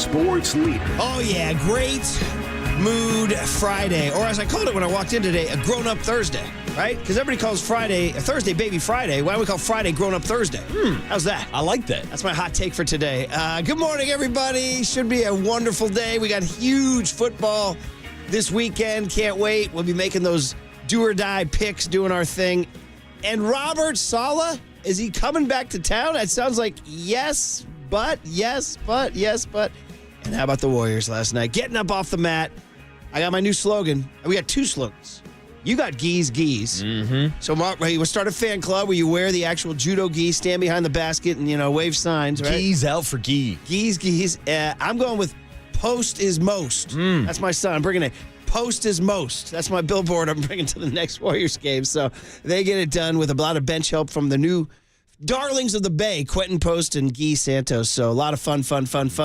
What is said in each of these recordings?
sports leader. Oh, yeah, great mood Friday. Or as I called it when I walked in today, a grown-up Thursday, right? Because everybody calls Friday, Thursday, Baby Friday. Why don't we call Friday grown-up Thursday? How's that? I like that. That's my hot take for today. Good morning, everybody. Should be a wonderful day. We got huge football this weekend. Can't wait. We'll be making those do-or-die picks, doing our thing. And Robert Salah, is he coming back to town? It sounds like yes, but. And how about the Warriors last night? Getting up off the mat. I got my new slogan. We got two slogans. You got geese. Mm-hmm. So, Mark, we'll start a fan club where you wear the actual judo gi, stand behind the basket, and, wave signs, right? Geese out for gee. Geese. I'm going with Post is most. That's my son. I'm bringing it. Post is most. That's my billboard I'm bringing to the next Warriors game. So they get it done with a lot of bench help from the new darlings of the Bay, Quinton Post and Guy Santos. So a lot of fun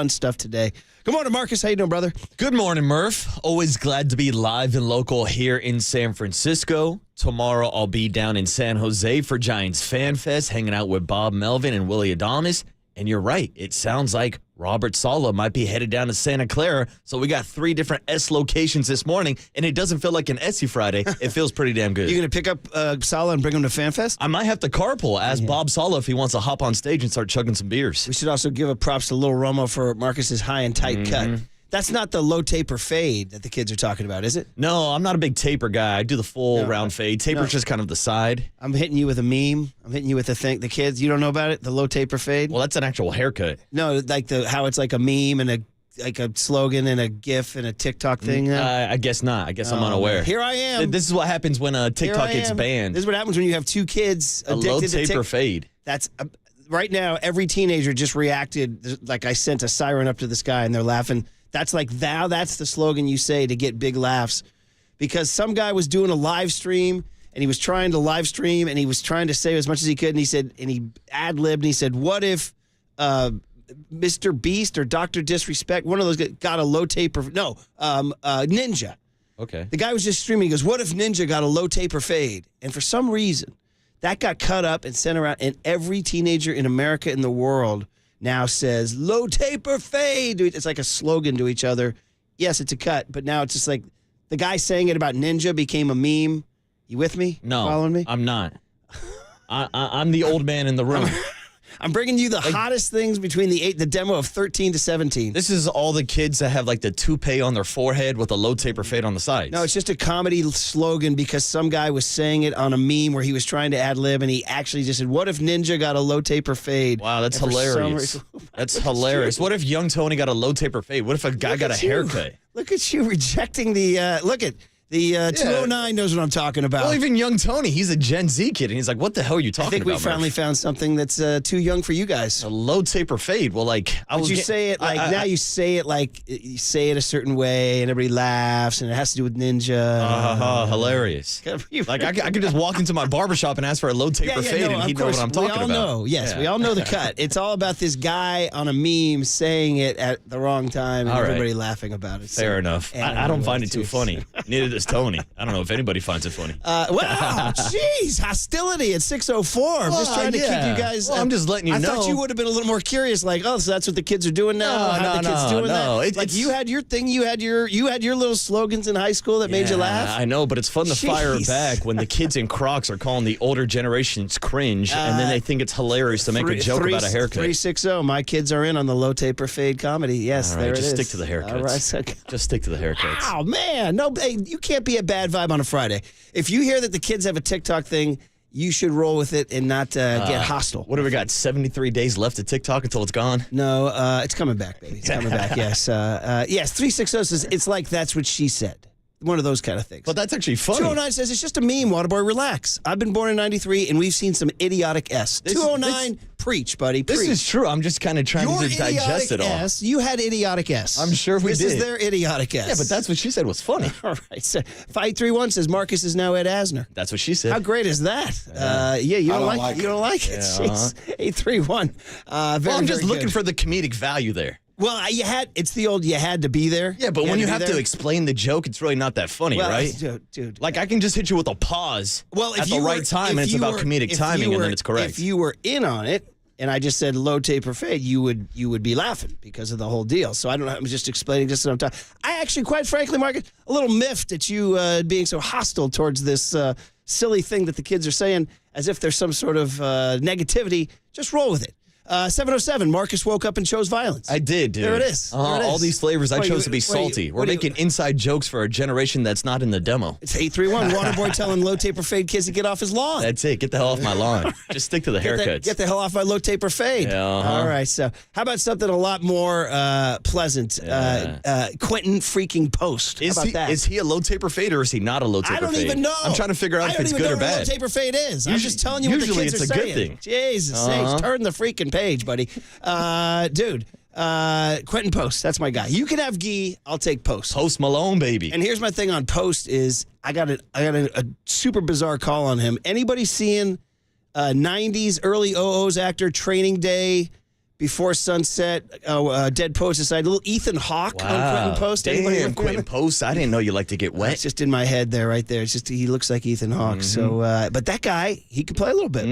stuff today. Good morning, Marcus. How you doing, brother? Good morning, Murph. Always glad to be live and local here in San Francisco. Tomorrow I'll be down in San Jose for Giants Fan Fest, hanging out with Bob Melvin and Willie Adames. And you're right. It sounds like Robert Salah might be headed down to Santa Clara. So we got 3 different S locations this morning, and it doesn't feel like an Essie Friday. It feels pretty damn good. You going to pick up Salah and bring him to Fan Fest? I might have to carpool. Ask Bob Salah if he wants to hop on stage and start chugging some beers. We should also give a props to Lil Romo for Marcus's high and tight cut. That's not the low taper fade that the kids are talking about, is it? No, I'm not a big taper guy. I do the full round fade. Taper's just kind of the side. I'm hitting you with a meme. I'm hitting you with the thing. The kids, you don't know about it? The low taper fade? Well, that's an actual haircut. No, like how it's like a meme and a slogan and a GIF and a TikTok thing. I guess not. I guess I'm unaware. Here I am. This is what happens when TikTok gets banned. This is what happens when you have 2 kids a low taper fade. That's right now. Every teenager just reacted like I sent a siren up to the sky and they're laughing. That's that's the slogan you say to get big laughs. Because some guy was doing a live stream and he was trying to live stream and he was trying to say as much as he could. And he said, and he ad-libbed and he said, what if Mr. Beast or Dr. Disrespect, one of those got a low taper, Ninja. Okay. The guy was just streaming. He goes, what if Ninja got a low taper fade? And for some reason, that got cut up and sent around. And every teenager in America and the world now says, low taper fade. It's like a slogan to each other. Yes, it's a cut, but now it's just like the guy saying it about Ninja became a meme. You with me? No. Following me? I'm not. I'm the old man in the room. I'm bringing you the hottest things between the demo of 13 to 17. This is all the kids that have like the toupee on their forehead with a low taper fade on the sides. No, it's just a comedy slogan because some guy was saying it on a meme where he was trying to ad-lib and he actually just said, what if Ninja got a low taper fade? Wow, that's hilarious. That's hilarious. What if young Tony got a low taper fade? What if a guy got a haircut? Look at you rejecting the, The 209 knows what I'm talking about. Well, even young Tony, he's a Gen Z kid, and he's like, what the hell are you talking about, I think we finally found something that's too young for you guys. A low taper fade. Well, like, you say it like, now you say it like, you say it a certain way, and everybody laughs, and it has to do with Ninja. Hilarious. Like, I could just walk into my barbershop and ask for a low taper fade, and he'd know what I'm talking about. We all know, yes, we all know the cut. It's all about this guy on a meme saying it at the wrong time, and everybody laughing about it. Fair enough. I don't find it too funny. Neither does Tony. I don't know if anybody finds it funny. Wow, jeez, hostility at 6:04. I'm just trying to keep you guys. Well, I'm just letting you know. I thought you would have been a little more curious, like, oh, so that's what the kids are doing now. How the kids doing that? Like you had your thing, you had your little slogans in high school that made you laugh. I know, but it's fun to fire back when the kids in Crocs are calling the older generations cringe, and then they think it's hilarious to make a joke about a haircut. 360. My kids are in on the low taper fade comedy. Yes, all right, there it just is. Stick to the haircuts. All right, just stick to the haircuts. Oh man, no, hey, you can't be a bad vibe on a Friday. If you hear that the kids have a TikTok thing, you should roll with it and not get hostile. What have we got? 73 days left of TikTok until it's gone? No, it's coming back, baby. It's coming back. Yes, yes. 360 says it's like that's what she said. One of those kind of things. But that's actually funny. 209 says it's just a meme, Waterboy. Relax. I've been born in 93, and we've seen some idiotic S. 209, preach, buddy. Preach. This is true. I'm just kind of trying to digest it all. S, you had idiotic S. I'm sure we did. This is their idiotic S. Yeah, but that's what she said was funny. All right. So 531 says Marcus is now Ed Asner. That's what she said. How great is that? You don't like it. Yeah, 831. I'm just looking for the comedic value there. Well, it's the old you had to be there. Yeah, but when you have to explain the joke, it's really not that funny, right? Dude. Like, I can just hit you with a pause at the right time, and it's about comedic timing, and then it's correct. If you were in on it, and I just said low taper fade, you would be laughing because of the whole deal. So I don't know. I'm just explaining just what I'm talking. I actually, quite frankly, Marcus, a little miffed at you being so hostile towards this silly thing that the kids are saying, as if there's some sort of negativity. Just roll with it. 7:07, Marcus woke up and chose violence. I did, dude. There it is. All these flavors, I chose to be salty. We're making inside jokes for a generation that's not in the demo. It's 831. Waterboy telling low taper fade kids to get off his lawn. That's it. Get the hell off my lawn. Just stick to the haircuts. Get the hell off my low taper fade. Yeah, All right. So how about something a lot more pleasant? Quinton freaking Post. How about that? Is he a low taper fade or is he not a low taper fade? I don't even know. I'm trying to figure out if it's good or bad. I don't even know what a low taper fade is. I'm just telling you what the kids are saying. Usually it's a good thing. Jesus sakes. Turn the freaking page, buddy. Dude, Quinton Post, that's my guy. You can have Gee, I'll take Post. Post Malone, baby. And here's my thing on Post is I got a super bizarre call on him. Anybody seeing 90s, early 00s actor, Training Day, Before Sunset, Dead Post Aside, little Ethan Hawke on Quinton Post? Damn, Quinton Post. I didn't know you like to get wet. It's just in my head there, right there. It's just he looks like Ethan Hawke. So, but that guy, he can play a little bit.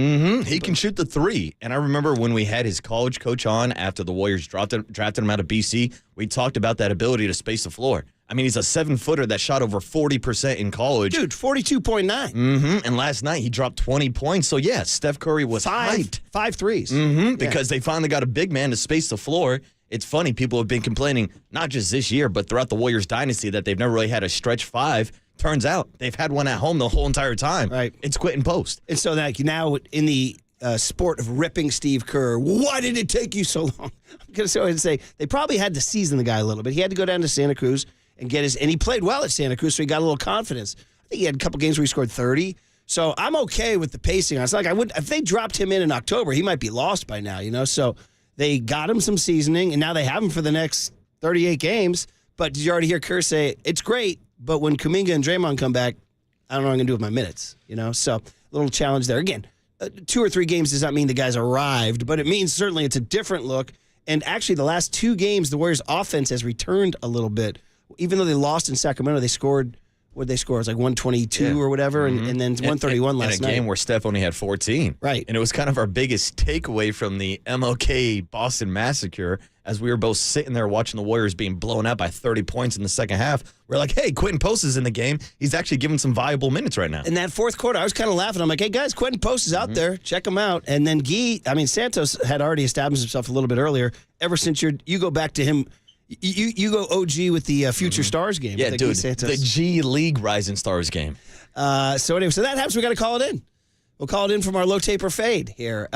He can shoot the three. And I remember when we had his college coach on after the Warriors drafted him out of BC, we talked about that ability to space the floor. I mean, he's a 7-footer that shot over 40% in college. Dude, 42.9. And last night he dropped 20 points. So, yeah, Steph Curry was hyped. 5 threes. Because they finally got a big man to space the floor. It's funny, people have been complaining, not just this year, but throughout the Warriors dynasty, that they've never really had a stretch five. Turns out they've had one at home the whole entire time. Right. It's Quinton Post. And so like now in the sport of ripping Steve Kerr, why did it take you so long? I'm going to say they probably had to season the guy a little bit. He had to go down to Santa Cruz and and he played well at Santa Cruz, so he got a little confidence. I think he had a couple games where he scored 30. So I'm okay with the pacing. It's like if they dropped him in October, he might be lost by now, you know? So they got him some seasoning, and now they have him for the next 38 games. But did you already hear Kerr say, it's great, but when Kuminga and Draymond come back, I don't know what I'm going to do with my minutes, you know? So a little challenge there. Again, 2 or 3 games does not mean the guy's arrived, but it means certainly it's a different look. And actually, the last 2 games, the Warriors' offense has returned a little bit. Even though they lost in Sacramento, they scored, what did they score? It was like 122 or whatever, and then 131 last night. In a game where Steph only had 14. Right. And it was kind of our biggest takeaway from the MLK Boston Massacre as we were both sitting there watching the Warriors being blown out by 30 points in the second half. We're like, hey, Quinton Post is in the game. He's actually giving some viable minutes right now. In that fourth quarter, I was kind of laughing. I'm like, hey, guys, Quinton Post is out there. Check him out. And then Santos had already established himself a little bit earlier. Ever since you go back to him, you go OG with the Future Stars game. Yeah, dude, the G League Rising Stars game. So anyway, so that happens. We got to call it in. We'll call it in from our low taper fade here.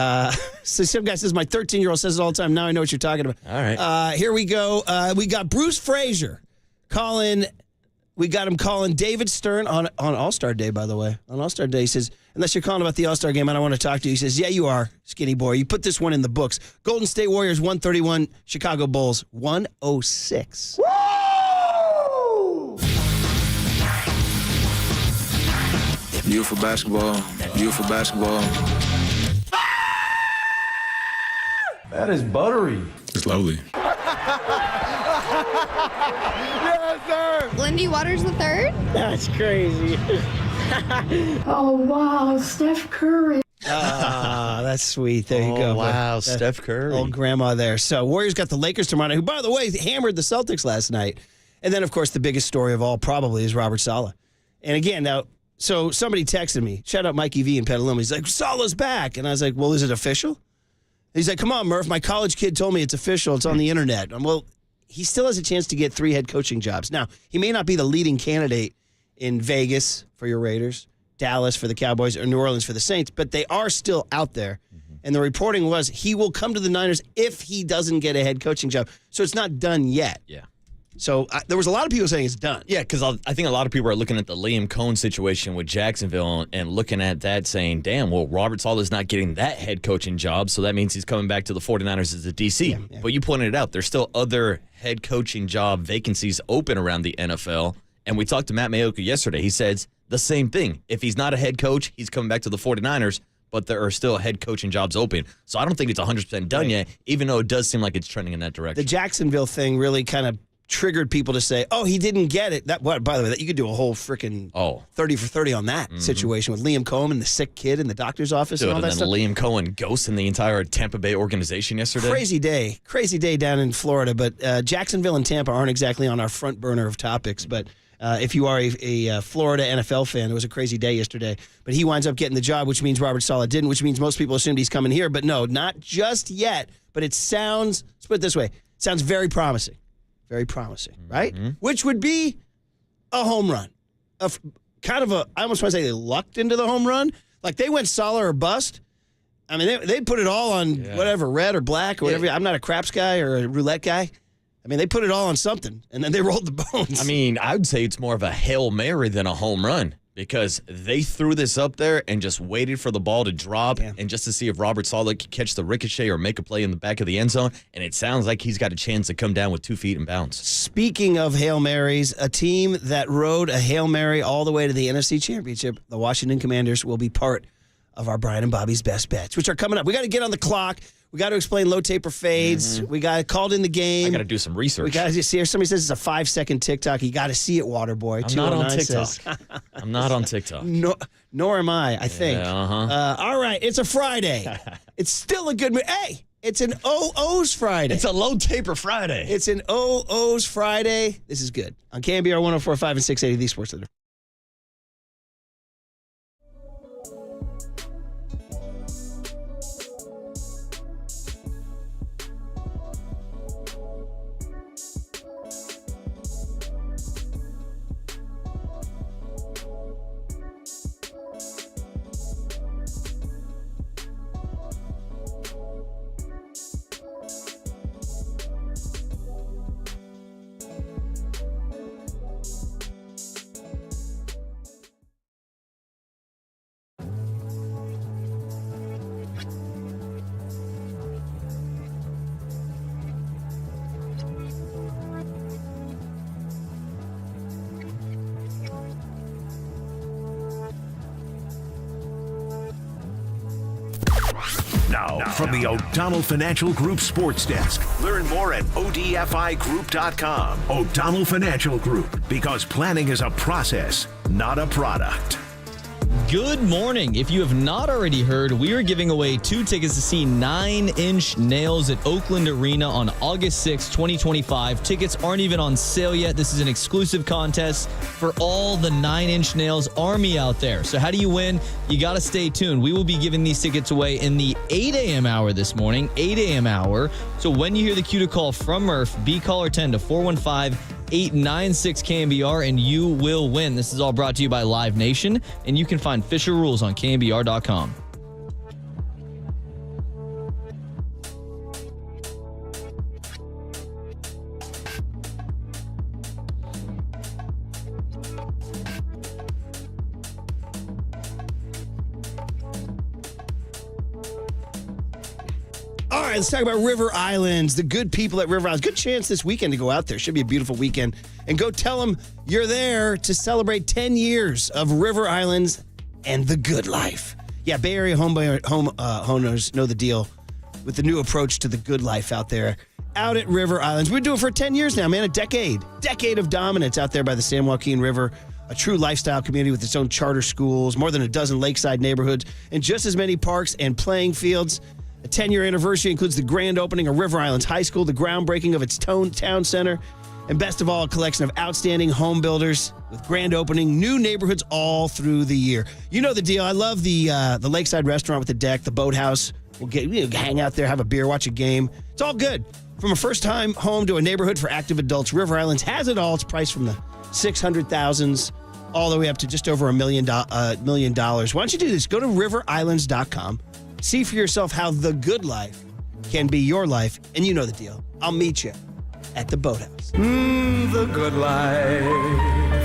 So some guy says, my 13-year-old says it all the time. Now I know what you're talking about. All right. Here we go. We got Bruce Frazier calling. We got him calling David Stern on All-Star Day, by the way. On All-Star Day, he says, unless you're calling about the All-Star game, I don't want to talk to you. He says, yeah, you are, skinny boy. You put this one in the books. Golden State Warriors 131, Chicago Bulls 106. Woo! Beautiful basketball. Beautiful basketball. That is buttery. It's lovely. Yes, sir. Lindy Waters III? That's crazy. Oh, wow, Steph Curry. That's sweet. There you go. Wow, Steph Curry. Old grandma there. So Warriors got the Lakers tomorrow night, who, by the way, hammered the Celtics last night. And then, of course, the biggest story of all probably is Robert Salah. And again, now, so somebody texted me. Shout out Mikey V in Petaluma. He's like, Salah's back. And I was like, well, is it official? He's like, come on, Murph. My college kid told me it's official. It's on the internet. Well, he still has a chance to get 3 head coaching jobs. Now, he may not be the leading candidate in Vegas for your Raiders, Dallas for the Cowboys, or New Orleans for the Saints, but they are still out there. And the reporting was he will come to the Niners if he doesn't get a head coaching job. So it's not done yet. Yeah. So there was a lot of people saying it's done. Yeah, because I think a lot of people are looking at the Liam Cohn situation with Jacksonville and looking at that saying, damn, well, Robert Saleh's not getting that head coaching job, so that means he's coming back to the 49ers as a DC. Yeah. But you pointed it out. There's still other head coaching job vacancies open around the NFL. And we talked to Matt Mayoka yesterday. He says the same thing. If he's not a head coach, he's coming back to the 49ers, but there are still head coaching jobs open. So I don't think it's 100% done yet, even though it does seem like it's trending in that direction. The Jacksonville thing really kind of triggered people to say, "Oh, he didn't get it." That, by the way, that you could do a whole freaking 30 for 30 on that situation with Liam Cohen and the sick kid in the doctor's office and all that stuff. Liam Cohen ghosting the entire Tampa Bay organization yesterday. Crazy day down in Florida. But Jacksonville and Tampa aren't exactly on our front burner of topics. But if you are a Florida NFL fan, it was a crazy day yesterday. But he winds up getting the job, which means Robert Salah didn't, which means most people assumed he's coming here. But no, not just yet. But it sounds, let's put it this way, sounds very promising. Very promising, right? Which would be a home run. I almost want to say they lucked into the home run. Like they went Salah or bust. I mean, they put it all on whatever, red or black or whatever. I'm not a craps guy or a roulette guy. I mean, they put it all on something, and then they rolled the bones. I mean, I would say it's more of a Hail Mary than a home run because they threw this up there and just waited for the ball to drop and just to see if Robert Salah could catch the ricochet or make a play in the back of the end zone, and it sounds like he's got a chance to come down with 2 feet and bounce. Speaking of Hail Marys, a team that rode a Hail Mary all the way to the NFC Championship, the Washington Commanders, will be part of our Brian and Bobby's Best Bets, which are coming up. We got to get on the clock. We got to explain low taper fades. We got called in the game. I got to do some research. We got to see. Somebody says it's a 5-second TikTok. You got to see it, Waterboy. I'm not on TikTok. I'm not on TikTok. No, nor am I think. All right, it's a Friday. It's still a good mood. Hey, it's an OO's Friday. It's a low taper Friday. It's an OO's Friday. This is good. On KNBR 104.5 and 680, the Sports Leader. Now, from the O'Donnell Financial Group Sports Desk. Learn more at odfigroup.com. O'Donnell Financial Group, because planning is a process, not a product. Good morning. If you have not already heard, we are giving away 2 tickets to see 9 Inch Nails at Oakland Arena on August 6, 2025. Tickets aren't even on sale yet. This is an exclusive contest for all the 9 Inch Nails army out there. So how do you win? You got to stay tuned. We will be giving these tickets away in the 8 a.m. hour this morning, 8 a.m. hour. So when you hear the cue to call from Murph, be caller 10 to 415-896 KNBR, and you will win. This is all brought to you by Live Nation, and you can find Fisher Rules on KNBR.com. All right, let's talk about River Islands, the good people at River Islands. Good chance this weekend to go out there. Should be a beautiful weekend. And go tell them you're there to celebrate 10 years of River Islands and the good life. Yeah, Bay Area homeowners know the deal with the new approach to the good life out there. Out at River Islands. We've been doing it for 10 years now, man. A decade of dominance out there by the San Joaquin River. A true lifestyle community with its own charter schools, more than a dozen lakeside neighborhoods, and just as many parks and playing fields. A 10-year anniversary includes the grand opening of River Islands High School, the groundbreaking of its town center, and best of all, a collection of outstanding home builders with grand opening, new neighborhoods all through the year. You know the deal. I love the lakeside restaurant with the deck, the boathouse. We'll hang out there, have a beer, watch a game. It's all good. From a first-time home to a neighborhood for active adults, River Islands has it all. It's priced from the 600,000s all the way up to just over $1 million. Why don't you do this? Go to riverislands.com. See for yourself how the good life can be your life, and you know the deal. I'll meet you at the boathouse. The good life.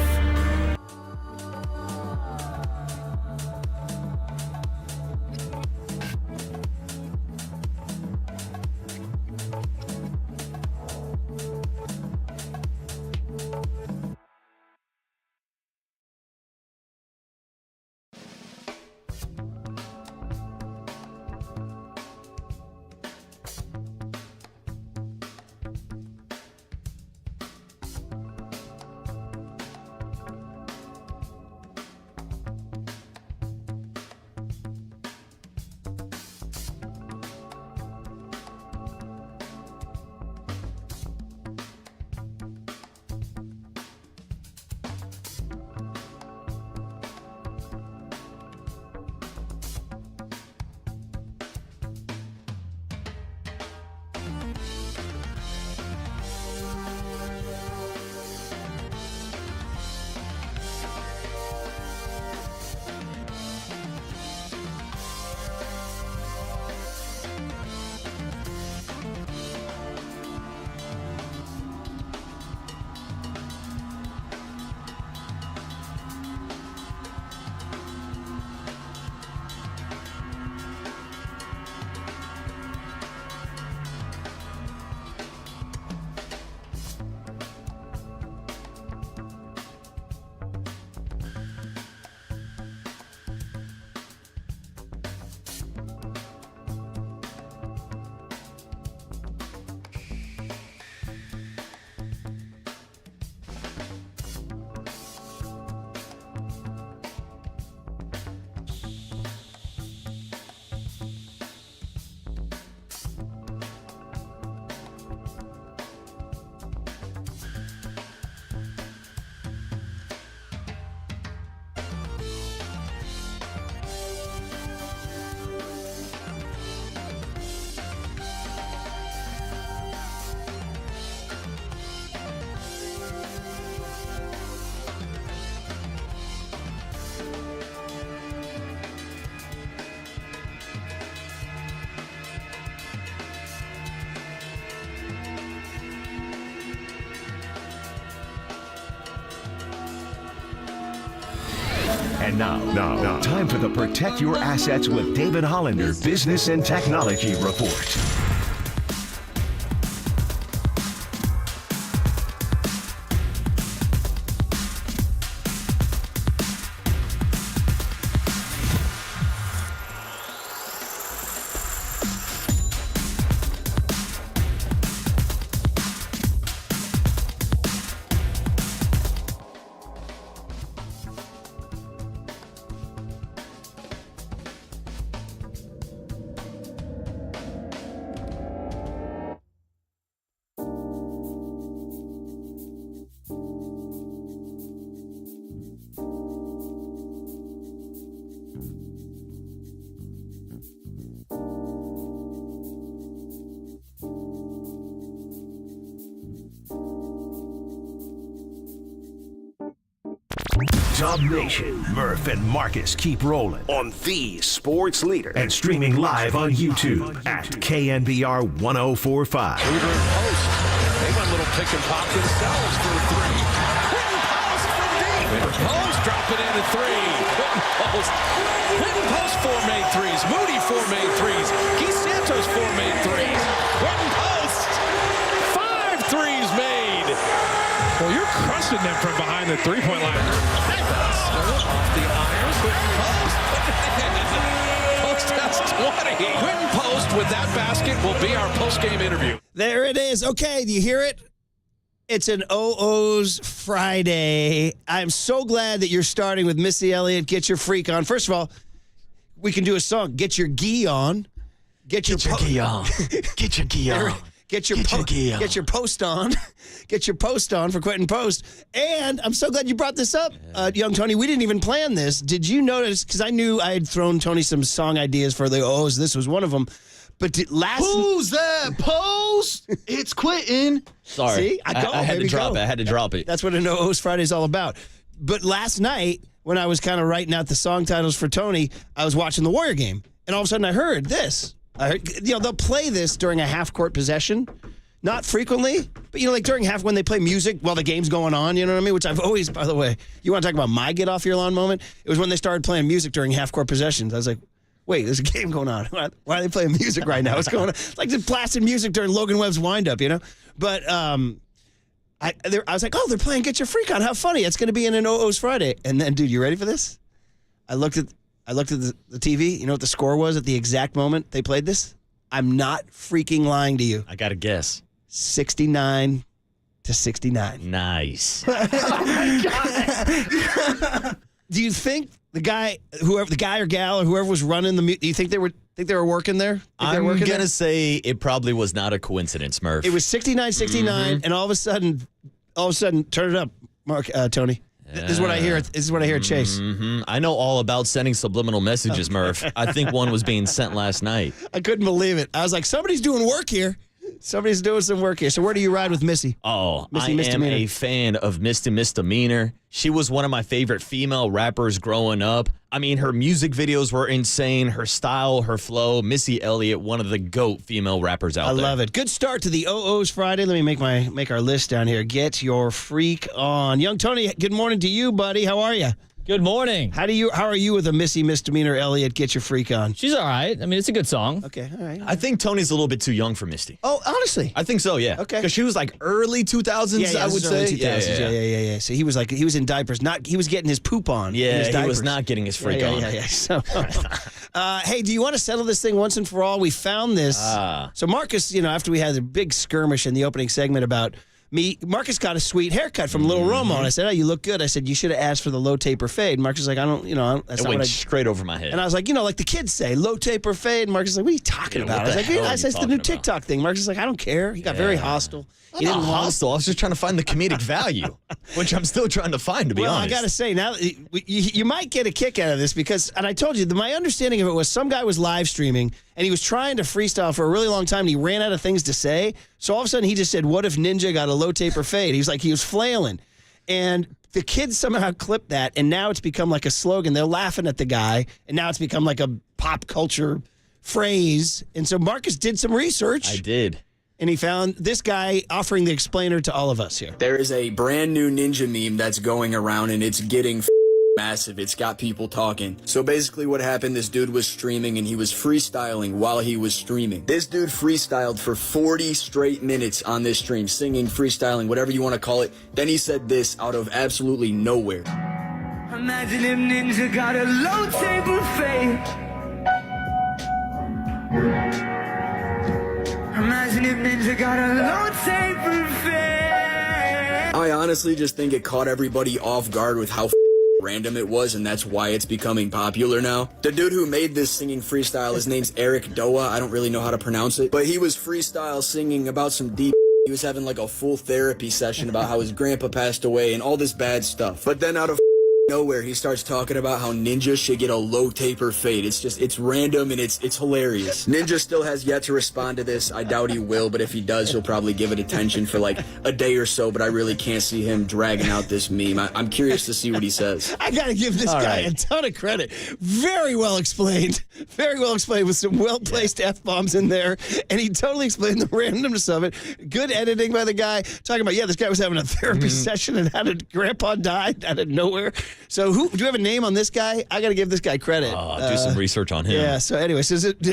And now, time for the Protect Your Assets with David Hollander Business and Technology Report. Dub Nation, Murph and Marcus keep rolling on the sports leader and streaming live on YouTube at KNBR 1045. Leader and Post. They went a little pick and pop themselves for a three. Quinton Post from deep. Post drop it in at three. Quinton Post 4 made threes. Moody 4 made threes. Keith Santos 4 made threes. Quinton Post 5 threes made. Well, you're crushing them from behind the three-point line. Off the iron. Post has 20. Quinton Post with that basket will be our post-game interview. There it is. Okay, do you hear it? It's an OO's Friday. I'm so glad that you're starting with Missy Elliott, Get Your Freak On. First of all, we can do a song, Get Your Gee On. Get your gee on. Get your gee on. Get your post on. Get your post on for Quinton Post. And I'm so glad you brought this up, young Tony. We didn't even plan this. Did you notice? Because I knew I had thrown Tony some song ideas for the O's. This was one of them. But who's that Post? It's Quinton. Sorry, see, I had to drop it. I had to drop it. That's what an O's Friday is all about. But last night, when I was kind of writing out the song titles for Tony, I was watching the Warrior game, and all of a sudden I heard this. I heard, they'll play this during a half-court possession. Not frequently, but, like during half when they play music while the game's going on, you know what I mean? Which I've always, by the way, you want to talk about my get-off-your-lawn moment? It was when they started playing music during half-court possessions. I was like, wait, there's a game going on. Why are they playing music right now? What's going on? It's like the blasted music during Logan Webb's wind-up, But I was like, oh, they're playing Get Your Freak On. How funny. It's going to be in an OO's Friday. And then, dude, you ready for this? I looked at the TV. You know what the score was at the exact moment they played this? I'm not freaking lying to you. I got to guess. 69-69. Nice. Do you think the guy or gal or whoever was running the do you think they were working there? I'm going to say it probably was not a coincidence, Murph. It was 69-69 and all of a sudden turn it up, Tony. This is what I hear. This is what I hear, Chase. Mm-hmm. I know all about sending subliminal messages, Murph. I think one was being sent last night. I couldn't believe it. I was like, somebody's doing work here. Somebody's doing some work here. So where do you ride with Missy? Oh, Missy I Misdemeanor. am a fan of Misty Misdemeanor. She was one of my favorite female rappers growing up. I mean, her music videos were insane. Her style, her flow. Missy Elliott, one of the GOAT female rappers out there. I love it. Good start to the OO's Friday. Let me make our list down here. Get your freak on. Young Tony, good morning to you, buddy. How are you? Good morning. How are you with a Missy Misdemeanor Elliott, Get Your Freak On? She's all right. I mean, it's a good song. Okay, all right. I think Tony's a little bit too young for Misty. Oh, honestly? I think so, yeah. Okay. Because she was like early 2000s, I would say. 2000s. Yeah. So he was in diapers. He was getting his poop on. Yeah, he was not getting his freak on. Yeah. So, hey, do you want to settle this thing once and for all? We found this. So Marcus, after we had the big skirmish in the opening segment about me, Marcus got a sweet haircut from Little Romo, and I said, "Oh, you look good." I said, "You should have asked for the low taper fade." Marcus was like, "I don't, that's it not went what straight over my head." And I was like, like the kids say, low taper fade. And Marcus was like, "What are you talking about?" I was like, "It's the new TikTok thing." Marcus was like, "I don't care." He got very hostile. He didn't hostile. I was just trying to find the comedic value, which I'm still trying to find, to be honest. Well, I got to say, now you might get a kick out of this because, and I told you, my understanding of it was some guy was live streaming and he was trying to freestyle for a really long time and he ran out of things to say. So all of a sudden he just said, "What if Ninja got a low taper fade?" He was flailing. And the kids somehow clipped that and now it's become like a slogan. They're laughing at the guy and now it's become like a pop culture phrase. And so Marcus did some research. I did. And he found this guy offering the explainer to all of us here. There is a brand new Ninja meme that's going around, and it's getting massive. It's got people talking. So basically what happened, this dude was streaming and he was freestyling while he was streaming. This dude freestyled for 40 straight minutes on this stream, singing, freestyling, whatever you want to call it. Then he said this out of absolutely nowhere. Imagine if Ninja got a low table fade. Imagine if Ninja got a low table fade. I honestly just think it caught everybody off guard with how random it was, and that's why it's becoming popular now. The dude who made this singing freestyle, his name's Eric Doa. I don't really know how to pronounce it, but he was freestyle singing about some deep. He was having like a full therapy session about how his grandpa passed away and all this bad stuff. But then out of nowhere, he starts talking about how Ninja should get a low taper fade. It's random and it's hilarious. Ninja still has yet to respond to this. I doubt he will, but if he does, he'll probably give it attention for like a day or so, but I really can't see him dragging out this meme. I'm curious to see what he says. I got to give this guy a ton of credit. Very well explained. Very well explained with some well-placed F-bombs in there, and he totally explained the randomness of it. Good editing by the guy. Talking about, this guy was having a therapy session and how did Grandpa die out of nowhere. So do you have a name on this guy? I got to give this guy credit. Do some research on him. Yeah, so anyway,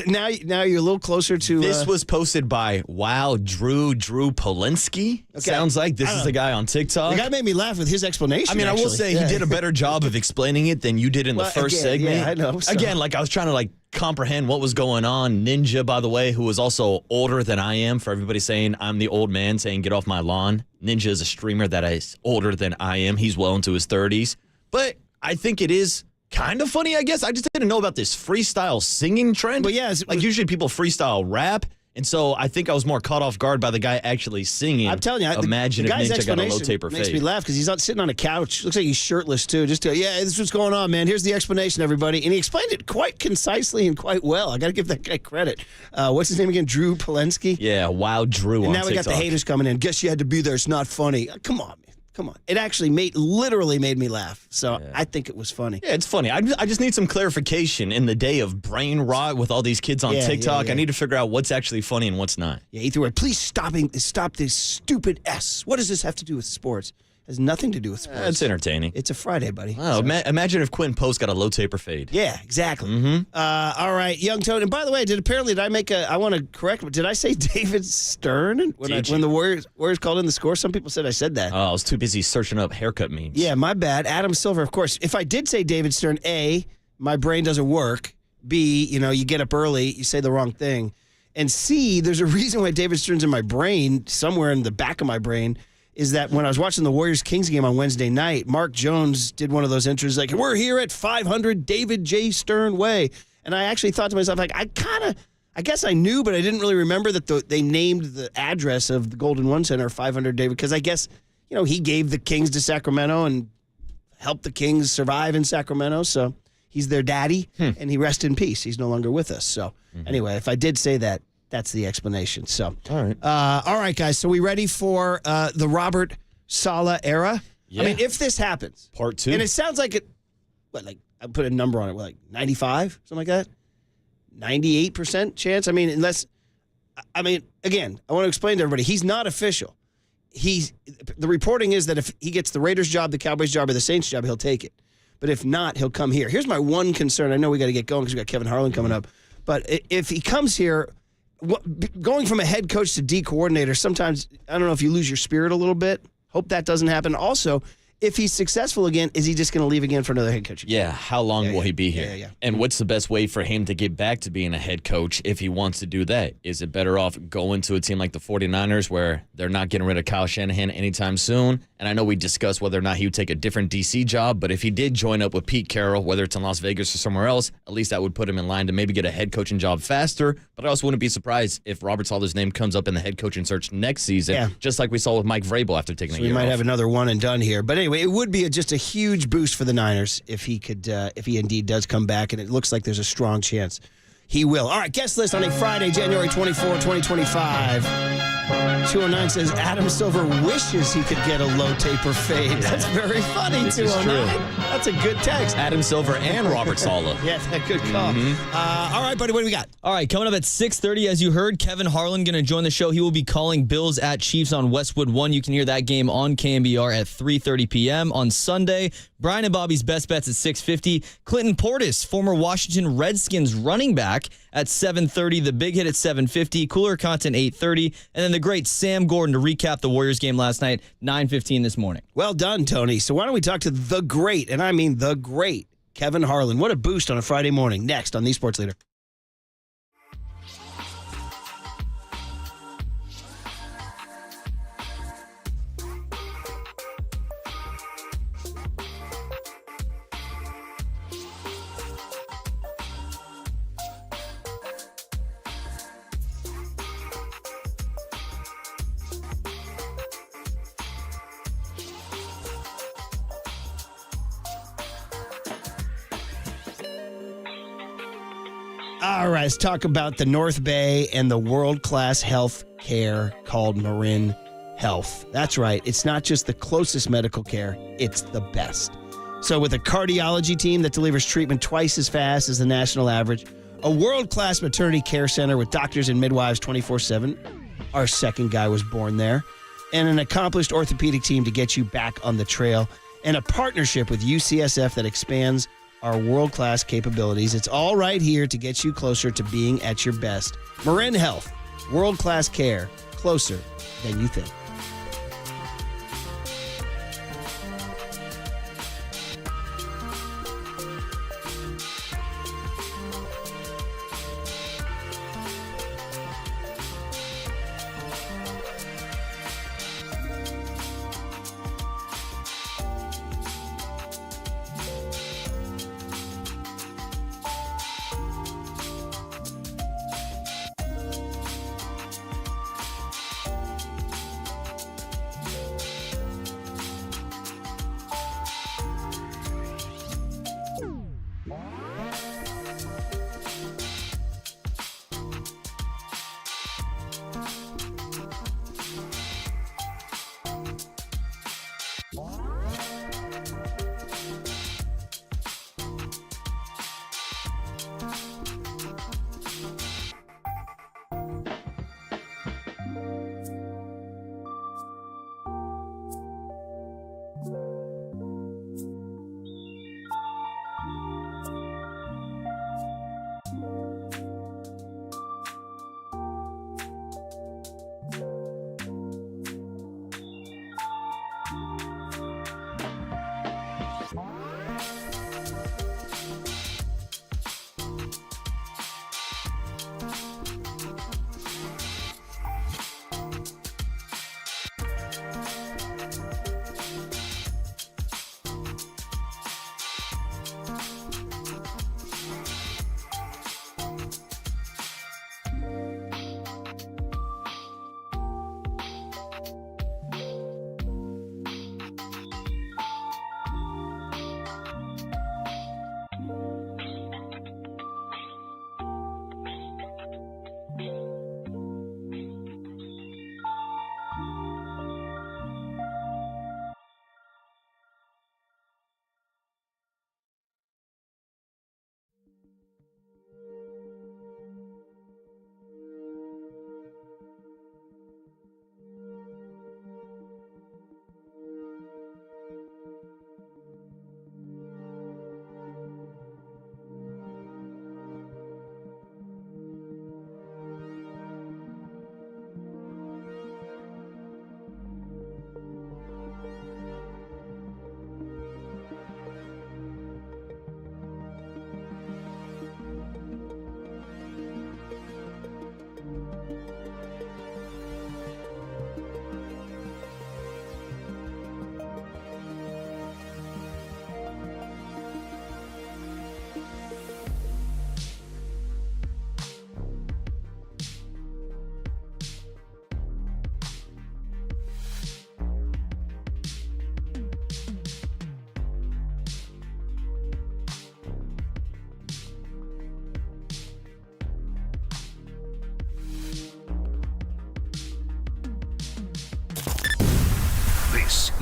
now you're a little closer to... This was posted by Drew Polinsky. Okay. Sounds like this is the guy on TikTok. The guy made me laugh with his explanation. I mean, actually. I will say he did a better job of explaining it than you did in the first segment. Yeah, I know. So. Again, I was trying to comprehend what was going on. Ninja, by the way, who was also older than I am, for everybody saying I'm the old man saying get off my lawn. Ninja is a streamer that is older than I am. He's well into his 30s. But I think it is kind of funny, I guess. I just didn't know about this freestyle singing trend. But yeah, usually people freestyle rap. And so I think I was more caught off guard by the guy actually singing. I'm telling you, imagine if Ninja got a low taper fade. Makes me laugh because he's sitting on a couch. Looks like he's shirtless too. This is what's going on, man. Here's the explanation, everybody. And he explained it quite concisely and quite well. I got to give that guy credit. What's his name again? Drew Polinsky? Yeah, Drew and on now we TikTok. got the haters coming in. Guess you had to be there. It's not funny. Come on, man. Come on. It actually literally made me laugh. So I think it was funny. Yeah, it's funny. I just need some clarification in the day of brain rot with all these kids on TikTok. Yeah. I need to figure out what's actually funny and what's not. Yeah, he threw it. Please stop this stupid S. What does this have to do with sports? It has nothing to do with sports. It's entertaining. It's a Friday, buddy. Oh, imagine if Quinton Post got a low taper fade. Yeah, exactly. All right, Young Toad. And by the way, I want to correct, did I say David Stern when the Warriors called in the score? Some people said I said that. Oh, I was too busy searching up haircut memes. Yeah, my bad. Adam Silver, of course. If I did say David Stern, A, my brain doesn't work. B, you get up early, you say the wrong thing. And C, there's a reason why David Stern's in my brain, somewhere in the back of my brain, is that when I was watching the Warriors-Kings game on Wednesday night, Mark Jones did one of those entries like, we're here at 500 David J. Stern Way. And I actually thought to myself, I guess I knew, but I didn't really remember that they named the address of the Golden One Center 500 David, because I guess, he gave the Kings to Sacramento and helped the Kings survive in Sacramento. So he's their daddy, and he rests in peace. He's no longer with us. So anyway, if I did say that, that's the explanation. So, all right, guys. So we ready for the Robert Salah era? Yeah. I mean, if this happens, Part 2, and it sounds like I put a number on it, 95, something like that, 98% chance. I mean, again, I want to explain to everybody, he's not official. The reporting is that if he gets the Raiders job, the Cowboys job, or the Saints job, he'll take it. But if not, he'll come here. Here's my one concern. I know we got to get going because we got Kevin Harlan coming up. But if he comes here, going from a head coach to D coordinator, sometimes, I don't know if you lose your spirit a little bit. Hope that doesn't happen. Also, if he's successful again, is he just going to leave again for another head coach? Yeah, how long will he be here? Yeah. And what's the best way for him to get back to being a head coach if he wants to do that? Is it better off going to a team like the 49ers where they're not getting rid of Kyle Shanahan anytime soon? And I know we discussed whether or not he would take a different DC job, but if he did join up with Pete Carroll, whether it's in Las Vegas or somewhere else, at least that would put him in line to maybe get a head coaching job faster. But I also wouldn't be surprised if Robert Saleh's name comes up in the head coaching search next season, just like we saw with Mike Vrabel after taking a year off. We might have another one and done here. But anyway, it would be just a huge boost for the Niners if he indeed does come back, and it looks like there's a strong chance he will. All right, guest list on a Friday, January 24, 2025. 209 says Adam Silver wishes he could get a low taper fade. That's very funny, This is 209. That's a good text. Adam Silver and Robert Salah. Yeah, good call. All right, buddy, what do we got? All right, coming up at 6:30, as you heard, Kevin Harlan going to join the show. He will be calling Bills at Chiefs on Westwood 1. You can hear that game on KNBR at 3:30 p.m. on Sunday. Brian and Bobby's best bets at 6:50. Clinton Portis, former Washington Redskins running back, at 7:30. The big hit at 7:50. Cooler content 8:30. And then the great Sam Gordon to recap the Warriors game last night, 9:15 this morning. Well done, Tony. So why don't we talk to the great, and I mean the great, Kevin Harlan. What a boost on a Friday morning. Next on The Sports Leader. All right, let's talk about the North Bay and the world-class health care called Marin Health. That's right. It's not just the closest medical care, it's the best. So with a cardiology team that delivers treatment twice as fast as the national average, a world-class maternity care center with doctors and midwives 24/7, our second guy was born there, and an accomplished orthopedic team to get you back on the trail, and a partnership with UCSF that expands our world-class capabilities. It's all right here to get you closer to being at your best. Marin Health, world-class care, closer than you think.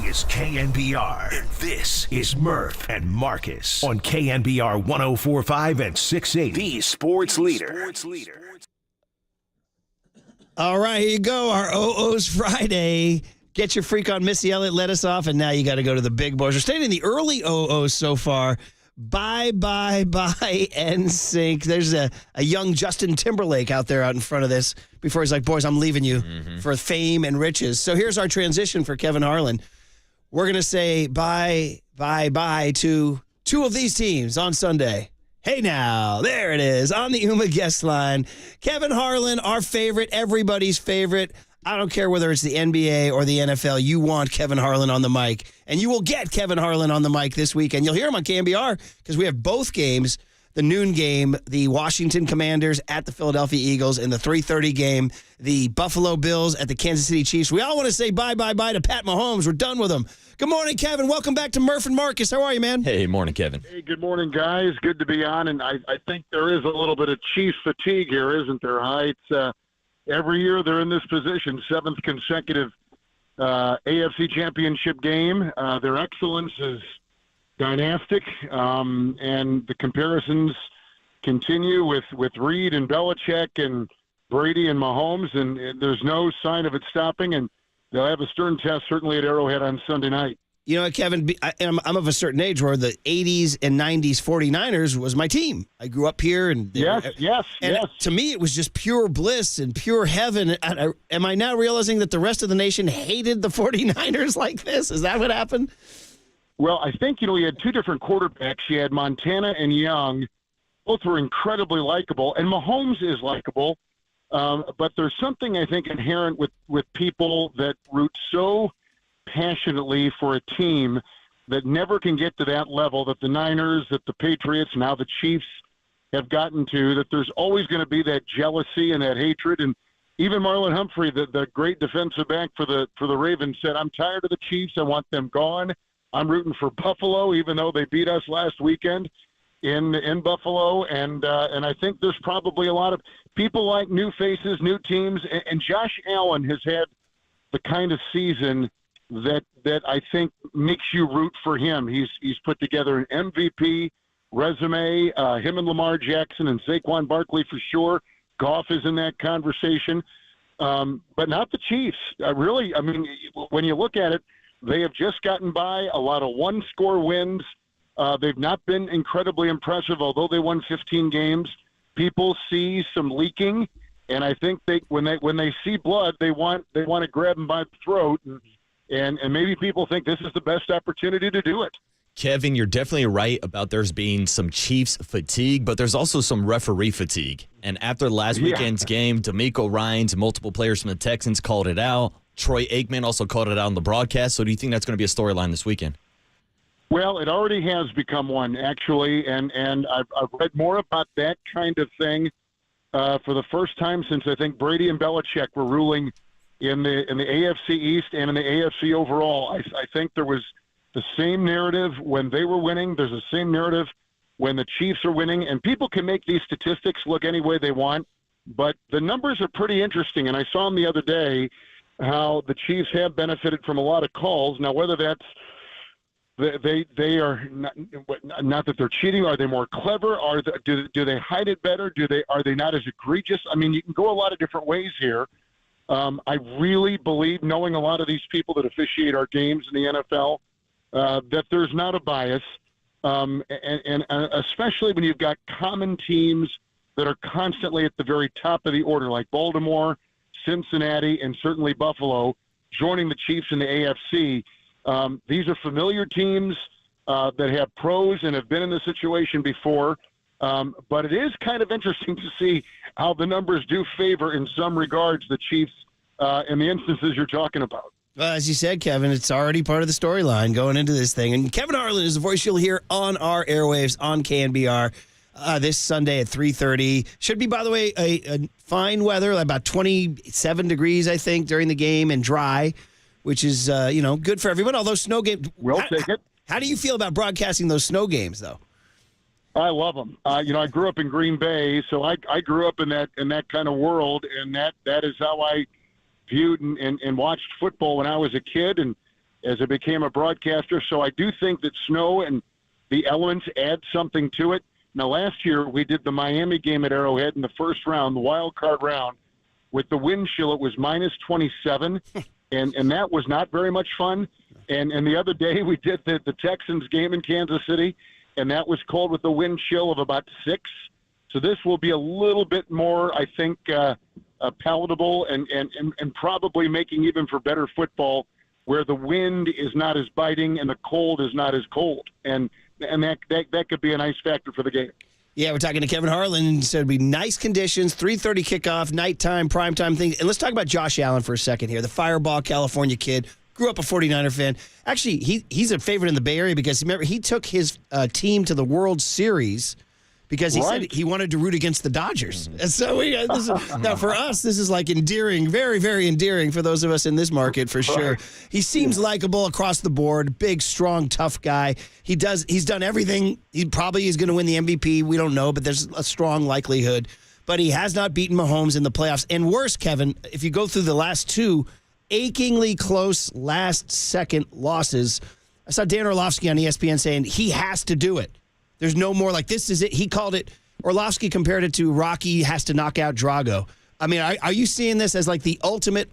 is KNBR, and this is Murph and Marcus on KNBR 104.5 and 680, the sports leader. All right, here you go. Our OO's Friday. Get your freak on Missy Elliott, let us off, and now you got to go to the big boys. We're staying in the early OO's so far. Bye, NSYNC. There's a young Justin Timberlake out there out in front of this before he's like, boys, I'm leaving you for fame and riches. So here's our transition for Kevin Harlan. We're going to say bye to two of these teams on Sunday. Hey now, there it is on the UMA guest line. Kevin Harlan, our favorite, everybody's favorite. I don't care whether it's the NBA or the NFL. You want Kevin Harlan on the mic, and you will get Kevin Harlan on the mic this weekend. You'll hear him on KNBR because we have both games, the noon game, the Washington Commanders at the Philadelphia Eagles, and the 3:30 game, the Buffalo Bills at the Kansas City Chiefs. We all want to say bye to Pat Mahomes. We're done with him. Good morning, Kevin. Welcome back to Murph and Marcus. How are you, man? Hey, morning, Kevin. Hey, good morning, guys. Good to be on, and I think there is a little bit of Chiefs fatigue here, isn't there? It's every year they're in this position, seventh consecutive AFC Championship game. Their excellence is dynastic, and the comparisons continue with Reed and Belichick and Brady and Mahomes, and there's no sign of it stopping, and they'll have a stern test certainly at Arrowhead on Sunday night. You know what, Kevin, I'm of a certain age where the 80s and 90s 49ers was my team. I grew up here. And yes. To me, it was just pure bliss and pure heaven. Am I now realizing that the rest of the nation hated the 49ers like this? Is that what happened? Well, I think, we had two different quarterbacks. You had Montana and Young. Both were incredibly likable, and Mahomes is likable. But there's something, I think, inherent with people that root so passionately for a team that never can get to that level that the Niners, that the Patriots, now the Chiefs have gotten to, that there's always going to be that jealousy and that hatred. And even Marlon Humphrey, the great defensive back for the Ravens, said, I'm tired of the Chiefs. I want them gone. I'm rooting for Buffalo, even though they beat us last weekend in Buffalo. And I think there's probably a lot of people like new faces, new teams. And Josh Allen has had the kind of season that I think makes you root for him. He's put together an MVP resume, him and Lamar Jackson and Saquon Barkley for sure. Goff is in that conversation, but not the Chiefs. When you look at it, they have just gotten by a lot of one-score wins. They've not been incredibly impressive, although they won 15 games. People see some leaking, and I think when they see blood, they want to grab them by the throat. And maybe people think this is the best opportunity to do it. Kevin, you're definitely right about there's being some Chiefs fatigue, but there's also some referee fatigue. And after last weekend's game, D'Amico Ryans and multiple players from the Texans called it out. Troy Aikman also called it out on the broadcast. So do you think that's going to be a storyline this weekend? Well, it already has become one, actually, and I've read more about that kind of thing for the first time since I think Brady and Belichick were ruling in the AFC East and in the AFC overall. I think there was the same narrative when they were winning. There's the same narrative when the Chiefs are winning, and people can make these statistics look any way they want, but the numbers are pretty interesting, and I saw them the other day how the Chiefs have benefited from a lot of calls. Now, whether that's they are not that they're cheating. Are they more clever? Do they hide it better? Are they not as egregious? I mean, you can go a lot of different ways here. I really believe, knowing a lot of these people that officiate our games in the NFL, that there's not a bias, and especially when you've got common teams that are constantly at the very top of the order, like Baltimore, Cincinnati, and certainly Buffalo, joining the Chiefs in the AFC. These are familiar teams that have pros and have been in this situation before. But it is kind of interesting to see how the numbers do favor, in some regards, the Chiefs in the instances you're talking about. Well, as you said, Kevin, it's already part of the storyline going into this thing. And Kevin Harlan is the voice you'll hear on our airwaves on KNBR this Sunday at 3:30. Should be, by the way, a fine weather, like about 27 degrees, I think, during the game, and dry, which is, good for everyone. Although snow game. We'll take it. How do you feel about broadcasting those snow games, though? I love them. I grew up in Green Bay, so I grew up in that kind of world, and that is how I viewed and watched football when I was a kid. And as I became a broadcaster. So I do think that snow and the elements add something to it. Now, last year we did the Miami game at Arrowhead in the first round, the wild card round. With the wind chill, it was minus 27, and that was not very much fun. And the other day we did the Texans game in Kansas City, and that was cold with the wind chill of about 6. So this will be a little bit more, I think, palatable and probably making even for better football, where the wind is not as biting and the cold is not as cold. And that could be a nice factor for the game. Yeah, we're talking to Kevin Harlan. So it'd be nice conditions, 3:30 kickoff, nighttime, primetime thing. And let's talk about Josh Allen for a second here. The Fireball, California kid, grew up a 49er fan. Actually, he's a favorite in the Bay Area because, remember, he took his team to the World Series because he said he wanted to root against the Dodgers. And so now for us, this is like endearing, very, very endearing for those of us in this market for sure. He seems likable across the board, big, strong, tough guy. He's done everything. He probably is going to win the MVP. We don't know, but there's a strong likelihood. But he has not beaten Mahomes in the playoffs. And worse, Kevin, if you go through the last 2 achingly close last-second losses, I saw Dan Orlovsky on ESPN saying he has to do it. There's no more like this is it. He called it, Orlovsky compared it to Rocky has to knock out Drago. I mean, are you seeing this as like the ultimate,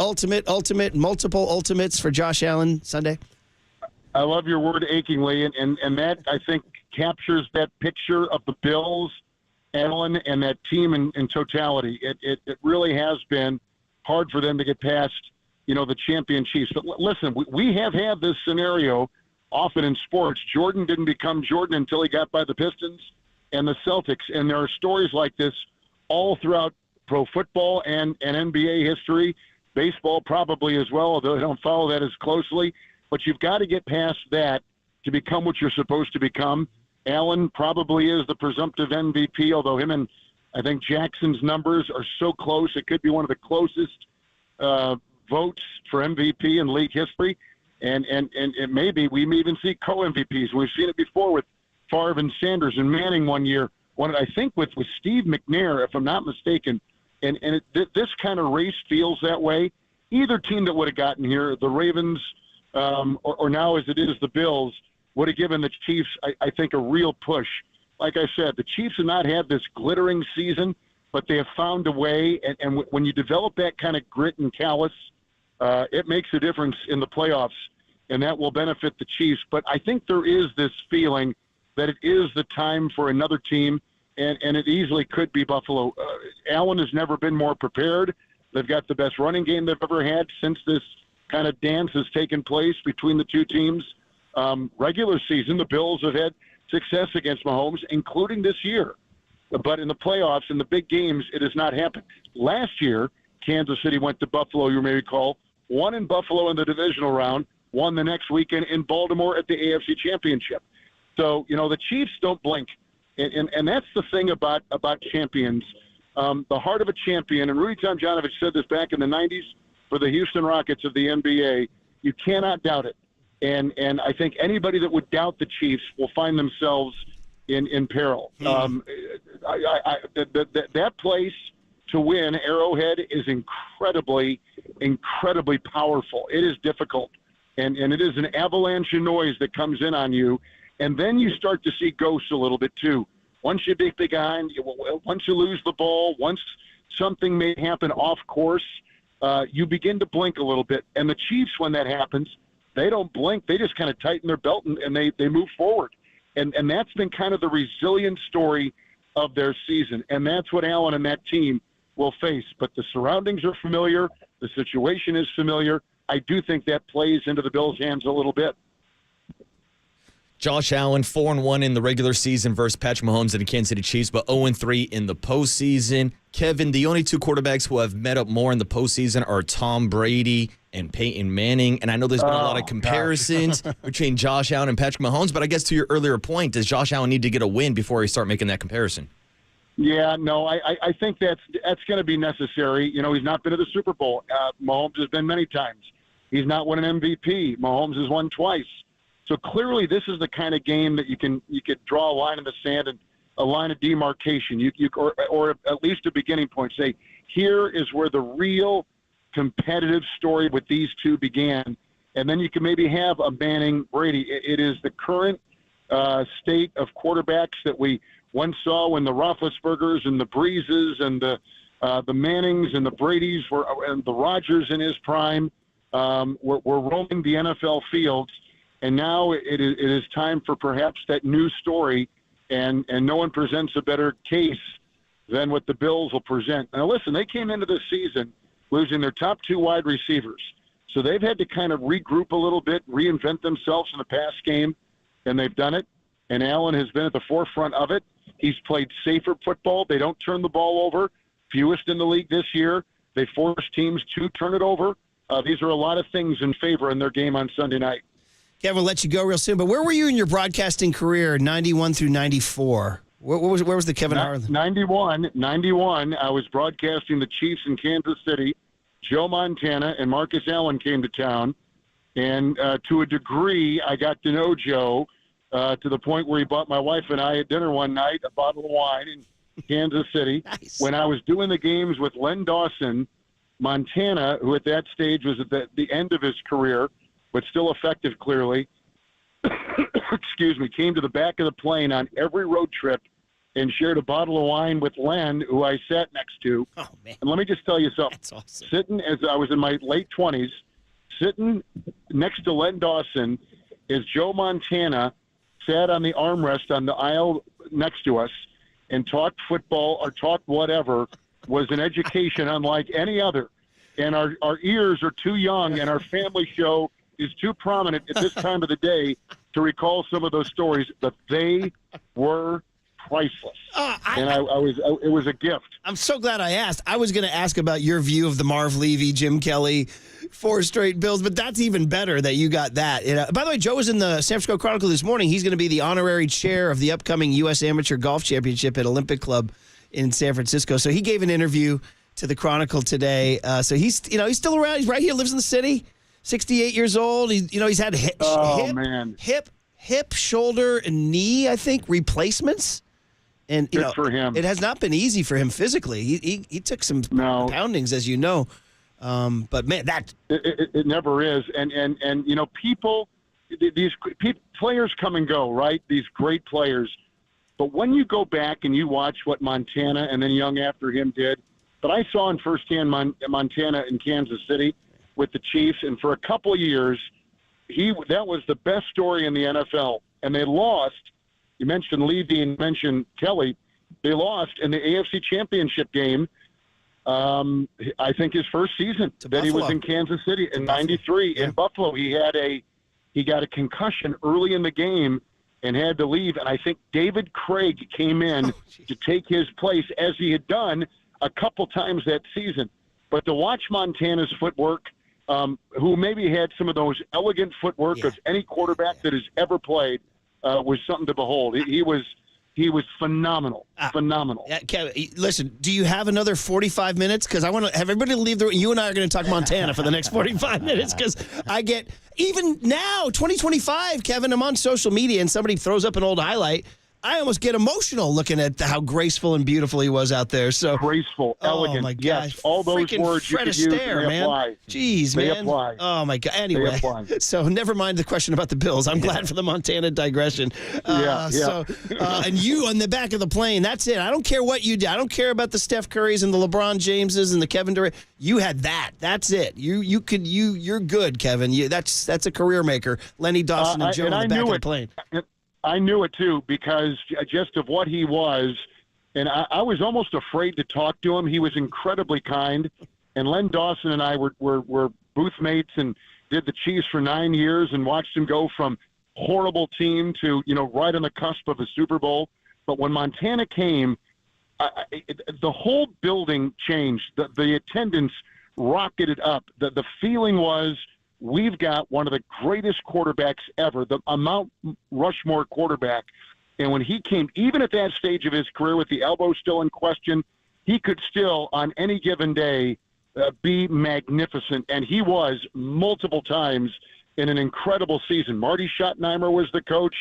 multiple ultimates for Josh Allen Sunday? I love your word achingly, and that, I think, captures that picture of the Bills, Allen, and that team in totality. It really has been hard for them to get past, the champion Chiefs. But listen, we have had this scenario often in sports. Jordan didn't become Jordan until he got by the Pistons and the Celtics. And there are stories like this all throughout pro football and NBA history, baseball probably as well, although I don't follow that as closely. But you've got to get past that to become what you're supposed to become. Allen probably is the presumptive MVP, although him and I think Jackson's numbers are so close. It could be one of the closest votes for MVP in league history. And it may be, we may even see co-MVPs. We've seen it before with Favre and Sanders and Manning one year. I think with Steve McNair, if I'm not mistaken. And this kind of race feels that way. Either team that would have gotten here, the Ravens, or now as it is the Bills, would have given the Chiefs, I think, a real push. Like I said, the Chiefs have not had this glittering season, but they have found a way. And when you develop that kind of grit and callous, it makes a difference in the playoffs, and that will benefit the Chiefs. But I think there is this feeling that it is the time for another team, and it easily could be Buffalo. Allen has never been more prepared. They've got the best running game they've ever had since this kind of dance has taken place between the two teams. Regular season, the Bills have had success against Mahomes, including this year. But in the playoffs, in the big games, it has not happened. Last year, Kansas City went to Buffalo, you may recall, won in Buffalo in the divisional round, won the next weekend in Baltimore at the AFC Championship. So, the Chiefs don't blink. And that's the thing about champions. The heart of a champion, and Rudy Tomjanovich said this back in the 90s for the Houston Rockets of the NBA, you cannot doubt it. And I think anybody that would doubt the Chiefs will find themselves in peril. That place to win, Arrowhead, is incredibly, incredibly powerful. It is difficult, and it is an avalanche of noise that comes in on you, and then you start to see ghosts a little bit too. Once you get behind, once you lose the ball, once something may happen off course, you begin to blink a little bit. And the Chiefs, when that happens, they don't blink. They just kind of tighten their belt and they move forward. And that's been kind of the resilient story of their season. And that's what Allen and that team will face. But the surroundings are familiar. The situation is familiar. I do think that plays into the Bills' hands a little bit. Josh Allen, 4-1 in the regular season versus Patrick Mahomes and the Kansas City Chiefs, but 0-3 in the postseason. Kevin, the only two quarterbacks who have met up more in the postseason are Tom Brady and Peyton Manning. And I know there's been a lot of comparisons between Josh Allen and Patrick Mahomes, but I guess to your earlier point, does Josh Allen need to get a win before he start making that comparison? Yeah, no, I think that's going to be necessary. He's not been to the Super Bowl. Mahomes has been many times. He's not won an MVP. Mahomes has won twice. So clearly, this is the kind of game that you could draw a line in the sand and a line of demarcation. Or at least a beginning point. Say, here is where the real competitive story with these two began. and then you can maybe have a Manning, Brady. It is the current state of quarterbacks that we once saw when the Roethlisbergers and the Breezes and the Mannings and the Bradys and the Rodgers in his prime were roaming the NFL fields. And now it is time for perhaps that new story, and no one presents a better case than what the Bills will present. Now, listen, they came into this season losing their top 2 wide receivers. So they've had to kind of regroup a little bit, reinvent themselves in the past game, and they've done it. And Allen has been at the forefront of it. He's played safer football. They don't turn the ball over, fewest in the league this year. They force teams to turn it over. These are a lot of things in favor in their game on Sunday night. Kevin, we'll let you go real soon, but where were you in your broadcasting career, 91 through 94? Where was the Kevin Harlan? 91, I was broadcasting the Chiefs in Kansas City. Joe Montana and Marcus Allen came to town, and to a degree, I got to know Joe to the point where he bought my wife and I at dinner one night a bottle of wine in Kansas City. Nice. When I was doing the games with Len Dawson, Montana, who at that stage was at the end of his career, but still effective clearly, excuse me, came to the back of the plane on every road trip and shared a bottle of wine with Len, who I sat next to. Oh, man. And let me just tell you something. That's awesome. Sitting, as I was in my late 20s, sitting next to Len Dawson is Joe Montana sat on the armrest on the aisle next to us and talked football or talked whatever, was an education unlike any other. And our ears are too young, and our family show is too prominent at this time of the day to recall some of those stories, but they were priceless. It was a gift. I'm so glad I asked. I was going to ask about your view of the Marv Levy, Jim Kelly, 4 straight Bills, but that's even better that you got that. By the way, Joe was in the San Francisco Chronicle this morning. He's going to be the honorary chair of the upcoming U.S. Amateur Golf Championship at Olympic Club in San Francisco. So he gave an interview to the Chronicle today. So he's still around. He's right here, lives in the city. 68 years old. He's had hip, shoulder, and knee, I think, replacements. And Good for him. It has not been easy for him physically. He took some poundings, as you know. But man, it never is. And people, players come and go, right? These great players. But when you go back and you watch what Montana and then Young after him did, but I saw in firsthand Montana in Kansas City with the Chiefs, and for a couple of years, that was the best story in the NFL. And they lost. You mentioned Levy and mentioned Kelly. They lost in the AFC Championship game. I think his first season that he was in Kansas City in '93 in Buffalo. He got a concussion early in the game and had to leave. And I think David Craig came in to take his place, as he had done a couple times that season. But to watch Montana's footwork, who maybe had some of those elegant footwork of any quarterback that has ever played, was something to behold. He was phenomenal. Phenomenal. Kevin, listen, do you have another 45 minutes? Because I want to have everybody leave the room. You and I are going to talk Montana for the next 45 minutes, because I get, even now, 2025, Kevin, I'm on social media and somebody throws up an old highlight. I almost get emotional looking at how graceful and beautiful he was out there. So graceful, elegant. Oh my gosh, yes, all those words you could use, they apply. Jeez, they man. Apply. Oh my God. Anyway, so never mind the question about the Bills. I'm glad for the Montana digression. So, and you on the back of the plane. That's it. I don't care what you did. I don't care about the Steph Currys and the LeBron Jameses and the Kevin Durant. You had that. That's it. You're good, Kevin. That's a career maker. Lenny Dawson and Joe on the back of the plane. I knew it, too, because just of what he was, and I was almost afraid to talk to him. He was incredibly kind, and Len Dawson and I were booth mates and did the Chiefs for 9 years and watched him go from horrible team to, right on the cusp of a Super Bowl. But when Montana came, the whole building changed. The attendance rocketed up. The feeling was, we've got one of the greatest quarterbacks ever, the Mount Rushmore quarterback. And when he came, even at that stage of his career with the elbow still in question, he could still, on any given day, be magnificent. And he was multiple times in an incredible season. Marty Schottenheimer was the coach,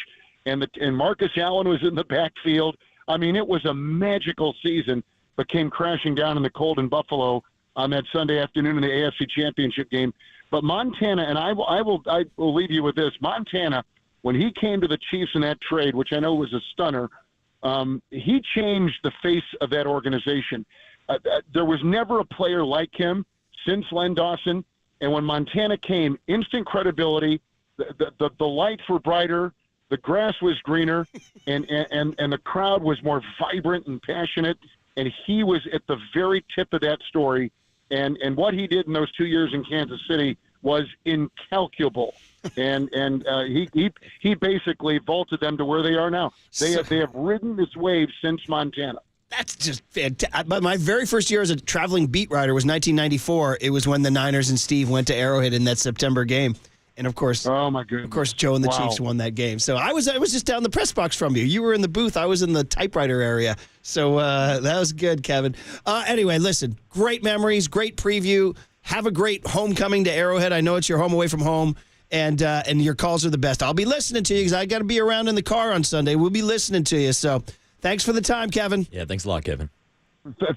and Marcus Allen was in the backfield. I mean, it was a magical season, but came crashing down in the cold in Buffalo on that Sunday afternoon in the AFC Championship game. But Montana, and I will leave you with this. Montana, when he came to the Chiefs in that trade, which I know was a stunner, he changed the face of that organization. There was never a player like him since Len Dawson. And when Montana came, instant credibility, the lights were brighter, the grass was greener, and the crowd was more vibrant and passionate. And he was at the very tip of that story. And what he did in those 2 years in Kansas City was incalculable. And he basically vaulted them to where they are now. They have ridden this wave since Montana. That's just fantastic. But my very first year as a traveling beat writer was 1994. It was when the Niners and Steve went to Arrowhead in that September game. And of course, oh my goodness, of course, Joe and the Chiefs won that game. So I was just down the press box from you. You were in the booth. I was in the typewriter area. So that was good, Kevin. Anyway, listen, great memories, great preview. Have a great homecoming to Arrowhead. I know it's your home away from home, and your calls are the best. I'll be listening to you because I got to be around in the car on Sunday. We'll be listening to you. So thanks for the time, Kevin. Yeah, thanks a lot, Kevin.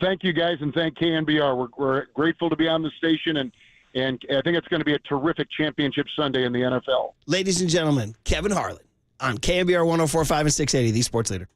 Thank you, guys, and thank KNBR. We're grateful to be on the station, and I think it's going to be a terrific championship Sunday in the NFL. Ladies and gentlemen, Kevin Harlan on KNBR 104.5 and 680, the Sports Leader.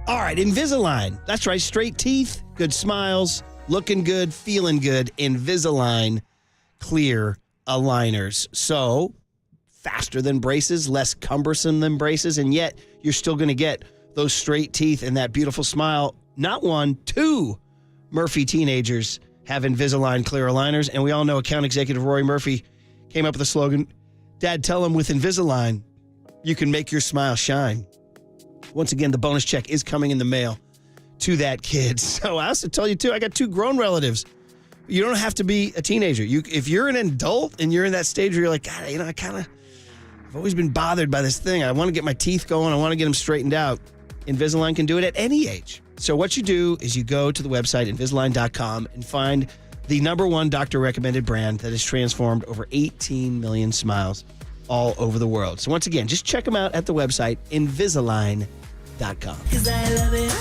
All right, Invisalign. That's right, straight teeth, good smiles, looking good, feeling good. Invisalign clear aligners. So, faster than braces, less cumbersome than braces, and yet you're still going to get those straight teeth and that beautiful smile. Not one, two Murphy teenagers have Invisalign clear aligners, and we all know account executive Rory Murphy came up with the slogan, Dad, tell him with Invisalign, you can make your smile shine. Once again, the bonus check is coming in the mail to that kid. So I also tell you, too, I got two grown relatives. You don't have to be a teenager. If you're an adult and you're in that stage where you're like, God, I've always been bothered by this thing. I want to get my teeth going. I want to get them straightened out. Invisalign can do it at any age. So what you do is you go to the website, Invisalign.com, and find the #1 doctor-recommended brand that has transformed over 18 million smiles all over the world. So once again, just check them out at the website, Invisalign.com. Cause I love it.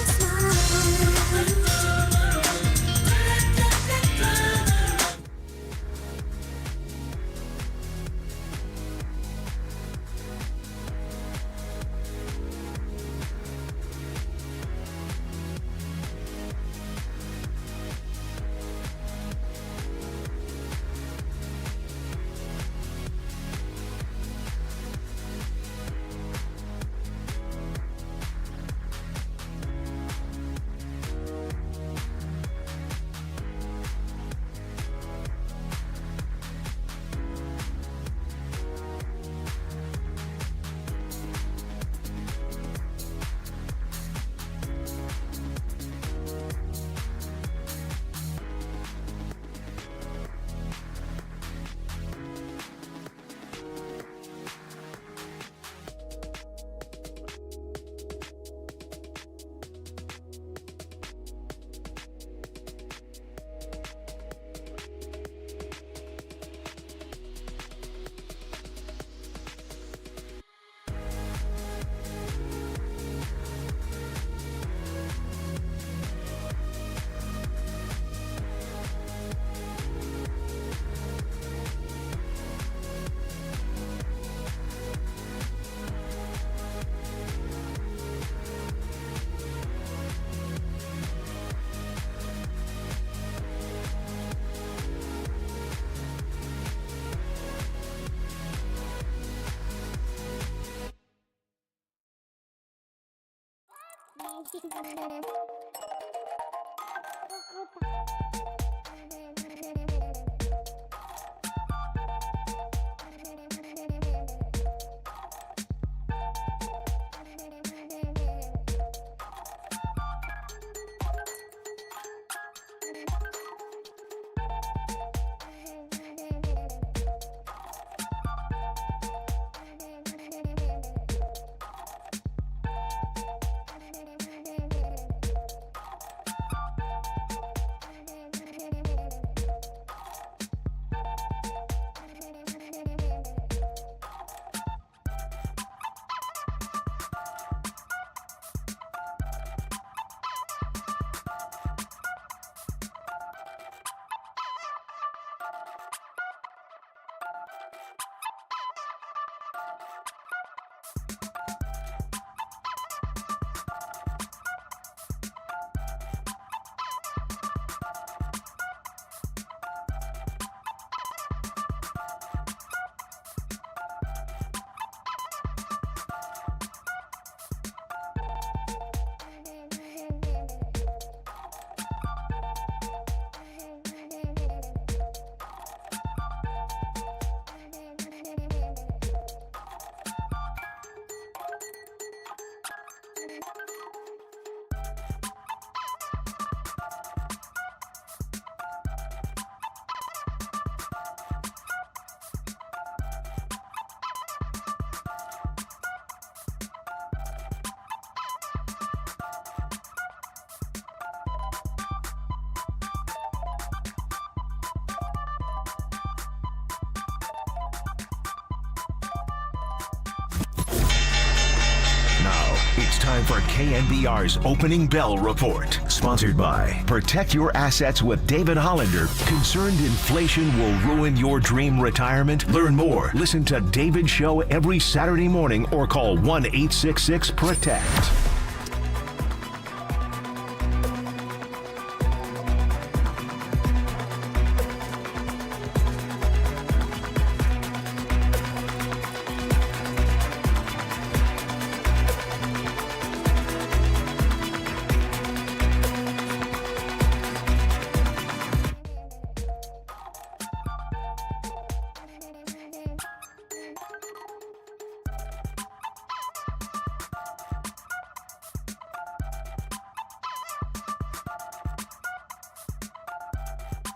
time for KNBR's Opening Bell Report. Sponsored by Protect Your Assets with David Hollander. Concerned inflation will ruin your dream retirement? Learn more. Listen to David's show every Saturday morning or call 1-866-PROTECT.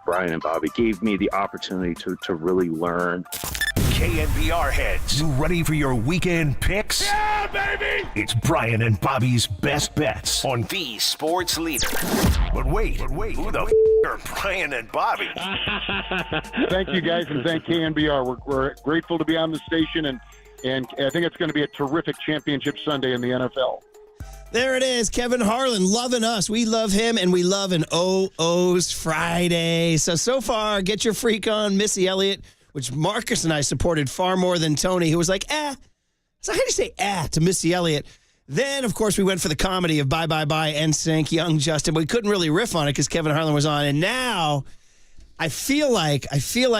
Brian and Bobby gave me the opportunity to really learn. KNBR heads, you ready for your weekend picks? Yeah, baby! It's Brian and Bobby's best bets on the sports leader. But wait, who the are Brian and Bobby? Thank you guys, and thank KNBR. We're grateful to be on the station, and I think it's going to be a terrific championship Sunday in the NFL. There it is, Kevin Harlan loving us. We love him, and we love an OO's Friday. So far, get your freak on, Missy Elliott, which Marcus and I supported far more than Tony, who was like, So how do you say to Missy Elliott? Then, of course, we went for the comedy of Bye, Bye, Bye, NSYNC, Young Justin. We couldn't really riff on it because Kevin Harlan was on. And now I feel like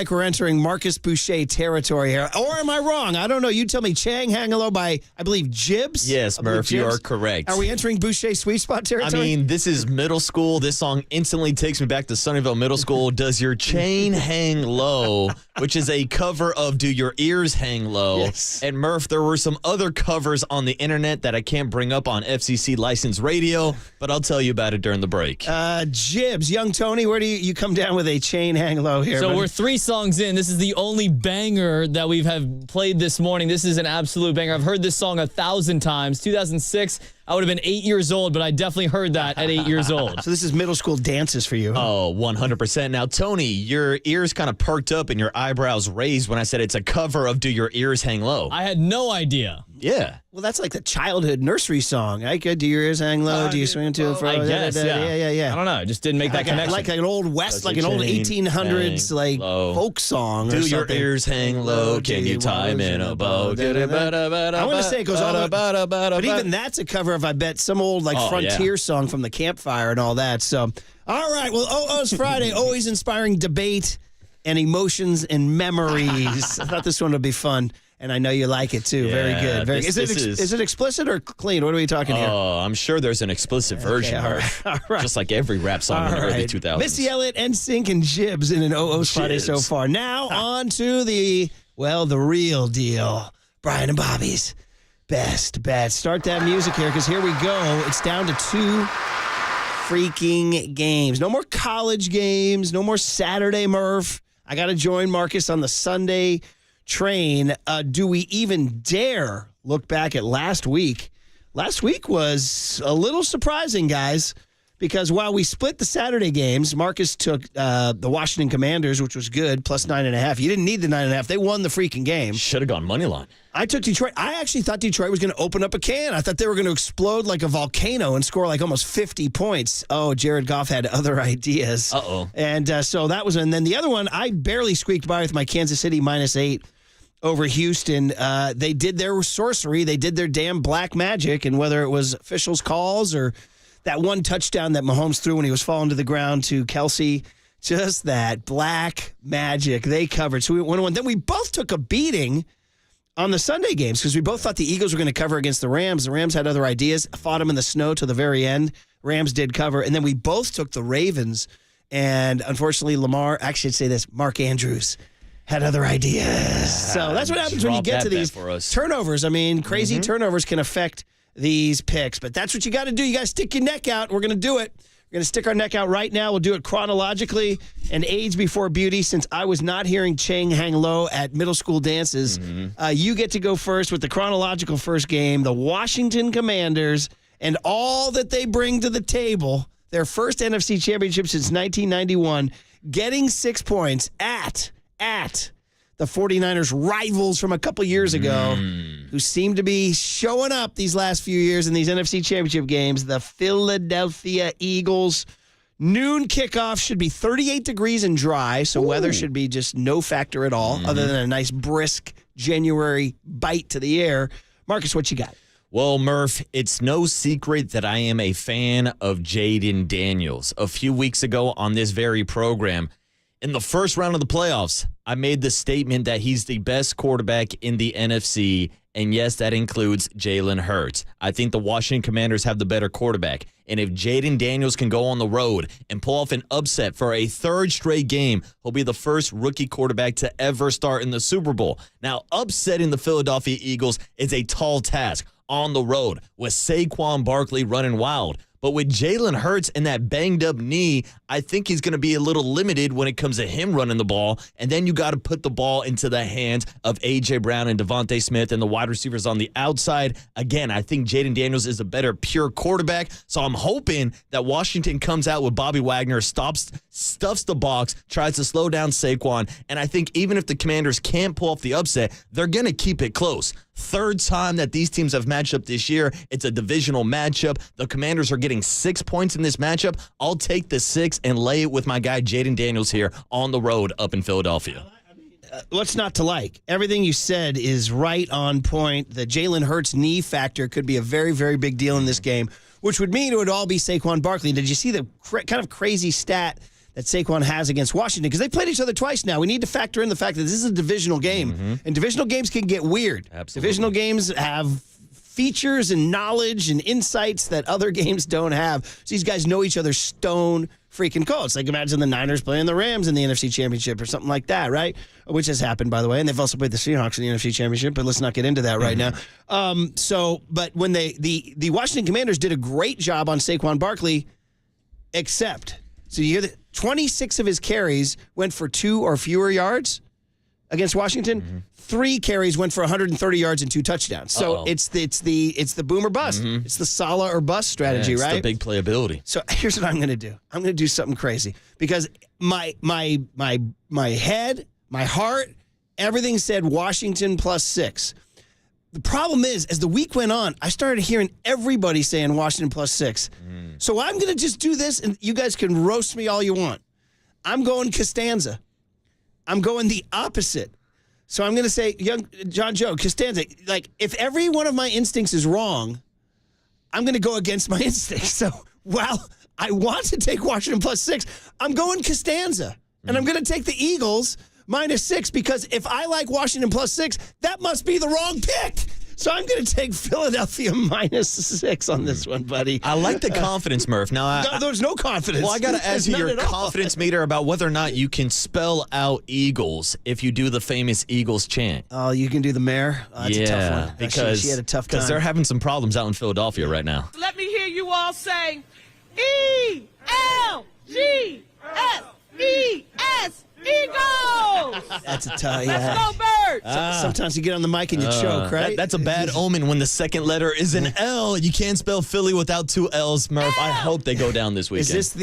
we're entering Marcus Boucher territory here. Or am I wrong? I don't know. You tell me. Chang Hang Low by, I believe, Jibs? Yes, Murph, you are correct. Are we entering Boucher sweet spot territory? I mean, this is middle school. This song instantly takes me back to Sunnyvale Middle School. Does Your Chain Hang Low, which is a cover of Do Your Ears Hang Low. Yes. And Murph, there were some other covers on the internet that I can't bring up on FCC licensed radio, but I'll tell you about it during the break. Jibs, Young Tony, where do you come down with a Chain Hang Low here? So buddy? we're 3 songs in. This is the only banger that we've played this morning. This is an absolute banger. I've heard this song 1,000 times. 2006, I would have been 8 years old, but I definitely heard that at 8 years old. So this is middle school dances for you. Huh? Oh, 100%. Now, Tony, your ears kind of perked up and your eyebrows raised when I said it's a cover of Do Your Ears Hang Low. I had no idea. Yeah. Well, that's like the childhood nursery song. I could do your ears hang low. Do you swing to and fro? I guess, yeah. I don't know. It just didn't make that connection. Like an old West, like an old 1800s like folk song. Do or your something. ears hang low? Can you tie them in a bow? I want to say it goes all but even that's a cover of, I bet, some old like frontier song from the campfire and all that. So, all right. Well, OO's Friday, always inspiring debate and emotions and memories. I thought this one would be fun. And I know you like it, too. Very good. Very good. Is it explicit or clean? What are we talking here? Oh, I'm sure there's an explicit version. All right. Just like every rap song in the early 2000s. Missy Elliott, NSYNC, and Jibs in an OO's Friday so far. Now on to the real deal. Brian and Bobby's best bets. Start that music here, because here we go. It's down to 2 freaking games. No more college games. No more Saturday Murph. I got to join Marcus on the Sunday train. Do we even dare look back at last week? Last week was a little surprising, guys, because while we split the Saturday games, Marcus took the Washington Commanders, which was good, plus 9.5. You didn't need the 9.5. They won the freaking game. Should have gone money line. I took Detroit. I actually thought Detroit was going to open up a can. I thought they were going to explode like a volcano and score like almost 50 points. Oh, Jared Goff had other ideas. Uh-oh. And so that was, and then the other one, I barely squeaked by with my Kansas City -8 over Houston. They did their sorcery. They did their damn black magic, and whether it was officials' calls or that one touchdown that Mahomes threw when he was falling to the ground to Kelsey, just that black magic. They covered. So we went on. Then we both took a beating on the Sunday games because we both thought the Eagles were going to cover against the Rams. The Rams had other ideas, fought them in the snow to the very end. Rams did cover. And then we both took the Ravens. And unfortunately, Mark Andrews had other ideas. So that's what happens when you get to these turnovers. I mean, crazy turnovers can affect these picks. But that's what you got to do. You got to stick your neck out. We're going to do it. We're going to stick our neck out right now. We'll do it chronologically and age before beauty. Since I was not hearing Chang Hang Low at middle school dances, you get to go first with the chronological first game, the Washington Commanders, and all that they bring to the table. Their first NFC Championship since 1991, getting 6 points at the 49ers rivals from a couple years ago. who seem to be showing up these last few years in these NFC Championship games, the Philadelphia Eagles. Noon kickoff should be 38 degrees and dry, so weather should be just no factor at all, other than a nice brisk January bite to the air. Marcus, what you got? Well, Murph, it's no secret that I am a fan of Jaden Daniels. A few weeks ago on this very program, in the first round of the playoffs, I made the statement that he's the best quarterback in the NFC, and yes, that includes Jalen Hurts. I think the Washington Commanders have the better quarterback, and if Jaden Daniels can go on the road and pull off an upset for a third straight game, he'll be the first rookie quarterback to ever start in the Super Bowl. Now, upsetting the Philadelphia Eagles is a tall task on the road with Saquon Barkley running wild. But with Jalen Hurts and that banged-up knee, I think he's going to be a little limited when it comes to him running the ball. And then you got to put the ball into the hands of A.J. Brown and Devontae Smith and the wide receivers on the outside. Again, I think Jaden Daniels is a better pure quarterback. So I'm hoping that Washington comes out with Bobby Wagner, stuffs the box, tries to slow down Saquon. And I think even if the Commanders can't pull off the upset, they're going to keep it close. Third time that these teams have matched up this year. It's a divisional matchup. The Commanders are getting 6 points in this matchup. I'll take the 6 and lay it with my guy Jaden Daniels here on the road up in Philadelphia. What's not to like? Everything you said is right on point. The Jalen Hurts knee factor could be a very, very big deal in this game, which would mean it would all be Saquon Barkley. Did you see the kind of crazy stat that Saquon has against Washington? Because they played each other twice now. We need to factor in the fact that this is a divisional game, and divisional games can get weird. Absolutely. Divisional games have features and knowledge and insights that other games don't have. So these guys know each other's stone freaking cold. It's like imagine the Niners playing the Rams in the NFC Championship or something like that, right? Which has happened, by the way. And they've also played the Seahawks in the NFC Championship, but let's not get into that right now. But when the Washington Commanders did a great job on Saquon Barkley, except, so you hear that 26 of his carries went for 2 or fewer yards against Washington. 3 carries went for 130 yards and 2 touchdowns. So it's the boom or bust. It's the Salah or bust strategy, it's right? the big playability. So here's what I'm going to do. I'm going to do something crazy because my head, my heart, everything said Washington +6. The problem is, as the week went on, I started hearing everybody saying Washington +6. So I'm going to just do this, and you guys can roast me all you want. I'm going Costanza. I'm going the opposite. So I'm going to say, young John Joe, Costanza, like, if every one of my instincts is wrong, I'm going to go against my instincts. So while I want to take Washington +6, I'm going Costanza. And I'm going to take the Eagles -6 because if I like Washington +6, that must be the wrong pick. So I'm going to take Philadelphia -6 on this one, buddy. I like the confidence, Murph. Now, there's no confidence. Well, I got to ask you your confidence meter about whether or not you can spell out Eagles if you do the famous Eagles chant. Oh, you can do the mayor? Oh, that's a tough one. Because she had a tough time. Because they're having some problems out in Philadelphia right now. Let me hear you all say E-L-G-S-E-S. Eagles! That's a tough, Let's go, Birds! Sometimes you get on the mic and you choke, right? That's a bad omen when the second letter is an L. You can't spell Philly without 2 L's, Murph. I hope they go down this weekend. Is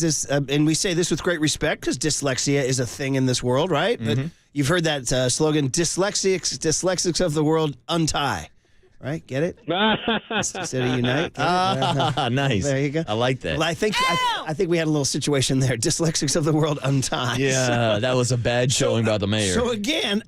this and we say this with great respect because dyslexia is a thing in this world, right? But you've heard that slogan, dyslexics of the world untie. Right? Get it? Instead of unite. Nice. There you go. I like that. Well, I think we had a little situation there. Dyslexics of the world untie. Yeah, that was a bad showing by the mayor. So again,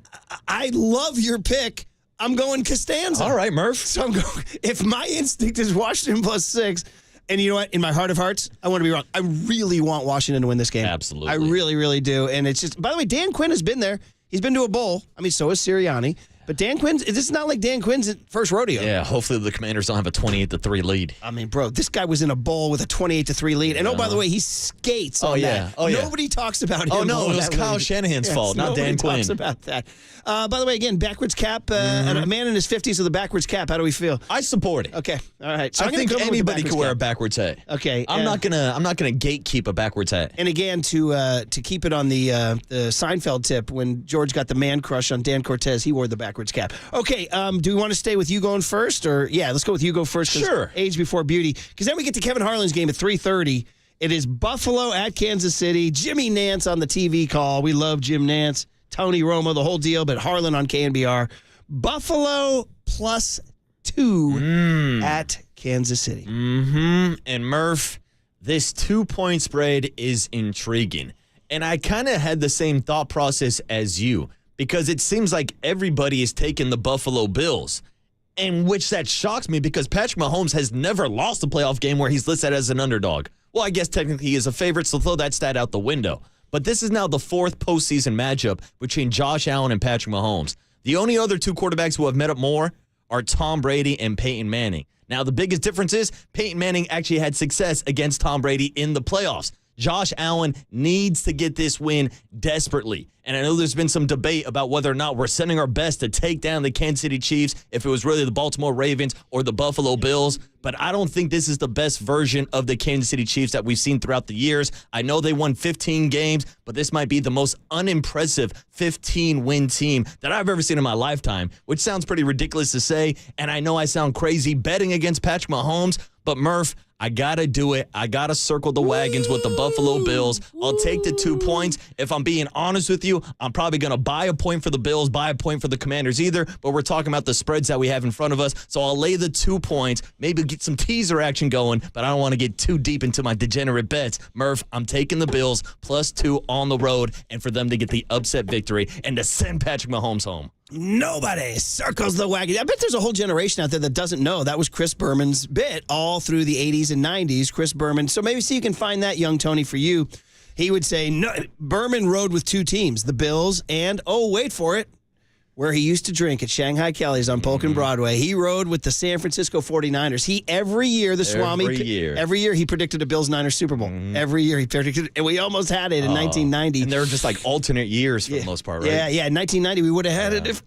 I love your pick. I'm going Costanza. All right, Murph. So I'm going. If my instinct is Washington +6, and you know what? In my heart of hearts, I want to be wrong. I really want Washington to win this game. Absolutely. I really, really do. And it's just. By the way, Dan Quinn has been there. He's been to a bowl. I mean, so has Sirianni. But Dan Quinn's, this is not like Dan Quinn's first rodeo. Yeah, hopefully the Commanders don't have a 28-3 lead. I mean, bro, this guy was in a bowl with a 28-3 lead. And, oh, by the way, he skates on that. Oh, yeah. Nobody talks about him. Oh, no, it was Kyle Shanahan's fault, not Dan Quinn. Nobody talks about that. By the way, again, backwards cap, and a man in his 50s with a backwards cap. How do we feel? I support it. Okay, all right. So I think anybody could wear a backwards hat. Okay. I'm not gonna gatekeep a backwards hat. And again, to keep it on the Seinfeld tip, when George got the man crush on Dan Cortez, he wore the backwards cap. Okay, do we want to stay with you going first? Or, yeah, let's go with you go first. Sure. Age before beauty. Because then we get to Kevin Harlan's game at 3:30. It is Buffalo at Kansas City. Jimmy Nance on the TV call. We love Jim Nance. Tony Romo, the whole deal. But Harlan on KNBR. Buffalo +2 at Kansas City. And Murph, this 2-point spread is intriguing. And I kind of had the same thought process as you, because it seems like everybody is taking the Buffalo Bills. And which that shocks me, because Patrick Mahomes has never lost a playoff game where he's listed as an underdog. Well, I guess technically he is a favorite, so throw that stat out the window. But this is now the 4th postseason matchup between Josh Allen and Patrick Mahomes. The only other 2 quarterbacks who have met up more are Tom Brady and Peyton Manning. Now, the biggest difference is Peyton Manning actually had success against Tom Brady in the playoffs. Josh Allen needs to get this win desperately. And I know there's been some debate about whether or not we're sending our best to take down the Kansas City Chiefs, if it was really the Baltimore Ravens or the Buffalo Bills. But I don't think this is the best version of the Kansas City Chiefs that we've seen throughout the years. I know they won 15 games, but this might be the most unimpressive 15-win team that I've ever seen in my lifetime, which sounds pretty ridiculous to say. And I know I sound crazy betting against Patrick Mahomes, but Murph, I got to do it. I got to circle the wagons with the Buffalo Bills. I'll take the 2 points. If I'm being honest with you, I'm probably going to buy a point for the Bills, buy a point for the Commanders either, but we're talking about the spreads that we have in front of us, so I'll lay the 2 points, maybe get some teaser action going, but I don't want to get too deep into my degenerate bets. Murph, I'm taking the Bills +2 on the road, and for them to get the upset victory and to send Patrick Mahomes home. Nobody circles the wagon. I bet there's a whole generation out there that doesn't know that was Chris Berman's bit all through the 80s and 90s. Chris Berman. So maybe see you can find that, young Tony, for you. He would say, no, Berman rode with 2 teams, the Bills and, oh, wait for it, where he used to drink at Shanghai Kelly's on Polk and Broadway. He rode with the San Francisco 49ers. Every year, the Swami, every year he predicted a Bills-Niners Super Bowl. Every year he predicted, and we almost had it in 1990. And they were just like alternate years for the most part, right? Yeah. In 1990, we would have had it if...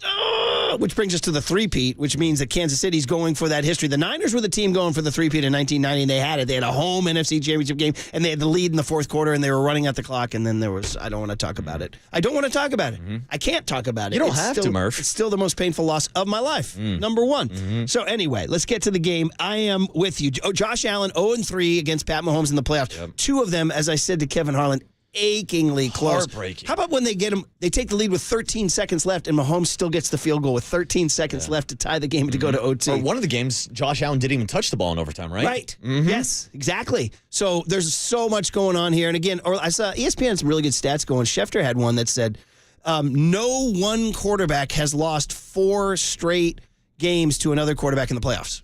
which brings us to the three-peat, which means that Kansas City's going for that history. The Niners were the team going for the three-peat in 1990, and they had it. They had a home NFC Championship game, and they had the lead in the fourth quarter, and they were running out the clock, and then there was, I don't want to talk about it. I don't want to talk about it. I can't talk about it. You don't have to, Murph. It's still the most painful loss of my life, number one. So anyway, let's get to the game. I am with you. Josh Allen, 0-3 against Pat Mahomes in the playoffs. 2 of them, as I said to Kevin Harlan, achingly close. Heartbreaking. How about when they get him, they take the lead with 13 seconds left, and Mahomes still gets the field goal with 13 seconds left to tie the game to go to OT. Or one of the games, Josh Allen didn't even touch the ball in overtime, right? Right. Yes, exactly. So there's so much going on here. And again, I saw ESPN had some really good stats going. Schefter had one that said no one quarterback has lost 4 straight games to another quarterback in the playoffs.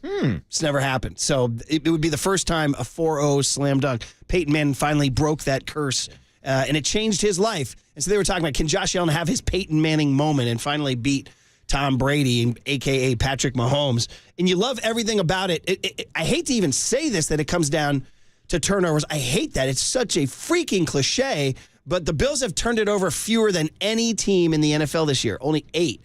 It's never happened. So it would be the first time a 4-0 slam dunk. Peyton Manning finally broke that curse. And it changed his life. And so they were talking about, can Josh Allen have his Peyton Manning moment and finally beat Tom Brady, a.k.a. Patrick Mahomes? And you love everything about it. I hate to even say this, that it comes down to turnovers. I hate that. It's such a freaking cliche, but the Bills have turned it over fewer than any team in the NFL this year, only 8.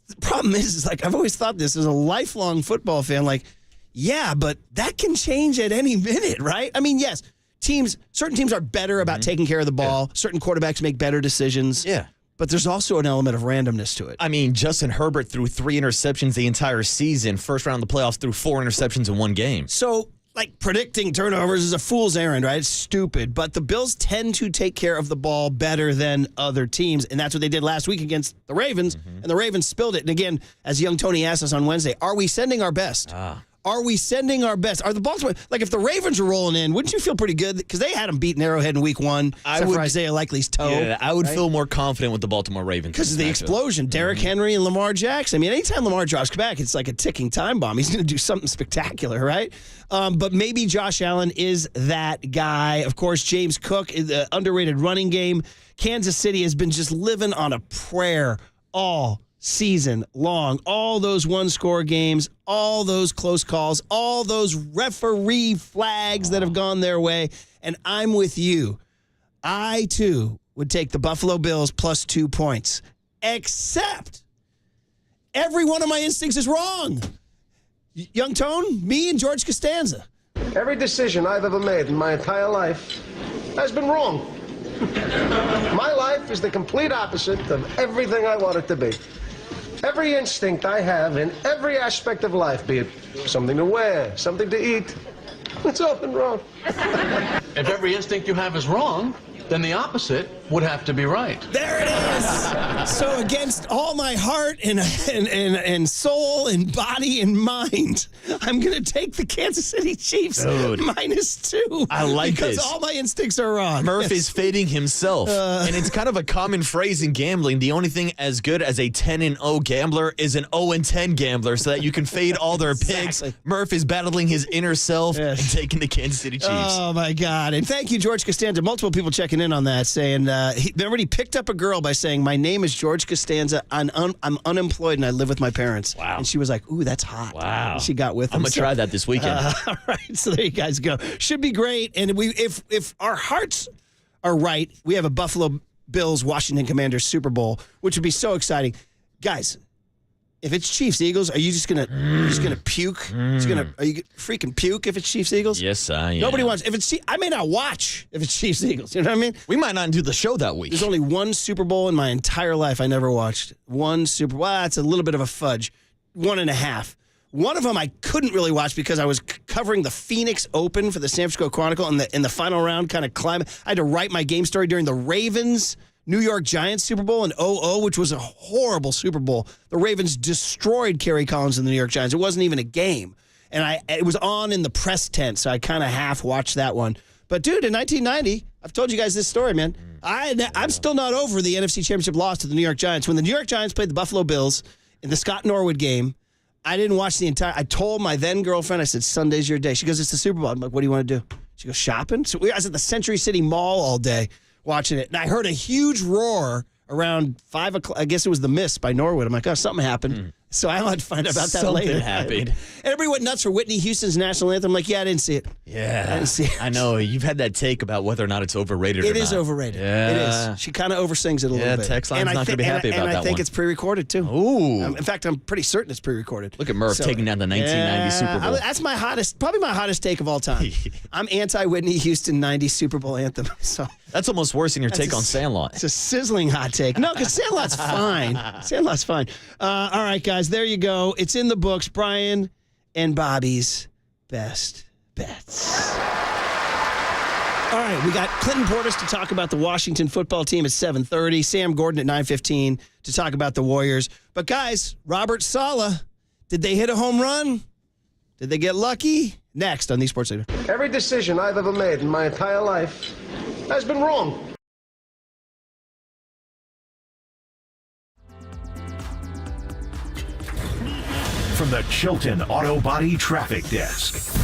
The problem is like, I've always thought this as a lifelong football fan, like, yeah, but that can change at any minute, right? I mean, yes, certain teams are better about taking care of the ball. Certain quarterbacks make better decisions. Yeah. But there's also an element of randomness to it. I mean, Justin Herbert threw 3 interceptions the entire season. First round of the playoffs, threw 4 interceptions in one game. So, like, predicting turnovers is a fool's errand, right? It's stupid. But the Bills tend to take care of the ball better than other teams, and that's what they did last week against the Ravens, and the Ravens spilled it. And again, as young Tony asked us on Wednesday, are we sending our best? Are we sending our best? Are the Baltimore, like if the Ravens are rolling in, wouldn't you feel pretty good? Because they had them beating Arrowhead in week 1, except for Isaiah Likely's toe. Yeah, I would feel more confident with the Baltimore Ravens. Because of the explosion. Derrick Henry and Lamar Jackson. I mean, anytime Lamar drops back, it's like a ticking time bomb. He's going to do something spectacular, right? But maybe Josh Allen is that guy. Of course, James Cook, the underrated running game. Kansas City has been just living on a prayer all season long. All those one-score games, all those close calls, all those referee flags that have gone their way. And I'm with you. I, too, would take the Buffalo Bills +2 points. Except every one of my instincts is wrong. Young Tone, me and George Costanza. Every decision I've ever made in my entire life has been wrong. My life is the complete opposite of everything I want it to be. Every instinct I have in every aspect of life, be it something to wear, something to eat, it's all been wrong. If every instinct you have is wrong, then the opposite would have to be right. There it is. So against all my heart and soul and body and mind, I'm going to take the Kansas City Chiefs -2. I like because this. all my instincts are wrong. Murph is fading himself. And it's kind of a common phrase in gambling. The only thing as good as a 10-0 gambler is an 0-10 gambler so that you can fade all their picks. Murph is battling his inner self and taking the Kansas City Chiefs. Oh, my God. And thank you, George Costanza. Multiple people checking in on that saying, remember he picked up a girl by saying, my name is George Costanza. I'm unemployed and I live with my parents. Wow. And she was like, ooh, that's hot. Wow. And she got with him. I'm going to try that this weekend. All right. So there you guys go. Should be great. And if our hearts are right, we have a Buffalo Bills Washington Commanders Super Bowl, which would be so exciting. Guys, if it's Chiefs Eagles, are you just gonna puke? Are you freaking puke if it's Chiefs Eagles? Yes, I am. Nobody wants. If it's I may not watch if it's Chiefs Eagles. You know what I mean? We might not do the show that week. There's only one Super Bowl in my entire life I never watched. One Super Bowl. Well, that's a little bit of a fudge. 1.5. One of them I couldn't really watch because I was covering the Phoenix Open for the San Francisco Chronicle in the final round kind of climb. I had to write my game story during the Ravens New York Giants Super Bowl in 2000, which was a horrible Super Bowl. The Ravens destroyed Kerry Collins and the New York Giants. It wasn't even a game. And it was on in the press tent, so I kind of half watched that one. But, dude, in 1990, I've told you guys this story, man. I'm still not over the NFC Championship loss to the New York Giants. When the New York Giants played the Buffalo Bills in the Scott Norwood game, I didn't watch the entire. I told my then girlfriend, I said, Sunday's your day. She goes, it's the Super Bowl. I'm like, what do you want to do? She goes, shopping? So I was at the Century City Mall all day watching it. And I heard a huge roar around 5 o'clock. I guess it was the Mist by Norwood. I'm like, oh, something happened. So I had to find out about that later. Something happened. Everybody went nuts for Whitney Houston's national anthem. I'm like, yeah, I didn't see it. Yeah. I didn't see it. I know. You've had that take about whether or not it's overrated or not. It is overrated. Yeah. It is. She kind of oversings it a little bit. Yeah, text line's not going to be happy about that one. And I think it's pre-recorded, too. Ooh. In fact, I'm pretty certain it's pre-recorded. Look at Murph taking down the 1990 Super Bowl. That's my probably my hottest take of all time. I'm anti-Whitney Houston 90 Super Bowl anthem. So that's almost worse than your take on Sandlot. It's a sizzling hot take. No, because Sandlot's fine. Sandlot's fine. All right, guys, there you go. It's in the books. Brian and Bobby's best bets. All right, we got Clinton Portis to talk about the Washington football team at 7:30. Sam Gordon at 9:15 to talk about the Warriors. But guys, Robert Salah, did they hit a home run? Did they get lucky? Next on the Sports Leader. Every decision I've ever made in my entire life has been wrong. From the Chilton Auto Body Traffic Desk.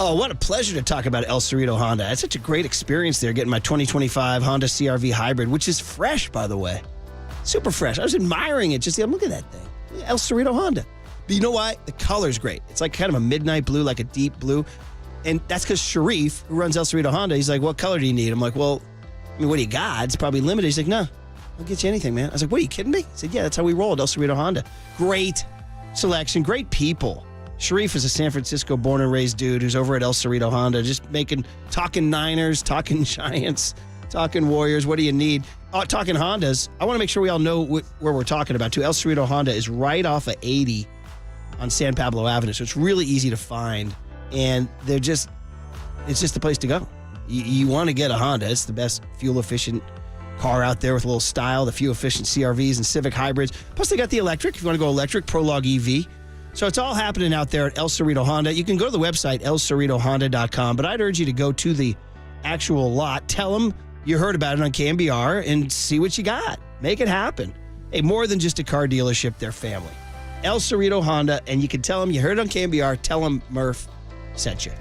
Oh, what a pleasure to talk about El Cerrito Honda. I had such a great experience there getting my 2025 Honda CR-V Hybrid, which is fresh, by the way. Super fresh. I was admiring it. Look at that thing. El Cerrito Honda. But you know why? The color's great. It's like kind of a midnight blue, like a deep blue. And that's because Sharif, who runs El Cerrito Honda, he's like, what color do you need? I'm like, well, I mean, what do you got? It's probably limited. He's like, no, I'll get you anything, man. I was like, what, are you kidding me? He said, yeah, that's how we roll at El Cerrito Honda. Great selection, great people. Sharif is a San Francisco born and raised dude who's over at El Cerrito Honda, just talking Niners, talking Giants, talking Warriors. What do you need? Talking Hondas. I want to make sure we all know where we're talking about, too. El Cerrito Honda is right off of 80 on San Pablo Avenue, so it's really easy to find. And it's just the place to go. You want to get a Honda. It's the best fuel-efficient car out there with a little style, the fuel-efficient CR-Vs and Civic hybrids. Plus, they got the electric. If you want to go electric, Prologue EV. So it's all happening out there at El Cerrito Honda. You can go to the website, elcerritohonda.com, but I'd urge you to go to the actual lot. Tell them you heard about it on KNBR and see what you got. Make it happen. Hey, more than just a car dealership, they're family. El Cerrito Honda, and you can tell them you heard it on KNBR. Tell them Murph sent you.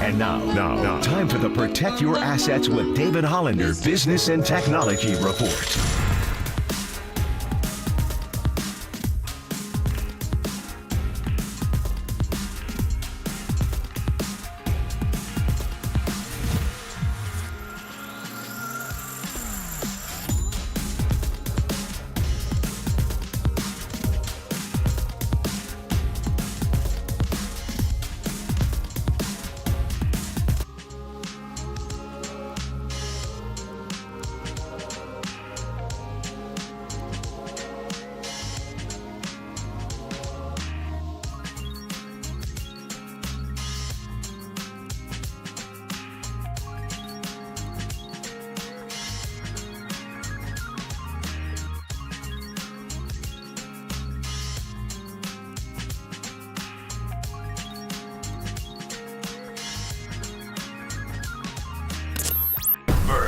And now, time for the Protect Your Assets with David Hollander Business and Technology Report.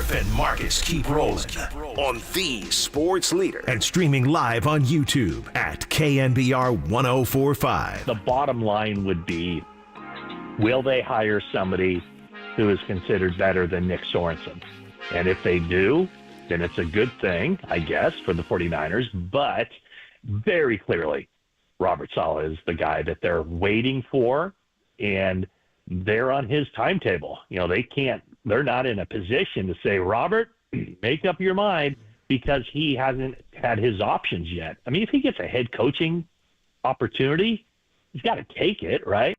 And Marcus keep rolling on the sports leader and streaming live on YouTube at KNBR 1045. The bottom line would be, will they hire somebody who is considered better than Nick Sorensen? And if they do, then it's a good thing, I guess, for the 49ers. But very clearly, Robert Salah is the guy that they're waiting for, and they're on his timetable. You know, they're not in a position to say, Robert, make up your mind, because he hasn't had his options yet. I mean, if he gets a head coaching opportunity, he's got to take it, right?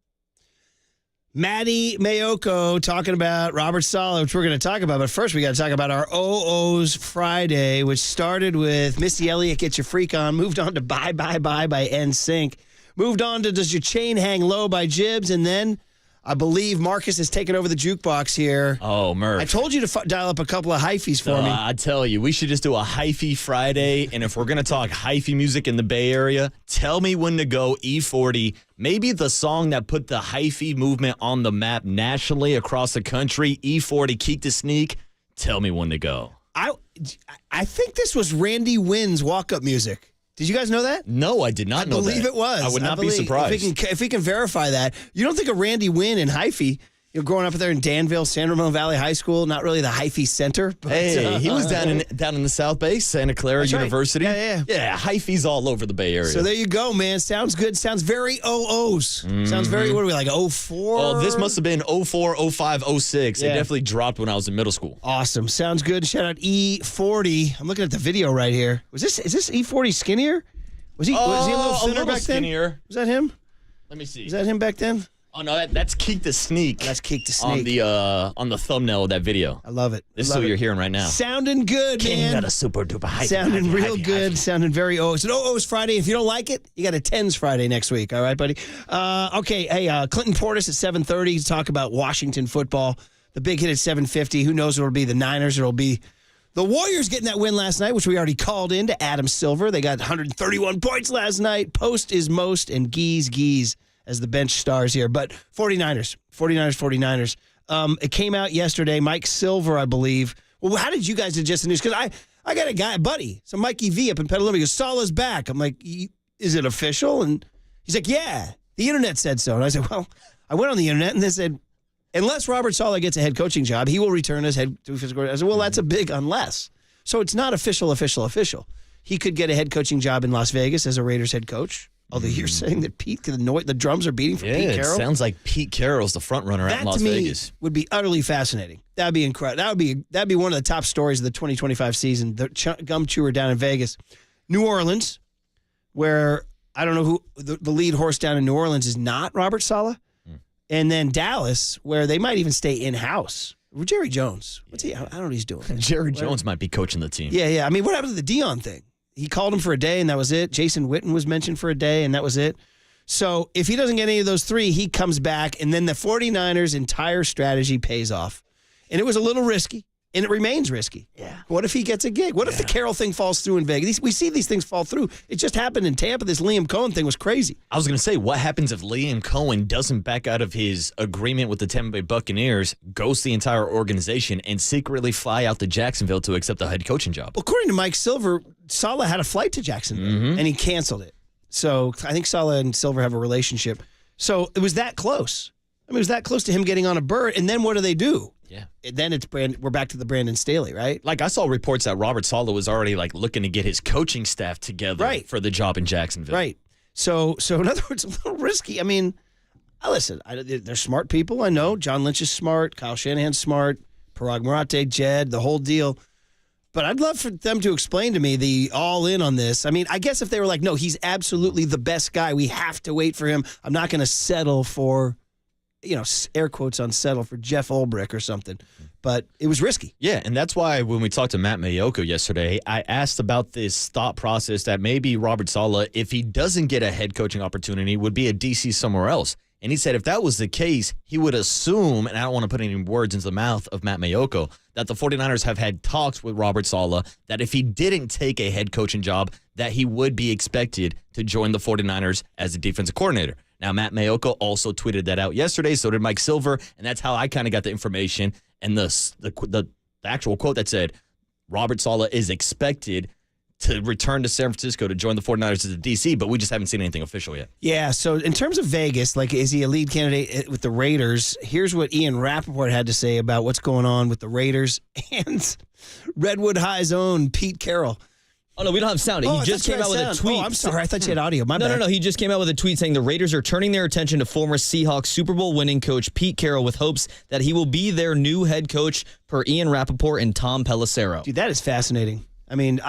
Matty Mayoko talking about Robert Salah, which we're going to talk about. But first, we got to talk about our OOs Friday, which started with Missy Elliott, Get Your Freak On, moved on to Bye Bye Bye by NSYNC, moved on to Does Your Chain Hang Low by Jibbs, and then I believe Marcus has taken over the jukebox here. Oh, Murph. I told you to dial up a couple of hyphies for me. I tell you, we should just do a hyphy Friday. And if we're going to talk hyphy music in the Bay Area, tell me when to go E40. Maybe the song that put the hyphy movement on the map nationally across the country, E40, Keep the Sneak. Tell me when to go. I think this was Randy Wynn's walk-up music. Did you guys know that? No, I did not know that. I believe it was. I would not be surprised. If we can verify that. You don't think of Randy Wynn and hyphy, growing up there in Danville, San Ramon Valley High School, not really the hyphy center. But, hey, he was down in the South Bay, Santa Clara University. Right. Yeah, hyphy's all over the Bay Area. So there you go, man. Sounds good. Sounds very OOs. Sounds very, what are we, like 04? Oh, this must have been 04, 05, 06. Yeah. It definitely dropped when I was in middle school. Awesome. Sounds good. Shout out E40. I'm looking at the video right here. Is this E40 skinnier? Was he a little thinner back skinnier. then? Was that him? Let me see. Is that him back then? Oh no, that's Keep the Sneak. That's Keep the Sneak on the thumbnel of that video. I love it. This is what you're hearing right now. Sounding good, man. King of super duper hyphy. Sounding real good. Sounding very O's. It's an OO's Friday. If you don't like it, you got a 10s Friday next week. All right, buddy. Okay. Hey, Clinton Portis at 7:30 to talk about Washington football. The big hit at 7:50. Who knows what it'll be? The Niners or it'll be the Warriors getting that win last night, which we already called in to Adam Silver. They got 131 points last night. Post is most and Geese as the bench stars here. But 49ers. It came out yesterday. Mike Silver, I believe. Well, how did you guys digest the news? Because I got a buddy, so Mikey V up in Petaluma. He goes, Salah's back. I'm like, is it official? And he's like, yeah, the internet said so. And I said, well, I went on the internet and they said, unless Robert Salah gets a head coaching job, he will return as head coach. I said, well, that's a big unless. So it's not official. He could get a head coaching job in Las Vegas as a Raiders head coach. Although you're saying that the drums are beating for Pete Carroll. It sounds like Pete Carroll's the front runner out in Las Vegas. Would be utterly fascinating. That'd be incredible. That'd be one of the top stories of the 2025 season. The gum chewer down in Vegas, New Orleans, where I don't know who the lead horse down in New Orleans is not Robert Salah. And then Dallas, where they might even stay in-house. Jerry Jones. What's he? I don't know what he's doing. Jerry Jones might be coaching the team. Yeah. I mean, what happened to the Deion thing? He called him for a day, and that was it. Jason Witten was mentioned for a day, and that was it. So if he doesn't get any of those three, he comes back, and then the 49ers' entire strategy pays off. And it was a little risky, and it remains risky. Yeah. What if he gets a gig? What if the Carroll thing falls through in Vegas? We see these things fall through. It just happened in Tampa. This Liam Cohen thing was crazy. I was going to say, what happens if Liam Cohen doesn't back out of his agreement with the Tampa Bay Buccaneers, ghost the entire organization, and secretly fly out to Jacksonville to accept the head coaching job? Well, according to Mike Silver, Salah had a flight to Jacksonville, and he canceled it. So I think Salah and Silver have a relationship. So it was that close. I mean, it was that close to him getting on a bird, and then what do? Yeah. And then we're back to the Brandon Staley, right? Like, I saw reports that Robert Salah was already, like, looking to get his coaching staff together for the job in Jacksonville. Right. So in other words, a little risky. I mean, listen, they're smart people, I know. John Lynch is smart. Kyle Shanahan's smart. Parag Marate, Jed, the whole deal. But I'd love for them to explain to me the all-in on this. I mean, I guess if they were like, no, he's absolutely the best guy. We have to wait for him. I'm not going to settle for, air quotes on settle for Jeff Ulbrich or something. But it was risky. Yeah, and that's why when we talked to Matt Mayoko yesterday, I asked about this thought process that maybe Robert Salah, if he doesn't get a head coaching opportunity, would be a DC somewhere else. And he said if that was the case, he would assume, and I don't want to put any words into the mouth of Matt Mayoko, that the 49ers have had talks with Robert Salah that if he didn't take a head coaching job, that he would be expected to join the 49ers as a defensive coordinator. Now, Matt Mayoko also tweeted that out yesterday, so did Mike Silver, and that's how I kind of got the information. And the actual quote that said, Robert Salah is expected to return to San Francisco to join the 49ers as a DC, but we just haven't seen anything official yet. Yeah, so in terms of Vegas, like, is he a lead candidate with the Raiders? Here's what Ian Rappaport had to say about what's going on with the Raiders and Redwood High's own Pete Carroll. Oh, no, we don't have sound. He just came out with a tweet. Oh, I'm sorry. I thought you had audio. My bad. No. He just came out with a tweet saying the Raiders are turning their attention to former Seahawks Super Bowl winning coach Pete Carroll with hopes that he will be their new head coach per Ian Rappaport and Tom Pelissero. Dude, that is fascinating. I mean,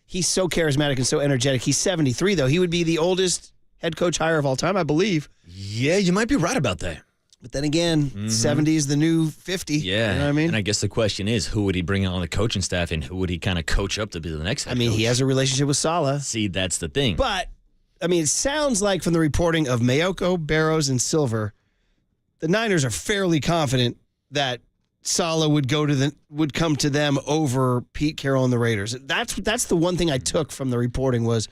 he's so charismatic and so energetic. He's 73, though. He would be the oldest head coach hire of all time, I believe. Yeah, you might be right about that. But then again, 70 is the new 50. Yeah. You know what I mean? And I guess the question is, who would he bring on the coaching staff and who would he kind of coach up to be the next head coach? He has a relationship with Salah. See, that's the thing. But, it sounds like from the reporting of Mayoko, Barrows, and Silver, the Niners are fairly confident that Salah would come to them over Pete Carroll and the Raiders. That's the one thing I took from the reporting was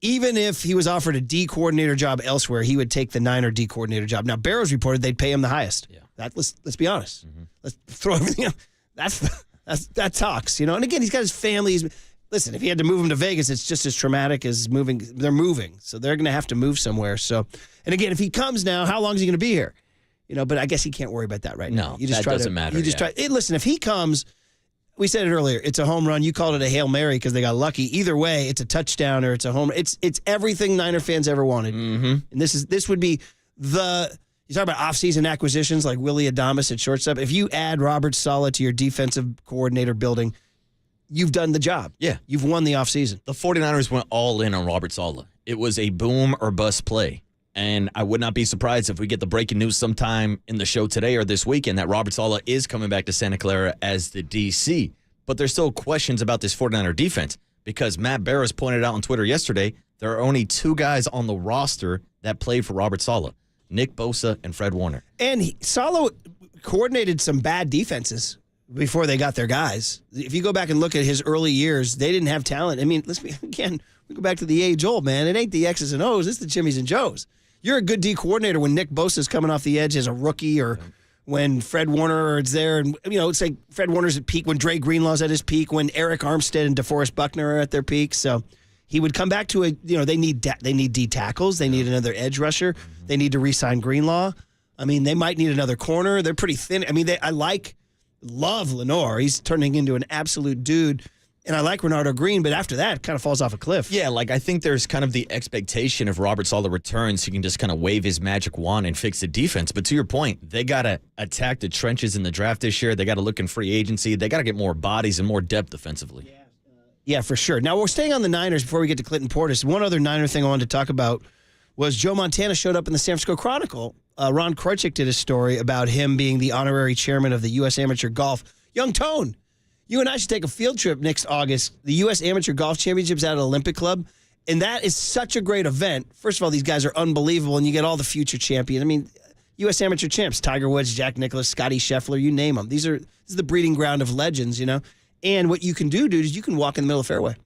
even if he was offered a D coordinator job elsewhere, he would take the Niner D coordinator job. Now, Barrows reported they'd pay him the highest. Yeah. Let's be honest. Let's throw everything out. That talks, And again, he's got his family. Listen, if he had to move him to Vegas, it's just as traumatic as moving. They're moving, so they're going to have to move somewhere. So, and again, if he comes now, how long is he going to be here? But I guess he can't worry about that right now. No, that doesn't matter. Listen, if he comes, we said it earlier, it's a home run. You called it a Hail Mary because they got lucky. Either way, it's a touchdown or it's a home run. It's everything Niner fans ever wanted. And this would be you talk about offseason acquisitions like Willie Adames at shortstop. If you add Robert Salah to your defensive coordinator building, you've done the job. Yeah. You've won the offseason. The 49ers went all in on Robert Salah. It was a boom or bust play. And I would not be surprised if we get the breaking news sometime in the show today or this weekend that Robert Salah is coming back to Santa Clara as the DC. But there's still questions about this 49er defense because Matt Barrows pointed out on Twitter yesterday there are only two guys on the roster that played for Robert Salah, Nick Bosa and Fred Warner. And Salah coordinated some bad defenses before they got their guys. If you go back and look at his early years, they didn't have talent. We go back to the age-old, man. It ain't the X's and O's. It's the Jimmys and Joes. You're a good D coordinator when Nick Bosa's coming off the edge as a rookie or when Fred Warner is there. And, it's like Fred Warner's at peak, when Dre Greenlaw's at his peak, when Eric Armstead and DeForest Buckner are at their peak. So he would come back to they need D tackles. They need another edge rusher. They need to re-sign Greenlaw. They might need another corner. They're pretty thin. Love Lenore. He's turning into an absolute dude. And I like Renardo Green, but after that, it kind of falls off a cliff. Yeah, I think there's kind of the expectation if Robert Salah returns, he can just kind of wave his magic wand and fix the defense. But to your point, they got to attack the trenches in the draft this year. They got to look in free agency. They got to get more bodies and more depth defensively. Yeah, for sure. Now, we're staying on the Niners before we get to Clinton Portis. One other Niner thing I wanted to talk about was Joe Montana showed up in the San Francisco Chronicle. Ron Krojcik did a story about him being the honorary chairman of the U.S. Amateur Golf. Young Tone. You and I should take a field trip next August. The U.S. Amateur Golf Championships out at Olympic Club. And that is such a great event. First of all, these guys are unbelievable, and you get all the future champions. U.S. Amateur champs, Tiger Woods, Jack Nicklaus, Scotty Scheffler, you name them. This is the breeding ground of legends, And what you can do, dude, is you can walk in the middle of the fairway.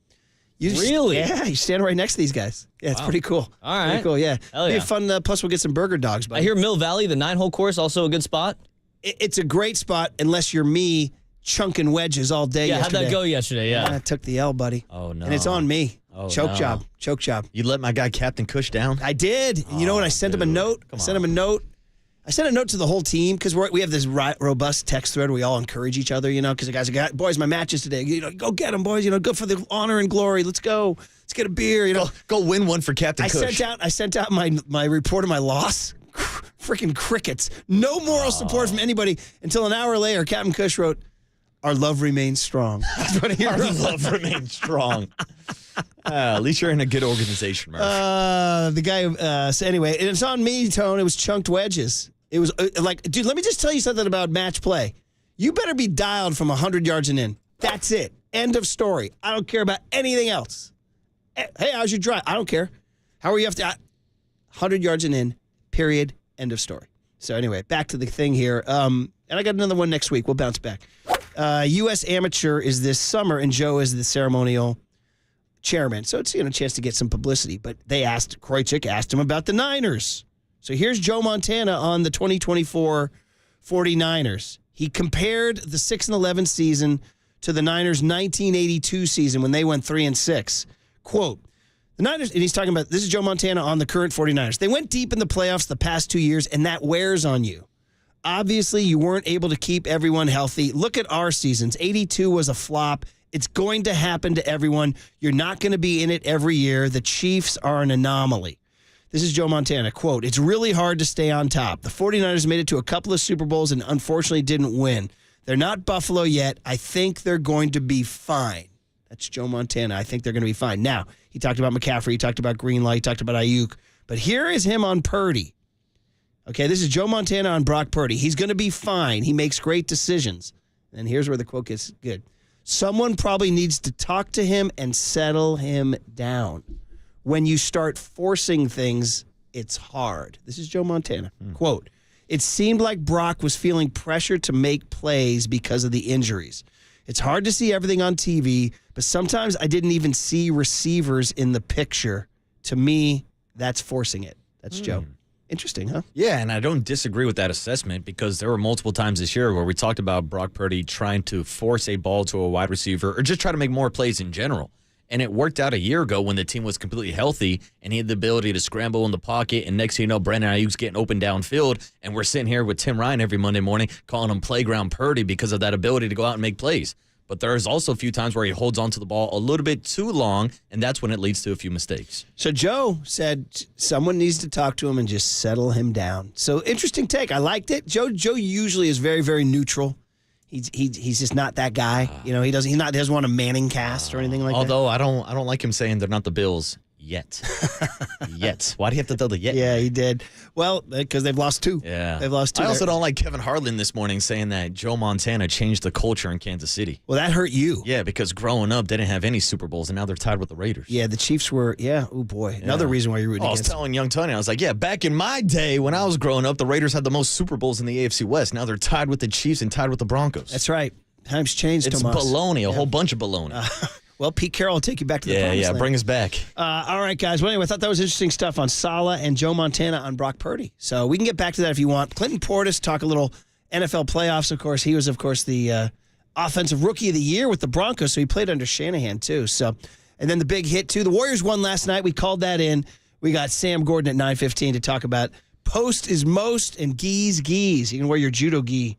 Really? Yeah, you stand right next to these guys. Yeah, it's pretty cool. All right. Pretty cool, yeah. Hell yeah. It'll be fun. Plus, we'll get some burger dogs. I hear Mill Valley, the 9-hole course, also a good spot. It's a great spot unless you're me chunking wedges all day yesterday. How'd that go yesterday? Yeah. I took the L, buddy. Oh, no. And it's on me. Oh, Choke no. job. You let my guy Captain Cush down? I did. And you know what? I sent him a note. I sent him a note. I sent a note to the whole team because we have this robust text thread. We all encourage each other, because the guys are like, boys, my match is today. Go get them, boys. Go for the honor and glory. Let's go. Let's get a beer. Go win one for Captain Kush. I sent out my report of my loss. Freaking crickets. No moral support from anybody until an hour later, Captain Kush wrote, "Our love remains strong." That's what he wrote. Our love remains strong. At least you're in a good organization, Murph. The guy, so anyway, and it's on me, Tone. It was chunked wedges. It was dude, let me just tell you something about match play. You better be dialed from 100 yards and in. That's it. End of story. I don't care about anything else. Hey, how's your drive? I don't care. How are you after 100 yards and in, period, end of story. So anyway, back to the thing here. And I got another one next week. We'll bounce back. U.S. Amateur is this summer, and Joe is the ceremonial chairman. So it's a chance to get some publicity. But Krojcik asked him about the Niners. So here's Joe Montana on the 2024 49ers. He compared the 6-11 season to the Niners' 1982 season when they went 3-6. Quote, the Niners, and he's talking about, this is Joe Montana on the current 49ers. They went deep in the playoffs the past 2 years, and that wears on you. Obviously, you weren't able to keep everyone healthy. Look at our seasons. 82 was a flop. It's going to happen to everyone. You're not going to be in it every year. The Chiefs are an anomaly. This is Joe Montana. Quote, it's really hard to stay on top. The 49ers made it to a couple of Super Bowls and unfortunately didn't win. They're not Buffalo yet. I think they're going to be fine. That's Joe Montana. I think they're going to be fine. Now, he talked about McCaffrey. He talked about Greenlaw. He talked about Ayuk. But here is him on Purdy. Okay, this is Joe Montana on Brock Purdy. He's going to be fine. He makes great decisions. And here's where the quote gets good. Someone probably needs to talk to him and settle him down. When you start forcing things, it's hard. This is Joe Montana. Quote, it seemed like Brock was feeling pressure to make plays because of the injuries. It's hard to see everything on TV, but sometimes I didn't even see receivers in the picture. To me, that's forcing it. That's Joe. Interesting, huh? Yeah, and I don't disagree with that assessment because there were multiple times this year where we talked about Brock Purdy trying to force a ball to a wide receiver or just try to make more plays in general. And it worked out a year ago when the team was completely healthy and he had the ability to scramble in the pocket. And next thing you know, Brandon Ayuk's getting open downfield. And we're sitting here with Tim Ryan every Monday morning calling him Playground Purdy because of that ability to go out and make plays. But there's also a few times where he holds onto the ball a little bit too long, and that's when it leads to a few mistakes. So Joe said someone needs to talk to him and just settle him down. So interesting take. I liked it. Joe usually is very, very neutral. He's just not that guy. He doesn't want a Manning cast or anything like that. Although I don't like him saying they're not the Bills yet. Yet. Why do you have to tell the yet? Yeah, he did. Well, because they've lost two. Yeah. They've lost two. I also don't like Kevin Harlan this morning saying that Joe Montana changed the culture in Kansas City. Well, that hurt you. Yeah, because growing up, they didn't have any Super Bowls, and now they're tied with the Raiders. Yeah, the Chiefs were, oh boy. Another reason why you're rooting against I was telling young Tony, I was like, yeah, back in my day when I was growing up, the Raiders had the most Super Bowls in the AFC West. Now they're tied with the Chiefs and tied with the Broncos. That's right. Times changed, It's Tomas. baloney, a whole bunch of baloney. Well, Pete Carroll will take you back to the promised land. Bring us back. All right, guys. Well, anyway, I thought that was interesting stuff on Salah and Joe Montana on Brock Purdy. So we can get back to that if you want. Clinton Portis, talk a little NFL playoffs, of course. He was, of course, the offensive rookie of the year with the Broncos, so he played under Shanahan, too. So, and then the big hit, too. The Warriors won last night. We called that in. We got Sam Gordon at 9:15 to talk about Post is Most and Gee's Geese. You can wear your judo gi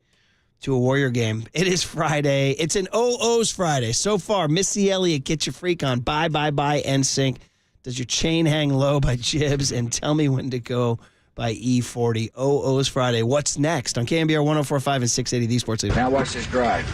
to a Warrior game. It is Friday. It's an OO's Friday. So far, Missy Elliott, Get Your Freak On. Bye, NSYNC. Does Your Chain Hang Low by Jibbs. And Tell Me When to Go by E40. OO's Friday. What's next on KNBR 104.5 and 680 The Sports Leader? Now watch this drive.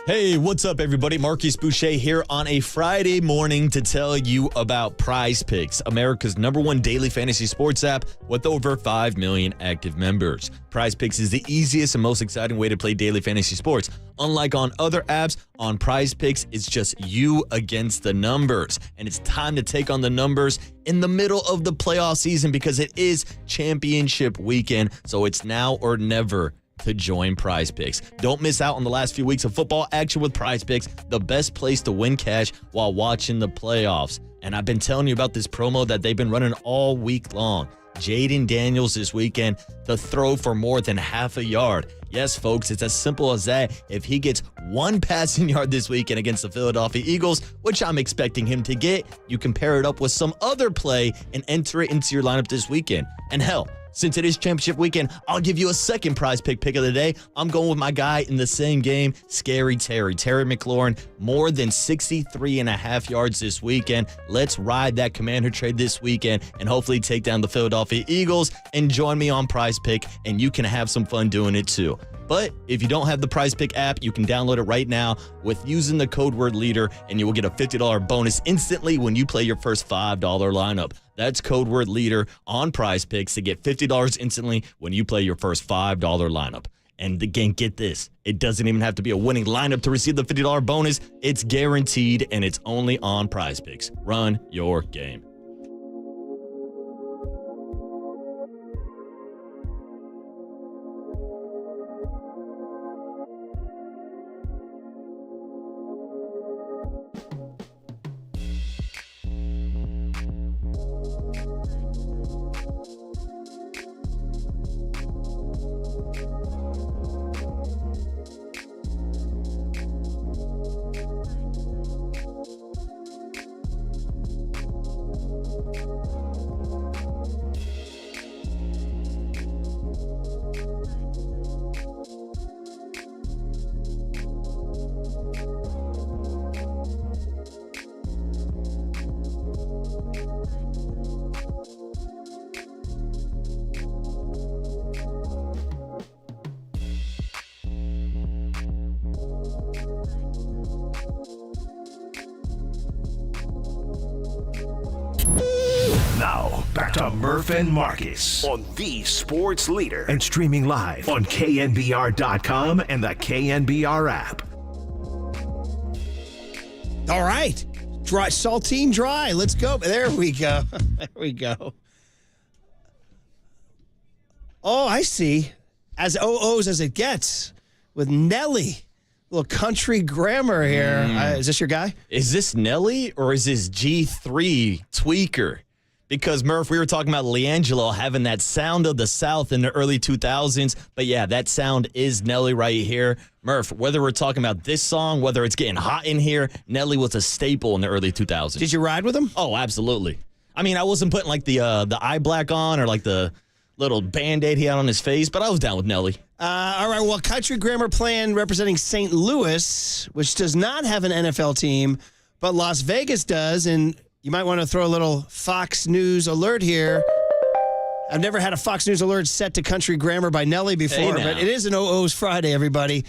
Hey, what's up, everybody? Marcus Boucher here on a Friday morning to tell you about Prize Picks, America's #1 daily fantasy sports app with over 5 million active members. Prize Picks is the easiest and most exciting way to play daily fantasy sports. Unlike on other apps, on Prize Picks, it's just you against the numbers. And it's time to take on the numbers in the middle of the playoff season because it is championship weekend, so it's now or never to join Prize Picks. Don't miss out on the last few weeks of football action with Prize Picks, the best place to win cash while watching the playoffs. And I've been telling you about this promo that they've been running all week long. Jaden Daniels this weekend to throw for more than half a yard. Yes, folks, it's as simple as that. If he gets one passing yard this weekend against the Philadelphia Eagles, which I'm expecting him to get, you can pair it up with some other play and enter it into your lineup this weekend. And hell, since it is championship weekend, I'll give you a second Prize pick of the day. I'm going with my guy in the same game, Scary Terry McLaurin, more than 63.5 yards this weekend. Let's ride that Commander trade this weekend and hopefully take down the Philadelphia Eagles and join me on Prize Pick, and you can have some fun doing it too. But if you don't have the Prize Pick app, you can download it right now with using the code word LEADER, and you will get a $50 bonus instantly when you play your first $5 lineup. That's code word LEADER on Prize Picks to get $50 instantly when you play your first $5 lineup. And again, get this. It doesn't even have to be a winning lineup to receive the $50 bonus. It's guaranteed, and it's only on Prize Picks. Run your game. Now, back to Murph and Marcus on the Sports Leader and streaming live on KNBR.com and the KNBR app. All right. Dry, saltine dry. Let's go. There we go. There we go. Oh, I see. As OOs as it gets with Nelly. Little country grammar here. Is this your guy? Is this Nelly or is this G3 tweaker? Because, Murph, we were talking about Leangelo having that sound of the South in the early 2000s. But, yeah, that sound is Nelly right here. Murph, whether we're talking about this song, whether it's getting hot in here, Nelly was a staple in the early 2000s. Did you ride with him? Oh, absolutely. I mean, I wasn't putting, like, the eye black on or, like, the little Band-Aid he had on his face, but I was down with Nelly. All right, well, Country Grammar playing representing St. Louis, which does not have an NFL team, but Las Vegas does, and you might want to throw a little Fox News alert here. I've never had a Fox News alert set to Country Grammar by Nelly before, but it is an OO's Friday, everybody.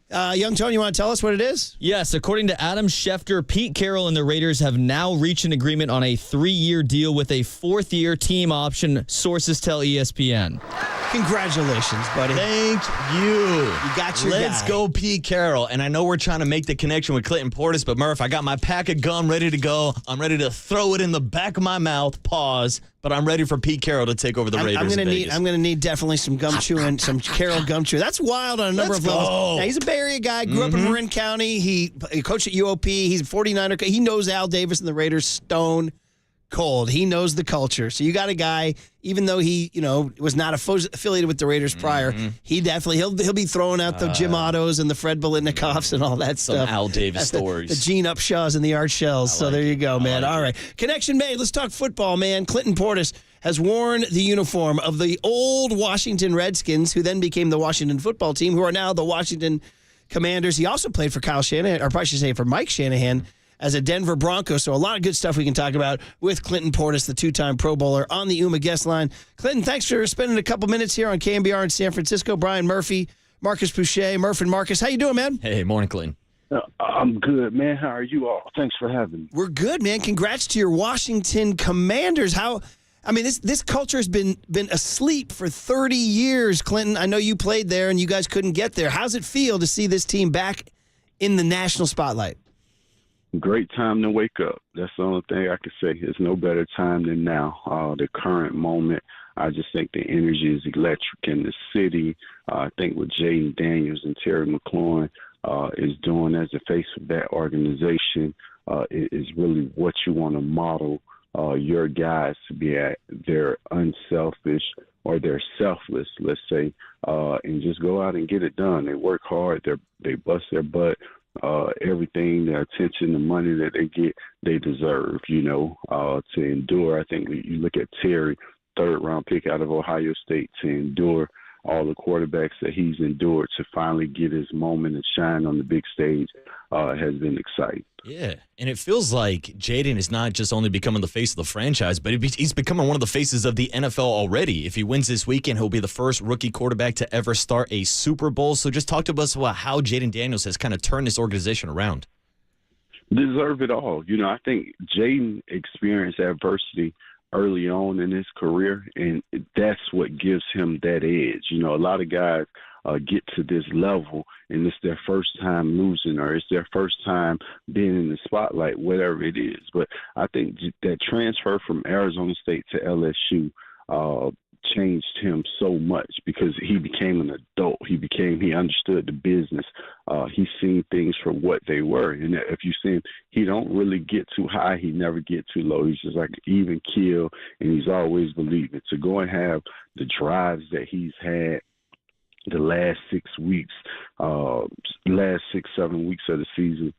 Young Tony, you want to tell us what it is? Yes, according to Adam Schefter, Pete Carroll and the Raiders have now reached an agreement on a 3-year deal with a 4th-year team option, sources tell ESPN. Congratulations, buddy. Thank you. You got your Let's guy. go, Pete Carroll. And I know we're trying to make the connection with Clinton Portis, but Murph, I got my pack of gum ready to go. I'm ready to throw it in the back of my mouth, pause, but I'm ready for Pete Carroll to take over the Raiders in Vegas. I'm gonna need definitely some gum chewing, some Carroll gum chewing. That's wild on a number of levels. Now, he's a Bay Area guy, grew up in Marin County. He coached at UOP. He's a 49er. He knows Al Davis and the Raiders stone cold. He knows the culture. So you got a guy, even though he, was not affiliated with the Raiders prior, he definitely he'll be throwing out the Jim Ottos and the Fred Bolitnikovs and all that stuff. Some Al Davis stories. The Gene Upshaws and the Art Shells. So there you go, man. All right. Connection made. Let's talk football, man. Clinton Portis has worn the uniform of the old Washington Redskins, who then became the Washington football team, who are now the Washington Commanders. He also played for Kyle Shanahan, or I should say for Mike Shanahan, as a Denver Bronco. So a lot of good stuff we can talk about with Clinton Portis, the 2-time Pro Bowler, on the UMA guest line. Clinton, thanks for spending a couple minutes here on KNBR in San Francisco. Brian Murphy, Marcus Boucher, Murph and Marcus. How you doing, man? Hey, morning, Clinton. I'm good, man. How are you all? Thanks for having me. We're good, man. Congrats to your Washington Commanders. This culture has been asleep for 30 years, Clinton. I know you played there and you guys couldn't get there. How's it feel to see this team back in the national spotlight? Great time to wake up. That's the only thing I can say. There's no better time than now. The current moment, I just think the energy is electric in the city. I think what Jaden Daniels and Terry McLaurin is doing as the face of that organization is really what you want to model your guys to be at. They're unselfish or they're selfless, let's say, and just go out and get it done. They work hard. They bust their butt. Everything, their attention, the money that they get, they deserve, to endure. I think you look at Terry, third-round pick out of Ohio State, to endure all the quarterbacks that he's endured to finally get his moment and shine on the big stage has been exciting. Yeah, and it feels like Jaden is not just only becoming the face of the franchise, but he's becoming one of the faces of the NFL already. If he wins this weekend, he'll be the first rookie quarterback to ever start a Super Bowl. So just talk to us about how Jaden Daniels has kind of turned this organization around. Deserve it all. I think Jaden experienced adversity early on in his career, and that's what gives him that edge. A lot of guys get to this level, and it's their first time losing, or it's their first time being in the spotlight, whatever it is. But I think that transfer from Arizona State to LSU changed him so much because he became an adult. He understood the business. He's seen things for what they were. And if you see him, he don't really get too high. He never get too low. He's just like an even keel, and he's always believing. To go and have the drives that he's had the last 6 weeks, last 6-7 weeks of the season,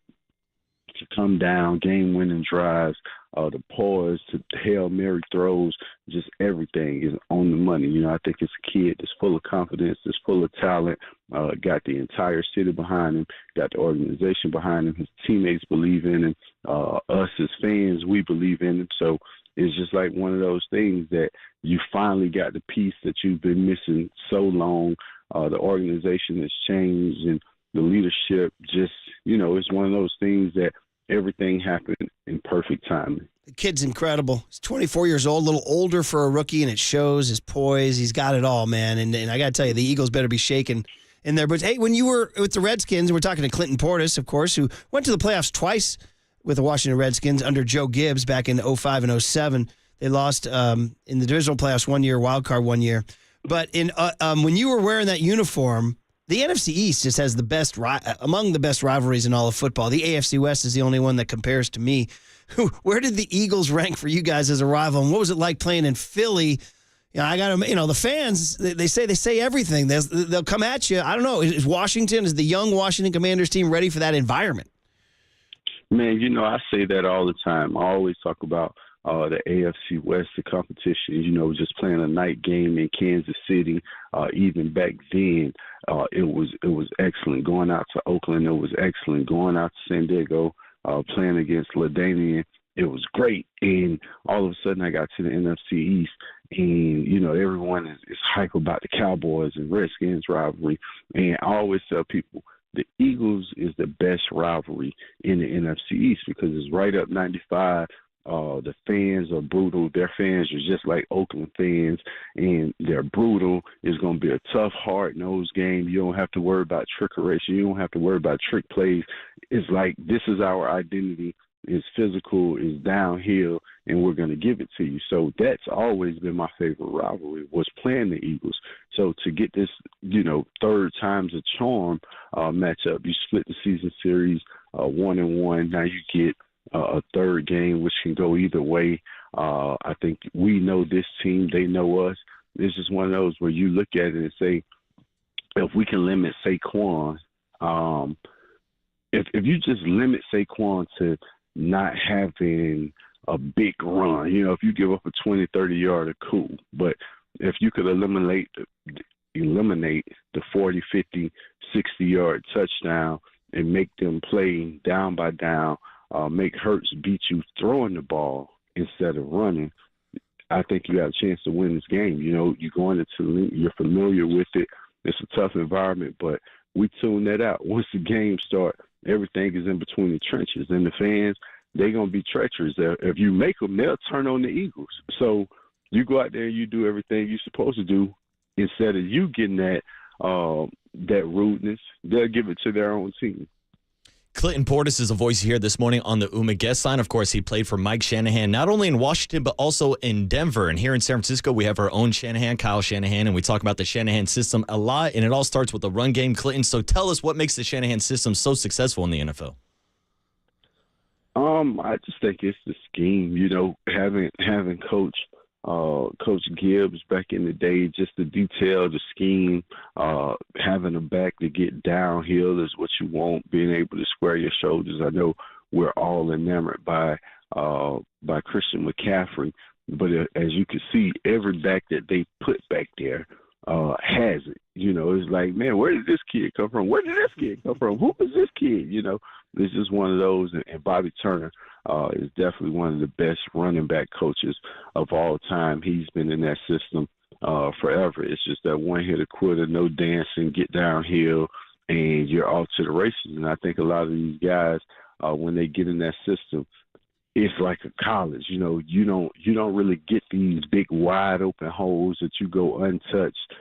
to come down, game-winning drives, the pause to Hail Mary throws, just everything is on the money. I think it's a kid that's full of confidence, that's full of talent, got the entire city behind him, got the organization behind him, his teammates believe in him, us as fans, we believe in him. So it's just like one of those things that you finally got the piece that you've been missing so long. The organization has changed, and the leadership just, it's one of those things that everything happened in perfect timing. The kid's incredible. He's 24 years old, a little older for a rookie, and it shows his poise. He's got it all, man. And I got to tell you, the Eagles better be shaking in there. But, hey, when you were with the Redskins, we're talking to Clinton Portis, of course, who went to the playoffs twice with the Washington Redskins under Joe Gibbs back in 2005 and 2007. They lost in the divisional playoffs one year, wild card one year. But when you were wearing that uniform, the NFC East just has among the best rivalries in all of football. The AFC West is the only one that compares to me. Where did the Eagles rank for you guys as a rival, and what was it like playing in Philly? The fans, they say everything. They'll come at you. I don't know. Is the young Washington Commanders team ready for that environment? Man, I say that all the time. I always talk about the AFC West, the competition, just playing a night game in Kansas City. Even back then, it was excellent. Going out to Oakland, it was excellent. Going out to San Diego, playing against LaDainian, it was great. And all of a sudden, I got to the NFC East, and, everyone is hype about the Cowboys and Redskins rivalry. And I always tell people, the Eagles is the best rivalry in the NFC East because it's right up 95. The fans are brutal. Their fans are just like Oakland fans, and they're brutal. It's going to be a tough, hard-nosed game. You don't have to worry about trickery. You don't have to worry about trick plays. It's like this is our identity. It's physical. It's downhill, and we're going to give it to you. So that's always been my favorite rivalry, was playing the Eagles. So to get this, third time's a charm matchup, you split the season series 1-1. Now you get a third game, which can go either way. I think we know this team. They know us. It's just one of those where you look at it and say, if we can limit Saquon, if you just limit Saquon to not having a big run, if you give up a 20, 30-yarder, cool. But if you could eliminate the 40, 50, 60-yard touchdown and make them play down by down, make Hurts beat you throwing the ball instead of running, I think you have a chance to win this game. You're going into, you're familiar with it. It's a tough environment, but we tune that out. Once the game starts, everything is in between the trenches. And the fans, they're going to be treacherous. If you make them, they'll turn on the Eagles. So you go out there and you do everything you're supposed to do. Instead of you getting that rudeness, they'll give it to their own team. Clinton Portis is a voice here this morning on the UMA guest line. Of course, he played for Mike Shanahan, not only in Washington, but also in Denver. And here in San Francisco, we have our own Shanahan, Kyle Shanahan, and we talk about the Shanahan system a lot. And it all starts with the run game, Clinton. So tell us what makes the Shanahan system so successful in the NFL. I just think it's the scheme, having Coach Gibbs back in the day, just the detail, the scheme, having a back to get downhill is what you want, being able to square your shoulders. I know we're all enamored by Christian McCaffrey, but as you can see, every back that they put back there has it. It's like, man, where did this kid come from? Where did this kid come from? Who is this kid? It's just one of those. And Bobby Turner is definitely one of the best running back coaches of all time. He's been in that system forever. It's just that one-hitter quitter, no dancing, get downhill, and you're off to the races. And I think a lot of these guys, when they get in that system, it's like a college. You don't really get these big wide open holes that you go untouched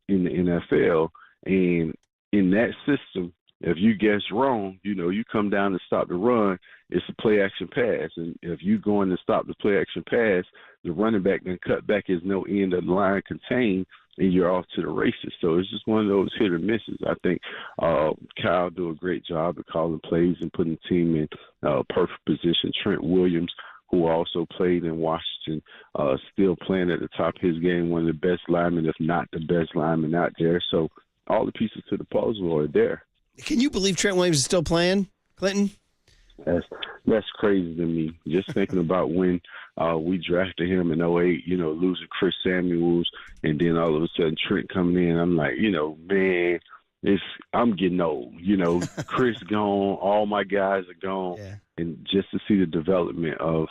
in the NFL. And in that system, if you guess wrong, you come down and stop the run, it's a play action pass. And if you go in to stop the play action pass, the running back then cut back is no end of the line contained, and you're off to the races. So it's just one of those hit or misses. I think Kyle do a great job of calling plays and putting the team in perfect position. Trent Williams, who also played in Washington, still playing at the top of his game, one of the best linemen, if not the best lineman out there. So all the pieces to the puzzle are there. Can you believe Trent Williams is still playing, Clinton? That's crazy to me. Just thinking about when we drafted him in 2008, losing Chris Samuels, and then all of a sudden Trent coming in. I'm like, man, I'm getting old. Chris gone, all my guys are gone. Yeah. And just to see the development of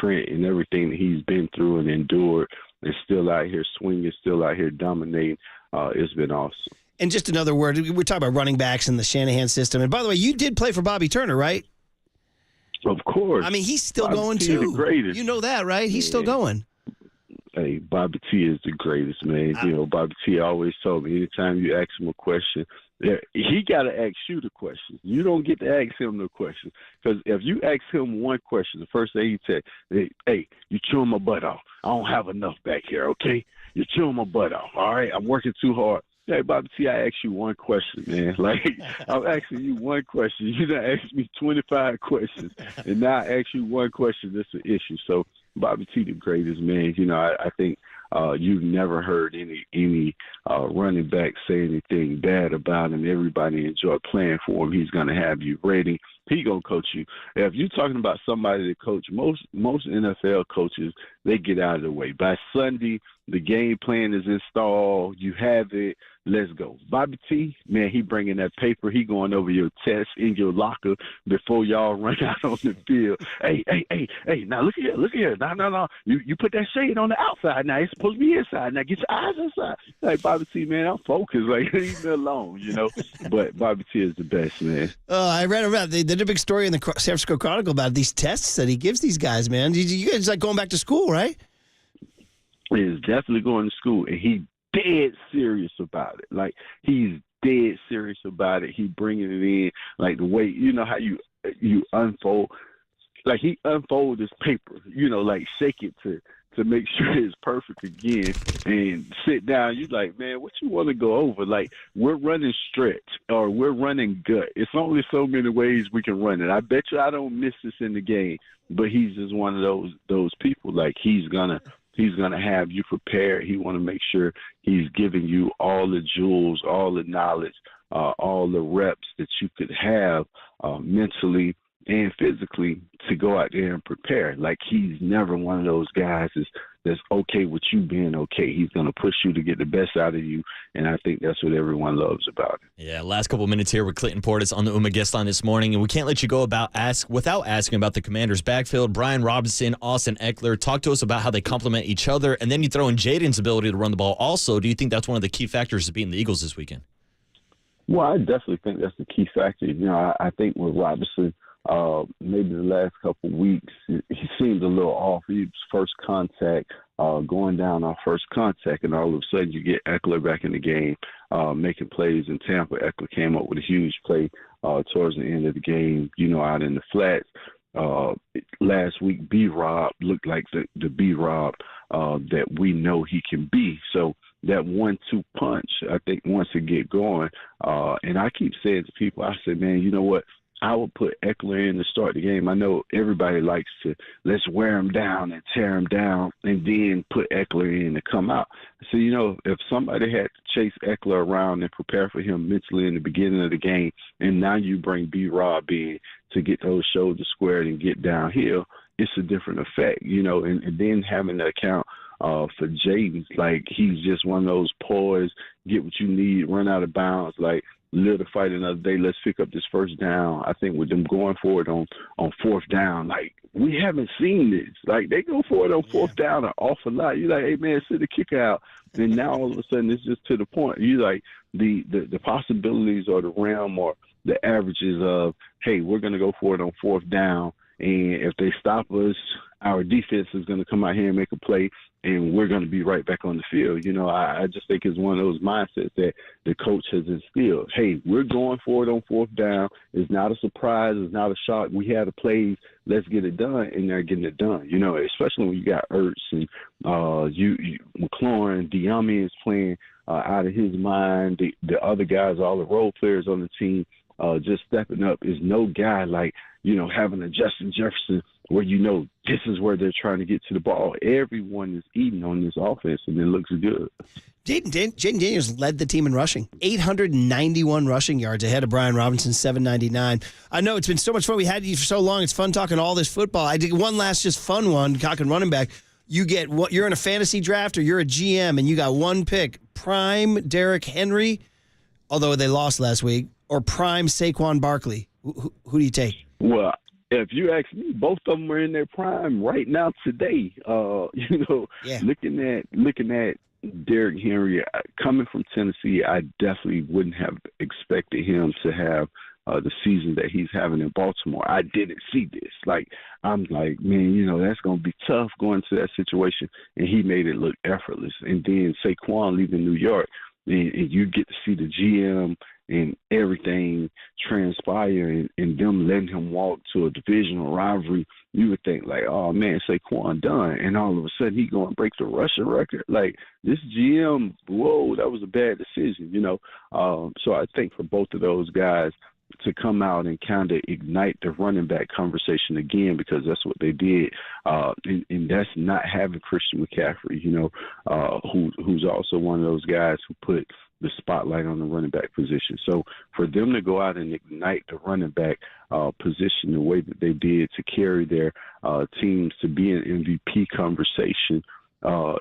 Trent and everything that he's been through and endured and still out here swinging, still out here dominating, it's been awesome. And just another word, we're talking about running backs in the Shanahan system. And by the way, you did play for Bobby Turner, right? Of course. I mean, he's still Bobby going T too. Is the greatest. You know that, right? He's still going. Hey, Bobby T is the greatest, man. Bobby T always told me anytime you ask him a question, he got to ask you the question. You don't get to ask him the question. Because if you ask him one question, the first thing he said, hey, you chewing my butt off. I don't have enough back here, okay? You're chewing my butt off, all right? I'm working too hard. Hey, Bobby T, I asked you one question, man. Like, I'm asking you one question. You done asked me 25 questions, and now I ask you one question. That's an issue. So, Bobby T, the greatest, man. I think you've never heard any running back say anything bad about him. Everybody enjoyed playing for him. He's going to have you ready. He going to coach you. If you're talking about somebody to coach, most NFL coaches, they get out of the way. By Sunday, the game plan is installed. You have it. Let's go. Bobby T, man, he bringing that paper. He going over your test in your locker before y'all run out on the field. Hey, now look here. No. You put that shade on the outside. Now it's supposed to be inside. Now get your eyes inside. Like, Bobby T, man, I'm focused. Like, leave me alone, But Bobby T is the best, man. I read about they did a big story in the San Francisco Chronicle about these tests that he gives these guys, man. You guys like going back to school, right? He is definitely going to school, and he dead serious about it. Like, he's dead serious about it. He bringing it in, like the way, how you unfold. Like, he unfold his paper, like shake it to make sure it's perfect again, and sit down. You're like, man, what you want to go over? Like, we're running stretch or we're running gut. It's only so many ways we can run it. I bet you I don't miss this in the game, but he's just one of those people. Like, he's gonna have you prepared. He want to make sure he's giving you all the jewels, all the knowledge, all the reps that you could have mentally and physically to go out there and prepare. Like, he's never one of those guys that's okay with you being okay. He's going to push you to get the best out of you, and I think that's what everyone loves about it. Yeah, last couple of minutes here with Clinton Portis on the UMA guest line this morning, and we can't let you go without asking about the Commanders' backfield. Brian Robinson, Austin Eckler. Talk to us about how they complement each other, and then you throw in Jaden's ability to run the ball also. Do you think that's one of the key factors of beating the Eagles this weekend? Well, I definitely think that's the key factor. You know, I think with Robinson, maybe the last couple of weeks, he seemed a little off. He was first contact, going down on first contact, and all of a sudden you get Eckler back in the game, making plays in Tampa. Eckler came up with a huge play towards the end of the game, you know, out in the flats. Last week, B-Rob looked like the B-Rob that we know he can be. So that 1-2 punch, I think, once it get going, and I keep saying to people, I say, man, you know what? I would put Eckler in to start the game. I know everybody likes to let's wear him down and tear him down and then put Eckler in to come out. So, you know, if somebody had to chase Eckler around and prepare for him mentally in the beginning of the game, and now you bring B-Rob in to get those shoulders squared and get downhill, it's a different effect, you know, and then having to account for Jaden, like he's just one of those poised, get what you need, run out of bounds, like live to fight another day, let's pick up this first down. I think with them going for it on fourth down, like we haven't seen this. Like they go for it on fourth down an awful lot. You're like, hey man, sit the kick out. Then now all of a sudden it's just to the point. You like the possibilities or the realm or the averages of, hey, we're gonna go for it on fourth down, and if they stop us, our defense is going to come out here and make a play, and we're going to be right back on the field. You know, I just think it's one of those mindsets that the coach has instilled. Hey, we're going for it on fourth down. It's not a surprise. It's not a shock. We had the plays. Let's get it done, and they're getting it done. You know, especially when you got Ertz and McLaurin, Diami is playing out of his mind. The other guys, all the role players on the team, just stepping up. Is no guy like, you know, having a Justin Jefferson where you know this is where they're trying to get to the ball. Everyone is eating on this offense, and it looks good. Jaden Daniels led the team in rushing, 891 rushing yards ahead of Brian Robinson, 799. I know it's been so much fun. We had you for so long. It's fun talking all this football. I did one last just fun one, talking running back. You get what you're in a fantasy draft or you're a GM and you got one pick, prime Derrick Henry, although they lost last week, or prime Saquon Barkley. Who do you take? Well, if you ask me, both of them are in their prime right now today. You know, looking at Derrick Henry coming from Tennessee, I definitely wouldn't have expected him to have the season that he's having in Baltimore. I didn't see this. Like, I'm like, man, you know, that's going to be tough going to that situation. And he made it look effortless. And then Saquon leaving New York, and you get to see the GM and everything transpire and them letting him walk to a divisional rivalry. You would think like, oh man, Saquon done. And all of a sudden he going to break the rushing record. Like this GM, whoa, that was a bad decision, you know? So I think for both of those guys to come out and kind of ignite the running back conversation again, because that's what they did. And that's not having Christian McCaffrey, you know, who's also one of those guys who put the spotlight on the running back position. So for them to go out and ignite the running back position the way that they did to carry their teams to be an MVP conversation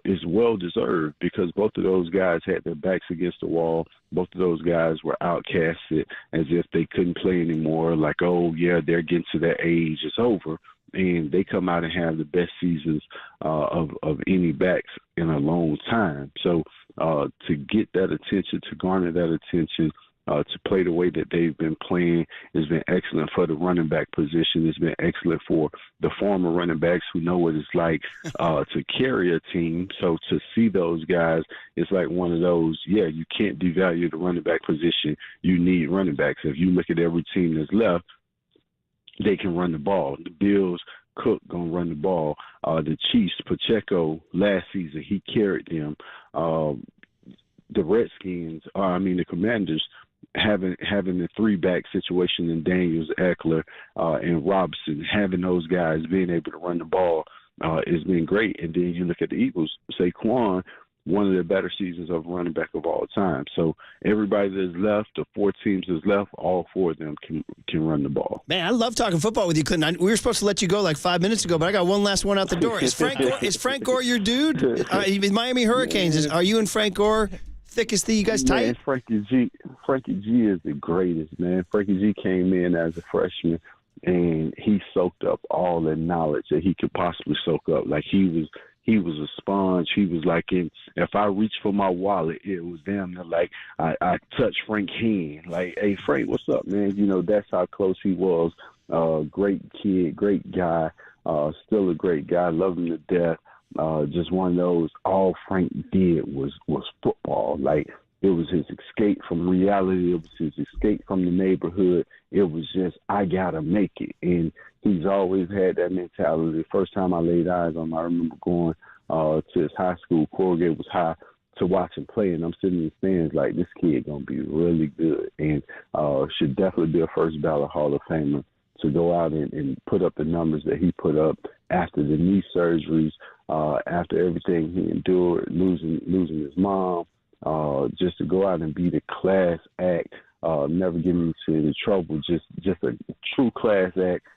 is well-deserved, because both of those guys had their backs against the wall. Both of those guys were outcasted as if they couldn't play anymore, like, oh, yeah, they're getting to that age, it's over. And they come out and have the best seasons of any backs in a long time. So to get that attention, to garner that attention, to play the way that they've been playing has been excellent for the running back position. It's been excellent for the former running backs who know what it's like to carry a team. So to see those guys, it's like one of those, yeah, you can't devalue the running back position. You need running backs. If you look at every team that's left, they can run the ball. The Bills, Cook going to run the ball. The Chiefs, Pacheco, last season, he carried them. The Redskins, the Commanders, having the three-back situation in Daniels, Eckler, and Robinson, having those guys being able to run the ball has been great. And then you look at the Eagles, Saquon, one of the better seasons of running back of all time. So everybody that's left, the four teams that's left, all four of them can run the ball. Man, I love talking football with you, Clinton. We were supposed to let you go like 5 minutes ago, but I got one last one out the door. Is Frank Gore your dude? Miami Hurricanes, are you and Frank Gore thick as you guys tight? Man, Frankie G is the greatest, man. Frankie G came in as a freshman, and he soaked up all the knowledge that he could possibly soak up. Like he he was a sponge. He was like, if I reached for my wallet, it was damn near like I touched Frank's hand. Like, hey, Frank, what's up, man? You know, that's how close he was. Great kid, great guy, still a great guy. Love him to death. Just one of those, all Frank did was football. Like, it was his escape from reality. It was his escape from the neighborhood. It was just, I got to make it. And he's always had that mentality. The first time I laid eyes on him, I remember going to his high school. Corrugate was high to watch him play. And I'm sitting in the stands like, this kid going to be really good. And should definitely be a first ballot Hall of Famer to go out and put up the numbers that he put up after the knee surgeries, after everything he endured, losing his mom. Just to go out and be the class act, never getting into any trouble, just a true class act,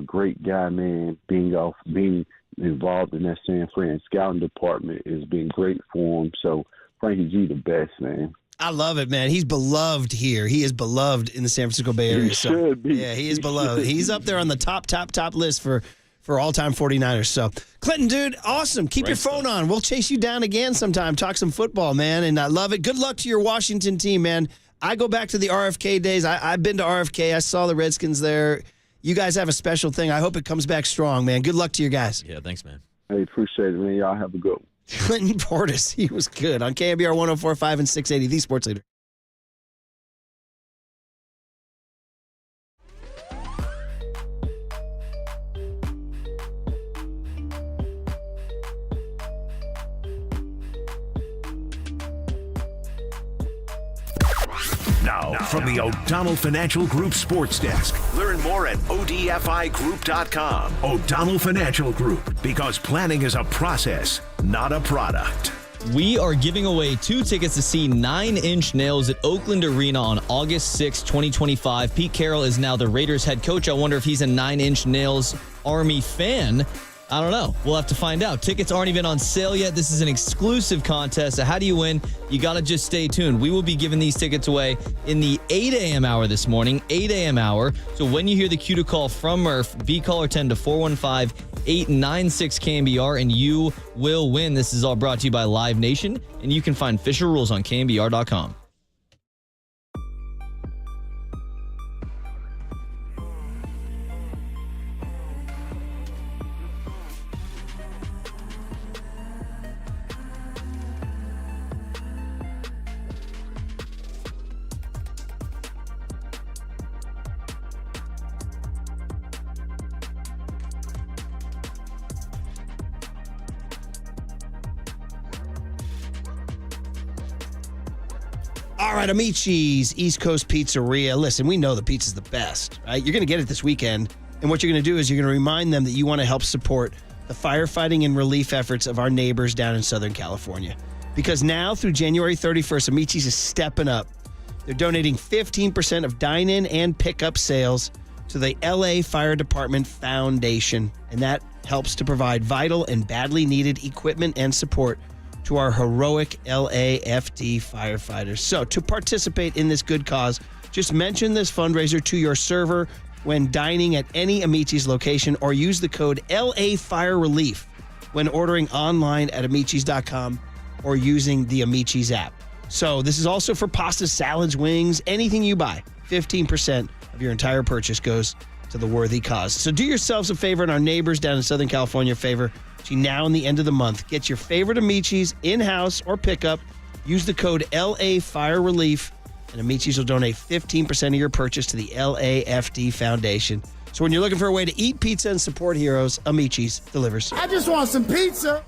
great guy, man. Being involved in that San Fran scouting department has been great for him. So Frankie G, the best, man. I love it, man. He's beloved here. He is beloved in the San Francisco Bay Area. He should be. Yeah, he is beloved. He's up there on the top list for all-time 49ers. So, Clinton, dude, awesome. Keep your phone on. We'll chase you down again sometime. Talk some football, man, and I love it. Good luck to your Washington team, man. I go back to the RFK days. I've been to RFK. I saw the Redskins there. You guys have a special thing. I hope it comes back strong, man. Good luck to you guys. Yeah, thanks, man. Hey, appreciate it, man. Y'all have a good one. Clinton Portis, he was good on KNBR 104.5 and 680, the Sports Leader. Now, from the O'Donnell Financial Group Sports Desk. Learn more at ODFIGroup.com. O'Donnell Financial Group, because planning is a process, not a product. We are giving away 2 tickets to see 9 Inch Nails at Oakland Arena on August 6, 2025. Pete Carroll is now the Raiders head coach. I wonder if he's a 9 Inch Nails Army fan. I don't know. We'll have to find out. Tickets aren't even on sale yet. This is an exclusive contest. So how do you win? You got to just stay tuned. We will be giving these tickets away in the 8 a.m. hour this morning, 8 a.m. hour. So when you hear the cue to call from Murph, be caller 10 to 415-896-KNBR, and you will win. This is all brought to you by Live Nation, and you can find official rules on KNBR.com. All right, Amici's East Coast Pizzeria. Listen, we know the pizza's the best, right? You're going to get it this weekend. And what you're going to do is you're going to remind them that you want to help support the firefighting and relief efforts of our neighbors down in Southern California. Because now through January 31st, Amici's is stepping up. They're donating 15% of dine-in and pickup sales to the LA Fire Department Foundation. And that helps to provide vital and badly needed equipment and support to our heroic LAFD firefighters. So to participate in this good cause, just mention this fundraiser to your server when dining at any Amici's location, or use the code LA Fire Relief when ordering online at Amichis.com or using the Amichis app. So this is also for pasta, salads, wings, anything you buy. 15% of your entire purchase goes to the worthy cause. So do yourselves a favor and our neighbors down in Southern California a favor. Between now and the end of the month, get your favorite Amichis in-house or pickup. Use the code LA Fire Relief, and Amichis will donate 15% of your purchase to the LAFD Foundation. So when you're looking for a way to eat pizza and support heroes, Amichis delivers. I just want some pizza.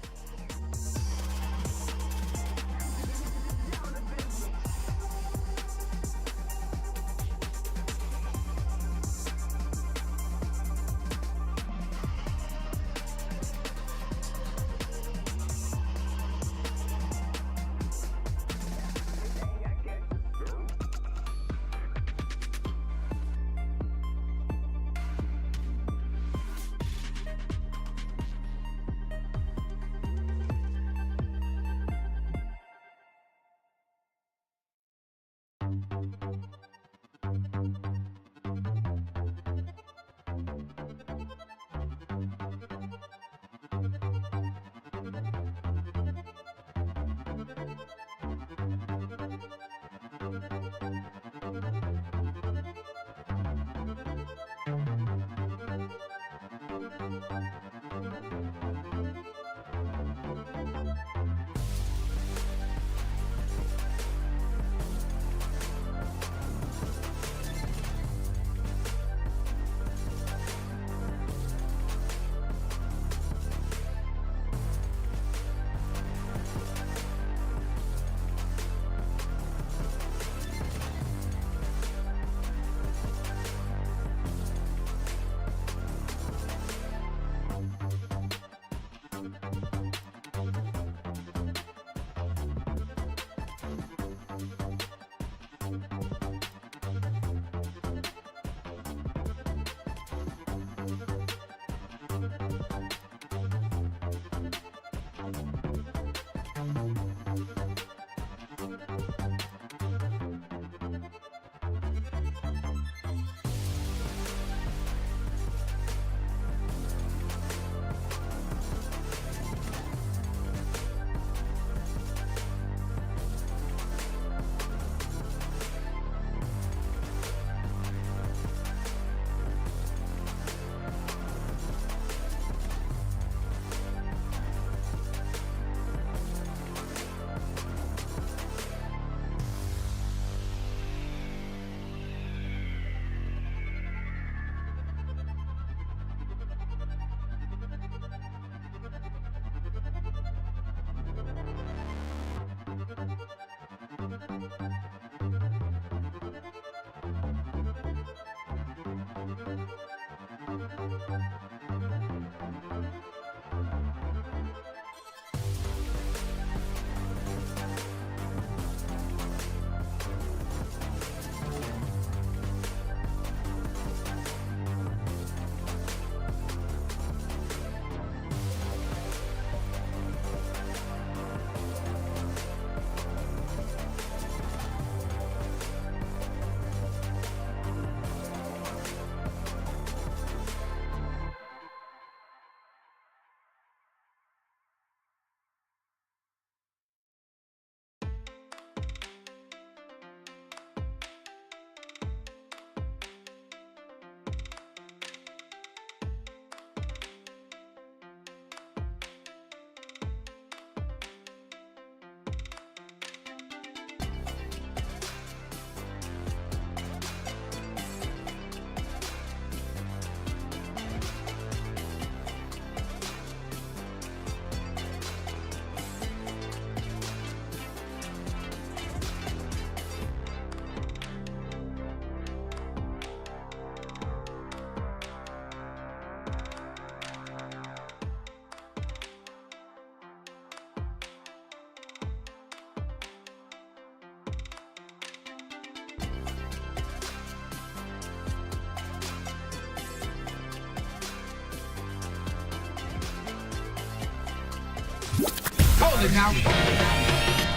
Hold it now.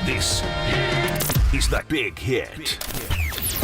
This is The Big Hit.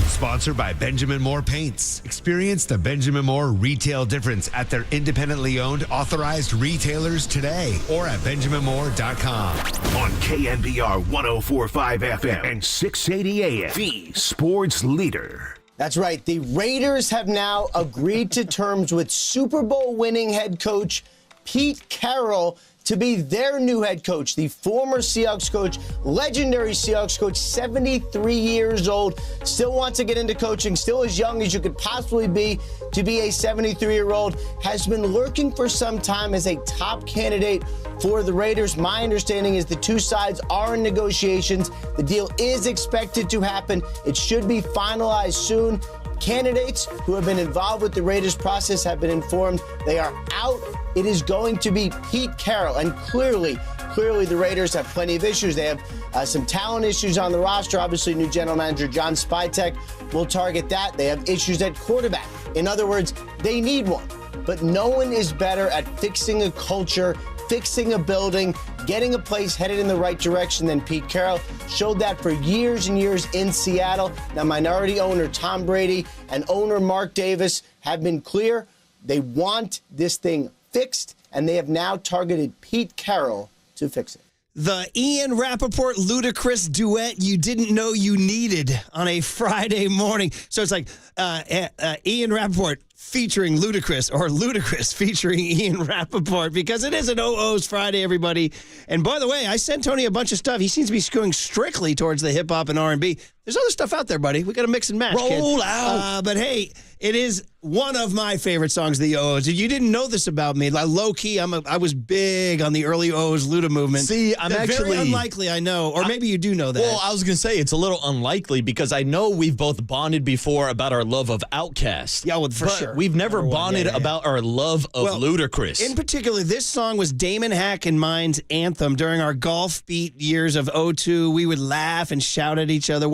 Sponsored by Benjamin Moore Paints. Experience the Benjamin Moore retail difference at their independently owned authorized retailers today or at benjaminmoore.com. On KNBR 104.5 FM and 680 AM, the sports leader. That's right. The Raiders have now agreed to terms with Super Bowl winning head coach Pete Carroll to be their new head coach. The former Seahawks coach, legendary Seahawks coach, 73 years old, still wants to get into coaching, still as young as you could possibly be to be a 73-year-old, has been lurking for some time as a top candidate for the Raiders. My understanding is the two sides are in negotiations. The deal is expected to happen. It should be finalized soon. Candidates who have been involved with the Raiders process have been informed they are out. It is going to be Pete Carroll. And clearly the Raiders have plenty of issues. They have some talent issues on the roster. Obviously, new general manager John Spytek will target that. They have issues at quarterback. In other words, they need one. But no one is better at fixing a culture, fixing a building, getting a place headed in the right direction than Pete Carroll. Showed that for years and years in Seattle. Now, minority owner Tom Brady and owner Mark Davis have been clear. They want this thing fixed, and they have now targeted Pete Carroll to fix it. The Ian Rappaport Ludacris duet you didn't know you needed on a Friday morning. So it's like Ian Rappaport featuring Ludacris or Ludacris featuring Ian Rappaport because it is an OO's Friday, everybody. And by the way, I sent Tony a bunch of stuff. He seems to be going strictly towards the hip-hop and R&B. There's other stuff out there, buddy. We got to mix and match, Roll out. But hey, it is one of my favorite songs, the OO's. You didn't know this about me. Like, low-key, I was big on the early OO's Luda movement. See, I'm actually... very unlikely, I know. Or maybe you do know that. Well, I was going to say it's a little unlikely because I know we've both bonded before about our love of Outkast. Yeah, well, for but sure. We've never bonded about our love of Ludacris. In particular, this song was Damon Hack and mine's anthem. During our golf beat years of 02, we would laugh and shout at each other.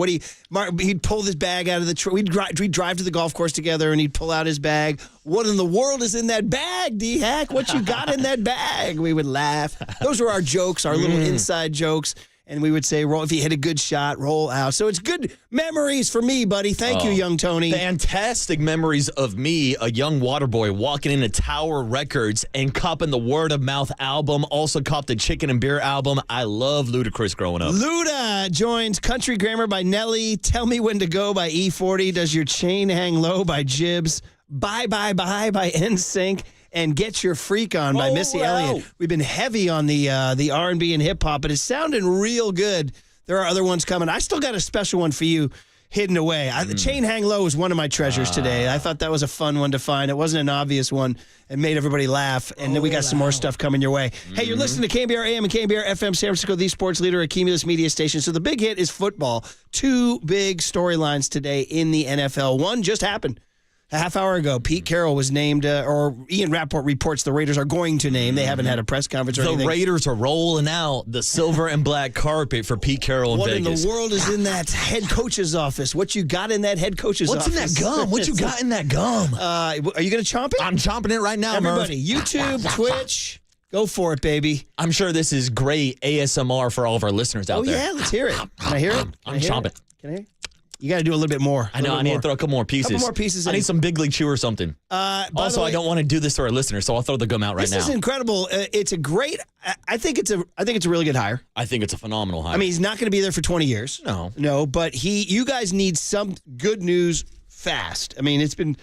He'd pull this bag out of the truck. We'd drive to the golf course together, and he'd pull out his bag. What in the world is in that bag, D-Hack? What you got in that bag? We would laugh. Those were our jokes, our little inside jokes. And we would say, roll if you hit a good shot, roll out. So it's good memories for me, buddy. Thank you, young Tony. Fantastic memories of me, a young water boy, walking into Tower Records and copping the Word of Mouth album. Also copped the Chicken and Beer album. I love Ludacris growing up. Luda joins Country Grammar by Nelly. Tell Me When to Go by E40. Does Your Chain Hang Low by Jibbs. Bye Bye Bye by NSYNC. And Get Your Freak On by Missy Elliott. We've been heavy on the R&B and hip-hop, but it's sounding real good. There are other ones coming. I still got a special one for you hidden away. The Chain Hang Low is one of my treasures today. I thought that was a fun one to find. It wasn't an obvious one. It made everybody laugh. And then we got some more stuff coming your way. Hey, you're listening to KNBR AM and KNBR FM San Francisco, the sports leader, a Cumulus media station. So the big hit is football. Two big storylines today in the NFL. One just happened. A half hour ago, Pete Carroll was named, or Ian Rappaport reports the Raiders are going to name. They haven't had a press conference or anything. The Raiders are rolling out the silver and black carpet for Pete Carroll in Vegas. What in the world is in that head coach's office? What you got in that head coach's office? What's in that gum? What you got in that gum? Are you going to chomp it? I'm chomping it right now, Everybody, YouTube, Twitch, go for it, baby. I'm sure this is great ASMR for all of our listeners out there. Oh, yeah, let's hear it. Can I hear it? I'm chomping. Can I hear it? You got to do a little bit more. I know. I need to throw a couple more pieces. Couple more pieces. I need some Big League Chew or something. Also, I don't want to do this to our listeners, so I'll throw the gum out right now. This is incredible. It's a great. I think it's a really good hire. I think it's a phenomenal hire. I mean, he's not going to be there for 20 years. No. But you guys need some good news fast. I mean, it's been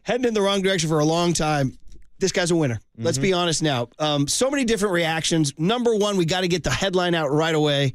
heading in the wrong direction for a long time. This guy's a winner. Let's be honest now. So many different reactions. Number one, we got to get the headline out right away.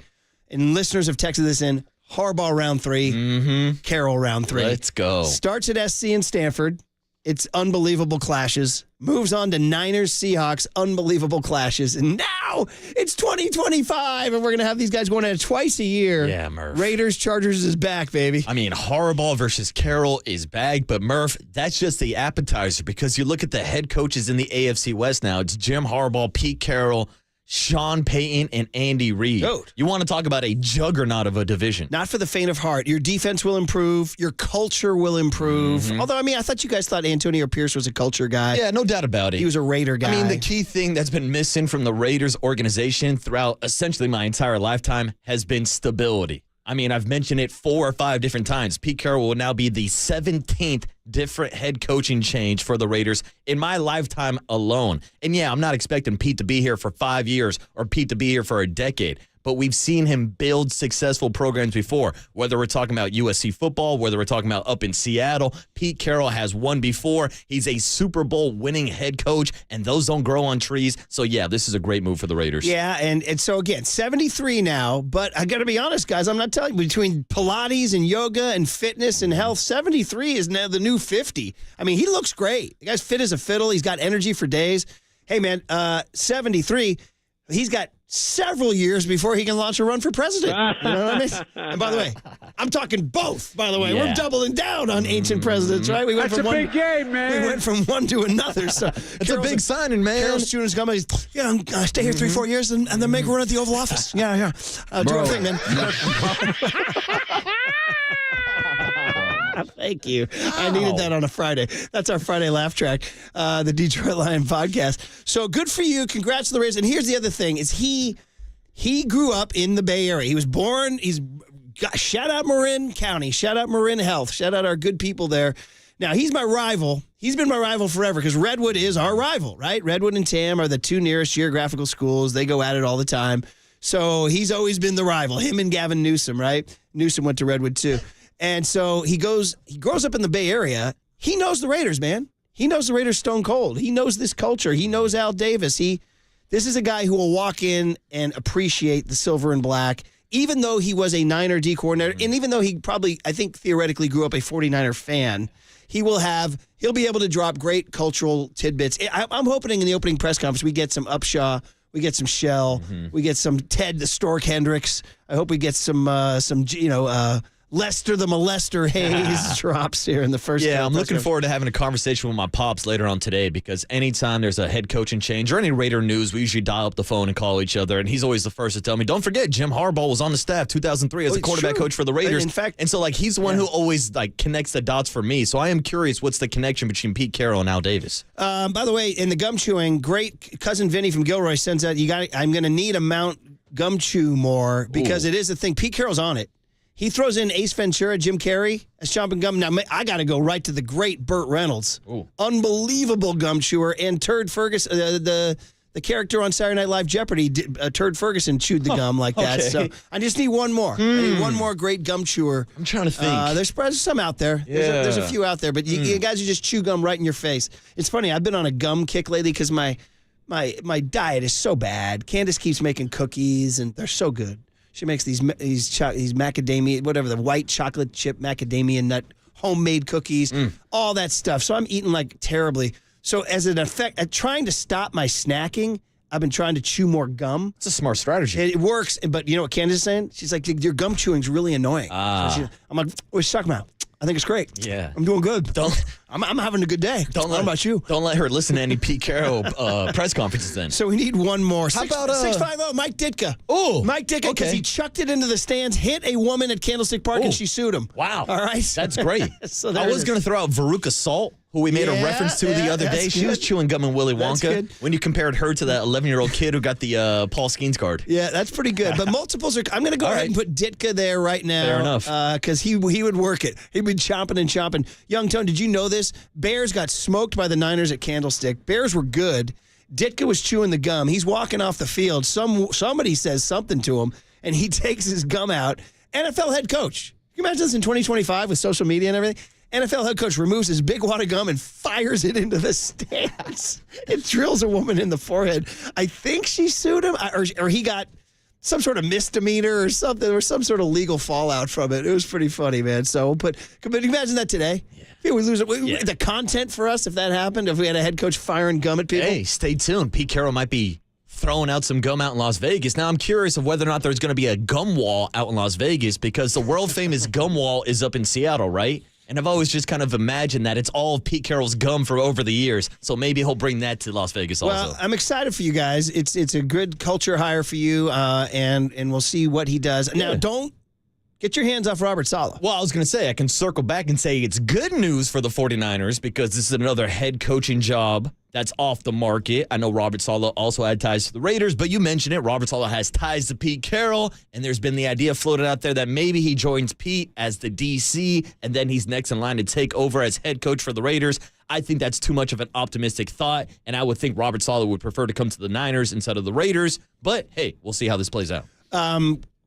And listeners have texted this in. Harbaugh round 3, Carroll round 3. Let's go. Starts at SC and Stanford. It's unbelievable clashes. Moves on to Niners, Seahawks, unbelievable clashes. And now it's 2025, and we're going to have these guys going at it twice a year. Yeah, Murph. Raiders, Chargers is back, baby. I mean, Harbaugh versus Carroll is back, but Murph, that's just the appetizer because you look at the head coaches in the AFC West now. It's Jim Harbaugh, Pete Carroll, Sean Payton, and Andy Reid. Dude. You want to talk about a juggernaut of a division. Not for the faint of heart. Your defense will improve. Your culture will improve. Although, I mean, I thought you guys thought Antonio Pierce was a culture guy. Yeah, no doubt about it. He was a Raider guy. I mean, the key thing that's been missing from the Raiders organization throughout essentially my entire lifetime has been stability. I mean, I've mentioned it 4 or 5 different times. Pete Carroll will now be the 17th different head coaching change for the Raiders in my lifetime alone. And yeah, I'm not expecting Pete to be here for 5 years or Pete to be here for a decade. But we've seen him build successful programs before, whether we're talking about USC football, whether we're talking about up in Seattle. Pete Carroll has won before. He's a Super Bowl winning head coach, and those don't grow on trees. So, yeah, this is a great move for the Raiders. Yeah, and so, again, 73 now. But I got to be honest, guys, I'm not telling you. Between Pilates and yoga and fitness and health, 73 is now the new 50. I mean, he looks great. The guy's fit as a fiddle. He's got energy for days. Hey, man, 73, he's got several years before he can launch a run for president. You know what I mean? And by the way, I'm talking both, by the way. Yeah. We're doubling down on ancient presidents, right? We went That's a big game, man. We went from one to another. So It's a big signing, man. Carroll's Jr.'s coming. Stay here 3-4 years and then make a run at the Oval Office. Yeah. Do our thing, man. Thank you. I needed that on a Friday. That's our Friday laugh track, the Detroit Lion podcast. So good for you. Congrats to the Raiders. And here's the other thing: is he grew up in the Bay Area. He was born. Shout out Marin County. Shout out Marin Health. Shout out our good people there. Now he's my rival. He's been my rival forever because Redwood is our rival, right? Redwood and Tam are the two nearest geographical schools. They go at it all the time. So he's always been the rival, him and Gavin Newsom, right? Newsom went to Redwood too. And so he grows up in the Bay Area. He knows the Raiders, man. He knows the Raiders stone cold. He knows this culture. He knows Al Davis. This is a guy who will walk in and appreciate the silver and black, even though he was a Niner D coordinator, and even though he probably, I think, theoretically grew up a 49er fan, he'll be able to drop great cultural tidbits. I'm hoping in the opening press conference we get some Upshaw, we get some Shell, we get some Ted the Stork Hendricks. I hope we get some Lester the Molester Hayes drops here in the first. Yeah, I'm looking forward to having a conversation with my pops later on today because anytime there's a head coaching change or any Raider news, we usually dial up the phone and call each other, and he's always the first to tell me, don't forget, Jim Harbaugh was on the staff 2003 as a quarterback coach for the Raiders. In fact, and so he's the one who always connects the dots for me. So I am curious what's the connection between Pete Carroll and Al Davis. By the way, in the gum chewing, great cousin Vinny from Gilroy sends out, I'm going to need a Mount Gum Chew more because it is a thing. Pete Carroll's on it. He throws in Ace Ventura, Jim Carrey as chomping gum. Now, I got to go right to the great Burt Reynolds. Ooh. Unbelievable gum chewer. And Turd Ferguson, the character on Saturday Night Live Jeopardy, Turd Ferguson chewed the gum like that. Okay. So I just need one more. I need one more great gum chewer. I'm trying to think. There's some out there. Yeah. There's a few out there. But you guys who just chew gum right in your face. It's funny. I've been on a gum kick lately because my diet is so bad. Candace keeps making cookies, and they're so good. She makes these macadamia, whatever, the white chocolate chip macadamia nut homemade cookies, all that stuff. So I'm eating terribly. So as an effect, at trying to stop my snacking, I've been trying to chew more gum. It's a smart strategy. It works, but you know what Candace is saying? She's like, your gum chewing's really annoying. So I'm like, what are you talking about? I think it's great. Yeah. I'm doing good. I'm having a good day. What about you? Don't let her listen to any Pete Carroll press conferences then. So we need one more. How about 650 Mike Ditka. Oh, Mike Ditka, because he chucked it into the stands, hit a woman at Candlestick Park, and she sued him. Wow. All right. That's great. So I was going to throw out Veruca Salt, who we made a reference to the other day. She was chewing gum in Willy Wonka when you compared her to that 11-year-old kid who got the Paul Skeens card. Yeah, that's pretty good. But multiples are. I'm going to go ahead and put Ditka there right now. Fair enough. Because he would work it. He'd be chomping and chomping. Young Tone, did you know this? Bears got smoked by the Niners at Candlestick. Bears were good. Ditka was chewing the gum. He's walking off the field. Somebody says something to him, and he takes his gum out. NFL head coach. Can you imagine this in 2025 with social media and everything? NFL head coach removes his big wad of gum and fires it into the stands. It drills a woman in the forehead. I think she sued him, or he got some sort of misdemeanor or something, or some sort of legal fallout from it. It was pretty funny, man. So, but imagine that today. Yeah, we lose it. The content for us, if that happened, if we had a head coach firing gum at people. Hey, stay tuned. Pete Carroll might be throwing out some gum out in Las Vegas. Now, I'm curious of whether or not there's going to be a gum wall out in Las Vegas because the world-famous gum wall is up in Seattle, right? And I've always just kind of imagined that it's all of Pete Carroll's gum from over the years. So maybe he'll bring that to Las Vegas also. Well, I'm excited for you guys. It's a good culture hire for you, and we'll see what he does. Now, don't get your hands off Robert Salah. Well, I was going to say, I can circle back and say it's good news for the 49ers because this is another head coaching job that's off the market. I know Robert Salah also had ties to the Raiders, but you mentioned it. Robert Salah has ties to Pete Carroll, and there's been the idea floated out there that maybe he joins Pete as the DC, and then he's next in line to take over as head coach for the Raiders. I think that's too much of an optimistic thought, and I would think Robert Salah would prefer to come to the Niners instead of the Raiders. But, hey, we'll see how this plays out.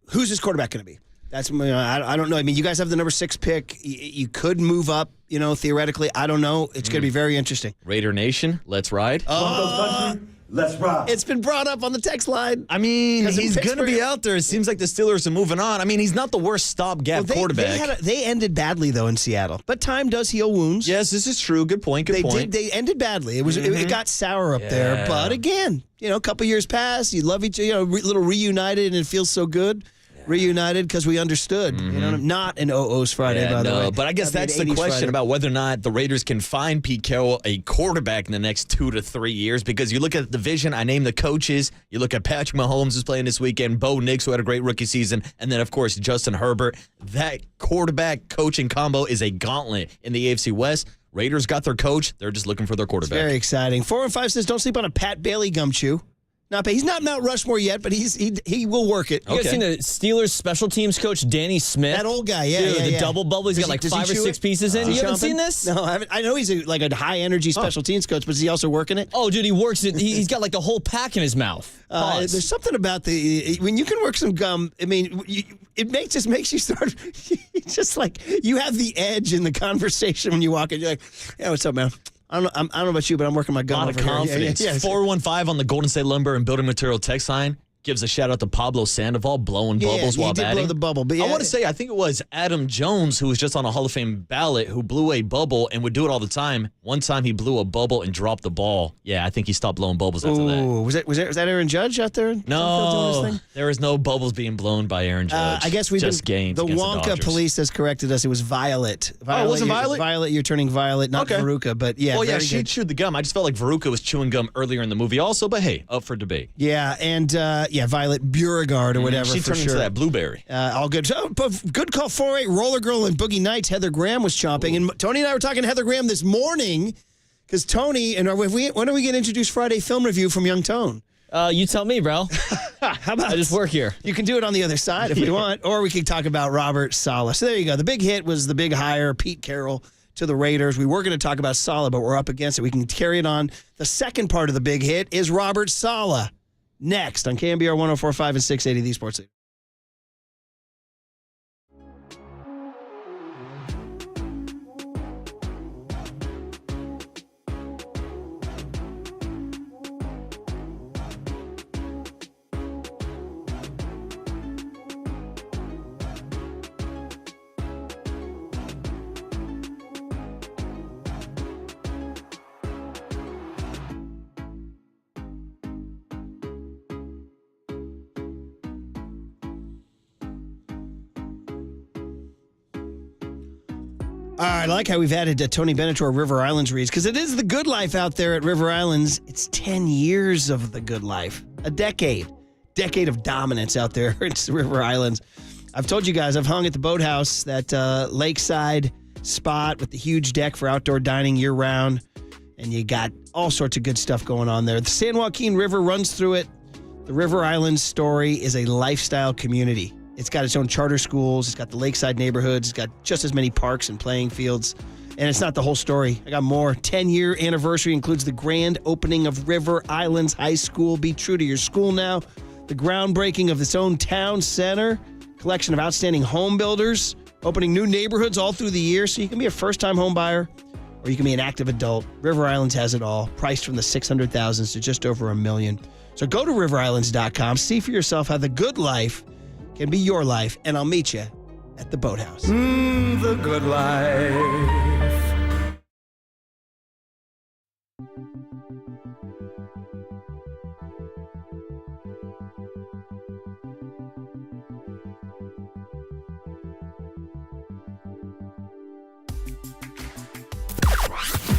Who's his quarterback going to be? That's I don't know. I mean, you guys have the number 6 pick. You could move up, theoretically. I don't know. It's going to be very interesting. Raider Nation, let's ride. Let's ride. It's been brought up on the text line. I mean, he's going to be out there. It seems like the Steelers are moving on. I mean, he's not the worst stopgap quarterback. They ended badly, though, in Seattle. But time does heal wounds. Yes, this is true. Good point. They ended badly. It got sour up there. But again, a couple years pass. You love each other, a little reunited, and it feels so good. Reunited because we understood. Not an OO's Friday, by the way. But I guess that's the question Friday. about whether or not the Raiders can find Pete Carroll a quarterback in the next 2 to 3 years. Because you look at the division, I named the coaches. You look at Patrick Mahomes who's playing this weekend, Bo Nix who had a great rookie season, and then of course Justin Herbert. That quarterback coaching combo is a gauntlet in the AFC West. Raiders got their coach. They're just looking for their quarterback. It's very exciting. 415 says, don't sleep on a Pat Bailey gum chew. Not bad. He's not Mount Rushmore yet, but he will work it. You guys seen the Steelers special teams coach, Danny Smith? That old guy, yeah. Dude, yeah, the yeah. double bubble. He's got like 5 or 6 pieces in. You haven't seen this? No, I haven't. I know he's like a high-energy special teams coach, but is he also working it? Oh, dude, he works it. He's got like a whole pack in his mouth. There's something about when you can work some gum. I mean, it makes you start. Just like you have the edge in the conversation when you walk in. You're like, "Yeah, what's up, man? I don't know about you, but I'm working my gum." A lot of over here." confidence. Yeah. 415 on the Golden State Lumber and Building Material text line gives a shout out to Pablo Sandoval blowing bubbles while he did batting. blow the bubble, but I want to say, I think it was Adam Jones who was just on a Hall of Fame ballot who blew a bubble and would do it all the time. One time he blew a bubble and dropped the ball. Yeah, I think he stopped blowing bubbles after that. Was that Aaron Judge out there? No, there was no bubbles being blown by Aaron Judge. I guess we've just games. The against Wonka Dodgers. police has corrected us. It was Violet. Oh, it wasn't Violet? Violet, you're turning Violet, not Veruca, but yeah. Well, yeah, very she good. chewed the gum. I just felt like Veruca was chewing gum earlier in the movie also, but hey, up for debate. Yeah, and Violet Beauregard or whatever. She for turned sure. into that blueberry. All good. So, good call. 4-8 Roller Girl and Boogie Nights. Heather Graham was chomping, and Tony and I were talking to Heather Graham this morning because Tony and when are we get introduced Friday film review from Young Tone? You tell me, bro. How about I just work here? You can do it on the other side if we want, or we could talk about Robert Salah. So there you go. The big hit was the big hire, Pete Carroll to the Raiders. We were going to talk about Salah, but we're up against it. We can carry it on. The second part of the big hit is Robert Salah. Next on KNBR 104.5 and 680, the Sports Leader. All right, I like how we've added Tony Bennett to our River Islands reads because it is the good life out there at River Islands. It's 10 years of the good life, a decade of dominance out there at River Islands. I've told you guys I've hung at the boathouse, that lakeside spot with the huge deck for outdoor dining year round, and you got all sorts of good stuff going on there. The San Joaquin River runs through it. The River Islands story is a lifestyle community. It's got its own charter schools. It's got the lakeside neighborhoods. It's got just as many parks and playing fields. And it's not the whole story. I got more. 10-year anniversary includes the grand opening of River Islands High School. Be true to your school now. The groundbreaking of its own town center. Collection of outstanding home builders. Opening new neighborhoods all through the year. So you can be a first-time home buyer or you can be an active adult. River Islands has it all. Priced from the 600,000s to just over $1 million. So go to riverislands.com. See for yourself how the good life can be your life, and I'll meet you at the boathouse. The good life.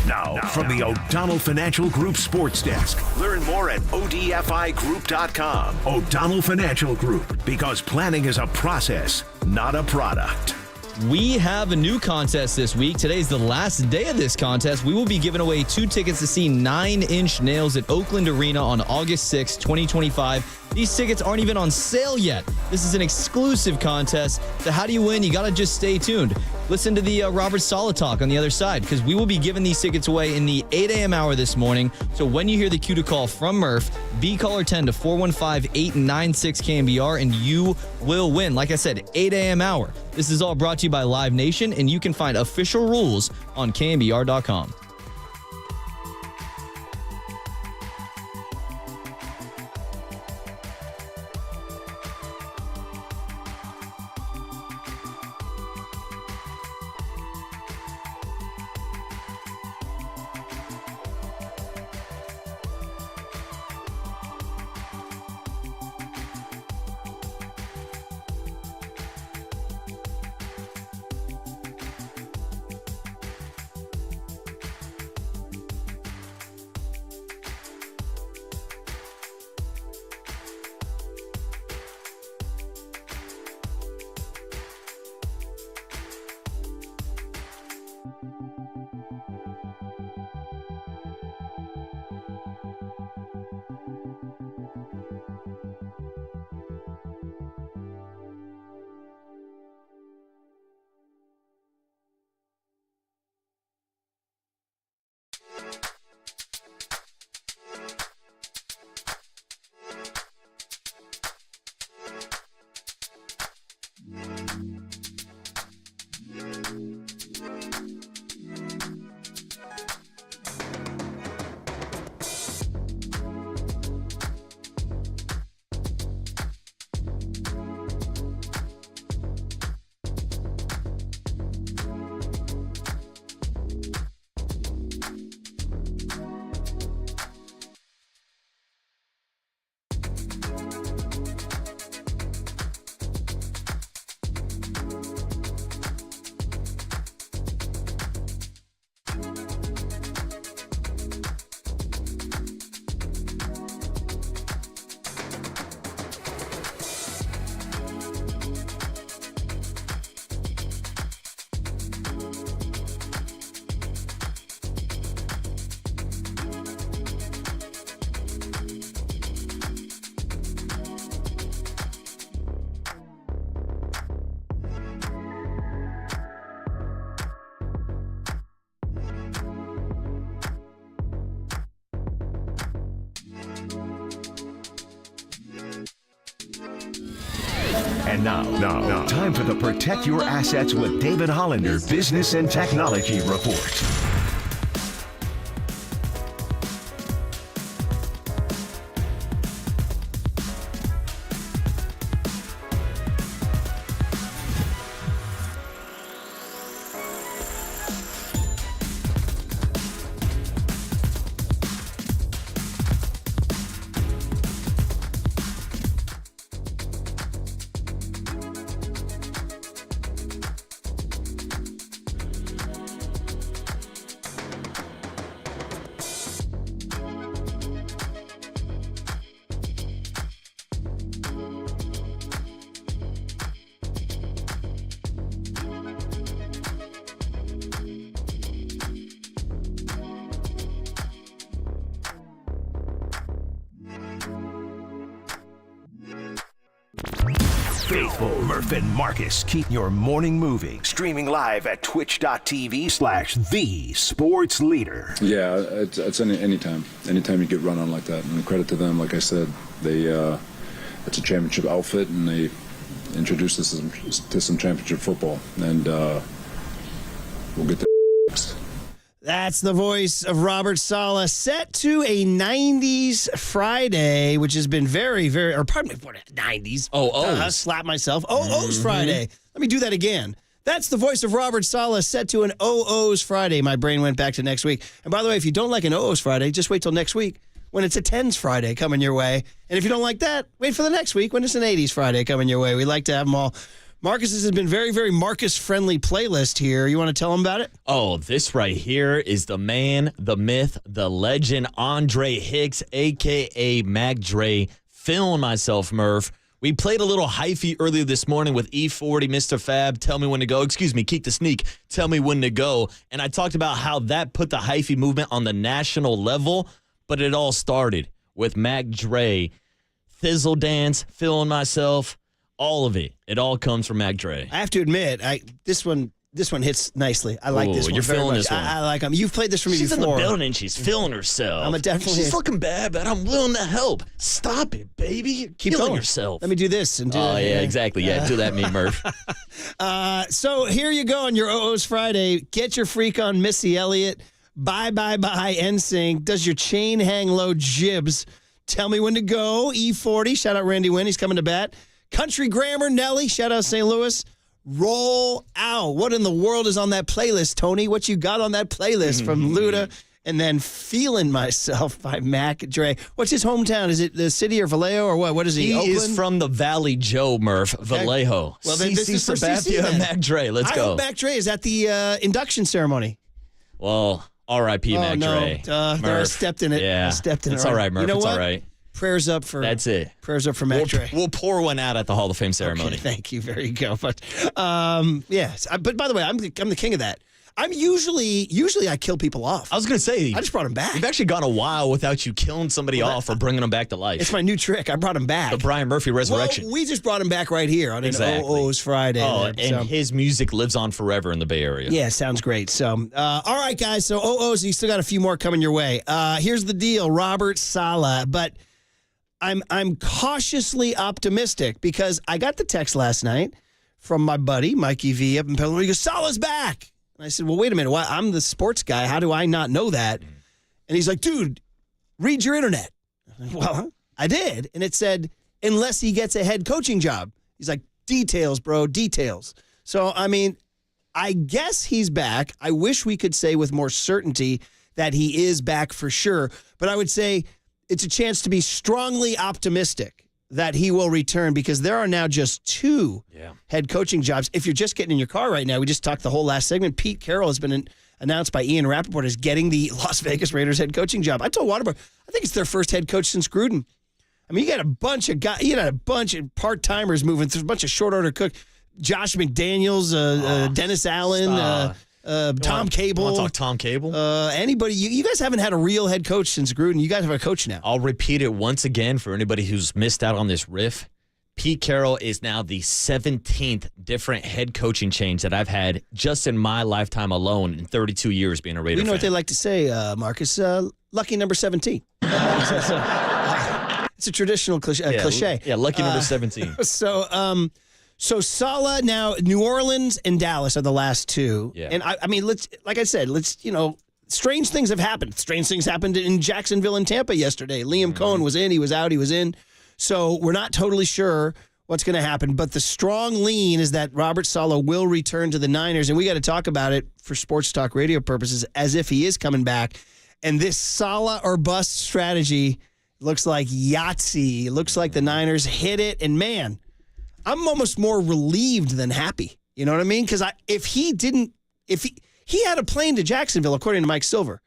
Now, from the O'Donnell Financial Group Sports Desk. Learn more at odfigroup.com. O'Donnell Financial Group, because planning is a process, not a product. We have a new contest this week. Today's the last day of this contest. We will be giving away 2 tickets to see 9 Inch Nails at Oakland Arena on August 6, 2025. These tickets aren't even on sale yet. This is an exclusive contest. So how do you win? You got to just stay tuned. Listen to the Robert Salah talk on the other side, because we will be giving these tickets away in the 8 a.m. hour this morning. So when you hear the cue to call from Murph, be caller 10 to 415-896-KNBR, and you will win. Like I said, 8 a.m. hour. This is all brought to you by Live Nation, and you can find official rules on KNBR.com. And now, time for the Protect Your Assets with David Hollander Business and Technology Report. Faithful Murph and Marcus keep your morning moving. Streaming live at twitch.tv/thesportsleader. Yeah, it's anytime you get run on like that. And credit to them, like I said, it's a championship outfit, and they introduced us to some championship football. And we'll get there next. That's the voice of Robert Salah, set to a 90s Friday, which has been very, very, or pardon me, 90s. Slap myself. OO's Friday. Let me do that again. That's the voice of Robert Salah, set to an OO's Friday. My brain went back to next week. And by the way, if you don't like an OO's Friday, just wait till next week when it's a 10s Friday coming your way. And if you don't like that, wait for the next week when it's an 80s Friday coming your way. We like to have them all. Marcus's has been very, very Marcus-friendly playlist here. You want to tell him about it? Oh, this right here is the man, the myth, the legend, Andre Hicks, a.k.a. Mac Dre. Feeling myself, Murph. We played a little hyphy earlier this morning with E40, Mr. Fab, Tell Me When to Go. Excuse me, Keep the Sneak, Tell Me When to Go. And I talked about how that put the hyphy movement on the national level, but it all started with Mac Dre. Thizzle Dance, Feeling Myself. All of it. It all comes from Mac Dre. I have to admit, this one hits nicely. I like this one. You're very feeling much. this one. I like them. You've played this for me She's before. in the building. She's feeling herself. She's looking bad, but I'm willing to help. Stop it, baby. You're killing yourself. Let me do this. And do that. Yeah, exactly. Yeah, do that, me, Murph. So here you go on your OO's Friday. Get your freak on Missy Elliott. Bye, bye, bye, NSYNC. Does your chain hang low, Jibs? Tell Me When to Go, E40. Shout out Randy Wynn. He's coming to bat. Country Grammar, Nelly. Shout out St. Louis. Roll Out. What in the world is on that playlist, Tony? What you got on that playlist from Luda? And then Feeling Myself by Mac Dre. What's his hometown? Is it the city or Vallejo or what? What is he? He Oakland? is from the Valley Joe, Murph. Okay. Vallejo. Well, then this is for Sabathia and Mac Dre. Let's go. I hope Mac Dre is at the induction ceremony. Well, R.I.P. Mac Dre. I stepped in it. Yeah. I stepped in it's it. all right, Murph. You know it's what? all right. Prayers up for. That's it. Prayers up for Mac Dre. We'll pour one out at the Hall of Fame ceremony. Okay, thank you. There you go. But yes, but by the way, I'm the king of that. I'm usually I kill people off. I was going to say. I just brought him back. You've actually gone a while without you killing somebody off or bringing them back to life. It's my new trick. I brought him back. The Brian Murphy resurrection. Well, we just brought him back right here on an OO's Friday. Oh, and his music lives on forever in the Bay Area. Yeah, sounds great. So, all right, guys. So, OO's, you still got a few more coming your way. Here's the deal, Robert Salah. But I'm cautiously optimistic because I got the text last night from my buddy, Mikey V, up in Pelham. He goes, Salah's back. And I said, well, wait a minute. I'm the sports guy. How do I not know that? And he's like, dude, read your internet. Well, I did. And it said, unless he gets a head coaching job. He's like, details, bro, details. So, I mean, I guess he's back. I wish we could say with more certainty that he is back for sure. But I would say it's a chance to be strongly optimistic that he will return because there are now just 2 head coaching jobs. If you're just getting in your car right now, we just talked the whole last segment. Pete Carroll has been announced by Ian Rappaport as getting the Las Vegas Raiders head coaching job. I told Waterboy, I think it's their first head coach since Gruden. I mean, you got a bunch of guys, you got a bunch of part-timers moving through, a bunch of short-order cook. Josh McDaniels, Dennis Allen, Tom Cable. Want to talk Tom Cable? Anybody? You guys haven't had a real head coach since Gruden. You guys have a coach now. I'll repeat it once again for anybody who's missed out on this riff. Pete Carroll is now the 17th different head coaching change that I've had just in my lifetime alone in 32 years being a Raider fan. You know what they like to say, Marcus? Lucky number 17. It's a traditional cliche. Yeah, lucky number 17. So Salah now, New Orleans and Dallas are the last 2. Yeah. And I mean, strange things have happened. Strange things happened in Jacksonville and Tampa yesterday. Liam Cohen was in, he was out, he was in. So we're not totally sure what's going to happen. But the strong lean is that Robert Salah will return to the Niners. And we got to talk about it for sports talk radio purposes as if he is coming back. And this Salah or bust strategy looks like Yahtzee. It looks like the Niners hit it. And man, I'm almost more relieved than happy. You know what I mean? Because if he had a plane to Jacksonville, according to Mike Silver,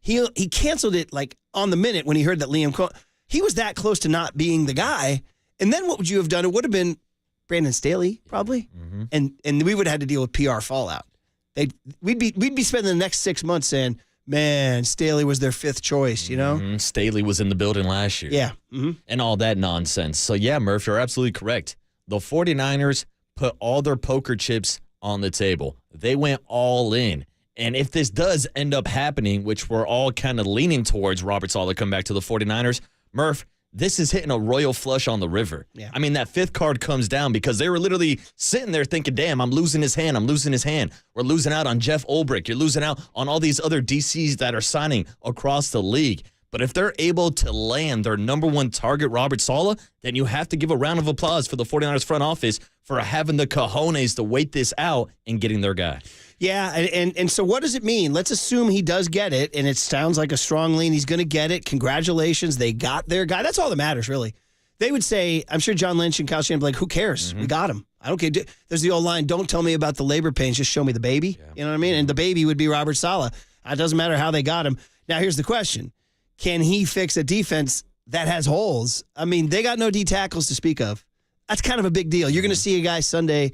he canceled it like on the minute when he heard that Liam Cohen, he was that close to not being the guy. And then what would you have done? It would have been Brandon Staley, probably. Mm-hmm. And we would have had to deal with PR fallout. We'd be spending the next 6 months saying, man, Staley was their 5th choice, you know? Mm-hmm. Staley was in the building last year. Yeah. Mm-hmm. And all that nonsense. So, yeah, Murph, you're absolutely correct. The 49ers put all their poker chips on the table. They went all in. And if this does end up happening, which we're all kind of leaning towards Robert Salah come back to the 49ers, Murph, this is hitting a royal flush on the river. Yeah. I mean, that 5th card comes down because they were literally sitting there thinking, damn, I'm losing his hand. We're losing out on Jeff Ulbrich. You're losing out on all these other DCs that are signing across the league. But if they're able to land their number 1 target, Robert Salah, then you have to give a round of applause for the 49ers front office for having the cojones to wait this out and getting their guy. Yeah, and so what does it mean? Let's assume he does get it, and it sounds like a strong lean. He's going to get it. Congratulations. They got their guy. That's all that matters, really. They would say, I'm sure John Lynch and Kyle Shanahan would be like, who cares? Mm-hmm. We got him. I don't care. There's the old line, don't tell me about the labor pains, just show me the baby. Yeah. You know what I mean? And the baby would be Robert Salah. It doesn't matter how they got him. Now, here's the question. Can he fix a defense that has holes? I mean, they got no D tackles to speak of. That's kind of a big deal. You're going to see a guy Sunday,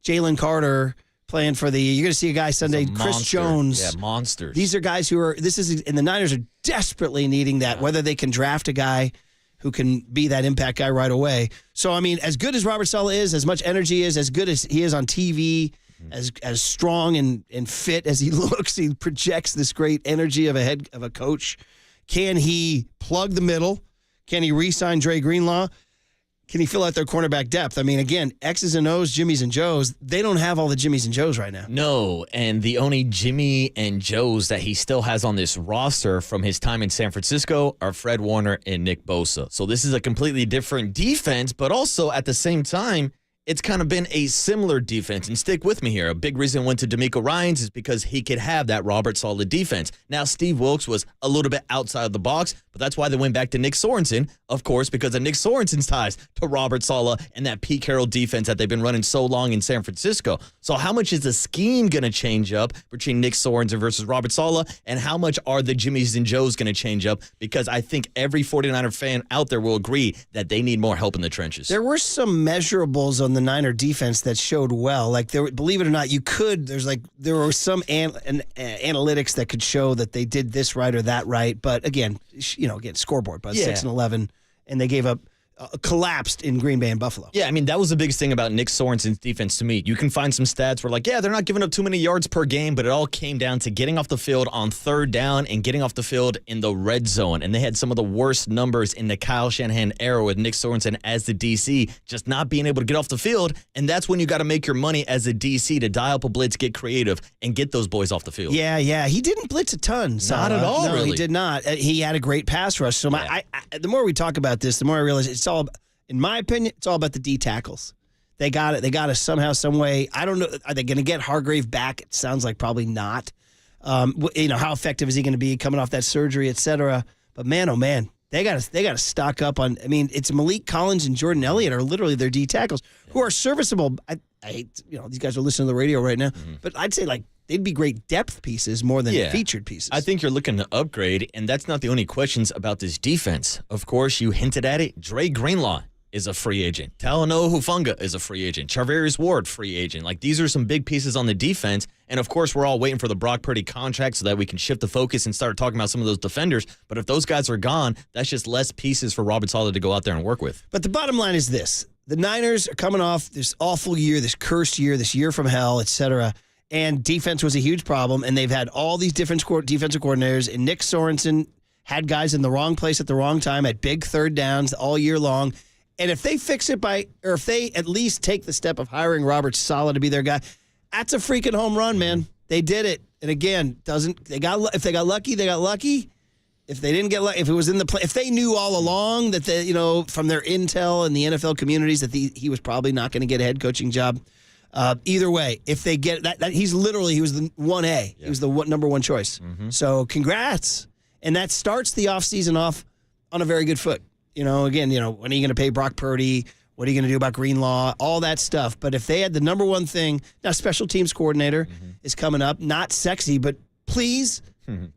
Jalen Carter, playing for you're going to see a guy Sunday, Chris Jones. Yeah, monsters. These are guys and the Niners are desperately needing that, whether they can draft a guy who can be that impact guy right away. So, I mean, as good as Robert Salah is, as much energy is, as good as he is on TV, as strong and fit as he looks, he projects this great energy of a coach. Can he plug the middle? Can he re-sign Dre Greenlaw? Can he fill out their cornerback depth? I mean, again, X's and O's, Jimmys and Joes, they don't have all the Jimmys and Joes right now. No, and the only Jimmy and Joes that he still has on this roster from his time in San Francisco are Fred Warner and Nick Bosa. So this is a completely different defense, but also at the same time, it's kind of been a similar defense. And stick with me here. A big reason went to DeMeco Ryans is because he could have that Robert Salah defense. Now, Steve Wilkes was a little bit outside of the box, but that's why they went back to Nick Sorensen, of course, because of Nick Sorensen's ties to Robert Salah and that Pete Carroll defense that they've been running so long in San Francisco. So how much is the scheme going to change up between Nick Sorensen versus Robert Salah, and how much are the Jimmys and Joes going to change up? Because I think every 49er fan out there will agree that they need more help in the trenches. There were some measurables on from the Niner defense that showed well. Like, believe it or not, there were some analytics that could show that they did this right or that right. But again, scoreboard, but 6-11, and they gave up. Collapsed in Green Bay and Buffalo. Yeah, I mean, that was the biggest thing about Nick Sorensen's defense to me. You can find some stats where, they're not giving up too many yards per game, but it all came down to getting off the field on third down and getting off the field in the red zone. And they had some of the worst numbers in the Kyle Shanahan era with Nick Sorensen as the DC, just not being able to get off the field. And that's when you got to make your money as a DC to dial up a blitz, get creative, and get those boys off the field. Yeah. He didn't blitz a ton. Not at all, no, really. He did not. He had a great pass rush. So the more we talk about this, the more I realize it's all, in my opinion, it's all about the D tackles. They got it. They got to somehow, some way. I don't know. Are they going to get Hargrave back? It sounds like probably not. How effective is he going to be coming off that surgery, et cetera? But man, oh man, they got to stock up on. I mean, it's Malik Collins and Jordan Elliott are literally their D tackles who are serviceable. I hate, these guys are listening to the radio right now, but I'd say they'd be great depth pieces more than featured pieces. I think you're looking to upgrade, and that's not the only questions about this defense. Of course, you hinted at it. Dre Greenlaw is a free agent. Talanoa Hufanga is a free agent. Charvarius Ward, free agent. These are some big pieces on the defense. And, of course, we're all waiting for the Brock Purdy contract so that we can shift the focus and start talking about some of those defenders. But if those guys are gone, that's just less pieces for Robert Saleh to go out there and work with. But the bottom line is this. The Niners are coming off this awful year, this cursed year, this year from hell, et cetera. And defense was a huge problem. And they've had all these different defensive coordinators. And Nick Sorensen had guys in the wrong place at the wrong time at big third downs all year long. And if they fix it or if they at least take the step of hiring Robert Saleh to be their guy, that's a freaking home run, man. They did it. And again, if they got lucky, they got lucky. If they didn't get lucky, if it was in the play, if they knew all along that from their intel and the NFL communities that he was probably not going to get a head coaching job. Either way, if they get that he was the 1A. Yeah. He was the number one choice. Mm-hmm. So congrats. And that starts the offseason off on a very good foot. When are you going to pay Brock Purdy? What are you going to do about Greenlaw? All that stuff. But if they had the number one thing, now special teams coordinator is coming up. Not sexy, but please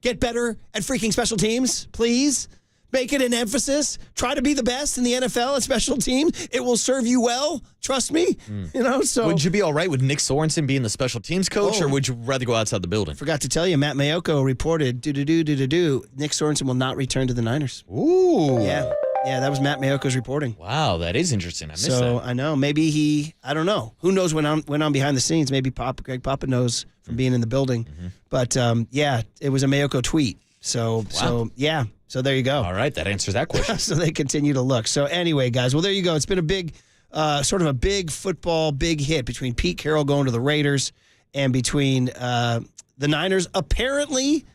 get better at freaking special teams. Please make it an emphasis. Try to be the best in the NFL at special teams. It will serve you well. Trust me. So would you be all right with Nick Sorensen being the special teams coach, or would you rather go outside the building? Forgot to tell you, Matt Mayoko reported, Nick Sorensen will not return to the Niners. Ooh. Yeah, that was Matt Mayoko's reporting. Wow, that is interesting. I missed that. So I know. Maybe I don't know. Who knows went on behind the scenes? Maybe Greg Papa knows from being in the building. Mm-hmm. But it was a Mayoko tweet. So there you go. All right, that answers that question. So they continue to look. So anyway, guys, well, there you go. It's been a big, sort of a big football, big hit between Pete Carroll going to the Raiders and between the Niners apparently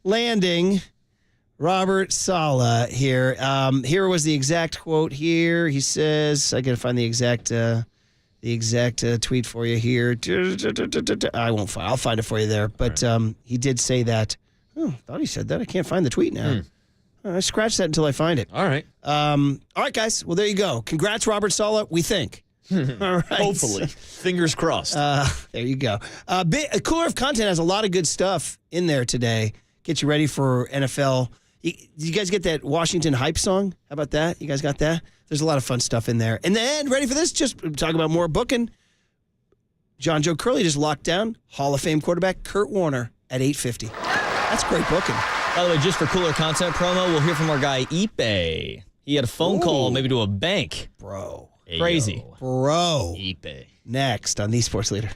landing Robert Saleh here. Here was the exact quote here. He says, I got to find the exact tweet for you here. I'll find it for you there. But he did say that. Oh, thought he said that. I can't find the tweet now. I scratch that until I find it. All right. All right, guys. Well, there you go. Congrats, Robert Saleh, we think. All right. Hopefully. Fingers crossed. There you go. Cooler of Content has a lot of good stuff in there today. Get you ready for NFL. Did you guys get that Washington hype song? How about that? You guys got that? There's a lot of fun stuff in there. And then, ready for this? Just talk about more booking. John Joe Curley just locked down Hall of Fame quarterback Kurt Warner at $850. That's great booking. By the way, just for Cooler Content promo, we'll hear from our guy Ipe. He had a phone call maybe to a bank. Bro. Crazy. Bro. Ipe. Next on The Sports Leader.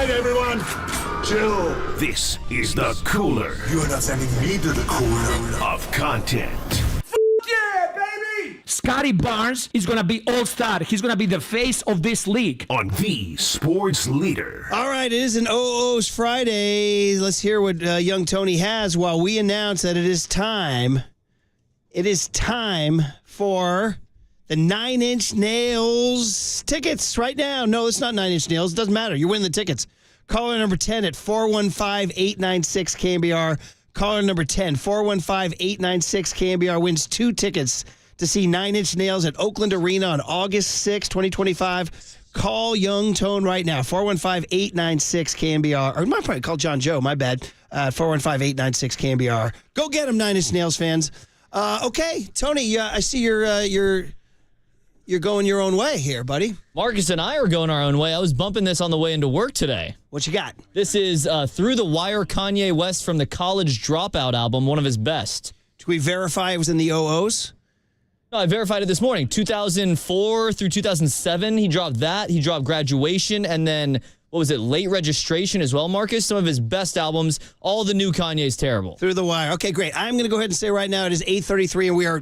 right, everyone. Chill. This is the cooler. You're not sending me to the cooler of content. Yeah, baby! Scotty Barnes is going to be all-star. He's going to be the face of this league. On the sports leader. All right, it is an OO's Friday. Let's hear what young Tony has while we announce that it is time. It is time for the 9 Inch Nails tickets right now. No, it's not 9 Inch Nails. It doesn't matter. You're winning the tickets. Caller number 10 at 415-896-KNBR. Caller number 10, 415-896-KNBR wins 2 tickets to see 9 Inch Nails at Oakland Arena on August 6, 2025. Call Young Tone right now, 415-896-KNBR. Or might probably call John Joe, my bad, 415-896-KNBR. Go get them, 9 Inch Nails fans. Okay, Tony, I see you're going your own way here, buddy. Marcus and I are going our own way. I was bumping this on the way into work today. What you got? This is Through the Wire, Kanye West from the College Dropout album, one of his best. Did we verify it was in the OOs? No, I verified it this morning. 2004 through 2007, he dropped that. He dropped Graduation, and then, what was it, Late Registration as well, Marcus? Some of his best albums. All the new Kanye's terrible. Through the Wire. Okay, great. I'm going to go ahead and say right now it is 8:33, and we are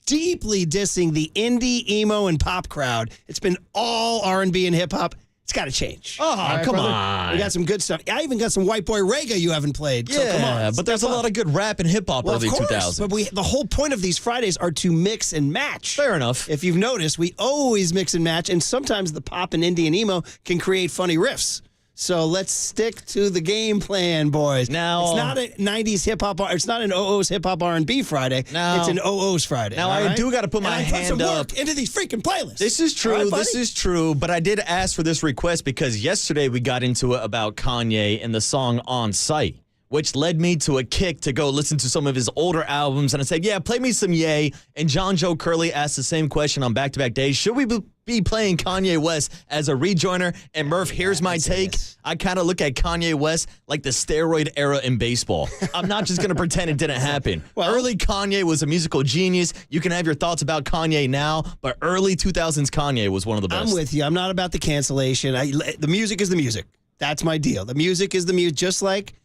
deeply dissing the indie, emo, and pop crowd. It's been all R&B and hip-hop. It's got to change. Oh, right, come brother? On. We got some good stuff. I even got some White Boy Reggae you haven't played. Yeah, so come on. but there's a lot of good rap and hip-hop early 2000s. But the whole point of these Fridays are to mix and match. Fair enough. If you've noticed, we always mix and match, and sometimes the pop and indie and emo can create funny riffs. So let's stick to the game plan, boys. Now, it's not a 90s hip-hop. It's not an OO's hip-hop R&B Friday. Now, it's an OO's Friday. Now, I do got to put my hand up into these freaking playlists. This is true. Right, this is true. But I did ask for this request because yesterday we got into it about Kanye and the song On Sight, which led me to a kick to go listen to some of his older albums. And I said, yeah, play me some Ye. And John Joe Curley asked the same question on back-to-back days. Should we be playing Kanye West as a rejoiner? And Murph, here's my take. I kind of look at Kanye West like the steroid era in baseball. I'm not just going to pretend it didn't happen. Early Kanye was a musical genius. You can have your thoughts about Kanye now, but early 2000s Kanye was one of the best. I'm with you. I'm not about the cancellation. The music is the music. That's my deal. The music is the music, just like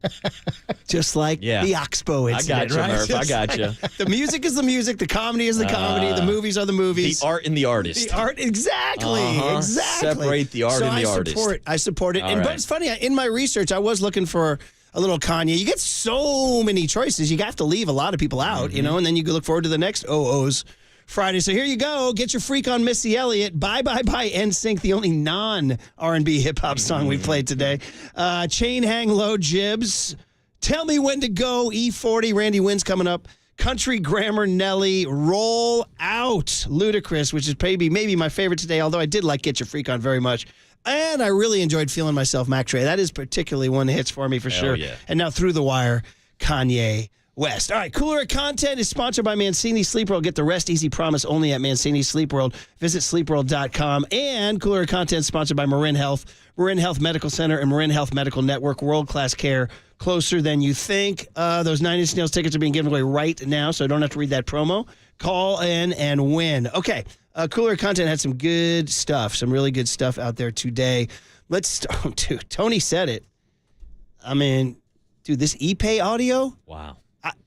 the Oxbow incident. I got you, right? Murph. I got you. The music is the music. The comedy is the comedy. The movies are the movies. The art and the artist. The art, exactly. Exactly. Separate the art and the artist. I support it. All right. But it's funny, in my research, I was looking for a little Kanye. You get so many choices. You have to leave a lot of people out, and then you can look forward to the next OO's Friday. So here you go. Get your freak on Missy Elliott. Bye, bye, bye, NSYNC, the only non-R&B hip-hop song we played today. Chain Hang Low, Jibs. Tell Me When to Go, E40, Randy Wynn's coming up. Country Grammar, Nelly, Roll Out, Ludacris, which is maybe my favorite today, although I did like Get Your Freak On very much. And I really enjoyed Feeling Myself, Mac Dre. That is particularly one that hits for me for sure. Yeah. And now Through the Wire, Kanye West. All right, Cooler Content is sponsored by Mancini Sleep World. Get the rest easy promise only at Mancini Sleep World. Visit sleepworld.com. And Cooler Content is sponsored by Marin Health, Marin Health Medical Center, and Marin Health Medical Network. World-class care closer than you think. Those 9 Inch Nails tickets are being given away right now, so I don't have to read that promo. Call in and win. Okay, Cooler Content had some good stuff, some really good stuff out there today. Dude, Tony said it. I mean, dude, this Ipe audio? Wow.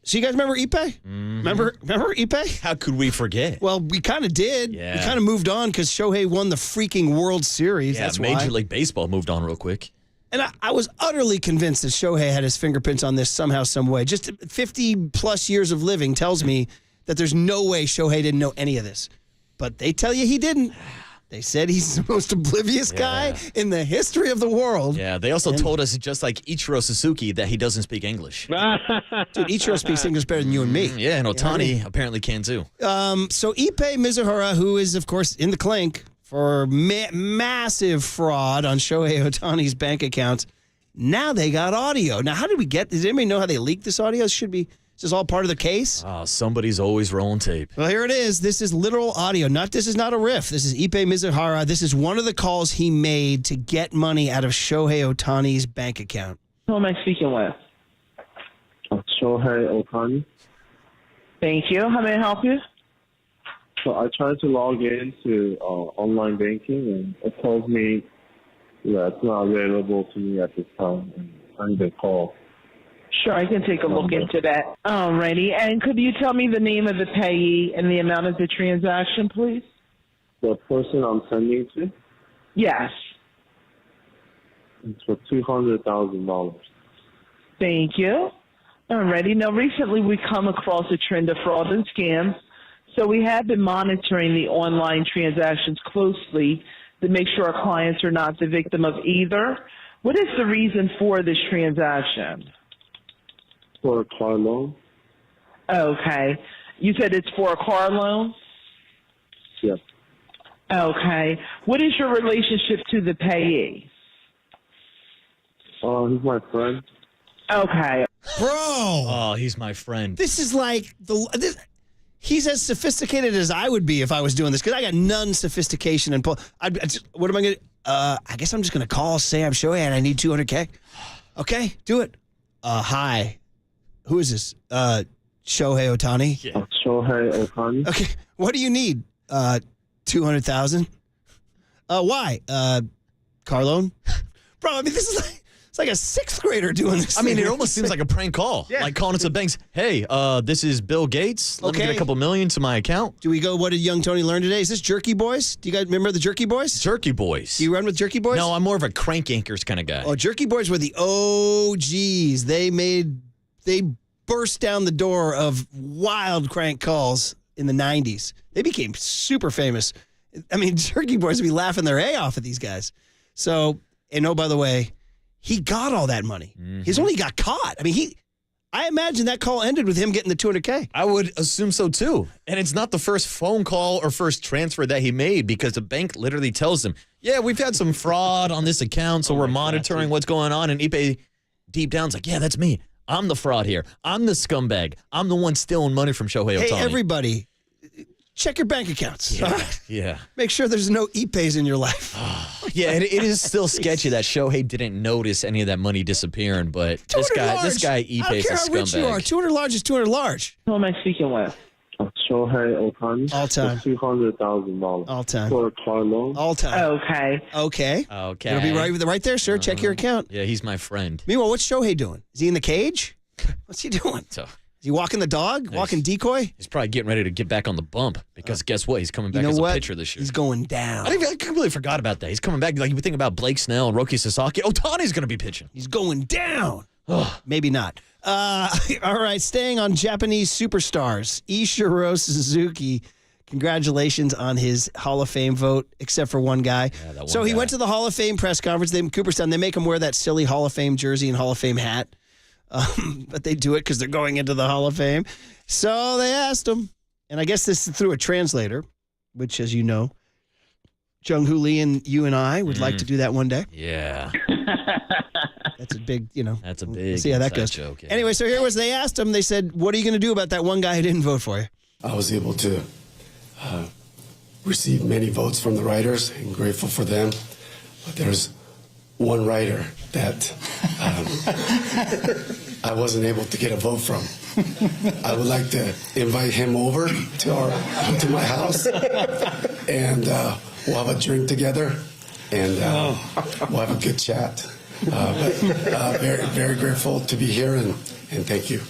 So you guys remember Ipe? Mm-hmm. Remember Ipe? How could we forget? Well, we kind of did. Yeah. We kind of moved on because Shohei won the freaking World Series. Yeah, That's Major why. League Baseball moved on real quick. And I was utterly convinced that Shohei had his fingerprints on this somehow, some way. Just 50-plus years of living tells me that there's no way Shohei didn't know any of this. But they tell you he didn't. They said he's the most oblivious guy in the history of the world. Yeah, they also told us, just like Ichiro Suzuki, that he doesn't speak English. Dude, Ichiro speaks English better than you and me. Yeah, and Ohtani apparently can too. So Ipe Mizuhara, who is, of course, in the clink for massive fraud on Shohei Ohtani's bank accounts, now they got audio. Now, how did we get this? Does anybody know how they leaked this audio? Is this all part of the case? Oh, somebody's always rolling tape. Well, here it is. This is literal audio. This is not a riff. This is Ipe Mizuhara. This is one of the calls he made to get money out of Shohei Ohtani's bank account. Who am I speaking with? Shohei Ohtani. Thank you. How may I help you? So I tried to log in to online banking, and it tells me Yeah, it's not available to me at this time. I need a call. Sure, I can take a look into that. Alrighty. And could you tell me the name of the payee and the amount of the transaction, please? The person I'm sending to? Yes. It's for $200,000. Thank you. Alrighty. Now, recently we come across a trend of fraud and scams, so we have been monitoring the online transactions closely to make sure our clients are not the victim of either. What is the reason for this transaction? For a car loan? Okay. You said it's for a car loan? Yes. Okay. What is your relationship to the payee? He's my friend. Okay. Bro. Oh, he's my friend. This is like he's as sophisticated as I would be if I was doing this because I got none sophistication and what am I going to? I guess I'm just going to call Sam Shohei and I need $200K. Okay, do it. Hi, who is this? Shohei Ohtani. Yeah. Shohei Ohtani. Okay, what do you need? 200,000. Why? Car loan. Bro, I mean, this is like a sixth grader doing this. I mean, it almost seems like a prank call. Yeah. Like calling into banks. Hey, this is Bill Gates. Let me get a couple million to my account. Do we go, what did young Tony learn today? Is this Jerky Boys? Do you guys remember the Jerky Boys? Jerky Boys. Do you run with Jerky Boys? No, I'm more of a crank anchors kind of guy. Oh, Jerky Boys were the OGs. They burst down the door of wild crank calls in the 90s. They became super famous. I mean, Jerky Boys would be laughing their A off at these guys. So, and oh, by the way, he got all that money. He's only got caught. I mean, I imagine that call ended with him getting the $200K. I would assume so too. And it's not the first phone call or first transfer that he made because the bank literally tells him, yeah, we've had some fraud on this account, so we're monitoring what's going on. And Ipe deep down's like, yeah, that's me. I'm the fraud here. I'm the scumbag. I'm the one stealing money from Shohei Ohtani. Hey, everybody, check your bank accounts. Yeah, all right? yeah. Make sure there's no Ipes in your life. Yeah, it is still sketchy that Shohei didn't notice any of that money disappearing, but this guy Ipe is a I don't care how rich you are. scumbag. 200 large is 200 large. Who am I speaking with? Shohei Ohtani. All time. For $200,000. All time. For a car loan. All time. Okay. Okay. Okay. It'll be right there, sir. Check your account. Yeah, he's my friend. Meanwhile, what's Shohei doing? Is he in the cage? What's he doing? Is he walking the dog? Walking decoy? He's probably getting ready to get back on the bump because guess what? He's coming back You know as what? a pitcher this year. He's going down. I completely forgot about that. He's coming back. Like you think about Blake Snell, Roki Sasaki. Ohtani's going to be pitching. He's going down. Maybe not. All right, staying on Japanese superstars. Ichiro Suzuki, congratulations on his Hall of Fame vote, except for one guy. So he went to the Hall of Fame press conference. In Cooperstown, they make him wear that silly Hall of Fame jersey and Hall of Fame hat. But they do it because they're going into the Hall of Fame. So they asked him, and I guess this is through a translator, which, as you know, Jung-Hoo Lee and you and I would like to do that one day. Yeah. That's a big, That's a big we'll see how that goes. joke. Yeah. Anyway, so here was, they asked him, they said, what are you going to do about that one guy who didn't vote for you? I was able to receive many votes from the writers and grateful for them. But there's one writer that I wasn't able to get a vote from. I would like to invite him over to my house, and we'll have a drink together, and we'll have a good chat. Very, very grateful to be here, and thank you.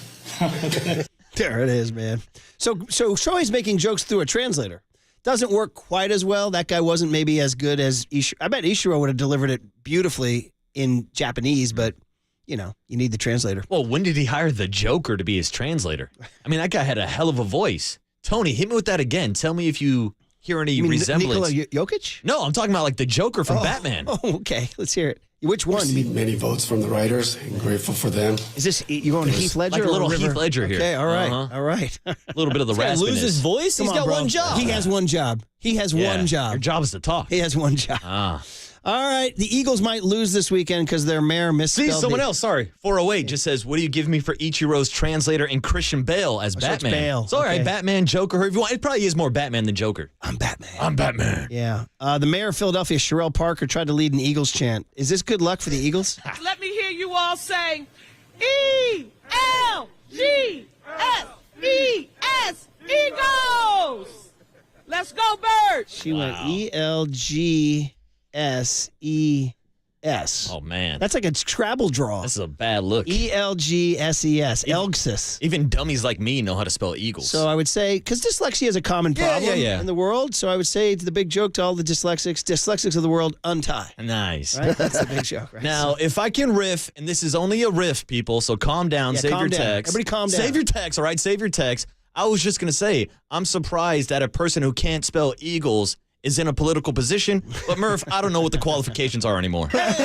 There it is, man. So Shohei's making jokes through a translator. Doesn't work quite as well. That guy wasn't maybe as good as Ichiro. I bet Ichiro would have delivered it beautifully in Japanese, but, you need the translator. Well, when did he hire the Joker to be his translator? I mean, that guy had a hell of a voice. Tony, hit me with that again. Tell me if you hear any resemblance. Nikola Jokic? No, I'm talking about like the Joker from Batman. Oh, okay. Let's hear it. Which one? Received many votes from the writers and grateful for them. Is this, you going to Heath Ledger? Like a little or Heath Ledger here. Okay, all right. All right. A little bit of the raspiness. Lose his voice? He's got one job. He has one job. Your job is to talk. He has one job. All right. The Eagles might lose this weekend because their mayor misspelled. See, someone else. Sorry. 408 just says, what do you give me for Ichiro's translator and Christian Bale as Batman? So it's Bale. It's all right. Batman, Joker, whoever you want. It probably is more Batman than Joker. I'm Batman. Yeah. The mayor of Philadelphia, Sherelle Parker, tried to lead an Eagles chant. Is this good luck for the Eagles? Let me hear you all saying, E-L-G-S-E-S, Eagles! Let's go, Birds! She went E-L-G-S-E-S. Oh, man. That's like a Scrabble draw. This is a bad look. ELGSES. Elgsis. Even dummies like me know how to spell Eagles. So I would say, because dyslexia is a common problem in the world, so I would say the big joke to all the dyslexics of the world, untie. Nice. Right? That's the big joke, right? Now, if I can riff, and this is only a riff, people, so calm down, save calm your down. text. Everybody calm down. Save your text, all right? Save your text. I was just going to say, I'm surprised that a person who can't spell Eagles is in a political position, but Murph, I don't know what the qualifications are anymore. It's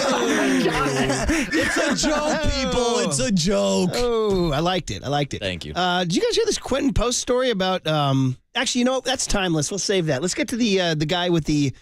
a joke, people. It's a joke. Oh, I liked it. Thank you. Did you guys hear this Quinton Post story about? Actually, you know that's timeless. We'll save that. Let's get to the guy with the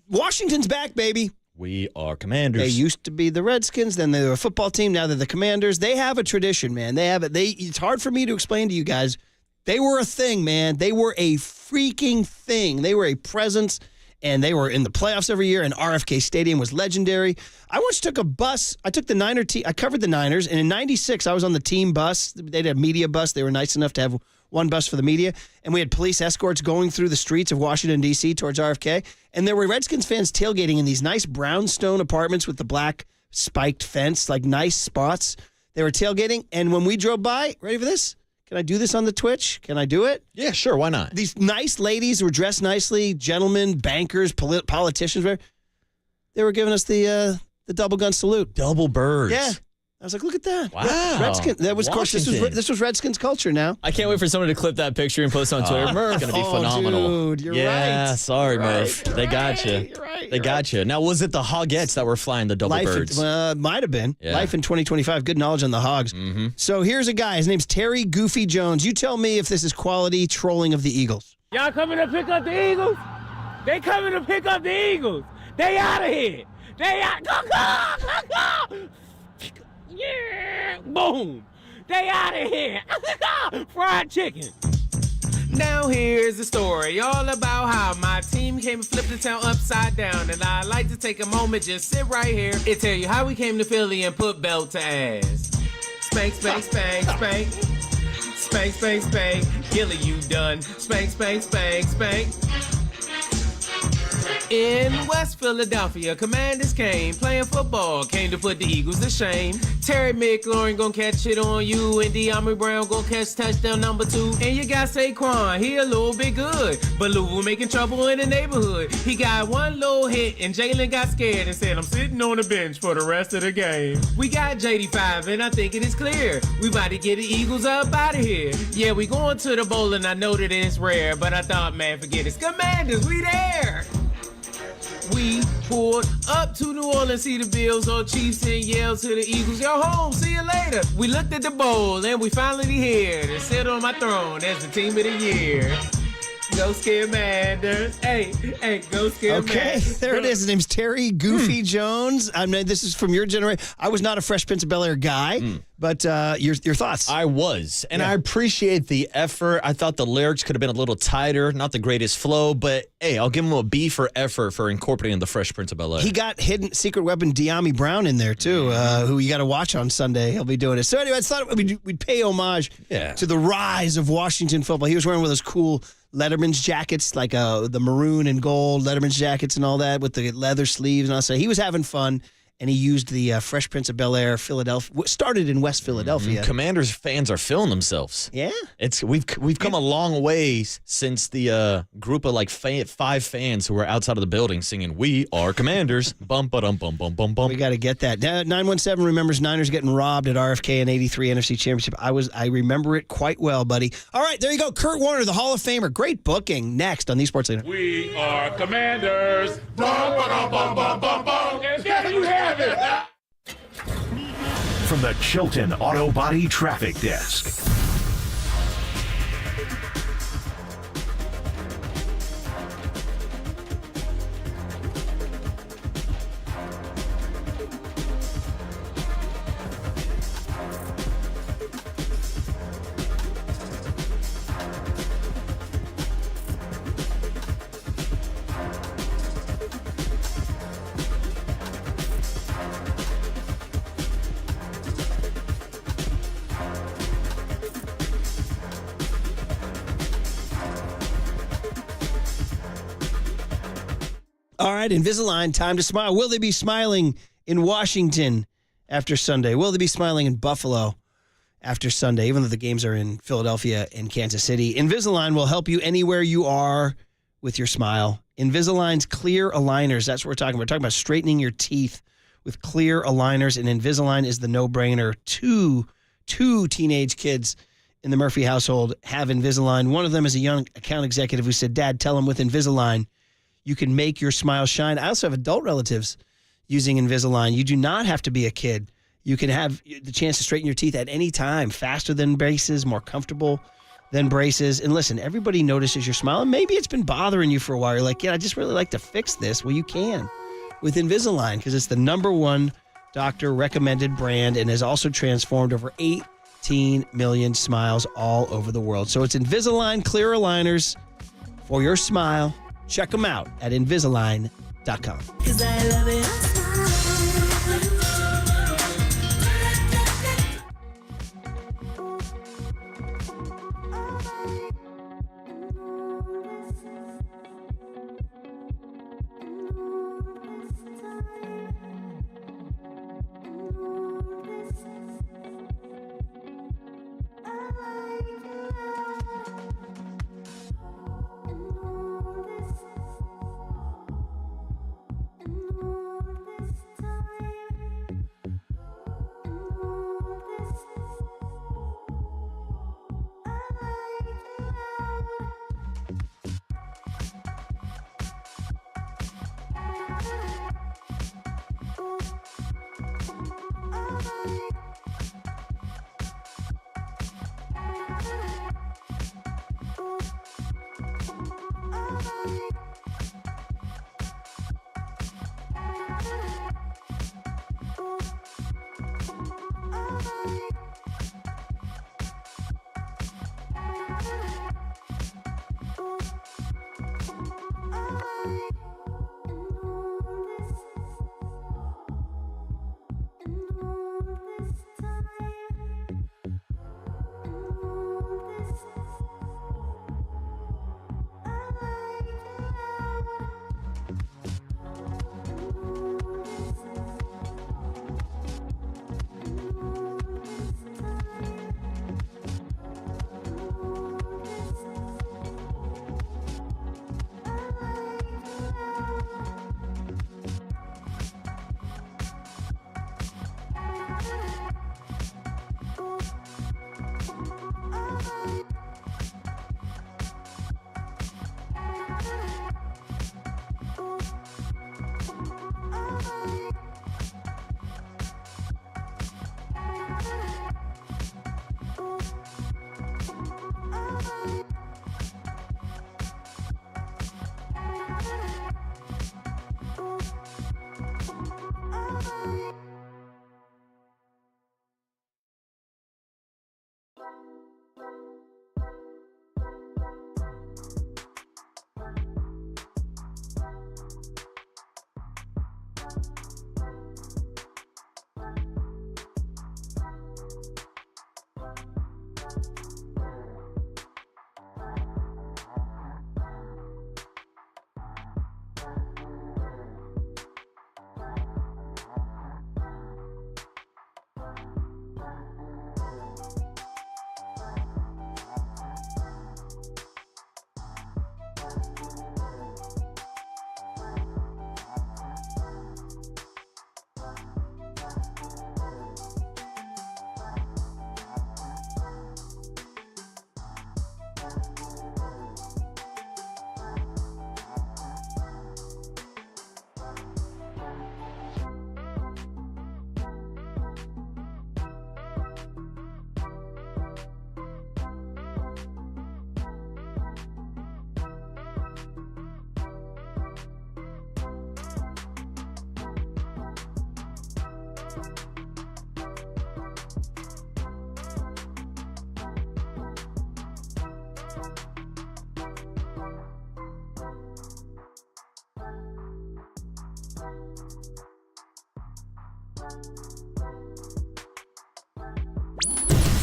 Washington's back, baby. We are Commanders. They used to be the Redskins, then they were a football team. Now they're the Commanders. They have a tradition, man. They have it. It's hard for me to explain to you guys. They were a thing, man. They were a freaking thing. They were a presence, and they were in the playoffs every year, and RFK Stadium was legendary. I once took a bus. I took the Niner team. I covered the Niners, and in 96, I was on the team bus. They had a media bus. They were nice enough to have one bus for the media, and we had police escorts going through the streets of Washington, D.C. towards RFK, and there were Redskins fans tailgating in these nice brownstone apartments with the black spiked fence, like nice spots. They were tailgating, and when we drove by, ready for this? Can I do this on the Twitch? Can I do it? Yeah, sure. Why not? These nice ladies were dressed nicely, gentlemen, bankers, politicians. They were giving us the double gun salute. Double birds. Yeah. I was like, look at that. Wow. Redskins. That was, of course, this was Redskins culture now. I can't wait for someone to clip that picture and post it on Twitter. Murph. It's going to be phenomenal. Dude, you're right. Yeah, sorry, Murph. They got you. They got you. Now, was it the Hogettes that were flying the double birds? Might have been. Yeah. Life in 2025. Good knowledge on the Hogs. Mm-hmm. So here's a guy. His name's Terry Goofy Jones. You tell me if this is quality trolling of the Eagles. Y'all coming to pick up the Eagles? They coming to pick up the Eagles. They out of here. They out. Go. Yeah, boom. They out of here. Fried chicken. Now here's the story all about how my team came and flipped the town upside down. And I'd like to take a moment, just sit right here and tell you how we came to Philly and put belt to ass. Spank, spank, spank, spank. Spank, spank, spank. Gilly, you done. Spank, spank, spank, spank. In West Philadelphia, Commanders came, playing football, came to put the Eagles to shame. Terry McLaurin gon' catch it on you, and De'Ami Brown gon' catch touchdown number 2. And you got Saquon, he a little bit good, but Louisville making trouble in the neighborhood. He got one little hit, and Jalen got scared and said, I'm sitting on the bench for the rest of the game. We got JD5, and I think it is clear, we about to get the Eagles up out of here. Yeah, we going to the bowl, and I know that it's rare, but I thought, man, forget it. Commanders, we there! We pulled up to New Orleans, see the Bills, all Chiefs and yells to the Eagles, yo home, see you later. We looked at the bowl and we finally here to sit on my throne as the team of the year. Go Commanders. Hey, go Commanders. Okay, there it is. His name's Terry Goofy Jones. I mean, this is from your generation. I was not a Fresh Prince of Bel-Air guy, but your thoughts? I was, and I appreciate the effort. I thought the lyrics could have been a little tighter, not the greatest flow, but hey, I'll give him a B for effort for incorporating the Fresh Prince of Bel-Air. He got hidden secret weapon De'Ami Brown in there too, who you got to watch on Sunday. He'll be doing it. So anyway, I thought we'd pay homage to the rise of Washington football. He was wearing one of those cool Letterman's jackets, like the maroon and gold Letterman's jackets and all that with the leather sleeves and all that. So he was having fun, and he used the Fresh Prince of Bel-Air, Philadelphia. Started in West Philadelphia. Commanders fans are feeling themselves. Yeah, we've come a long way since the group of like 5 fans who were outside of the building singing "We Are Commanders." Bum ba dum bum bum bum bum. We got to get that. 917 remembers Niners getting robbed at RFK in '83 NFC Championship. I remember it quite well, buddy. All right, there you go. Kurt Warner, the Hall of Famer. Great booking. Next on the Sports Leader. We are Commanders. Bum ba dum bum bum bum bum. And there you have it. From the Chilton Auto Body Traffic Desk. right, Invisalign, time to smile. Will they be smiling in Washington after Sunday? Will they be smiling in Buffalo after Sunday, even though the games are in Philadelphia and Kansas City? Invisalign will help you anywhere you are with your smile. Invisalign's clear aligners, that's what we're talking about. We're talking about straightening your teeth with clear aligners, and Invisalign is the no-brainer. Two teenage kids in the Murphy household have Invisalign. One of them is a young account executive who said, Dad, tell him with Invisalign, you can make your smile shine. I also have adult relatives using Invisalign. You do not have to be a kid. You can have the chance to straighten your teeth at any time, faster than braces, more comfortable than braces. And listen, everybody notices your smile, and maybe it's been bothering you for a while. You're like, yeah, I just really like to fix this. Well, you can with Invisalign because it's the #1 doctor-recommended brand and has also transformed over 18 million smiles all over the world. So it's Invisalign clear aligners for your smile. Check them out at Invisalign.com. Cause I love it.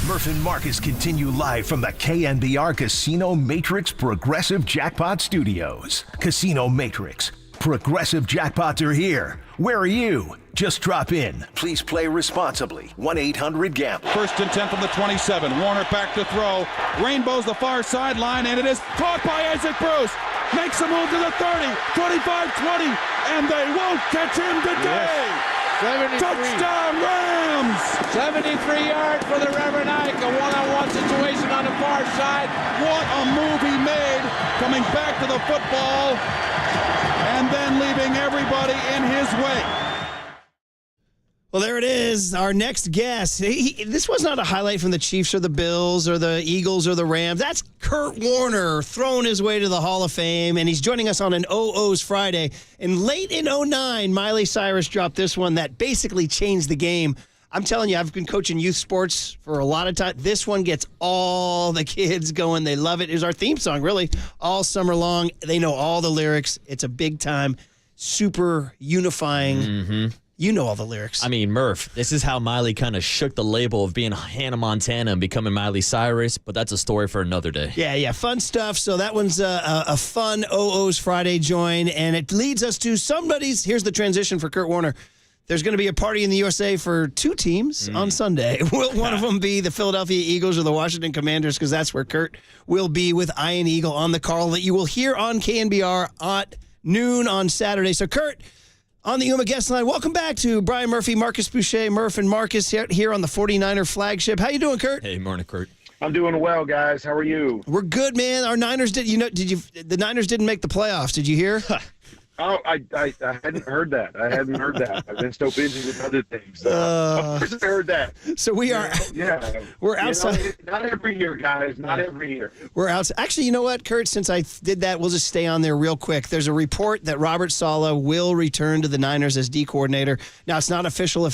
Murph and Marcus continue live from the KNBR Casino Matrix Progressive Jackpot Studios. Casino Matrix, Progressive jackpots are here. Where are you? Just drop in. Please play responsibly. 1-800-GAMBLER. 1st and 10 from the 27. Warner back to throw. Rainbows the far sideline, and it is caught by Isaac Bruce. Makes a move to the 30, 25-20, and they won't catch him today. Yes. Touchdown Rams! 73 yards for the Reverend Ike. A one-on-one situation on the far side. What a move he made, coming back to the football and then leaving everybody in his wake. Well, there it is. Our next guest. This was not a highlight from the Chiefs or the Bills or the Eagles or the Rams. That's Kurt Warner throwing his way to the Hall of Fame, and he's joining us on an OO's Friday. And late in 2009, Miley Cyrus dropped this one that basically changed the game. I'm telling you, I've been coaching youth sports for a lot of time. This one gets all the kids going. They love it. It was our theme song, really, all summer long. They know all the lyrics. It's a big time, super unifying. Mm-hmm. You know all the lyrics. I mean, Murph, this is how Miley kind of shook the label of being Hannah Montana and becoming Miley Cyrus, but that's a story for another day. Yeah, fun stuff. So that one's a fun OO's Friday join, and it leads us to somebody's. Here's the transition for Kurt Warner. There's going to be a party in the USA for two teams on Sunday. Will one of them be the Philadelphia Eagles or the Washington Commanders? Because that's where Kurt will be with Ian Eagle on the Carroll that you will hear on KNBR at noon on Saturday. So, Kurt, on the Yuma guest line, welcome back to Brian Murphy, Marcus Boucher, Murph, and Marcus here on the 49er flagship. How you doing, Kurt? Hey, morning, Kurt. I'm doing well, guys. How are you? We're good, man. Our Niners the Niners didn't make the playoffs. Did you hear? Oh, I hadn't heard that. I've been so busy with other things. Of course I heard that. So we are. Yeah. We're outside. Not every year, guys. Not every year. We're outside. Actually, you know what, Kurt? Since I did that, we'll just stay on there real quick. There's a report that Robert Salah will return to the Niners as D coordinator. Now, it's not official.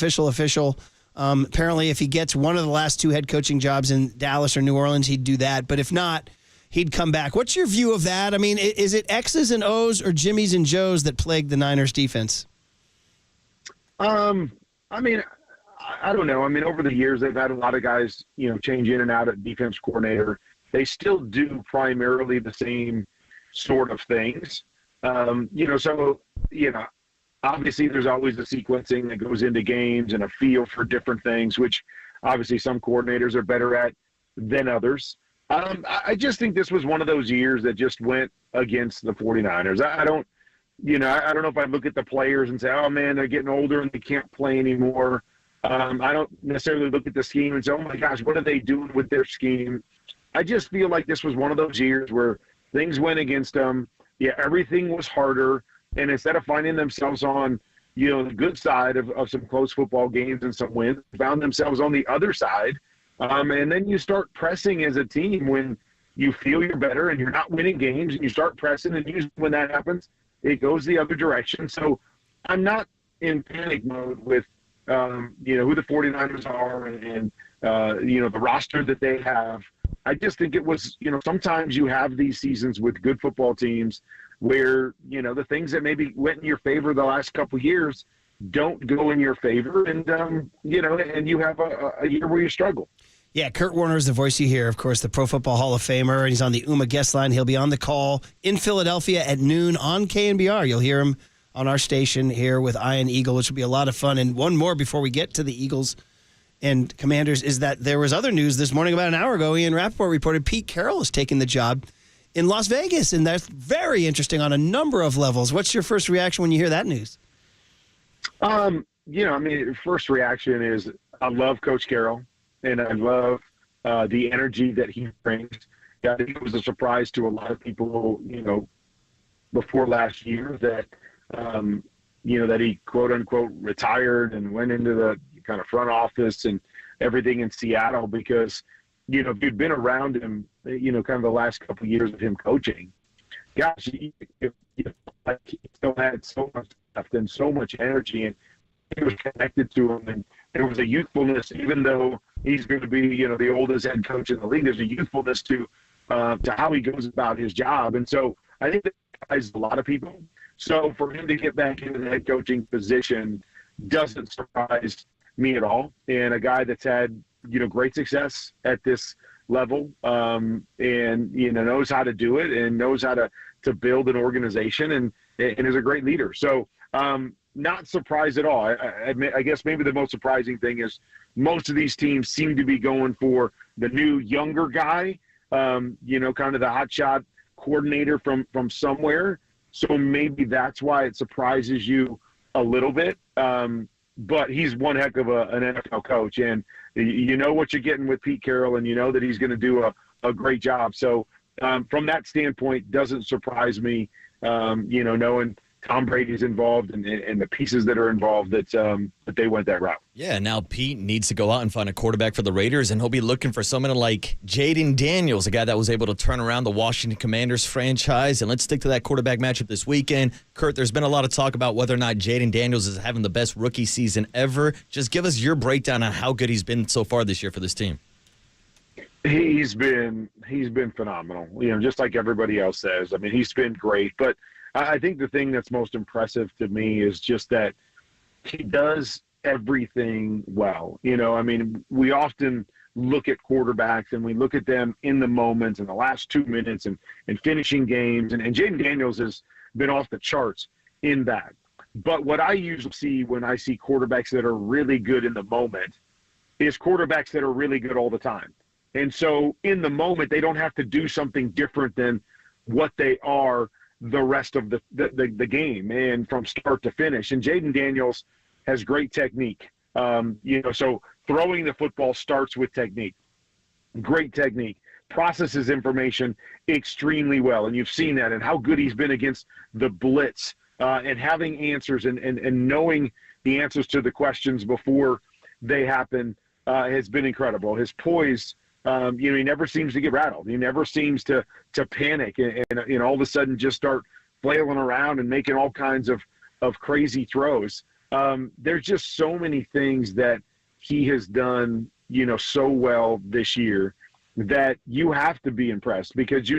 Apparently, if he gets one of the last two head coaching jobs in Dallas or New Orleans, he'd do that. But if not, he'd come back. What's your view of that? I mean, is it X's and O's or Jimmy's and Joe's that plague the Niners defense? I mean, I don't know. I mean, over the years, they've had a lot of guys, change in and out at defense coordinator. They still do primarily the same sort of things. Obviously there's always a sequencing that goes into games and a feel for different things, which obviously some coordinators are better at than others. I just think this was one of those years that just went against the 49ers. I don't know if I look at the players and say, oh, man, they're getting older and they can't play anymore. I don't necessarily look at the scheme and say, oh, my gosh, what are they doing with their scheme? I just feel like this was one of those years where things went against them. Yeah, everything was harder. And instead of finding themselves on, the good side of some close football games and some wins, found themselves on the other side. And then you start pressing as a team when you feel you're better and you're not winning games, and you start pressing, and usually when that happens, it goes the other direction. So I'm not in panic mode with, who the 49ers are and the roster that they have. I just think it was, sometimes you have these seasons with good football teams where, the things that maybe went in your favor the last couple of years don't go in your favor. And, and you have a year where you struggle. Yeah, Kurt Warner is the voice you hear, of course, the Pro Football Hall of Famer, and he's on the UMA guest line. He'll be on the call in Philadelphia at noon on KNBR. You'll hear him on our station here with Ian Eagle, which will be a lot of fun. And one more before we get to the Eagles and Commanders is that there was other news this morning about an hour ago. Ian Rappaport reported Pete Carroll is taking the job in Las Vegas, and that's very interesting on a number of levels. What's your first reaction when you hear that news? First reaction is I love Coach Carroll, and I love the energy that he brings. I think it was a surprise to a lot of people, before last year that, that he quote unquote retired and went into the kind of front office and everything in Seattle because, if you'd been around him, kind of the last couple of years of him coaching, gosh, he still had so much stuff and so much energy, and he was connected to him, and there was a youthfulness, even though he's going to be, the oldest head coach in the league. There's a youthfulness to how he goes about his job, and so I think that surprised a lot of people. So for him to get back into the head coaching position doesn't surprise me at all. And a guy that's had, great success at this level, and knows how to do it and knows how to build an organization. And and is a great leader. So not surprised at all. I guess maybe the most surprising thing is most of these teams seem to be going for the new younger guy, kind of the hotshot coordinator from somewhere. So maybe that's why it surprises you a little bit. But he's one heck of an NFL coach, and you know what you're getting with Pete Carroll, and you know that he's going to do a great job. So from that standpoint, doesn't surprise me, knowing Tom Brady's involved and the pieces that are involved that they went that route. Yeah, now Pete needs to go out and find a quarterback for the Raiders, and he'll be looking for someone like Jaden Daniels, a guy that was able to turn around the Washington Commanders franchise. And let's stick to that quarterback matchup this weekend. Kurt, there's been a lot of talk about whether or not Jaden Daniels is having the best rookie season ever. Just give us your breakdown on how good he's been so far this year for this team. He's been phenomenal, just like everybody else says. I mean, he's been great. But I think the thing that's most impressive to me is just that he does everything well. We often look at quarterbacks and we look at them in the moment in the last 2 minutes and finishing games. And Jaden Daniels has been off the charts in that. But what I usually see when I see quarterbacks that are really good in the moment is quarterbacks that are really good all the time. And so in the moment, they don't have to do something different than what they are the rest of the game and from start to finish. And Jaden Daniels has great technique. So throwing the football starts with technique. Great technique. Processes information extremely well. And you've seen that and how good he's been against the blitz and having answers and knowing the answers to the questions before they happen has been incredible. His poise, he never seems to get rattled. He never seems to panic and all of a sudden just start flailing around and making all kinds of crazy throws. There's just so many things that he has done, so well this year that you have to be impressed because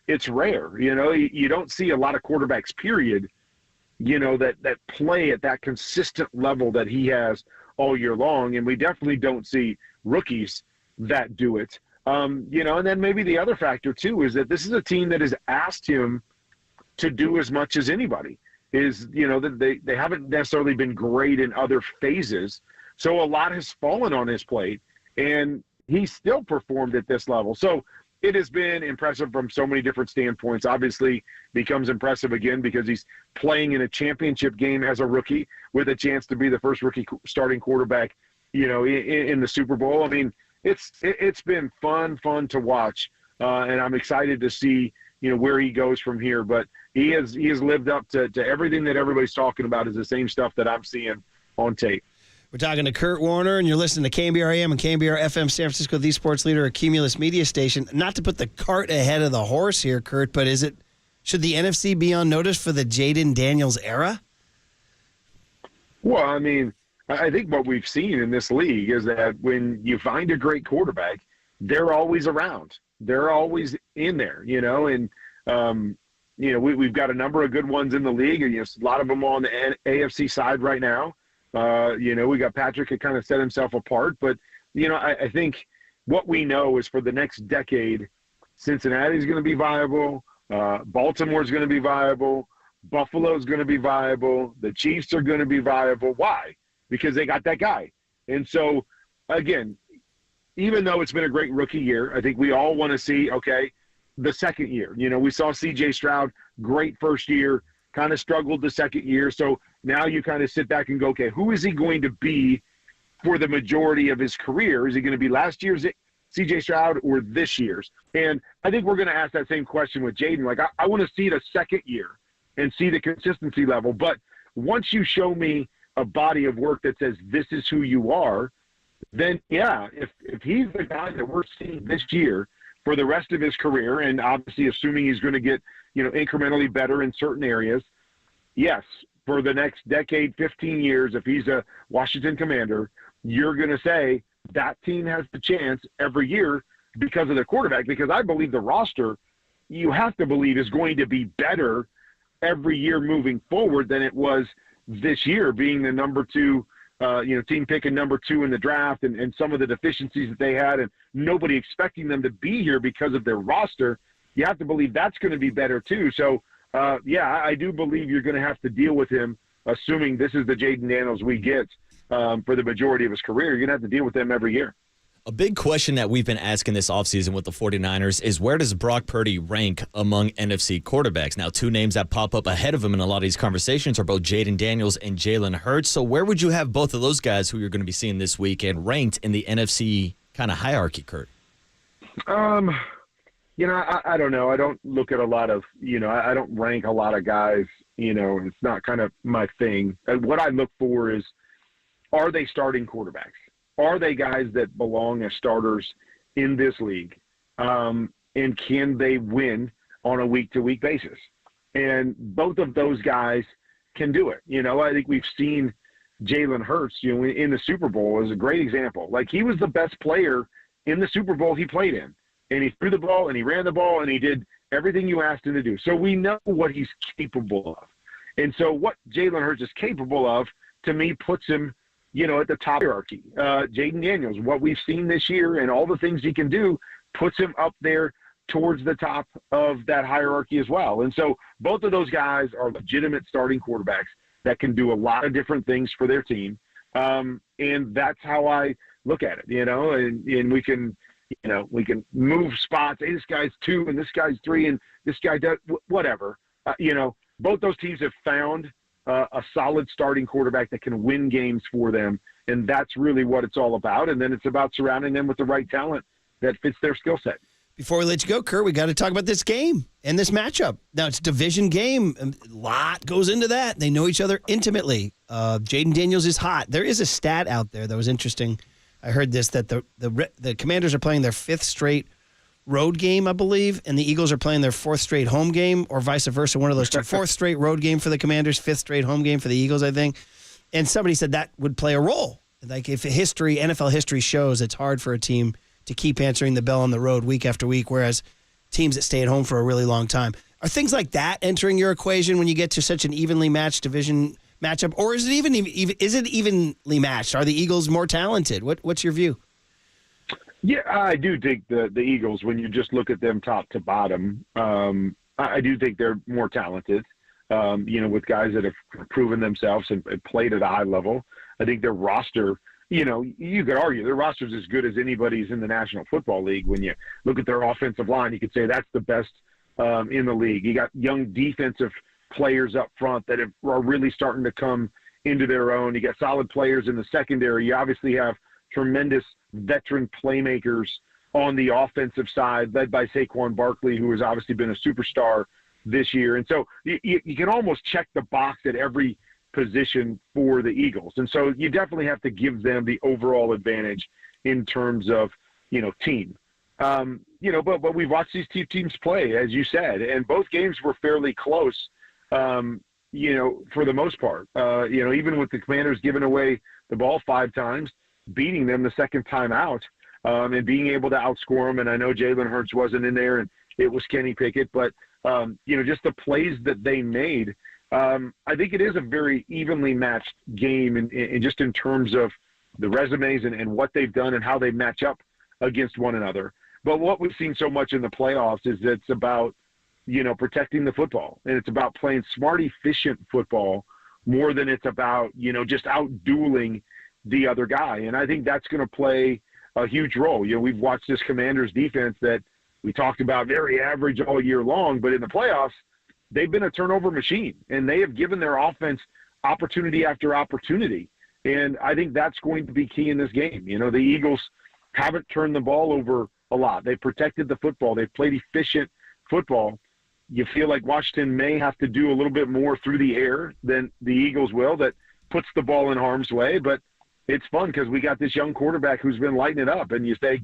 it's rare. You don't see a lot of quarterbacks, period, that play at that consistent level that he has all year long, and we definitely don't see rookies that do it. And then maybe the other factor too is that this is a team that has asked him to do as much as anybody. That they haven't necessarily been great in other phases, so a lot has fallen on his plate, and he still performed at this level. So it has been impressive from so many different standpoints. Obviously becomes impressive again because he's playing in a championship game as a rookie with a chance to be the first rookie starting quarterback, in the Super Bowl. I mean, it's been fun to watch, and I'm excited to see where he goes from here. But he has lived up to everything that everybody's talking about is the same stuff that I'm seeing on tape. We're talking to Kurt Warner, and you're listening to KNBR AM and KNBR FM, San Francisco, the sports leader, a Cumulus media station. Not to put the cart ahead of the horse here, Kurt, but should the NFC be on notice for the Jaden Daniels era? Well, I mean, I think what we've seen in this league is that when you find a great quarterback, they're always around. They're always in there, and we've got a number of good ones in the league, and a lot of them on the AFC side right now. We got Patrick that kind of set himself apart, but I think what we know is for the next decade, Cincinnati's going to be viable, Baltimore's going to be viable, Buffalo's going to be viable, the Chiefs are going to be viable. Why? Because they got that guy. And so, again, even though it's been a great rookie year, I think we all want to see, the second year. We saw C.J. Stroud, great first year, kind of struggled the second year. So now you kind of sit back and go, okay, who is he going to be for the majority of his career? Is he going to be last year's C.J. Stroud or this year's? And I think we're going to ask that same question with Jaden. Like, I want to see the second year and see the consistency level. But once you show me a body of work that says this is who you are, then yeah, if he's the guy that we're seeing this year for the rest of his career, and obviously assuming he's going to get incrementally better in certain areas, yes, for the next decade, 15 years, if he's a Washington Commander, you're going to say that team has the chance every year because of their quarterback, because I believe the roster, you have to believe, is going to be better every year moving forward than it was this year, being the number two, team picking number 2 in the draft and some of the deficiencies that they had and nobody expecting them to be here because of their roster. You have to believe that's going to be better too. So I do believe you're going to have to deal with him, assuming this is the Jaden Daniels we get for the majority of his career. You're going to have to deal with him every year. A big question that we've been asking this offseason with the 49ers is where does Brock Purdy rank among NFC quarterbacks? Now, two names that pop up ahead of him in a lot of these conversations are both Jaden Daniels and Jalen Hurts. So where would you have both of those guys who you're going to be seeing this weekend ranked in the NFC kind of hierarchy, Kurt? I don't know. I don't look at a lot of, I don't rank a lot of guys, it's not kind of my thing. What I look for is, are they starting quarterbacks? Are they guys that belong as starters in this league? And can they win on a week-to-week basis? And both of those guys can do it. I think we've seen Jalen Hurts, in the Super Bowl is a great example. Like, he was the best player in the Super Bowl he played in. And he threw the ball, and he ran the ball, and he did everything you asked him to do. So we know what he's capable of. And so what Jalen Hurts is capable of, to me, puts him at the top hierarchy. Jaden Daniels, what we've seen this year and all the things he can do, puts him up there towards the top of that hierarchy as well. And so both of those guys are legitimate starting quarterbacks that can do a lot of different things for their team. And that's how I look at it, and we can move spots. Hey, this guy's 2 and this guy's 3 and this guy does whatever. Both those teams have found a solid starting quarterback that can win games for them, and that's really what it's all about. And then it's about surrounding them with the right talent that fits their skill set. Before we let you go, Kurt, we got to talk about this game and this matchup. Now, it's a division game. A lot goes into that. They know each other intimately. Jaden Daniels is hot. There is a stat out there that was interesting. I heard this, that the Commanders are playing their 5th straight road game, I believe, and the Eagles are playing their 4th straight home game, or vice versa, one of those two. 4th straight road game for the Commanders, 5th straight home game for the Eagles, I think. And somebody said that would play a role. Like, if NFL history shows, it's hard for a team to keep answering the bell on the road week after week, whereas teams that stay at home for a really long time. Are things like that entering your equation when you get to such an evenly matched division matchup, or is it evenly matched? Are the Eagles more talented? What's your view? Yeah, I do think the Eagles, when you just look at them top to bottom, I do think they're more talented, with guys that have proven themselves and played at a high level. I think their roster, you could argue their roster's as good as anybody's in the National Football League. When you look at their offensive line, you could say that's the best in the league. You got young defensive players up front that are really starting to come into their own. You got solid players in the secondary. You obviously have tremendous veteran playmakers on the offensive side, led by Saquon Barkley, who has obviously been a superstar this year. And so you can almost check the box at every position for the Eagles. And so you definitely have to give them the overall advantage in terms of, team. But we've watched these two teams play, as you said, and both games were fairly close, for the most part. Even with the Commanders giving away the ball 5 times, beating them the second time out, and being able to outscore them. And I know Jalen Hurts wasn't in there, and it was Kenny Pickett, but just the plays that they made, I think it is a very evenly matched game, and just in terms of the resumes and what they've done and how they match up against one another. But what we've seen so much in the playoffs is that it's about, protecting the football, and it's about playing smart, efficient football more than it's about, just out-dueling the other guy. And I think that's going to play a huge role. We've watched this Commanders defense that we talked about very average all year long, but in the playoffs, they've been a turnover machine, and they have given their offense opportunity after opportunity. And I think that's going to be key in this game. The Eagles haven't turned the ball over a lot. They've protected the football. They've played efficient football. You feel like Washington may have to do a little bit more through the air than the Eagles will. That puts the ball in harm's way, but it's fun because we got this young quarterback who's been lighting it up, and you say,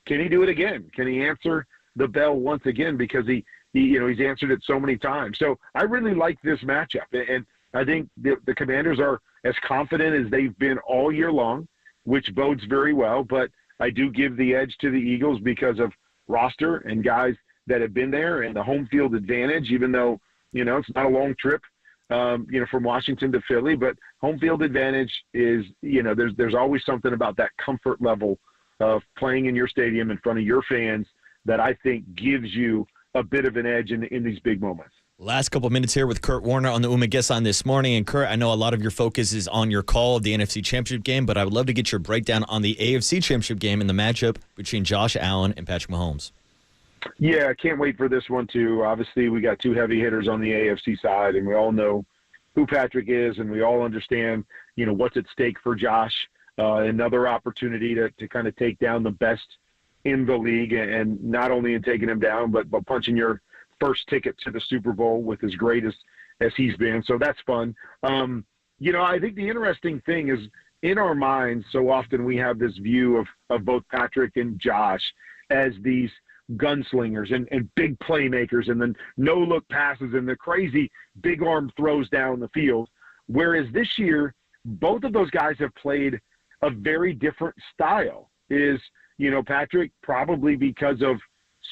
can he do it again? Can he answer the bell once again? Because he's answered it so many times. So I really like this matchup, and I think the Commanders are as confident as they've been all year long, which bodes very well. But I do give the edge to the Eagles because of roster and guys that have been there and the home field advantage, even though, it's not a long trip, from Washington to Philly, but home field advantage is, there's always something about that comfort level of playing in your stadium in front of your fans that I think gives you a bit of an edge in these big moments. Last couple minutes here with Kurt Warner on the Uma Guest Line this morning. And Kurt, I know a lot of your focus is on your call of the NFC Championship game, but I would love to get your breakdown on the AFC Championship game and the matchup between Josh Allen and Patrick Mahomes. Yeah, I can't wait for this one too. Obviously, we got two heavy hitters on the AFC side, and we all know who Patrick is, and we all understand, what's at stake for Josh. Another opportunity to kind of take down the best in the league, and not only in taking him down, but punching your first ticket to the Super Bowl with as great as he's been. So that's fun. I think the interesting thing is in our minds, so often we have this view of both Patrick and Josh as these gunslingers and big playmakers and then no-look passes and the crazy big arm throws down the field. Whereas this year, both of those guys have played a very different style. Patrick, probably because of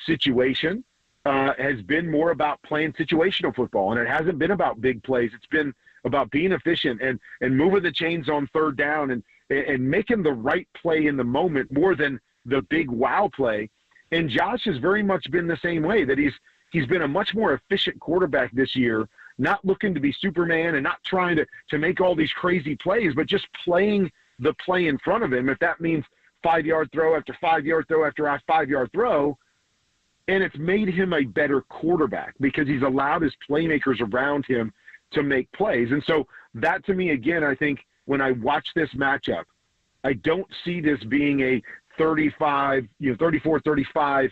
situation, has been more about playing situational football, and it hasn't been about big plays. It's been about being efficient and moving the chains on third down and making the right play in the moment more than the big wow play. And Josh has very much been the same way, that he's been a much more efficient quarterback this year, not looking to be Superman and not trying to make all these crazy plays, but just playing the play in front of him. If that means 5-yard throw after 5-yard throw after 5-yard throw, and it's made him a better quarterback because he's allowed his playmakers around him to make plays. And so that, to me, again, I think when I watch this matchup, I don't see this being a 34-35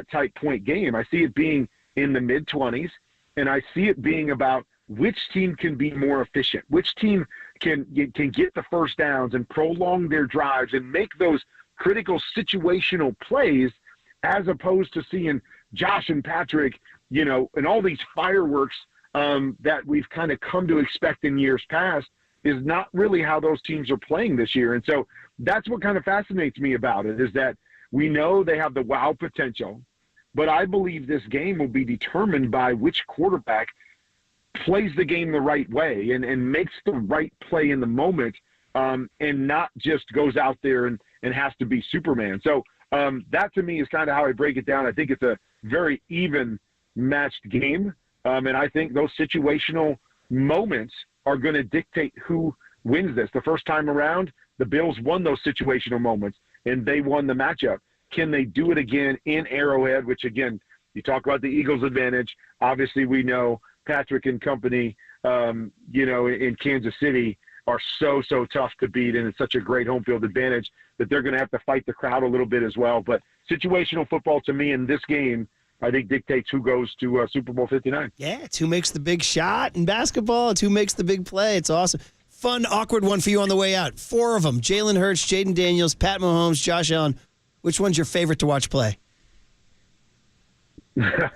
type point game. I see it being in the mid-20s, and I see it being about which team can be more efficient, which team can get the first downs and prolong their drives and make those critical situational plays, as opposed to seeing Josh and Patrick, and all these fireworks that we've kind of come to expect in years past is not really how those teams are playing this year. And so that's what kind of fascinates me about it, is that we know they have the wow potential, but I believe this game will be determined by which quarterback plays the game the right way and makes the right play in the moment, and not just goes out there and has to be Superman. So that, to me, is kind of how I break it down. I think it's a very even matched game, and I think those situational moments are going to dictate who wins this. The first time around, the Bills won those situational moments, and they won the matchup. Can they do it again in Arrowhead, which, again, you talk about the Eagles' advantage. Obviously, we know Patrick and company, in Kansas City are so tough to beat, and it's such a great home field advantage that they're going to have to fight the crowd a little bit as well. But situational football, to me, in this game, I think dictates who goes to Super Bowl 59. Yeah, it's who makes the big shot in basketball. It's who makes the big play. It's awesome. Fun, awkward one for you on the way out. 4 of them: Jalen Hurts, Jaden Daniels, Pat Mahomes, Josh Allen. Which one's your favorite to watch play? I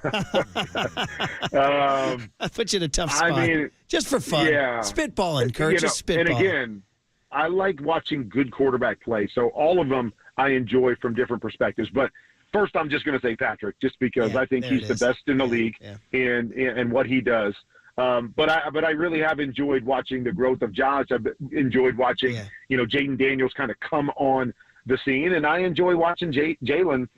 put you in a tough spot. I mean, just for fun. Yeah. Spitballing, Kurt. Just spitballing. And again, I like watching good quarterback play. So all of them I enjoy from different perspectives. But first, I'm just going to say Patrick, just because I think he's the best in the league and what he does. But I really have enjoyed watching the growth of Josh. I've enjoyed watching, Jaden Daniels kind of come on the scene. And I enjoy watching Jalen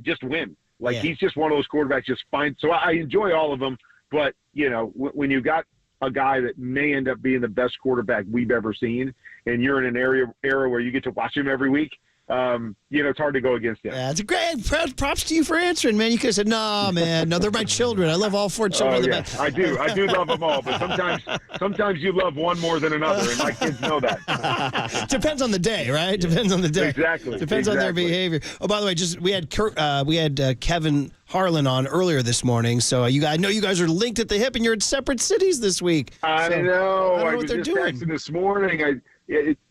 just win. He's just one of those quarterbacks just fine. So I enjoy all of them. But, when you got a guy that may end up being the best quarterback we've ever seen, and you're in an era where you get to watch him every week, it's hard to go against him. Yeah, it's a great props to you for answering, man. You could have said, "No, man, no, they're my children. I love all 4 children." I do love them all, but sometimes you love one more than another, and my kids know that. Depends on the day, right? Depends on the day. Exactly. Depends on their behavior. Oh, by the way, we had Kevin Harlan on earlier this morning, so I know you guys are linked at the hip, and you're in separate cities this week. I know. I was just texting this morning.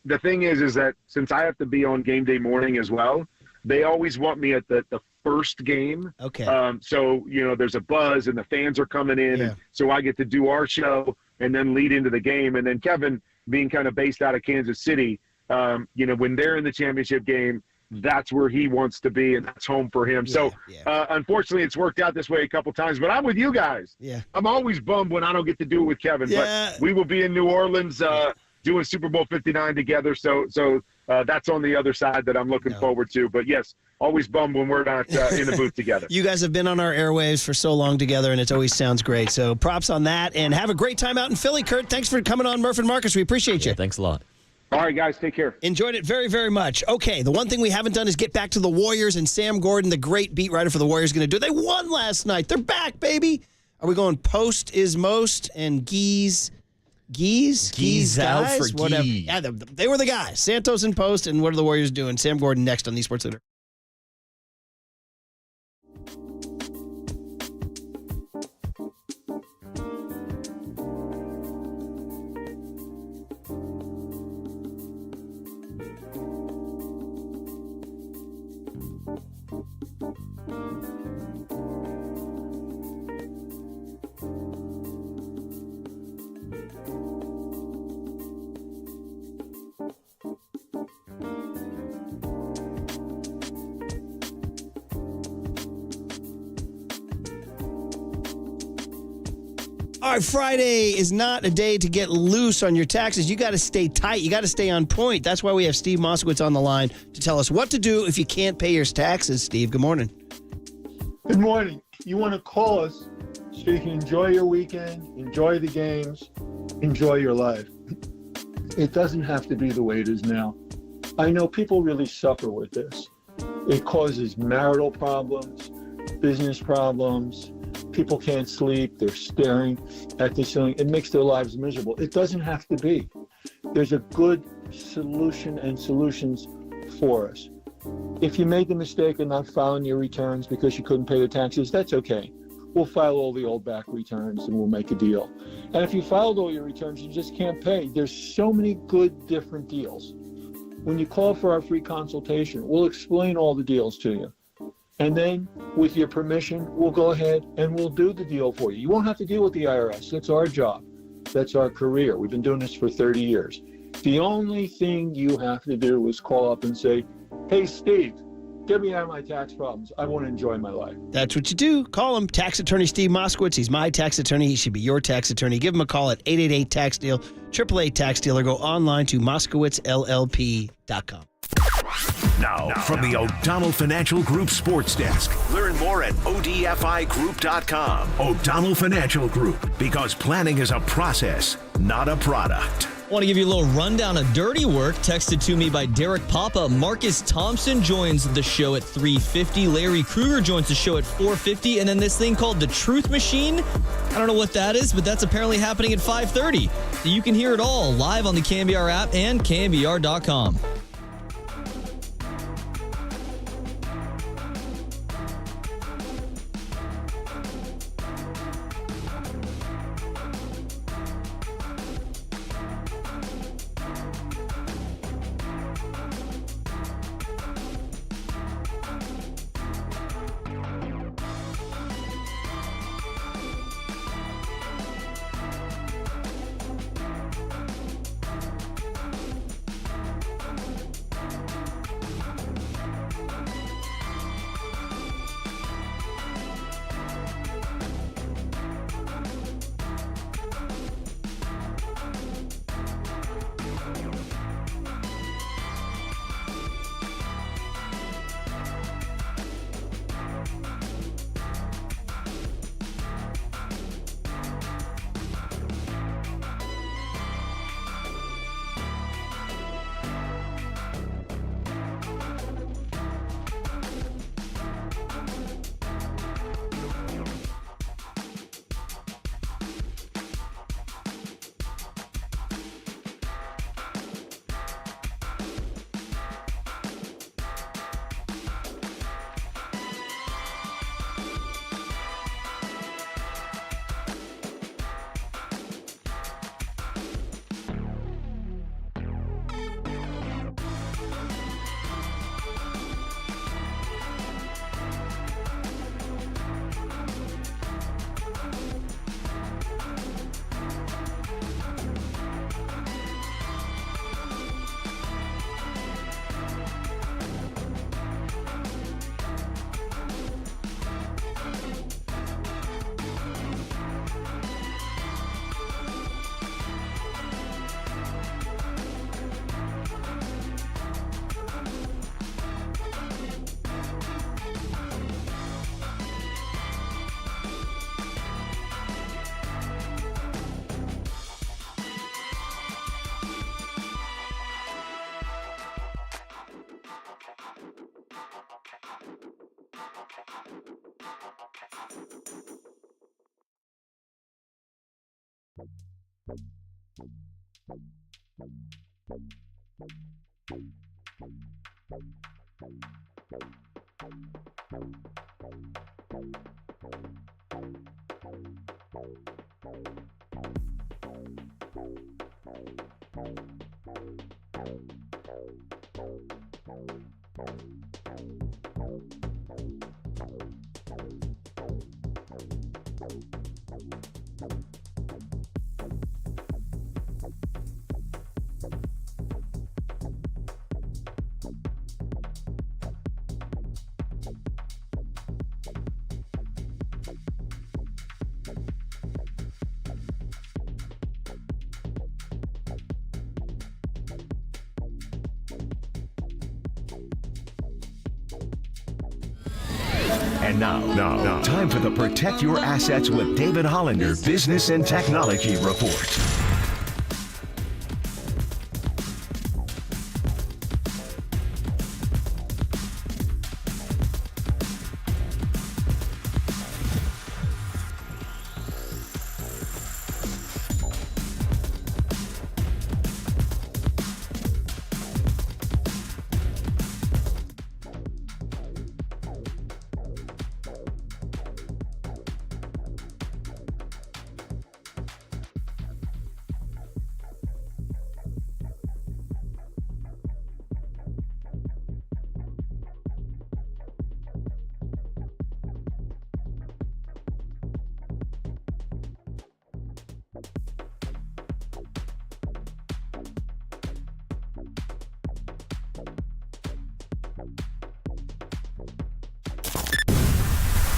The thing is that since I have to be on game day morning as well, they always want me at the first game. Okay. So, there's a buzz and the fans are coming in. And so I get to do our show and then lead into the game. And then Kevin, being kind of based out of Kansas City, when they're in the championship game, that's where he wants to be, and that's home for him. Unfortunately, it's worked out this way a couple times, but I'm with you guys. Yeah. I'm always bummed when I don't get to do it with Kevin, but we will be in New Orleans doing Super Bowl 59 together. So that's on the other side that I'm looking forward to. But yes, always bummed when we're not in the booth together. You guys have been on our airwaves for so long together, and it always sounds great. So props on that, and have a great time out in Philly, Kurt. Thanks for coming on Murph and Marcus. We appreciate you. Thanks a lot. All right, guys, take care. Enjoyed it very, very much. Okay, the one thing we haven't done is get back to the Warriors, and Sam Gordon, the great beat writer for the Warriors, going to do it. They won last night. They're back, baby. Are we going Post is most and Geese out guys? for Whatever. Gee. Yeah, they were the guys. Santos and Post, and what are the Warriors doing? Sam Gordon next on the Sports Leader. All right, Friday is not a day to get loose on your taxes. You got to stay tight. You got to stay on point. That's why we have Steve Moskowitz on the line to tell us what to do if you can't pay your taxes. Steve, good morning. Good morning. You want to call us so you can enjoy your weekend, enjoy the games, enjoy your life. It doesn't have to be the way it is now. I know people really suffer with this. It causes marital problems, business problems. People can't sleep. They're staring at the ceiling. It makes their lives miserable. It doesn't have to be. There's a good solution and solutions for us. If you made the mistake of not filing your returns because you couldn't pay the taxes, that's okay. We'll file all the old back returns and we'll make a deal. And if you filed all your returns, you just can't pay. There's so many good different deals. When you call for our free consultation, we'll explain all the deals to you. And then, with your permission, we'll go ahead and we'll do the deal for you. You won't have to deal with the IRS. That's our job. That's our career. We've been doing this for 30 years. The only thing you have to do is call up and say, hey, Steve, get me out of my tax problems. I want to enjoy my life. That's what you do. Call him, tax attorney Steve Moskowitz. He's my tax attorney. He should be your tax attorney. Give him a call at 888-TAX-DEAL, 888-TAX-DEAL, or go online to MoskowitzLLP.com. Now, from the O'Donnell Financial Group Sports Desk. Learn more at ODFIGroup.com. O'Donnell Financial Group, because planning is a process, not a product. I want to give you a little rundown of dirty work texted to me by Derek Papa. Marcus Thompson joins the show at 3:50. Larry Kruger joins the show at 4:50. And then this thing called the Truth Machine. I don't know what that is, but that's apparently happening at 5:30. So you can hear it all live on the KNBR app and KNBR.com. And now, time for the Protect Your Assets with David Hollander Business and Technology Report.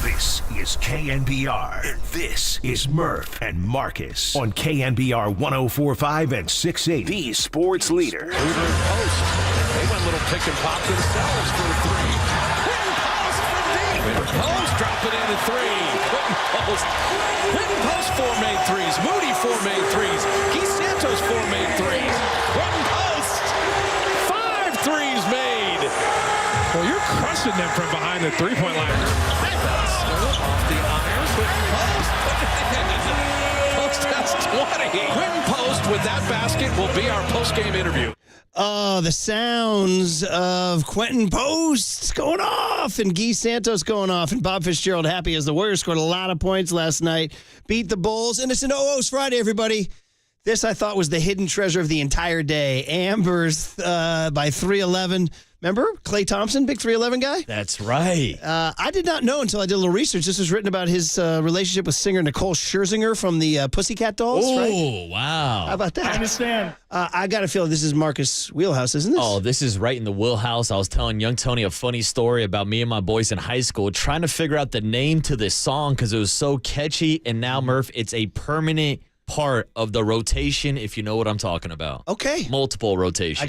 This is KNBR, and this is Murph and Marcus on KNBR 104.5 and 680, the sports leader. Post. They went a little pick and pop themselves for the three. Quinton Post drop it in at three. Quinton Post 4 made threes. Moody 4 made threes. Guy Santos 4 made threes. Quinton Post 5 threes made. Well, you're crushing them from behind the three-point line. Off the iron. Quinton Post. Post has 20. Quinton Post with that basket will be our post-game interview. The sounds of Quinton Post going off and Guy Santos going off and Bob Fitzgerald happy as the Warriors scored a lot of points last night, beat the Bulls, and it's an OO's Friday, everybody. This, I thought, was the hidden treasure of the entire day. Amber's by 311. Remember Klay Thompson, big 311 guy? That's right. I did not know until I did a little research. This was written about his relationship with singer Nicole Scherzinger from the Pussycat Dolls, right? Oh, wow. How about that? I understand. I got to feel this is Marcus' wheelhouse, isn't this? Oh, this is right in the wheelhouse. I was telling young Tony a funny story about me and my boys in high school trying to figure out the name to this song because it was so catchy. And now, Murph, it's a permanent part of the rotation, if you know what I'm talking about. Okay. Multiple rotations. I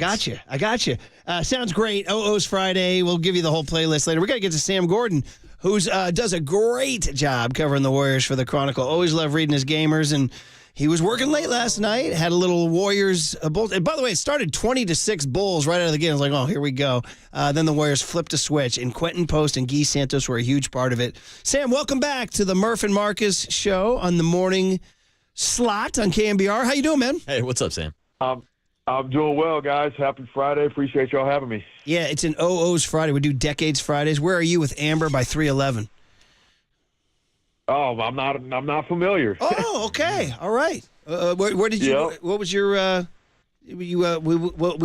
got you. Sounds great. OO's Friday. We'll give you the whole playlist later. We got to get to Sam Gordon, who does a great job covering the Warriors for the Chronicle. Always love reading his gamers, and he was working late last night. Had a little Warriors Bulls. And by the way, it started 20-6 Bulls right out of the game. I was like, oh, here we go. Then the Warriors flipped a switch, and Quinton Post and Guy Santos were a huge part of it. Sam, welcome back to the Murph and Marcus show on the morning slot on KNBR. How you doing, man? Hey, what's up, Sam? I'm doing well, guys. Happy Friday. Appreciate y'all having me. Yeah, it's an OO's Friday. We do Decades Fridays. Where are you with Amber by 311? Oh, I'm not familiar. Oh, okay. All right. Where did you? Yep. What was your? We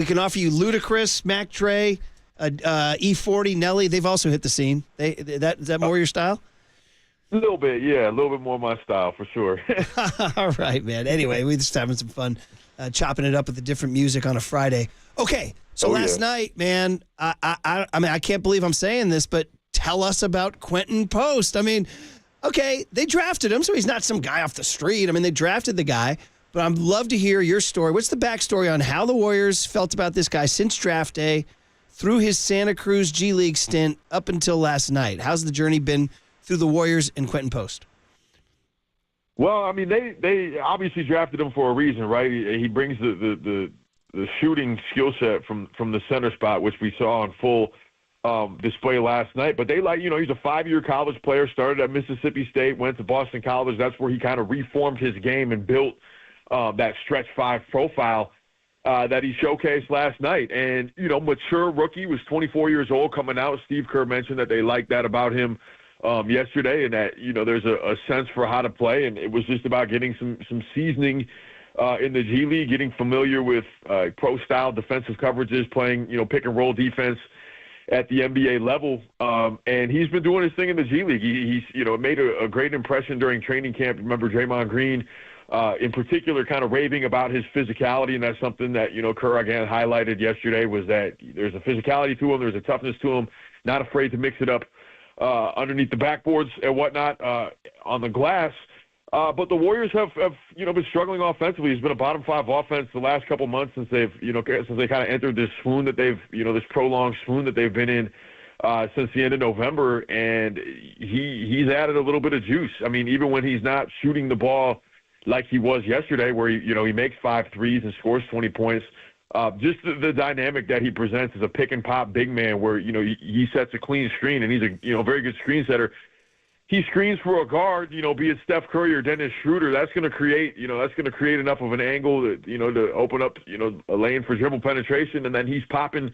can offer you Ludacris, Mac Dre, E40, Nelly. They've also hit the scene. Is that more your style? A little bit, yeah. A little bit more my style, for sure. All right, man. Anyway, we're just having some fun chopping it up with the different music on a Friday. Okay, so last night, man, I mean, I can't believe I'm saying this, but tell us about Quinton Post. I mean, okay, they drafted him, so he's not some guy off the street. I mean, they drafted the guy, but I'd love to hear your story. What's the backstory on how the Warriors felt about this guy since draft day, through his Santa Cruz G League stint up until last night? How's the journey been through the Warriors and Quinton Post? Well, I mean, they obviously drafted him for a reason, right? He brings the shooting skill set from the center spot, which we saw on full display last night. But they he's a 5-year college player, started at Mississippi State, went to Boston College. That's where he kind of reformed his game and built that stretch 5 profile that he showcased last night. And, mature rookie, was 24 years old coming out. Steve Kerr mentioned that they liked that about him yesterday, and that, there's a sense for how to play. And it was just about getting some seasoning in the G League, getting familiar with pro-style defensive coverages, playing, pick-and-roll defense at the NBA level. And he's been doing his thing in the G League. He's made a great impression during training camp. Remember Draymond Green, in particular, kind of raving about his physicality, and that's something that, Kerr again highlighted yesterday, was that there's a physicality to him, there's a toughness to him, not afraid to mix it up underneath the backboards and whatnot on the glass. But the Warriors have been struggling offensively. It's been a bottom 5 offense the last couple months since they kind of entered this swoon that they've, this prolonged swoon that they've been in since the end of November. And he's added a little bit of juice. I mean, even when he's not shooting the ball like he was yesterday, where he makes 5 threes and scores 20 points. Just the dynamic that he presents as a pick and pop big man, where he sets a clean screen, and he's a very good screen setter. He screens for a guard, be it Steph Curry or Dennis Schroeder. That's going to create enough of an angle that, to open up, a lane for dribble penetration, and then he's popping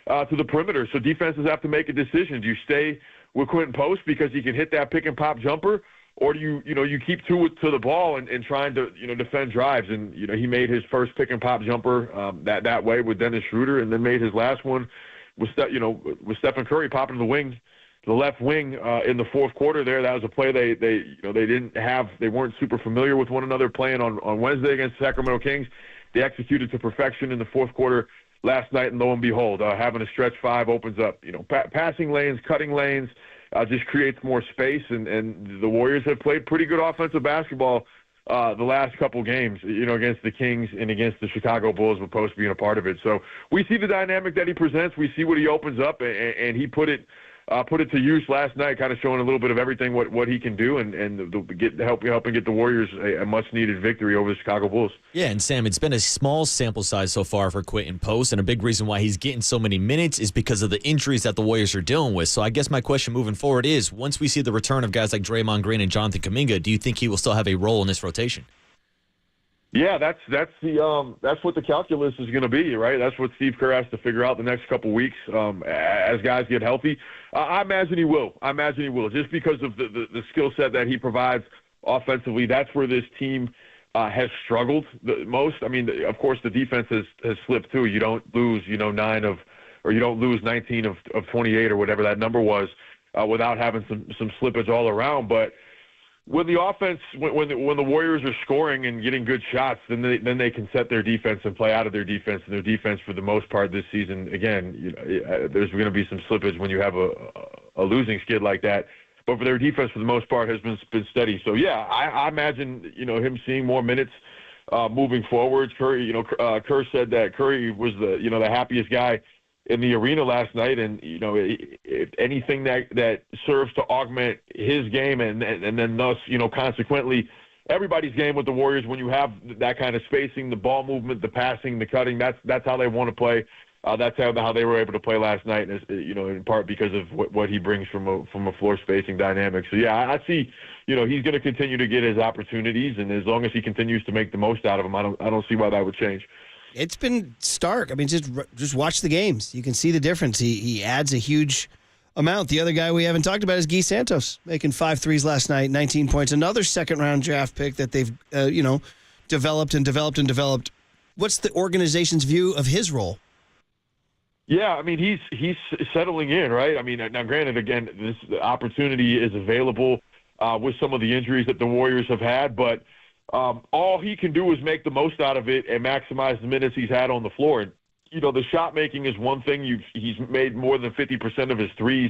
to the perimeter. So defenses have to make a decision. Do you stay with Quinton Post because he can hit that pick and pop jumper? Or do you keep to the ball and trying to, defend drives? And, he made his first pick and pop jumper that way with Dennis Schroeder, and then made his last one with Stephen Curry popping to the left wing in the fourth quarter there. That was a play they weren't super familiar with one another playing on Wednesday against the Sacramento Kings. They executed to perfection in the fourth quarter last night, and lo and behold, having a stretch 5 opens up, passing lanes, cutting lanes, just creates more space, and the Warriors have played pretty good offensive basketball the last couple games, against the Kings and against the Chicago Bulls, with Post being a part of it. So we see the dynamic that he presents. We see what he opens up, and he put it to use last night, kind of showing a little bit of everything what he can do, and helping get the Warriors a much-needed victory over the Chicago Bulls. Yeah, and Sam, it's been a small sample size so far for Quinton Post, and a big reason why he's getting so many minutes is because of the injuries that the Warriors are dealing with. So I guess my question moving forward is, once we see the return of guys like Draymond Green and Jonathan Kuminga, do you think he will still have a role in this rotation? Yeah, that's what the calculus is going to be, right? That's what Steve Kerr has to figure out the next couple weeks as guys get healthy. I imagine he will. Just because of the skill set that he provides offensively. That's where this team has struggled the most. I mean, of course, the defense has slipped too. You don't lose, you don't lose 19 of 28 or whatever that number was without having some slippage all around. But when the offense, when the Warriors are scoring and getting good shots, then they can set their defense and play out of their defense. And their defense, for the most part this season, again, there's going to be some slippage when you have a losing skid like that. But for their defense, for the most part, has been steady. So yeah, I imagine him seeing more minutes moving forward. Curry, Kerr said that Curry was the happiest guy in the arena last night, and if anything that serves to augment his game and then thus consequently everybody's game with the Warriors, when you have that kind of spacing, the ball movement, the passing, the cutting, that's how they want to play. That's how they were able to play last night, in part because of what he brings from a floor spacing dynamic. So yeah, I see he's going to continue to get his opportunities, and as long as he continues to make the most out of them, I don't see why that would change. It's been stark. I mean, just watch the games. You can see the difference. He adds a huge amount. The other guy we haven't talked about is Guy Santos, making 5 threes last night, 19 points. Another second-round draft pick that they've, developed. What's the organization's view of his role? Yeah, I mean, he's settling in, right? I mean, now granted, again, this opportunity is available with some of the injuries that the Warriors have had, but all he can do is make the most out of it and maximize the minutes he's had on the floor. And, the shot making is one thing. He's made more than 50% of his threes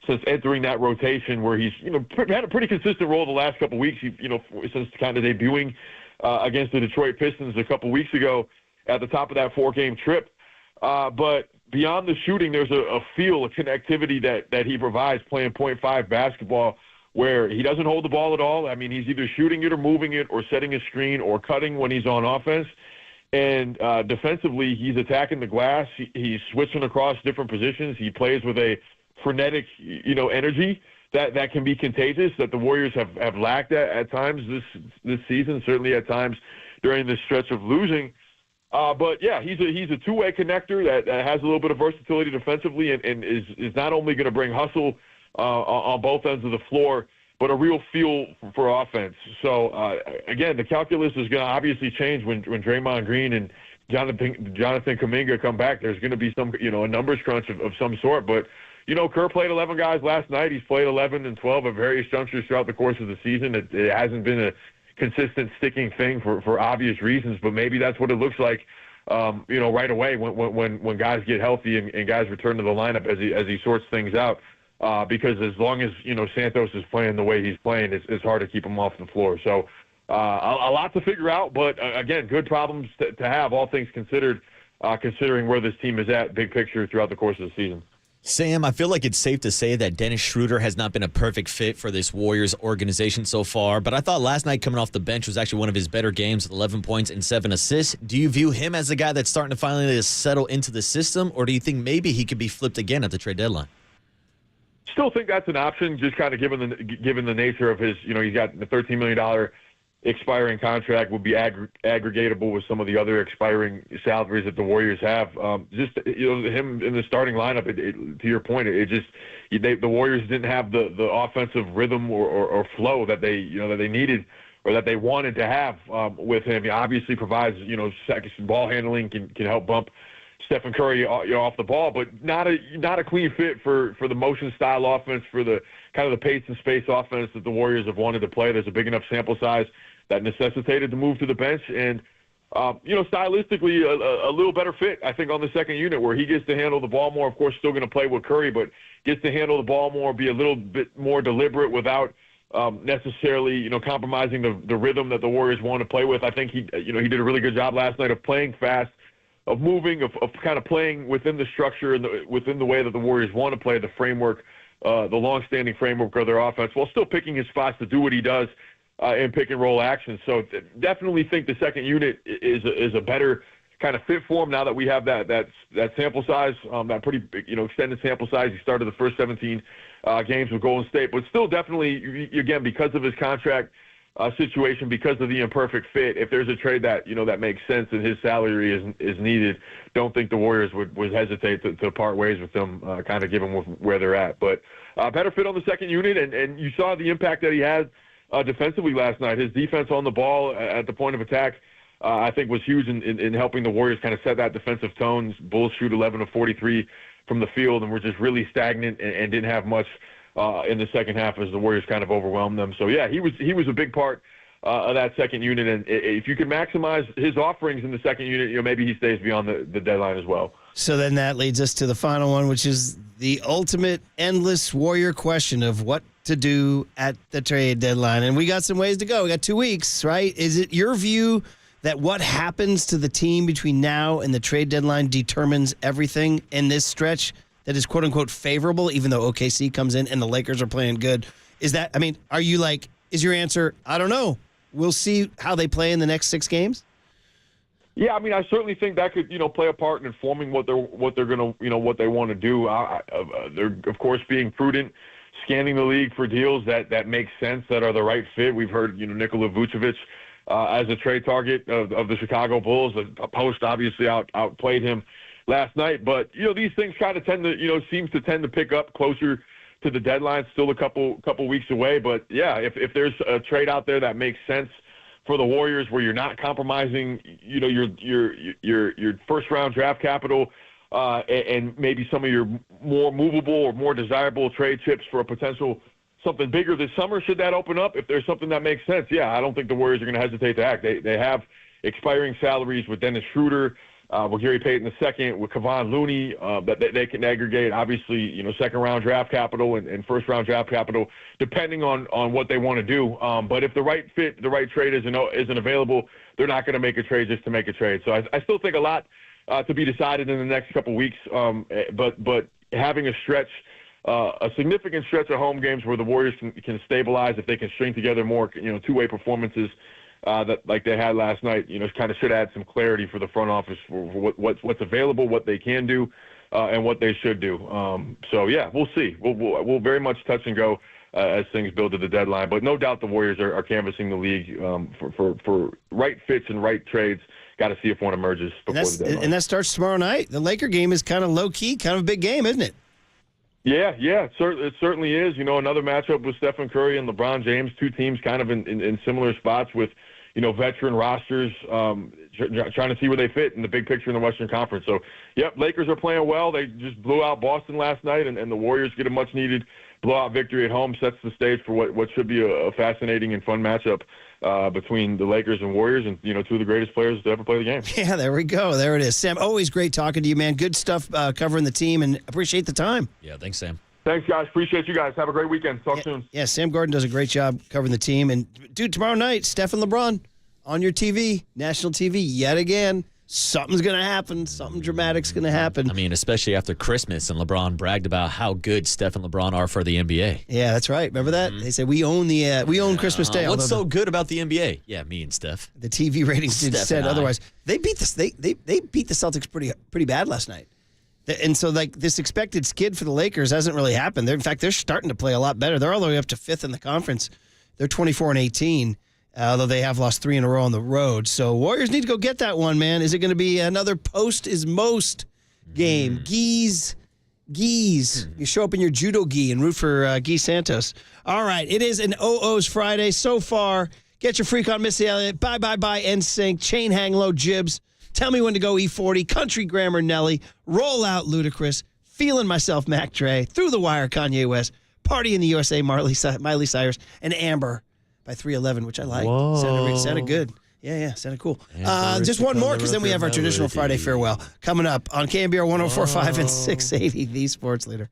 since entering that rotation, where he's, had a pretty consistent role the last couple of weeks, since kind of debuting against the Detroit Pistons a couple weeks ago at the top of that 4-game trip. But beyond the shooting, there's a feel, a connectivity that he provides playing 0.5 basketball, where he doesn't hold the ball at all. I mean, he's either shooting it or moving it or setting a screen or cutting when he's on offense. And defensively, he's attacking the glass. He's switching across different positions. He plays with a frenetic, energy that can be contagious, that the Warriors have lacked at times this season, certainly at times during this stretch of losing. But yeah, he's a two-way connector that has a little bit of versatility defensively and is not only going to bring hustle on both ends of the floor, but a real feel for offense. So again, the calculus is going to obviously change when Draymond Green and Jonathan Kuminga come back. There's going to be some, a numbers crunch of some sort. But, Kerr played 11 guys last night. He's played 11 and 12 at various junctures throughout the course of the season. It hasn't been a consistent sticking thing for obvious reasons, but maybe that's what it looks like, right away when guys get healthy and guys return to the lineup as he sorts things out. Because as long as, Santos is playing the way he's playing, it's hard to keep him off the floor. So a lot to figure out, but again, good problems to have, all things considered, considering where this team is at, big picture throughout the course of the season. Sam, I feel like it's safe to say that Dennis Schroeder has not been a perfect fit for this Warriors organization so far, but I thought last night coming off the bench was actually one of his better games with 11 points and 7 assists. Do you view him as a guy that's starting to finally settle into the system, or do you think maybe he could be flipped again at the trade deadline? Still think that's an option, just kind of given the nature of his, he's got the $13 million expiring contract, will be aggregatable with some of the other expiring salaries that the Warriors have. Just him in the starting lineup. To your point, the Warriors didn't have the offensive rhythm or flow that they that they needed or that they wanted to have with him. He obviously provides ball handling, can help bump Stephen Curry off the ball, but not a clean fit for the motion style offense, for the kind of the pace and space offense that the Warriors have wanted to play. There's a big enough sample size that necessitated the move to the bench, and stylistically a little better fit, I think, on the second unit where he gets to handle the ball more. Of course, still going to play with Curry, but gets to handle the ball more, be a little bit more deliberate without necessarily compromising the rhythm that the Warriors want to play with. I think he did a really good job last night of playing fast, of moving, of kind of playing within the structure and within the way that the Warriors want to play, the framework, the long-standing framework of their offense, while still picking his spots to do what he does in pick-and-roll action. So definitely think the second unit is a better kind of fit for him now that we have that sample size, that pretty big, extended sample size. He started the first 17 games with Golden State, but still definitely, again, because of his contract situation, because of the imperfect fit, if there's a trade that that makes sense and his salary is needed, don't think the Warriors would hesitate to part ways with them, kind of given where they're at. But better fit on the second unit, and you saw the impact that he had defensively last night. His defense on the ball at the point of attack, I think, was huge in helping the Warriors kind of set that defensive tone. Bulls shoot 11 of 43 from the field, and were just really stagnant and didn't have much in the second half as the Warriors kind of overwhelmed them. So yeah, he was a big part of that second unit, and if you can maximize his offerings in the second unit, maybe he stays beyond the deadline as well. So then that leads us to the final one, which is the ultimate endless Warrior question of what to do at the trade deadline. And we got some ways to go. We got 2 weeks, right? Is it your view that what happens to the team between now and the trade deadline determines everything in this stretch that is quote-unquote favorable, even though OKC comes in and the Lakers are playing good? Are you like, is your answer, I don't know, we'll see how they play in the next 6 games? Yeah, I certainly think that could, play a part in informing what they're going to, what they want to do. They're, of course, being prudent, scanning the league for deals that make sense, that are the right fit. We've heard, Nikola Vucevic as a trade target of the Chicago Bulls. Post obviously outplayed him last night, but these things kind of tend to, seems to tend to pick up closer to the deadline. Still a couple weeks away, but yeah, if there's a trade out there that makes sense for the Warriors, where you're not compromising, your first round draft capital, and maybe some of your more movable or more desirable trade chips for a potential something bigger this summer, should that open up? If there's something that makes sense, yeah, I don't think the Warriors are going to hesitate to act. They have expiring salaries with Dennis Schroeder, with Gary Payton II, with Kevon Looney, that they can aggregate, obviously, second-round draft capital and first-round draft capital, depending on what they want to do. But if the right fit, the right trade isn't available, they're not going to make a trade just to make a trade. So I still think a lot to be decided in the next couple weeks. But having a significant stretch of home games where the Warriors can stabilize, if they can string together more, two-way performances, that like they had last night, kind of should add some clarity for the front office for what's available, what they can do, and what they should do. So yeah, we'll see. We'll very much touch and go as things build to the deadline. But no doubt the Warriors are canvassing the league for right fits and right trades. Got to see if one emerges before the deadline. And that starts tomorrow night. The Laker game is kind of low-key, kind of a big game, isn't it? Yeah, it certainly is. You know, another matchup with Stephen Curry and LeBron James, two teams kind of in similar spots with, you know, veteran rosters, trying to see where they fit in the big picture in the Western Conference. So, yep, Lakers are playing well. They just blew out Boston last night, and the Warriors get a much-needed blowout victory at home, sets the stage for what should be a fascinating and fun matchup between the Lakers and Warriors, and, you know, two of the greatest players to ever play the game. Yeah, there we go. There it is. Sam, always great talking to you, man. Good stuff covering the team, and appreciate the time. Yeah, thanks, Sam. Thanks, guys. Appreciate you guys. Have a great weekend. Talk soon. Yeah, Sam Gordon does a great job covering the team. And, dude, tomorrow night, Steph and LeBron on your TV, national TV, yet again. Something's going to happen. Something dramatic's going to happen. I mean, especially after Christmas, and LeBron bragged about how good Steph and LeBron are for the NBA. Yeah, that's right. Remember that? They said we own Christmas Day. What's so good about the NBA? Yeah, me and Steph. The TV ratings said otherwise. They beat they beat the Celtics pretty bad last night. And so, like, this expected skid for the Lakers hasn't really happened. In fact, they're starting to play a lot better. They're all the way up to 5th in the conference. They're 24-18. Although they have lost 3 in a row on the road. So Warriors need to go get that one, man. Is it going to be another post is most game? Geese. You show up in your judo gi and root for Guy Santos. All right, it is an OO's Friday so far. Get your freak on Missy Elliott. Bye, NSYNC. Chain hang low, Jibs. Tell me when to go E40. Country Grammar, Nelly. Roll out, Ludacris. Feeling myself, Mac Dre. Through the Wire, Kanye West. Party in the USA, Miley Cyrus. And Amber by 311, which I like. Sounded good. Yeah, sounded cool. Just one more, because then we have our traditional Friday farewell coming up on KNBR 104.5 and 680, the Sports Leader.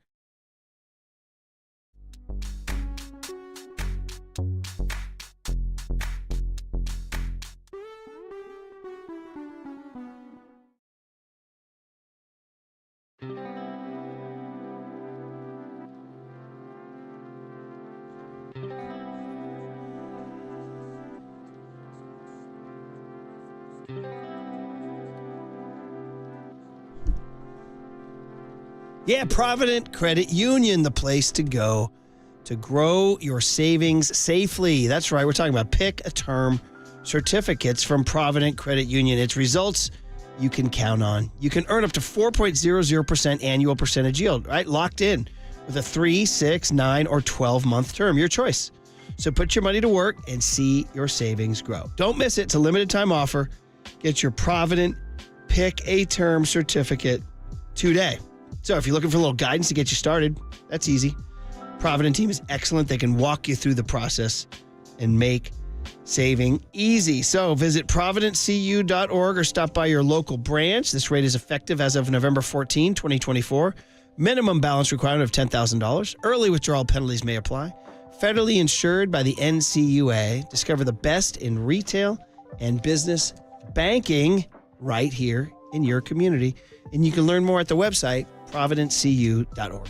Yeah, Provident Credit Union, the place to go to grow your savings safely. That's right. We're talking about pick a term certificates from Provident Credit Union. It's results you can count on. You can earn up to 4.00% annual percentage yield, right? Locked in with a 3, 6, 9, or 12-month term. Your choice. So put your money to work and see your savings grow. Don't miss it. It's a limited time offer. Get your Provident Pick a Term certificate today. So if you're looking for a little guidance to get you started, that's easy. Provident team is excellent. They can walk you through the process and make saving easy. So visit providentcu.org or stop by your local branch. This rate is effective as of November 14, 2024. Minimum balance requirement of $10,000. Early withdrawal penalties may apply. Federally insured by the NCUA. Discover the best in retail and business banking right here in your community. And you can learn more at the website, providentcu.org.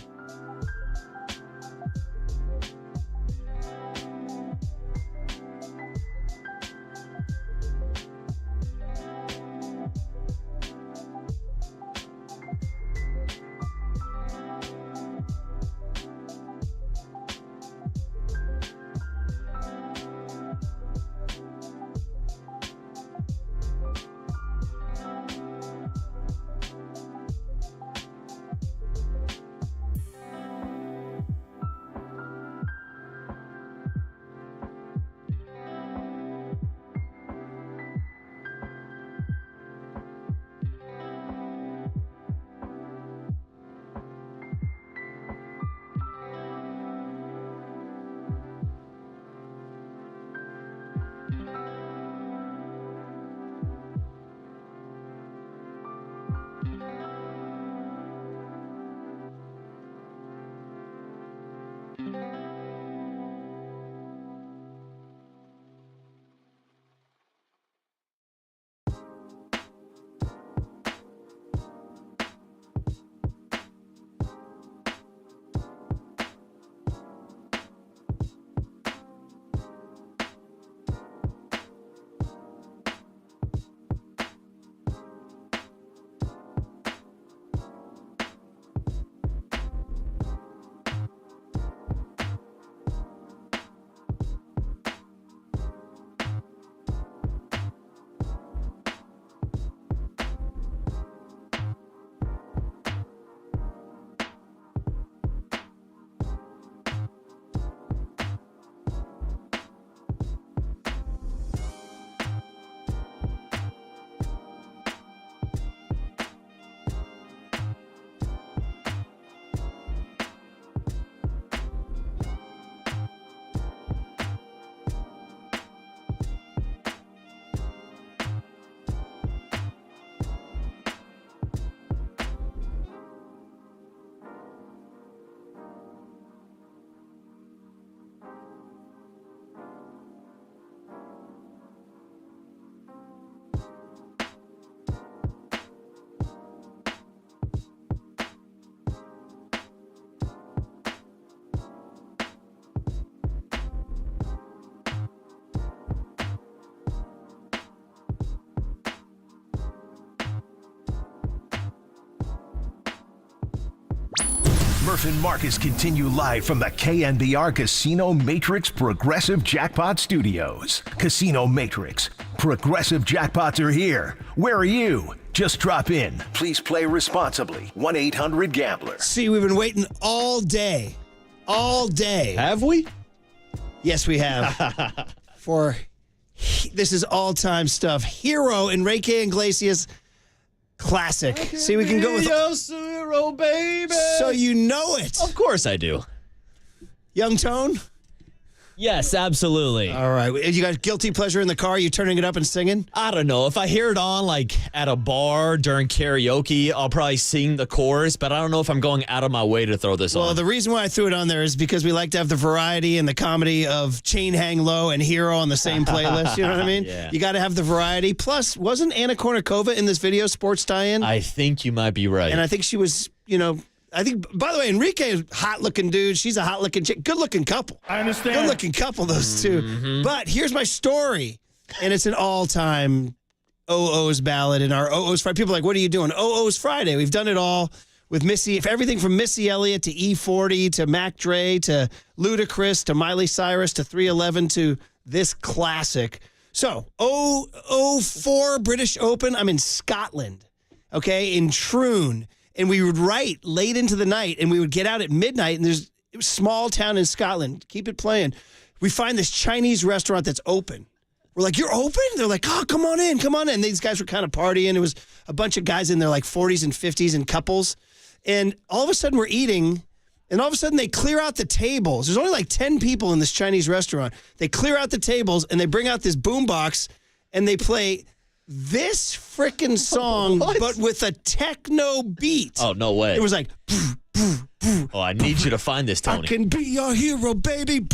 Murph and Marcus continue live from the KNBR Casino Matrix Progressive Jackpot Studios. Casino Matrix. Progressive jackpots are here. Where are you? Just drop in. Please play responsibly. 1-800-GAMBLER. See, we've been waiting all day. All day. Have we? Yes, we have. This is all-time stuff. Hero, Enrique Iglesias, classic. See, we can go with... Hero, baby. So you know it. Of course I do. Young Tone? Yes, absolutely. All right. You got guilty pleasure in the car? You turning it up and singing? I don't know. If I hear it on like at a bar during karaoke, I'll probably sing the chorus, but I don't know if I'm going out of my way to throw this on. Well, the reason why I threw it on there is because we like to have the variety and the comedy of Chain Hang Low and Hero on the same playlist. You know what I mean? Yeah. You got to have the variety. Plus, wasn't Anna Kournikova in this video, sports tie-in? I think you might be right. And I think she was, I think, by the way, Enrique is a hot-looking dude. She's a hot-looking chick. Good-looking couple. I understand. Good-looking couple, those two. Mm-hmm. But here's my story, and it's an all-time OO's ballad in our OO's Friday. People are like, what are you doing? OO's Friday. We've done it all with everything from Missy Elliott to E40 to Mac Dre to Ludacris to Miley Cyrus to 311 to this classic. So, 04 British Open. I'm in Scotland, okay, in Troon. And we would write late into the night, and we would get out at midnight, and it was a small town in Scotland. Keep it playing. We find this Chinese restaurant that's open. We're like, you're open? They're like, oh, come on in. And these guys were kind of partying. It was a bunch of guys in their like 40s and 50s and couples. And all of a sudden we're eating, and all of a sudden they clear out the tables. There's only like 10 people in this Chinese restaurant. They clear out the tables, and they bring out this boombox, and they play this frickin' song, but with a techno beat. Oh, no way. It was like, oh, I need you to find this, Tony. I can be your hero, baby.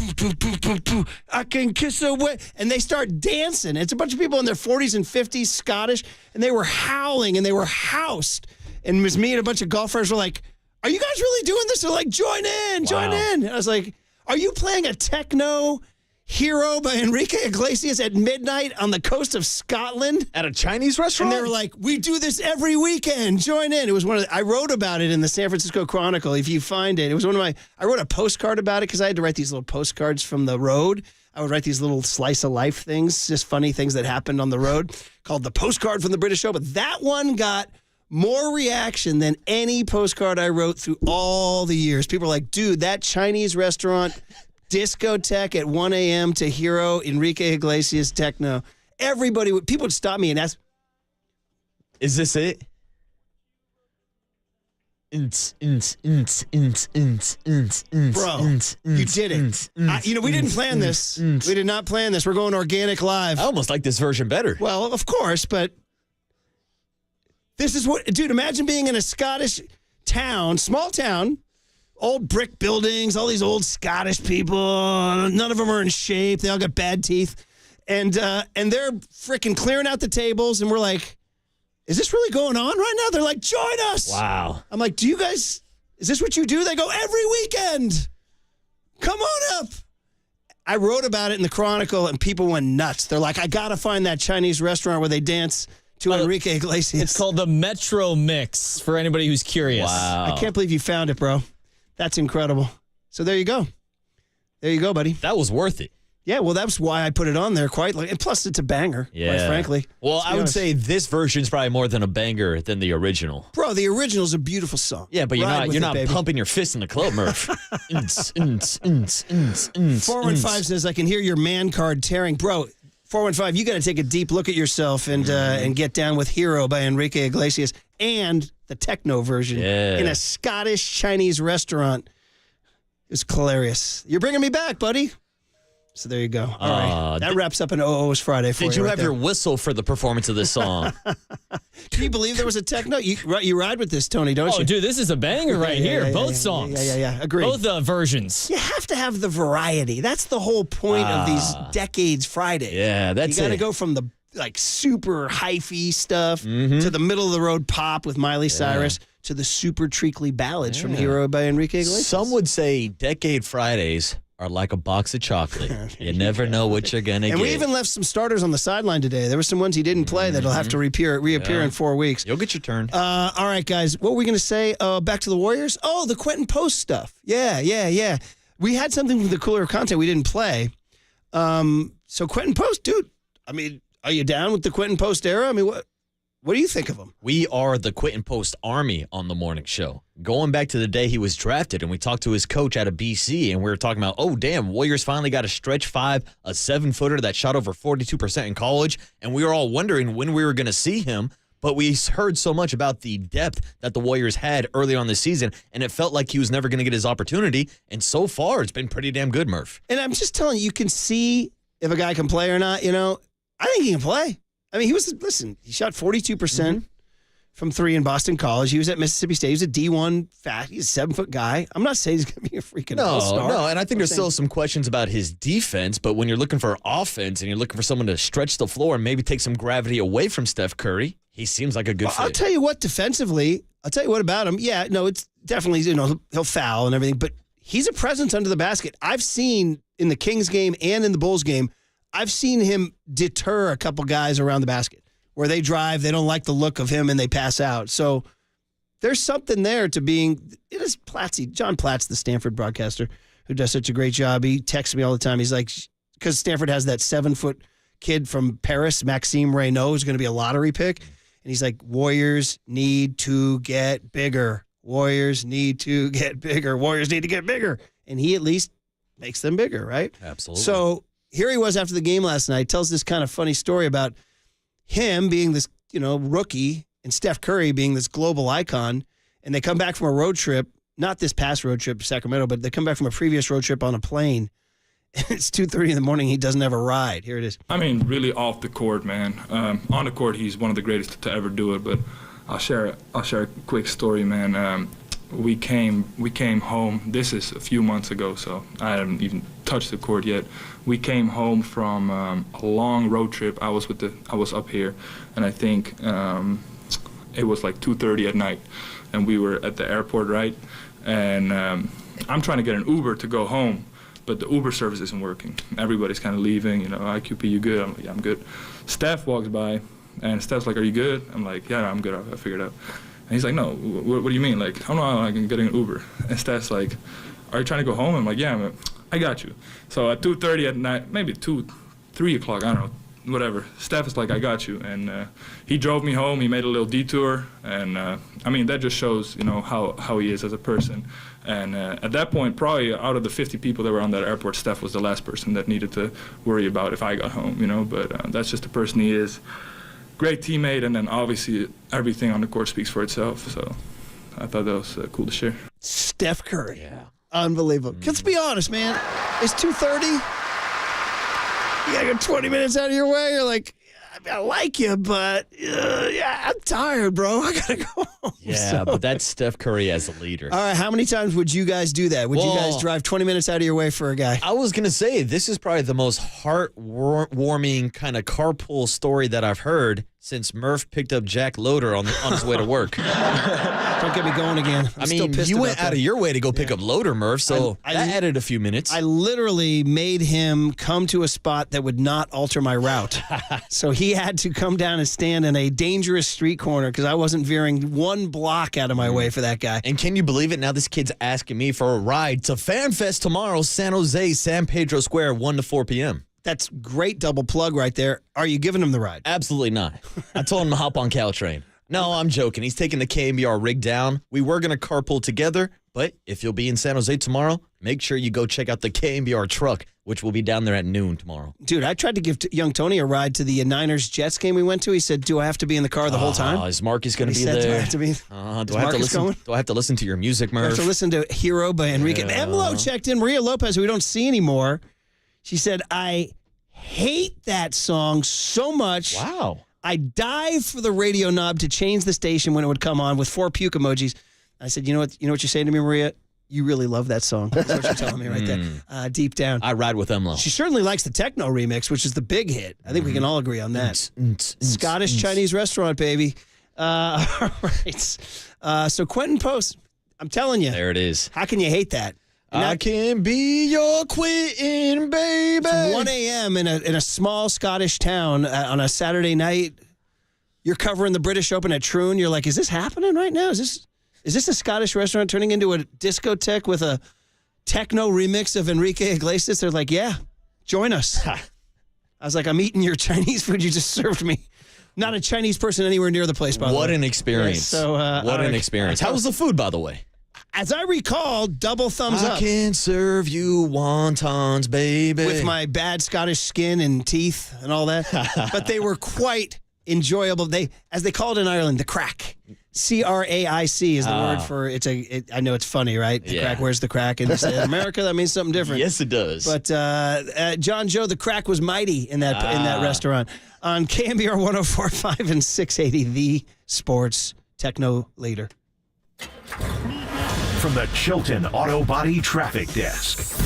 I can kiss away. And they start dancing. It's a bunch of people in their 40s and 50s, Scottish, and they were howling, and they were housed. And it was me and a bunch of golfers were like, are you guys really doing this? They're like, join in. And I was like, are you playing a techno Hero by Enrique Iglesias at midnight on the coast of Scotland? At a Chinese restaurant? And they were like, we do this every weekend. Join in. It was I wrote about it in the San Francisco Chronicle. If you find it, it was I wrote a postcard about it because I had to write these little postcards from the road. I would write these little slice of life things, just funny things that happened on the road, called the Postcard from the British Show. But that one got more reaction than any postcard I wrote through all the years. People are like, dude, that Chinese restaurant discotheque at 1 a.m. to Hero, Enrique Iglesias, techno. People would stop me and ask, is this it? Bro, you did it. We didn't plan this. We did not plan this. We're going organic live. I almost like this version better. Well, of course, but this is what, dude, imagine being in a Scottish town, small town, old brick buildings, all these old Scottish people. None of them are in shape. They all got bad teeth. And they're freaking clearing out the tables, and we're like, is this really going on right now? They're like, join us. Wow. I'm like, is this what you do? They go, every weekend. Come on up. I wrote about it in the Chronicle, and people went nuts. They're like, I got to find that Chinese restaurant where they dance to Enrique Iglesias. It's called the Metro Mix, for anybody who's curious. Wow. I can't believe you found it, bro. That's incredible. So there you go. There you go, buddy. That was worth it. Yeah, well, that's why I put it on there. And plus, it's a banger, quite frankly. Well, I would say this version is probably more than a banger than the original. Bro, the original is a beautiful song. Yeah, but you're not pumping your fist in the club, Murph. 415 says, I can hear your man card tearing. Bro, 415, you got to take a deep look at yourself and get down with Hero by Enrique Iglesias and the techno version in a Scottish Chinese restaurant. It was hilarious. You're bringing me back, buddy. So there you go. All right. That wraps up an OO's Friday for you. Did you have there. your whistle for the performance of this song? Can you believe there was a techno? You ride with this, Tony, don't you? Oh, dude, this is a banger right here. Both songs. Yeah. Agreed. Both versions. You have to have the variety. That's the whole point of these Decades Fridays. Yeah, that's You got to go from the super hyphy stuff to the middle of the road pop with Miley Cyrus to the super treacly ballads from Hero by Enrique Iglesias. Some would say Decade Fridays are like a box of chocolate. You never know what you're going to get. And we even left some starters on the sideline today. There were some ones he didn't play that'll have to reappear in 4 weeks. You'll get your turn. All right, guys. What were we going to say? Back to the Warriors? Oh, the Quinton Post stuff. Yeah. We had something from the cooler content we didn't play. So Quinton Post, dude, I mean, are you down with the Quinton Post era? I mean, what do you think of him? We are the Quinton Post Army on the morning show. Going back to the day he was drafted, and we talked to his coach out of BC, and we were talking about, oh, damn, Warriors finally got a stretch 5, a 7-footer that shot over 42% in college, and we were all wondering when we were going to see him, but we heard so much about the depth that the Warriors had early on this season, and it felt like he was never going to get his opportunity, and so far it's been pretty damn good, Murph. And I'm just telling you can see if a guy can play or not, I think he can play. I mean, he shot 42% from 3 in Boston College. He was at Mississippi State. He was a D1 fat. He's a 7-foot guy. I'm not saying he's going to be a freaking all-star. No, and I think there's still some questions about his defense, but when you're looking for offense and you're looking for someone to stretch the floor and maybe take some gravity away from Steph Curry, he seems like a good fit. I'll tell you what, defensively, about him. Yeah, no, it's definitely, he'll foul and everything, but he's a presence under the basket. I've seen in the Kings game and in the Bulls game, I've seen him deter a couple guys around the basket where they drive, they don't like the look of him, and they pass out. So there's something there to being – it is Platzy. John Platz, the Stanford broadcaster, who does such a great job. He texts me all the time. He's like – because Stanford has that 7-foot kid from Paris, Maxime Reynaud, who's going to be a lottery pick. And he's like, Warriors need to get bigger. Warriors need to get bigger. Warriors need to get bigger. And he at least makes them bigger, right? Absolutely. So here he was after the game last night. Tells this kind of funny story about him being this, rookie and Steph Curry being this global icon. And they come back from a road trip, not this past road trip to Sacramento, but they come back from a previous road trip on a plane. And it's 2:30 in the morning. He doesn't have a ride. Here it is. I mean, really off the court, man. On the court, he's one of the greatest to ever do it. But I'll share a quick story, man. We came home. This is a few months ago, so I haven't even touched the court yet. We came home from a long road trip. I was up here, and I think it was like 2:30 at night, and we were at the airport, right? And I'm trying to get an Uber to go home, but the Uber service isn't working. Everybody's kind of leaving. IQP, you good? I'm like, yeah, I'm good. Steph walks by, and Steph's like, are you good? I'm like, yeah, I'm good. I figured it out. And he's like, no, what do you mean? Like, I'm not getting an Uber. And Steph's like, are you trying to go home? I'm like, yeah, I got you. So at 2:30 at night, maybe 3 o'clock, I don't know, whatever. Steph is like, I got you. And he drove me home. He made a little detour. And, that just shows, how he is as a person. And at that point, probably out of the 50 people that were on that airport, Steph was the last person that needed to worry about if I got home, But that's just the person he is. Great teammate, and then obviously everything on the court speaks for itself. So I thought that was cool to share. Steph Curry. Yeah. Unbelievable. Let's be honest, man. It's 2:30. You got to get 20 minutes out of your way. You're like, I like you, but I'm tired, bro. I got to go home. Yeah, but that's Steph Curry as a leader. All right, how many times would you guys do that? Would you guys drive 20 minutes out of your way for a guy? I was going to say, this is probably the most heartwarming kind of carpool story that I've heard since Murph picked up Jack Loader on his way to work. Don't get me going again. You went out of your way to go pick up Loader, Murph, so that added a few minutes. I literally made him come to a spot that would not alter my route. So he had to come down and stand in a dangerous street corner because I wasn't veering one block out of my way for that guy. And can you believe it? Now this kid's asking me for a ride to FanFest tomorrow, San Jose, San Pedro Square, 1 to 4 p.m. That's great double plug right there. Are you giving him the ride? Absolutely not. I told him to hop on Caltrain. No, I'm joking. He's taking the KNBR rig down. We were going to carpool together, but if you'll be in San Jose tomorrow, make sure you go check out the KNBR truck, which will be down there at noon tomorrow. Dude, I tried to give young Tony a ride to the Niners-Jets game we went to. He said, do I have to be in the car the whole time? Is Marcus going to be there? Do I have to be? Do I have to listen to your music, Murph? I have to listen to Hero by Enrique. Yeah. Emlo checked in. Maria Lopez, who we don't see anymore. She said, I hate that song so much. Wow. I dive for the radio knob to change the station when it would come on with 4 puke emojis. I said, you know what you're saying to me, Maria? You really love that song. That's what you're telling me right there. Deep down. I ride with Emlo. She certainly likes the techno remix, which is the big hit. I think we can all agree on that. Scottish Chinese restaurant, baby. All right. So Quinton Post, I'm telling you. There it is. How can you hate that? I can be your Quinton, baby. It's 1 a.m. in a small Scottish town on a Saturday night. You're covering the British Open at Troon. You're like, is this happening right now? Is this a Scottish restaurant turning into a discotheque with a techno remix of Enrique Iglesias? They're like, yeah, join us. I was like, I'm eating your Chinese food you just served me. Not a Chinese person anywhere near the place, by the way. What an experience. Yeah, so, what an experience. How was the food, by the way? As I recall, double thumbs up. I can serve you wontons, baby. With my bad Scottish skin and teeth and all that. But they were quite enjoyable. As they call it in Ireland, the crack. C-R-A-I-C is the word for it. I know it's funny, right? The crack, where's the crack? And in America, that means something different. Yes, it does. But John Joe, the crack was mighty in that restaurant. On KNBR 104.5 and 680, the sports techno leader. From the Chilton Auto Body Traffic Desk.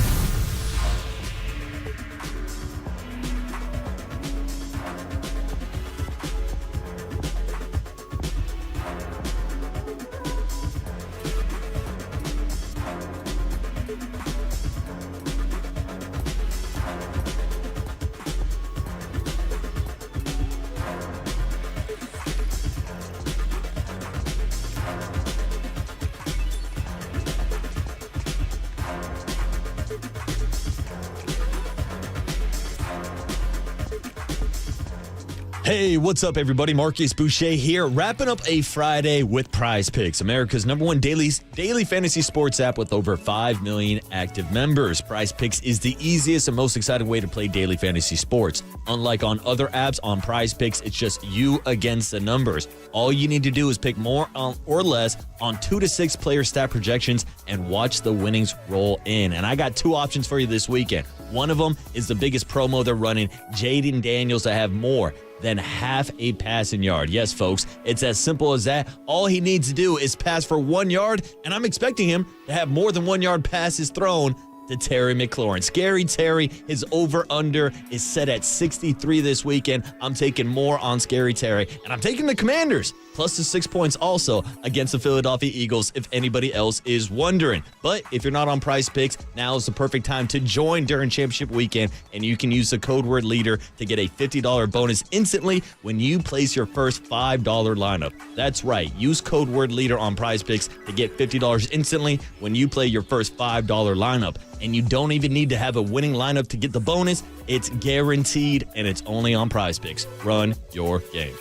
Hey, what's up, everybody? Marcus Boucher here, wrapping up a Friday with Prize Picks, America's #1 daily fantasy sports app with over 5 million active members. Prize Picks is the easiest and most exciting way to play daily fantasy sports. Unlike on other apps, on Prize Picks, it's just you against the numbers. All you need to do is pick more or less on 2 to 6 player stat projections and watch the winnings roll in. And I got 2 options for you this weekend. One of them is the biggest promo they're running, Jaden Daniels, to have more than half a passing yard. Yes, folks, it's as simple as that. All he needs to do is pass for 1 yard, and I'm expecting him to have more than 1 yard passes thrown to Terry McLaurin. Scary Terry, his over-under is set at 63 this weekend. I'm taking more on Scary Terry, and I'm taking the Commanders, plus the 6 points also against the Philadelphia Eagles, if anybody else is wondering. But if you're not on Prize Picks, now is the perfect time to join during championship weekend, and you can use the code word LEADER to get a $50 bonus instantly when you place your first $5 lineup. That's right, use code word LEADER on Prize Picks to get $50 instantly when you play your first $5 lineup. And you don't even need to have a winning lineup to get the bonus. It's guaranteed, and it's only on Prize Picks. Run your game.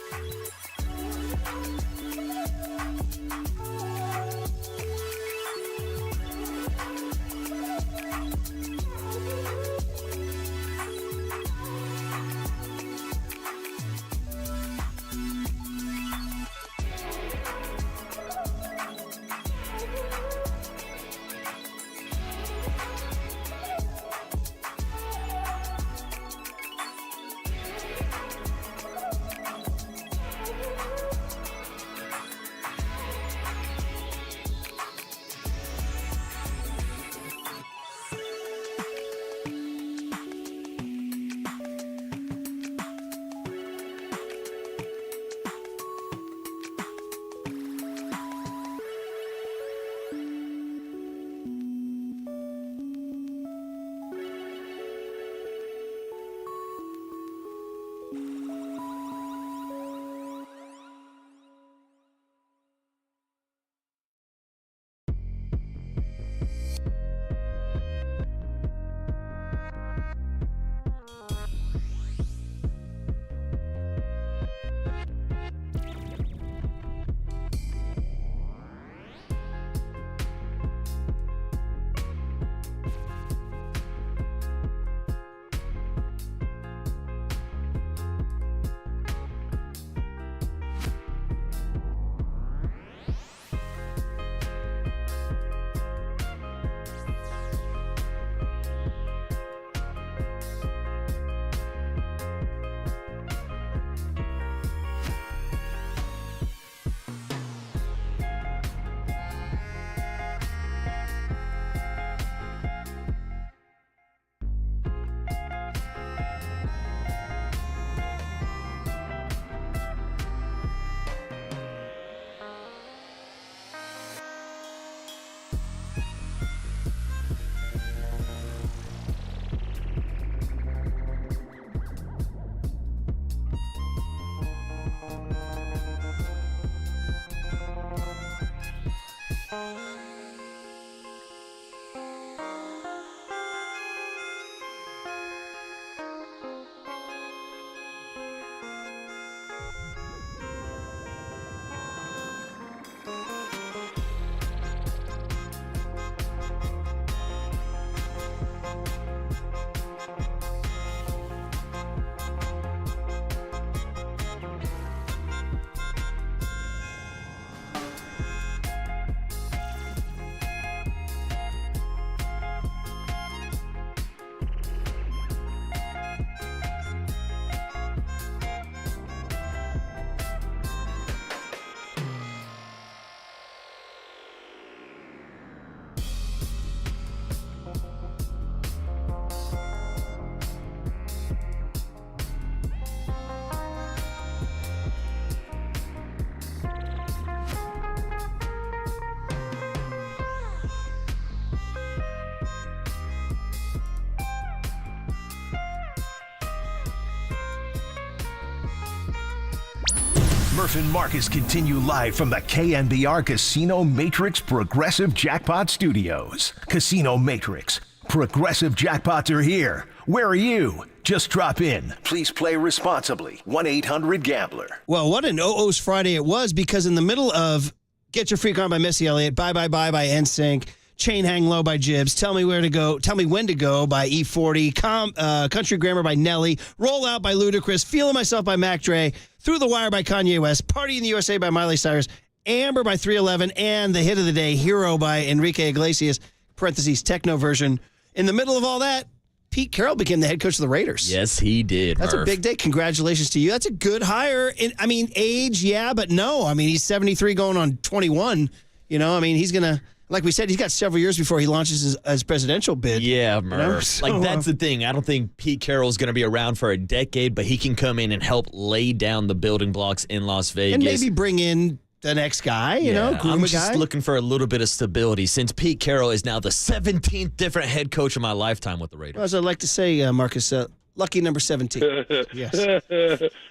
Murph and Marcus continue live from the KNBR Casino Matrix Progressive Jackpot Studios. Casino Matrix. Progressive jackpots are here. Where are you? Just drop in. Please play responsibly. 1-800-GAMBLER. Well, what an OO's Friday it was, because in the middle of Get Your Freak On by Missy Elliott, Bye Bye Bye by NSYNC, Chain Hang Low by Jibbs, Tell Me When to Go by E40, Country Grammar by Nelly, Roll Out by Ludacris, Feeling Myself by M-Dre, Through the Wire by Kanye West, Party in the USA by Miley Cyrus, Amber by 311, and the hit of the day, Hero by Enrique Iglesias, parentheses, techno version. In the middle of all that, Pete Carroll became the head coach of the Raiders. Yes, he did. That's Murph. a big day. Congratulations to you. That's a good hire. Age, yeah, but no. He's 73 going on 21. He's going to, like we said, he's got several years before he launches his presidential bid. Yeah, Murph. That's the thing. I don't think Pete Carroll's going to be around for a decade, but he can come in and help lay down the building blocks in Las Vegas. And maybe bring in the next guy, groom I'm a just guy. looking for a little bit of stability since Pete Carroll is now the 17th different head coach of my lifetime with the Raiders. Well, as I like to say, Marcus, lucky number 17. Yes. So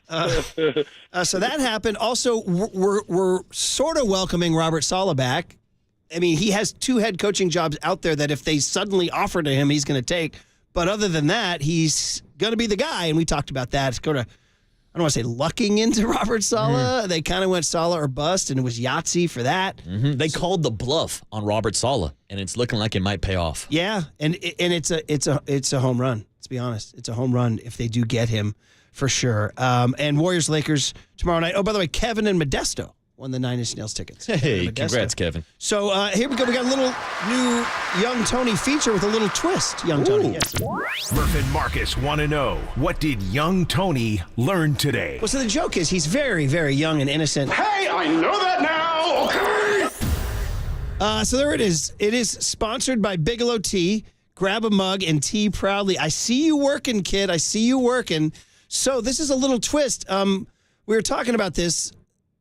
that happened. Also, we're sort of welcoming Robert Salah back. He has 2 head coaching jobs out there that if they suddenly offer to him, he's going to take. But other than that, he's going to be the guy, and we talked about that. It's going to, I don't want to say lucking into Robert Salah. They kind of went Salah or bust, and it was Yahtzee for that. They called the bluff on Robert Salah, and it's looking like it might pay off. Yeah, and it's a home run. Let's be honest, it's a home run if they do get him for sure. And Warriors Lakers tomorrow night. Oh, by the way, Kevin and Modesto won the 9 Inch Nails tickets. Hey, congrats, Kevin. So here we go. We got a little new Young Tony feature with a little twist. Young Tony, yes. Murph and Marcus want to know, what did young Tony learn today? Well, so the joke is he's very, very young and innocent. Hey, I know that now, okay? So there it is. It is sponsored by Bigelow Tea. Grab a mug and tea proudly. I see you working, kid. I see you working. So this is a little twist. We were talking about this.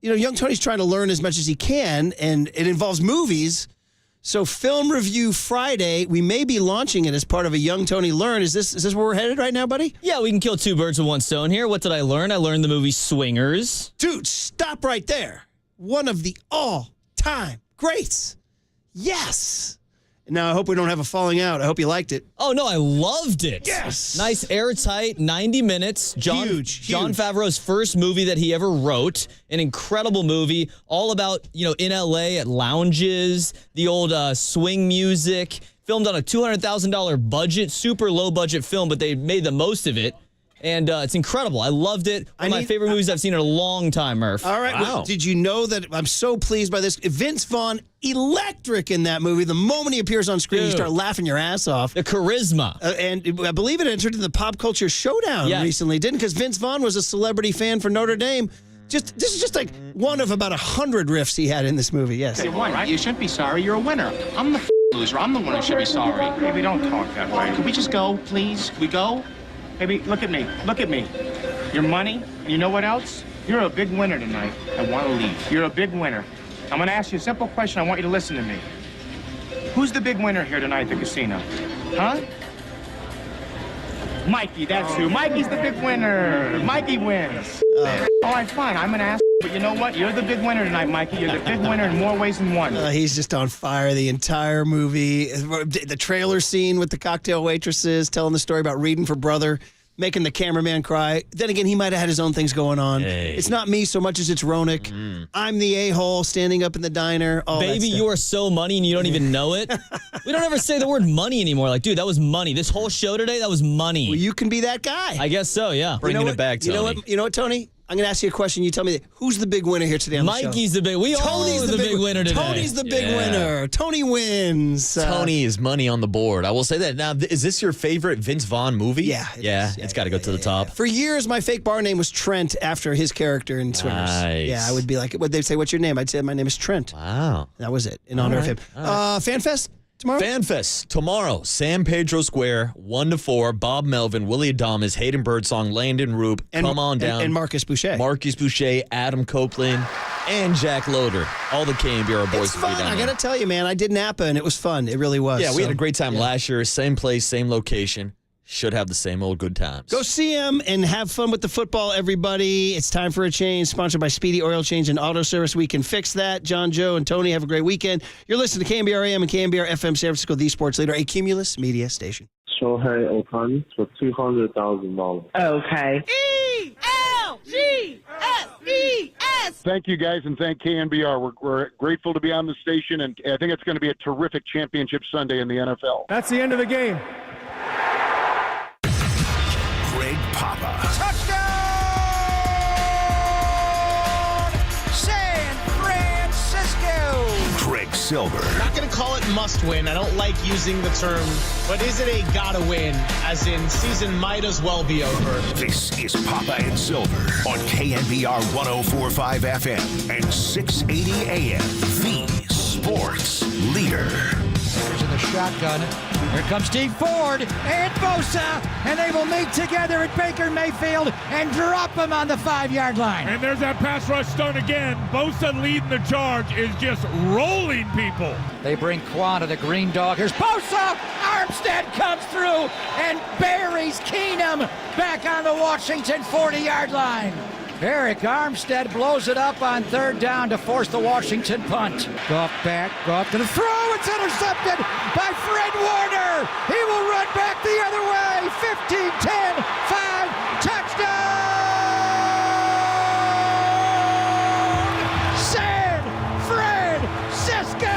Young Tony's trying to learn as much as he can, and it involves movies. So Film Review Friday, we may be launching it as part of a Young Tony Learn. Is this where we're headed right now, buddy? Yeah, we can kill 2 birds with one stone here. What did I learn? I learned the movie Swingers. Dude, stop right there. One of the all-time greats. Yes. Now, I hope we don't have a falling out. I hope you liked it. Oh, no, I loved it. Yes. Nice, airtight, 90 minutes. Huge. Jon Favreau's first movie that he ever wrote. An incredible movie. All about, in L.A. at lounges, the old swing music. Filmed on a $200,000 budget, super low-budget film, but they made the most of it. And it's incredible. I loved it. One of my favorite movies I've seen in a long time, Murph. All right. Wow. Well, did you know that I'm so pleased by this? Vince Vaughn, electric in that movie. The moment he appears on screen, you start laughing your ass off. The charisma. And I believe it entered in the Pop Culture Showdown recently, didn't? Because Vince Vaughn was a celebrity fan for Notre Dame. This is just like one of about 100 riffs he had in this movie. Yes. You won, right? You shouldn't be sorry. You're a winner. I'm the loser. I'm the one who should be sorry. Baby, don't talk that way. Can we just go, please? We go? Baby, look at me. Look at me. Your money, and you know what else? You're a big winner tonight. I want to leave. You're a big winner. I'm going to ask you a simple question. I want you to listen to me. Who's the big winner here tonight at the casino? Huh? Mikey, that's who. Mikey's the big winner. Mikey wins. All right, fine. I'm an ass, but you know what? You're the big winner tonight, Mikey. You're the big winner in more ways than one. He's just on fire the entire movie. The trailer scene with the cocktail waitresses telling the story about reading for brother, making the cameraman cry. Then again, he might have had his own things going on. Hey. It's not me so much as it's Roenick. I'm the a-hole standing up in the diner. Baby, you are so money and you don't even know it. We don't ever say the word money anymore. Like, dude, that was money. This whole show today, that was money. Well, you can be that guy. I guess so, yeah. Bringing it back, Tony. You know what, Tony? I'm going to ask you a question. You tell me, who's the big winner here today on the show? Mikey's the big. We all are the big winner today. Tony's the big winner. Tony wins. Tony is money on the board. I will say that. Now, is this your favorite Vince Vaughn movie? Yeah. It's got to go to the top. For years, my fake bar name was Trent after his character in Swingers. Nice. Yeah, I would be like, they'd say, what's your name? I'd say, my name is Trent. Wow. That was it, in honor of him. FanFest tomorrow? FanFest tomorrow. San Pedro Square, 1 to 4. Bob Melvin, Willie Adamas, Hayden Birdsong, Landon Roop. Come on down. And Marcus Boucher. Marcus Boucher, Adam Copeland, and Jack Loader. All the KNBR boys will be down I there. got to tell you, man, I did Napa, and it was fun. It really was. Yeah, we had a great time last year. Same place, same location. should have the same old good times. Go see him and have fun with the football, everybody. It's time for a change. Sponsored by Speedy Oil Change and Auto Service. We can fix that. John, Joe, and Tony, have a great weekend. You're listening to KNBR AM and KNBR FM San Francisco, the sports leader, a Cumulus media station. Shohei Ohtani for $200,000. Okay. E-L-G-S-E-S. Thank you, guys, and thank KNBR. We're grateful to be on the station, and I think it's going to be a terrific championship Sunday in the NFL. That's the end of the game. Greg Papa. Touchdown! San Francisco! Greg Silver. I'm not going to call it must win. I don't like using the term, but is it a gotta win? As in, season might as well be over. This is Papa and Silver on KNBR 104.5 FM and 680 AM. The sports leader. There's in the shotgun. Here comes Steve Ford and Bosa, and they will meet together at Baker Mayfield and drop him on the 5-yard line. And there's that pass rush start again. Bosa leading the charge is just rolling people. They bring Quan to the green dog. Here's Bosa. Armstead comes through and buries Keenum back on the Washington 40-yard line. Eric Armstead blows it up on 3rd down to force the Washington punt. Goff back, Goff to the throw. It's intercepted by Fred Warner. He will run back the other way. 15, 10, 5, touchdown! San Francisco!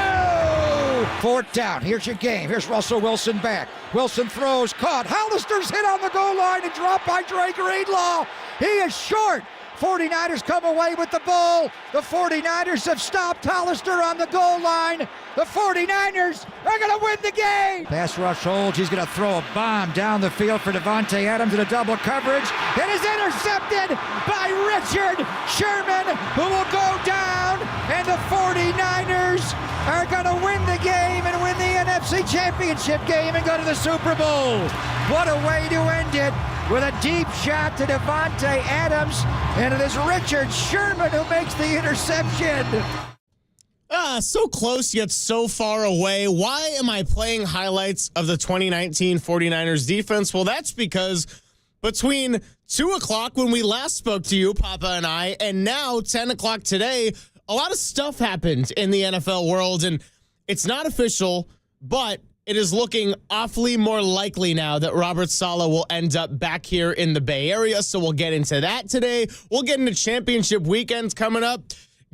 4th down. Here's your game. Here's Russell Wilson back. Wilson throws, caught. Hollister's hit on the goal line and dropped by Dre Greenlaw. He is short. 49ers come away with the ball. The 49ers have stopped Hollister on the goal line. The 49ers are going to win the game. Pass rush holds. He's going to throw a bomb down the field for Devontae Adams in a double coverage. It is intercepted by Richard Sherman, who will go down. And the 49ers are going to win the game and win the NFC Championship game and go to the Super Bowl. What a way to end it. With a deep shot to Devontae Adams, and it is Richard Sherman who makes the interception. So close yet so far away. Why am I playing highlights of the 2019 49ers defense? Well, that's because between 2 o'clock when we last spoke to you, Papa and I, and now 10 o'clock today, a lot of stuff happened in the NFL world, and it's not official, but it is looking awfully more likely now that Robert Salah will end up back here in the Bay Area, so we'll get into that today. We'll get into championship weekends coming up.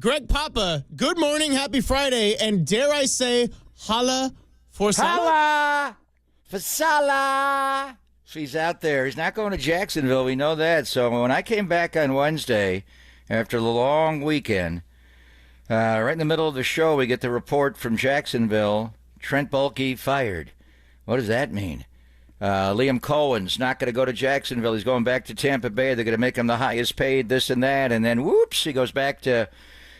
Greg Papa, good morning, happy Friday, and dare I say, holla for Salah? Holla for Salah. He's out there. He's not going to Jacksonville, we know that. So when I came back on Wednesday, after the long weekend, right in the middle of the show, we get the report from Jacksonville, Trent Baalke fired. What does that mean? Liam Cohen's not going to go to Jacksonville. He's going back to Tampa Bay. They're going to make him the highest paid, this and that. And then, whoops, he goes back to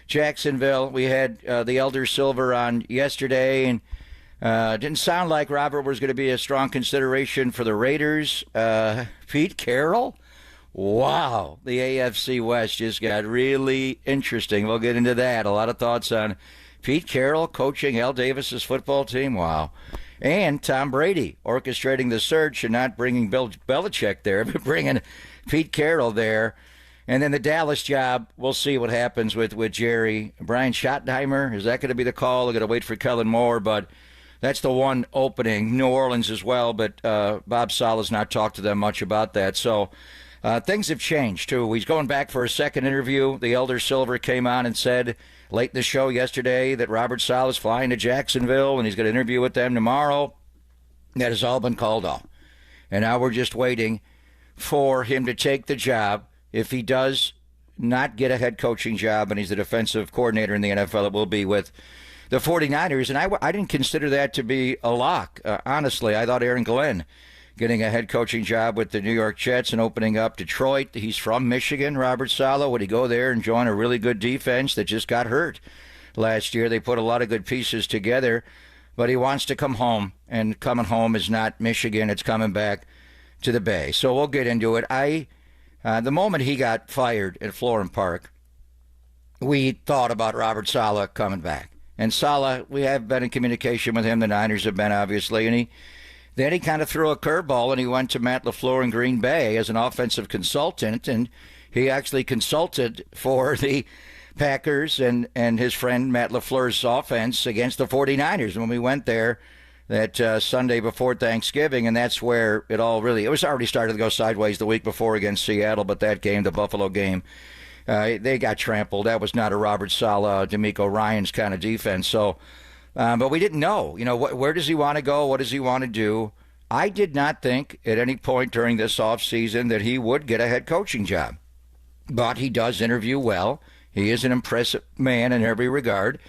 Jacksonville. We had the Elder Silver on yesterday, and it didn't sound like Robert was going to be a strong consideration for the Raiders. Pete Carroll? Wow. The AFC West just got really interesting. We'll get into that. A lot of thoughts on Pete Carroll coaching Al Davis's football team. Wow. And Tom Brady orchestrating the search and not bringing Bill Belichick there, but bringing Pete Carroll there. And then the Dallas job, we'll see what happens with Jerry. Brian Schottenheimer, is that going to be the call? We're going to wait for Kellen Moore, but that's the one opening. New Orleans as well, but Bob Saleh's not talked to them much about that. So things have changed, too. He's going back for a second interview. The Elder Silver came on and said late in the show yesterday that Robert Saleh is flying to Jacksonville and he's going to interview with them tomorrow. That has all been called off. And now we're just waiting for him to take the job. If he does not get a head coaching job and he's the defensive coordinator in the NFL, it will be with the 49ers. And I didn't consider that to be a lock. Honestly, I thought Aaron Glenn getting a head coaching job with the New York Jets and opening up Detroit. He's from Michigan, Robert Saleh. Would he go there and join a really good defense that just got hurt last year? They put a lot of good pieces together, but he wants to come home, and coming home is not Michigan. It's coming back to the Bay. So we'll get into it. The moment he got fired at Florham Park, we thought about Robert Saleh coming back. And Saleh, we have been in communication with him. The Niners have been, obviously, and Then he kind of threw a curveball, and he went to Matt LaFleur in Green Bay as an offensive consultant, and he actually consulted for the Packers and his friend Matt LaFleur's offense against the 49ers when we went there that Sunday before Thanksgiving, and that's where it was already started to go sideways the week before against Seattle, but that game, the Buffalo game, they got trampled. That was not a Robert Salah, D'Amico Ryans kind of defense. So, but we didn't know, where does he want to go? What does he want to do? I did not think at any point during this offseason that he would get a head coaching job, but he does interview well. He is an impressive man in every regard.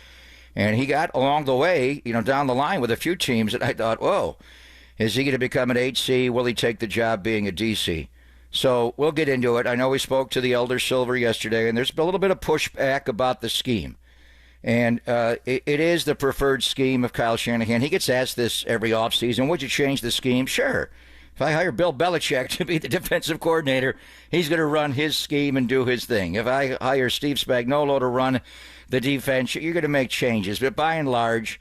And he got along the way, down the line with a few teams that I thought, whoa, is he going to become an HC? Will he take the job being a DC? So we'll get into it. I know we spoke to the Elder Silver yesterday, and there's been a little bit of pushback about the scheme. And it is the preferred scheme of Kyle Shanahan. He gets asked this every offseason. Would you change the scheme? Sure. If I hire Bill Belichick to be the defensive coordinator, he's going to run his scheme and do his thing. If I hire Steve Spagnuolo to run the defense, you're going to make changes. But by and large,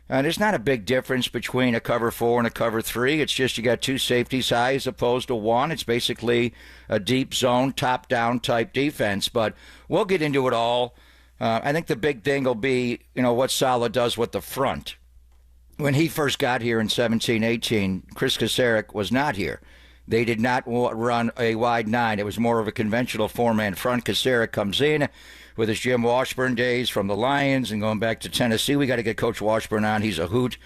there's not a big difference between a cover 4 and a cover 3. It's just you got two safeties high as opposed to one. It's basically a deep zone, top-down type defense. But we'll get into it all. I think the big thing will be, what Salah does with the front. When he first got here in 17-18, Chris Kaczmarek was not here. They did not run a wide 9. It was more of a conventional 4-man front. Kaczmarek comes in with his Jim Washburn days from the Lions and going back to Tennessee. We got to get Coach Washburn on. He's a hoot.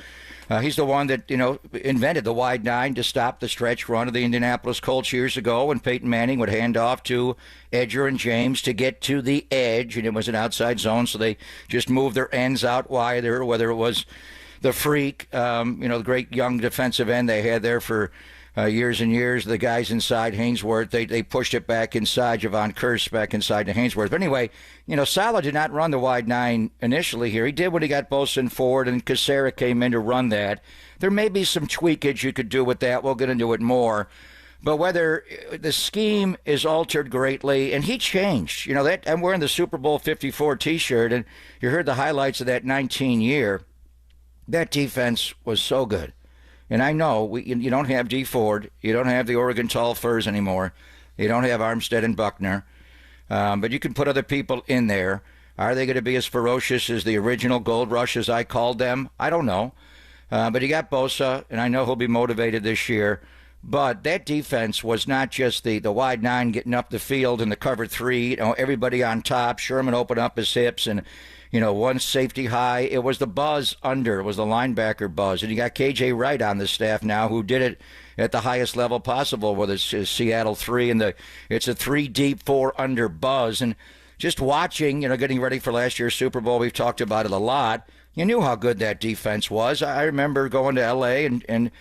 He's the one that, invented the wide 9 to stop the stretch run of the Indianapolis Colts years ago when Peyton Manning would hand off to Edger and James to get to the edge, and it was an outside zone, so they just moved their ends out wider, whether it was the Freak, the great young defensive end they had there for years and years. The guys inside Hainsworth, they pushed it back inside. Javon Curse back inside to Hainsworth. But anyway, Salah did not run the wide 9 initially here. He did when he got Bosa forward, and Kaczmarek came in to run that. There may be some tweakage you could do with that. We'll get into it more. But whether the scheme is altered greatly, and he changed. That I'm wearing the Super Bowl 54 T-shirt, and you heard the highlights of that 19 year. That defense was so good. And I know you don't have D. Ford. You don't have the Oregon Tall Furs anymore. You don't have Armstead and Buckner. But you can put other people in there. Are they going to be as ferocious as the original Gold Rush, as I called them? I don't know. But you got Bosa, and I know he'll be motivated this year. But that defense was not just the wide 9 getting up the field and the cover 3, everybody on top. Sherman opened up his hips and one safety high. It was the buzz under. It was the linebacker buzz. And you got K.J. Wright on the staff now who did it at the highest level possible with his Seattle 3. And it's a 3 deep, 4 under buzz. And just watching, getting ready for last year's Super Bowl, we've talked about it a lot. You knew how good that defense was. I remember going to L.A. and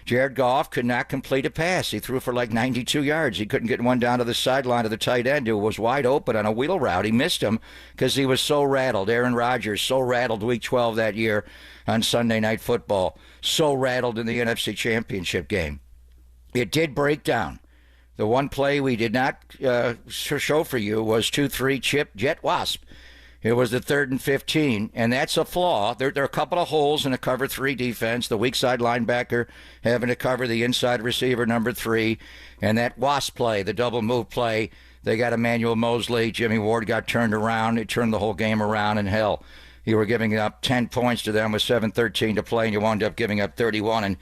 Jared Goff could not complete a pass. He threw for like 92 yards. He couldn't get one down to the sideline of the tight end who was wide open on a wheel route. He missed him because he was so rattled. Aaron Rodgers, so rattled week 12 that year on Sunday Night Football. So rattled in the NFC Championship game. It did break down. The one play we did not show for you was 2-3 chip jet wasp. It was the 3rd and 15, and that's a flaw. There are a couple of holes in a cover 3 defense. The weak side linebacker having to cover the inside receiver, number 3, and that wasp play, the double move play. They got Emmanuel Mosley. Jimmy Ward got turned around. It turned the whole game around, and hell, you were giving up 10 points to them with 7:13 to play, and you wound up giving up 31, and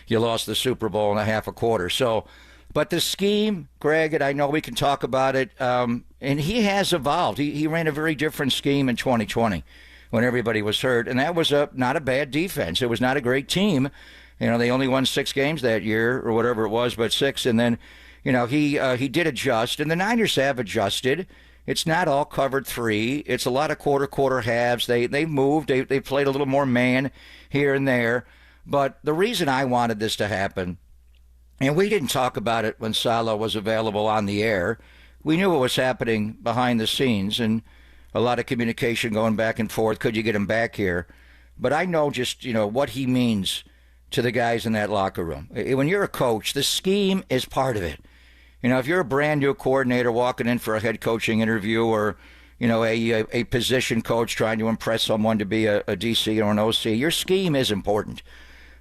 you lost the Super Bowl in a half a quarter. So, but the scheme, Greg, and I know we can talk about it, and he has evolved. He ran a very different scheme in 2020 when everybody was hurt, and that was not a bad defense. It was not a great team. They only won 6 games that year or whatever it was, but 6, and then, he did adjust, and the Niners have adjusted. It's not all covered 3. It's a lot of quarter halves. They moved. They played a little more man here and there. But the reason I wanted this to happen, and we didn't talk about it when Salah was available on the air. We knew what was happening behind the scenes and a lot of communication going back and forth. Could you get him back here? But I know just, what he means to the guys in that locker room. When you're a coach, the scheme is part of it. If you're a brand new coordinator walking in for a head coaching interview or, a position coach trying to impress someone to be a DC or an OC, your scheme is important.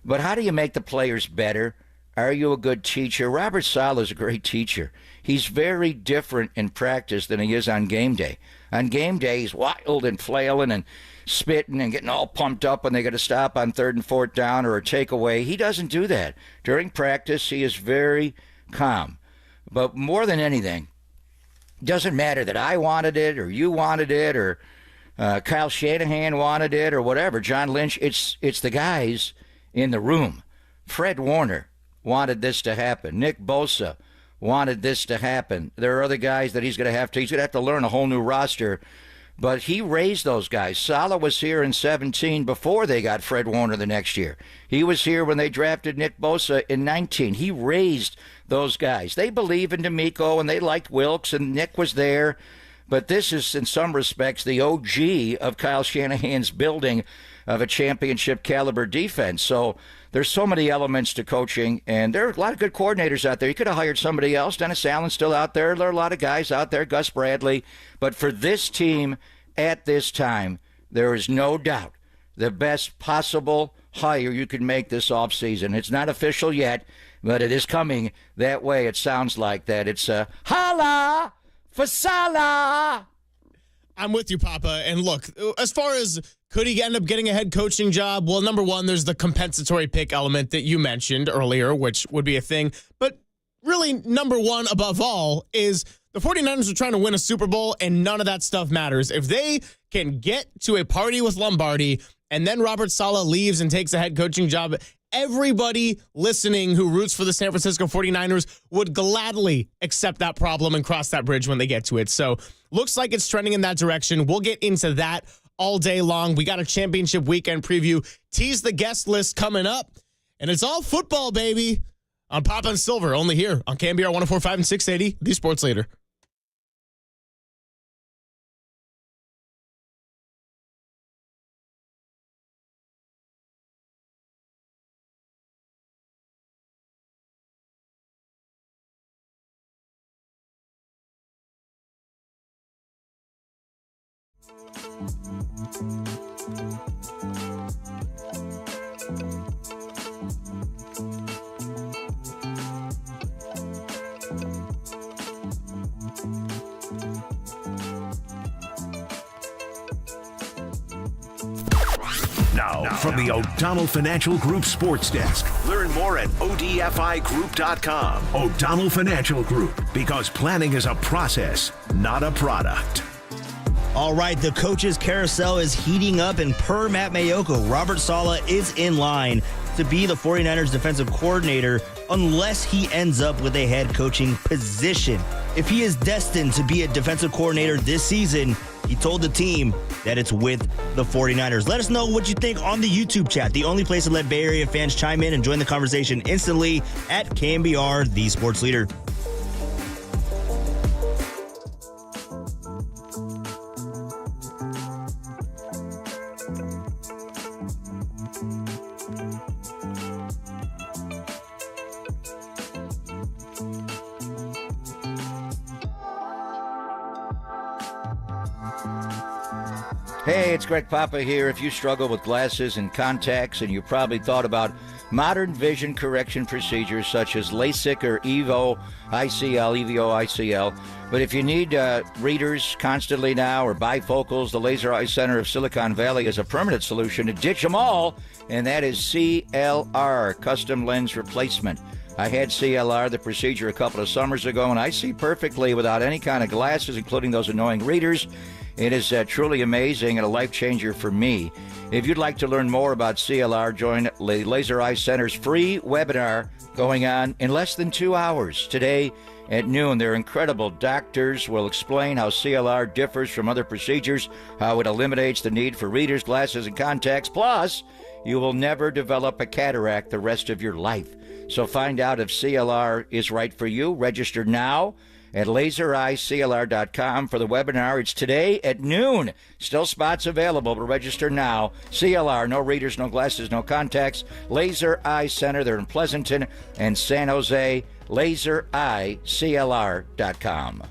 But how do you make the players better? Are you a good teacher? Robert Salah is a great teacher. He's very different in practice than he is on game day. On game day, he's wild and flailing and spitting and getting all pumped up when they got to stop on 3rd and 4th down or a takeaway. He doesn't do that. During practice, he is very calm. But more than anything, it doesn't matter that I wanted it or you wanted it or Kyle Shanahan wanted it or whatever, John Lynch, it's the guys in the room. Fred Warner wanted this to happen. Nick Bosa wanted this to happen. There are other guys that he's going to have to learn a whole new roster. But he raised those guys. Salah was here in 17 before they got Fred Warner the next year. He was here when they drafted Nick Bosa in 19. He raised those guys. They believe in D'Amico, and they liked Wilkes, and Nick was there. But this is, in some respects, the OG of Kyle Shanahan's building of a championship caliber defense. So there's so many elements to coaching, and there are a lot of good coordinators out there. You could have hired somebody else. Dennis Allen's still out there. There are a lot of guys out there, Gus Bradley. But for this team at this time, there is no doubt the best possible hire you could make this offseason. It's not official yet, but it is coming that way. It sounds like that. It's a holla for Salah. I'm with you, Papa. And look, as far as could he end up getting a head coaching job? Well, number one, there's the compensatory pick element that you mentioned earlier, which would be a thing. But really, number one above all is the 49ers are trying to win a Super Bowl, and none of that stuff matters. If they can get to a party with Lombardi, and then Robert Salah leaves and takes a head coaching job, everybody listening who roots for the San Francisco 49ers would gladly accept that problem and cross that bridge when they get to it. So looks like it's trending in that direction. We'll get into that all day long. We got a championship weekend preview. Tease the guest list coming up. And it's all football, baby, on Papa and Silver, only here on KNBR 104.5 and 680, the Sports Leader. Now, from the O'Donnell Financial Group Sports Desk. Learn more at ODFIGroup.com. O'Donnell Financial Group, because planning is a process, not a product. All right, the coaches carousel is heating up, and per Matt Mayoko, Robert Salah is in line to be the 49ers defensive coordinator unless he ends up with a head coaching position. If he is destined to be a defensive coordinator this season, he told the team that it's with the 49ers. Let us know what you think on the YouTube chat, the only place to let Bay Area fans chime in and join the conversation instantly at KNBR, the Sports Leader. Hey, it's Greg Papa here. If you struggle with glasses and contacts, and you probably thought about modern vision correction procedures such as LASIK or EVO ICL, but if you need readers constantly now or bifocals, the Laser Eye Center of Silicon Valley is a permanent solution to ditch them all, and that is CLR, Custom Lens Replacement. I had CLR, the procedure, a couple of summers ago, and I see perfectly without any kind of glasses, including those annoying readers. It is truly amazing and a life changer for me. If you'd like to learn more about CLR, join the Laser Eye Center's free webinar going on in less than 2 hours today at noon. Their incredible doctors will explain how CLR differs from other procedures, how it eliminates the need for readers, glasses, and contacts. Plus, you will never develop a cataract the rest of your life. So find out if CLR is right for you. Register now at lasereyeclr.com for the webinar. It's today at noon. Still spots available, but register now. CLR, no readers, no glasses, no contacts. Laser Eye Center, they're in Pleasanton and San Jose. lasereyeclr.com.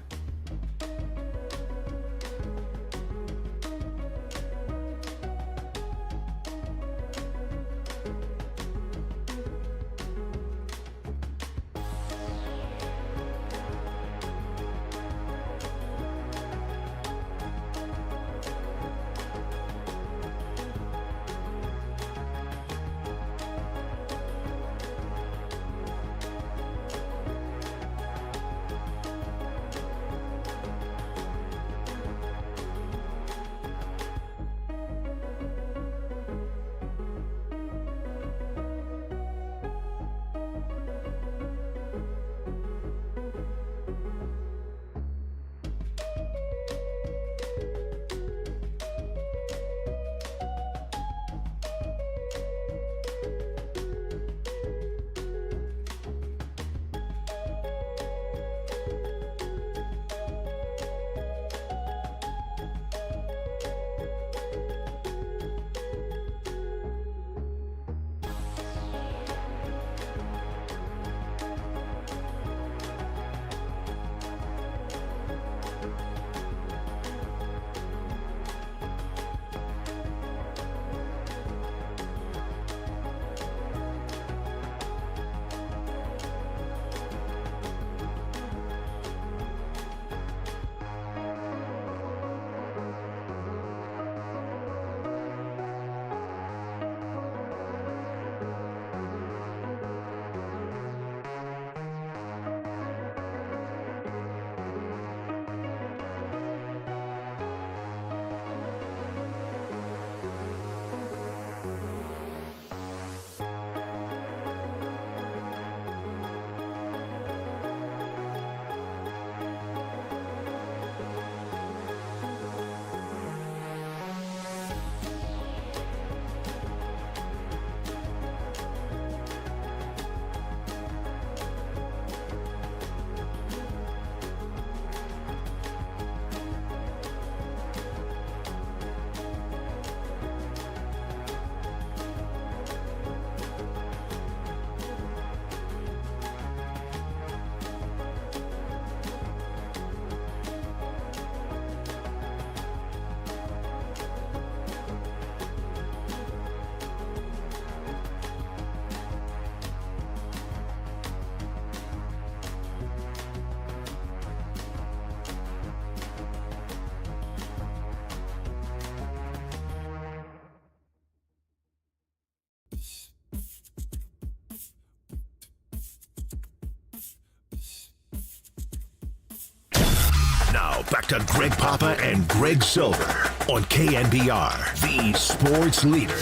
Now, back to Greg Papa and Greg Silver on KNBR, the sports leader.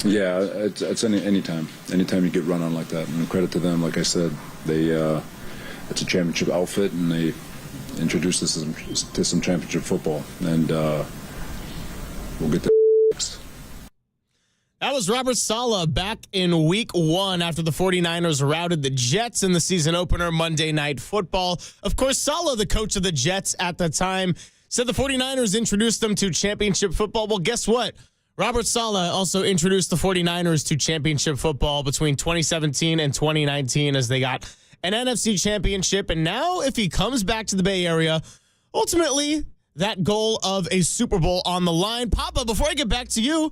Yeah, it's anytime you get run on like that. And credit to them, like I said, it's a championship outfit, and they introduced us to some championship football, and we'll get to next. That was Robert Salah back in week 1 after the 49ers routed the Jets in the season opener Monday Night Football. Of course, Salah, the coach of the Jets at the time, said the 49ers introduced them to championship football. Well, guess what? Robert Salah also introduced the 49ers to championship football between 2017 and 2019 as they got an NFC Championship. And now if he comes back to the Bay Area, ultimately that goal of a Super Bowl on the line. Papa, before I get back to you,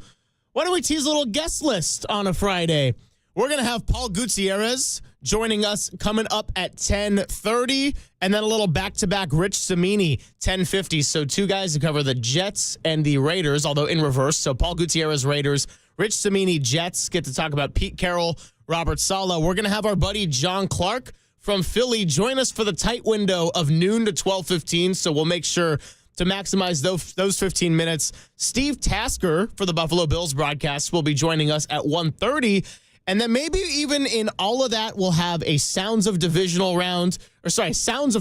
why don't we tease a little guest list on a Friday? We're going to have Paul Gutierrez joining us coming up at 10:30, and then a little back-to-back Rich Cimini, 10:50. So 2 guys to cover the Jets and the Raiders, although in reverse. So Paul Gutierrez, Raiders, Rich Cimini, Jets. Get to talk about Pete Carroll, Robert Salah. We're going to have our buddy John Clark from Philly join us for the tight window of noon to 12:15, so we'll make sure to maximize those 15 minutes. Steve Tasker for the Buffalo Bills broadcast will be joining us at 1:30. And then maybe even in all of that, we'll have a Sounds of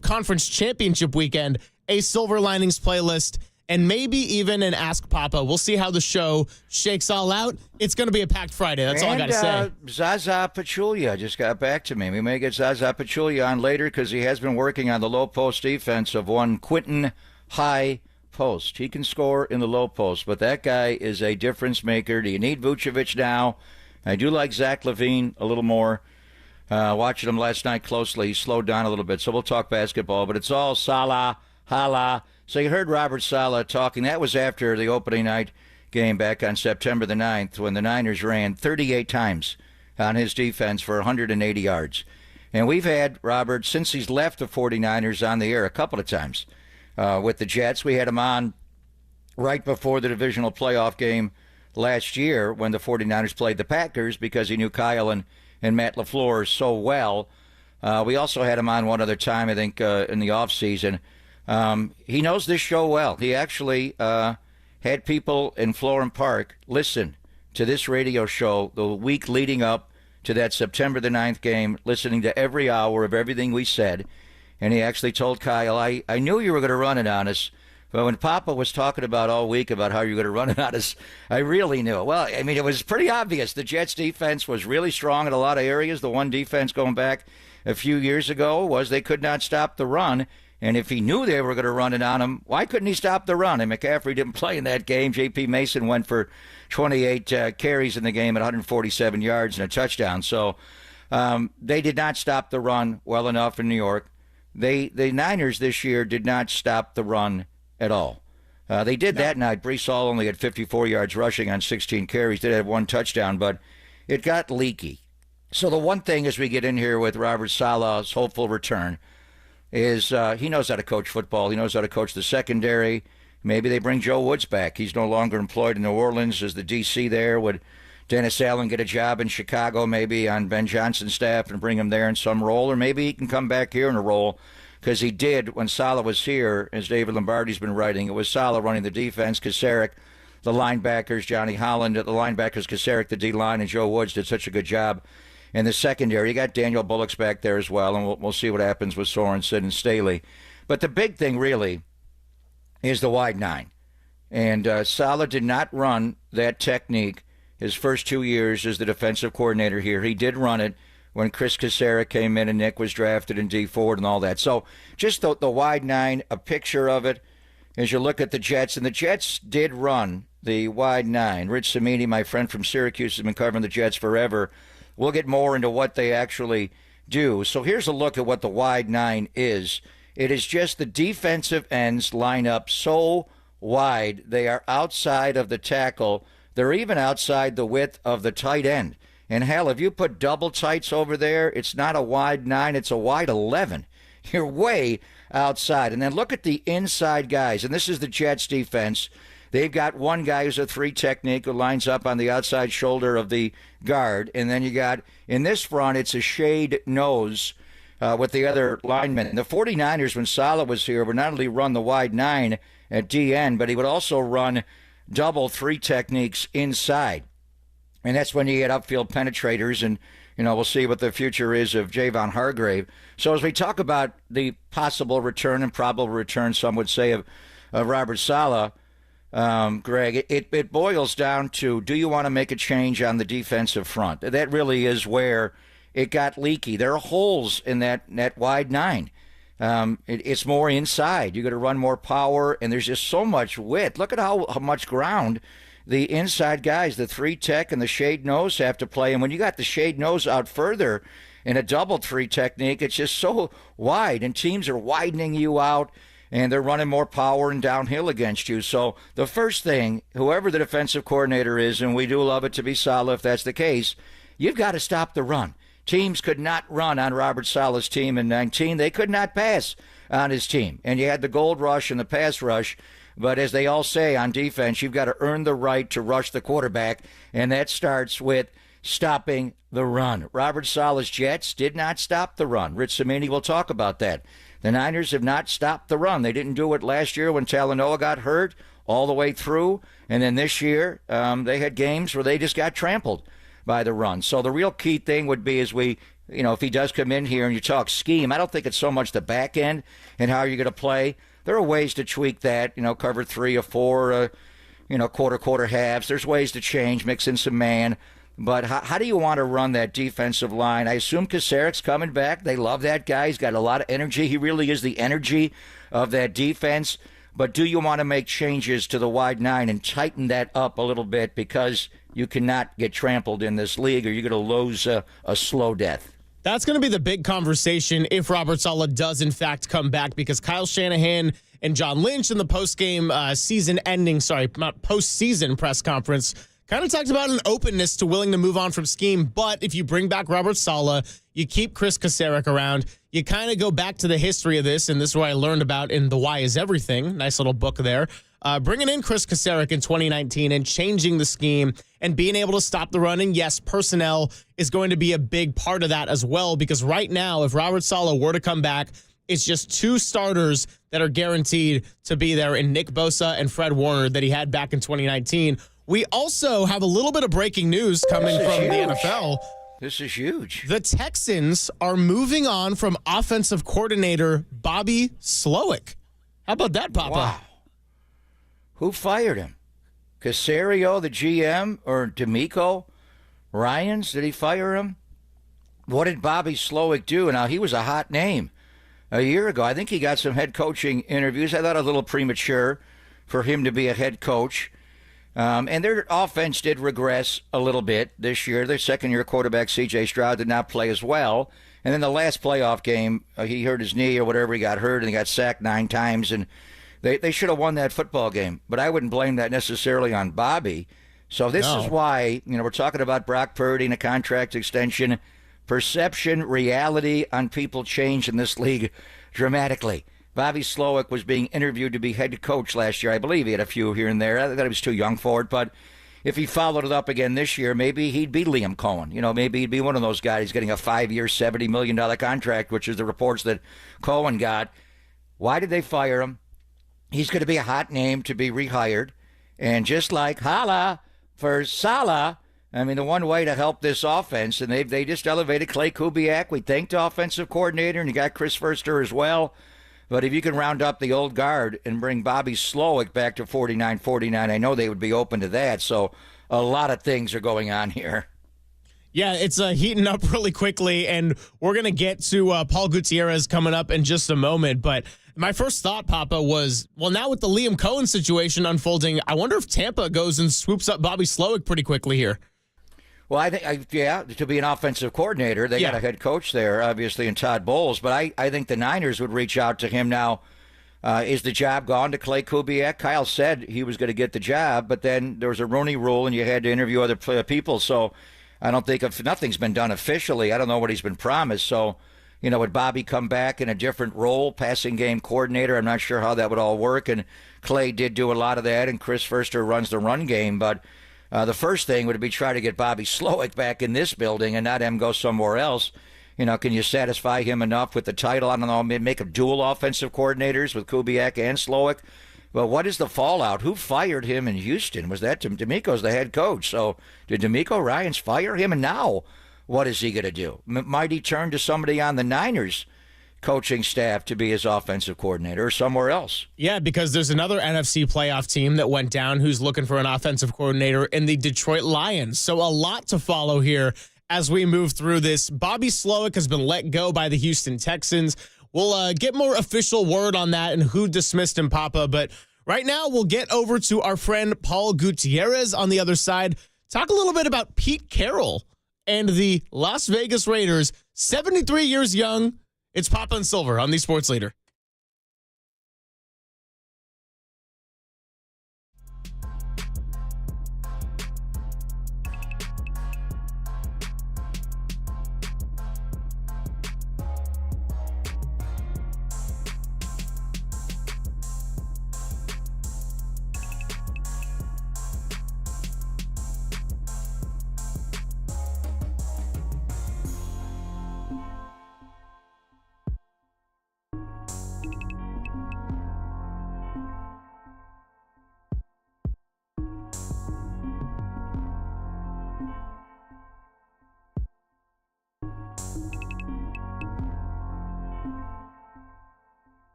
Conference Championship weekend, a Silver Linings playlist, and maybe even an Ask Papa. We'll see how the show shakes all out. It's going to be a packed Friday. That's all I got to say. Zaza Pachulia just got back to me. We may get Zaza Pachulia on later because he has been working on the low post defense of one Quinton Post. He can score in the low post, but that guy is a difference maker. Do you need Vucevic now? I do like Zach LaVine a little more. Watching him last night closely, he slowed down a little bit, so we'll talk basketball. But it's all Salah, Hala. So you heard Robert Salah talking. That was after the opening night game back on September the 9th when the Niners ran 38 times on his defense for 180 yards. And we've had Robert, since he's left the 49ers, on the air a couple of times with the Jets. We had him on right before the divisional playoff game last year when the 49ers played the Packers because he knew Kyle and Matt LaFleur so well. We also had him on one other time, I think, in the offseason. He knows this show well. He actually had people in Florham Park listen to this radio show the week leading up to that September the 9th game, listening to every hour of everything we said. And he actually told Kyle, I knew you were going to run it on us. But when Papa was talking about all week about how you're going to run it on us, I really knew. Well, I mean, it was pretty obvious. The Jets' defense was really strong in a lot of areas. The one defense going back a few years ago was they could not stop the run. And if he knew they were going to run it on him, why couldn't he stop the run? And McCaffrey didn't play in that game. J.P. Mason went for 28 carries in the game at 147 yards and a touchdown. So they did not stop the run well enough in New York. The Niners this year did not stop the run at all. They did that night. Brees Hall only had 54 yards rushing on 16 carries. Did have one touchdown, but it got leaky. So the one thing as we get in here with Robert Salah's hopeful return is he knows how to coach football. He knows how to coach the secondary. Maybe they bring Joe Woods back. He's no longer employed in New Orleans as the D.C. there. Would Dennis Allen get a job in Chicago maybe on Ben Johnson's staff and bring him there in some role? Or maybe he can come back here in a role, because he did when Salah was here, as David Lombardi's been writing. It was Salah running the defense, Kasarik, the linebackers, Johnny Holland, the linebackers, Kasarik, the D-line, and Joe Woods did such a good job in the secondary. You got Daniel Bullock's back there as well, and we'll see what happens with Sorensen and Staley. But the big thing really is the wide nine. And Salah did not run that technique his first 2 years as the defensive coordinator here. He did run it when Chris Kasarik came in and Nick was drafted in D Ford and all that. So just the wide nine, a picture of it as you look at the Jets. And the Jets did run the wide nine. Rich Cimini, my friend from Syracuse, has been covering the Jets forever. We'll get more into what they actually do. So here's a look at what the wide nine is. It is just the defensive ends line up so wide they are outside of the tackle. They're even outside the width of the tight end. And hell, if you put double tights over there, it's not a wide 9, it's a wide 11. You're way outside. And then look at the inside guys. And this is the Jets defense. They've got one guy who's a 3 technique who lines up on the outside shoulder of the guard. And then you got, in this front, it's a shade nose with the other linemen. And the 49ers, when Salah was here, would not only run the wide 9 at DN, but he would also run double 3 techniques inside. And that's when you get upfield penetrators. And, we'll see what the future is of Javon Hargrave. So as we talk about the possible return and probable return, some would say, of Robert Salah, Greg, it boils down to, do you want to make a change on the defensive front? That really is where it got leaky. There are holes in that wide 9. It's more inside. You got to run more power, and there's just so much width. Look at how much ground the inside guys, the 3 tech and the shade nose, have to play. And when you got the shade nose out further in a double 3 technique, it's just so wide, and teams are widening you out, and they're running more power and downhill against you. So the first thing, whoever the defensive coordinator is, and we do love it to be Salah if that's the case, you've got to stop the run. Teams could not run on Robert Salah's team in 19. They could not pass on his team. And you had the gold rush and the pass rush. But as they all say on defense, you've got to earn the right to rush the quarterback, and that starts with stopping the run. Robert Salah's Jets did not stop the run. Rich Cimini will talk about that. The Niners have not stopped the run. They didn't do it last year when Talanoa got hurt all the way through, and then this year they had games where they just got trampled by the run. So the real key thing would be, as we, if he does come in here and you talk scheme, I don't think it's so much the back end and how you're going to play. There are ways to tweak that, cover 3 or 4, quarter halves. There's ways to change, mix in some man. But how do you want to run that defensive line? I assume Kasarek's coming back. They love that guy. He's got a lot of energy. He really is the energy of that defense. But do you want to make changes to the wide 9 and tighten that up a little bit, because you cannot get trampled in this league, or you're going to lose a slow death? That's going to be the big conversation if Robert Salah does, in fact, come back, because Kyle Shanahan and John Lynch in the postseason press conference kind of talked about an openness to willing to move on from scheme. But if you bring back Robert Salah, you keep Chris Kasarek around, you kind of go back to the history of this, and this is what I learned about in The Why Is Everything. Nice little book there. Bringing in Chris Kasarek in 2019 and changing the scheme and being able to stop the run. And yes, personnel is going to be a big part of that as well, because right now, if Robert Salah were to come back, it's just 2 starters that are guaranteed to be there in Nick Bosa and Fred Warner that he had back in 2019. We also have a little bit of breaking news coming from the NFL. This is huge. The Texans are moving on from offensive coordinator Bobby Slowick. How about that, Papa? Wow. Who fired him? Caserio, the GM, or D'Amico Ryans? Did he fire him? What did Bobby Slowick do? Now, he was a hot name a year ago. I think he got some head coaching interviews. I thought a little premature for him to be a head coach. And their offense did regress a little bit this year. Their second-year quarterback, C.J. Stroud, did not play as well. And then the last playoff game, he hurt his knee or whatever, he got hurt, and he got sacked 9 times. And they should have won that football game. But I wouldn't blame that necessarily on Bobby. So this is why, we're talking about Brock Purdy and a contract extension. Perception, reality on people change in this league dramatically. Bobby Slowick was being interviewed to be head coach last year. I believe he had a few here and there. I thought he was too young for it. But if he followed it up again this year, maybe he'd be Liam Cohen. Maybe he'd be one of those guys getting a 5-year, $70 million contract, which is the reports that Cohen got. Why did they fire him? He's going to be a hot name to be rehired. And just like holla for Salah, the one way to help this offense, and they just elevated Clay Kubiak. We thanked the offensive coordinator, and you got Chris Foerster as well. But if you can round up the old guard and bring Bobby Slowick back to 49-49, I know they would be open to that. So a lot of things are going on here. Yeah, it's heating up really quickly, and we're going to get to Paul Gutierrez coming up in just a moment. But my first thought, Papa, was, well, now with the Liam Cohen situation unfolding, I wonder if Tampa goes and swoops up Bobby Slowick pretty quickly here. Well, I think, to be an offensive coordinator, they got a head coach there, obviously, in Todd Bowles. But I think the Niners would reach out to him now. Is the job gone to Clay Kubiak? Kyle said he was going to get the job, but then there was a Rooney rule, and you had to interview other people. So I don't think if nothing's been done officially. I don't know what he's been promised. So would Bobby come back in a different role, passing game coordinator? I'm not sure how that would all work. And Clay did do a lot of that, and Chris Forster runs the run game. But the first thing would be try to get Bobby Slowick back in this building and not him go somewhere else. Can you satisfy him enough with the title? I don't know, make him dual offensive coordinators with Kubiak and Slowick. But what is the fallout? Who fired him in Houston? Was that D'Amico's the head coach? So did D'Amico Ryans fire him? And now what is he going to do? Might he turn to somebody on the Niners coaching staff to be his offensive coordinator or somewhere else? Yeah, because there's another NFC playoff team that went down who's looking for an offensive coordinator in the Detroit Lions. So a lot to follow here as we move through this. Bobby Slowick has been let go by the Houston Texans. We'll get more official word on that and who dismissed him, Papa. But right now, we'll get over to our friend Paul Gutierrez on the other side. Talk a little bit about Pete Carroll and the Las Vegas Raiders, 73 years young. It's Papa and Silver on the Sports Leader.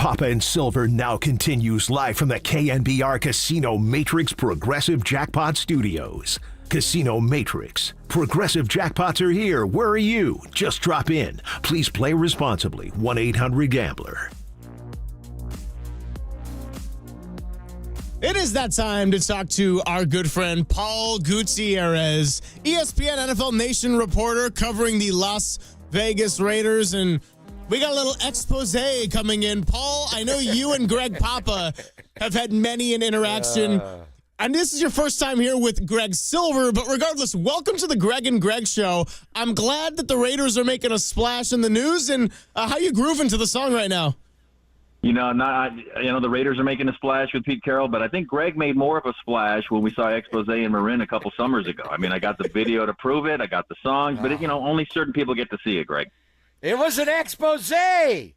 Papa and Silver now continues live from the KNBR Casino Matrix Progressive Jackpot Studios. Casino Matrix. Progressive jackpots are here. Where are you? Just drop in. Please play responsibly. 1-800-GAMBLER. It is that time to talk to our good friend Paul Gutierrez, ESPN NFL Nation reporter covering the Las Vegas Raiders. And we got a little expose coming in. Paul, I know you and Greg Papa have had many an interaction. And this is your first time here with Greg Silver, but regardless, welcome to the Greg and Greg Show. I'm glad that the Raiders are making a splash in the news, and how you grooving to the song right now? The Raiders are making a splash with Pete Carroll, but I think Greg made more of a splash when we saw Expose in Marin a couple summers ago. I mean, I got the video to prove it. I got the songs, but only certain people get to see it, Greg. It was an expose. Save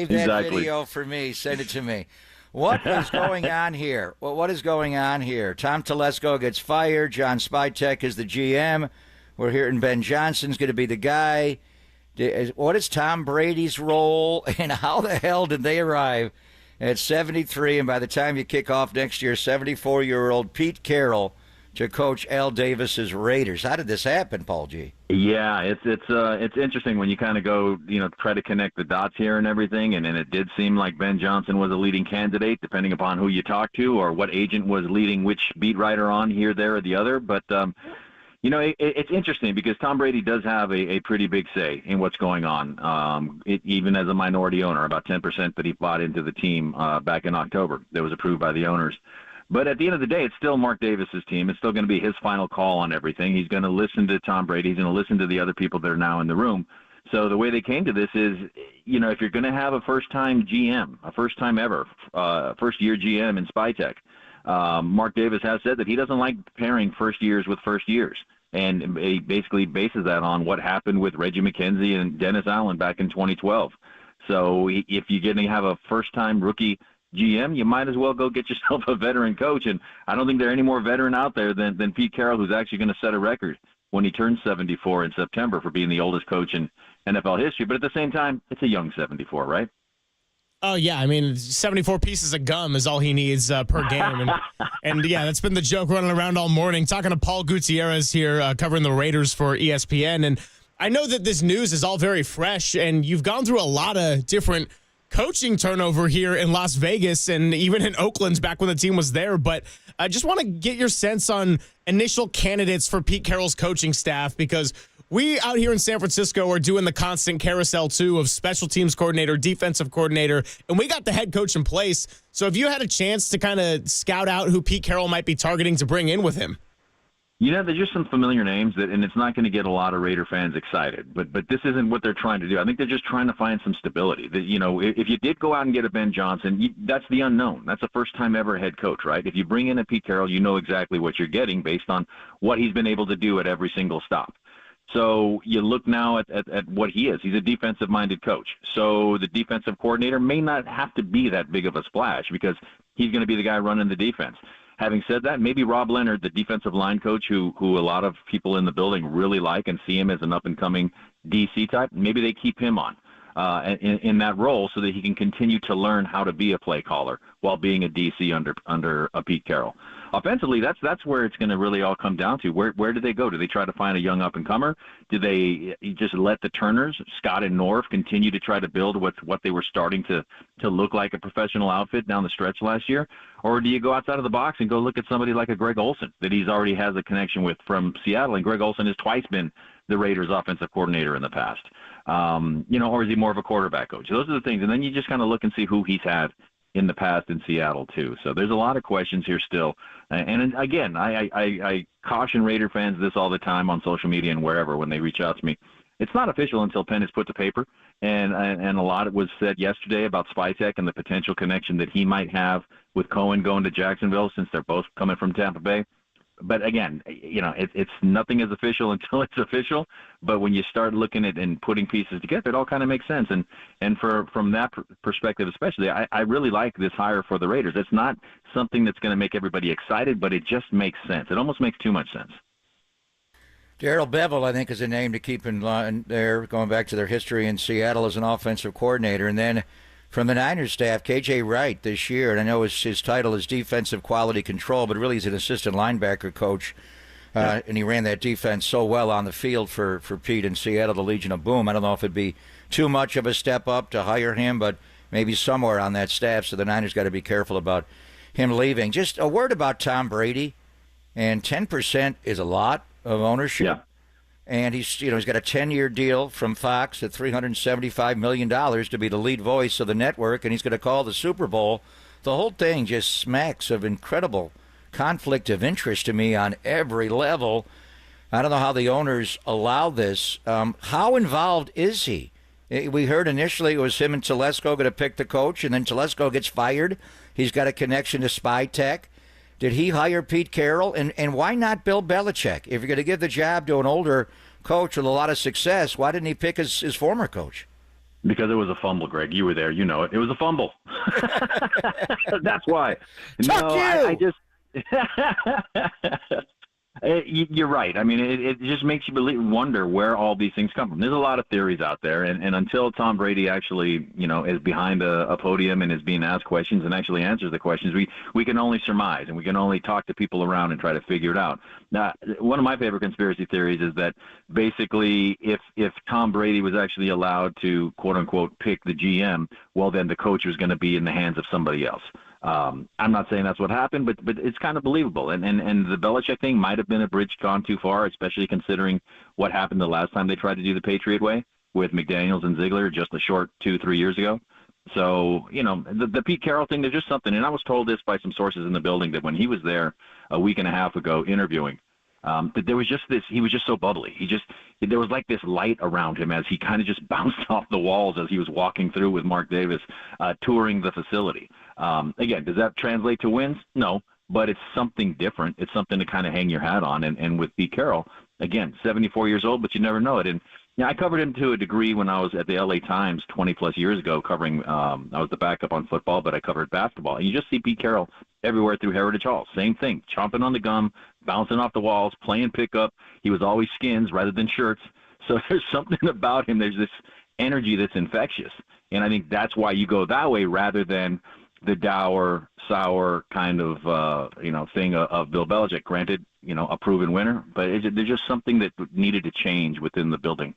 that video for me. Send it to me. What is going on here? Well, what is going on here? Tom Telesco gets fired. John Spytek is the GM. We're hearing Ben Johnson's going to be the guy. What is Tom Brady's role, and how the hell did they arrive at 73, and by the time you kick off next year, 74-year-old Pete Carroll to coach Al Davis's Raiders? How did this happen, Paul G? Yeah, it's interesting when you kind of go, try to connect the dots here and everything, and it did seem like Ben Johnson was a leading candidate, depending upon who you talk to or what agent was leading which beat writer on here, there, or the other. But it's interesting because Tom Brady does have a pretty big say in what's going on. Even as a minority owner, about 10% that he bought into the team back in October that was approved by the owners. But at the end of the day, it's still Mark Davis's team. It's still going to be his final call on everything. He's going to listen to Tom Brady. He's going to listen to the other people that are now in the room. So the way they came to this is, if you're going to have a first-time GM, a first-time ever, first-year GM in Spytek, Mark Davis has said that he doesn't like pairing first years with first years. And he basically bases that on what happened with Reggie McKenzie and Dennis Allen back in 2012. So if you're going to have a first-time rookie GM, you might as well go get yourself a veteran coach. And I don't think there are any more veteran out there than Pete Carroll, who's actually going to set a record when he turns 74 in September for being the oldest coach in NFL history. But at the same time, it's a young 74, right? Oh, yeah. I mean, 74 pieces of gum is all he needs per game. And yeah, that's been the joke running around all morning. Talking to Paul Gutierrez here, covering the Raiders for ESPN. And I know that this news is all very fresh, and you've gone through a lot of different coaching turnover here in Las Vegas and even in Oakland back when the team was there. But I just want to get your sense on initial candidates for Pete Carroll's coaching staff, because we out here in San Francisco are doing the constant carousel, too, of special teams coordinator, defensive coordinator, and we got the head coach in place. So if you had a chance to kind of scout out who Pete Carroll might be targeting to bring in with him. There's just some familiar names and it's not going to get a lot of Raider fans excited. But this isn't what they're trying to do. I think they're just trying to find some stability. If you did go out and get a Ben Johnson, that's the unknown. That's a first-time ever head coach, right? If you bring in a Pete Carroll, you know exactly what you're getting based on what he's been able to do at every single stop. So you look now at what he is. He's a defensive-minded coach. So the defensive coordinator may not have to be that big of a splash because he's going to be the guy running the defense. Having said that, maybe Rob Leonard, the defensive line coach, who a lot of people in the building really like and see him as an up-and-coming DC type, maybe they keep him on in that role so that he can continue to learn how to be a play caller while being a DC under a Pete Carroll. Offensively, that's where it's going to really all come down to. Where do they go? Do they try to find a young up-and-comer? Do they just let the Turners, Scott and Norv, continue to try to build what they were starting to look like a professional outfit down the stretch last year? Or do you go outside of the box and go look at somebody like a Greg Olsen that he's already has a connection with from Seattle? And Greg Olsen has twice been the Raiders' offensive coordinator in the past. Or is he more of a quarterback coach? Those are the things. And then you just kind of look and see who he's had in the past in Seattle, too. So there's a lot of questions here still. And again, I caution Raider fans this all the time on social media and wherever when they reach out to me. It's not official until pen is put to paper. And a lot was said yesterday about Spytek and the potential connection that he might have with Cohen going to Jacksonville since they're both coming from Tampa Bay. But again, it's nothing is official until it's official. But when you start looking at and putting pieces together, it all kind of makes sense. And from that perspective, especially, I really like this hire for the Raiders. It's not something that's going to make everybody excited, but it just makes sense. It almost makes too much sense. Darrell Bevell, I think, is a name to keep in line there, going back to their history in Seattle as an offensive coordinator. And then from the Niners staff, KJ Wright, this year, and I know his title is defensive quality control, but really he's an assistant linebacker coach, and he ran that defense so well on the field for Pete in Seattle, the Legion of Boom. I don't know if it'd be too much of a step up to hire him, but maybe somewhere on that staff, so the Niners got to be careful about him leaving. Just a word about Tom Brady, and 10% is a lot of ownership. Yeah. And he's got a 10-year deal from Fox at $375 million to be the lead voice of the network, and he's going to call the Super Bowl. The whole thing just smacks of incredible conflict of interest to me on every level. I don't know how the owners allow this. How involved is he? We heard initially it was him and Telesco going to pick the coach, and then Telesco gets fired. He's got a connection to Spy Tech. Did he hire Pete Carroll? And why not Bill Belichick? If you're going to give the job to an older coach with a lot of success, why didn't he pick his former coach? Because it was a fumble, Greg. You were there. You know it. It was a fumble. That's why. Fuck you! I just... You're right. I mean, it just makes you wonder where all these things come from. There's a lot of theories out there, and until Tom Brady actually, is behind a podium and is being asked questions and actually answers the questions, we can only surmise, and we can only talk to people around and try to figure it out. Now, one of my favorite conspiracy theories is that basically if Tom Brady was actually allowed to, quote unquote, pick the GM, well, then the coach was going to be in the hands of somebody else. I'm not saying that's what happened, but it's kind of believable. And the Belichick thing might have been a bridge gone too far, especially considering what happened the last time they tried to do the Patriot way with McDaniels and Ziegler just a short 2-3 years ago. So, the Pete Carroll thing, there's just something. And I was told this by some sources in the building that when he was there a week and a half ago interviewing, that there was just this, he was just so bubbly. There was like this light around him as he kind of just bounced off the walls as he was walking through with Mark Davis, touring the facility. Again, does that translate to wins? No, but it's something different. It's something to kind of hang your hat on. And with Pete Carroll, again, 74 years old, but you never know it. And I covered him to a degree when I was at the LA Times 20 plus years ago covering, I was the backup on football, but I covered basketball. And you just see Pete Carroll everywhere through Heritage Hall. Same thing, chomping on the gum, bouncing off the walls, playing pickup. He was always skins rather than shirts. So there's something about him. There's this energy that's infectious. And I think that's why you go that way rather than the dour, sour kind of, thing of Bill Belichick. Granted, a proven winner, but there's just something that needed to change within the building.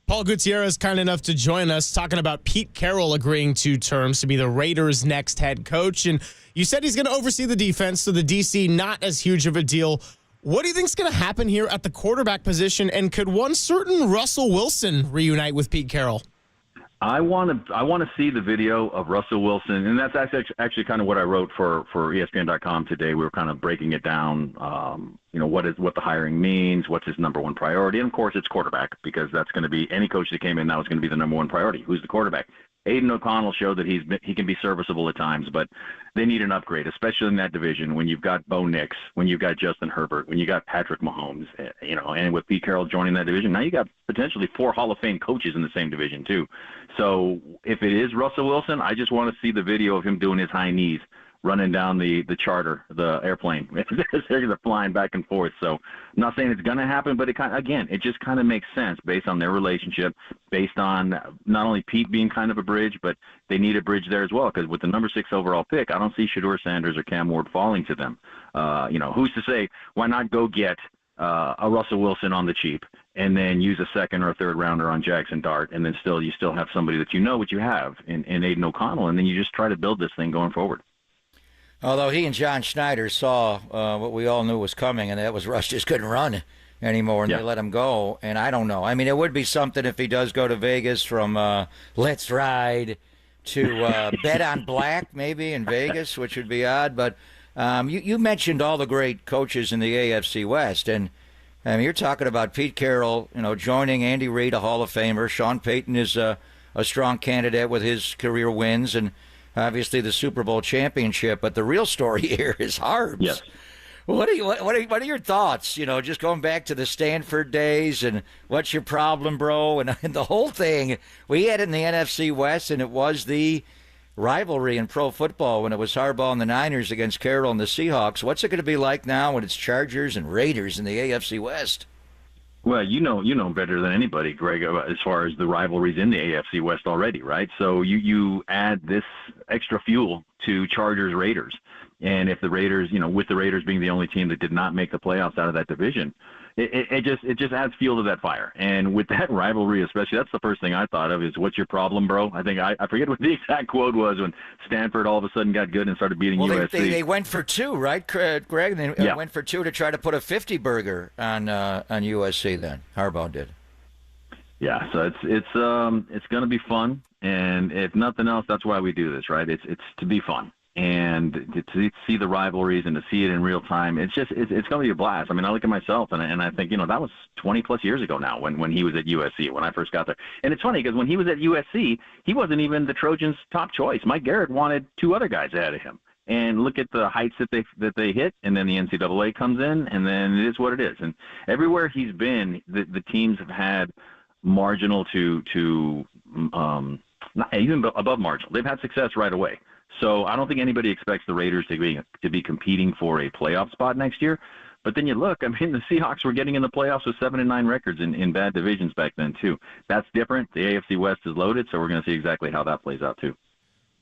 Paul Gutierrez kind enough to join us talking about Pete Carroll agreeing to terms to be the Raiders' next head coach. And you said he's going to oversee the defense, so the DC not as huge of a deal. What do you think is going to happen here at the quarterback position? And could one certain Russell Wilson reunite with Pete Carroll? I want to see the video of Russell Wilson, and that's actually kind of what I wrote for ESPN.com today. We were kind of breaking it down, what the hiring means, what's his number one priority, and of course it's quarterback, because that's going to be any coach that came in now is going to be the number one priority. Who's the quarterback? Aiden O'Connell showed that he can be serviceable at times, but they need an upgrade, especially in that division when you've got Bo Nix, when you've got Justin Herbert, when you got Patrick Mahomes, and with Pete Carroll joining that division, now you got potentially 4 Hall of Fame coaches in the same division too. So if it is Russell Wilson, I just want to see the video of him doing his high knees, running down the charter, the airplane. They're flying back and forth. So I'm not saying it's going to happen, but it just kind of makes sense based on their relationship, based on not only Pete being kind of a bridge, but they need a bridge there as well. Because with the number 6 overall pick, I don't see Shedeur Sanders or Cam Ward falling to them. Who's to say why not go get a Russell Wilson on the cheap and then use a second or a third rounder on Jackson Dart, and then you still have somebody that what you have in Aiden O'Connell, and then you just try to build this thing going forward. Although he and John Schneider saw what we all knew was coming, and that was Russ just couldn't run anymore, and they let him go. And I don't know. I mean, it would be something if he does go to Vegas from Let's Ride to Bet on Black, maybe, in Vegas, which would be odd. But you mentioned all the great coaches in the AFC West, and you're talking about Pete Carroll, joining Andy Reid, a Hall of Famer. Sean Payton is a strong candidate with his career wins, and obviously the Super Bowl championship, but the real story here is Harbs. Yes. What are your thoughts? Just going back to the Stanford days, and what's your problem, bro? And the whole thing, we had it in the NFC West, and it was the rivalry in pro football when it was Harbaugh and the Niners against Carroll and the Seahawks. What's it going to be like now when it's Chargers and Raiders in the AFC West? Well, you know better than anybody, Greg, as far as the rivalries in the AFC West already, right? So you add this extra fuel to Chargers Raiders, and if the Raiders, with the Raiders being the only team that did not make the playoffs out of that division, it just adds fuel to that fire. And with that rivalry, especially, that's the first thing I thought of is, what's your problem, bro? I think I forget what the exact quote was when Stanford all of a sudden got good and started beating USC. They went for 2, right, Greg? They went for 2 to try to put a 50 burger on USC. Then Harbaugh did. Yeah, so it's going to be fun, and if nothing else, that's why we do this, right? It's to be fun. And to see the rivalries and to see it in real time, it's going to be a blast. I mean, I look at myself and I think, that was 20 plus years ago now when he was at USC, when I first got there. And it's funny because when he was at USC, he wasn't even the Trojans' top choice. Mike Garrett wanted 2 other guys ahead of him. And look at the heights that they hit, and then the NCAA comes in, and then it is what it is. And everywhere he's been, the teams have had marginal to not even above marginal. They've had success right away. So I don't think anybody expects the Raiders to be competing for a playoff spot next year. But then you look, I mean, the Seahawks were getting in the playoffs with 7-9 records in bad divisions back then too. That's different. The AFC West is loaded, so we're going to see exactly how that plays out too.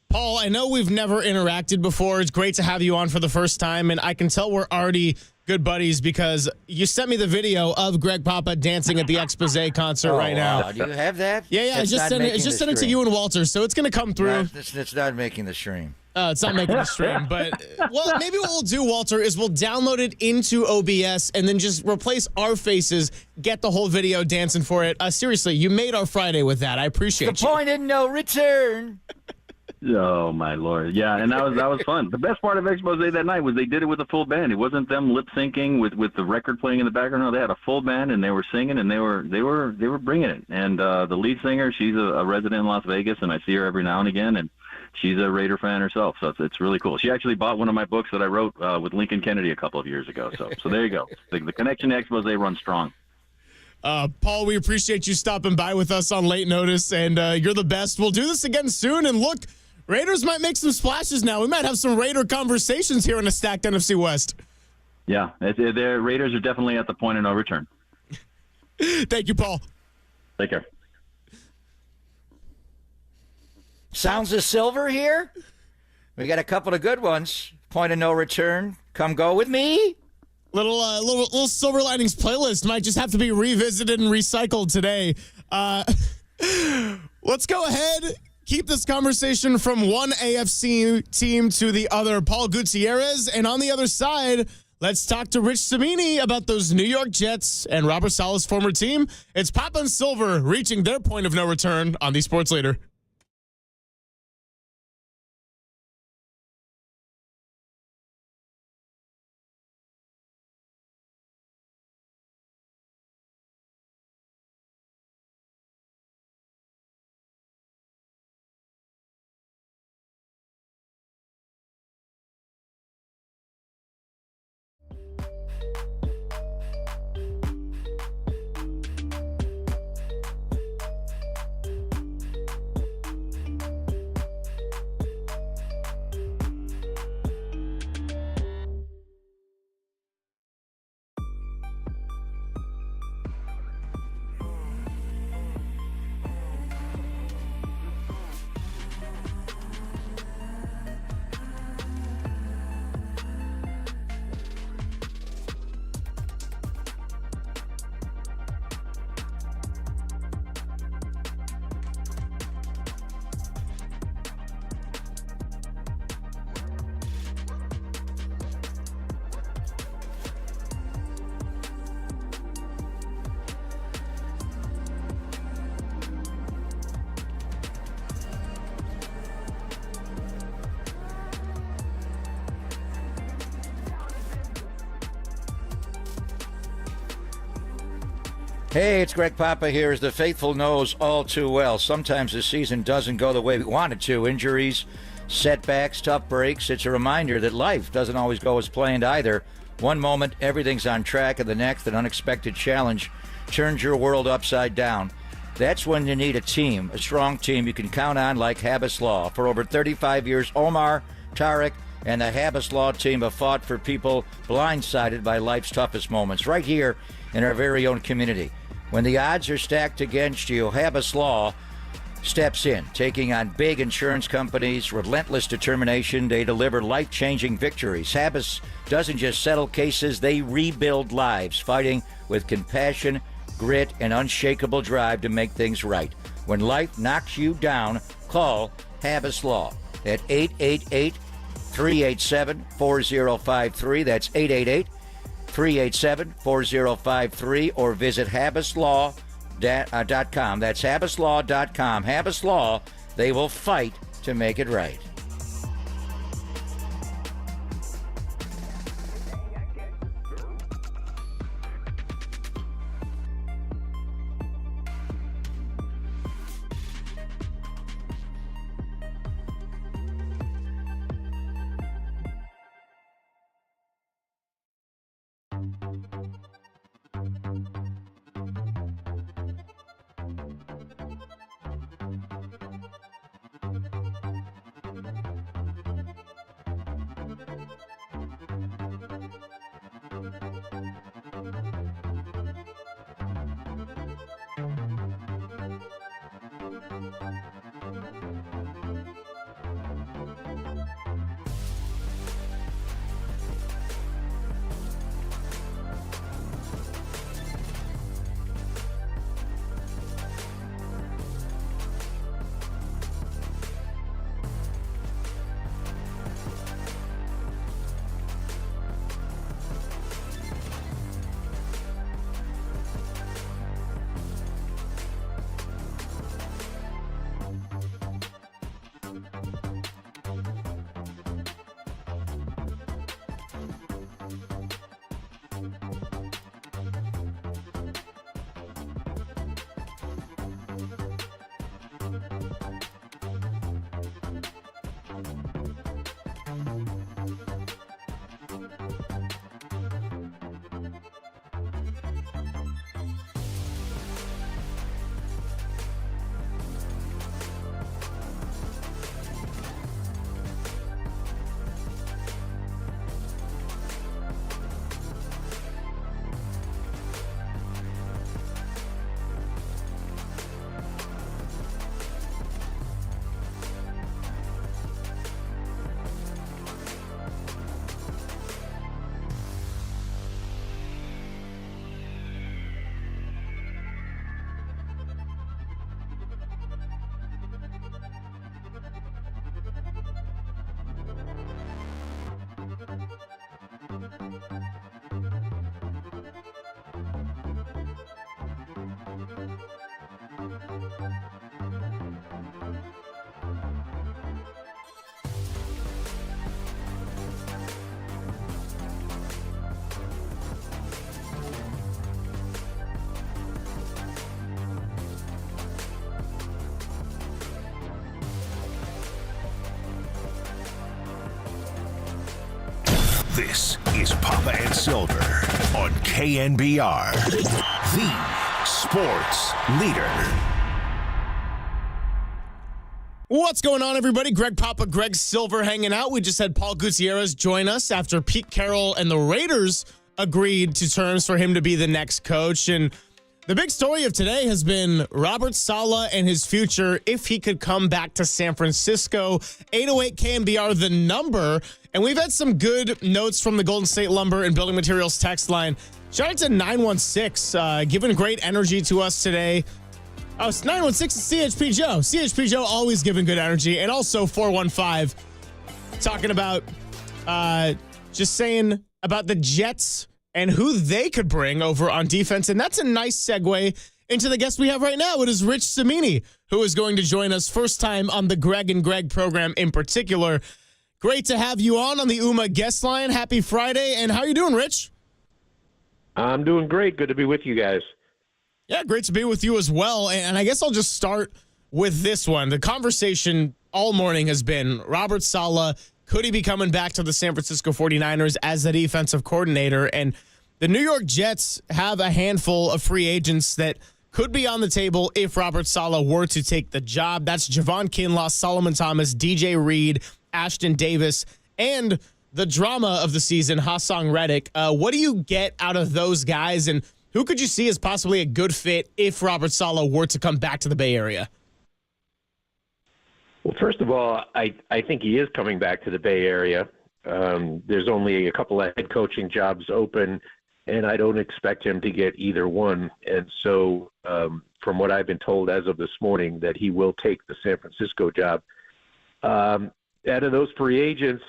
Paul, I know we've never interacted before. It's great to have you on for the first time, and I can tell we're already good buddies because you sent me the video of Greg Papa dancing at the Expose concert right now. Wow. Do you have that? Yeah. I just sent it to you and Walter, so it's going to come through. It's not making the stream. It's not making the stream, but maybe what we'll do, Walter, is we'll download it into OBS and then just replace our faces, get the whole video dancing for it. Seriously, you made our Friday with that. I appreciate the point in no return. Oh my Lord! Yeah, and that was fun. The best part of Expose that night was they did it with a full band. It wasn't them lip syncing with the record playing in the background. No, they had a full band and they were singing and they were bringing it. And the lead singer, she's a resident in Las Vegas, and I see her every now and again, and she's a Raider fan herself. So it's really cool. She actually bought one of my books that I wrote with Lincoln Kennedy a couple of years ago. So there you go. The connection to Expose runs strong. Paul, we appreciate you stopping by with us on late notice, and you're the best. We'll do this again soon. And look, Raiders might make some splashes now. We might have some Raider conversations here in a stacked NFC West. Yeah, the Raiders are definitely at the point of no return. Thank you, Paul. Take care. Sounds of silver here. We got a couple of good ones. Point of no return. Come go with me. Little Silver Linings playlist might just have to be revisited and recycled today. Let's go ahead. Keep this conversation from one AFC team to the other. Paul Gutierrez, and on the other side, let's talk to Rich Cimini about those New York Jets and Robert Saleh's former team. It's Papa and Silver reaching their point of no return on the Sports Leader. Hey, it's Greg Papa here. As the faithful knows all too well, sometimes the season doesn't go the way we want it to. Injuries, setbacks, tough breaks. It's a reminder that life doesn't always go as planned either. One moment, everything's on track, and the next, an unexpected challenge turns your world upside down. That's when you need a team, a strong team you can count on like Habas Law. For over 35 years, Omar, Tarek, and the Habas Law team have fought for people blindsided by life's toughest moments. Right here in our very own community. When the odds are stacked against you, Habas Law steps in, taking on big insurance companies, relentless determination. They deliver life-changing victories. Habas doesn't just settle cases, they rebuild lives, fighting with compassion, grit, and unshakable drive to make things right. When life knocks you down, call Habas Law at 888-387-4053. That's 888-387-4053, or visit habaslaw.com. That's habaslaw.com. Habas Law, they will fight to make it right. This is Papa and Silver on KNBR, the sports leader. What's going on, everybody? Greg Papa, Greg Silver hanging out. We just had Paul Gutierrez join us after Pete Carroll and the Raiders agreed to terms for him to be the next coach. And the big story of today has been Robert Salah and his future if he could come back to San Francisco. 808 KNBR, the number. And we've had some good notes from the Golden State Lumber and Building Materials text line. Shout out to 916, giving great energy to us today. Oh, it's 916 is CHP Joe. CHP Joe always giving good energy. And also 415 talking about just saying about the Jets and who they could bring over on defense. And that's a nice segue into the guest we have right now. It is Rich Cimini, who is going to join us first time on the Greg and Greg program in particular. Great to have you on the UMA guest line. Happy Friday. And how are you doing, Rich? I'm doing great. Good to be with you guys. Yeah, great to be with you as well. And I guess I'll just start with this one. The conversation all morning has been Robert Salah. Could he be coming back to the San Francisco 49ers as the defensive coordinator? And the New York Jets have a handful of free agents that could be on the table if Robert Salah were to take the job. That's Javon Kinlaw, Solomon Thomas, DJ Reed, Ashton Davis, and the drama of the season, Hassan Reddick. What do you get out of those guys? And who could you see as possibly a good fit if Robert Salah were to come back to the Bay Area? Well, first of all, I think he is coming back to the Bay Area. There's only a couple of head coaching jobs open, and I don't expect him to get either one. And so from what I've been told as of this morning, that he will take the San Francisco job. Out of those free agents,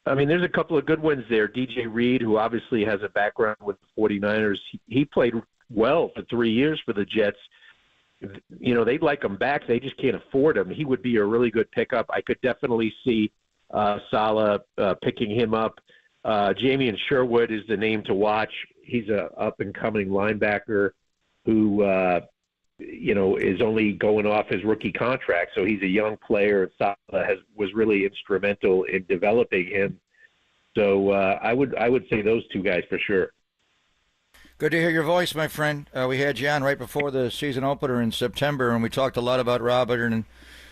I mean, there's a couple of good ones there. DJ Reed, who obviously has a background with the 49ers, he played well for 3 years for the Jets. You know, they'd like him back. They just can't afford him. He would be a really good pickup. I could definitely see Salah picking him up. Jamie and Sherwood is the name to watch. He's a up-and-coming linebacker who, is only going off his rookie contract. So he's a young player. Salah was really instrumental in developing him. So I would say those two guys for sure. Good to hear your voice, my friend. We had you on right before the season opener in September, and we talked a lot about Robert and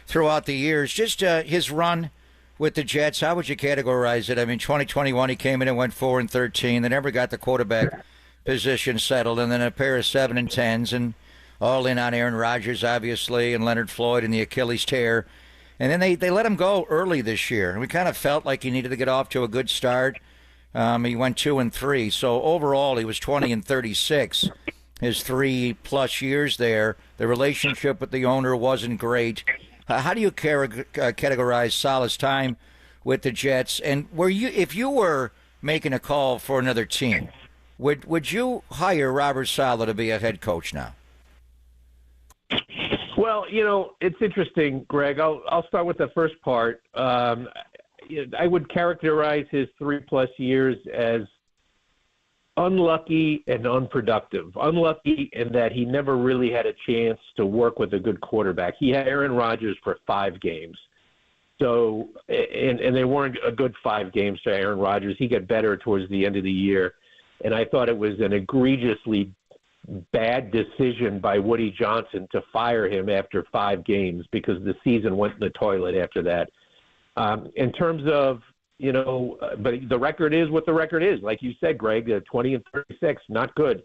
throughout the years. Just his run with the Jets, how would you categorize it? I mean, 2021, he came in and went 4-13. They never got the quarterback position settled, and then a pair of 7 and 10s, and all in on Aaron Rodgers, obviously, and Leonard Floyd and the Achilles tear. And then they let him go early this year, and we kind of felt like he needed to get off to a good start. He went 2-3, so overall he was 20-36. His 3+ years there, the relationship with the owner wasn't great. How do you categorize Salah's time with the Jets? And if you were making a call for another team, would you hire Robert Salah to be a head coach now? Well, it's interesting, Greg. I'll start with the first part. I would characterize his 3+ years as unlucky and unproductive. Unlucky in that he never really had a chance to work with a good quarterback. He had Aaron Rodgers for 5 games. So, and they weren't a good 5 games to Aaron Rodgers. He got better towards the end of the year. And I thought it was an egregiously bad decision by Woody Johnson to fire him after 5 games because the season went in the toilet after that. In terms of, but the record is what the record is. Like you said, Greg, 20-36, not good.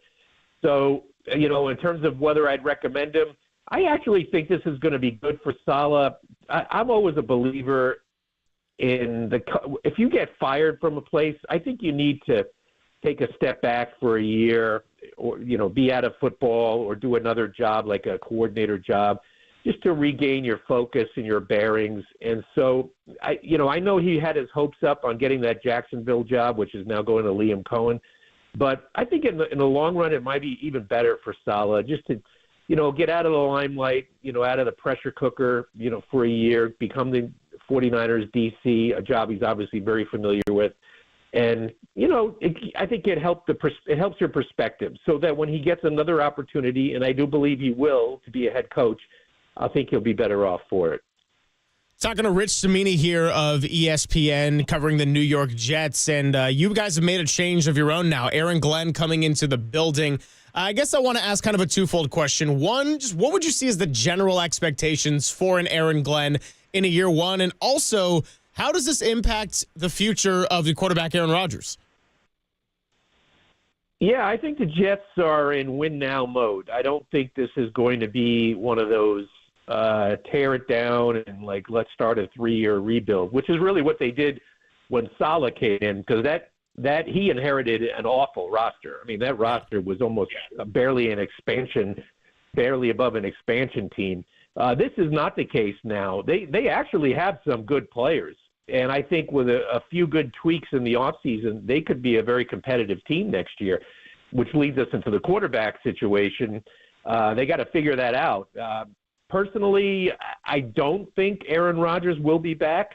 So, in terms of whether I'd recommend him, I actually think this is going to be good for Salah. I'm always a believer in if you get fired from a place, I think you need to take a step back for a year or, be out of football or do another job like a coordinator job, just to regain your focus and your bearings. And so, I know he had his hopes up on getting that Jacksonville job, which is now going to Liam Cohen. But I think in the long run, it might be even better for Salah just to, get out of the limelight, out of the pressure cooker, for a year, become the 49ers DC, a job he's obviously very familiar with. And, I think it helps your perspective so that when he gets another opportunity, and I do believe he will, to be a head coach, I think he'll be better off for it. Talking to Rich Cimini here of ESPN covering the New York Jets, and you guys have made a change of your own now. Aaron Glenn coming into the building. I guess I want to ask kind of a twofold question. One, just what would you see as the general expectations for an Aaron Glenn in a year one? And also, how does this impact the future of the quarterback Aaron Rodgers? Yeah, I think the Jets are in win-now mode. I don't think this is going to be one of those tear it down and, let's start a 3-year rebuild, which is really what they did when Salah came in, because that he inherited an awful roster. I mean, that roster was almost barely above an expansion team. This is not the case now. They actually have some good players. And I think with a few good tweaks in the offseason, they could be a very competitive team next year, which leads us into the quarterback situation. They got to figure that out. Personally, I don't think Aaron Rodgers will be back.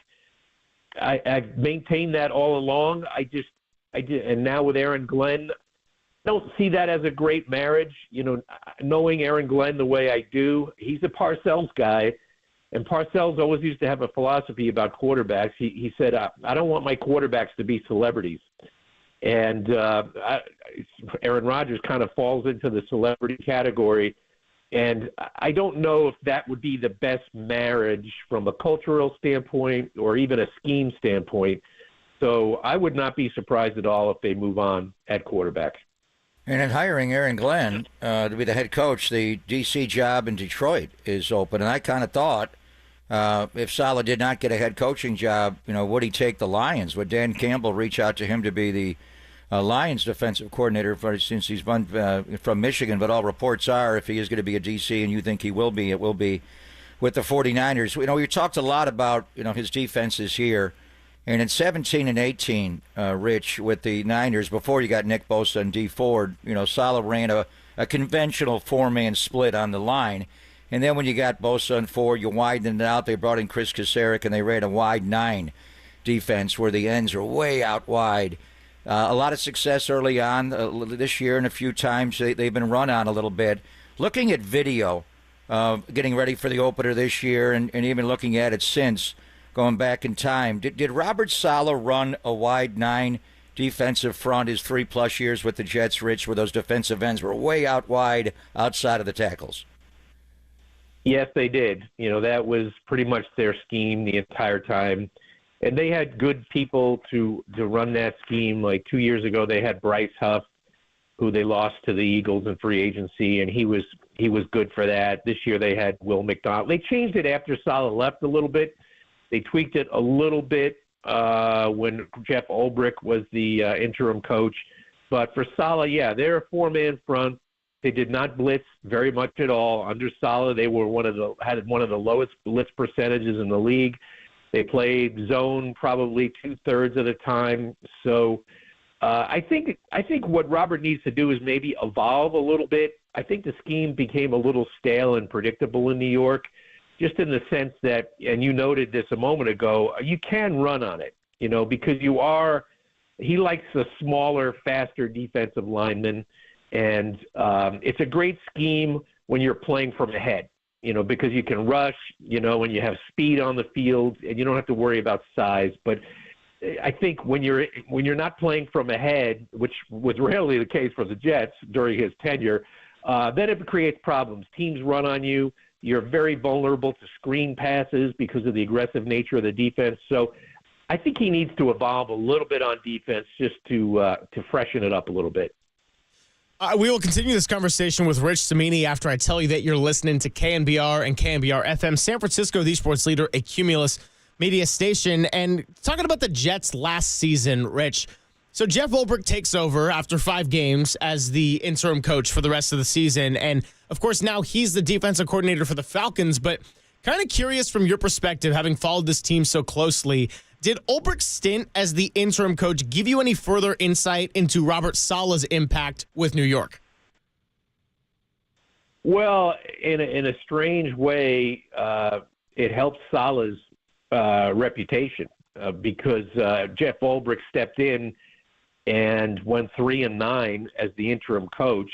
I've maintained that all along. I did, and now with Aaron Glenn, I don't see that as a great marriage. Knowing Aaron Glenn the way I do, he's a Parcells guy. And Parcells always used to have a philosophy about quarterbacks. He said, I don't want my quarterbacks to be celebrities. And Aaron Rodgers kind of falls into the celebrity category. And I don't know if that would be the best marriage from a cultural standpoint or even a scheme standpoint. So I would not be surprised at all if they move on at quarterback. And in hiring Aaron Glenn to be the head coach, the D.C. job in Detroit is open. And I kind of thought if Salah did not get a head coaching job, would he take the Lions? Would Dan Campbell reach out to him to be the Lions defensive coordinator since he's from Michigan? But all reports are if he is going to be a D.C. and you think he will be, it will be with the 49ers. We talked a lot about his defenses here. And in 17 and 18, Rich, with the Niners, before you got Nick Bosa and Dee Ford, Salah ran a conventional four-man split on the line. And then when you got Bosa and Ford, you widened it out. They brought in Chris Kasarik, and they ran a wide 9 defense where the ends are way out wide. A lot of success early on this year, and a few times they've been run on a little bit. Looking at video, getting ready for the opener this year, and even looking at it since, going back in time, did Robert Salah run a wide 9 defensive front his 3+ years with the Jets, Rich, where those defensive ends were way out wide outside of the tackles? Yes, they did. That was pretty much their scheme the entire time. And they had good people to run that scheme. Like 2 years ago, they had Bryce Huff, who they lost to the Eagles in free agency, and he was good for that. This year they had Will McDonald. They changed it after Salah left a little bit. They tweaked it a little bit when Jeff Ulbrich was the interim coach. But for Salah, yeah, they're a 4-man front. They did not blitz very much at all. Under Salah, they were had one of the lowest blitz percentages in the league. They played zone probably 2/3 of the time. So I think what Robert needs to do is maybe evolve a little bit. I think the scheme became a little stale and predictable in New York, just in the sense that, and you noted this a moment ago, you can run on it, because he likes the smaller, faster defensive linemen. And it's a great scheme when you're playing from ahead, because you can rush, and you have speed on the field and you don't have to worry about size. But I think when you're not playing from ahead, which was rarely the case for the Jets during his tenure, then it creates problems. Teams run on you. You're very vulnerable to screen passes because of the aggressive nature of the defense. So I think he needs to evolve a little bit on defense just to freshen it up a little bit. We will continue this conversation with Rich Cimini after I tell you that you're listening to KNBR and KNBR FM, San Francisco, the sports leader, a Cumulus media station. And talking about the Jets last season, Rich. So Jeff Ulbrich takes over after 5 games as the interim coach for the rest of the season. And, of course, now he's the defensive coordinator for the Falcons. But kind of curious from your perspective, having followed this team so closely, did Ulbrich's stint as the interim coach give you any further insight into Robert Salah's impact with New York? Well, in a strange way, it helped Salah's reputation because Jeff Ulbrich stepped in and went 3-9 as the interim coach.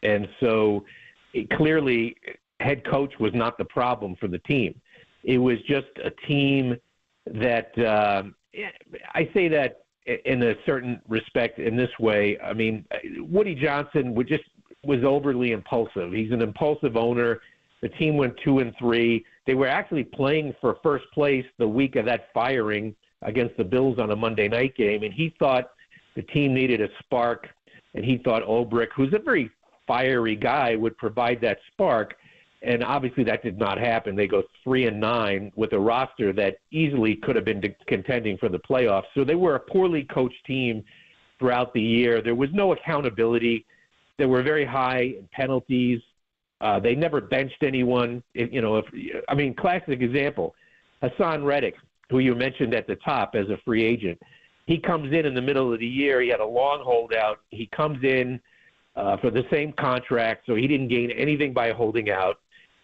And so clearly head coach was not the problem for the team. It was just a team that I say that in a certain respect in this way. I mean, Woody Johnson was overly impulsive. He's an impulsive owner. The team went 2-3. They were actually playing for first place the week of that firing against the Bills on a Monday night game, and he thought the team needed a spark, and he thought Ulbrich, who's a very fiery guy, would provide that spark. And obviously that did not happen. They go 3-9 with a roster that easily could have been contending for the playoffs. So they were a poorly coached team throughout the year. There was no accountability. They were very high in penalties. They never benched anyone. Classic example, Hassan Reddick, who you mentioned at the top as a free agent. He comes in the middle of the year. He had a long holdout. He comes in for the same contract, so he didn't gain anything by holding out.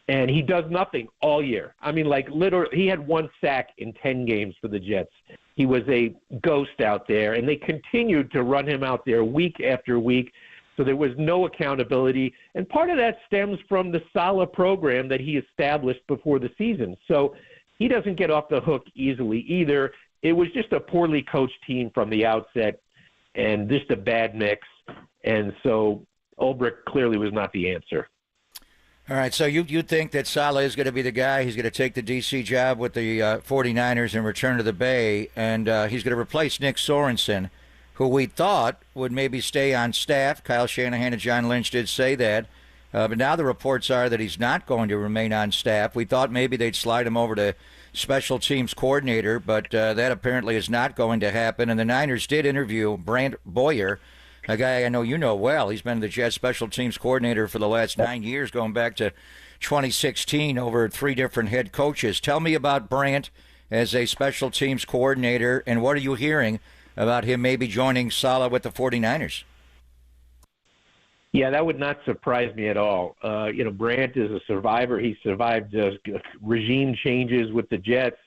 And he does nothing all year. I mean, literally, he had 1 sack in 10 games for the Jets. He was a ghost out there, and they continued to run him out there week after week. So there was no accountability. And part of that stems from the Salah program that he established before the season. So he doesn't get off the hook easily either. It was just a poorly coached team from the outset and just a bad mix. And so Ulbrich clearly was not the answer. All right, so you think that Salah is going to be the guy. He's going to take the D.C. job with the 49ers and return to the Bay, and he's going to replace Nick Sorensen, who we thought would maybe stay on staff. Kyle Shanahan and John Lynch did say that. But now the reports are that he's not going to remain on staff. We thought maybe they'd slide him over to special teams coordinator, but that apparently is not going to happen. And the Niners did interview Brant Boyer, a guy I know you know well. He's been the Jets special teams coordinator for the last 9 years, going back to 2016, over 3 different head coaches. Tell me about Brant as a special teams coordinator, and what are you hearing about him maybe joining Salah with the 49ers? Yeah, that would not surprise me at all. Brant is a survivor. He survived regime changes with the Jets.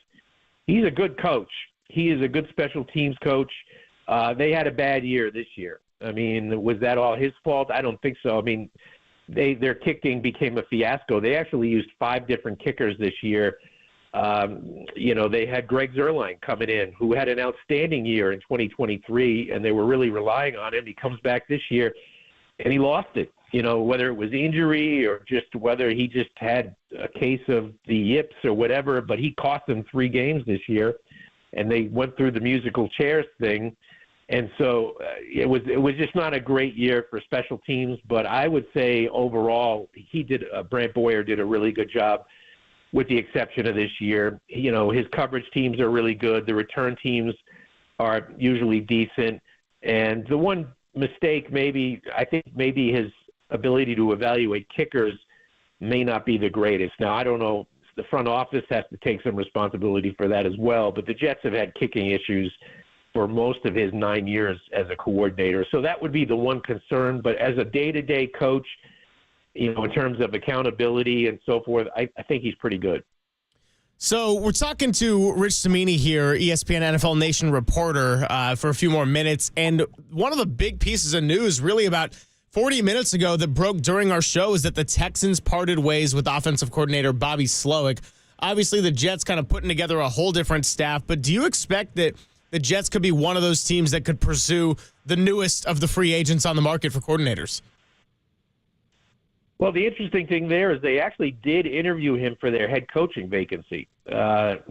He's a good coach. He is a good special teams coach. They had a bad year this year. I mean, was that all his fault? I don't think so. I mean, their kicking became a fiasco. They actually used 5 different kickers this year. They had Greg Zuerlein coming in, who had an outstanding year in 2023, and they were really relying on him. He comes back this year, and he lost it, whether it was injury or just whether he just had a case of the yips or whatever, but he cost them 3 games this year, and they went through the musical chairs thing. And so it was just not a great year for special teams, but I would say overall Brant Boyer did a really good job, with the exception of this year. His coverage teams are really good. The return teams are usually decent. And the one mistake I think maybe his ability to evaluate kickers may not be the greatest. Now, I don't know. The front office has to take some responsibility for that as well. But the Jets have had kicking issues for most of his 9 years as a coordinator. So that would be the one concern. But as a day-to-day coach, in terms of accountability and so forth, I think he's pretty good. So we're talking to Rich Cimini here, ESPN NFL Nation reporter, for a few more minutes. And one of the big pieces of news really about 40 minutes ago that broke during our show is that the Texans parted ways with offensive coordinator Bobby Slowick. Obviously, the Jets kind of putting together a whole different staff. But do you expect that the Jets could be one of those teams that could pursue the newest of the free agents on the market for coordinators? Well, the interesting thing there is they actually did interview him for their head coaching vacancy. That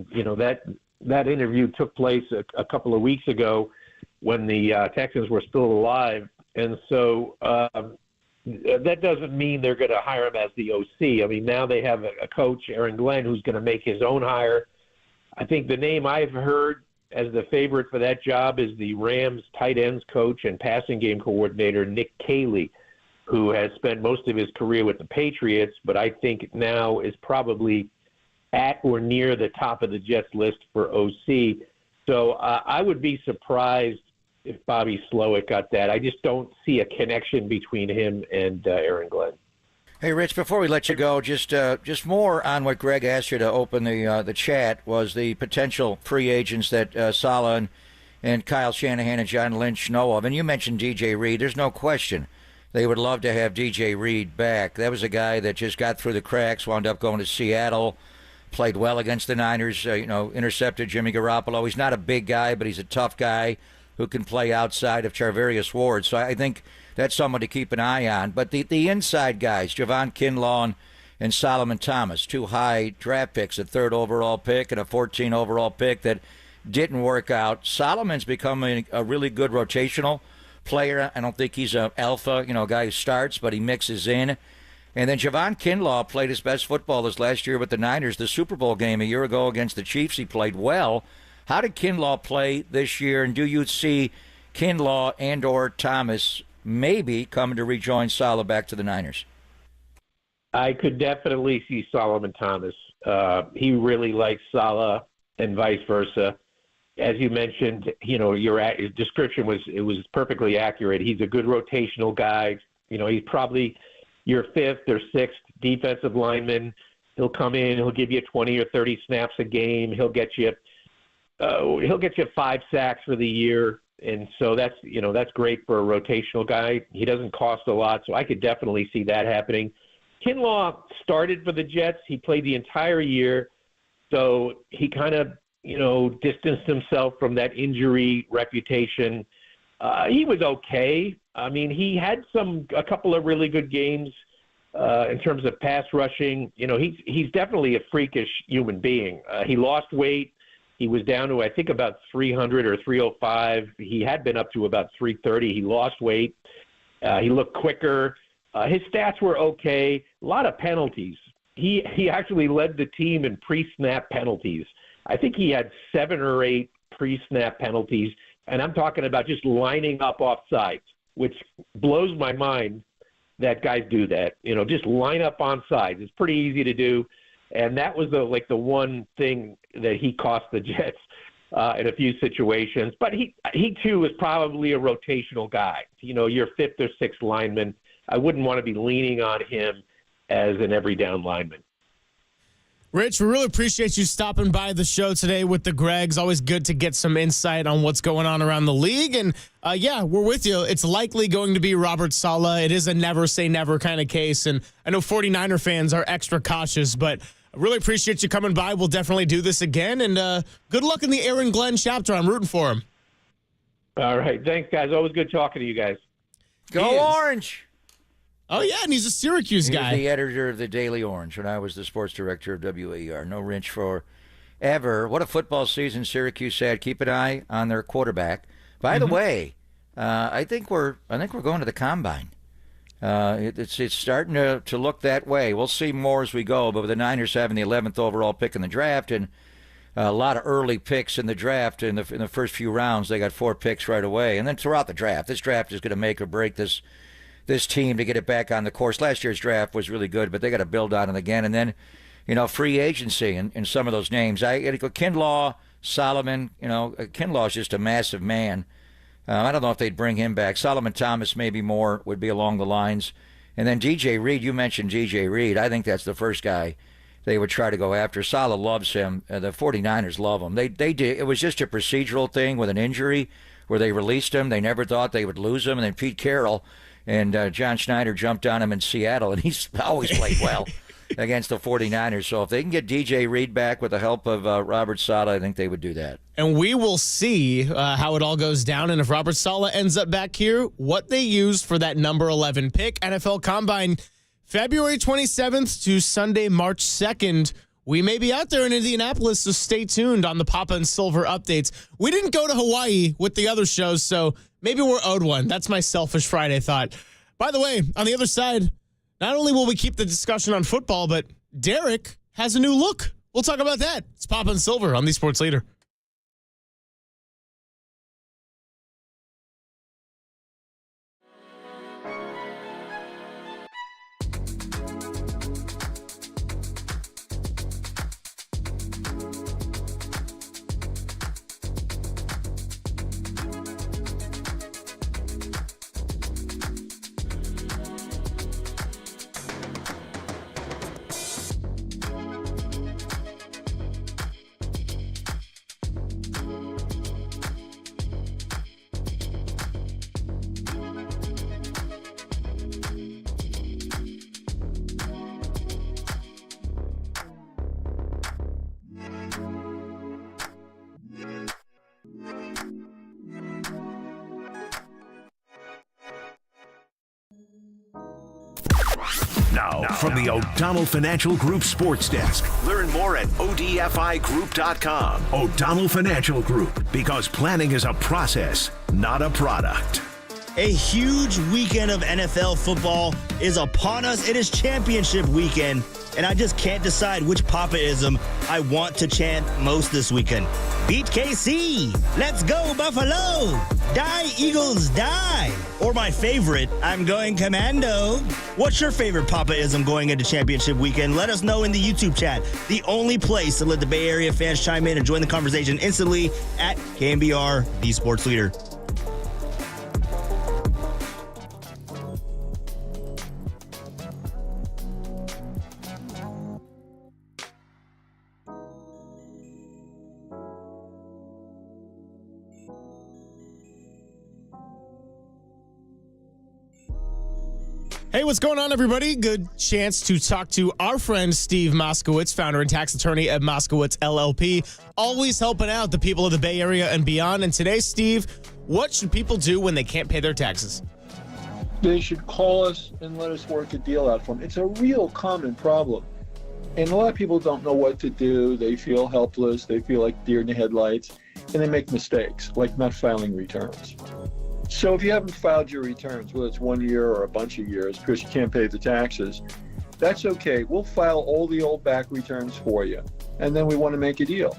interview took place a couple of weeks ago when the Texans were still alive. And so that doesn't mean they're going to hire him as the OC. I mean, now they have a coach, Aaron Glenn, who's going to make his own hire. I think the name I've heard as the favorite for that job is the Rams tight ends coach and passing game coordinator, Nick Caley, who has spent most of his career with the Patriots, but I think now is probably at or near the top of the Jets list for OC. So I would be surprised if Bobby Slowick got that. I just don't see a connection between him and Aaron Glenn. Hey, Rich, before we let you go, just more on what Greg asked you to open the chat was the potential free agents that Salah and Kyle Shanahan and John Lynch know of. And you mentioned DJ Reed. There's no question they would love to have DJ Reed back. That was a guy that just got through the cracks, wound up going to Seattle, played well against the Niners, intercepted Jimmy Garoppolo. He's not a big guy, but he's a tough guy who can play outside of Charvarius Ward. So I think that's someone to keep an eye on. But the inside guys, Javon Kinlaw and Solomon Thomas, 2 high draft picks, a 3rd overall pick and a 14 overall pick that didn't work out. Solomon's becoming a really good rotational player. I don't think he's an alpha, a guy who starts, but he mixes in. And then Javon Kinlaw played his best football this last year with the Niners. The Super Bowl game a year ago against the Chiefs, he played well. How did Kinlaw play this year, and do you see Kinlaw and or Thomas maybe coming to rejoin Salah back to the Niners? I could definitely see Solomon Thomas. He really likes Salah and vice versa. As you mentioned, your description was perfectly accurate. He's a good rotational guy. He's probably your 5th or 6th defensive lineman. He'll come in, he'll give you 20 or 30 snaps a game. He'll get you 5 sacks for the year. And so that's great for a rotational guy. He doesn't cost a lot, so I could definitely see that happening. Kinlaw started for the Jets. He played the entire year, so he kind of distanced himself from that injury reputation. He was okay. I mean, he had a couple of really good games in terms of pass rushing. He's definitely a freakish human being. He lost weight. He was down to, I think, about 300 or 305. He had been up to about 330. He lost weight. He looked quicker. His stats were okay. A lot of penalties. He actually led the team in pre-snap penalties. I think he had 7 or 8 pre-snap penalties, and I'm talking about just lining up offsides, which blows my mind that guys do that. Just line up on sides. It's pretty easy to do, and that was the one thing that he cost the Jets in a few situations. But he too is probably a rotational guy. Your 5th or 6th lineman. I wouldn't want to be leaning on him as an every down lineman. Rich, we really appreciate you stopping by the show today with the Gregs. Always good to get some insight on what's going on around the league. And, we're with you. It's likely going to be Robert Salah. It is a never say never kind of case. And I know 49er fans are extra cautious, but I really appreciate you coming by. We'll definitely do this again. And good luck in the Aaron Glenn chapter. I'm rooting for him. All right. Thanks, guys. Always good talking to you guys. Go Orange! Oh, yeah, and he's a Syracuse guy. He's the editor of the Daily Orange, and I was the sports director of WAER. No wrench for ever. What a football season Syracuse had. Keep an eye on their quarterback. By the way, I think we're going to the Combine. It's starting to look that way. We'll see more as we go, but with the Niners having the 11th overall pick in the draft and a lot of early picks in the draft in the first few rounds, they got 4 picks right away. And then throughout the draft, this draft is going to make or break this team to get it back on the course. Last year's draft was really good, but they got to build on it again. And then, free agency and some of those names. I got to go Kinlaw, Solomon. Kinlaw is just a massive man. I don't know if they'd bring him back. Solomon Thomas maybe more would be along the lines. And then DJ Reed, you mentioned DJ Reed. I think that's the first guy they would try to go after. Salah loves him. The 49ers love him. They did. It was just a procedural thing with an injury where they released him. They never thought they would lose him. And then Pete Carroll and John Schneider jumped on him in Seattle, and he's always played well against the 49ers. So if they can get DJ Reed back with the help of Robert Salah, I think they would do that. And we will see how it all goes down. And if Robert Salah ends up back here, what they used for that number 11 pick. NFL Combine, February 27th to Sunday, March 2nd. We may be out there in Indianapolis, so stay tuned on the Papa and Silver updates. We didn't go to Hawaii with the other shows, so maybe we're owed one. That's my selfish Friday thought. By the way, on the other side, not only will we keep the discussion on football, but Derek has a new look. We'll talk about that. It's Papa and Silver on the Sports Leader. Now, from the O'Donnell Financial Group Sports Desk. Learn more at ODFIGroup.com. O'Donnell Financial Group, because planning is a process, not a product. A huge weekend of NFL football is upon us. It is championship weekend, and I just can't decide which Papa-ism I want to chant most this weekend. Beat KC! Let's go, Buffalo! Die, Eagles, die! Or my favorite, I'm going commando. What's your favorite Papa-ism going into championship weekend? Let us know in the YouTube chat. The only place to let the Bay Area fans chime in and join the conversation instantly at KNBR, the sports leader. Hey, what's going on, everybody? Good chance to talk to our friend Steve Moskowitz, founder and tax attorney at Moskowitz LLP, always helping out the people of the Bay Area and beyond. And today, Steve, what should people do when they can't pay their taxes? They should call us and let us work a deal out for them. It's a real common problem. And a lot of people don't know what to do. They feel helpless. They feel like deer in the headlights, and they make mistakes, like not filing returns. So if you haven't filed your returns, whether it's 1 year or a bunch of years because you can't pay the taxes, that's okay. We'll file all the old back returns for you, and then we want to make a deal.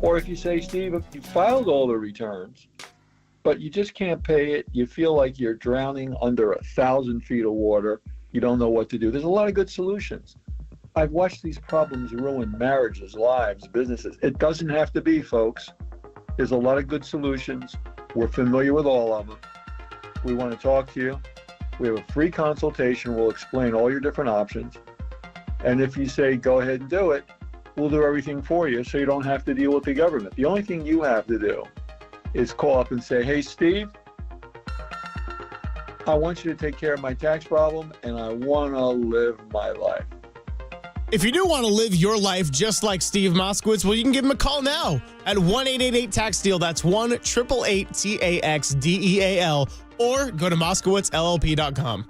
Or if you say, Steve, if you filed all the returns, but you just can't pay it, you feel like you're drowning under 1,000 feet of water, you don't know what to do. There's a lot of good solutions. I've watched these problems ruin marriages, lives, businesses. It doesn't have to be, folks. There's a lot of good solutions. We're familiar with all of them. We want to talk to you. We have a free consultation. We'll explain all your different options. And if you say, go ahead and do it, we'll do everything for you so you don't have to deal with the government. The only thing you have to do is call up and say, hey, Steve, I want you to take care of my tax problem, and I want to live my life. If you do want to live your life just like Steve Moskowitz, well, you can give him a call now at 1-888-TAX-DEAL. That's 1-888-TAX-DEAL. Or go to MoskowitzLLP.com.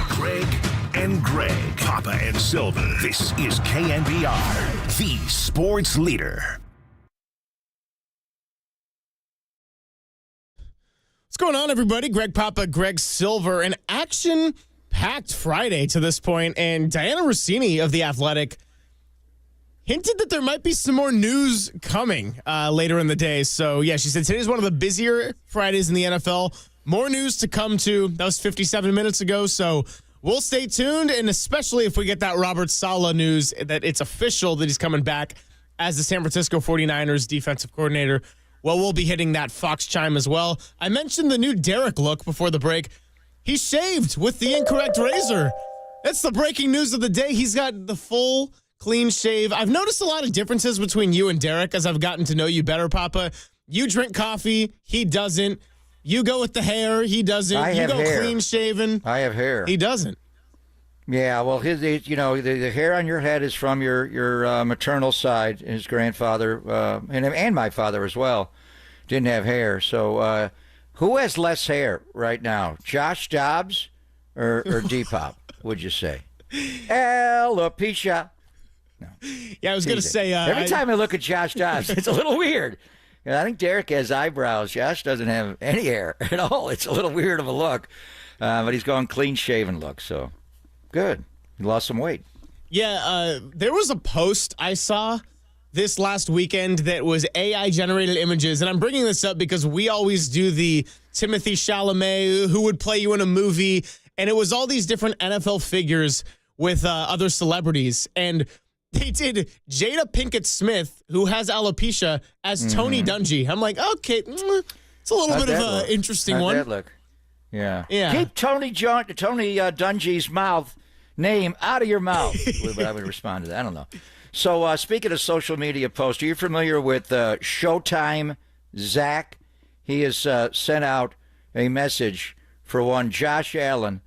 Greg and Greg, Papa and Silver. This is KNBR, the sports leader. What's going on, everybody? Greg Papa, Greg Silver. An action-packed Friday to this point, and Diana Rossini of The Athletic hinted that there might be some more news coming later in the day. So, yeah, she said today's one of the busier Fridays in the NFL. More news to come to. That was 57 minutes ago, so we'll stay tuned, and especially if we get that Robert Salah news that it's official that he's coming back as the San Francisco 49ers defensive coordinator. Well, we'll be hitting that Fox chime as well. I mentioned the new Derek look before the break. He shaved with the incorrect razor. That's the breaking news of the day. He's got the full clean shave. I've noticed a lot of differences between you and Derek as I've gotten to know you better, Papa. You drink coffee. He doesn't. You go with the hair. He doesn't. You go clean shaven. I have hair. He doesn't. Yeah, well, the hair on your head is from your maternal side. His grandfather and my father as well didn't have hair. So who has less hair right now, Josh Dobbs or Depop, would you say? Alopecia. No. Yeah, I was going to say. Every time I look at Josh Dobbs, it's a little weird. I think Derek has eyebrows. Josh doesn't have any hair at all. It's a little weird of a look. But he's going clean-shaven look, so good. He lost some weight. Yeah, there was a post I saw this last weekend that was AI-generated images, and I'm bringing this up because we always do the Timothy Chalamet, who would play you in a movie, and it was all these different NFL figures with other celebrities, and they did Jada Pinkett Smith, who has alopecia, as Tony Dungy. I'm like, okay, it's a little bit of an interesting one. How'd that look? Yeah. Yeah. Keep Tony Dungy's name out of your mouth. I would respond to that. I don't know. So speaking of social media posts, are you familiar with Showtime Zach? He has sent out a message for one Josh Allen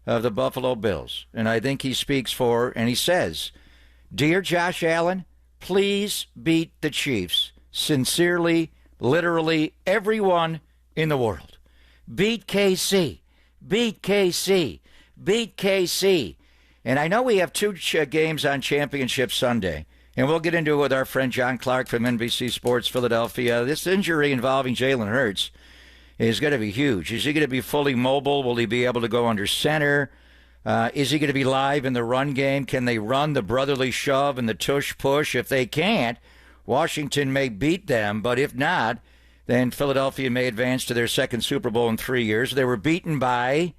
of the Buffalo Bills. And I think he speaks for, and he says, "Dear Josh Allen, please beat the Chiefs. Sincerely, literally, everyone in the world. Beat KC. Beat KC. Beat KC." And I know we have two games on Championship Sunday, and we'll get into it with our friend John Clark from NBC Sports Philadelphia. This injury involving Jalen Hurts is going to be huge. Is he going to be fully mobile? Will he be able to go under center? Is he going to be live in the run game? Can they run the brotherly shove and the tush push? If they can't, Washington may beat them, but if not, then Philadelphia may advance to their second Super Bowl in 3 years. They were beaten by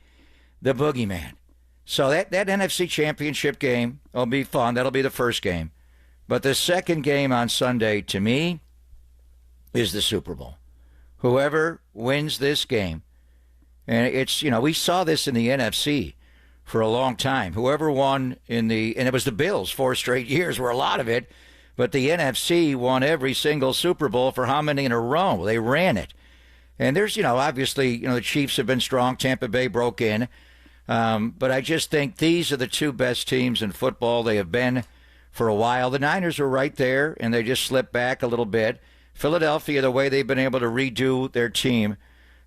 the boogeyman. So that NFC Championship game will be fun. That'll be the first game. But the second game on Sunday, to me, is the Super Bowl. Whoever wins this game, and it's, we saw this in the NFC for a long time. Whoever won and it was the Bills, 4 straight years were a lot of it, but the NFC won every single Super Bowl for how many in a row? They ran it. And there's, obviously, the Chiefs have been strong. Tampa Bay broke in. But I just think these are the two best teams in football. They have been for a while. The Niners were right there, and they just slipped back a little bit. Philadelphia, the way they've been able to redo their team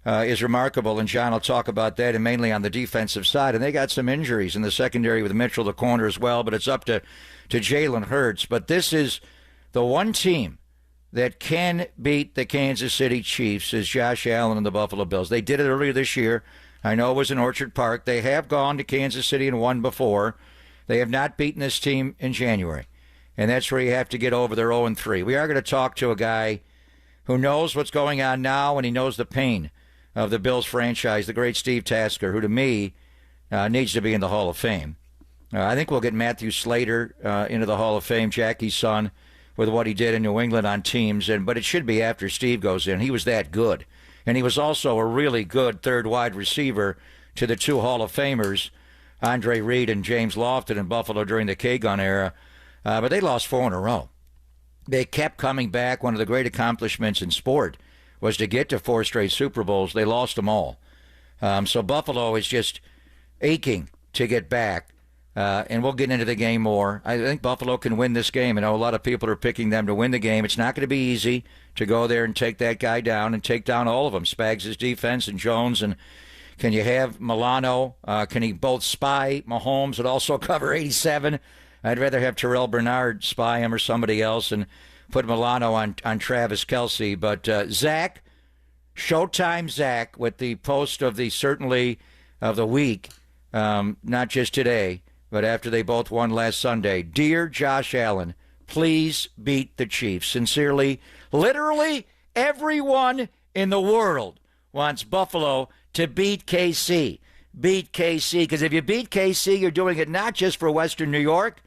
is remarkable, and John will talk about that, and mainly on the defensive side. And they got some injuries in the secondary with Mitchell, the corner, as well, but it's up to Jalen Hurts. But this is the one team that can beat the Kansas City Chiefs is Josh Allen and the Buffalo Bills. They did it earlier this year. I know it was in Orchard Park. They have gone to Kansas City and won before. They have not beaten this team in January. And that's where you have to get over their 0-3. We are going to talk to a guy who knows what's going on now, and he knows the pain of the Bills franchise, the great Steve Tasker, who to me needs to be in the Hall of Fame. I think we'll get Matthew Slater into the Hall of Fame, Jackie's son, with what he did in New England on teams. But it should be after Steve goes in. He was that good. And he was also a really good third wide receiver to the two Hall of Famers, Andre Reed and James Lofton in Buffalo during the K-Gun era. But they lost 4 in a row. They kept coming back. One of the great accomplishments in sport was to get to 4 straight Super Bowls. They lost them all. So Buffalo is just aching to get back. And we'll get into the game more. I think Buffalo can win this game. I know a lot of people are picking them to win the game. It's not going to be easy to go there and take that guy down and take down all of them. Spags' defense and Jones. And can you have Milano? Can he both spy Mahomes and also cover 87? I'd rather have Terrell Bernard spy him or somebody else and put Milano on Travis Kelce. But Zach, Showtime Zach, with the post of the certainly of the week, not just today, but after they both won last Sunday. Dear Josh Allen, please beat the Chiefs. Sincerely, literally everyone in the world wants Buffalo to beat KC. Beat KC, because if you beat KC, you're doing it not just for Western New York,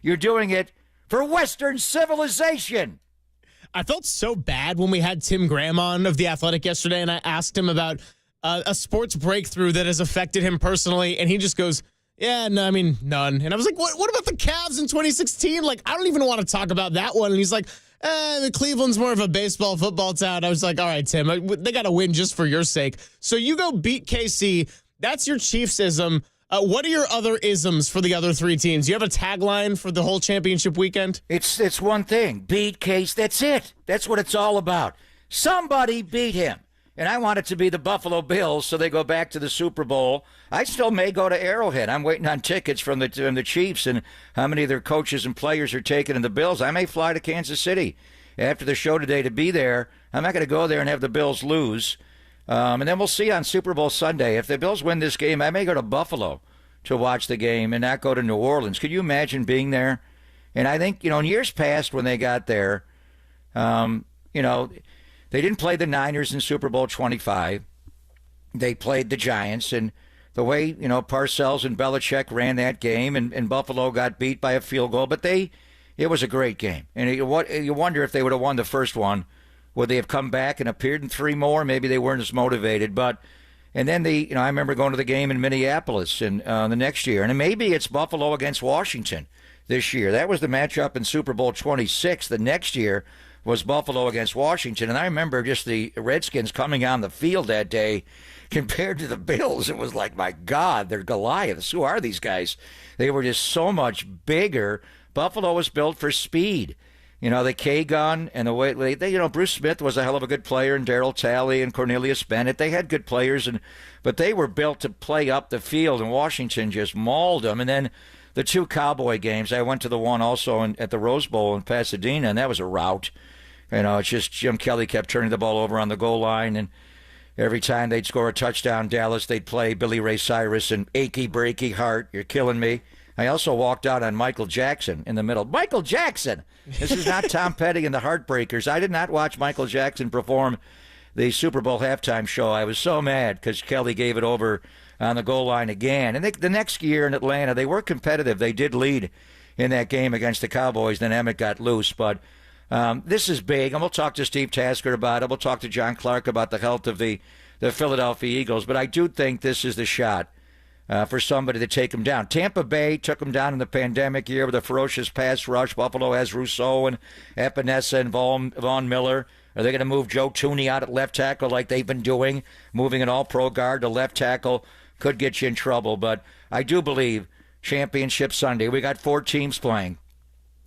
you're doing it for Western civilization. I felt so bad when we had Tim Graham on of The Athletic yesterday, and I asked him about a sports breakthrough that has affected him personally, and he just goes, Yeah, no, I mean, none. And I was like, what about the Cavs in 2016? Like, I don't even want to talk about that one. And he's like, the Cleveland's more of a baseball, football town. I was like, all right, Tim, they got to win just for your sake. So you go beat KC. That's your Chiefs-ism. What are your other isms for the other three teams? You have a tagline for the whole championship weekend? It's one thing. Beat Case. That's it. That's what it's all about. Somebody beat him. And I want it to be the Buffalo Bills so they go back to the Super Bowl. I still may go to Arrowhead. I'm waiting on tickets from the Chiefs and how many of their coaches and players are taking in the Bills. I may fly to Kansas City after the show today to be there. I'm not going to go there and have the Bills lose. And then we'll see on Super Bowl Sunday. If the Bills win this game, I may go to Buffalo to watch the game and not go to New Orleans. Could you imagine being there? And I think, in years past when they got there, they didn't play the Niners in Super Bowl 25. They played the Giants. And the way, Parcells and Belichick ran that game and Buffalo got beat by a field goal. But it was a great game. And you wonder if they would have won the first one. Would they have come back and appeared in three more? Maybe they weren't as motivated. And then I remember going to the game in Minneapolis and the next year. And maybe it's Buffalo against Washington this year. That was the matchup in Super Bowl 26. The next year was Buffalo against Washington. And I remember just the Redskins coming on the field that day compared to the Bills. It was like, my God, they're Goliaths. Who are these guys? They were just so much bigger. Buffalo was built for speed. The K-gun and the way Bruce Smith was a hell of a good player, and Darryl Talley and Cornelius Bennett. They had good players, but they were built to play up the field, and Washington just mauled them. And then the two Cowboy games, I went to the one also at the Rose Bowl in Pasadena, and that was a rout. It's just Jim Kelly kept turning the ball over on the goal line, and every time they'd score a touchdown, Dallas, they'd play Billy Ray Cyrus and Achy Breaky Heart, You're Killing Me. I also walked out on Michael Jackson in the middle. Michael Jackson! This is not Tom Petty and the Heartbreakers. I did not watch Michael Jackson perform the Super Bowl halftime show. I was so mad because Kelly gave it over on the goal line again. And the next year in Atlanta, they were competitive. They did lead in that game against the Cowboys. Then Emmett got loose. But this is big, and we'll talk to Steve Tasker about it. We'll talk to John Clark about the health of the Philadelphia Eagles. But I do think this is the shot for somebody to take them down. Tampa Bay took them down in the pandemic year with a ferocious pass rush. Buffalo has Rousseau and Epinesa and Von Miller. Are they going to move Joe Tooney out at left tackle like they've been doing? Moving an all-pro guard to left tackle could get you in trouble. But I do believe Championship Sunday, we got 4 teams playing.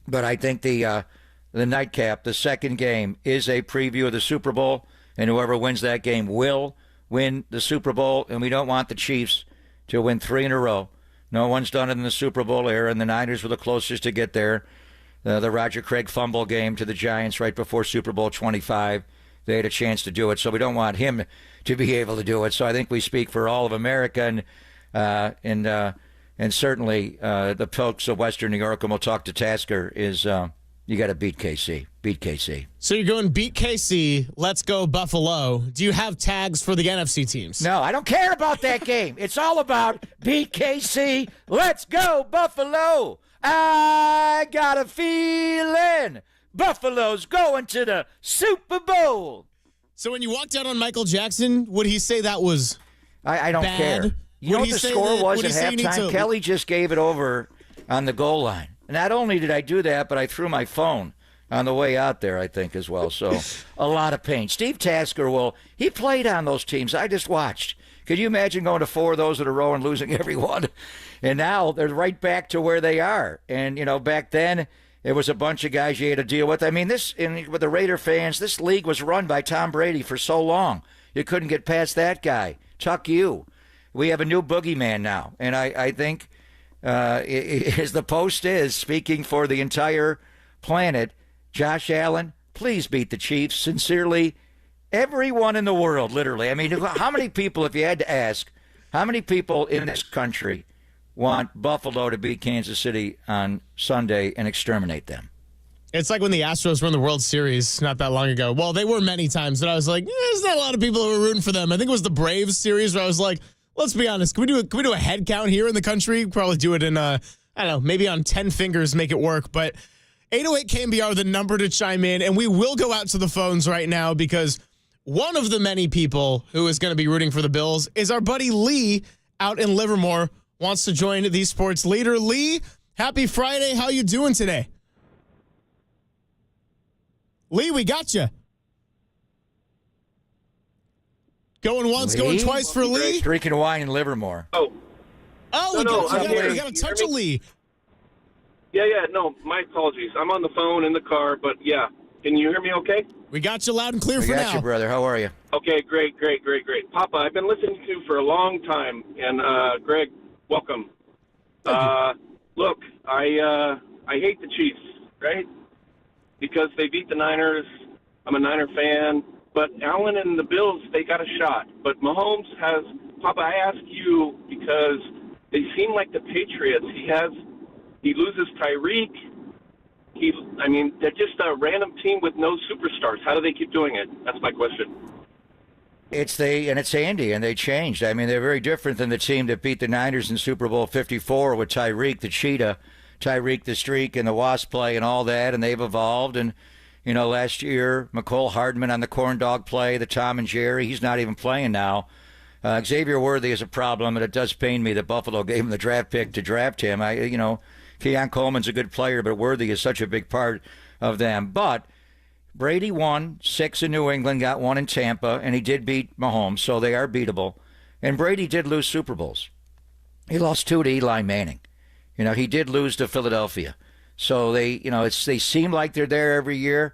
But I think the nightcap, the second game, is a preview of the Super Bowl. And whoever wins that game will win the Super Bowl. And we don't want the Chiefs to win 3 in a row. No one's done it in the Super Bowl era, and the Niners were the closest to get there. The Roger Craig fumble game to the Giants right before Super Bowl 25. They had a chance to do it, so we don't want him to be able to do it. So I think we speak for all of America and certainly the folks of Western New York, and we'll talk to Tasker, is you got to beat KC. Beat KC. So you're going beat KC. Let's go Buffalo. Do you have tags for the NFC teams? No, I don't care about that game. It's all about beat KC. Let's go Buffalo. I got a feeling Buffalo's going to the Super Bowl. So when you walked out on Michael Jackson, would he say that was I don't bad? care. You know what the score was at halftime? Kelly just gave it over on the goal line. Not only did I do that, but I threw my phone on the way out there, I think, as well. So a lot of pain. Steve Tasker he played on those teams. I just watched. Could you imagine going to 4 of those in a row and losing every one? And now they're right back to where they are. And, back then it was a bunch of guys you had to deal with. I mean, with the Raider fans, this league was run by Tom Brady for so long. You couldn't get past that guy. Chuck you. We have a new boogeyman now. And I think, as the Post is speaking for the entire planet, Josh Allen, please beat the Chiefs. Sincerely, everyone in the world, literally. I mean, how many people, if you had to ask, how many people in this country want Buffalo to beat Kansas City on Sunday and exterminate them? It's like when the Astros won the World Series not that long ago. Well, they were many times, but I was like, there's not a lot of people who were rooting for them. I think it was the Braves series where I was like, let's be honest, can we do a head count here in the country? Probably do it in, I don't know, maybe on 10 fingers, make it work. But 808 KNBR, the number to chime in, and we will go out to the phones right now because one of the many people who is going to be rooting for the Bills is our buddy Lee out in Livermore. wants to join the sports leader. Lee, happy Friday. How you doing today? Lee, we got you. Going once, going twice for Lee. Drinking wine in Livermore. We got a touch of Lee. Yeah, no, my apologies. I'm on the phone in the car, but yeah. Can you hear me okay? We got you loud and clear we for got now. you, brother. How are you? Okay, great. Papa, I've been listening to you for a long time, and Greg, welcome. Look, I hate the Chiefs, right? Because they beat the Niners. I'm a Niner fan. But Allen and the Bills, they got a shot. But Mahomes has, Papa, I ask you because they seem like the Patriots. He loses Tyreek. They're just a random team with no superstars. How do they keep doing it? That's my question. It's Andy, and they changed. I mean, they're very different than the team that beat the Niners in Super Bowl 54 with Tyreek, the cheetah, Tyreek, the streak, and the wasp play and all that, and they've evolved. And, last year, McCole Hardman on the corn dog play, the Tom and Jerry, he's not even playing now. Xavier Worthy is a problem, and it does pain me that Buffalo gave him the draft pick to draft him. Keon Coleman's a good player, but Worthy is such a big part of them. But Brady won 6 in New England, got 1 in Tampa, and he did beat Mahomes, so they are beatable. And Brady did lose Super Bowls. He lost 2 to Eli Manning. He did lose to Philadelphia. So they seem like they're there every year,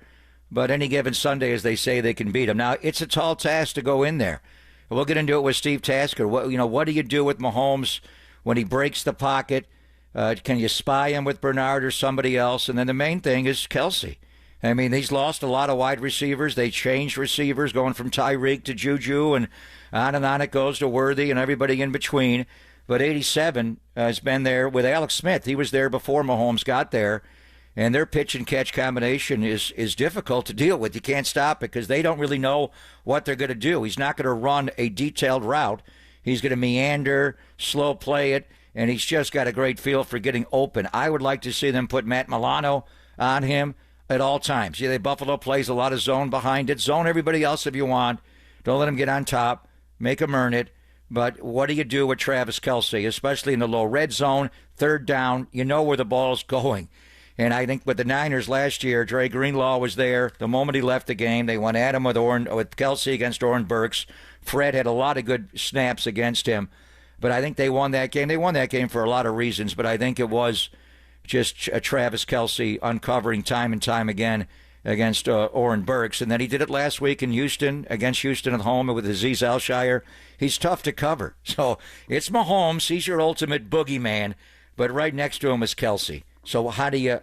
but any given Sunday, as they say, they can beat them. Now, it's a tall task to go in there. We'll get into it with Steve Tasker. What do you do with Mahomes when he breaks the pocket? Can you spy him with Bernard or somebody else? And then the main thing is Kelsey. I mean, he's lost a lot of wide receivers. They changed receivers, going from Tyreek to Juju, and on it goes to Worthy and everybody in between. But 87 has been there with Alex Smith. He was there before Mahomes got there. And their pitch and catch combination is difficult to deal with. You can't stop it because they don't really know what they're going to do. He's not going to run a detailed route. He's going to meander, slow play it, and he's just got a great feel for getting open. I would like to see them put Matt Milano on him at all times. Yeah, Buffalo plays a lot of zone behind it. Zone everybody else if you want. Don't let him get on top. Make him earn it. But what do you do with Travis Kelce, especially in the low red zone, third down? You know where the ball's going. And I think with the Niners last year, Dre Greenlaw was there. The moment he left the game, they went at him with Kelce against Oren Burks. Fred had a lot of good snaps against him. But I think they won that game. They won that game for a lot of reasons, but I think it was just Travis Kelce uncovering time and time again against Oren Burks. And then he did it last week in Houston, against Houston at home with Azeez Al-Shire. He's tough to cover. So it's Mahomes. He's your ultimate boogeyman. But right next to him is Kelce. So how do you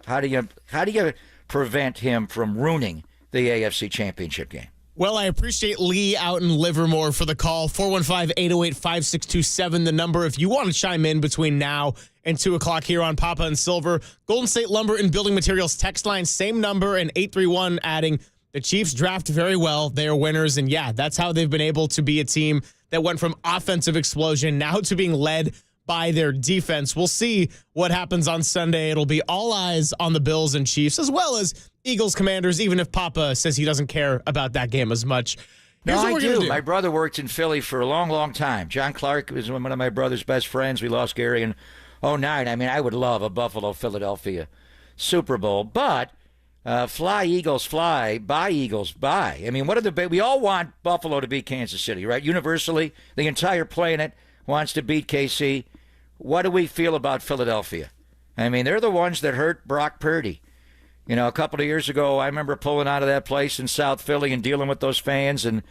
prevent him from ruining the AFC Championship game? Well, I appreciate Lee out in Livermore for the call. 415-808-5627, the number if you want to chime in between now and 2 o'clock here on Papa and Silver. Golden State Lumber and Building Materials text line, same number, and 831 adding, the Chiefs draft very well. They are winners, and yeah, that's how they've been able to be a team that went from offensive explosion now to being led by their defense. We'll see what happens on Sunday. It'll be all eyes on the Bills and Chiefs, as well as Eagles Commanders, even if Papa says he doesn't care about that game as much. No, I do. My brother worked in Philly for a long, long time. John Clark was one of my brother's best friends. We lost Gary in 2009. I mean, I would love a Buffalo-Philadelphia Super Bowl, but fly, Eagles, fly, buy, Eagles, buy. I mean, we all want Buffalo to beat Kansas City, right? Universally, the entire planet wants to beat KC. What do we feel about Philadelphia? I mean, they're the ones that hurt Brock Purdy. A couple of years ago, I remember pulling out of that place in South Philly and dealing with those fans. And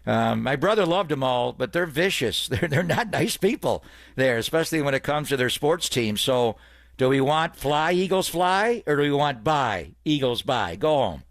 my brother loved them all, but they're vicious. They're not nice people there, especially when it comes to their sports team. So do we want fly, Eagles, fly, or do we want buy, Eagles, buy? Go home.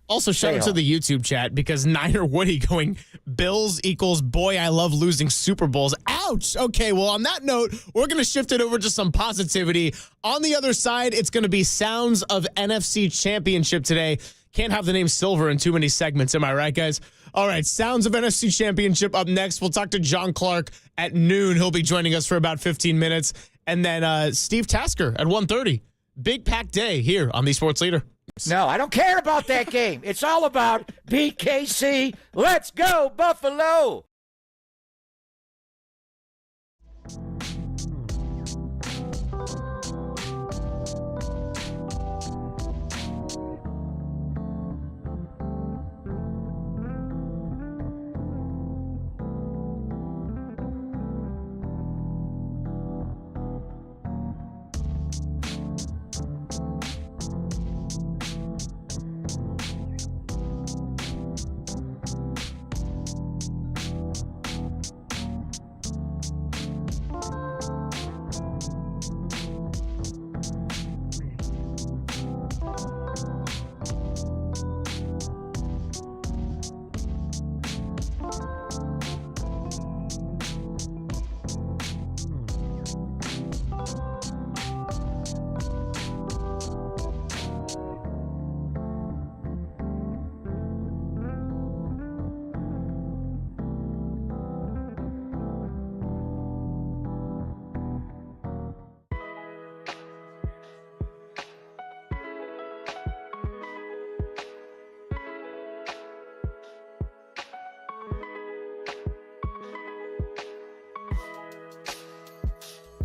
Also, shout out to the YouTube chat because Niner Woody going, Bills equals, boy, I love losing Super Bowls. Ouch. Okay, well, on that note, we're going to shift it over to some positivity. On the other side, it's going to be sounds of NFC Championship today. Can't have the name Silver in too many segments. Am I right, guys? All right, sounds of NFC Championship up next. We'll talk to John Clark at noon. He'll be joining us for about 15 minutes. And then Steve Tasker at 1:30. Big packed day here on the Sports Leader. No, I don't care about that game. It's all about beat KC. Let's go, Buffalo.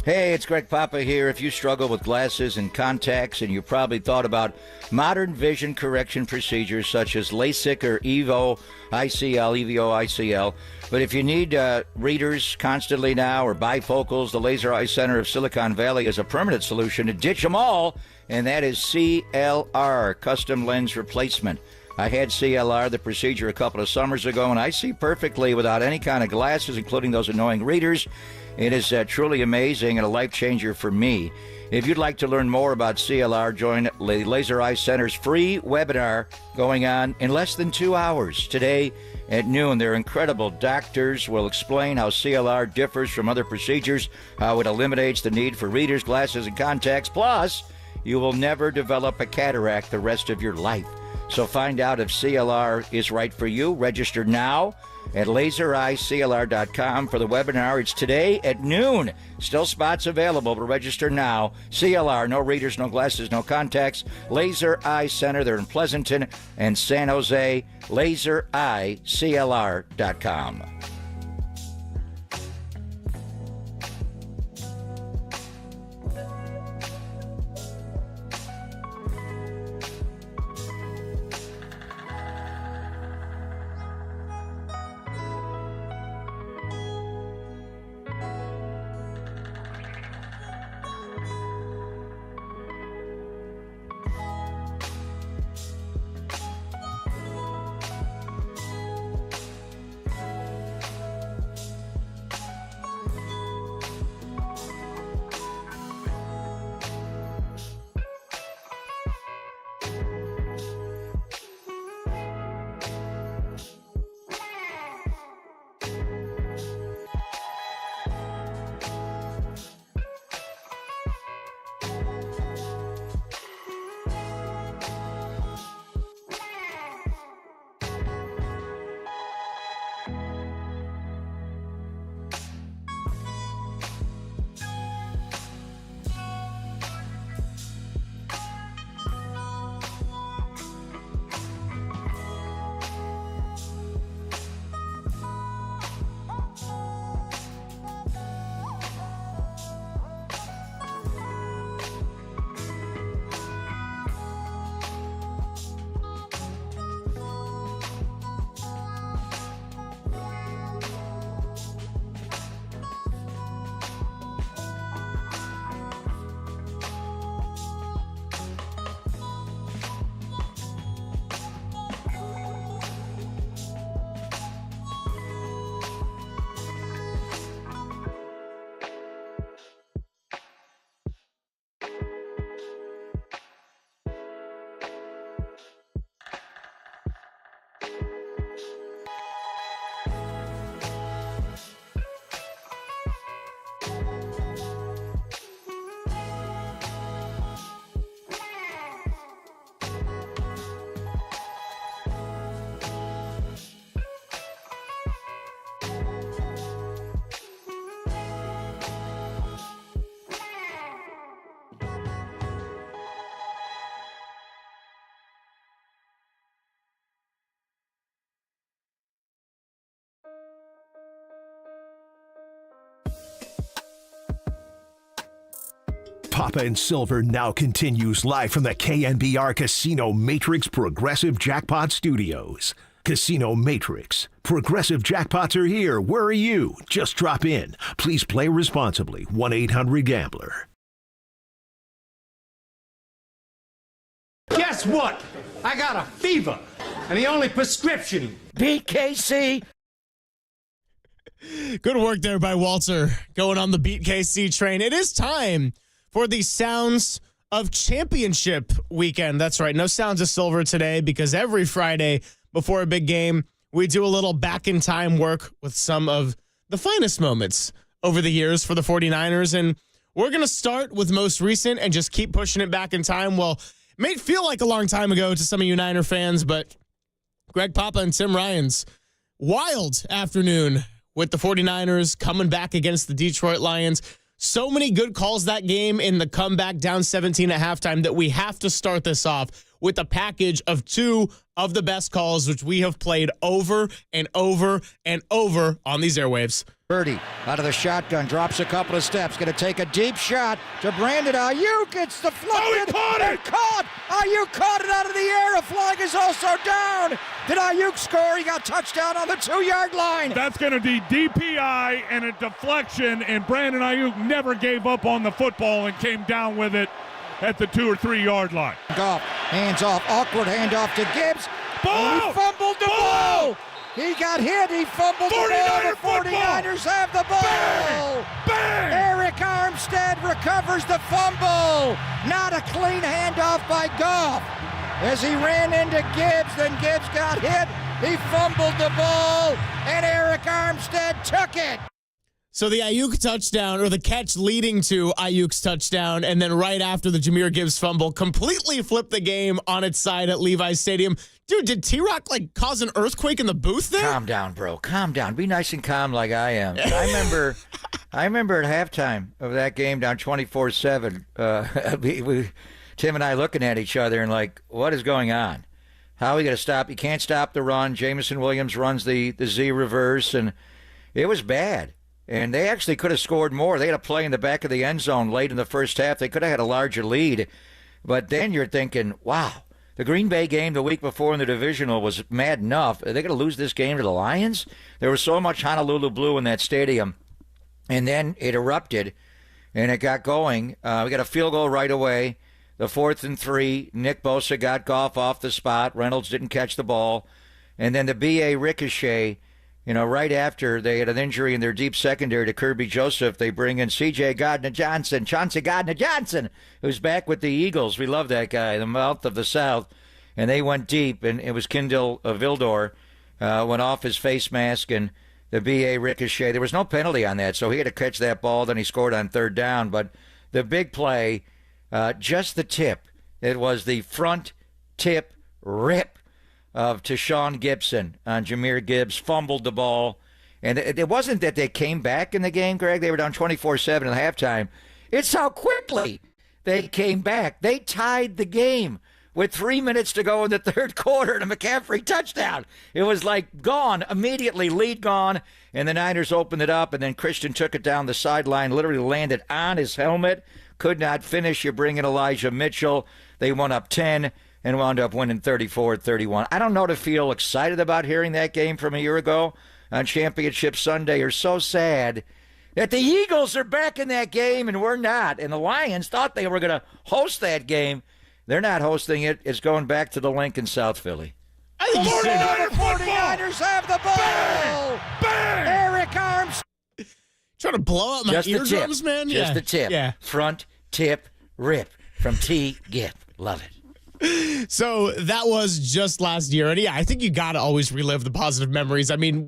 Hey, it's Greg Papa here. If you struggle with glasses and contacts, and you probably thought about modern vision correction procedures such as LASIK or EVO ICL, but if you need readers constantly now or bifocals, the Laser Eye Center of Silicon Valley is a permanent solution to ditch them all, and that is CLR, Custom Lens Replacement. I had CLR, the procedure, a couple of summers ago, and I see perfectly without any kind of glasses, including those annoying readers. It is truly amazing and a life changer for me. If you'd like to learn more about CLR, join the Laser Eye Center's free webinar going on in less than 2 hours today at noon. Their incredible doctors will explain how CLR differs from other procedures, how it eliminates the need for readers, glasses, and contacts. Plus, you will never develop a cataract the rest of your life. So find out if CLR is right for you. Register now at lasereyeclr.com for the webinar. It's today at noon. Still spots available, but register now. CLR, no readers, no glasses, no contacts. Laser Eye Center, they're in Pleasanton and San Jose. lasereyeclr.com. Papa and Silver now continues live from the KNBR Casino Matrix Progressive Jackpot Studios. Casino Matrix. Progressive jackpots are here. Where are you? Just drop in. Please play responsibly. 1-800-GAMBLER. Guess what? I got a fever. And the only prescription, BKC. Good work there by Walter, going on the Beat KC train. It is time for the Sounds of Championship weekend. That's right, no Sounds of Silver today, because every Friday before a big game, we do a little back-in-time work with some of the finest moments over the years for the 49ers. And we're going to start with most recent and just keep pushing it back in time. Well, it may feel like a long time ago to some of you Niner fans, but Greg Papa and Tim Ryan's wild afternoon with the 49ers coming back against the Detroit Lions. So many good calls that game in the comeback down 17 at halftime that we have to start this off with a package of two of the best calls, which we have played over and over and over on these airwaves. Purdy out of the shotgun, drops a couple of steps, going to take a deep shot to Brandon Ayuk. It's deflected. Oh, he caught it! Caught! Ayuk caught it out of the air. A flag is also down. Did Ayuk score? He got touchdown on the 2-yard line. That's going to be DPI and a deflection, and Brandon Ayuk never gave up on the football and came down with it at the 2 or 3 yard line. Goff, hands off, awkward handoff to Gibbs. Ball! He fumbled the ball. He got hit. He fumbled the ball. The 49ers have the ball. Bang! Bang! Eric Armstead recovers the fumble. Not a clean handoff by Goff. As he ran into Gibbs, then Gibbs got hit. He fumbled the ball, and Eric Armstead took it. So the Ayuk touchdown, or the catch leading to Ayuk's touchdown, and then right after the Jahmyr Gibbs fumble, completely flipped the game on its side at Levi's Stadium. Dude, did T-Rock cause an earthquake in the booth there? Calm down, bro. Calm down. Be nice and calm like I am. I remember at halftime of that game down 24-7, Tim and I looking at each other and like, what is going on? How are we going to stop? You can't stop the run. Jameson Williams runs the Z reverse, and it was bad. And they actually could have scored more. They had a play in the back of the end zone late in the first half. They could have had a larger lead. But then you're thinking, wow, the Green Bay game the week before in the divisional was mad enough. Are they going to lose this game to the Lions? There was so much Honolulu blue in that stadium. And then it erupted, and it got going. We got a field goal right away. The 4th and 3, Nick Bosa got Goff off the spot. Reynolds didn't catch the ball. And then the B.A. ricochet, right after they had an injury in their deep secondary to Kirby Joseph, they bring in C.J. Gardner-Johnson, Chauncey Gardner-Johnson, who's back with the Eagles. We love that guy, the mouth of the South. And they went deep, and it was Kindle Vildor went off his face mask, and the B.A. ricochet. There was no penalty on that, so he had to catch that ball. Then he scored on 3rd down. But the big play, just the tip. It was the front tip rip of Tashawn Gibson on Jahmyr Gibbs, fumbled the ball. And it wasn't that they came back in the game, Greg. They were down 24-7 at halftime. It's how quickly they came back. They tied the game with 3 minutes to go in the 3rd quarter and a McCaffrey touchdown. It was like gone, immediately, lead gone, and the Niners opened it up, and then Christian took it down the sideline, literally landed on his helmet, could not finish. You bring in Elijah Mitchell. They went up 10 and wound up winning 34-31. I don't know to feel excited about hearing that game from a year ago on Championship Sunday, or so sad that the Eagles are back in that game and we're not. And the Lions thought they were going to host that game. They're not hosting it. It's going back to the link in South Philly. The 49ers have the ball. Bang! Eric Armstead. Trying to blow out my eardrums, man? Just the tip. Yeah. Front tip rip from T. Gipp. Love it. So that was just last year. And yeah, I think you got to always relive the positive memories. I mean,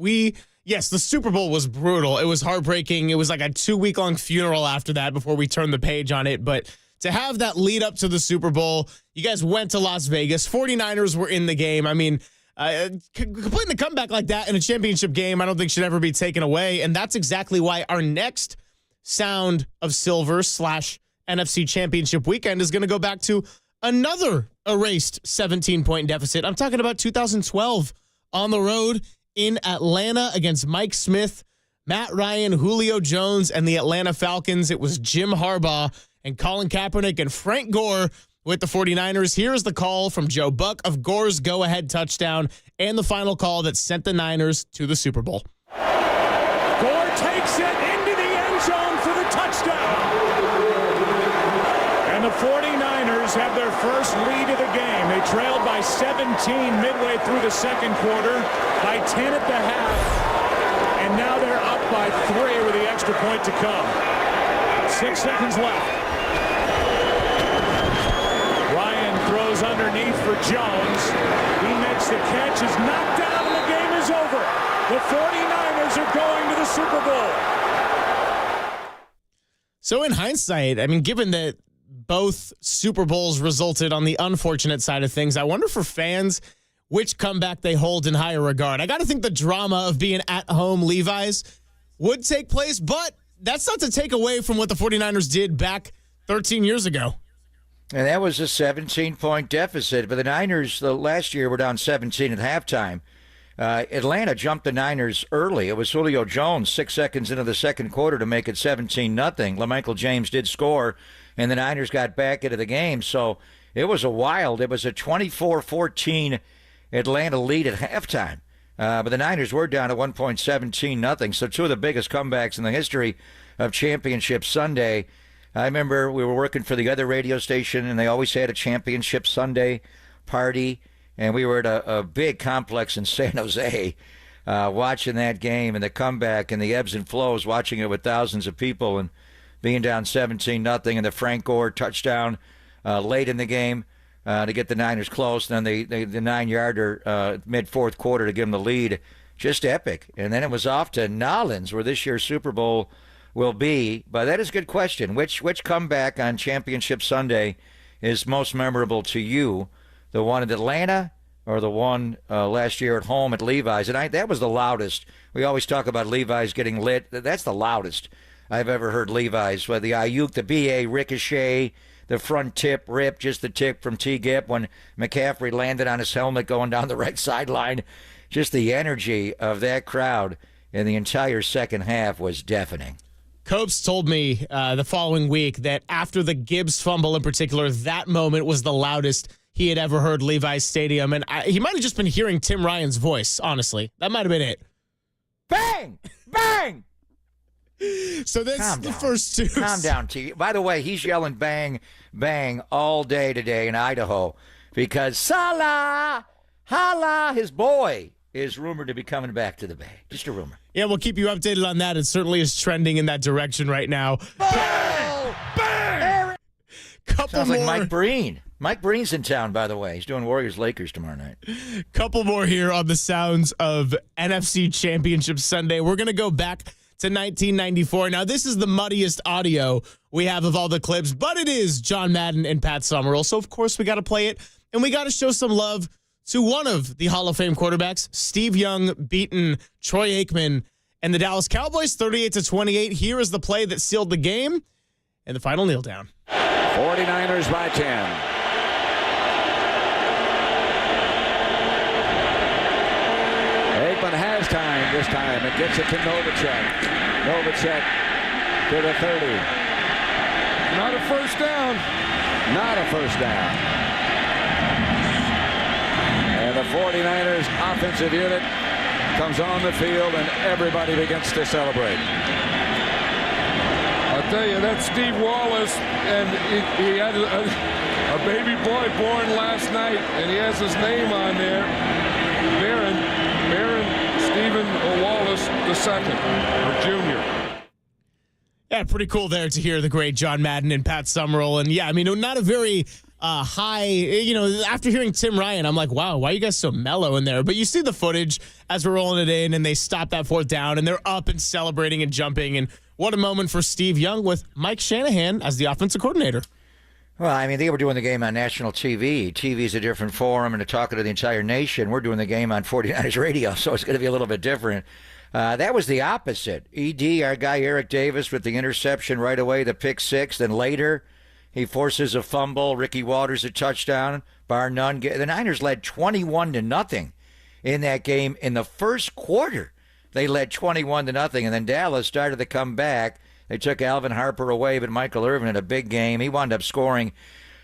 yes, the Super Bowl was brutal. It was heartbreaking. It was like a 2-week-long funeral after that before we turned the page on it. But to have that lead up to the Super Bowl, you guys went to Las Vegas. 49ers were in the game. I mean, completing the comeback like that in a championship game, I don't think should ever be taken away. And that's exactly why our next Sound of Silver / NFC Championship weekend is going to go back to another erased 17-point deficit. I'm talking about 2012 on the road in Atlanta against Mike Smith, Matt Ryan, Julio Jones, and the Atlanta Falcons. It was Jim Harbaugh and Colin Kaepernick and Frank Gore with the 49ers. Here's the call from Joe Buck of Gore's go-ahead touchdown and the final call that sent the Niners to the Super Bowl. Gore takes it into the end zone for the touchdown. And the 49ers have their first lead of the game. They trailed by 17 midway through the second quarter, by 10 at the half, and now they're up by 3 with the extra point to come. 6 seconds left. Ryan throws underneath for Jones. He makes the catch, is knocked down, and the game is over. The 49ers are going to the Super Bowl. So in hindsight, I mean, given that both Super Bowls resulted on the unfortunate side of things, I wonder for fans which comeback they hold in higher regard. I got to think the drama of being at home Levi's would take place, but that's not to take away from what the 49ers did back 13 years ago. And that was a 17-point deficit. But the Niners last year were down 17 at halftime. Atlanta jumped the Niners early. It was Julio Jones 6 seconds into the second quarter to make it 17-0. LaMichael James did score, and the Niners got back into the game. So it was a 24-14 Atlanta lead at halftime. But the Niners were down at 1.17-0. So two of the biggest comebacks in the history of Championship Sunday. I remember we were working for the other radio station, and they always had a Championship Sunday party. And we were at a big complex in San Jose watching that game and the comeback and the ebbs and flows, watching it with thousands of people and being down 17-0 and the Frank Gore touchdown late in the game to get the Niners close. And then the 9-yarder mid-fourth quarter to give them the lead. Just epic. And then it was off to Nolens, where this year's Super Bowl will be. But that is a good question. Which comeback on Championship Sunday is most memorable to you? The one in Atlanta or the one last year at home at Levi's? And that was the loudest. We always talk about Levi's getting lit. That's the loudest I've ever heard Levi's. Well, the Ayuk, the BA ricochet, the front tip rip, just the tip from T-Gip when McCaffrey landed on his helmet going down the right sideline. Just the energy of that crowd in the entire second half was deafening. Copes told me the following week that after the Gibbs fumble in particular, that moment was the loudest he had ever heard Levi's Stadium. And he might have just been hearing Tim Ryan's voice, honestly. That might have been it. Bang! Bang! So that's the first two. Calm down, T. By the way, he's yelling bang, bang all day today in Idaho because Salah, holla, his boy, is rumored to be coming back to the Bay. Just a rumor. Yeah, we'll keep you updated on that. It certainly is trending in that direction right now. Bang! Bang! Sounds like Mike Breen. Mike Breen's in town, by the way. He's doing Warriors-Lakers tomorrow night. Couple more here on the sounds of NFC Championship Sunday. We're going to go back to 1994. Now, this is the muddiest audio we have of all the clips, but it is John Madden and Pat Summerall. So, of course, we got to play it, and we got to show some love to one of the Hall of Fame quarterbacks, Steve Young, beating Troy Aikman and the Dallas Cowboys 38-28. Here is the play that sealed the game and the final kneel down. 49ers by 10. Aikman has time this time and gets it to Novacek. Novacek to the 30. Not a first down. Not a first down. And the 49ers offensive unit comes on the field and everybody begins to celebrate. I'll tell you, that's Steve Wallace, and he had a baby boy born last night, and he has his name on there, Baron Stephen Wallace II, or Jr. Yeah, pretty cool there to hear the great John Madden and Pat Summerall. And yeah, I mean, not a very high, after hearing Tim Ryan, I'm like, wow, why are you guys so mellow in there? But you see the footage as we're rolling it in, and they stop that fourth down, and they're up and celebrating and jumping. And what a moment for Steve Young with Mike Shanahan as the offensive coordinator. Well, I mean, they were doing the game on national TV. TV's a different forum, and they're talking to the entire nation. We're doing the game on 49ers radio, so it's going to be a little bit different. That was the opposite. ED, our guy Eric Davis, with the interception right away, the pick six. Then later, he forces a fumble. Ricky Waters a touchdown, bar none. The Niners led 21-0 in that game. In the first quarter, they led 21-0, and then Dallas started to come back. They took Alvin Harper away, but Michael Irvin had a big game. He wound up scoring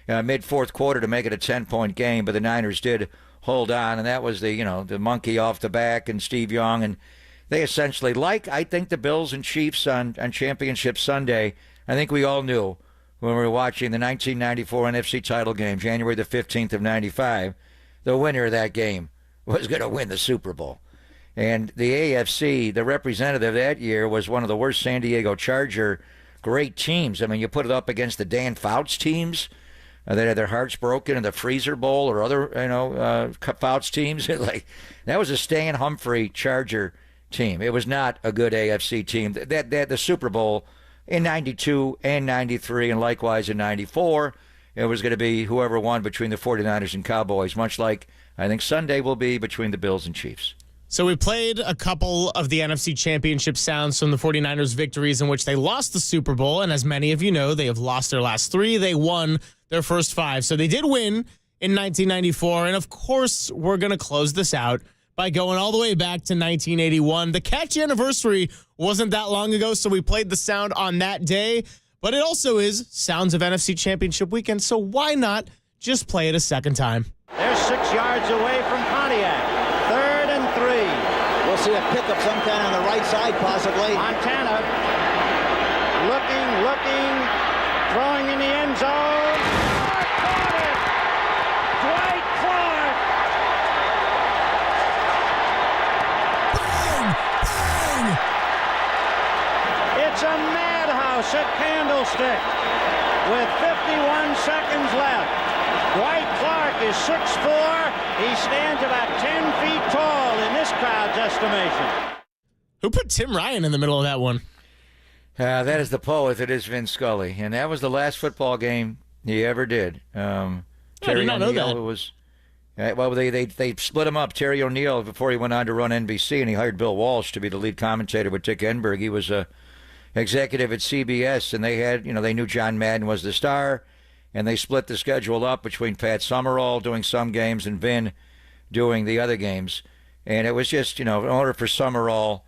mid-fourth quarter to make it a 10-point game, but the Niners did hold on, and that was the monkey off the back and Steve Young. And they essentially, like I think the Bills and Chiefs on Championship Sunday, I think we all knew when we were watching the 1994 NFC title game, January the 15th of 95, the winner of that game was going to win the Super Bowl. And the AFC, the representative that year, was one of the worst San Diego Charger great teams. I mean, you put it up against the Dan Fouts teams that had their hearts broken in the Freezer Bowl or other, Fouts teams. Like, that was a Stan Humphrey Charger team. It was not a good AFC team. The Super Bowl in 92 and 93 and likewise in 94, it was going to be whoever won between the 49ers and Cowboys, much like I think Sunday will be between the Bills and Chiefs. So we played a couple of the NFC Championship sounds from the 49ers victories in which they lost the Super Bowl. And as many of you know, they have lost their last three. They won their first five. So they did win in 1994. And of course, we're going to close this out by going all the way back to 1981. The catch anniversary wasn't that long ago, so we played the sound on that day. But it also is Sounds of NFC Championship weekend, so why not just play it a second time? They're 6 yards away from Pontiac. 3rd and 3. We'll see a pickup sometime on the right side, possibly. Montana looking, throwing in the end zone. Caught it! Dwight Clark! Bang! Bang! It's a madhouse at Candlestick with 51 seconds left. Dwight Clark is 6'4". He stands about 10 feet tall in this crowd's estimation. Who put Tim Ryan in the middle of that one? That is the poet. It is Vin Scully. And that was the last football game he ever did. I did not know that. Was, well, they split him up. Terry O'Neill, before he went on to run NBC, and he hired Bill Walsh to be the lead commentator with Dick Enberg. He was a executive at CBS, and they knew John Madden was the star, and they split the schedule up between Pat Summerall doing some games and Vin doing the other games. And it was just, in order for Summerall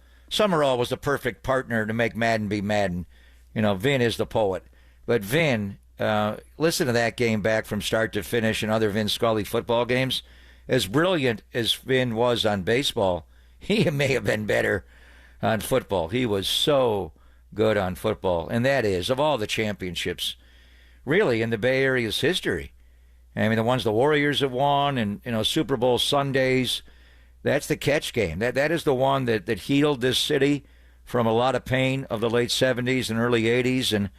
was the perfect partner to make Madden be Madden. Vin is the poet. But Vin, listen to that game back from start to finish and other Vin Scully football games. As brilliant as Vin was on baseball, he may have been better on football. He was so good on football. And that is, of all the championships, really, in the Bay Area's history. I mean, the ones the Warriors have won and, Super Bowl Sundays, that's the catch game. That is the one that healed this city from a lot of pain of the late 70s and early 80s and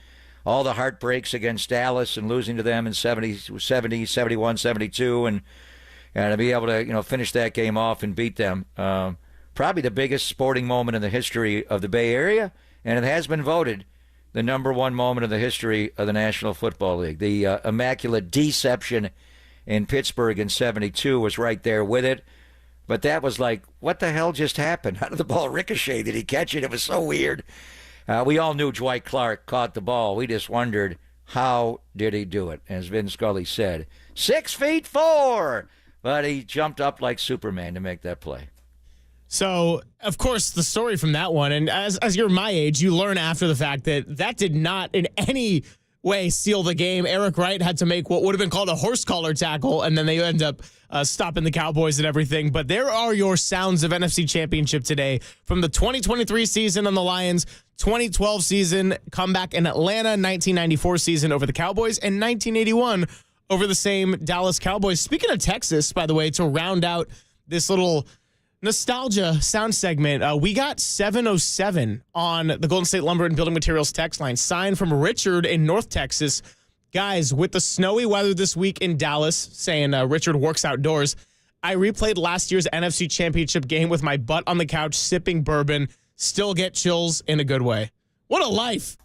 all the heartbreaks against Dallas and losing to them in 70, 71, 72, and to be able to, finish that game off and beat them. Probably the biggest sporting moment in the history of the Bay Area, and it has been voted the number one moment in the history of the National Football League. The immaculate deception in Pittsburgh in 72 was right there with it. But that was like, what the hell just happened? How did the ball ricochet? Did he catch it? It was so weird. We all knew Dwight Clark caught the ball. We just wondered, how did he do it? As Vin Scully said, 6'4". But he jumped up like Superman to make that play. So, of course, the story from that one, and as you're my age, you learn after the fact that did not in any way seal the game. Eric Wright had to make what would have been called a horse collar tackle, and then they end up stopping the Cowboys and everything. But there are your sounds of NFC Championship today from the 2023 season on the Lions, 2012 season, comeback in Atlanta, 1994 season over the Cowboys, and 1981 over the same Dallas Cowboys. Speaking of Texas, by the way, to round out this little nostalgia sound segment, we got 707 on the Golden State Lumber and Building Materials text line, signed from Richard in North Texas. Guys, with the snowy weather this week in Dallas, saying Richard works outdoors, I replayed last year's NFC Championship game with my butt on the couch, sipping bourbon, still get chills in a good way. What a life.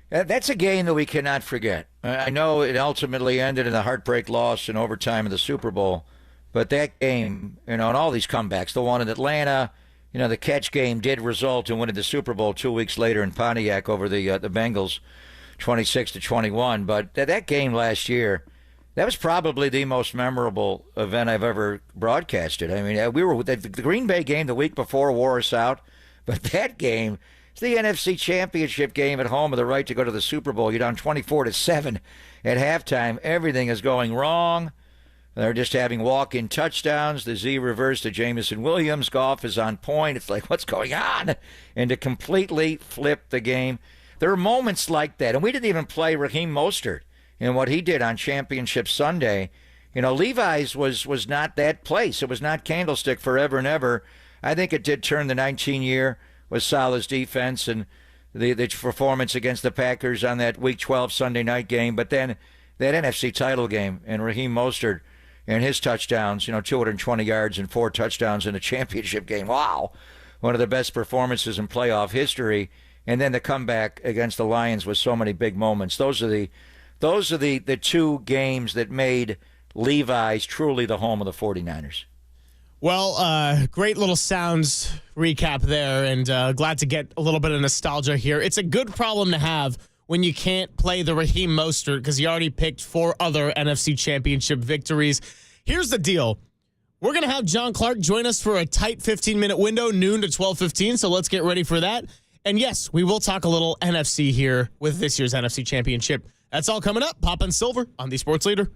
That's a game that we cannot forget. I know it ultimately ended in a heartbreak loss in overtime in the Super Bowl. But that game, and all these comebacks, the one in Atlanta, the catch game did result in winning the Super Bowl 2 weeks later in Pontiac over the Bengals, 26-21. But that game last year, that was probably the most memorable event I've ever broadcasted. I mean, we were with the Green Bay game the week before wore us out, but that game, it's the NFC Championship game at home with the right to go to the Super Bowl. You're down 24-7 at halftime. Everything is going wrong. They're just having walk-in touchdowns. The Z reverse to Jamison Williams. Goff is on point. It's like, what's going on? And to completely flip the game. There are moments like that. And we didn't even play Raheem Mostert in what he did on Championship Sunday. Levi's was not that place. It was not Candlestick forever and ever. I think it did turn the 19-year with Salah's defense and the performance against the Packers on that Week 12 Sunday night game. But then that NFC title game and Raheem Mostert and his touchdowns, 220 yards and 4 touchdowns in a championship game. Wow. One of the best performances in playoff history. And then the comeback against the Lions with so many big moments. Those are the two games that made Levi's truly the home of the 49ers. Well, great little sounds recap there, and glad to get a little bit of nostalgia here. It's a good problem to have when you can't play the Raheem Mostert because he already picked 4 other NFC Championship victories. Here's the deal. We're going to have John Clark join us for a tight 15-minute window, noon to 12:15, so let's get ready for that. And yes, we will talk a little NFC here with this year's NFC Championship. That's all coming up. Pop and Silver on the Sports Leader.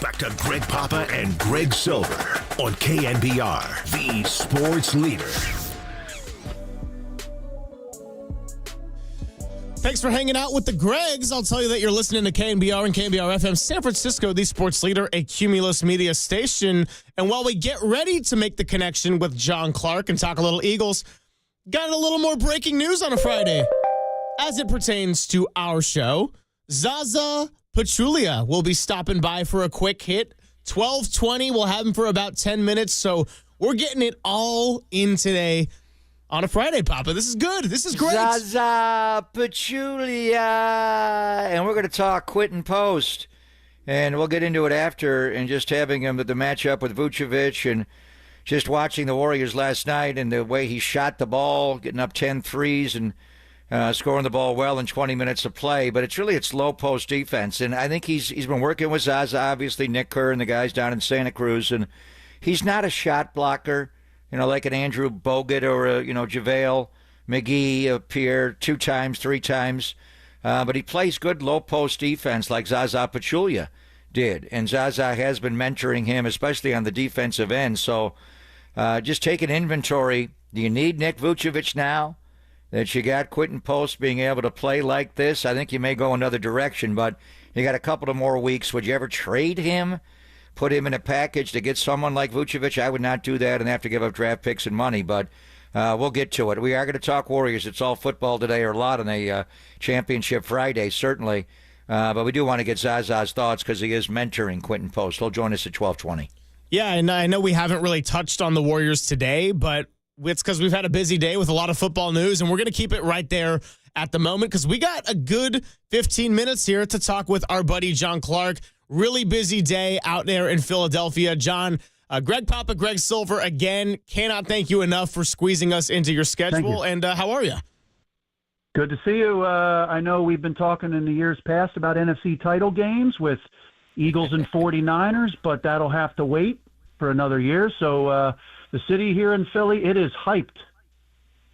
back to Greg Papa and Greg Silver on KNBR, the sports leader. Thanks for hanging out with the Gregs. I'll tell you that you're listening to KNBR and KNBR FM San Francisco, the sports leader, a Cumulus media station. And while we get ready to make the connection with John Clark and talk a little Eagles, got a little more breaking news on a Friday. As it pertains to our show, Zaza Pachulia will be stopping by for a quick hit. 12:20, we'll have him for about 10 minutes. So we're getting it all in today. On a Friday, Papa. This is good. This is great. Zaza Pachulia. And we're going to talk Quinton Post. And we'll get into it after. And just having him at the matchup with Vucevic and just watching the Warriors last night and the way he shot the ball, getting up 10 threes and scoring the ball well in 20 minutes of play. But it's low post defense. And I think he's been working with Zaza, obviously, Nick Kerr and the guys down in Santa Cruz. And he's not a shot blocker. Like an Andrew Bogut or a, JaVale McGee, Pierre 2 times, 3 times. But he plays good low-post defense like Zaza Pachulia did. And Zaza has been mentoring him, especially on the defensive end. So just take an inventory. Do you need Nick Vucevic now that you got Quinton Post being able to play like this? I think you may go another direction, but you got a couple of more weeks. Would you ever trade him? Put him in a package to get someone like Vucevic? I would not do that and have to give up draft picks and money, but we'll get to it. We are going to talk Warriors. It's all football today, or a lot on a championship Friday, certainly. But we do want to get Zaza's thoughts because he is mentoring Quinton Post. He'll join us at 12:20. Yeah, and I know we haven't really touched on the Warriors today, but it's because we've had a busy day with a lot of football news, and we're going to keep it right there at the moment because we got a good 15 minutes here to talk with our buddy John Clark. Really busy day out there in Philadelphia. John, Greg Papa, Greg Silver, again, cannot thank you enough for squeezing us into your schedule. And how are you? Good to see you. I know we've been talking in the years past about NFC title games with Eagles and 49ers, but that'll have to wait for another year. So the city here in Philly, it is hyped.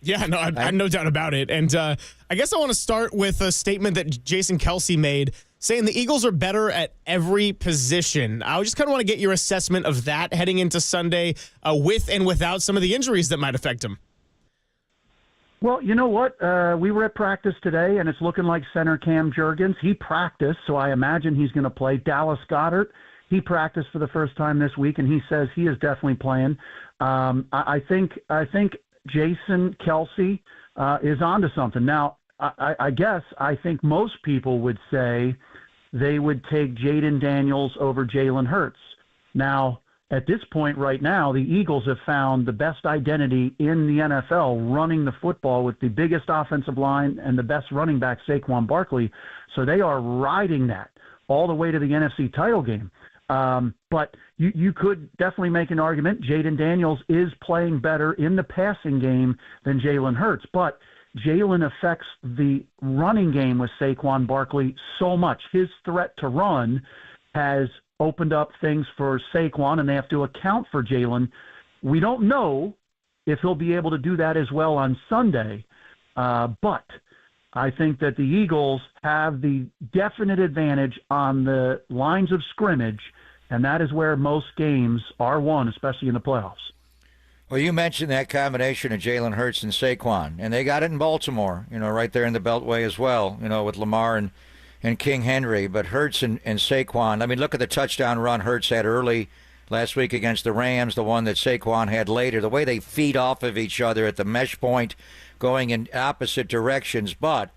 Yeah, no, I no doubt about it. And I guess I want to start with a statement that Jason Kelce made, saying the Eagles are better at every position. I just kind of want to get your assessment of that heading into Sunday with and without some of the injuries that might affect them. Well, you know what? We were at practice today, and it's looking like center Cam Jurgens. He practiced, so I imagine he's going to play. Dallas Goedert, he practiced for the first time this week, and he says he is definitely playing. I think Jason Kelce is onto something. Now, I think most people would say they would take Jaden Daniels over Jalen Hurts. Now, at this point right now, the Eagles have found the best identity in the NFL running the football with the biggest offensive line and the best running back, Saquon Barkley. So they are riding that all the way to the NFC title game. But you could definitely make an argument Jaden Daniels is playing better in the passing game than Jalen Hurts. But Jalen affects the running game with Saquon Barkley so much. His threat to run has opened up things for Saquon, and they have to account for Jalen. We don't know if he'll be able to do that as well on Sunday, but I think that the Eagles have the definite advantage on the lines of scrimmage, and that is where most games are won, especially in the playoffs. Well, you mentioned that combination of Jalen Hurts and Saquon, and they got it in Baltimore, right there in the Beltway as well, with Lamar and King Henry. But Hurts and Saquon, I mean, look at the touchdown run Hurts had early last week against the Rams, the one that Saquon had later, the way they feed off of each other at the mesh point going in opposite directions. But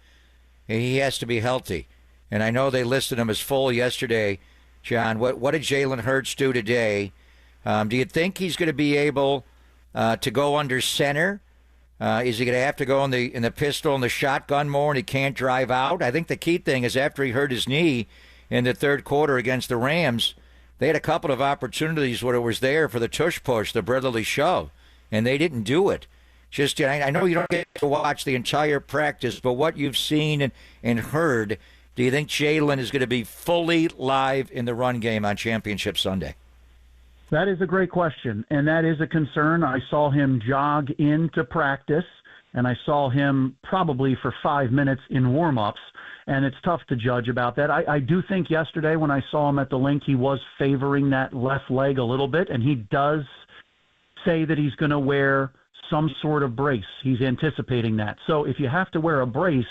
he has to be healthy. And I know they listed him as full yesterday, John. What did Jalen Hurts do today? Do you think he's going to be able to go under center? Is he going to have to go in the pistol and the shotgun more, and he can't drive out? I think the key thing is after he hurt his knee in the third quarter against the Rams, they had a couple of opportunities where it was there for the tush push, the brotherly shove, and they didn't do it. Just, I know you don't get to watch the entire practice, but what you've seen and heard, do you think Jalen is going to be fully live in the run game on Championship Sunday? That is a great question, and that is a concern. I saw him jog into practice, and I saw him probably for 5 minutes in warm-ups, and it's tough to judge about that. I do think yesterday when I saw him at the link, he was favoring that left leg a little bit, and he does say that he's going to wear some sort of brace. He's anticipating that. So if you have to wear a brace,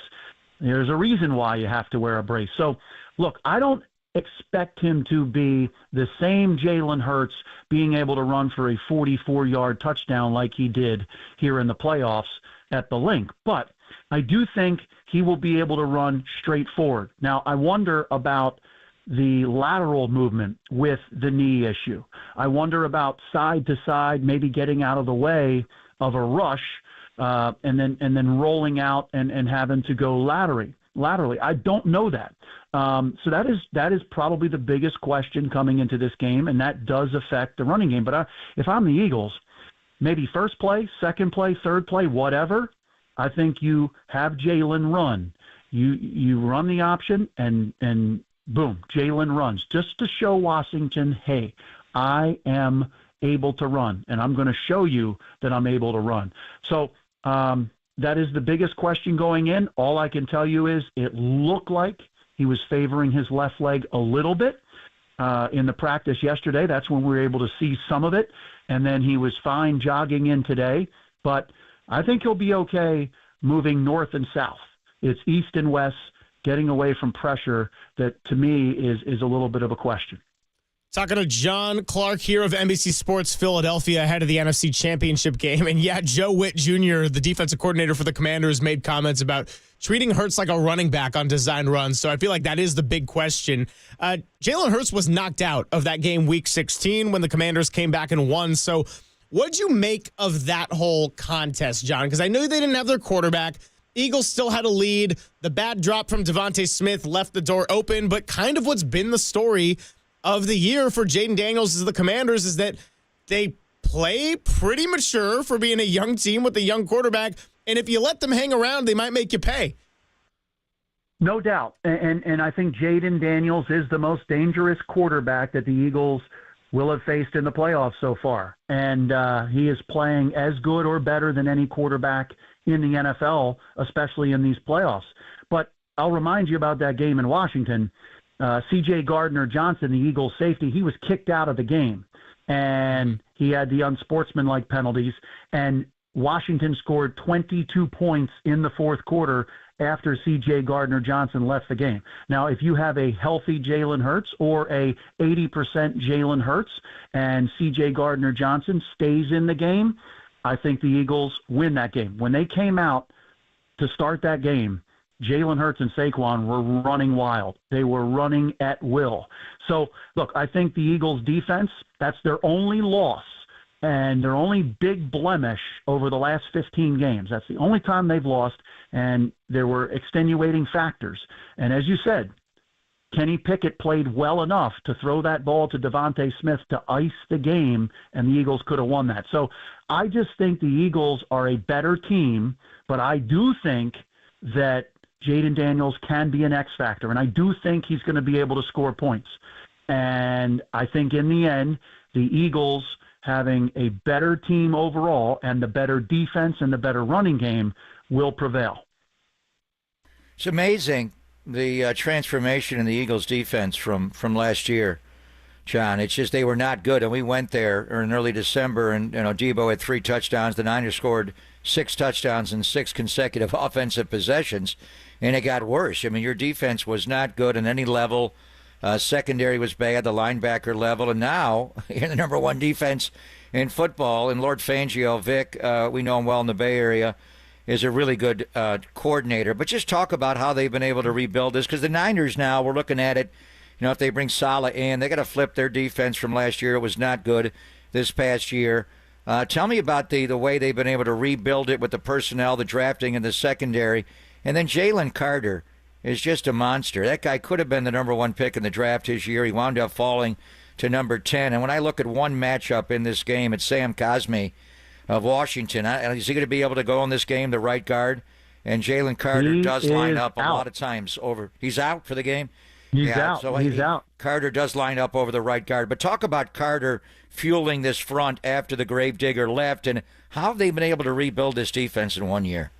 there's a reason why you have to wear a brace. So, look, I don't expect him to be the same Jalen Hurts being able to run for a 44-yard touchdown like he did here in the playoffs at the link. But I do think he will be able to run straight forward. Now, I wonder about the lateral movement with the knee issue. I wonder about side to side, maybe getting out of the way of a rush and then rolling out and having to go laterally. I don't know that. So that is probably the biggest question coming into this game, and that does affect the running game. But if I'm the Eagles, maybe first play, second play, third play, whatever, I think you have Jalen run. You run the option, and boom, Jalen runs, just to show Washington, hey, I am able to run, and I'm going to show you that I'm able to run. So that is the biggest question going in. All I can tell you is it looked like he was favoring his left leg a little bit in the practice yesterday. That's when we were able to see some of it, and then he was fine jogging in today. But I think he'll be okay moving north and south. It's east and west, getting away from pressure that, to me, is a little bit of a question. Talking to John Clark here of NBC Sports Philadelphia ahead of the NFC Championship game. And yeah, Joe Witt Jr., the defensive coordinator for the Commanders, made comments about treating Hurts like a running back on design runs. So I feel like that is the big question. Jalen Hurts was knocked out of that game week 16 when the Commanders came back and won. So what'd you make of that whole contest, John? Because I know they didn't have their quarterback. Eagles still had a lead. The bad drop from Devontae Smith left the door open. But kind of what's been the story of the year for Jaden Daniels as the Commanders is that they play pretty mature for being a young team with a young quarterback. And if you let them hang around, they might make you pay. No doubt. And I think Jaden Daniels is the most dangerous quarterback that the Eagles will have faced in the playoffs so far. And he is playing as good or better than any quarterback in the NFL, especially in these playoffs. But I'll remind you about that game in Washington. C.J. Gardner-Johnson, the Eagles safety, he was kicked out of the game. And he had the unsportsmanlike penalties. And Washington scored 22 points in the fourth quarter after C.J. Gardner-Johnson left the game. Now, if you have a healthy Jalen Hurts or a 80% Jalen Hurts and C.J. Gardner-Johnson stays in the game, I think the Eagles win that game. When they came out to start that game, Jalen Hurts and Saquon were running wild. They were running at will. So, look, I think the Eagles' defense, that's their only loss and their only big blemish over the last 15 games. That's the only time they've lost, and there were extenuating factors. And as you said, Kenny Pickett played well enough to throw that ball to Devontae Smith to ice the game, and the Eagles could have won that. So I just think the Eagles are a better team, but I do think that Jaden Daniels can be an X factor, and I do think he's going to be able to score points. And I think in the end, the Eagles having a better team overall and the better defense and the better running game will prevail. It's amazing, the transformation in the Eagles defense from last year, John. It's just they were not good, and we went there in early December, and Debo had 3 touchdowns. The Niners scored 6 touchdowns in 6 consecutive offensive possessions, and it got worse. I mean, your defense was not good at any level. Secondary was bad, the linebacker level, and now you're the number 1 defense in football. And Lord Fangio, Vic, we know him well in the Bay Area, is a really good coordinator. But just talk about how they've been able to rebuild this, because the Niners now, we're looking at it, if they bring Salah in, they got to flip their defense from last year. It was not good this past year. Tell me about the way they've been able to rebuild it with the personnel, the drafting, and the secondary. And then Jalen Carter is just a monster. That guy could have been the number 1 pick in the draft his year. He wound up falling to number 10. And when I look at one matchup in this game, it's Sam Cosmi of Washington. Is he going to be able to go in this game, the right guard? And Jalen Carter does line up a lot of times over. He's out for the game. He's out. So he's out. Carter does line up over the right guard. But talk about Carter fueling this front after the Gravedigger left, and how they've been able to rebuild this defense in 1 year.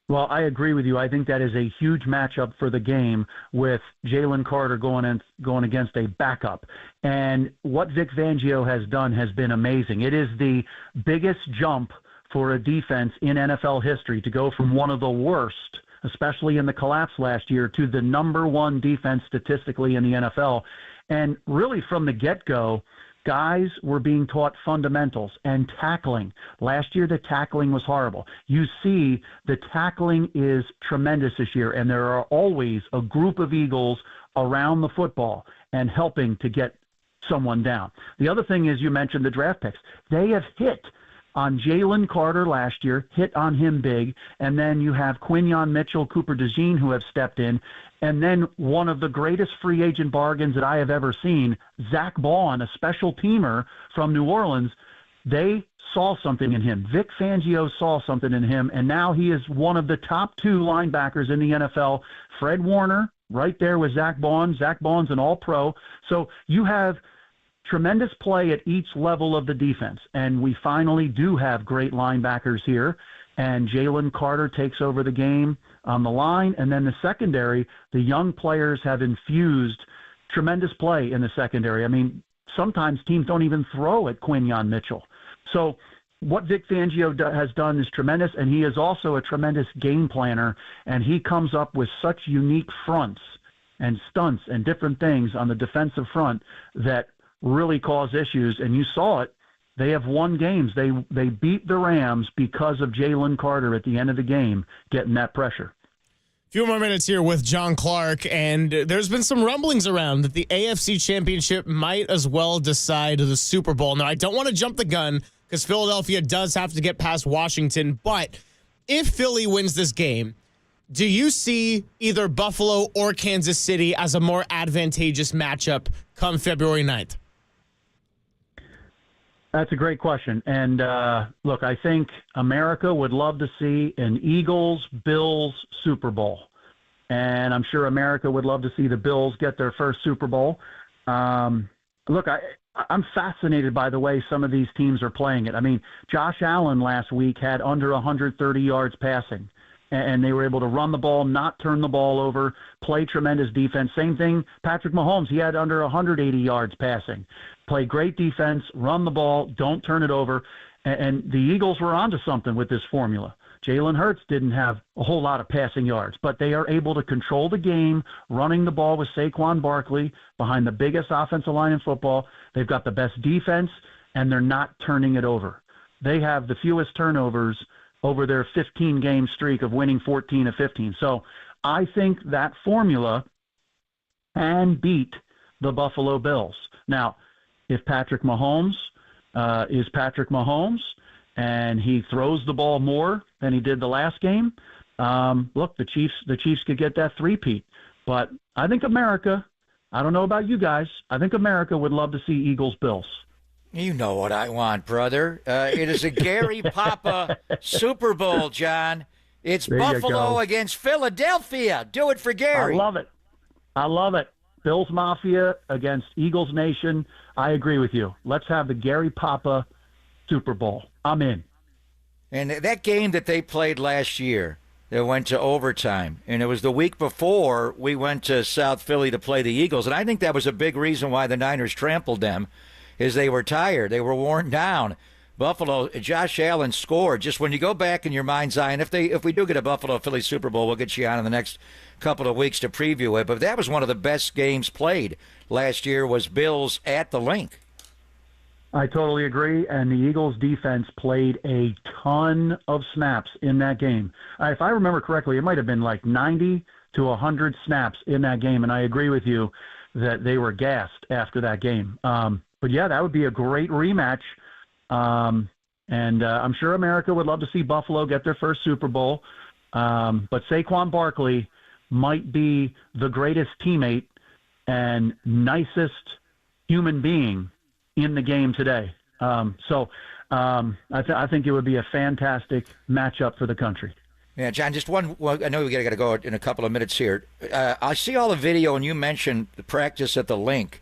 Well, I agree with you. I think that is a huge matchup for the game with Jalen Carter going against a backup. And what Vic Fangio has done has been amazing. It is the biggest jump for a defense in NFL history to go from one of the worst, especially in the collapse last year, to the number one defense statistically in the NFL. And really from the get-go, guys were being taught fundamentals and tackling. Last year, the tackling was horrible. You see the tackling is tremendous this year, and there are always a group of Eagles around the football and helping to get someone down. The other thing is you mentioned the draft picks. They have hit on Jalen Carter last year, hit on him big, and then you have Quinyon Mitchell, Cooper DeJean who have stepped in, and then one of the greatest free agent bargains that I have ever seen, Zach Baun, a special teamer from New Orleans. They saw something in him. Vic Fangio saw something in him, and now he is one of the top two linebackers in the NFL. Fred Warner, right there with Zach Baun. Zach Baun's an all-pro. So you have tremendous play at each level of the defense, and we finally do have great linebackers here, and Jalen Carter takes over the game on the line, and then the secondary, the young players have infused tremendous play in the secondary. I mean, sometimes teams don't even throw at Quinyon Mitchell. So what Vic Fangio has done is tremendous, and he is also a tremendous game planner, and he comes up with such unique fronts and stunts and different things on the defensive front that really cause issues, and you saw it. They have won games. They beat the Rams because of Jalen Carter at the end of the game getting that pressure. A few more minutes here with John Clark, and there's been some rumblings around that the AFC Championship might as well decide the Super Bowl. Now, I don't want to jump the gun because Philadelphia does have to get past Washington, but if Philly wins this game, do you see either Buffalo or Kansas City as a more advantageous matchup come February 9th? That's a great question. And look, I think America would love to see an Eagles-Bills Super Bowl. And I'm sure America would love to see the Bills get their first Super Bowl. Look, I'm fascinated by the way some of these teams are playing it. I mean, Josh Allen last week had under 130 yards passing. And they were able to run the ball, not turn the ball over, play tremendous defense. Same thing, Patrick Mahomes. He had under 180 yards passing. Play great defense, run the ball, don't turn it over. And the Eagles were onto something with this formula. Jalen Hurts didn't have a whole lot of passing yards, but they are able to control the game, running the ball with Saquon Barkley behind the biggest offensive line in football. They've got the best defense, and they're not turning it over. They have the fewest turnovers over their 15-game streak of winning 14 of 15. So I think that formula can beat the Buffalo Bills. Now, if Patrick Mahomes is Patrick Mahomes and he throws the ball more than he did the last game, look, the Chiefs could get that three-peat. But I think America, I don't know about you guys, I think America would love to see Eagles-Bills. You know what I want, brother. It is a Gary Papa Super Bowl, John. It's there Buffalo against Philadelphia. Do it for Gary. I love it. Bills Mafia against Eagles Nation. I agree with you. Let's have the Gary Papa Super Bowl. I'm in. And that game that they played last year, they went to overtime, and it was the week before we went to South Philly to play the Eagles, and I think that was a big reason why the Niners trampled them. Is they were tired. They were worn down. Buffalo, Josh Allen scored. Just when you go back in your mind's eye, and if we do get a Buffalo-Philly Super Bowl, we'll get you on in the next couple of weeks to preview it. But that was one of the best games played last year was Bills at the Link. I totally agree, and the Eagles' defense played a ton of snaps in that game. If I remember correctly, it might have been like 90 to 100 snaps in that game, and I agree with you that they were gassed after that game. But, yeah, that would be a great rematch. And I'm sure America would love to see Buffalo get their first Super Bowl. But Saquon Barkley might be the greatest teammate and nicest human being in the game today. I think it would be a fantastic matchup for the country. Yeah, John, just one. Well, I know we got to go in a couple of minutes here. I see all the video, and you mentioned the practice at the link.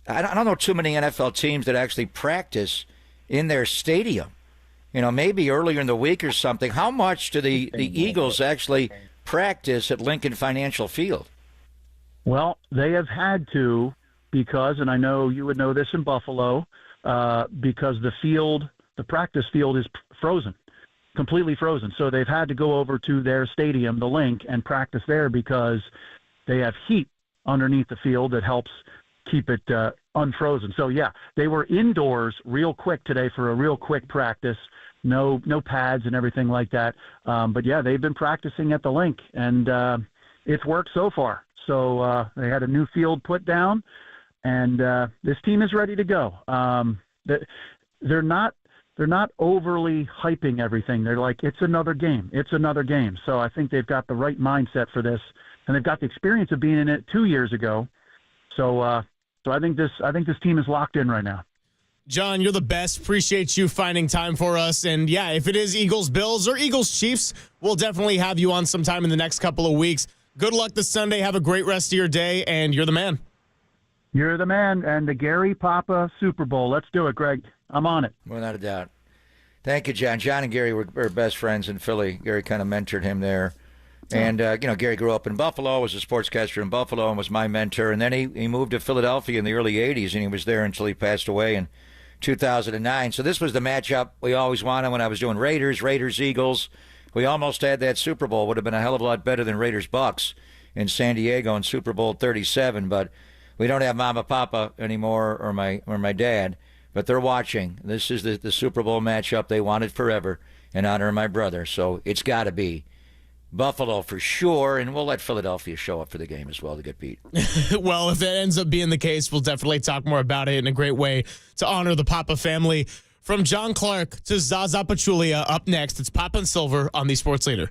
I don't know too many NFL teams that actually practice in their stadium. Maybe earlier in the week or something. How much do the Eagles actually practice at Lincoln Financial Field? Well, they have had to because, and I know you would know this in Buffalo, because the practice field is frozen, completely frozen. So they've had to go over to their stadium, the Link, and practice there because they have heat underneath the field that helps keep it unfrozen. So, yeah, they were indoors real quick today for a real quick practice. No pads and everything like that. But, yeah, they've been practicing at the Link, and it's worked so far. So they had a new field put down, and this team is ready to go. They're not overly hyping everything. They're like, it's another game. It's another game. So I think they've got the right mindset for this, and they've got the experience of being in it 2 years ago. So I think this team is locked in right now. John, you're the best. Appreciate you finding time for us. And, yeah, if it is Eagles-Bills or Eagles-Chiefs, we'll definitely have you on sometime in the next couple of weeks. Good luck this Sunday. Have a great rest of your day, and you're the man. You're the man. And the Gary Papa Super Bowl. Let's do it, Greg. I'm on it. Without a doubt. Thank you, John. John and Gary were best friends in Philly. Gary kind of mentored him there. And, Gary grew up in Buffalo, was a sportscaster in Buffalo, and was my mentor. And then he moved to Philadelphia in the early 80s, and he was there until he passed away in 2009. So this was the matchup we always wanted when I was doing Raiders, Eagles. We almost had that Super Bowl. Would have been a hell of a lot better than Raiders-Bucks in San Diego in Super Bowl 37. But we don't have Mama, Papa anymore, or my dad. But they're watching. This is the Super Bowl matchup they wanted forever in honor of my brother. So it's got to be Buffalo for sure, and we'll let Philadelphia show up for the game as well to get beat. Well, if that ends up being the case, we'll definitely talk more about it in a great way to honor the Papa family. From John Clark to Zaza Pachulia, up next, it's Papa and Silver on the Sports Leader.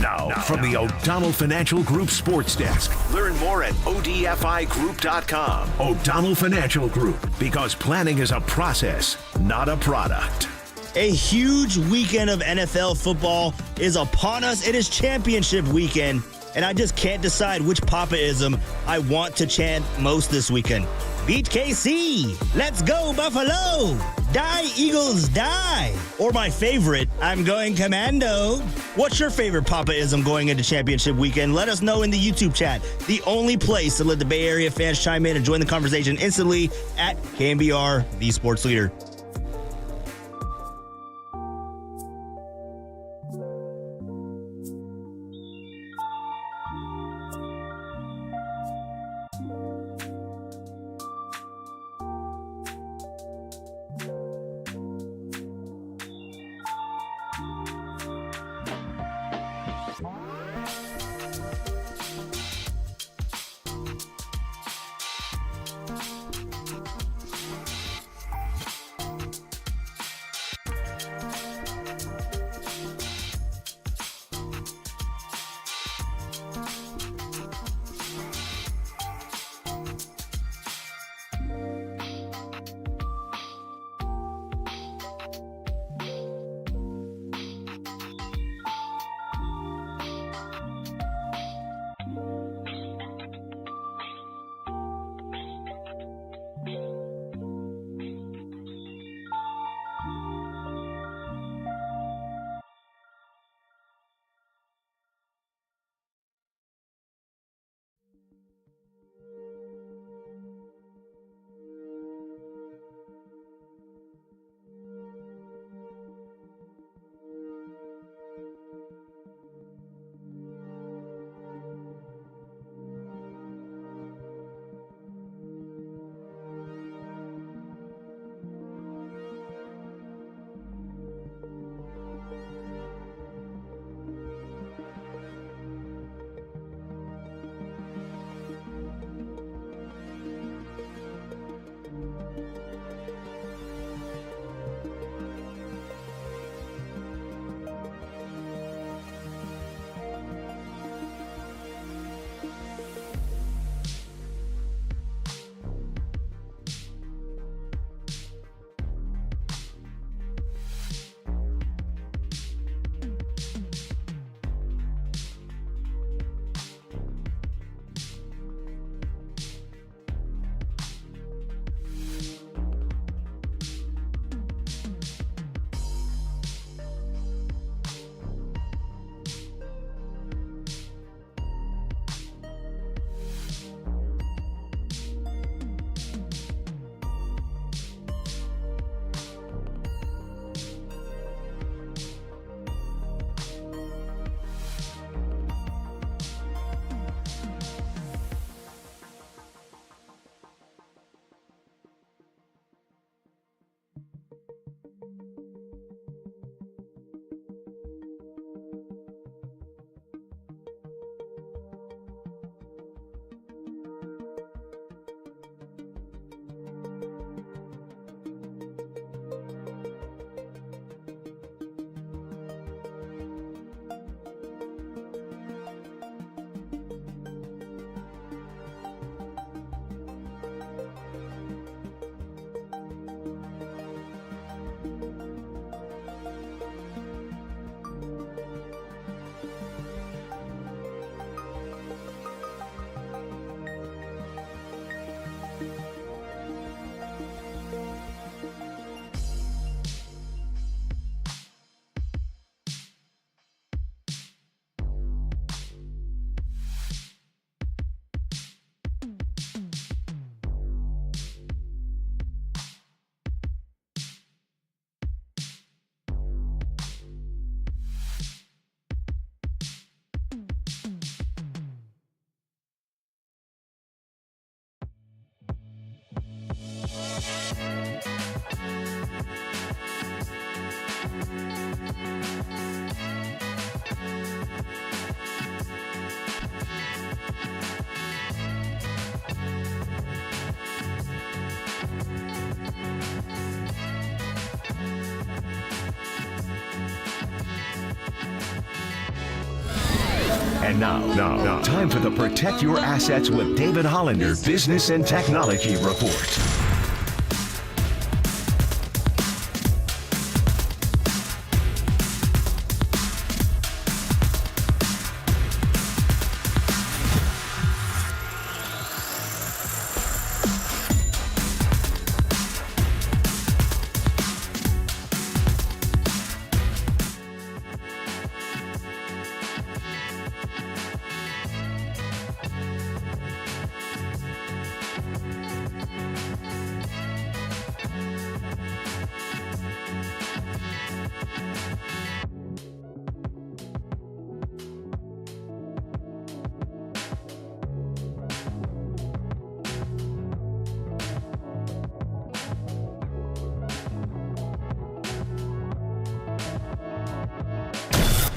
Now, from the O'Donnell Financial Group Sports Desk. Learn more at ODFIGroup.com. O'Donnell Financial Group, because planning is a process, not a product. A huge weekend of NFL football is upon us. It is championship weekend, and I just can't decide which Papaism I want to chant most this weekend. Beat KC! Let's go, Buffalo! Die, Eagles, die! Or my favorite, I'm going commando. What's your favorite Papaism going into championship weekend? Let us know in the YouTube chat. The only place to let the Bay Area fans chime in and join the conversation instantly at KNBR, the sports leader. And now, time for the Protect Your Assets with David Hollander Business and Technology Report.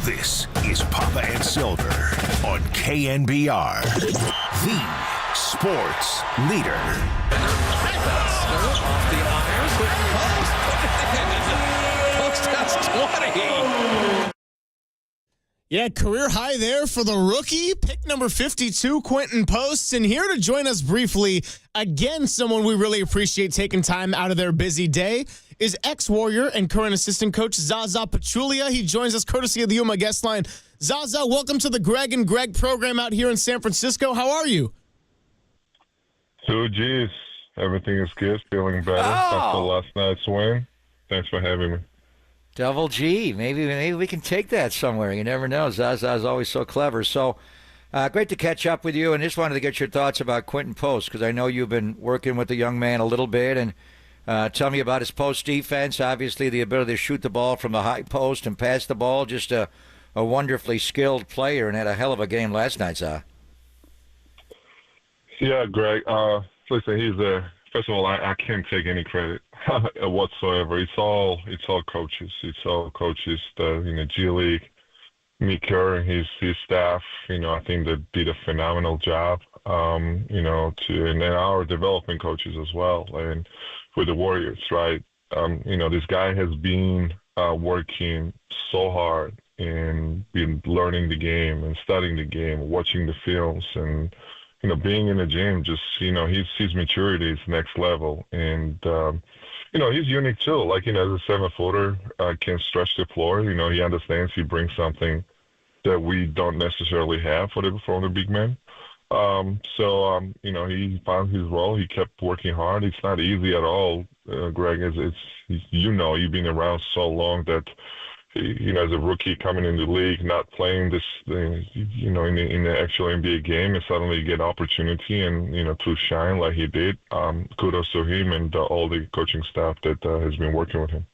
This is Papa and Silver on KNBR, the sports leader. Off the iron, Post has 20. Yeah, career high there for the rookie, pick number 52, Quinton Post. And here to join us briefly, again, someone we really appreciate taking time out of their busy day, is ex-Warrior and current assistant coach Zaza Pachulia. He joins us courtesy of the Yuma guest line. Zaza, welcome to the Greg and Greg program out here in San Francisco. How are you? So, geez, everything is good. Feeling better after last night's win. Thanks for having me. Double G. Maybe we can take that somewhere. You never know. Zaza's always so clever. So great to catch up with you. And just wanted to get your thoughts about Quinton Post, because I know you've been working with the young man a little bit. And tell me about his post defense. Obviously, the ability to shoot the ball from the high post and pass the ball. Just a wonderfully skilled player, and had a hell of a game last night, Za. Yeah, Greg. Listen, he's a. First of all, I can't take any credit whatsoever. It's all coaches. It's all coaches. The G League, Mick Kerr and his staff. I think they did a phenomenal job. And then our development coaches as well, and with the Warriors, right? This guy has been working so hard and been learning the game and studying the game, watching the films, and being in the gym, just, his maturity is next level. And, he's unique too. Like, as a 7-footer, can stretch the floor. He understands he brings something that we don't necessarily have from the big men. He found his role. He kept working hard. It's not easy at all, Greg. You've been around so long that, as a rookie coming in the league, not playing this, in the actual NBA game, and suddenly you get opportunity and, to shine like he did. Kudos to him and all the coaching staff that has been working with him.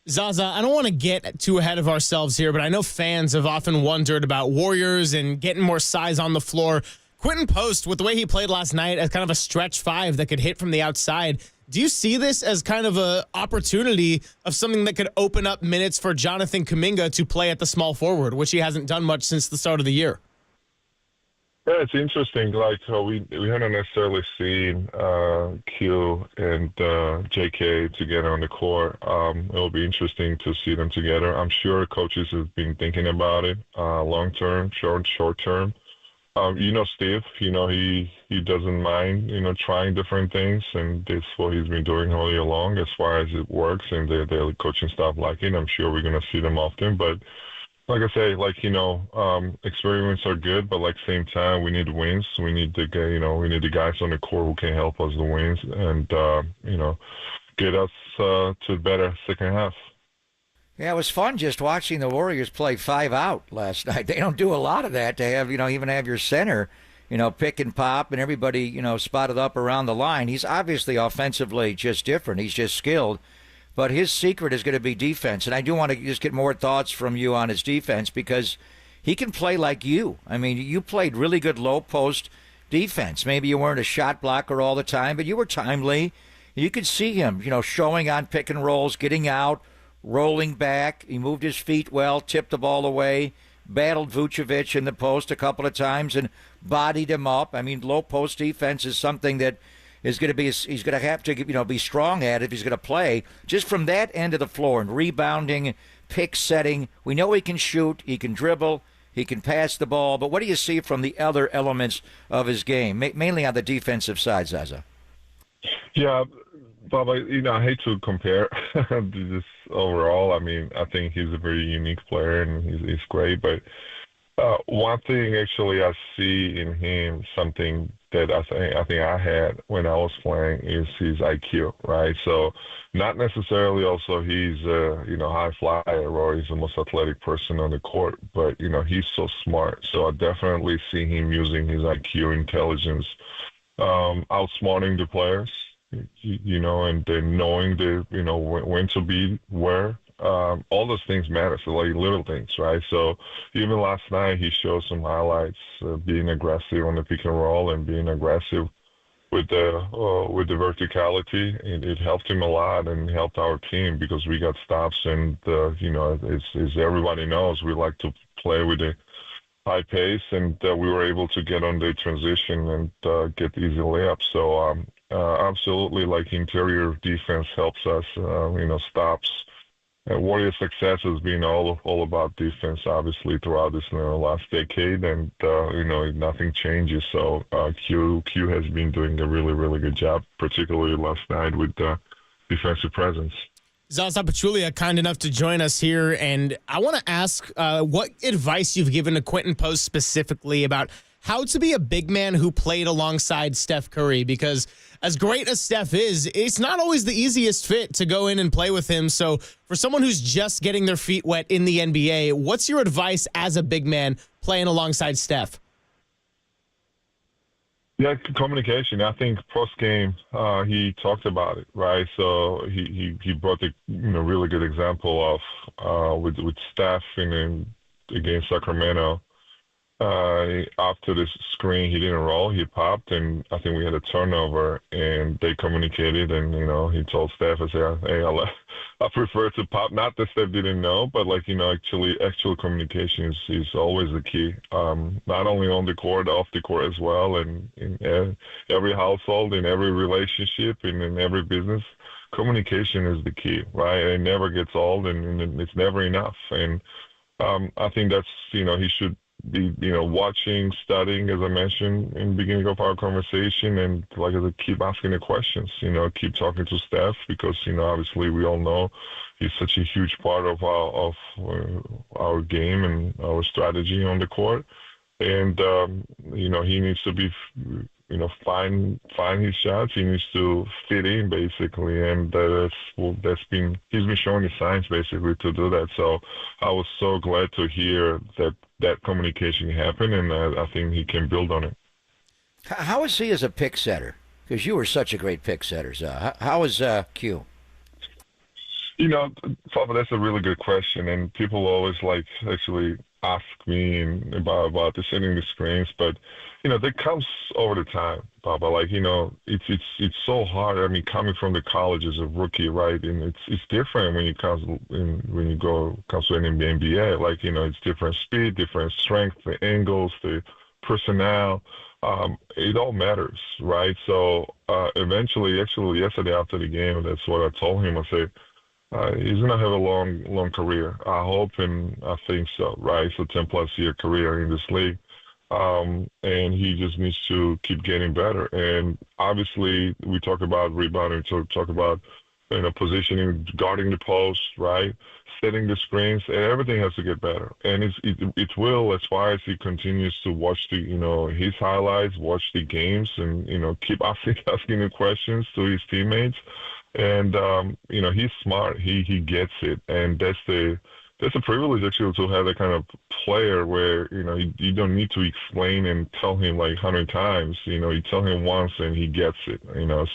Zaza, I don't want to get too ahead of ourselves here, but I know fans have often wondered about Warriors and getting more size on the floor. Quinton Post, with the way he played last night as kind of a stretch five that could hit from the outside, do you see this as kind of an opportunity of something that could open up minutes for Jonathan Kuminga to play at the small forward, which he hasn't done much since the start of the year? Yeah, it's interesting. Like, we haven't necessarily seen Q and JK together on the court. It'll be interesting to see them together. I'm sure coaches have been thinking about it long term, short term. Steve, he doesn't mind, trying different things, and that's what he's been doing all year long as far as it works, and the coaching staff like it. I'm sure we're going to see them often, but like I say, experiments are good, but same time, we need wins. We need the guys on the court who can help us to wins and, get us to better second half. Yeah, it was fun just watching the Warriors play 5 out last night. They don't do a lot of that to have, even have your center, pick and pop and everybody, spotted up around the line. He's obviously offensively just different. He's just skilled. But his secret is going to be defense. And I do want to just get more thoughts from you on his defense, because he can play like you. I mean, you played really good low post defense. Maybe you weren't a shot blocker all the time, but you were timely. You could see him, showing on pick and rolls, getting out, rolling back. He moved his feet well, tipped the ball away, battled Vucevic in the post a couple of times and bodied him up. I mean, low post defense is something that is going to be, he's going to have to, be strong at if he's going to play. Just from that end of the floor and rebounding, pick setting, we know he can shoot, he can dribble, He can pass the ball. But what do you see from the other elements of his game, mainly on the defensive side, Zaza? Yeah, Bob, I hate to compare this overall. I mean, I think he's a very unique player, and he's great. But one thing actually I see in him, something that I think I had when I was playing, is his IQ, right? So not necessarily also he's high flyer or he's the most athletic person on the court, but he's so smart. So I definitely see him using his IQ, intelligence, outsmarting the players, and then knowing when to be where. All those things matter, so like little things, right? So even last night he showed some highlights, being aggressive on the pick and roll and being aggressive with the verticality. It helped him a lot and helped our team because we got stops, and as everybody knows, we like to play with a high pace, and we were able to get on the transition and get easy layups. So absolutely, like interior defense helps us, stops. Warriors' success has been all about defense, obviously, throughout this last decade, and nothing changes. So Q has been doing a really, really good job, particularly last night with defensive presence. Zaza Pachulia, kind enough to join us here, and I want to ask what advice you've given to Quinton Post specifically about how to be a big man who played alongside Steph Curry, because as great as Steph is, it's not always the easiest fit to go in and play with him. So for someone who's just getting their feet wet in the NBA, what's your advice as a big man playing alongside Steph? Yeah, communication. I think post game he talked about it, right? So he brought a really good example of with Steph against Sacramento. After the screen, he didn't roll, he popped, and I think we had a turnover, and they communicated, and, he told Steph, I said, hey, I prefer to pop. Not that Steph didn't know, but actual communication is always the key. Not only on the court, off the court as well, and in every household, in every relationship, and in every business, communication is the key, right? It never gets old, and it's never enough. And I think that's, he should be, watching, studying, as I mentioned in the beginning of our conversation, and like I said, keep asking the questions, keep talking to Steph, because, obviously we all know he's such a huge part of our game and our strategy on the court. And, he needs to be, find his shots. He needs to fit in, basically, and he's been showing the signs, basically, to do that. So I was so glad to hear that communication happened, and I think he can build on it. How is he as a pick setter? Because you were such a great pick setter, How is Q? Papa, that's a really good question, and people always actually ask me about the setting the screens, but that comes over the time, Papa. It's so hard. I mean, coming from the college as a rookie, right? And it's different when you comes to an NBA. It's different speed, different strength, the angles, the personnel. It all matters, right? So eventually, actually, yesterday after the game, that's what I told him. I said, he's going to have a long career. I hope and I think so, right? So 10-plus year career in this league. And he just needs to keep getting better. And obviously, we talk about rebounding, talk about positioning, guarding the post, right? Setting the screens. Everything has to get better, and it will as far as he continues to watch his highlights, watch the games, and keep asking the questions to his teammates. And he's smart. He gets it, and that's a privilege actually to have that kind of player where you don't need to explain and tell him 100 times. You tell him once and he gets it.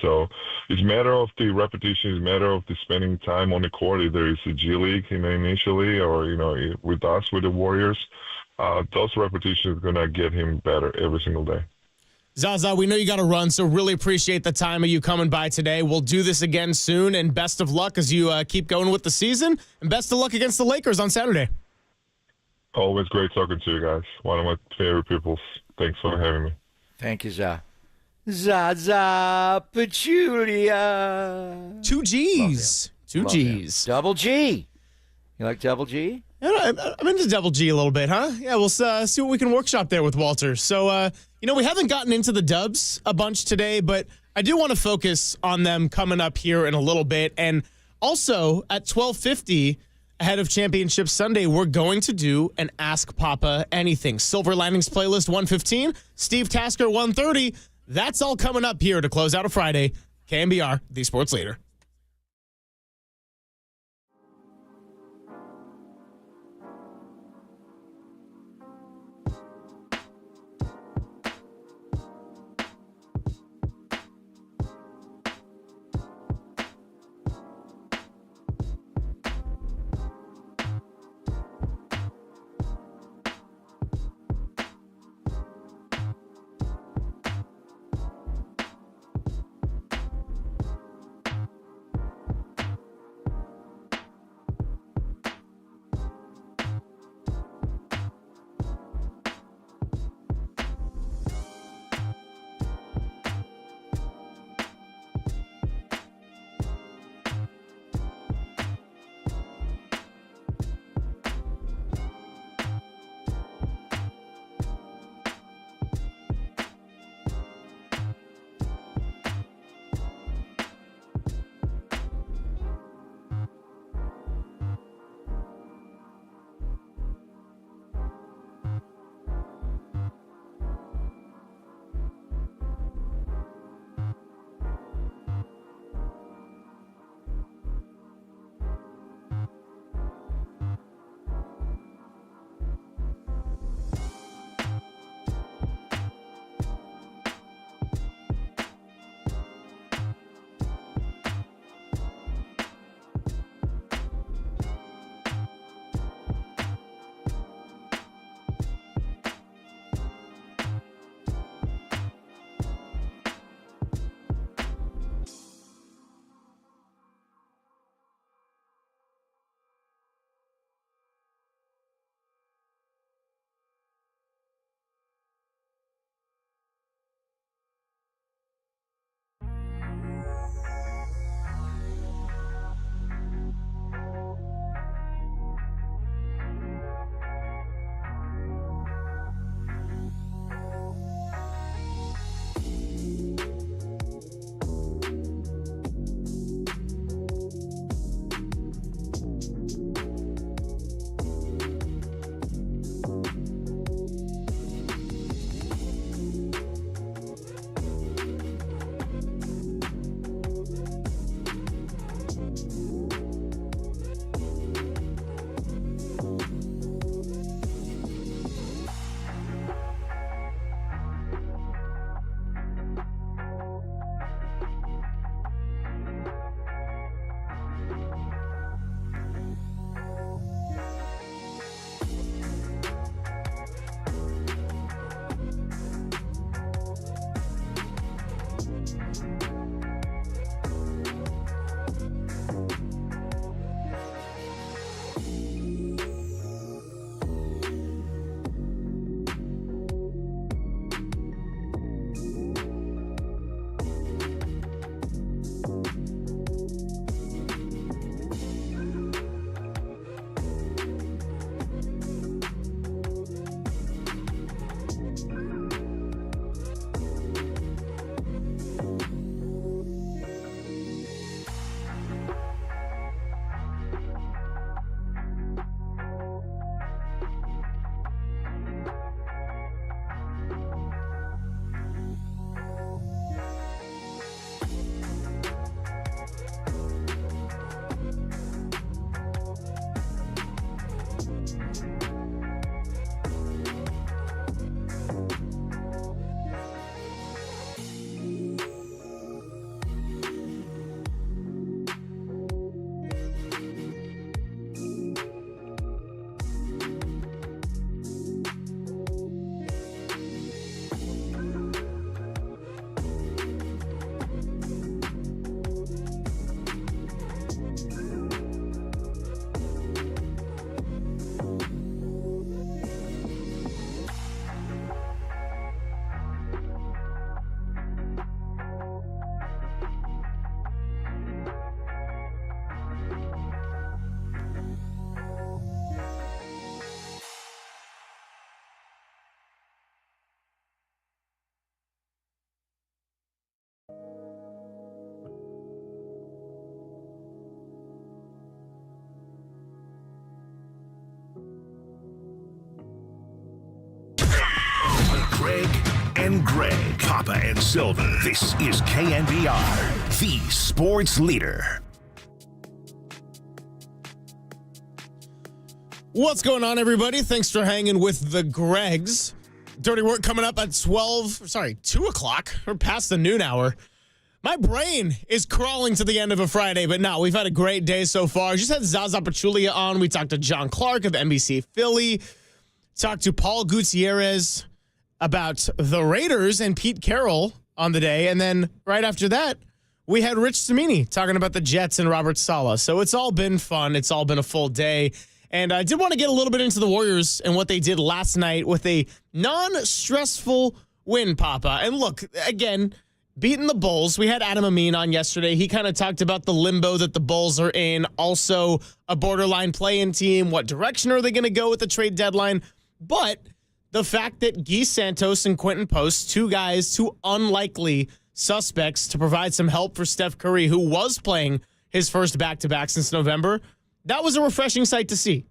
So it's a matter of the repetition. It's a matter of the spending time on the court, either it's a G League initially or with us with the Warriors. Those repetitions are gonna get him better every single day. Zaza, we know you got to run, so really appreciate the time of you coming by today. We'll do this again soon, and best of luck as you keep going with the season, and best of luck against the Lakers on Saturday. Always great talking to you guys. One of my favorite people. Thanks for having me. Thank you, Zaza Pachulia. 2 G's. 2 G's. Double G. You like Double G? I'm into Double G a little bit, huh? Yeah, we'll see what we can workshop there with Walter. So, we haven't gotten into the dubs a bunch today, but I do want to focus on them coming up here in a little bit. And also at 12:50, ahead of Championship Sunday, we're going to do an Ask Papa Anything. Silver Linings Playlist 115, Steve Tasker 130. That's all coming up here to close out a Friday. KNBR, the sports leader. and Greg, Papa and Silver. This is KNBR, the sports leader. What's going on, everybody? Thanks for hanging with the Gregs. Dirty Work coming up at 2 o'clock. We're past the noon hour. My brain is crawling to the end of a Friday, but no, we've had a great day so far. Just had Zaza Pachulia on. We talked to John Clark of NBC Philly. Talked to Paul Gutierrez about the Raiders and Pete Carroll on the day. And then right after that, we had Rich Cimini talking about the Jets and Robert Salah. So it's all been fun. It's all been a full day. And I did want to get a little bit into the Warriors and what they did last night with a non-stressful win, Papa. And look, again, beating the Bulls. We had Adam Amin on yesterday. He kind of talked about the limbo that the Bulls are in. Also, a borderline play-in team. What direction are they going to go with the trade deadline? But the fact that Guy Santos and Quinton Post, two unlikely suspects to provide some help for Steph Curry, who was playing his first back-to-back since November, that was a refreshing sight to see.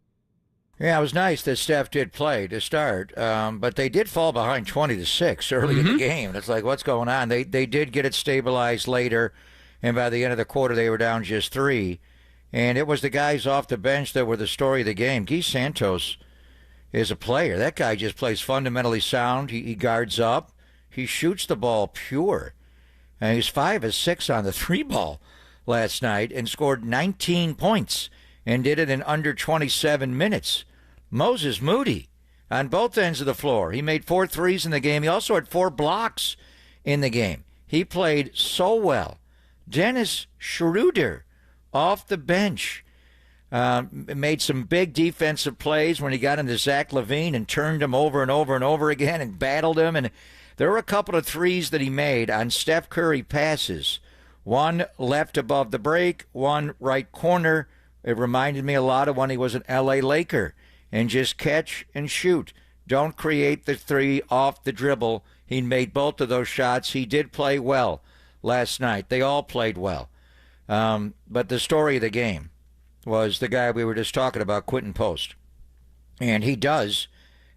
Yeah, it was nice that Steph did play to start, but they did fall behind 20-6 early in the game. It's like, what's going on? They did get it stabilized later, and by the end of the quarter, they were down just 3. And it was the guys off the bench that were the story of the game. Guy Santos is a player. That guy just plays fundamentally sound. He guards up. He shoots the ball pure. And he's 5 of 6 on the 3-ball last night and scored 19 points. And did it in under 27 minutes. Moses Moody on both ends of the floor. He made 4 threes in the game. He also had 4 blocks in the game. He played so well. Dennis Schroeder off the bench made some big defensive plays when he got into Zach LaVine and turned him over and over and over again and battled him. And there were a couple of threes that he made on Steph Curry passes. One left above the break, one right corner. It reminded me a lot of when he was an L.A. Laker. And just catch and shoot. Don't create the 3 off the dribble. He made both of those shots. He did play well last night. They all played well. But the story of the game was the guy we were just talking about, Quinton Post. And he does.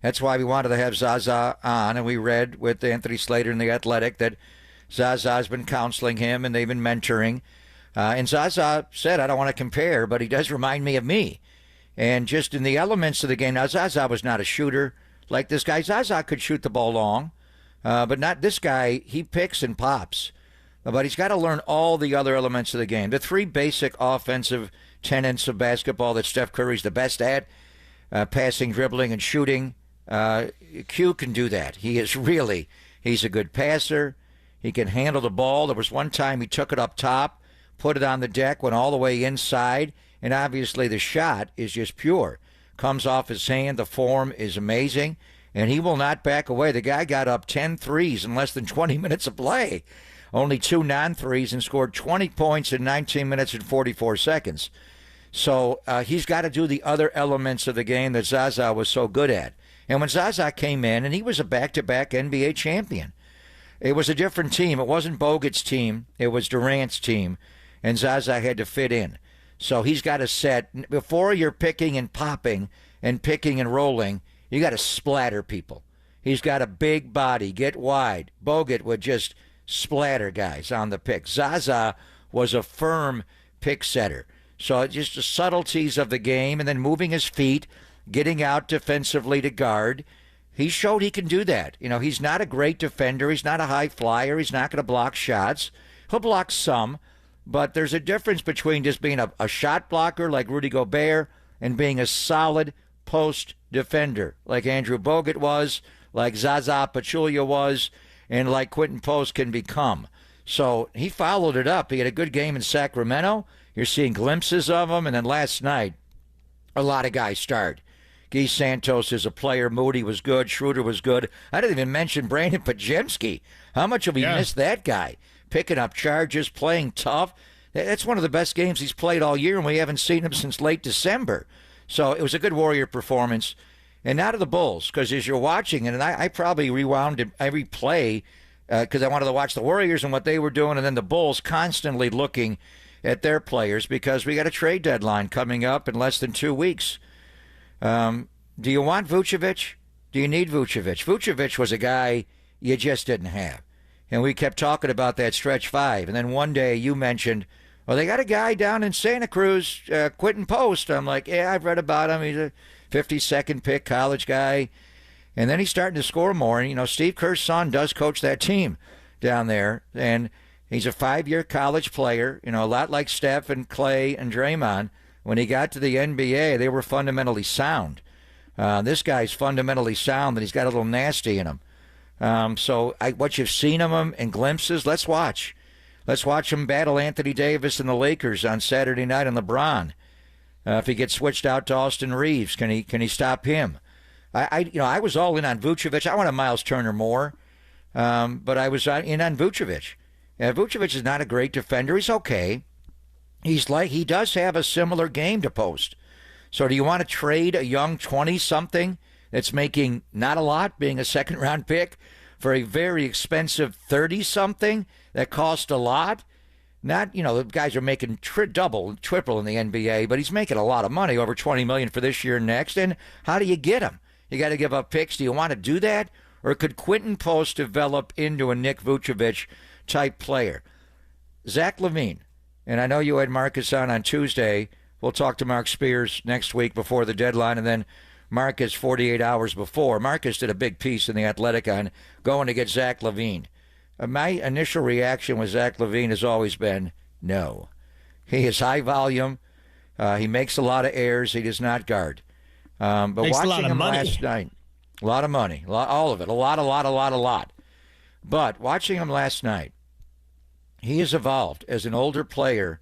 That's why we wanted to have Zaza on. And we read with Anthony Slater in The Athletic that Zaza's been counseling him and they've been mentoring. And Zaza said, I don't want to compare, but he does remind me of me. And just in the elements of the game, now Zaza was not a shooter like this guy. Zaza could shoot the ball long, but not this guy. He picks and pops. But he's got to learn all the other elements of the game. The 3 basic offensive tenets of basketball that Steph Curry's the best at, passing, dribbling, and shooting. Q can do that. He's a good passer. He can handle the ball. There was one time he took it up top, put it on the deck, went all the way inside, and obviously the shot is just pure. Comes off his hand. The form is amazing, and he will not back away. The guy got up 10 threes in less than 20 minutes of play, only 2 non-threes, and scored 20 points in 19 minutes and 44 seconds. So he's got to do the other elements of the game that Zaza was so good at. And when Zaza came in, and he was a back-to-back NBA champion, it was a different team. It wasn't Bogut's team. It was Durant's team. And Zaza had to fit in. So he's got to set, before you're picking and popping and picking and rolling, you got to splatter people. He's got a big body, get wide. Bogut would just splatter guys on the pick. Zaza was a firm pick setter. So just the subtleties of the game and then moving his feet, getting out defensively to guard. He showed he can do that. You know, he's not a great defender. He's not a high flyer. He's not going to block shots. He'll block some. But there's a difference between just being a shot blocker like Rudy Gobert and being a solid post defender like Andrew Bogut was, like Zaza Pachulia was, and like Quinton Post can become. So he followed it up. He had a good game in Sacramento. You're seeing glimpses of him. And then last night, a lot of guys started. Guy Santos is a player. Moody was good. Schroeder was good. I didn't even mention Brandon Pajemski. How much have we missed that guy? Picking up charges, playing tough. That's one of the best games he's played all year, and we haven't seen him since late December. So it was a good Warrior performance. And now to the Bulls, because as you're watching it, and I probably rewound every play because I wanted to watch the Warriors and what they were doing, and then the Bulls constantly looking at their players because we got a trade deadline coming up in less than 2 weeks. Do you want Vucevic? Do you need Vucevic? Vucevic was a guy you just didn't have. And we kept talking about that stretch five. And then one day you mentioned, well, they got a guy down in Santa Cruz, Quinton Post. I'm like, yeah, I've read about him. He's a 52nd pick college guy. And then he's starting to score more. And, you know, Steve Kerr's son does coach that team down there. And he's a 5-year college player, you know, a lot like Steph and Clay and Draymond. When he got to the NBA, they were fundamentally sound. This guy's fundamentally sound, and he's got a little nasty in him. So what you've seen of him in glimpses, let's watch. Let's watch him battle Anthony Davis and the Lakers on Saturday night, and LeBron. If he gets switched out to Austin Reeves, can he stop him? I was all in on Vucevic. I wanted Miles Turner more, but I was in on Vucevic. Vucevic is not a great defender. He's okay. He does have a similar game to Post. So do you want to trade a young 20-something that's making not a lot, being a second-round pick, for a very expensive 30-something that cost a lot? Not, you know, the guys are making double, triple in the NBA, but he's making a lot of money, over $20 million for this year and next. And how do you get him? You got to give up picks. Do you want to do that? Or could Quinton Post develop into a Nick Vucevic-type player? Zach LaVine, and I know you had Marcus on Tuesday. We'll talk to Mark Spears next week before the deadline, and then Marcus 48 hours before. Marcus did a big piece in The Athletic on going to get Zach LaVine. My initial reaction with Zach LaVine has always been no. He is high volume. He makes a lot of errors. He does not guard. But makes watching him last night, a lot of money, all of it, a lot. But watching him last night, he has evolved as an older player.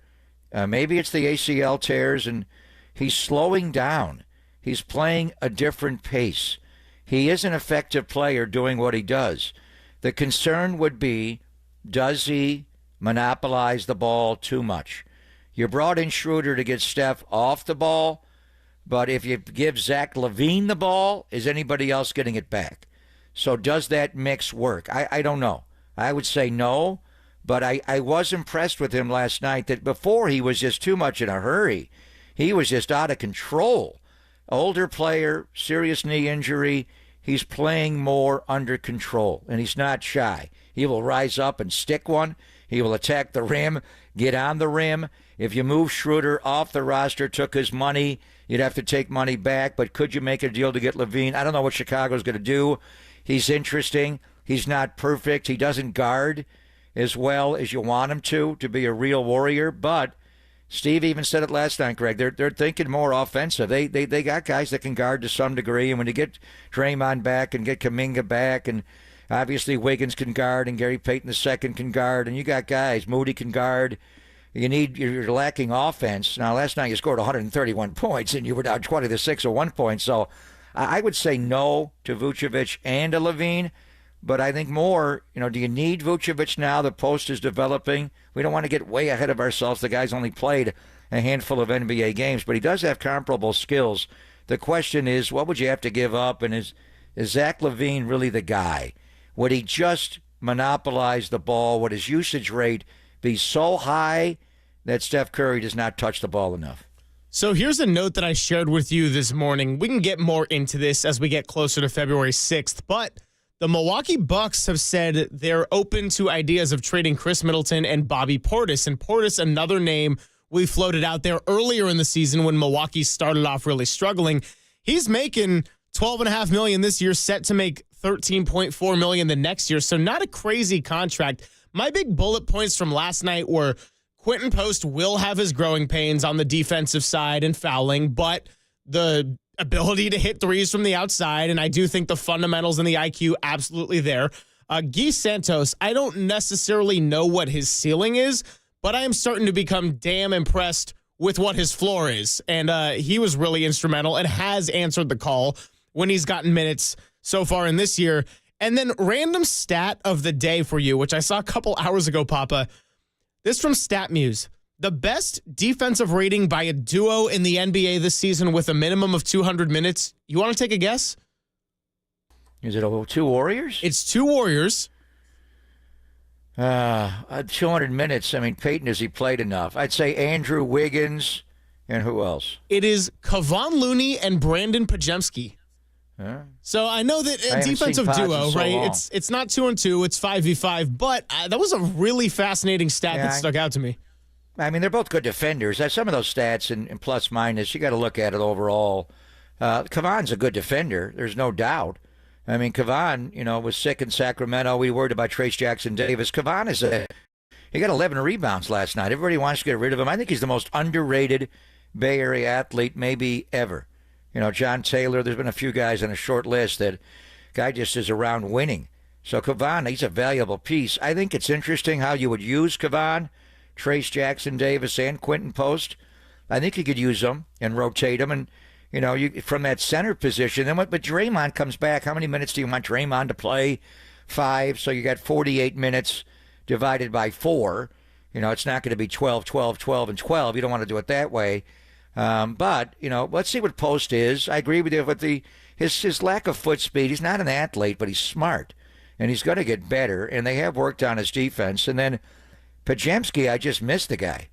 Maybe it's the ACL tears, and he's slowing down. He's playing a different pace. He is an effective player doing what he does. The concern would be, does he monopolize the ball too much? You brought in Schroeder to get Steph off the ball, but if you give Zach LaVine the ball, is anybody else getting it back? So does that mix work? I don't know. I would say no. But I was impressed with him last night that before he was just too much in a hurry. He was just out of control. Older player, serious knee injury. He's playing more under control, and he's not shy. He will rise up and stick one. He will attack the rim, get on the rim. If you move Schroeder off the roster, took his money, you'd have to take money back. But could you make a deal to get LaVine? I don't know what Chicago's going to do. He's interesting. He's not perfect. He doesn't guard as well as you want him to be a real warrior. But Steve even said it last night, Greg. They're thinking more offensive. They got guys that can guard to some degree. And when you get Draymond back and get Kuminga back, and obviously Wiggins can guard, and Gary Payton II can guard, and you got guys, Moody can guard. You're lacking offense. Now, last night you scored 131 points, and you were down 20-6 at one point. So I would say no to Vucevic and to LaVine. But I think more, do you need Vucevic now? The Post is developing. We don't want to get way ahead of ourselves. The guy's only played a handful of NBA games, but he does have comparable skills. The question is, what would you have to give up? And is Zach LaVine really the guy? Would he just monopolize the ball? Would his usage rate be so high that Steph Curry does not touch the ball enough? So here's a note that I shared with you this morning. We can get more into this as we get closer to February 6th, but the Milwaukee Bucks have said they're open to ideas of trading Chris Middleton and Bobby Portis. And Portis, another name we floated out there earlier in the season when Milwaukee started off really struggling. He's making $12.5 million this year, set to make $13.4 million the next year. So not a crazy contract. My big bullet points from last night were Quinton Post will have his growing pains on the defensive side and fouling, but the ability to hit threes from the outside, and I do think the fundamentals and the IQ absolutely there. Guy Santos, I don't necessarily know what his ceiling is, but I am starting to become damn impressed with what his floor is. And he was really instrumental and has answered the call when he's gotten minutes so far in this year. And then random stat of the day for you, which I saw a couple hours ago, Papa. This from StatMuse. The best defensive rating by a duo in the NBA this season with a minimum of 200 minutes. You want to take a guess? Is it two Warriors? It's two Warriors. 200 minutes. I mean, Peyton, has he played enough? I'd say Andrew Wiggins, and who else? It is Kevon Looney and Brandon Pajemski. So I know that I defensive haven't seen duo, Pods in so right? long. It's not 2-2, it's 5v5, but that was a really fascinating stat that stuck out to me. I mean, they're both good defenders. Some of those stats in plus minus, you got to look at it overall. Kevon's a good defender. There's no doubt. I mean, Kevon, was sick in Sacramento. We worried about Trace Jackson-Davis. Kevon he got 11 rebounds last night. Everybody wants to get rid of him. I think he's the most underrated Bay Area athlete maybe ever. John Taylor, there's been a few guys on a short list that guy just is around winning. So Kevon, he's a valuable piece. I think it's interesting how you would use Kevon, Trace Jackson-Davis, and Quinton Post. I think you could use them and rotate them, and you from that center position. Then but Draymond comes back. How many minutes do you want Draymond to play? 5. So you got 48 minutes divided by 4. It's not going to be 12, 12, 12, and 12. You don't want to do it that way. But let's see what Post is. I agree with you with his lack of foot speed. He's not an athlete, but he's smart, and he's going to get better. And they have worked on his defense. And then Pajemski, I just missed the guy.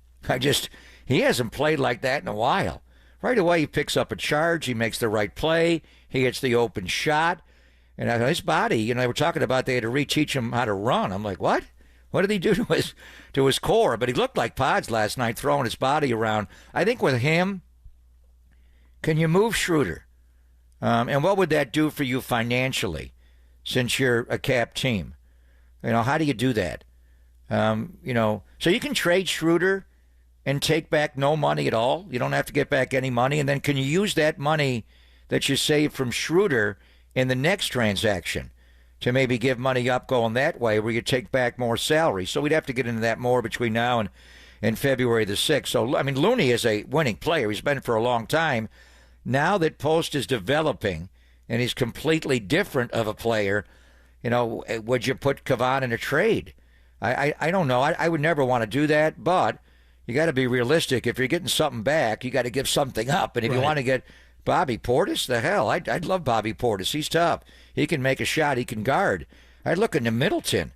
He hasn't played like that in a while. Right away, he picks up a charge. He makes the right play. He hits the open shot. And his body, they were talking about they had to reteach him how to run. I'm like, what? What did he do to his core? But he looked like Pods last night, throwing his body around. I think with him, can you move Schroeder? And what would that do for you financially, since you're a cap team? How do you do that? So you can trade Schroeder and take back no money at all. You don't have to get back any money. And then can you use that money that you saved from Schroeder in the next transaction to maybe give money up going that way where you take back more salary? So we'd have to get into that more between now and February the 6th. So, I mean, Looney is a winning player. He's been for a long time. Now that Post is developing and he's completely different of a player, would you put Kevon in a trade? I don't know. I would never want to do that, but you got to be realistic. If you're getting something back, you got to give something up. And if you want to get Bobby Portis, the hell, I'd love Bobby Portis. He's tough. He can make a shot. He can guard. I'd look into Middleton,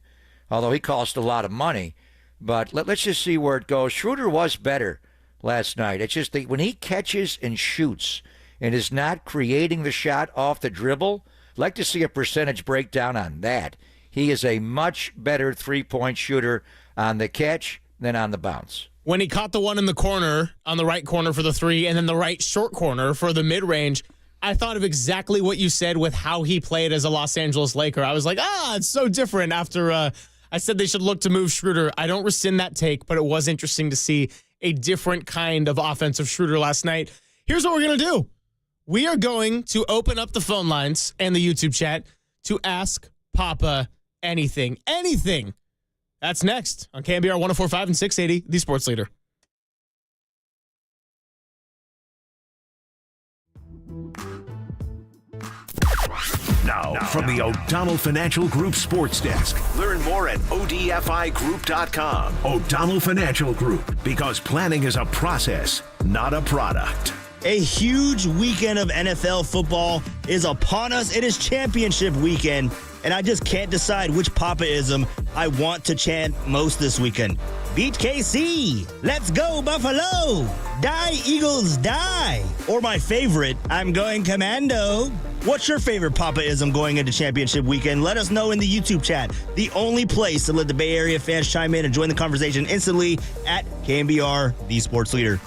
although he cost a lot of money. But let's just see where it goes. Schroeder was better last night. It's just that when he catches and shoots and is not creating the shot off the dribble, I'd like to see a percentage breakdown on that. He is a much better three-point shooter on the catch than on the bounce. When he caught the one in the corner, on the right corner for the 3, and then the right short corner for the mid-range, I thought of exactly what you said with how he played as a Los Angeles Laker. I was like, it's so different after I said they should look to move Schroeder. I don't rescind that take, but it was interesting to see a different kind of offensive Schroeder last night. Here's what we're going to do. We are going to open up the phone lines and the YouTube chat to ask Papa anything. Anything. That's next on KNBR 104.5 and 680, the sports leader. Now, from the O'Donnell Financial Group Sports Desk. Learn more at ODFIGroup.com. O'Donnell Financial Group, because planning is a process, not a product. A huge weekend of NFL football is upon us. It is championship weekend, and I just can't decide which Papaism I want to chant most this weekend. Beat KC. Let's go, Buffalo. Die, Eagles, die. Or my favorite, I'm going commando. What's your favorite Papaism going into championship weekend? Let us know in the YouTube chat. The only place to let the Bay Area fans chime in and join the conversation instantly at KNBR, the sports leader.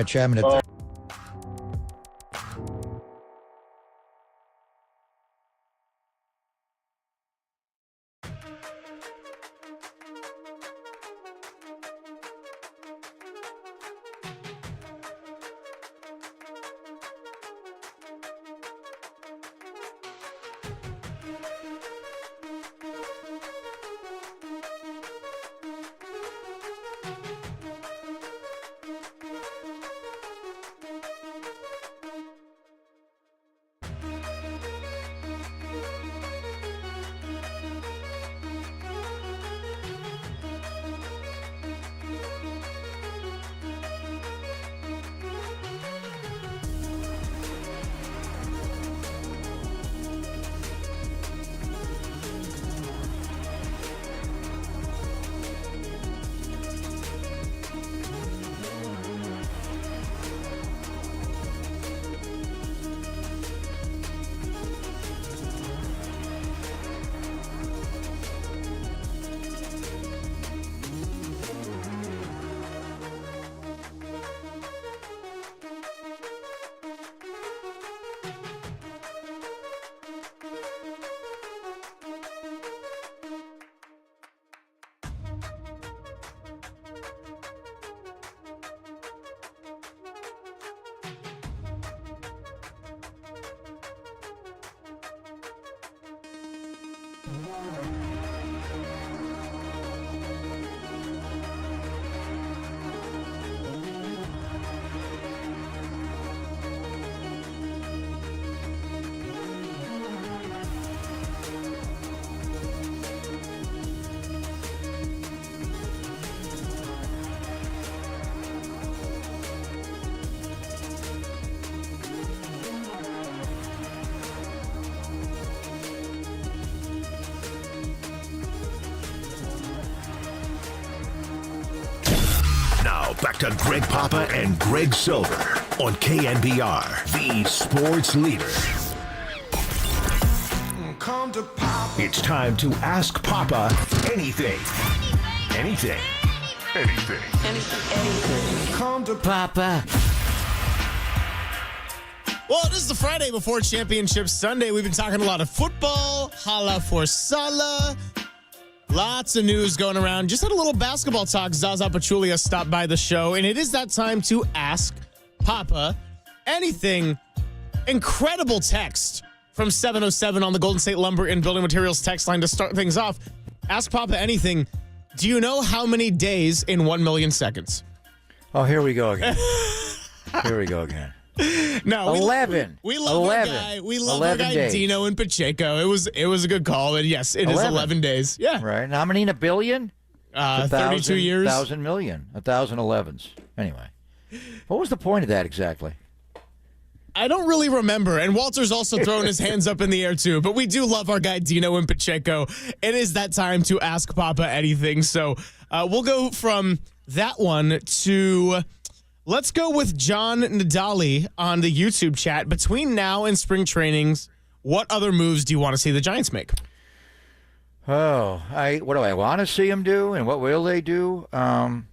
Chairman of Back to Greg Papa and Greg Silver on KNBR, the sports leader. It's time to ask Papa anything. Anything. Anything. Anything. Come to Papa. Well, this is the Friday before Championship Sunday. We've been talking a lot of football. Holla for Salah. Lots of news going around. Just had a little basketball talk. Zaza Pachulia stopped by the show, and it is that time to ask Papa anything. Incredible text from 707 on the Golden State Lumber and Building Materials text line to start things off. Ask Papa anything. Do you know how many days in 1 million seconds? Oh, here we go again. Here we go again. No, 11. We love 11. Our guy. We love our guy days. Dino and Pacheco. It was a good call, and yes, it 11. Is 11 days. Yeah, right. And how many in a billion? 32 years. 1,000 million. 1,011s. Anyway, what was the point of that exactly? I don't really remember. And Walter's also throwing his hands up in the air too. But we do love our guy Dino and Pacheco. It is that time to ask Papa anything. So we'll go from that one to. Let's go with John Nadali on the YouTube chat. Between now and spring trainings, what other moves do you want to see the Giants make? Oh, what do I want to see them do, and what will they do? I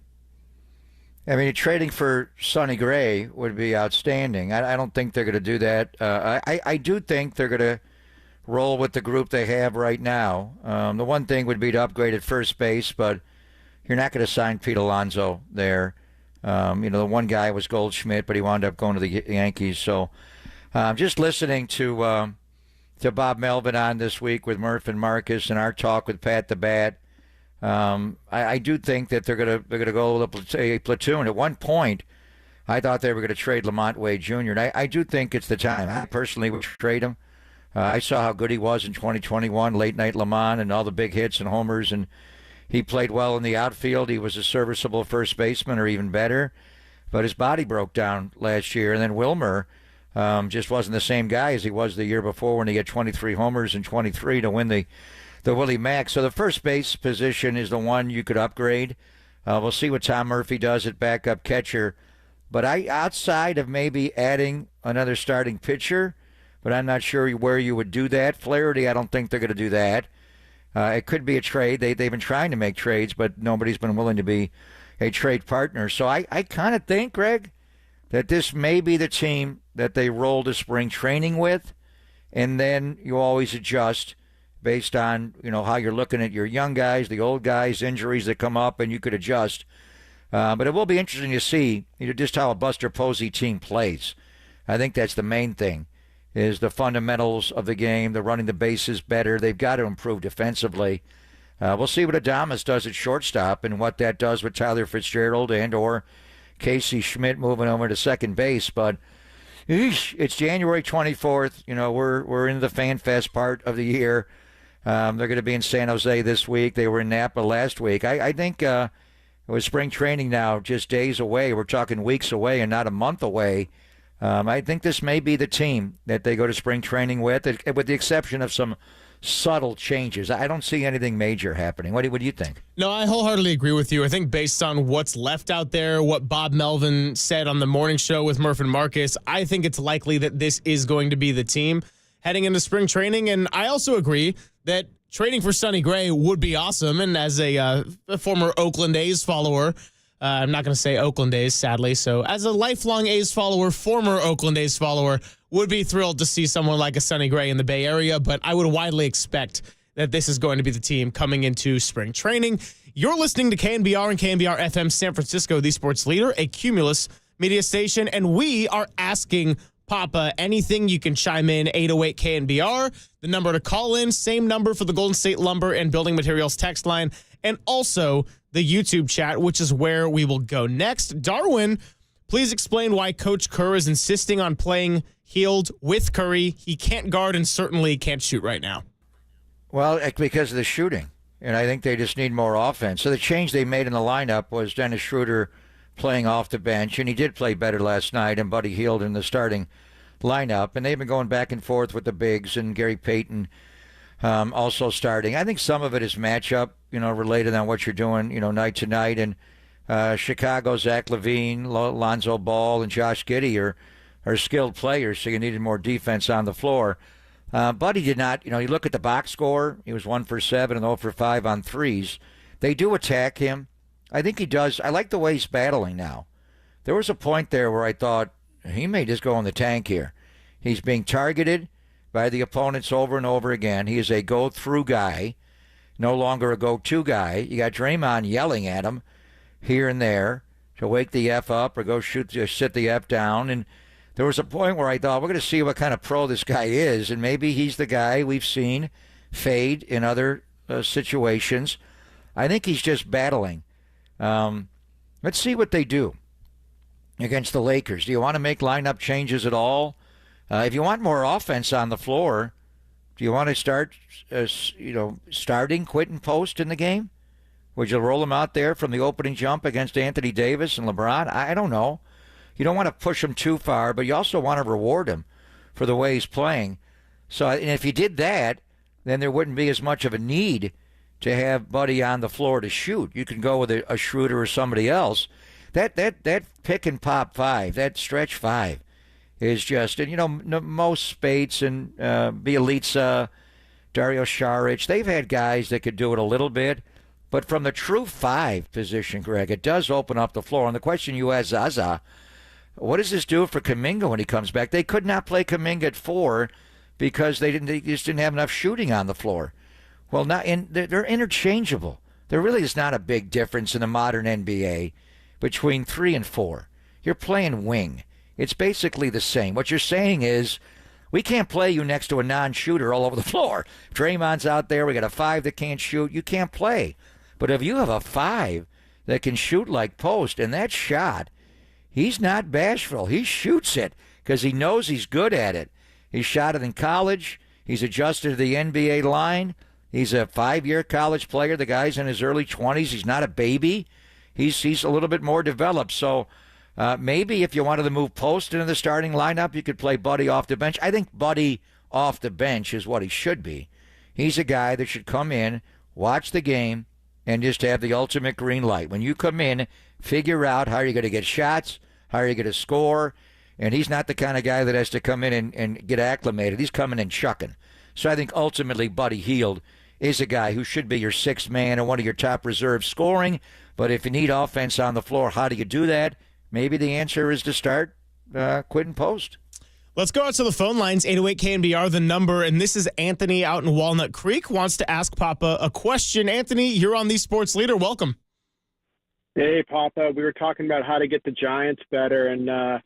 mean, trading for Sonny Gray would be outstanding. I don't think they're going to do that. I do think they're going to roll with the group they have right now. The one thing would be to upgrade at first base, but you're not going to sign Pete Alonso there. The one guy was Goldschmidt, but he wound up going to the Yankees. So just listening to Bob Melvin on this week with Murph and Marcus and our talk with Pat the Bat, I do think that they're gonna go with a platoon. At one point, I thought they were going to trade Lamont Wade Jr., and I do think it's the time. I personally would trade him. I saw how good he was in 2021, late night Lamont and all the big hits and homers, and he played well in the outfield. He was a serviceable first baseman or even better, but his body broke down last year. And then Wilmer just wasn't the same guy as he was the year before when he had 23 homers and 23 to win the Willie Mack. So the first base position is the one you could upgrade. We'll see what Tom Murphy does at backup catcher. But outside of maybe adding another starting pitcher, but I'm not sure where you would do that. Flaherty, I don't think they're going to do that. It could be a trade. They've been trying to make trades, but nobody's been willing to be a trade partner. So I kind of think, Greg, that this may be the team that they roll to spring training with, and then you always adjust based on, how you're looking at your young guys, the old guys, injuries that come up, and you could adjust. But it will be interesting to see just how a Buster Posey team plays. I think that's the main thing, is the fundamentals of the game, the running the bases better. They've got to improve defensively. We'll see what Adames does at shortstop and what that does with Tyler Fitzgerald and or Casey Schmidt moving over to second base. But it's January 24th. We're in the Fan Fest part of the year. They're going to be in San Jose this week. They were in Napa last week. I think with spring training now just days away, we're talking weeks away and not a month away. I think this may be the team that they go to spring training with the exception of some subtle changes. I don't see anything major happening. What do you think? No, I wholeheartedly agree with you. I think based on what's left out there, what Bob Melvin said on the morning show with Murph and Marcus, I think it's likely that this is going to be the team heading into spring training. And I also agree that trading for Sonny Gray would be awesome. And as a former Oakland A's follower, I'm not going to say Oakland A's, sadly. So as a lifelong A's follower, former Oakland A's follower, would be thrilled to see someone like a Sonny Gray in the Bay Area. But I would widely expect that this is going to be the team coming into spring training. You're listening to KNBR and KNBR FM San Francisco, the sports leader, a Cumulus media station. And we are asking Papa anything. You can chime in 808 KNBR, the number to call in, same number for the Golden State Lumber and Building Materials text line, and also the YouTube chat, which is where we will go next. Darwin, please explain why Coach Kerr is insisting on playing Healed with Curry. He can't guard and certainly can't shoot right now. Well, because of the shooting, and I think they just need more offense. So the change they made in the lineup was Dennis Schroeder playing off the bench, and he did play better last night, and Buddy Hield in the starting lineup. And they've been going back and forth with the bigs, and Gary Payton also starting. I think some of it is matchup, related on what you're doing, night to night. And Chicago, Zach LaVine, Lonzo Ball, and Josh Giddey are skilled players, so you needed more defense on the floor. Buddy did not, you look at the box score, he was 1 for 7 and 0 for 5 on threes. They do attack him. I think he does. I like the way he's battling now. There was a point there where I thought he may just go in the tank here. He's being targeted by the opponents over and over again. He is a go-through guy, no longer a go-to guy. You got Draymond yelling at him here and there to wake the F up or go sit the F down. And there was a point where I thought, we're going to see what kind of pro this guy is, and maybe he's the guy we've seen fade in other situations. I think he's just battling. Let's see what they do against the Lakers. Do you want to make lineup changes at all? If you want more offense on the floor, do you want to start, starting Quinton Post in the game? Would you roll him out there from the opening jump against Anthony Davis and LeBron? I don't know. You don't want to push him too far, but you also want to reward him for the way he's playing. So, and if you did that, then there wouldn't be as much of a need to have Buddy on the floor to shoot. You can go with a Schroeder or somebody else. That pick and pop 5, that stretch 5, is just, and Mo Spates and Bielitsa, Dario Saric, they've had guys that could do it a little bit. But from the true 5 position, Greg, it does open up the floor. And the question you asked Zaza, what does this do for Kuminga when he comes back? They could not play Kuminga at 4 because they just didn't have enough shooting on the floor. Well, they're interchangeable. There really is not a big difference in the modern NBA between 3 and 4. You're playing wing. It's basically the same. What you're saying is, we can't play you next to a non-shooter all over the floor. If Draymond's out there, we got a 5 that can't shoot. You can't play. But if you have a 5 that can shoot like Post, and that shot, he's not bashful. He shoots it because he knows he's good at it. He shot it in college. He's adjusted to the NBA line. He's a 5-year college player. The guy's in his early 20s. He's not a baby. He's a little bit more developed. So maybe if you wanted to move Post into the starting lineup, you could play Buddy off the bench. I think Buddy off the bench is what he should be. He's a guy that should come in, watch the game, and just have the ultimate green light. When you come in, figure out how you're going to get shots, how you're going to score, and he's not the kind of guy that has to come in and get acclimated. He's coming in chucking. So I think ultimately Buddy Hield is a guy who should be your 6th man and one of your top reserves scoring. But if you need offense on the floor, how do you do that? Maybe the answer is to start Quinton Post. Let's go out to the phone lines, 808 KNBR, the number, and this is Anthony out in Walnut Creek, wants to ask Papa a question. Anthony, you're on the Sports Leader. Welcome. Hey, Papa. We were talking about how to get the Giants better, and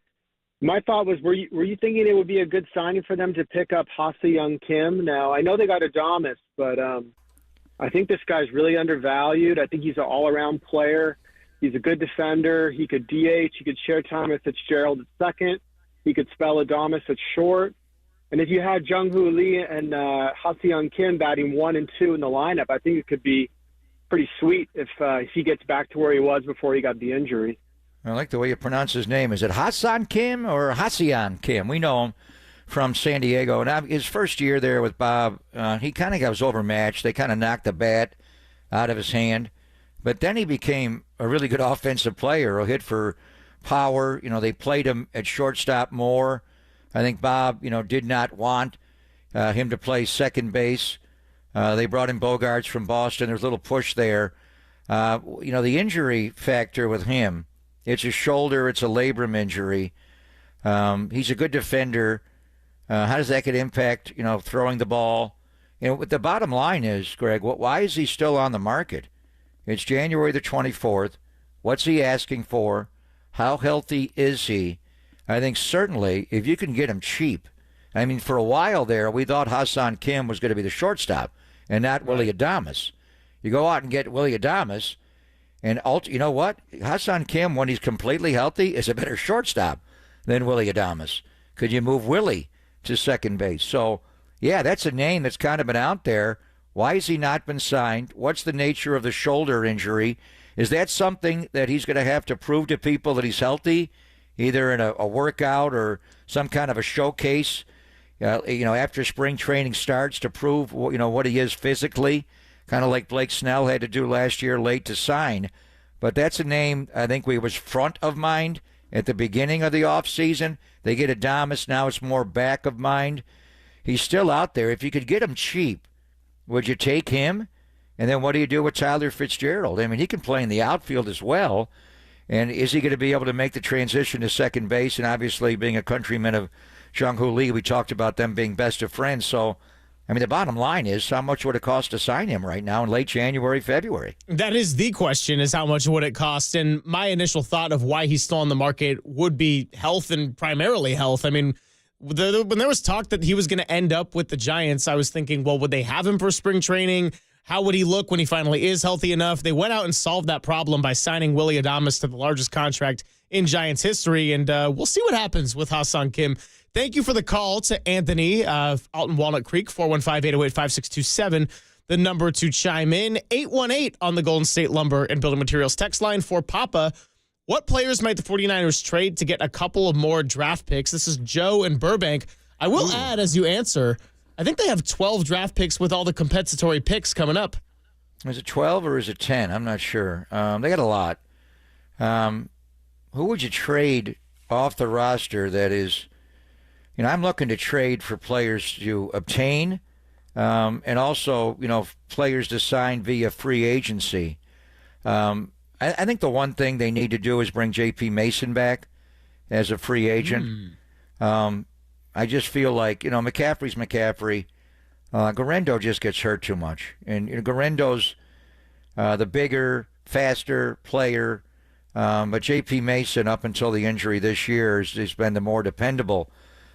my thought was, were you thinking it would be a good signing for them to pick up Ha-Seong Kim? Now, I know they got Adames, but I think this guy's really undervalued. I think he's an all-around player. He's a good defender. He could DH. He could share time with Fitzgerald at second. He could spell Adames at short. And if you had Jung-Hoo Lee and Ha-Seong Kim batting 1 and 2 in the lineup, I think it could be pretty sweet if he gets back to where he was before he got the injury. I like the way you pronounce his name. Is it Ha-Seong Kim or Ha-Seong Kim? We know him from San Diego. And his first year there with Bob, he kind of was overmatched. They kind of knocked the bat out of his hand. But then he became a really good offensive player who hit for power. They played him at shortstop more. I think Bob, did not want him to play second base. They brought in Bogarts from Boston. There's a little push there. The injury factor with him, it's a shoulder, it's a labrum injury. He's a good defender. How does that could impact, throwing the ball? What the bottom line is, Greg, why is he still on the market? It's January the 24th. What's he asking for? How healthy is he? I think certainly if you can get him cheap. I mean, for a while there, we thought Ha-Seong Kim was going to be the shortstop and not Willie Adames. You go out and get Willie Adames, and you know what? Ha-Seong Kim, when he's completely healthy, is a better shortstop than Willie Adames. Could you move Willie to second base? So, yeah, that's a name that's kind of been out there. Why has he not been signed? What's the nature of the shoulder injury? Is that something that he's going to have to prove to people that he's healthy, either in a workout or some kind of a showcase, after spring training starts to prove, what he is physically, kind of like Blake Snell had to do last year late to sign. But that's a name I think was front of mind at the beginning of the offseason. They get Adames, now it's more back of mind. He's still out there. If you could get him cheap, would you take him? And then what do you do with Tyler Fitzgerald? I mean, he can play in the outfield as well. And is he going to be able to make the transition to second base? And obviously, being a countryman of Jung-Hoo Lee, we talked about them being best of friends. So, I mean, the bottom line is, how much would it cost to sign him right now in late January, February? That is the question, is how much would it cost? And my initial thought of why he's still on the market would be health, and primarily health. I mean, when there was talk that he was going to end up with the Giants, I was thinking, well, would they have him for spring training? How would he look when he finally is healthy enough? They went out and solved that problem by signing Willie Adames to the largest contract in Giants history, and we'll see what happens with Ha-Seong Kim. Thank you for the call to Anthony out in Walnut Creek, 415-808-5627, the number to chime in. 818 on the Golden State Lumber and Building Materials text line for Papa. What players might the 49ers trade to get a couple of more draft picks? This is Joe in Burbank. I will add, as you answer, I think they have 12 draft picks with all the compensatory picks coming up. Is it 12 or is it 10? I'm not sure. They got a lot. Who would you trade off the roster that is, I'm looking to trade for players to obtain and also, players to sign via free agency. I think the one thing they need to do is bring J.P. Mason back as a free agent. I just feel like, McCaffrey's McCaffrey. Garendo just gets hurt too much. And Garendo's the bigger, faster player. But J.P. Mason, up until the injury this year, has been the more dependable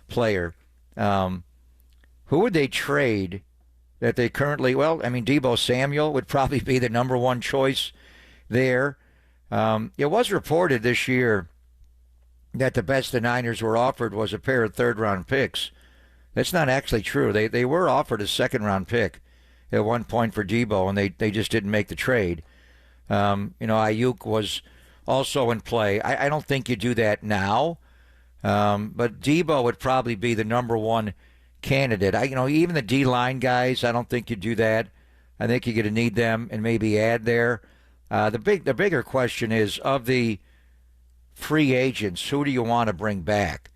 player. Who would they trade that they currently, Deebo Samuel would probably be the number one choice there. It was reported this year that the best the Niners were offered was a pair of third-round picks. That's not actually true. They were offered a second-round pick at one point for Deebo, and they just didn't make the trade. Ayuk was also in play. I don't think you do that now, but Deebo would probably be the number one candidate. Even the D-line guys, I don't think you do that. I think you're going to need them and maybe add there. The bigger question is, of the free agents, who do you want to bring back?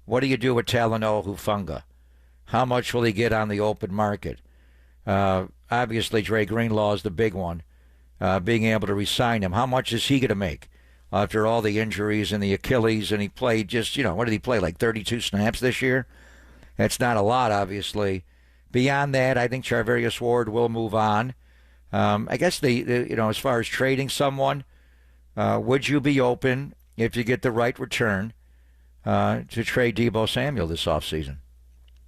What do you do with Talanoa Hufanga? How much will he get on the open market? Obviously, Dre Greenlaw is the big one, being able to re-sign him. How much is he going to make after all the injuries and the Achilles, and he played just, what did he play, like 32 snaps this year? That's not a lot, obviously. Beyond that, I think Charvarius Ward will move on. I guess as far as trading someone, would you be open, if you get the right return, to trade Deebo Samuel this offseason?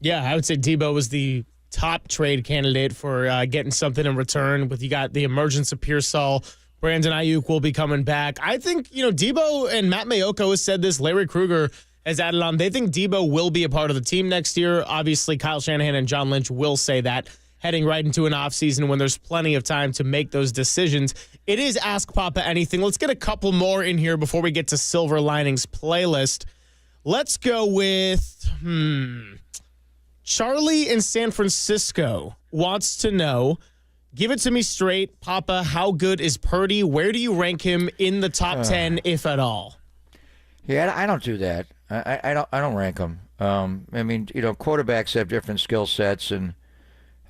Yeah, I would say Deebo was the top trade candidate for getting something in return. You got the emergence of Pearsall. Brandon Ayuk will be coming back. I think, Deebo and Matt Mayoko has said this. Larry Krueger has added on. They think Deebo will be a part of the team next year. Obviously, Kyle Shanahan and John Lynch will say that heading right into an offseason when there's plenty of time to make those decisions. It is Ask Papa Anything. Let's get a couple more in here before we get to Silver Linings playlist. Let's go with, Charlie in San Francisco wants to know, give it to me straight, Papa, how good is Purdy? Where do you rank him in the top 10, if at all? Yeah, I don't do that. I don't rank them. Quarterbacks have different skill sets, and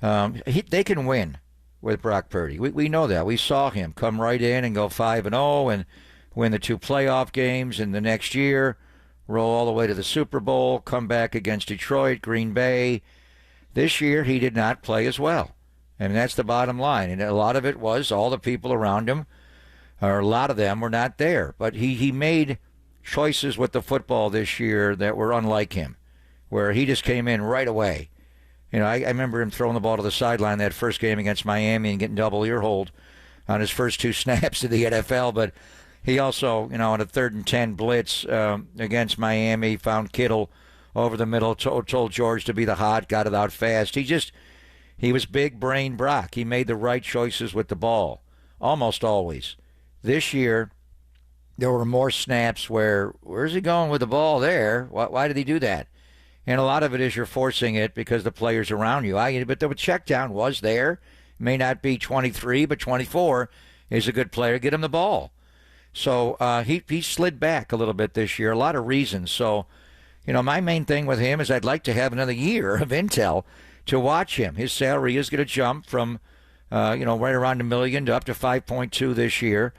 they can win with Brock Purdy. We know that. We saw him come right in and go 5-0 and win the 2 playoff games, and the next year roll all the way to the Super Bowl, come back against Detroit, Green Bay. This year he did not play as well, and that's the bottom line. And a lot of it was all the people around him, or a lot of them were not there. But he made choices with the football this year that were unlike him, where he just came in right away. I remember him throwing the ball to the sideline that first game against Miami and getting double ear hold on his first 2 snaps in the NFL. But he also, on a 3rd and 10 blitz against Miami, found Kittle over the middle, told George to be the hot, got it out fast. He was big brain Brock. He made the right choices with the ball, almost always. This year, there were more snaps where's he going with the ball there? Why did he do that? And a lot of it is you're forcing it because the players around you. But the check down was there. May not be 23, but 24 is a good player. Get him the ball. So he slid back a little bit this year. A lot of reasons. So, my main thing with him is I'd like to have another year of intel to watch him. His salary is going to jump from, right around $1 million to up to 5.2 this year.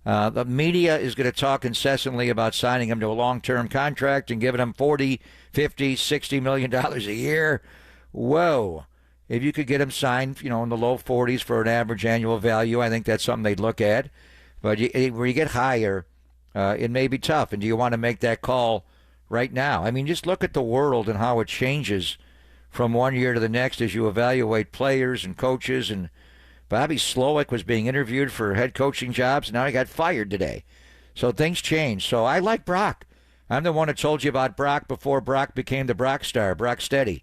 The media is going to talk incessantly about signing him to a long-term contract and giving him $40, $50, $60 million a year. Whoa. If you could get him signed, in the low 40s for an average annual value, I think that's something they'd look at. But where you get higher, it may be tough. And do you want to make that call right now? Just look at the world and how it changes from one year to the next as you evaluate players and coaches. And Bobby Slowick was being interviewed for head coaching jobs. Now he got fired today. So things change. So I like Brock. I'm the one that told you about Brock before Brock became the Brock star, Brock Steady.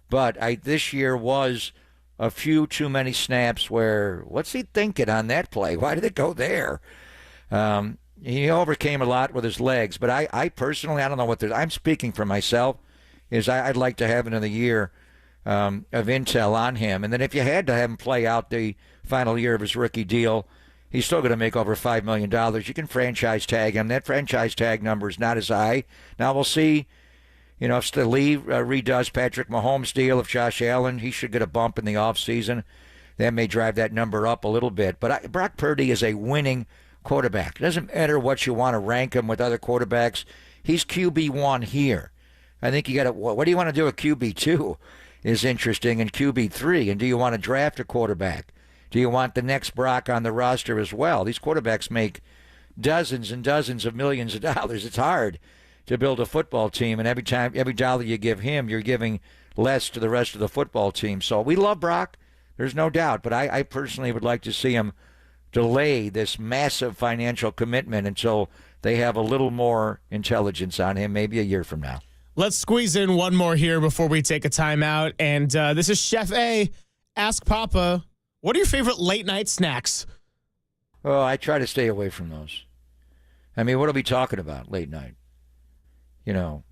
But this year was a few too many snaps where, what's he thinking on that play? Why did it go there? He overcame a lot with his legs. But I personally, I don't know what I'm speaking for myself, is I'd like to have another year of intel on him. And then if you had to have him play out the final year of his rookie deal, he's still going to make over $5 million. You can franchise tag him. That franchise tag number is not as high. Now we'll see, if Lee redoes Patrick Mahomes' deal, if Josh Allen, he should get a bump in the offseason. That may drive that number up a little bit. But Brock Purdy is a winning quarterback. It doesn't matter what you want to rank him with other quarterbacks. He's QB1 here. I think you got to, what do you want to do with QB2 is interesting, and QB3. And do you want to draft a quarterback? Do you want the next Brock on the roster as well? These quarterbacks make dozens and dozens of millions of dollars. It's hard to build a football team, and every dollar you give him, you're giving less to the rest of the football team. So we love Brock, there's no doubt, but I personally would like to see him delay this massive financial commitment until they have a little more intelligence on him, maybe a year from now. Let's squeeze in one more here before we take a timeout, and this is Chef A. Ask Papa, what are your favorite late-night snacks? Oh, I try to stay away from those. What are we talking about late night?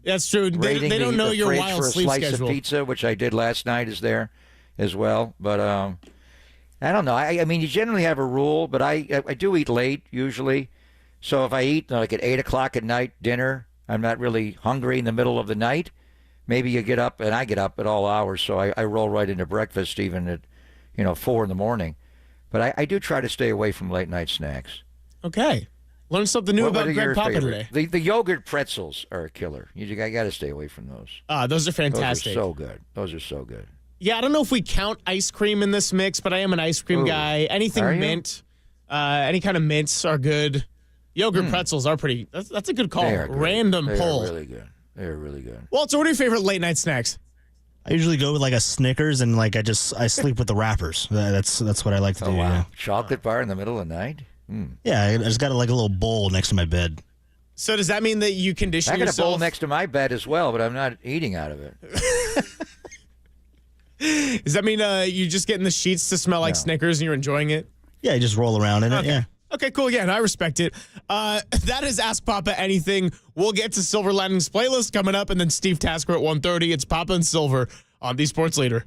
That's true. They don't know your wild sleep schedule. For a slice of pizza, which I did last night, is there as well. But I don't know. You generally have a rule, but I do eat late usually. So if I eat like at 8 o'clock at night dinner, I'm not really hungry in the middle of the night. Maybe you get up, and I get up at all hours, so I roll right into breakfast even at 4 in the morning. But I do try to stay away from late night snacks. Okay. Learned something new about Greg Papa today. The yogurt pretzels are a killer. I got to stay away from those. Those are fantastic. Those are so good. Yeah, I don't know if we count ice cream in this mix, but I am an ice cream guy. Anything mint, any kind of mints are good. Yogurt pretzels are pretty. That's a good call. Random poll. They're really good. They're really good. Walter, what are your favorite late night snacks? I usually go with like a Snickers and like I sleep with the wrappers. That's what I like to do. Wow. Yeah. Chocolate bar in the middle of the night? Yeah, I just got like a little bowl next to my bed. So does that mean that you condition yourself? I got a bowl next to my bed as well, but I'm not eating out of it. Does that mean you just getting the sheets to smell like Snickers and you're enjoying it? Yeah, you just roll around in it. Yeah. Okay, cool. Yeah, I respect it. That is Ask Papa Anything. We'll get to Silver Linings playlist coming up, and then Steve Tasker at 1:30. It's Papa and Silver on the Sports Leader.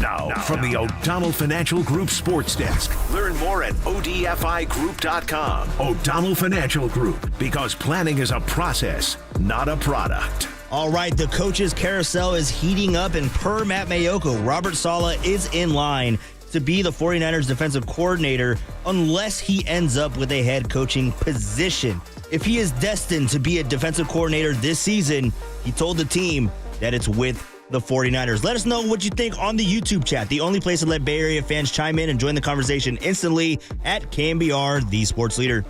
Now, from the O'Donnell Financial Group Sports Desk. Learn more at ODFIGroup.com. O'Donnell Financial Group, because planning is a process, not a product. All right, the coaches carousel is heating up, and per Matt Mayoko, Robert Salah is in line to be the 49ers defensive coordinator unless he ends up with a head coaching position. If he is destined to be a defensive coordinator this season, he told the team that it's with the 49ers. Let us know what you think on the YouTube chat, the only place to let Bay Area fans chime in and join the conversation instantly at KNBR, the sports leader.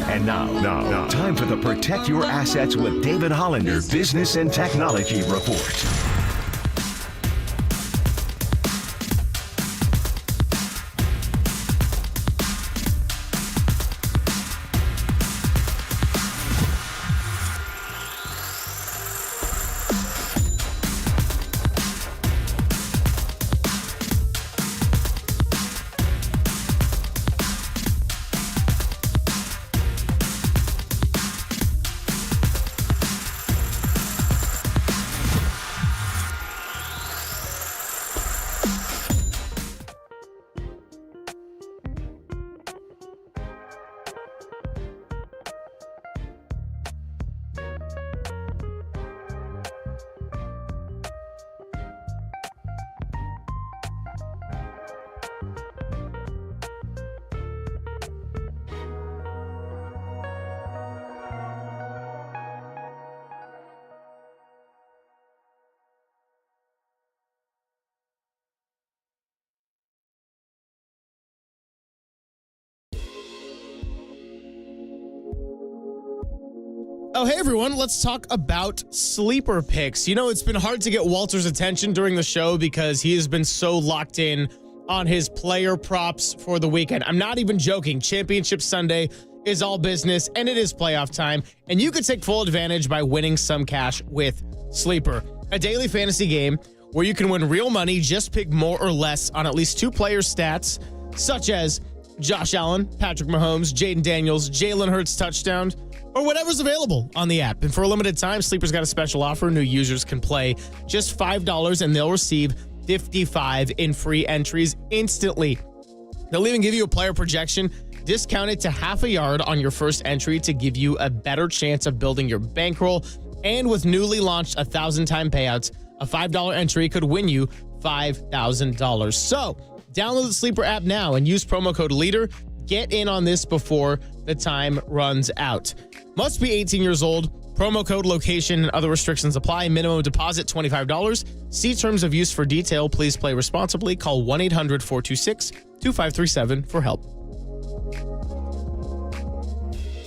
And now, time for the Protect Your Assets with David Hollander Business and Technology Report. Oh, hey, everyone. Let's talk about sleeper picks. You know, it's been hard to get Walter's attention during the show because he has been so locked in on his player props for the weekend. I'm not even joking. Championship Sunday is all business, and it is playoff time, and you could take full advantage by winning some cash with Sleeper, a daily fantasy game where you can win real money. Just pick more or less on at least 2 player stats, such as Josh Allen, Patrick Mahomes, Jaden Daniels, Jalen Hurts touchdown, or whatever's available on the app. And for a limited time, Sleeper's got a special offer. New users can play just $5 and they'll receive 55 in free entries instantly. They'll even give you a player projection discounted to half a yard on your first entry to give you a better chance of building your bankroll. And with newly launched 1,000-time payouts, a $5 entry could win you $5,000. So download the Sleeper app now and use promo code LEADER. Get in on this before the time runs out. Must be 18 years old. Promo code, location, and other restrictions apply. Minimum deposit $25. See terms of use for detail. Please play responsibly. Call 1-800-426-2537 for help.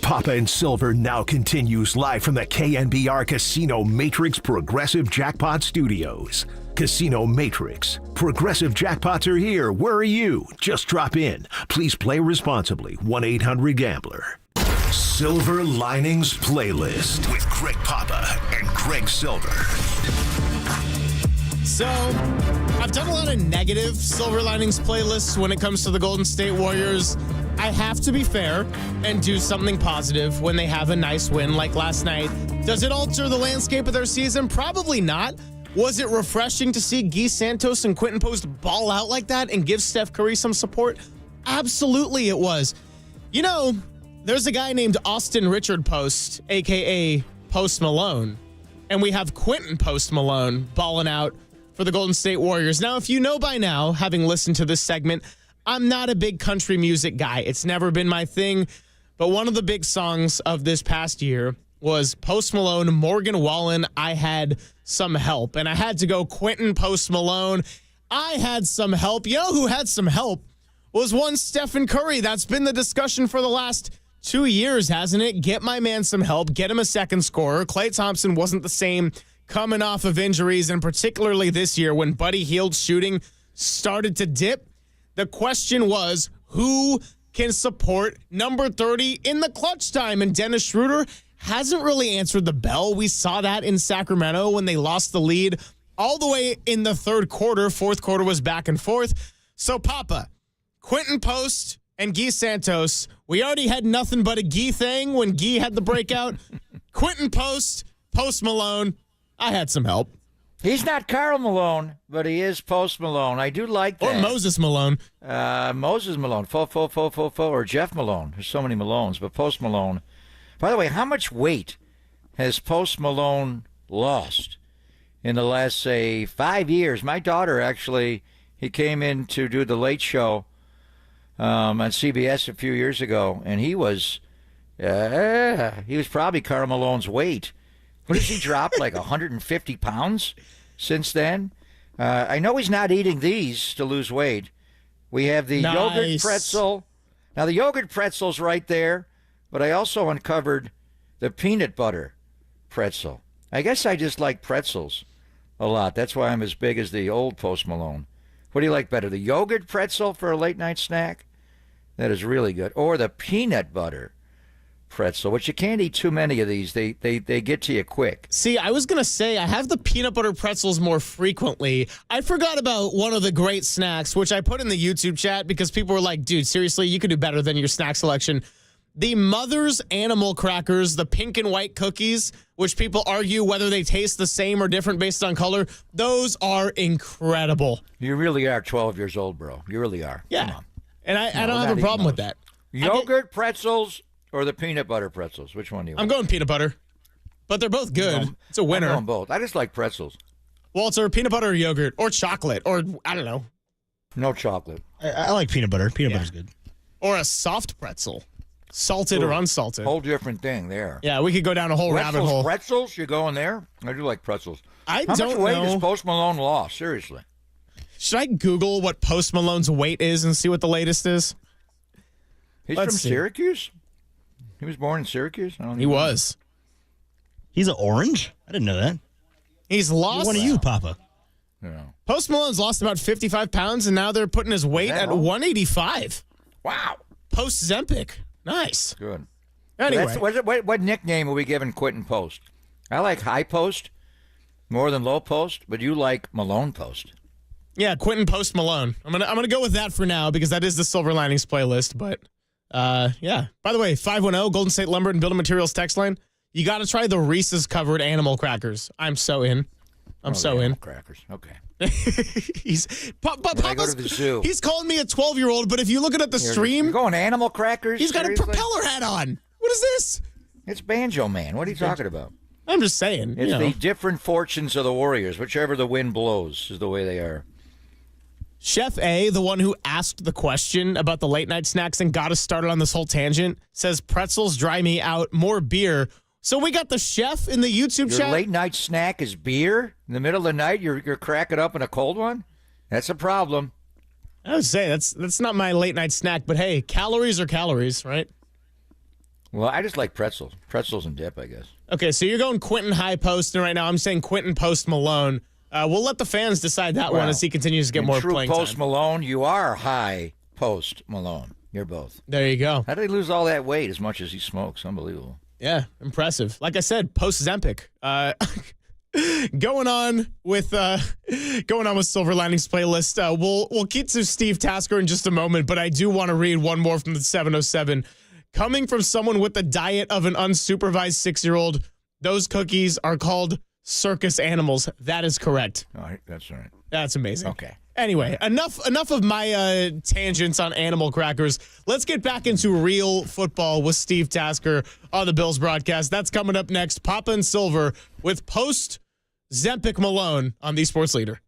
Papa and Silver now continues live from the KNBR Casino Matrix Progressive Jackpot Studios. Casino Matrix. Progressive jackpots are here. Where are you? Just drop in. Please play responsibly. 1-800-GAMBLER. Silver Linings Playlist with Greg Papa and Greg Silver. So, I've done a lot of negative Silver Linings playlists when it comes to the Golden State Warriors. I have to be fair and do something positive when they have a nice win like last night. Does it alter the landscape of their season? Probably not. Was it refreshing to see Guy Santos and Quinton Post ball out like that and give Steph Curry some support? Absolutely it was. You know, there's a guy named Austin Richard Post, a.k.a. Post Malone, and we have Quinton Post Malone balling out for the Golden State Warriors. Now, if you know by now, having listened to this segment, I'm not a big country music guy. It's never been my thing, but one of the big songs of this past year was Post Malone, Morgan Wallen, I Had Some Help. And I had to go Quinton Post Malone, I Had Some Help. You know who had some help was one Stephen Curry. That's been the discussion for the last 2 years, hasn't it? Get my man some help. Get him a second scorer. Klay Thompson wasn't the same coming off of injuries, and particularly this year when Buddy Hield's shooting started to dip. The question was, who can support number 30 in the clutch time? And Dennis Schroeder hasn't really answered the bell. We saw that in Sacramento when they lost the lead all the way in the third quarter. Fourth quarter was back and forth. So, Papa, Quinton Post and Guy Santos, we already had nothing but a Guy thing when Guy had the breakout. Quinton Post, Post Malone, I had some help. He's not Karl Malone, but he is Post Malone. I do like that. Or Moses Malone. Moses Malone, or Jeff Malone. There's so many Malones, but Post Malone. By the way, how much weight has Post Malone lost in the last, say, 5 years? My daughter, actually, he came in to do the Late Show on CBS a few years ago, and he was probably Karl Malone's weight. What has he dropped, like 150 pounds since then? I know he's not eating these to lose weight. We have the yogurt pretzel. Now, the yogurt pretzel's right there but I also uncovered the peanut butter pretzel. I guess I just like pretzels a lot. That's why I'm as big as the old Post Malone. What do you like better, the yogurt pretzel for a late-night snack? That is really good. Or the peanut butter pretzel, which you can't eat too many of these. They get to you quick. See, I was going to say, I have the peanut butter pretzels more frequently. I forgot about one of the great snacks, which I put in the YouTube chat because people were like, dude, seriously, you could do better than your snack selection. The Mother's Animal Crackers, the pink and white cookies, which people argue whether they taste the same or different based on color, those are incredible. You really are 12 years old, bro. You really are. Yeah. Come on. And I don't have a problem with that. Yogurt pretzels or the peanut butter pretzels? Which one do you want? I'm going peanut butter, but they're both good. It's a winner. I'm going both. I just like pretzels. Walter, peanut butter or yogurt or chocolate or I don't know. No chocolate. I like peanut butter. Peanut butter's good. Or a soft pretzel. Salted or unsalted. Whole different thing there. Yeah, we could go down a whole rabbit hole. Pretzels? You going there? I do like pretzels. How much weight does Post Malone lost? Seriously. Should I Google what Post Malone's weight is and see what the latest is? He's from Syracuse? He was born in Syracuse? He was. He's an orange? I didn't know that. He's lost. One of you, Papa. Yeah. Post Malone's lost about 55 pounds, and now they're putting his weight at 185. Wow. Post Zempic. Nice. Good. Anyway. What nickname are we giving Quinton Post? I like High Post more than Low Post, but you like Malone Post. Yeah, Quinton Post Malone. I'm gonna go with that for now because that is the Silver Linings playlist. But yeah. By the way, 510 Golden State Lumber and Building Materials text line. You got to try the Reese's covered animal crackers. I'm so in. I'm so in. Crackers. Okay. He's when I go to the zoo. He's calling me a 12-year-old, but if you look at the stream, you're going animal crackers. He's got Seriously? a propeller hat on. What is this? It's Banjo Man. What are you talking about? I'm just saying. It's the different fortunes of the Warriors. Whichever the wind blows is the way they are. Chef A, the one who asked the question about the late night snacks and got us started on this whole tangent, says pretzels dry me out, more beer. So we got the chef in the YouTube Your chat. late night snack is beer? In the middle of the night, you're cracking up in a cold one? That's a problem. I would say that's not my late night snack, but hey, calories are calories, right? Well, I just like pretzels. Pretzels and dip, I guess. Okay, so you're going Quinton High Post, and right now I'm saying Quinton Post Malone. We'll let the fans decide that one as he continues to get more true playing Post time. Malone, you are High Post Malone. You're both. There you go. How did he lose all that weight as much as he smokes? Unbelievable. Yeah, impressive. Like I said, Post Zempic. Going on with Silver Linings playlist. We'll keep to Steve Tasker in just a moment, but I do want to read one more from the 707. Coming from someone with the diet of an unsupervised 6-year-old, those cookies are called circus animals. That is correct. All right, that's all right. That's amazing. Okay. Anyway, enough of my tangents on animal crackers. Let's get back into real football with Steve Tasker on the Bills broadcast. That's coming up next. Papa and Silver with Post Zempic Malone on the Sports Leader.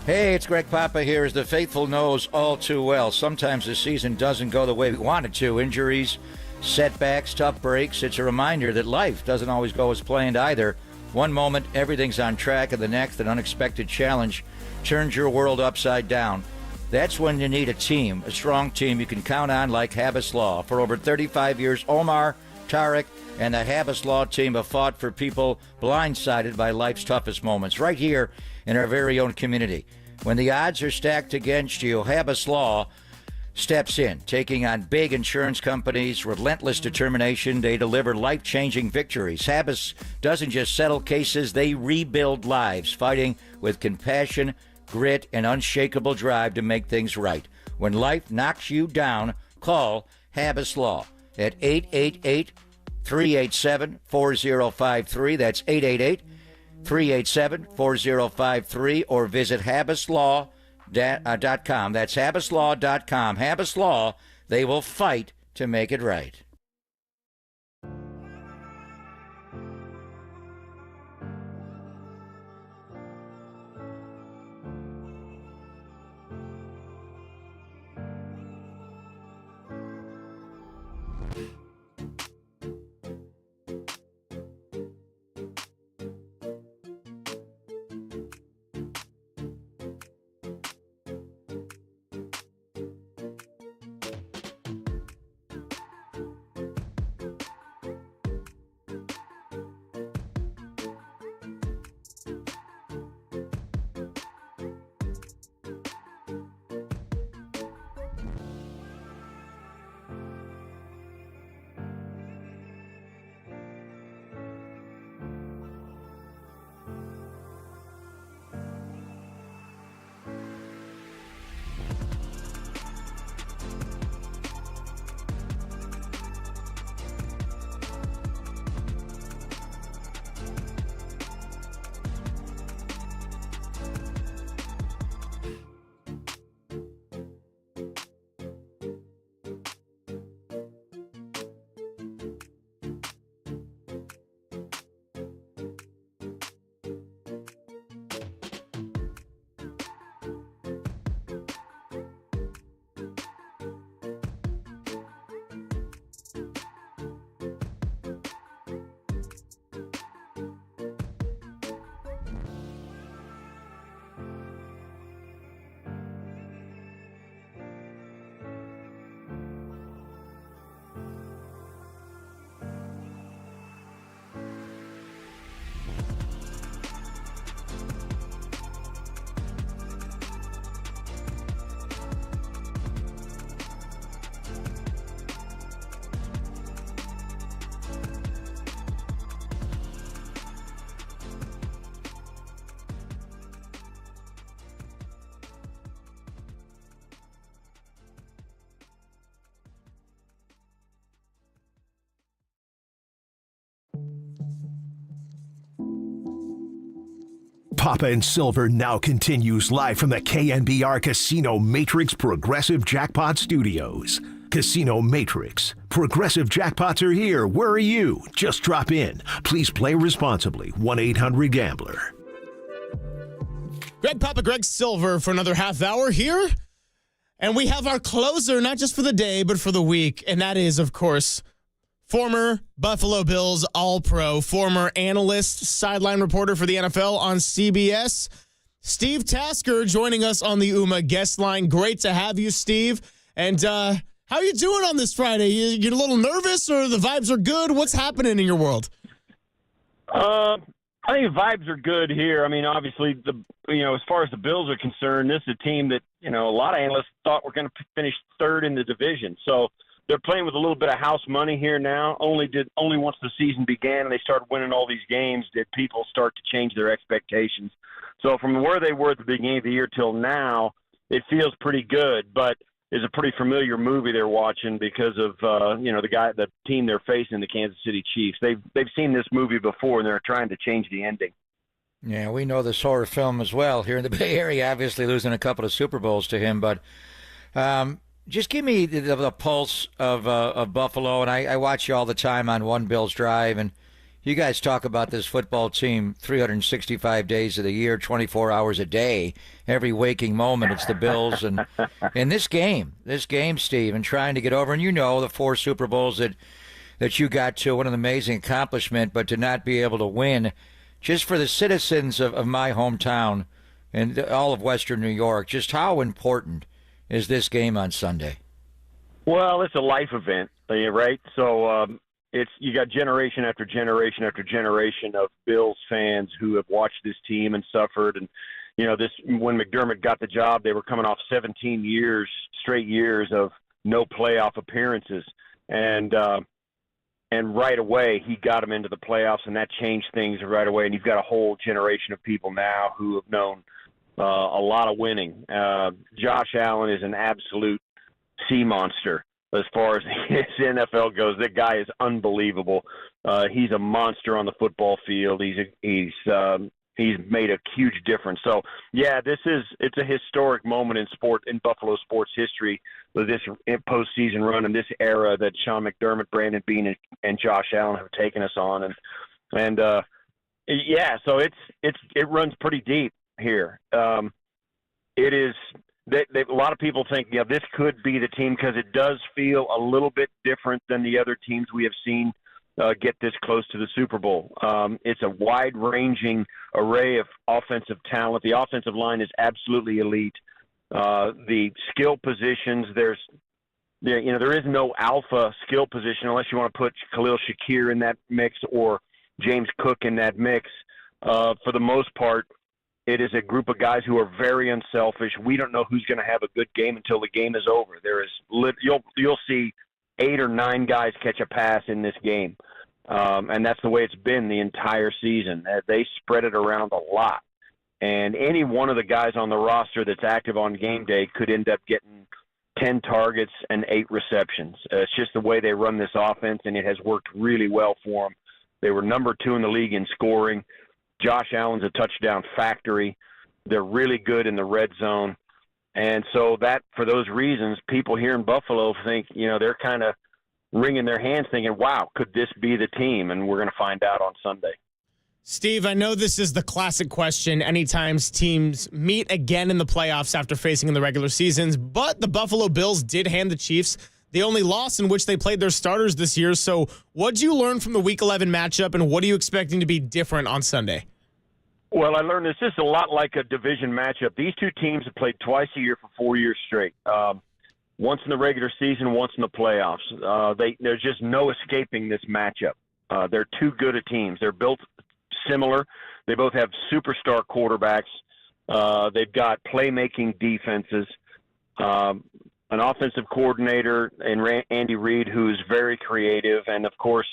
Hey, it's Greg Papa here. As the faithful knows all too well, sometimes the season doesn't go the way we want it to. Injuries, setbacks, tough breaks. It's a reminder that life doesn't always go as planned either. One moment, everything's on track, and the next, an unexpected challenge turns your world upside down. That's when you need a team, a strong team you can count on like Habas Law. For over 35 years, Omar, Tarek, and the Habas Law team have fought for people blindsided by life's toughest moments right here in our very own community. When the odds are stacked against you, Habas Law steps in, taking on big insurance companies, relentless determination. They deliver life-changing victories. Habas doesn't just settle cases, they rebuild lives, fighting with compassion, grit, and unshakable drive to make things right. When life knocks you down, call Habas Law at 888-387-4053. That's 888-387-4053, or visit habaslaw.com. That's habaslaw.com. Habas Law, they will fight to make it right. Papa and Silver now continues live from the KNBR Casino Matrix Progressive Jackpot Studios. Casino Matrix. Progressive jackpots are here. Where are you? Just drop in. Please play responsibly. 1-800-GAMBLER. Greg Papa, Greg Silver for another half hour here. And we have our closer, not just for the day, but for the week. And that is, of course, former Buffalo Bills All-Pro, former analyst, sideline reporter for the NFL on CBS, Steve Tasker, joining us on the UMA guest line. Great to have you, Steve. And how are you doing on this Friday? You a little nervous, or the vibes are good? What's happening in your world? I think the vibes are good here. I mean, obviously, as far as the Bills are concerned, this is a team that, a lot of analysts thought were going to finish third in the division. So they're playing with a little bit of house money here now. Only once the season began and they started winning all these games did people start to change their expectations. So from where they were at the beginning of the year till now, it feels pretty good. But it's a pretty familiar movie they're watching because of the team they're facing, the Kansas City Chiefs. They've seen this movie before and they're trying to change the ending. Yeah, we know this horror film as well here in the Bay Area. Obviously, losing a couple of Super Bowls to him, but. Just give me the pulse of Buffalo, and I watch you all the time on One Bills Drive, and You guys talk about this football team 365 days of the year, 24 hours a day, every waking moment. It's the Bills. And in this game, Steve, and trying to get over, and the 4 Super Bowls that you got to, what an amazing accomplishment, but to not be able to win, just for the citizens of my hometown and all of Western New York, just how important is this game on Sunday? Well, it's a life event, right? So you got generation after generation after generation of Bills fans who have watched this team and suffered. And, when McDermott got the job, they were coming off 17 straight years of no playoff appearances. And right away, he got them into the playoffs, and that changed things right away. And you've got a whole generation of people now who have known a lot of winning. Josh Allen is an absolute sea monster as far as his NFL goes. That guy is unbelievable. He's a monster on the football field. He's made a huge difference. So, yeah, it's a historic moment in Buffalo sports history with this postseason run and this era that Sean McDermott, Brandon Beane, and Josh Allen have taken us on. And so it runs pretty deep here. It is. A lot of people think, this could be the team because it does feel a little bit different than the other teams we have seen get this close to the Super Bowl. It's a wide-ranging array of offensive talent. The offensive line is absolutely elite. The skill positions, there is no alpha skill position unless you want to put Khalil Shakir in that mix or James Cook in that mix. For the most part, it is a group of guys who are very unselfish. We don't know who's going to have a good game until the game is over. You'll see 8 or 9 guys catch a pass in this game, and that's the way it's been the entire season. They spread it around a lot, and any one of the guys on the roster that's active on game day could end up getting 10 targets and 8 receptions. It's just the way they run this offense, and it has worked really well for them. They were number 2 in the league in scoring. Josh Allen's a touchdown factory. They're really good in the red zone. And so for those reasons, people here in Buffalo think, they're kind of wringing their hands thinking, wow, could this be the team? And we're going to find out on Sunday. Steve, I know this is the classic question anytime teams meet again in the playoffs after facing in the regular seasons, but the Buffalo Bills did hand the Chiefs the only loss in which they played their starters this year. So what did you learn from the Week 11 matchup, and what are you expecting to be different on Sunday? Well, I learned this is a lot like a division matchup. These two teams have played twice a year for 4 years straight. Once in the regular season, once in the playoffs. There's just no escaping this matchup. They're too good a teams. They're built similar. They both have superstar quarterbacks. They've got playmaking defenses. An offensive coordinator in Andy Reid who is very creative, and, of course,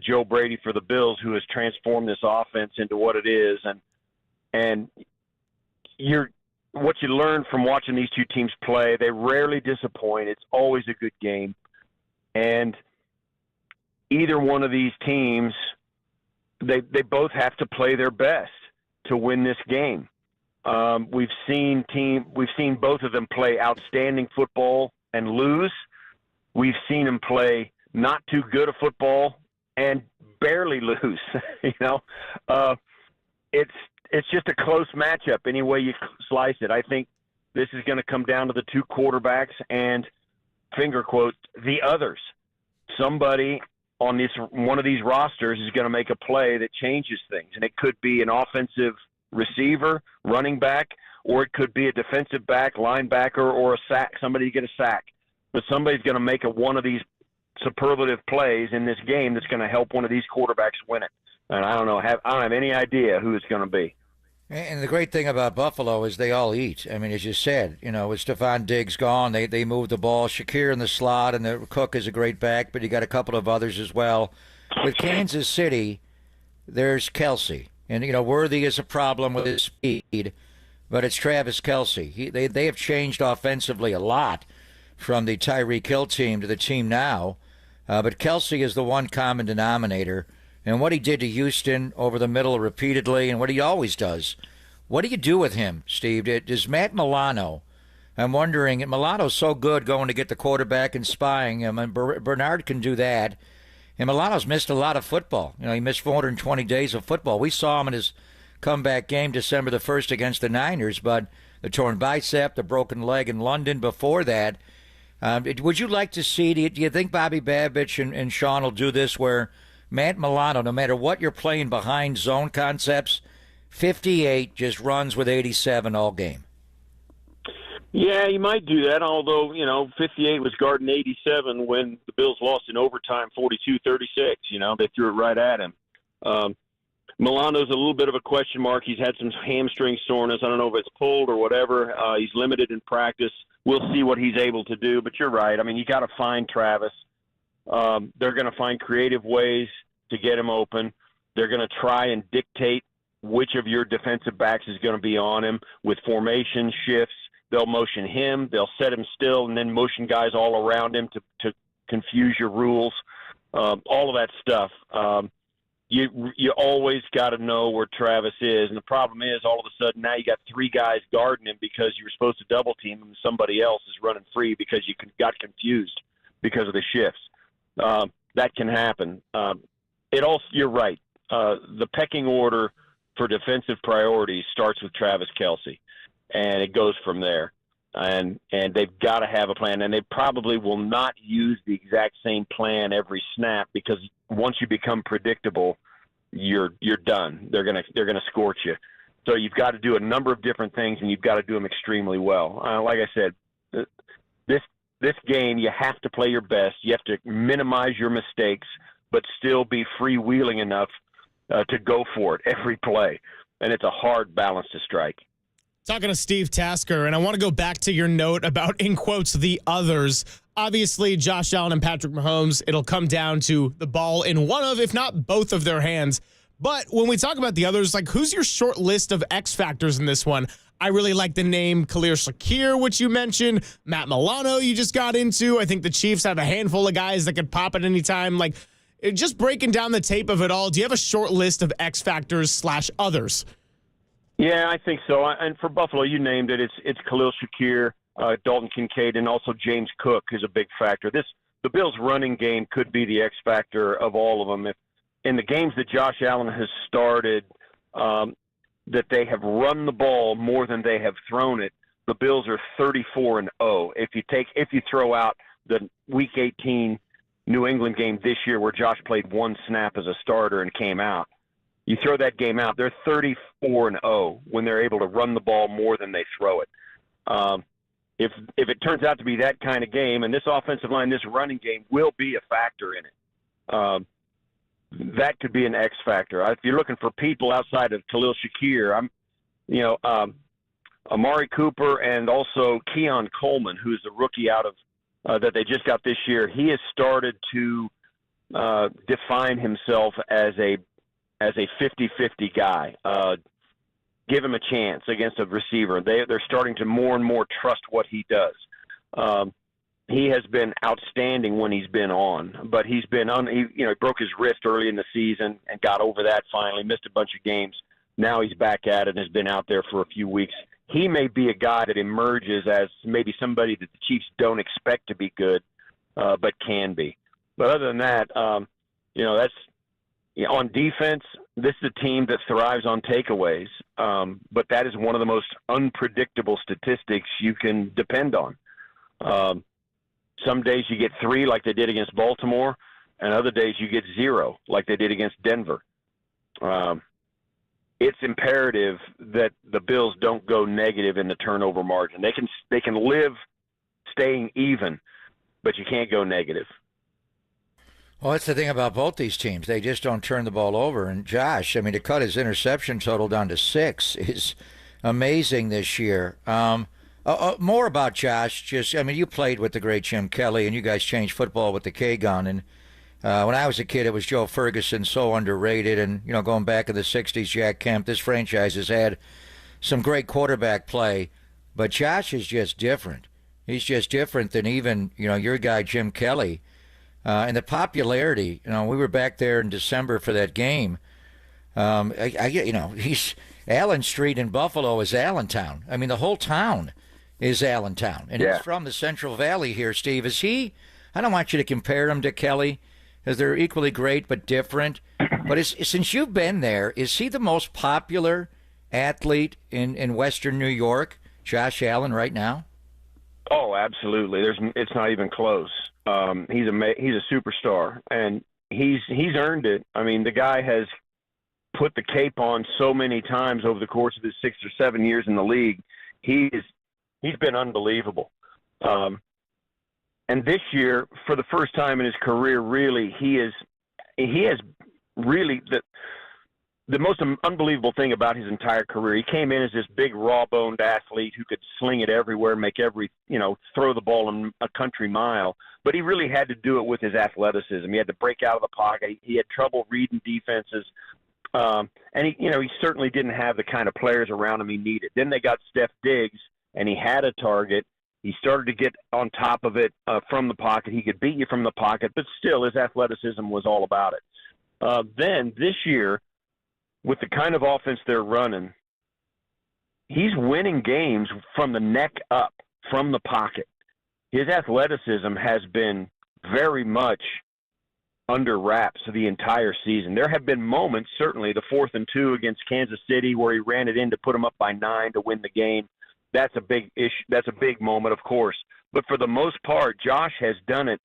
Joe Brady for the Bills, who has transformed this offense into what it is. And what you learn from watching these two teams play, they rarely disappoint. It's always a good game. And either one of these teams, they both have to play their best to win this game. We've seen both of them play outstanding football and lose. We've seen them play not too good a football and barely lose. It's just a close matchup any way you slice it. I think this is going to come down to the two quarterbacks and, finger quotes, the others. Somebody on one of these rosters is going to make a play that changes things, and it could be an offensive receiver, running back, or it could be a defensive back, linebacker, or a sack. Somebody get a sack. But somebody's going to make one of these superlative plays in this game that's going to help one of these quarterbacks win it. And I don't have any idea who it's going to be. And the great thing about Buffalo is they all eat. I mean, as you said, with Stephon Diggs gone, they move the ball. Shakir in the slot, and the Cook is a great back, but you got a couple of others as well. With Kansas City, there's Kelsey. And, Worthy is a problem with his speed, but it's Travis Kelsey. They have changed offensively a lot from the Tyreek Hill team to the team now. But Kelsey is the one common denominator. And what he did to Houston over the middle repeatedly, and what he always does. What do you do with him, Steve? Does Matt Milano, I'm wondering, Milano's so good going to get the quarterback and spying him, and Bernard can do that. And Milano's missed a lot of football. He missed 420 days of football. We saw him in his comeback game December the 1st against the Niners, but the torn bicep, the broken leg in London before that. Would you like to see, do you think Bobby Babich and Sean will do this where Matt Milano, no matter what you're playing behind zone concepts, 58 just runs with 87 all game? Yeah, he might do that, although, 58 was guarding 87 when the Bills lost in overtime 42-36. They threw it right at him. Milano's a little bit of a question mark. He's had some hamstring soreness. I don't know if it's pulled or whatever. He's limited in practice. We'll see what he's able to do, but you're right. I mean, you got to find Travis. They're going to find creative ways to get him open. They're going to try and dictate which of your defensive backs is going to be on him with formation shifts. They'll motion him. They'll set him still and then motion guys all around him to confuse your rules, all of that stuff. You always got to know where Travis is. And the problem is all of a sudden now you got three guys guarding him because you were supposed to double team him and somebody else is running free because you got confused because of the shifts. That can happen. You're right. The pecking order for defensive priorities starts with Travis Kelce, and it goes from there. And they've got to have a plan, and they probably will not use the exact same plan every snap because once you become predictable, you're done. They're gonna scorch you. So you've got to do a number of different things, and you've got to do them extremely well. Like I said, this game you have to play your best. You have to minimize your mistakes, but still be freewheeling enough to go for it every play. And it's a hard balance to strike. Talking to Steve Tasker, and I want to go back to your note about, in quotes, the others. Obviously, Josh Allen and Patrick Mahomes, it'll come down to the ball in one of, if not both of their hands. But when we talk about the others, like, who's your short list of X factors in this one? I really like the name Khalil Shakir, which you mentioned. Matt Milano, you just got into. I think the Chiefs have a handful of guys that could pop at any time. Like, just breaking down the tape of it all, do you have a short list of X factors / others? Yeah, I think so. And for Buffalo, you named it. It's Khalil Shakir, Dalton Kincaid, and also James Cook is a big factor. The Bills' running game could be the X factor of all of them. If in the games that Josh Allen has started, that they have run the ball more than they have thrown it, the Bills are 34-0. If you throw out the Week 18 New England game this year where Josh played one snap as a starter and came out. You throw that game out, they're 34-0 when they're able to run the ball more than they throw it. If it turns out to be that kind of game, and this offensive line, this running game will be a factor in it, that could be an X factor. If you're looking for people outside of Khalil Shakir, Amari Cooper and also Keon Coleman, who's the rookie out of that they just got this year. He has started to define himself as a 50-50 guy. Give him a chance against a receiver. They're starting to more and more trust what he does. He has been outstanding when he's been on, but he's been he broke his wrist early in the season and got over that finally, missed a bunch of games. Now he's back at it and has been out there for a few weeks. He may be a guy that emerges as maybe somebody that the Chiefs don't expect to be good, but can be. But other than that, that's on defense, this is a team that thrives on takeaways, but that is one of the most unpredictable statistics you can depend on. Some days you get 3 like they did against Baltimore, and other days you get 0 like they did against Denver. It's imperative that the Bills don't go negative in the turnover margin. They can live staying even, but you can't go negative. Well, that's the thing about both these teams. They just don't turn the ball over. And Josh, I mean, to cut his interception total down to 6 is amazing this year. More about Josh. You played with the great Jim Kelly, and you guys changed football with the K-Gun. And when I was a kid, it was Joe Ferguson, so underrated. And, going back in the 60s, Jack Kemp, this franchise has had some great quarterback play. But Josh is just different. He's just different than even, your guy, Jim Kelly. And the popularity, we were back there in December for that game. He's Allen Street in Buffalo is Allentown. I mean, the whole town is Allentown. And He's from the Central Valley here, Steve. Is he? I don't want you to compare him to Kelly, because they're equally great but different. But since you've been there, is he the most popular athlete in Western New York, Josh Allen, right now? Oh, absolutely. It's not even close. He's a superstar, and he's earned it. I mean, the guy has put the cape on so many times over the course of his 6 or 7 years in the league. He's been unbelievable. And this year, for the first time in his career, really, he has really the most unbelievable thing about his entire career. He came in as this big, raw-boned athlete who could sling it everywhere, throw the ball in a country mile. But he really had to do it with his athleticism. He had to break out of the pocket. He had trouble reading defenses. And he certainly didn't have the kind of players around him he needed. Then they got Steph Diggs, and he had a target. He started to get on top of it from the pocket. He could beat you from the pocket, but still his athleticism was all about it. Then this year, with the kind of offense they're running, he's winning games from the neck up, from the pocket. His athleticism has been very much under wraps the entire season. There have been moments, certainly the 4th and 2 against Kansas City, where he ran it in to put them up by 9 to win the game. That's a big issue. That's a big moment, of course. But for the most part, Josh has done it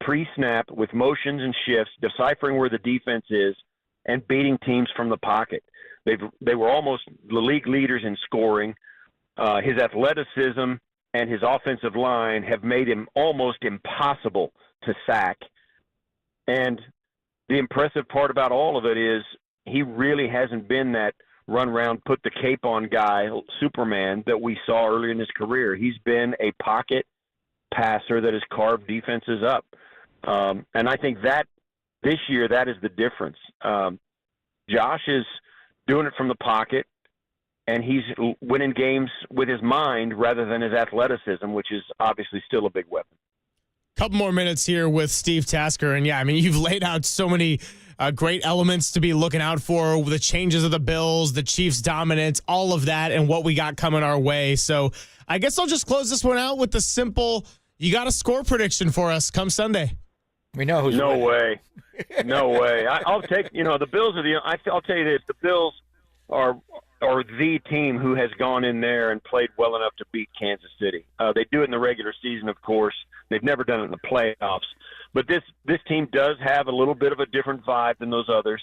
pre-snap with motions and shifts, deciphering where the defense is, and beating teams from the pocket. They were almost the league leaders in scoring. His athleticism and his offensive line have made him almost impossible to sack. And the impressive part about all of it is he really hasn't been that run around, put the cape on guy, Superman, that we saw earlier in his career. He's been a pocket passer that has carved defenses up. And I think that this year, that is the difference. Josh is doing it from the pocket, and he's winning games with his mind rather than his athleticism, which is obviously still a big weapon. Couple more minutes here with Steve Tasker. And yeah, I mean, you've laid out so many great elements to be looking out for, the changes of the Bills, the Chiefs' dominance, all of that, and what we got coming our way. So I guess I'll just close this one out with the simple, you got a score prediction for us come Sunday. We know who's No winning. way. No way. I'll take, the Bills are I'll tell you this, the Bills are the team who has gone in there and played well enough to beat Kansas City. They do it in the regular season, of course. They've never done it in the playoffs. But this team does have a little bit of a different vibe than those others.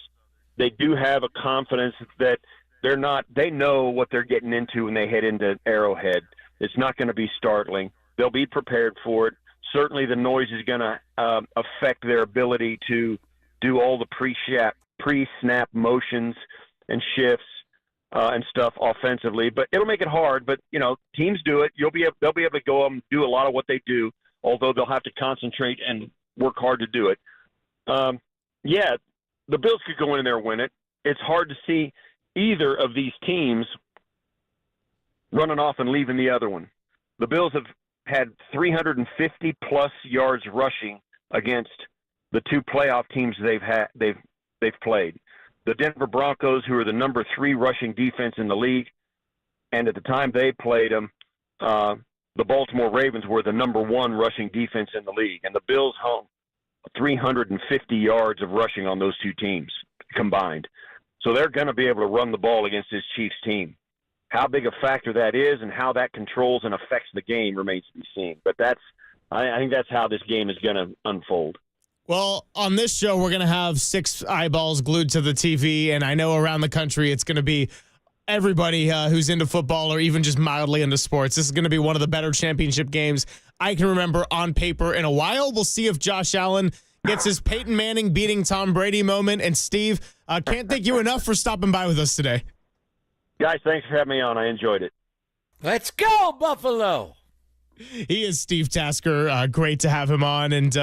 They do have a confidence that they know what they're getting into when they head into Arrowhead. It's not going to be startling. They'll be prepared for it. Certainly the noise is going to affect their ability to do all the pre-snap motions and shifts and stuff offensively. But it'll make it hard. But, teams do it. They'll be able to go up and do a lot of what they do, although they'll have to concentrate and work hard to do it. The Bills could go in there and win it. It's hard to see either of these teams running off and leaving the other one. The Bills have had 350-plus yards rushing against the two playoff teams they've played. The Denver Broncos, who are the number 3 rushing defense in the league, and at the time they played them, the Baltimore Ravens were the number 1 rushing defense in the league, and the Bills hung 350 yards of rushing on those two teams combined. So they're going to be able to run the ball against this Chiefs team. How big a factor that is and how that controls and affects the game remains to be seen. But I think that's how this game is going to unfold. Well, on this show, we're going to have 6 eyeballs glued to the TV, and I know around the country it's going to be everybody who's into football or even just mildly into sports. This is going to be one of the better championship games I can remember on paper in a while. We'll see if Josh Allen gets his Peyton Manning beating Tom Brady moment. And Steve, can't thank you enough for stopping by with us today. Guys, thanks for having me on. I enjoyed it. Let's go, Buffalo. He is Steve Tasker. Great to have him on. And,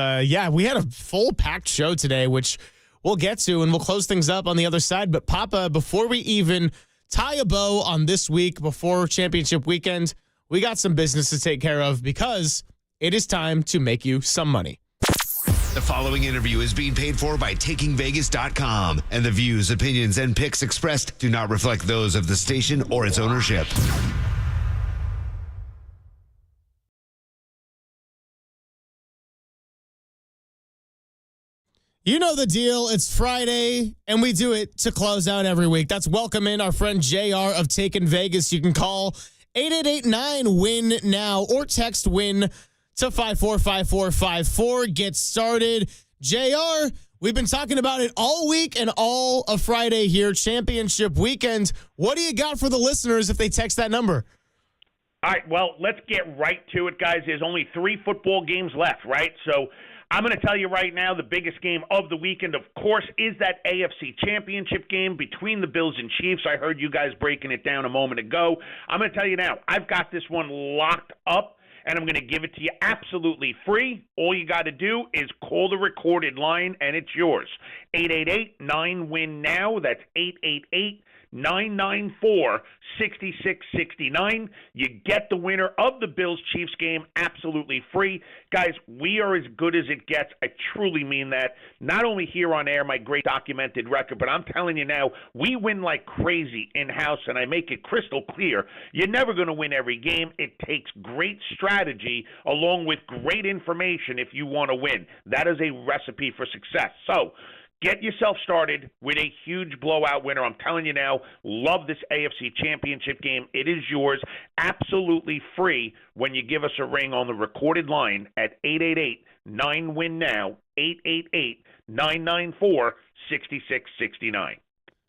we had a full packed show today, which we'll get to, and we'll close things up on the other side. But, Papa, before we even tie a bow on this week before championship weekend, we got some business to take care of because it is time to make you some money. The following interview is being paid for by TakingVegas.com, and the views, opinions, and picks expressed do not reflect those of the station or its ownership. You know the deal. It's Friday, and we do it to close out every week. That's welcome in our friend JR of Taken Vegas. You can call 888-9-WIN-NOW or text WIN to 545454. Get started. JR, we've been talking about it all week and all of Friday here, championship weekend. What do you got for the listeners if they text that number? All right, well, let's get right to it, guys. There's only 3 football games left, right? So I'm going to tell you right now, the biggest game of the weekend, of course, is that AFC Championship game between the Bills and Chiefs. I heard you guys breaking it down a moment ago. I'm going to tell you now, I've got this one locked up, and I'm going to give it to you absolutely free. All you got to do is call the recorded line, and it's yours. 888-9-WIN-NOW. That's 888-994-6669. You get the winner of the Bills-Chiefs game absolutely free. Guys, we are as good as it gets. I truly mean that. Not only here on air, my great documented record, but I'm telling you now, we win like crazy in-house, and I make it crystal clear. You're never going to win every game. It takes great strategy along with great information if you want to win. That is a recipe for success. So, get yourself started with a huge blowout winner. I'm telling you now, love this AFC Championship game. It is yours absolutely free when you give us a ring on the recorded line at 888-9-WIN-NOW, 888-994-6669.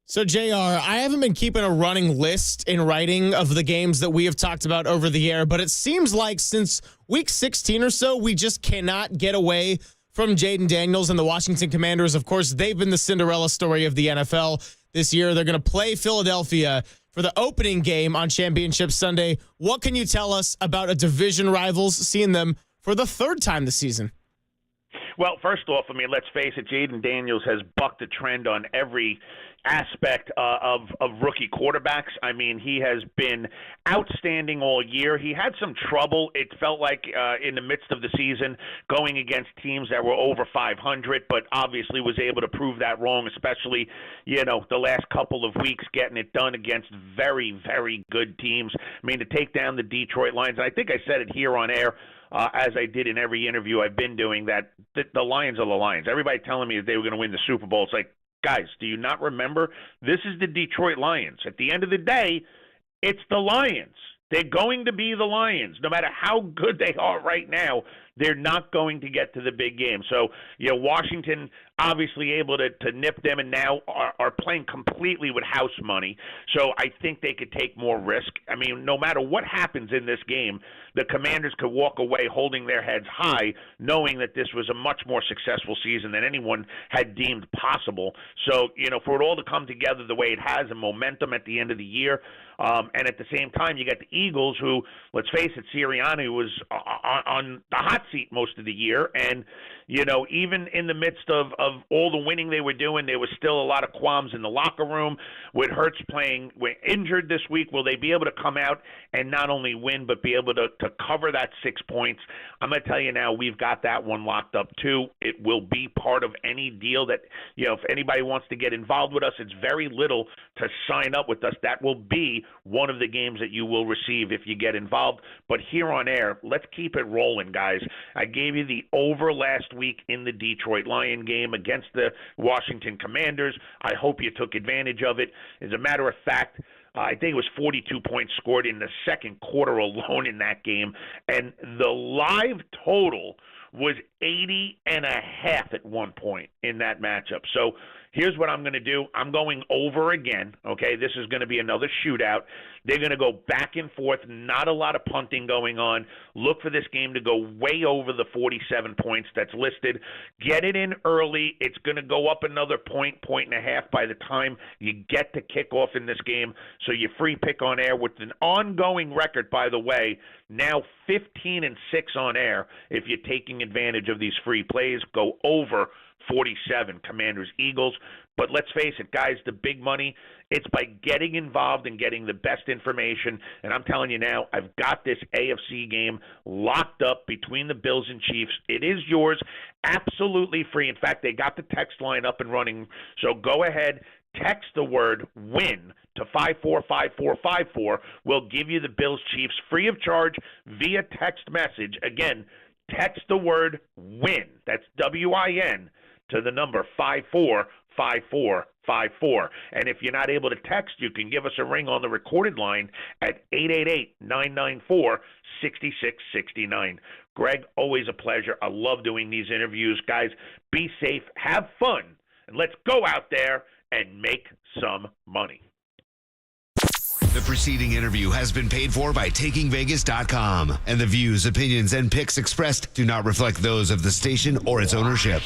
So, JR, I haven't been keeping a running list in writing of the games that we have talked about over the air, but it seems like since week 16 or so, we just cannot get away from Jaden Daniels and the Washington Commanders. Of course, they've been the Cinderella story of the NFL this year. They're going to play Philadelphia for the opening game on Championship Sunday. What can you tell us about a division rivals, seeing them for the 3rd time this season? Well, first off, I mean, let's face it, Jaden Daniels has bucked the trend on every aspect of rookie quarterbacks. I mean, he has been outstanding all year. He had some trouble, it felt like, in the midst of the season going against teams that were over 500, but obviously was able to prove that wrong, especially, you know, the last couple of weeks getting it done against very, very good teams. I mean, to take down the Detroit Lions, and I think I said it here on air, as I did in every interview I've been doing, that the Lions are the Lions. Everybody telling me that they were going to win the Super Bowl. It's like, guys, do you not remember? This is the Detroit Lions. At the end of the day, it's the Lions. They're going to be the Lions. No matter how good they are right now, they're not going to get to the big game. So, you know, Washington obviously able to nip them and now are playing completely with house money. So I think they could take more risk. I mean, no matter what happens in this game, the Commanders could walk away holding their heads high, knowing that this was a much more successful season than anyone had deemed possible. So, you know, for it all to come together the way it has and momentum at the end of the year, and at the same time, you got the Eagles who, let's face it, Sirianni was on the hot seat most of the year. And, you know, even in the midst of all the winning they were doing, there was still a lot of qualms in the locker room. With Hurts playing injured this week, will they be able to come out and not only win, but be able to cover that 6 points? I'm going to tell you now, we've got that one locked up too. It will be part of any deal that, you know, if anybody wants to get involved with us, it's very little to sign up with us. That will be one of the games that you will receive if you get involved. But here on air, let's keep it rolling, guys. I gave you the over last week in the Detroit Lion game against the Washington Commanders. I hope you took advantage of it. As a matter of fact, I think it was 42 points scored in the second quarter alone in that game. And the live total was 80.5 at one point in that matchup. So here's what I'm going to do. I'm going over again, okay? This is going to be another shootout. They're going to go back and forth, not a lot of punting going on. Look for this game to go way over the 47 points that's listed. Get it in early. It's going to go up another point and a half by the time you get to kickoff in this game. So you free pick on air with an ongoing record, by the way, now 15-6 on air. If you're taking advantage of these free plays, go over 47, Commanders, Eagles. But let's face it, guys, the big money, it's by getting involved and getting the best information. And I'm telling you now, I've got this AFC game locked up between the Bills and Chiefs. It is yours, absolutely free. In fact, they got the text line up and running. So go ahead, text the word WIN to 545454. We'll give you the Bills Chiefs free of charge via text message. Again, text the word WIN. That's WIN to the number 545454. And if you're not able to text, you can give us a ring on the recorded line at 888-994-6669. Greg, always a pleasure. I love doing these interviews. Guys, be safe, have fun, and let's go out there and make some money. The preceding interview has been paid for by TakingVegas.com, and the views, opinions, and picks expressed do not reflect those of the station or its ownership.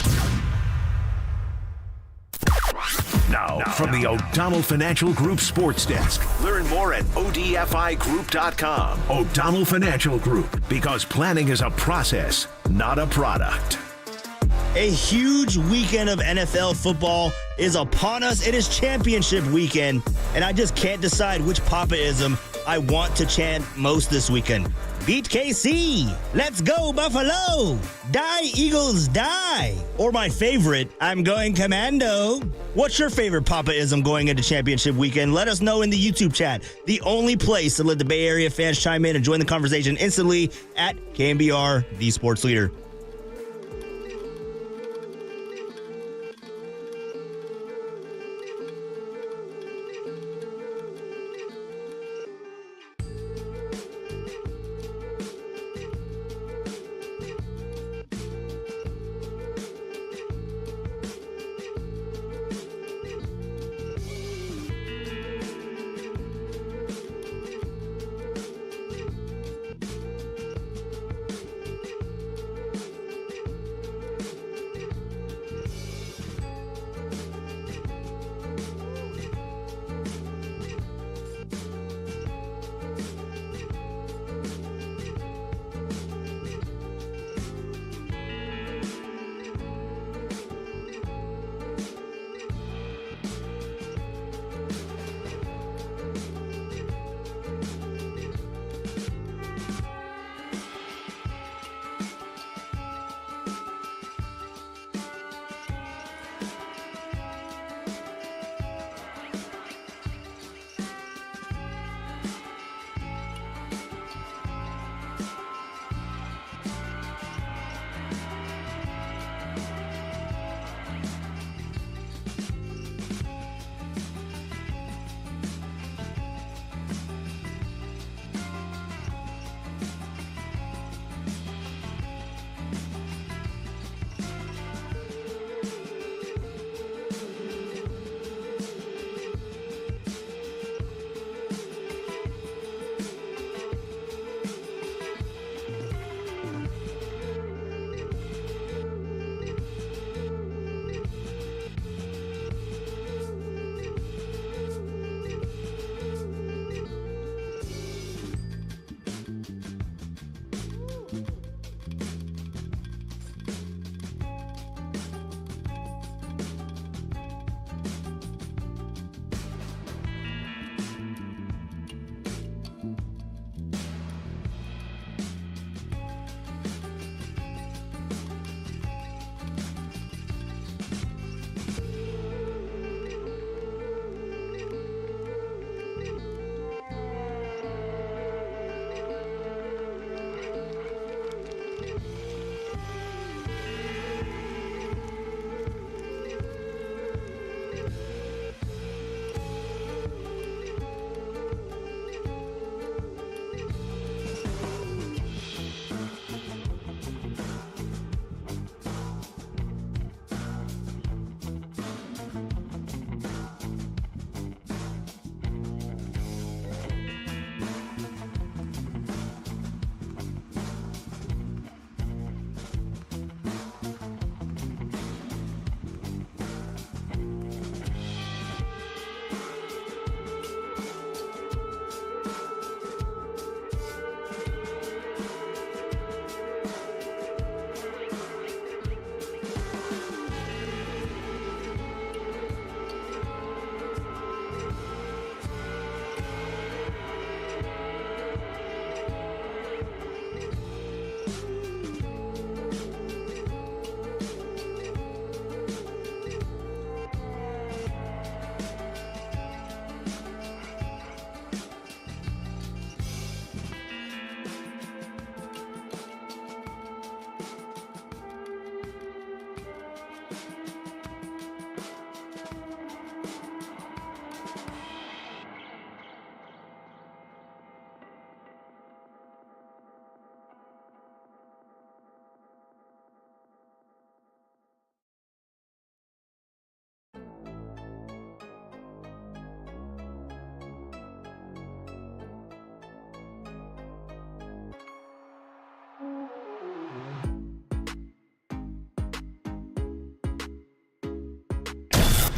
Now, from the O'Donnell Financial Group Sports Desk. Learn more at ODFIGroup.com. O'Donnell Financial Group, because planning is a process, not a product. A huge weekend of NFL football is upon us. It is championship weekend, and I just can't decide which Papaism I want to chant most this weekend. Beat KC. Let's go, Buffalo. Die, Eagles, die. Or my favorite, I'm going commando. What's your favorite Papaism going into championship weekend? Let us know in the YouTube chat. The only place to let the Bay Area fans chime in and join the conversation instantly at KNBR, the sports leader.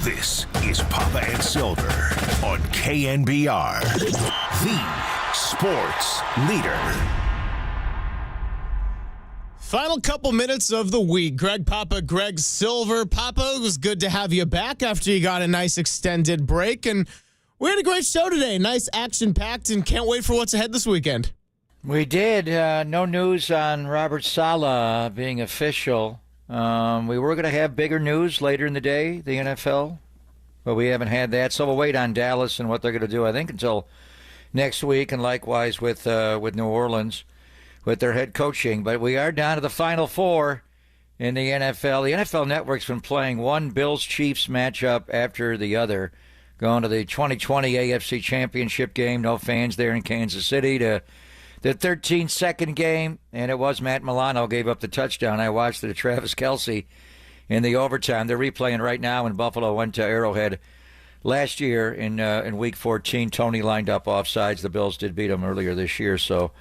This is Papa and Silver on KNBR, the sports leader. Final couple minutes of the week. Greg Papa, Greg Silver. Papa, it was good to have you back after you got a nice extended break. And we had a great show today. Nice action-packed, and can't wait for what's ahead this weekend. We did. No news on Robert Salah being official. We were going to have bigger news later in the day, the NFL, but we haven't had that. So we'll wait on Dallas and what they're going to do, I think, until next week, and likewise with New Orleans with their head coaching. But we are down to the Final Four in the NFL. The NFL Network's been playing one Bills-Chiefs matchup after the other, going to the 2020 AFC Championship game. No fans there in Kansas City, to the 13-second game, and it was Matt Milano gave up the touchdown. I watched it to Travis Kelce in the overtime. They're replaying right now when Buffalo went to Arrowhead last year in Week 14. Tony lined up offsides. The Bills did beat them earlier this year, so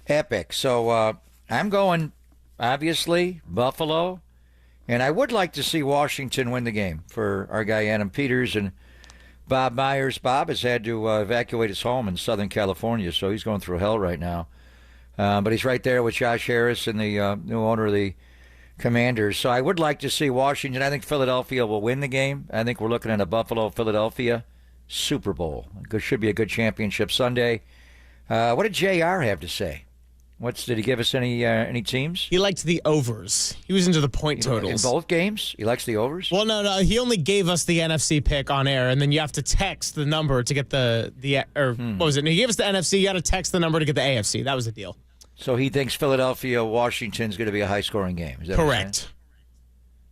epic. So I'm going, obviously, Buffalo, and I would like to see Washington win the game for our guy Adam Peters and Bob Myers. Bob has had to evacuate his home in Southern California, so he's going through hell right now. But he's right there with Josh Harris and the new owner of the Commanders. So I would like to see Washington. I think Philadelphia will win the game. I think we're looking at a Buffalo-Philadelphia Super Bowl. It should be a good championship Sunday. What did JR have to say? Did he give us any teams? He liked the overs. He was into the point totals. In both games? He likes the overs? Well, no. He only gave us the NFC pick on air, and then you have to text the number to get what was it? He gave us the NFC. You got to text the number to get the AFC. That was the deal. So he thinks Philadelphia-Washington's going to be a high-scoring game. Is that correct?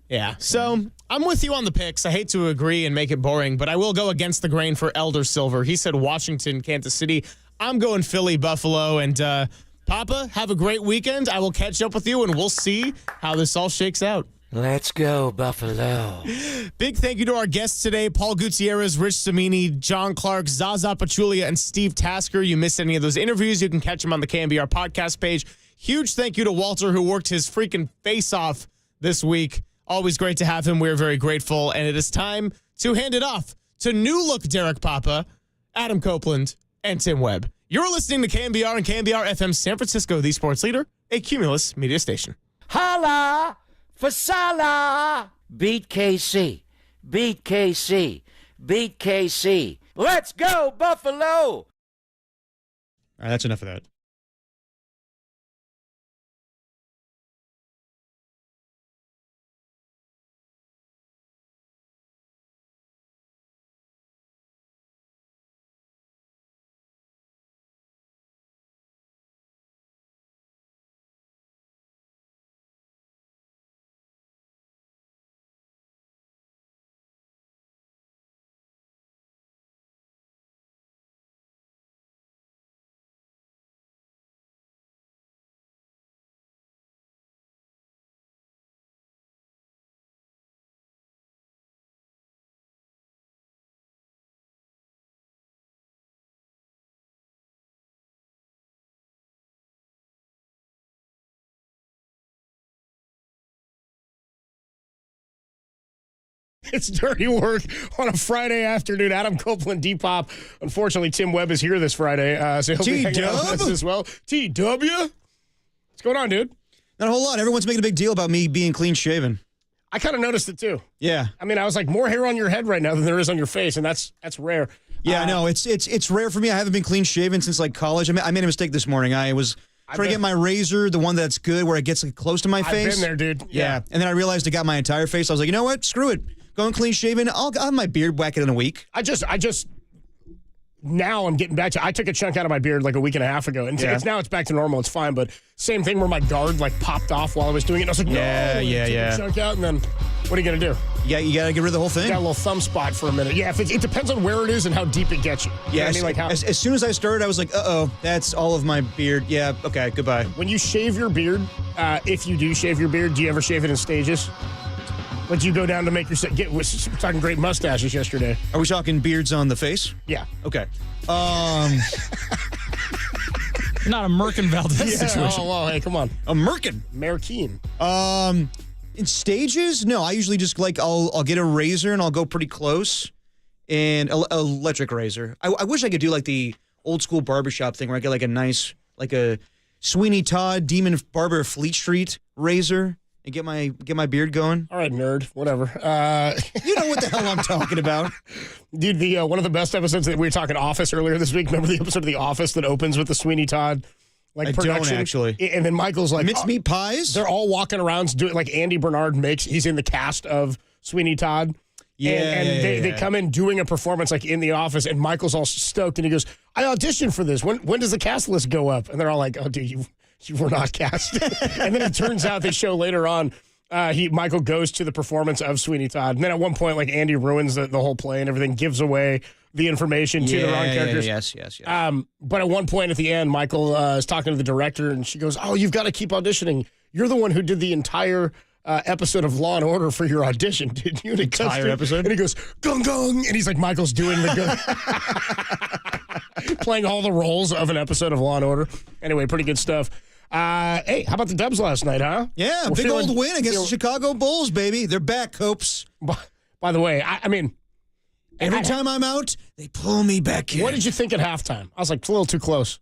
Yeah. So I'm with you on the picks. I hate to agree and make it boring, but I will go against the grain for Elder Silver. He said Washington, Kansas City. I'm going Philly, Buffalo, and Papa, have a great weekend. I will catch up with you, and we'll see how this all shakes out. Let's go, Buffalo. Big thank you to our guests today, Paul Gutierrez, Rich Cimini, John Clark, Zaza Pachulia, and Steve Tasker. You missed any of those interviews, you can catch them on the KNBR podcast page. Huge thank you to Walter, who worked his freaking face off this week. Always great to have him. We're very grateful. And it is time to hand it off to new look Derek Papa, Adam Copeland, and Tim Webb. You're listening to KNBR and KNBR FM San Francisco, the sports leader, a Cumulus media station. Holla for Salah. Beat KC. Beat KC. Beat KC. Let's go, Buffalo. All right, that's enough of that. It's dirty work on a Friday afternoon. Adam Copeland, D-Pop. Unfortunately, Tim Webb is here this Friday, so he'll be hanging out with us as well. T-W? What's going on, dude? Not a whole lot. Everyone's making a big deal about me being clean-shaven. I kind of noticed it, too. Yeah. I mean, I was like, more hair on your head right now than there is on your face, and that's rare. Yeah, I know. It's rare for me. I haven't been clean-shaven since, college. I made a mistake this morning. I was trying to get my razor, the one that's good, where it gets close to my face. I've been there, dude. Yeah. And then I realized it got my entire face. I was like, you know what? Screw it. Going clean-shaven. I'll have my beard whack it in a week. I just now I'm getting back to. I took a chunk out of my beard like a week and a half ago, and it's back to normal. It's fine, but same thing where my guard popped off while I was doing it. And I was like, took a chunk out, and then what are you gonna do? Yeah, you gotta get rid of the whole thing. Got a little thumb spot for a minute. Yeah, it depends on where it is and how deep it gets you. Yeah, you know what I mean? As soon as I started, I was like, that's all of my beard. Yeah, okay, goodbye. When you shave your beard, if you do shave your beard, do you ever shave it in stages? But you go down to make yourself we're talking great mustaches yesterday. Are we talking beards on the face? Yeah. Okay. Not a Merkin Valdez situation. Oh, well, hey, come on. A Merkin. Merkin. In stages? No, I usually just I'll get a razor and I'll go pretty close, and electric razor. I wish I could do like the old school barbershop thing where I get like a nice a Sweeney Todd Demon Barber Fleet Street razor and get my beard going. All right, nerd. Whatever. You know what the hell I'm talking about. Dude, the one of the best episodes that we were talking Office earlier this week. Remember the episode of The Office that opens with the Sweeney Todd production? Don't actually. And then Michael's like, mince meat pies? They're all walking around doing like Andy Bernard he's in the cast of Sweeney Todd. Yeah. And they come in doing a performance like in The Office, and Michael's all stoked, and he goes, I auditioned for this. When does the cast list go up? And they're all like, oh, dude, you were not cast. And then it turns out they show later on, Michael goes to the performance of Sweeney Todd. And then at one point, like Andy ruins the whole play and everything, gives away the information to the wrong characters. Yes. But at one point at the end, Michael is talking to the director, and she goes, oh, you've got to keep auditioning. You're the one who did the entire episode of Law and Order for your audition, didn't you? Entire episode? And he goes, gong, gong. And he's like, Michael's doing the playing all the roles of an episode of Law and Order. Anyway, pretty good stuff. Hey, how about the Dubs last night, huh? Yeah, big old win against the Chicago Bulls, baby. They're back, Copes. By the way, I mean, every time I'm out, they pull me back in. What did you think at halftime? I was like, it's a little too close.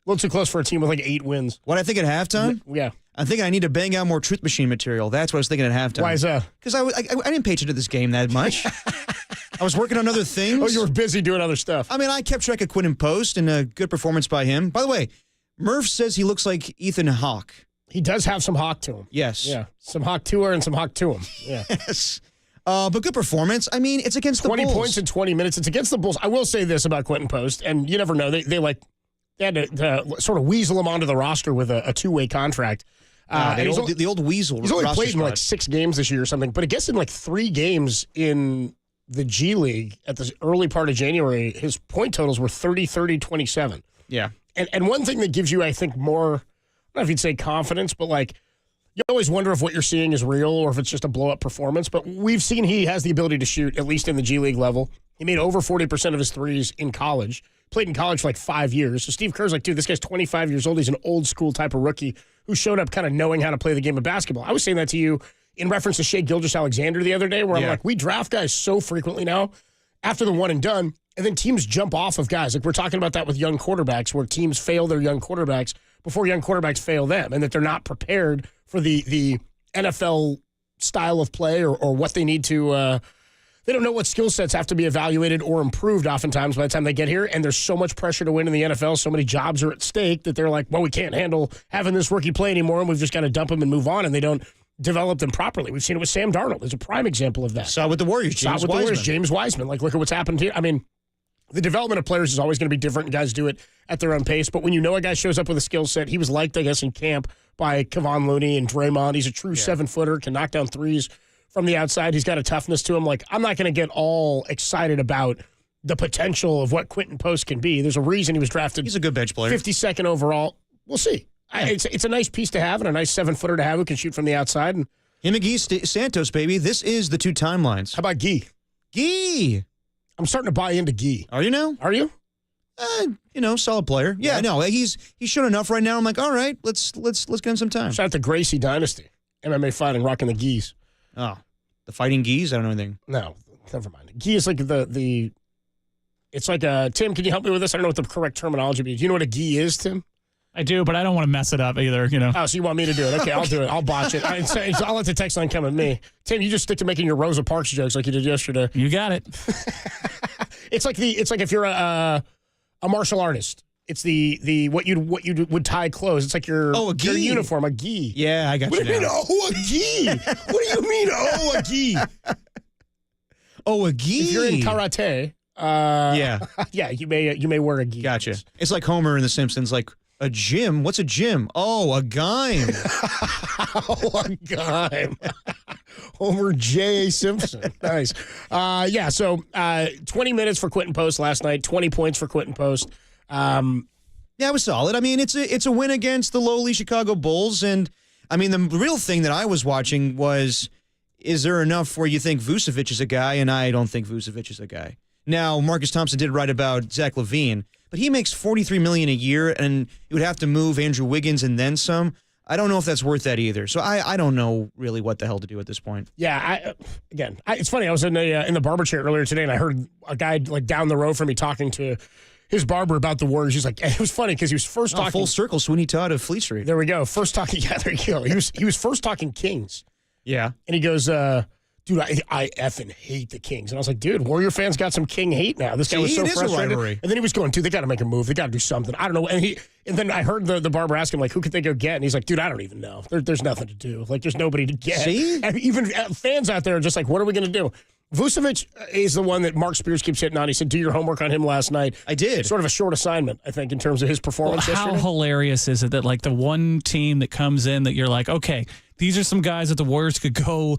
A little too close for a team with like 8 wins. What I think at halftime? Yeah. I'm thinking I need to bang out more Truth Machine material. That's what I was thinking at halftime. Why is that? Because I didn't pay attention to this game that much. I was working on other things. Oh, you were busy doing other stuff. I mean, I kept track of Quinton Post, and a good performance by him. By the way, Murph says he looks like Ethan Hawke. He does have some Hawk to him. Yes. Yeah. Some Hawk to her and some Hawk to him. Yeah. Yes. But good performance. I mean, it's against the Bulls. 20 points in 20 minutes. It's against the Bulls. I will say this about Quinton Post, and you never know. They had to sort of weasel him onto the roster with a two-way contract. The old weasel. He's only played in like 6 games this year or something, but I guess in like 3 games in the G League at the early part of January, his point totals were 30, 30, 27. Yeah. And one thing that gives you, I think, more, I don't know if you'd say confidence, but like, you always wonder if what you're seeing is real or if it's just a blow-up performance. But we've seen he has the ability to shoot, at least in the G League level. He made over 40% of his threes in college. Played in college for like 5 years. So Steve Kerr's like, dude, this guy's 25 years old. He's an old school type of rookie who showed up kind of knowing how to play the game of basketball. I was saying that to you in reference to Shai Gilgeous-Alexander the other day, where I'm like, we draft guys so frequently now after the one and done, and then teams jump off of guys. Like we're talking about that with young quarterbacks, where teams fail their young quarterbacks before young quarterbacks fail them, and that they're not prepared for the NFL style of play or what they need to they don't know what skill sets have to be evaluated or improved oftentimes by the time they get here, and there's so much pressure to win in the NFL, so many jobs are at stake that they're like, well, we can't handle having this rookie play anymore, and we've just got to dump him and move on, and they don't develop them properly. We've seen it with Sam Darnold. There's a prime example of that. Saw it with the Warriors, James Wiseman. Like, look at what's happened here. I mean, the development of players is always going to be different, and guys do it at their own pace, but when you know a guy shows up with a skill set, he was liked, I guess, in camp by Kevon Looney and Draymond. He's a true 7-footer, can knock down threes from the outside. He's got a toughness to him. Like, I'm not going to get all excited about the potential of what Quinton Post can be. There's a reason he was drafted. He's a good bench player. 52nd overall. We'll see. Yeah. It's a nice piece to have and a nice 7-footer to have who can shoot from the outside. And him and Guy Santos, baby. This is the 2 timelines. How about Guy? Guy. I'm starting to buy into Guy. Are you now? Are you? Solid player. Yeah, no, he's shown enough right now. I'm like, all right, let's get him some time. Shout out to Gracie Dynasty, MMA fighting, rocking the Geese. Oh, the fighting Geese? I don't know anything. No, never mind. Gi is like the. It's like a Tim. Can you help me with this? I don't know what the correct terminology is. Do you know what a gi is, Tim? I do, but I don't want to mess it up either. Oh, so you want me to do it? Okay, I'll do it. I'll botch it. I'll let the text line come at me. Tim, you just stick to making your Rosa Parks jokes like you did yesterday. You got it. It's like if you're a martial artist. It's the what you would tie clothes. It's like your uniform, a gi. Yeah, I got you. What do you mean? Oh, a gi. What do you mean? Oh, a gi. Oh, a gi. If you're in karate, yeah, you may wear a gi. Gotcha. It's like Homer in The Simpsons, like a gym. What's a gym? Oh, a gime. Oh, a gime. Homer J. Simpson. Nice. So 20 minutes for Quinton Post last night. 20 points for Quinton Post. Yeah, it was solid. I mean, it's a win against the lowly Chicago Bulls, and I mean, the real thing that I was watching was, is there enough where you think Vucevic is a guy, and I don't think Vucevic is a guy. Now, Marcus Thompson did write about Zach LaVine, but he makes $43 million a year, and you would have to move Andrew Wiggins and then some. I don't know if that's worth that either. So I don't know really what the hell to do at this point. Yeah, it's funny. I was in the barber chair earlier today, and I heard a guy like down the road from me talking to his barber about the Warriors. He's like, it was funny because he was first talking full circle. Sweeney Todd of Fleet Street. There we go. First talking. Yeah, there you go. He was first talking Kings. Yeah, and he goes, dude, I effing hate the Kings. And I was like, dude, Warrior fans got some King hate now. This guy was so frustrated. And then he was going, dude, they got to make a move. They got to do something. I don't know. And then I heard the barber ask him, like, who could they go get? And he's like, dude, I don't even know. There's nothing to do. Like, there's nobody to get. See? And even fans out there are just like, what are we going to do? Vucevic is the one that Mark Spears keeps hitting on. He said, do your homework on him last night. I did. Sort of a short assignment, I think, in terms of his performance yesterday. How hilarious is it that, like, the one team that comes in that you're like, okay, these are some guys that the Warriors could go,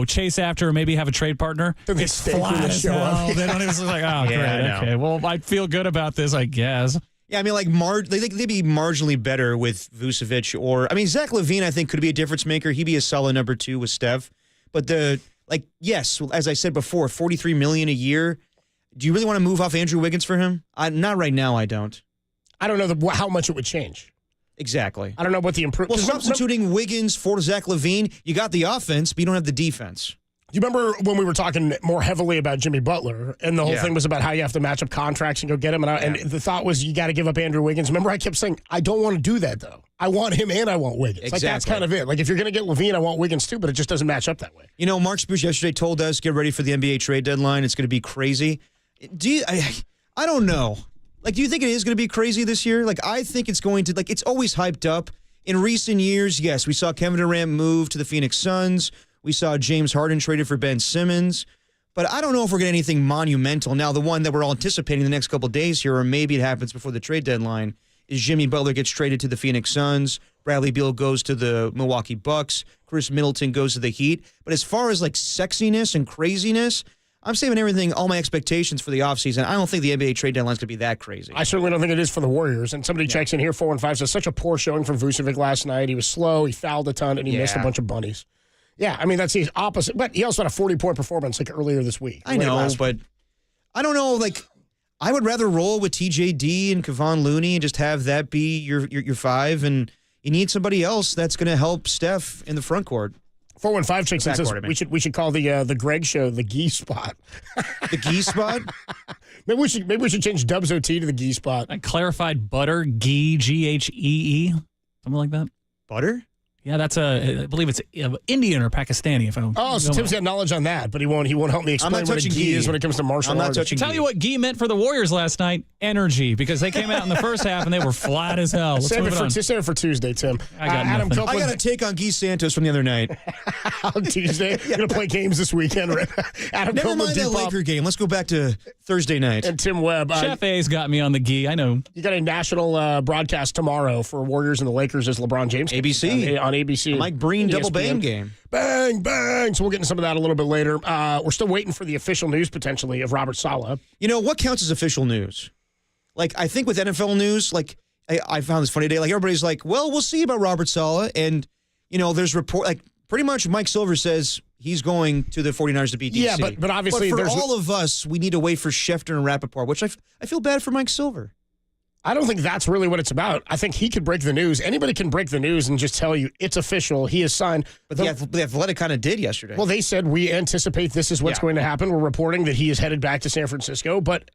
chase after or maybe have a trade partner. It's flat as hell. They don't even like, oh, great, okay. Well, I feel good about this, I guess. Yeah, I mean, like, they'd be marginally better with Vucevic Zach LaVine, I think, could be a difference maker. He'd be a solid number 2 with Steph. But yes, as I said before, $43 million a year. Do you really want to move off Andrew Wiggins for him? Not right now, I don't. I don't know how much it would change. Exactly. I don't know what the improvement. Well, substituting Wiggins for Zach LaVine, you got the offense, but you don't have the defense. Do you remember when we were talking more heavily about Jimmy Butler, and the whole thing was about how you have to match up contracts and go get him, and the thought was you got to give up Andrew Wiggins. Remember, I kept saying I don't want to do that though. I want him and I want Wiggins. Exactly. Like that's kind of it. Like if you're going to get LaVine, I want Wiggins too, but it just doesn't match up that way. Mark Spears yesterday told us get ready for the NBA trade deadline. It's going to be crazy. I don't know. Like, do you think it is going to be crazy this year? Like, I think it's going to. Like, it's always hyped up. In recent years, yes, we saw Kevin Durant move to the Phoenix Suns. We saw James Harden traded for Ben Simmons. But I don't know if we're getting anything monumental. Now, the one that we're all anticipating the next couple of days here, or maybe it happens before the trade deadline, is Jimmy Butler gets traded to the Phoenix Suns. Bradley Beal goes to the Milwaukee Bucks. Chris Middleton goes to the Heat. But as far as, like, sexiness and craziness, I'm saving everything, all my expectations for the offseason. I don't think the NBA trade deadline is going to be that crazy. I certainly don't think it is for the Warriors. And somebody checks in here, 415, says such a poor showing from Vucevic last night. He was slow, he fouled a ton, and he missed a bunch of bunnies. Yeah, I mean, that's the opposite. But he also had a 40-point performance like earlier this week. I know, but I don't know. Like, I would rather roll with TJD and Kevon Looney and just have that be your 5. And you need somebody else that's going to help Steph in the front court. 415 checks in says we should call the Greg show the Gee Spot. The Gee Spot? maybe we should change Dubs OT to the Gee Spot. I clarified butter, Gee, G-H-E-E, something like that. Butter? Yeah, that's I believe it's Indian or Pakistani. If I'm so Tim's got knowledge on that, but he won't help me explain what a gi is when it comes to martial arts. I'll tell you what gi meant for the Warriors last night: energy, because they came out in the first half and they were flat as hell. Save it for Tuesday, Tim. I got Adam Copeland. I got a take on Guy Santos from the other night. On Tuesday, you're gonna play games this weekend. Adam Never mind that Laker game. Let's go back to Thursday night. And Tim Webb. Chef A's got me on the gi. I know. You got a national broadcast tomorrow for Warriors and the Lakers as LeBron James. ABC on ABC. Mike Breen double bang game. Bang, bang. So we'll get into some of that a little bit later. We're still waiting for the official news, potentially, of Robert Salah. You know, what counts as official news? Like, I think with NFL news, like, I found this funny today. Like, everybody's like, well, we'll see about Robert Salah. And, there's report, like, pretty much Mike Silver says he's going to the 49ers to beat DC. Yeah, but obviously for all of us, we need to wait for Schefter and Rappaport, which I feel bad for Mike Silver. I don't think that's really what it's about. I think he could break the news. Anybody can break the news and just tell you it's official. He is signed. But the Athletic kind of did yesterday. Well, they said we anticipate this is what's going to happen. We're reporting that he is headed back to San Francisco, but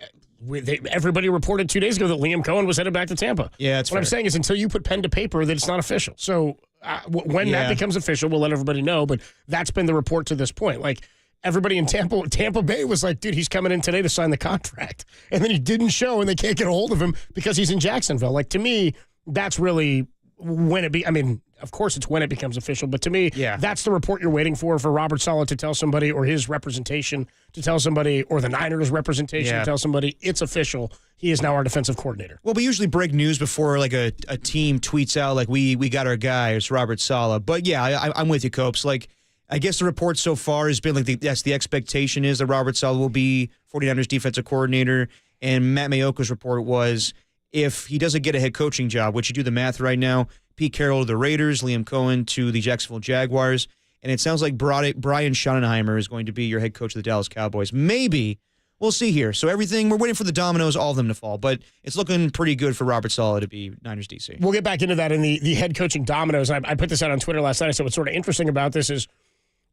everybody reported 2 days ago that Liam Cohen was headed back to Tampa. Yeah, that's what I'm saying is until you put pen to paper that it's not official. So when that becomes official, we'll let everybody know. But that's been the report to this point. Like, everybody in Tampa Bay was like, dude, he's coming in today to sign the contract. And then he didn't show, and they can't get a hold of him because he's in Jacksonville. Like, to me, that's really when of course it's when it becomes official. But to me, that's the report you're waiting for Robert Salah to tell somebody, or his representation to tell somebody, or the Niners representation to tell somebody it's official. He is now our defensive coordinator. Well, we usually break news before like a team tweets out like we got our guy. It's Robert Salah. But yeah, I'm with you, Copes. Like, I guess the report so far has been like the expectation is that Robert Salah will be 49ers defensive coordinator. And Matt Mayoko's report was if he doesn't get a head coaching job, which you do the math right now, Pete Carroll to the Raiders, Liam Cohen to the Jacksonville Jaguars. And it sounds like Brian Schottenheimer is going to be your head coach of the Dallas Cowboys. Maybe we'll see here. So everything, we're waiting for the dominoes, all of them to fall. But it's looking pretty good for Robert Salah to be Niners DC. We'll get back into that in the head coaching dominoes. I put this out on Twitter last night. I said what's sort of interesting about this is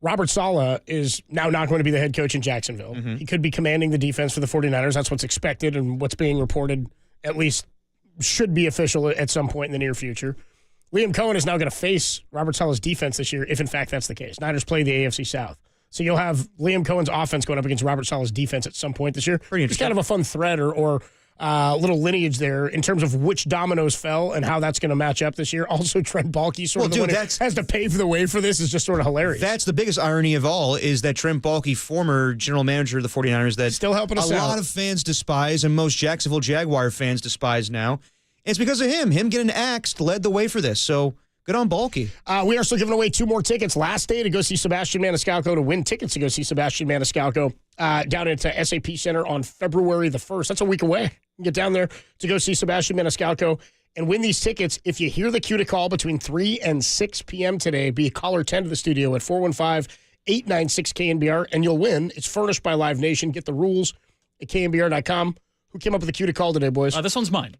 Robert Salah is now not going to be the head coach in Jacksonville. Mm-hmm. He could be commanding the defense for the 49ers. That's what's expected and what's being reported, at least should be official at some point in the near future. Liam Cohen is now going to face Robert Salah's defense this year, if in fact that's the case. Niners play the AFC South. So you'll have Liam Cohen's offense going up against Robert Salah's defense at some point this year. Pretty interesting. It's kind of a fun thread or little lineage there in terms of which dominoes fell and how that's going to match up this year. Also, Trent Baalke has to pave the way for this is just sort of hilarious. That's the biggest irony of all is that Trent Baalke, former general manager of the 49ers, that still helping us out. A lot of fans despise and most Jacksonville Jaguar fans despise now. It's because of him. Him getting axed led the way for this. So good on Baalke. We are still giving away 2 more tickets. Last day to go see Sebastian Maniscalco, to win tickets to go see Sebastian Maniscalco down at SAP Center on February the 1st. That's a week away. You can get down there to go see Sebastian Maniscalco and win these tickets. If you hear the cue to call between 3 and 6 p.m. today, be caller 10 to the studio at 415-896-KNBR, and you'll win. It's furnished by Live Nation. Get the rules at knbr.com. Who came up with the cue to call today, boys? This one's mine.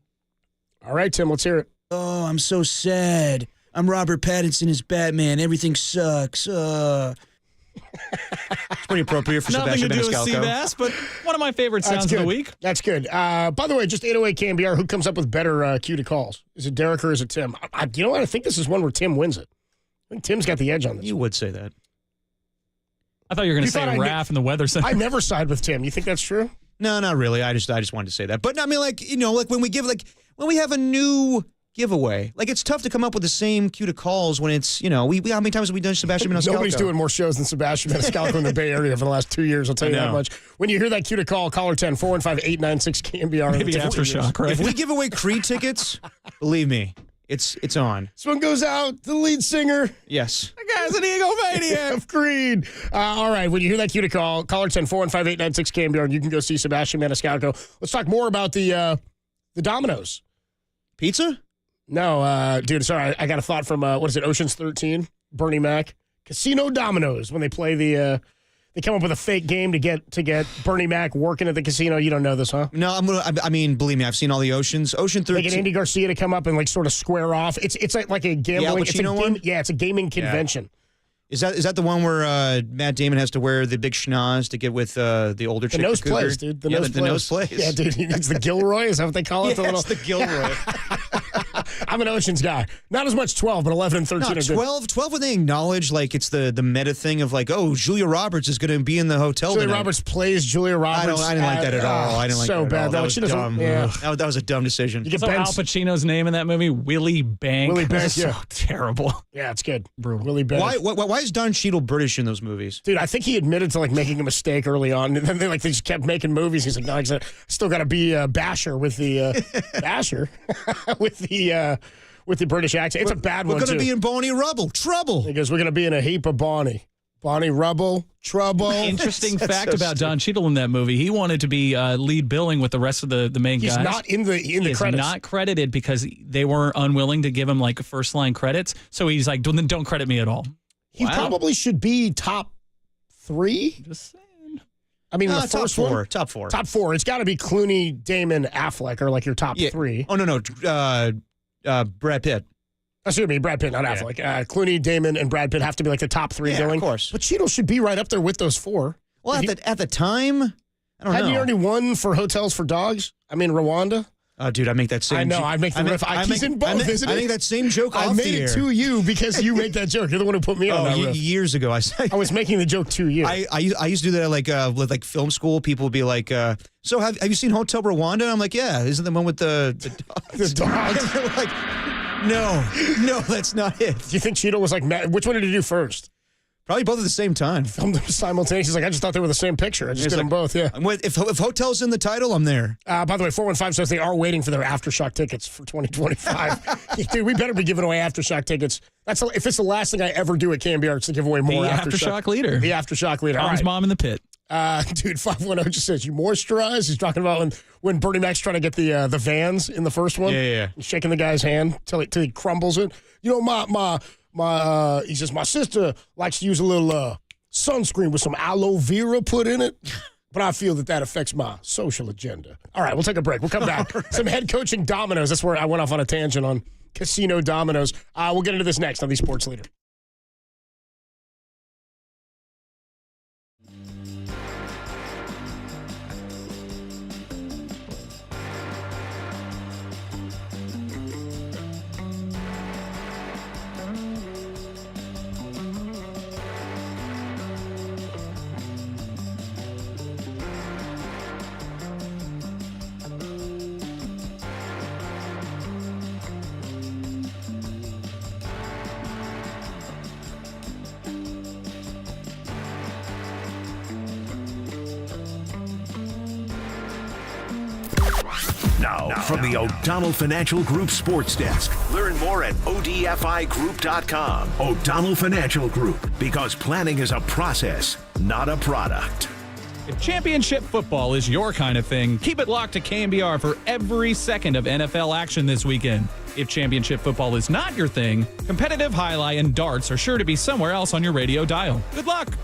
All right, Tim, let's hear it. Oh, I'm so sad. I'm Robert Pattinson as Batman. Everything sucks. It's pretty appropriate for Nothing Sebastian to do with Maniscalco. Seabass, but one of my favorite sounds of the week. That's good. By the way, just 808 KNBR, who comes up with better cue to calls? Is it Derek or is it Tim? You know what? I think this is one where Tim wins it. I think Tim's got the edge on this. You would say that. I thought you were going to say Raph in the Weather Center. I never side with Tim. You think that's true? No, not really. I just wanted to say that. But I mean, when we have a new giveaway, it's tough to come up with the same cue to calls when it's, how many times have we done Sebastian Maniscalco? Nobody's doing more shows than Sebastian Maniscalco in the Bay Area for the last 2 years. I'll tell you that much. When you hear that cue to call, caller 10 415-896-KNBR. Maybe Aftershock, right? If we give away Creed tickets, believe me, it's on. This one goes out to the lead singer. Yes. The guy's an egomaniac of Creed. All right, when you hear that cue to call, caller 10 415-896-KNBR, and you can go see Sebastian Maniscalco. Let's talk more about the Dominoes. Pizza? No, dude, sorry. I got a thought from, Ocean's 13? Bernie Mac. Casino Dominoes, when they play they come up with a fake game to get Bernie Mac working at the casino. You don't know this, huh? No, believe me, I've seen all the Oceans. Ocean 13. They get Andy Garcia to come up and sort of square off. It's like a gambling. One? Yeah, it's a gaming convention. Yeah. Is that the one where Matt Damon has to wear the big schnoz to get with the older chick? The nose plays, dude. The nose plays. Yeah, dude. It's the Gilroy. Is that what they call it? Yes, the Gilroy. I'm an Oceans guy. Not as much 12, but 11 and 13 are good. 12 when they acknowledge it's the meta thing of Julia Roberts is going to be in the hotel Julia tonight. Roberts plays Julia Roberts. I didn't like that at all. I didn't like so that bad. That was dumb. Yeah. That was a dumb decision. So Al Pacino's name in that movie, Willie Bank. Willie Bank, so terrible. Yeah, it's good. Willie Bank. Why is Don Cheadle British in those movies? Dude, I think he admitted to making a mistake early on, and then they just kept making movies. He's like, no, I still got to be Basher with the Basher with the British accent. It's a bad one, We're going to be in Bonnie Rubble. Trouble. He goes, we're going to be in a heap of Bonnie. Bonnie Rubble. Trouble. Interesting fact about Don Cheadle in that movie. He wanted to be lead billing with the rest of the main guys. He's not in the credits. He's not credited because they were unwilling to give him first line credits. So he's like, don't credit me at all. He probably should be top 3. Just saying. I mean, the first one. Top four. Top 4. It's got to be Clooney, Damon, Affleck are your top 3. Oh, no. Brad Pitt. Excuse me, Brad Pitt, not Affleck. Clooney, Damon, and Brad Pitt have to be the top 3 billing. Of course. But Cheadle should be right up there with those 4. Well, at the time, I don't know. Had he already won for Hotels for Dogs? I mean, Rwanda? Dude, I make that same joke. I make the riff. He's in both, isn't he? I make that same joke off the air. I made it to you because you make that joke. You're the one who put me on that riff. Years ago. I was making the joke to you. I used to do that with film school. People would be like, so have you seen Hotel Rwanda? And I'm like, yeah. Isn't the one with the dogs? The dogs? And they're like, no, that's not it. Do you think Cheadle was which one did he do first? Probably both at the same time. Filmed them simultaneously. He's I just thought they were the same picture. I just did them both, yeah. If Hotel's in the title, I'm there. By the way, 415 says they are waiting for their Aftershock tickets for 2025. Dude, we better be giving away Aftershock tickets. If it's the last thing I ever do at KNBR, it's to give away more Aftershock leader. The Aftershock leader. Mom's mom in the pit. Dude, 510 just says, you moisturize? He's talking about when Bernie Mac's trying to get the Vans in the first one. Yeah. He's shaking the guy's hand till he crumbles it. He says, my sister likes to use a little sunscreen with some aloe vera put in it. but I feel that affects my social agenda. All right, we'll take a break. We'll come back. Right. Some head coaching dominoes. That's where I went off on a tangent on casino dominoes. We'll get into this next on The Sports Leader. Now, from the O'Donnell Financial Group Sports Desk. Learn more at ODFIGroup.com. O'Donnell Financial Group, because planning is a process, not a product. If championship football is your kind of thing, keep it locked to KNBR for every second of NFL action this weekend. If championship football is not your thing, competitive highlight and darts are sure to be somewhere else on your radio dial. Good luck.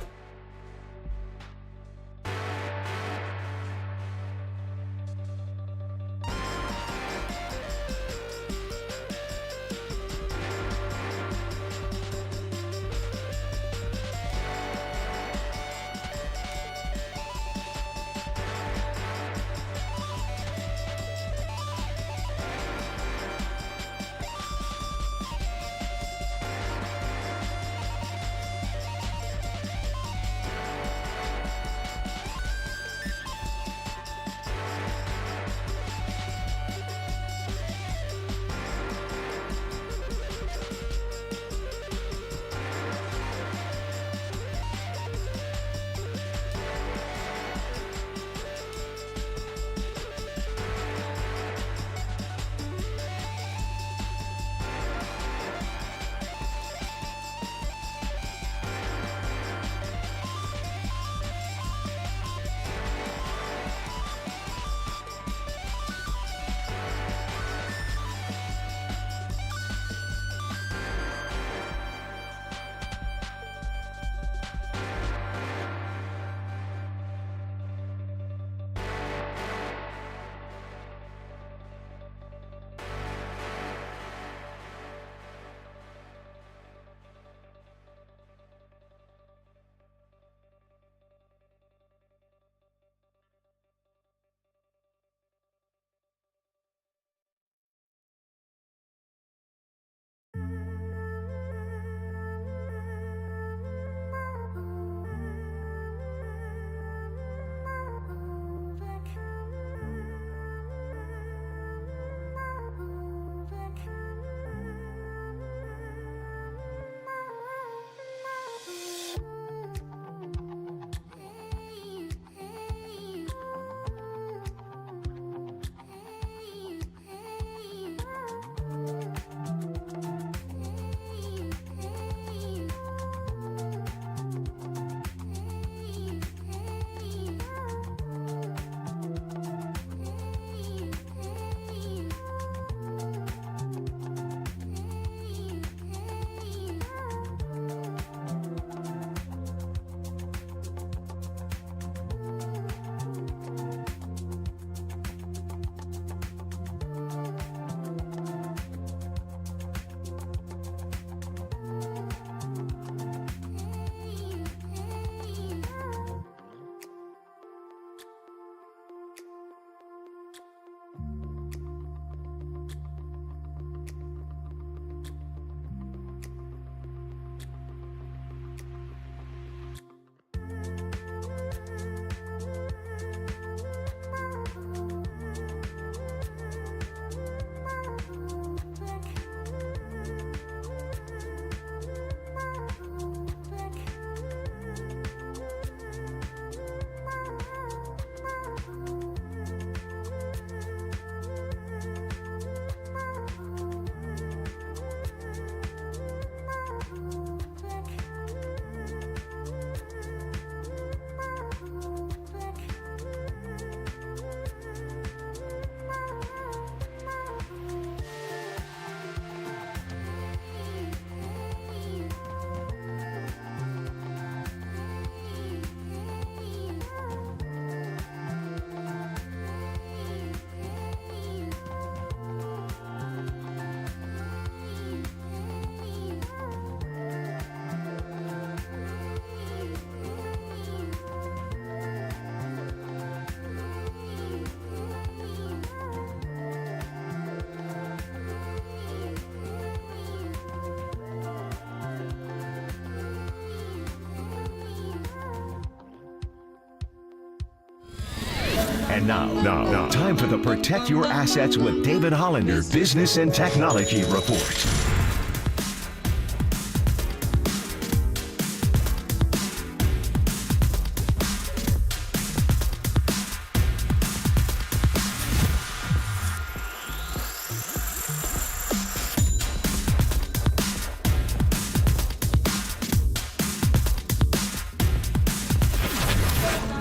And now, time for the Protect Your Assets with David Hollander Business and Technology Report.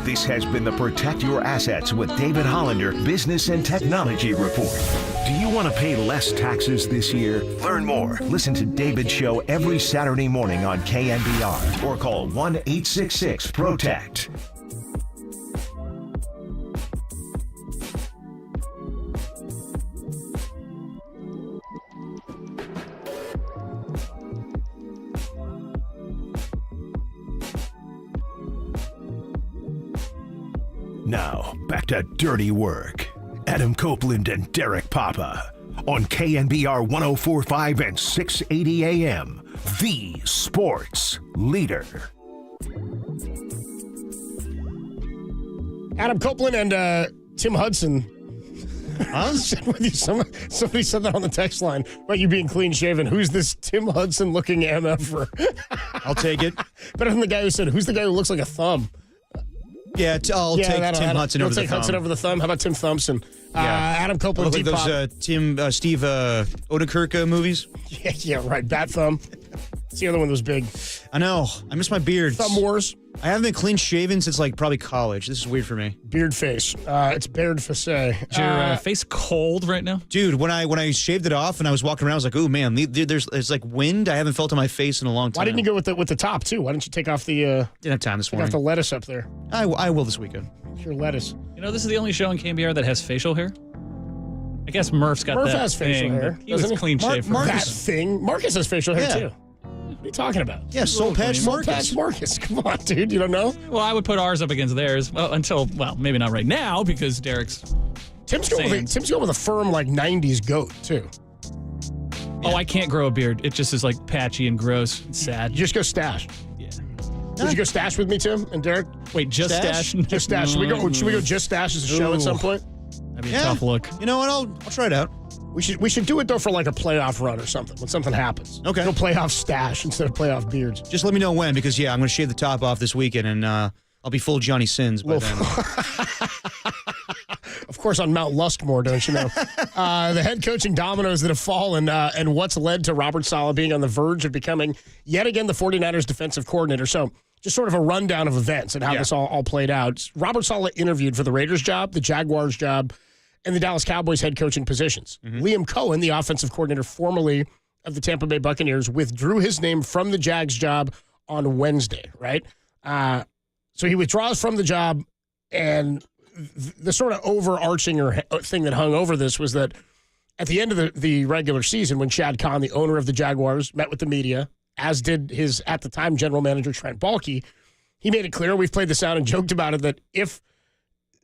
This has been the Protect Your Assets with David Hollander Business and Technology Report. Do you want to pay less taxes this year? Learn more. Listen to David's show every Saturday morning on KNBR or call 1-866-PROTECT. Now, back to Dirty Work. Adam Copeland and Derek Papa on KNBR 104.5 and 680 AM, the sports leader. Adam Copeland and Tim Hudson. Somebody said that on the text line about you being clean shaven. Who's this Tim Hudson looking MFer? I'll take it. Better than the guy who said, who's the guy who looks like a thumb? Yeah, I'll take Tim Hudson over the thumb. Take Hudson over the thumb. How about Tim Thompson? Adam Copeland, like those Steve Odenkirk movies. Yeah, right. Bat thumb. It's the other one that was big. I know. I miss my beard. Thumb wars. I haven't been clean shaven since probably college. This is weird for me. Beard face. It's beard face. Is your face cold right now? Dude, when I shaved it off and I was walking around, I was like, oh man, there's like wind I haven't felt on my face in a long time. Why didn't you go with the top too? Why didn't you take off the didn't have time this morning. Take off the lettuce up there. I will this weekend. Your lettuce. You know, this is the only show on KNBR that has facial hair. I guess Murph has facial hair. He was clean shaven. Marcus has facial hair too. What are you talking about? Yeah, Soul Patch Marcus. Come on, dude. You don't know? Well, I would put ours up against theirs. Well, maybe not right now because Derek's. Tim's going with a firm like 90s goat too. Oh, I can't grow a beard. It just is like patchy and gross and sad. You just go stash. Yeah. Would you go stash with me, Tim and Derek? Wait, just stash? Just stash. Should we go just stash as a show at some point? That'd be a tough look. You know what? I'll try it out. We should do it though for like a playoff run or something when something happens. Okay. Go playoff stash instead of playoff beards. Just let me know when, because I'm going to shave the top off this weekend and I'll be full Johnny Sins by then. Of course, on Mount Luskmore, don't you know? The head coaching dominoes that have fallen and what's led to Robert Salah being on the verge of becoming yet again the 49ers defensive coordinator. So just sort of a rundown of events and how this all played out. Robert Salah interviewed for the Raiders job, the Jaguars job, and the Dallas Cowboys head coaching positions. Mm-hmm. Liam Cohen, the offensive coordinator formerly of the Tampa Bay Buccaneers, withdrew his name from the Jags job on Wednesday, right? So he withdraws from the job, and the sort of overarching thing that hung over this was that at the end of the regular season, when Shad Khan, the owner of the Jaguars, met with the media, as did his, at the time, general manager Trent Baalke, he made it clear, we've played this out and joked about it, that if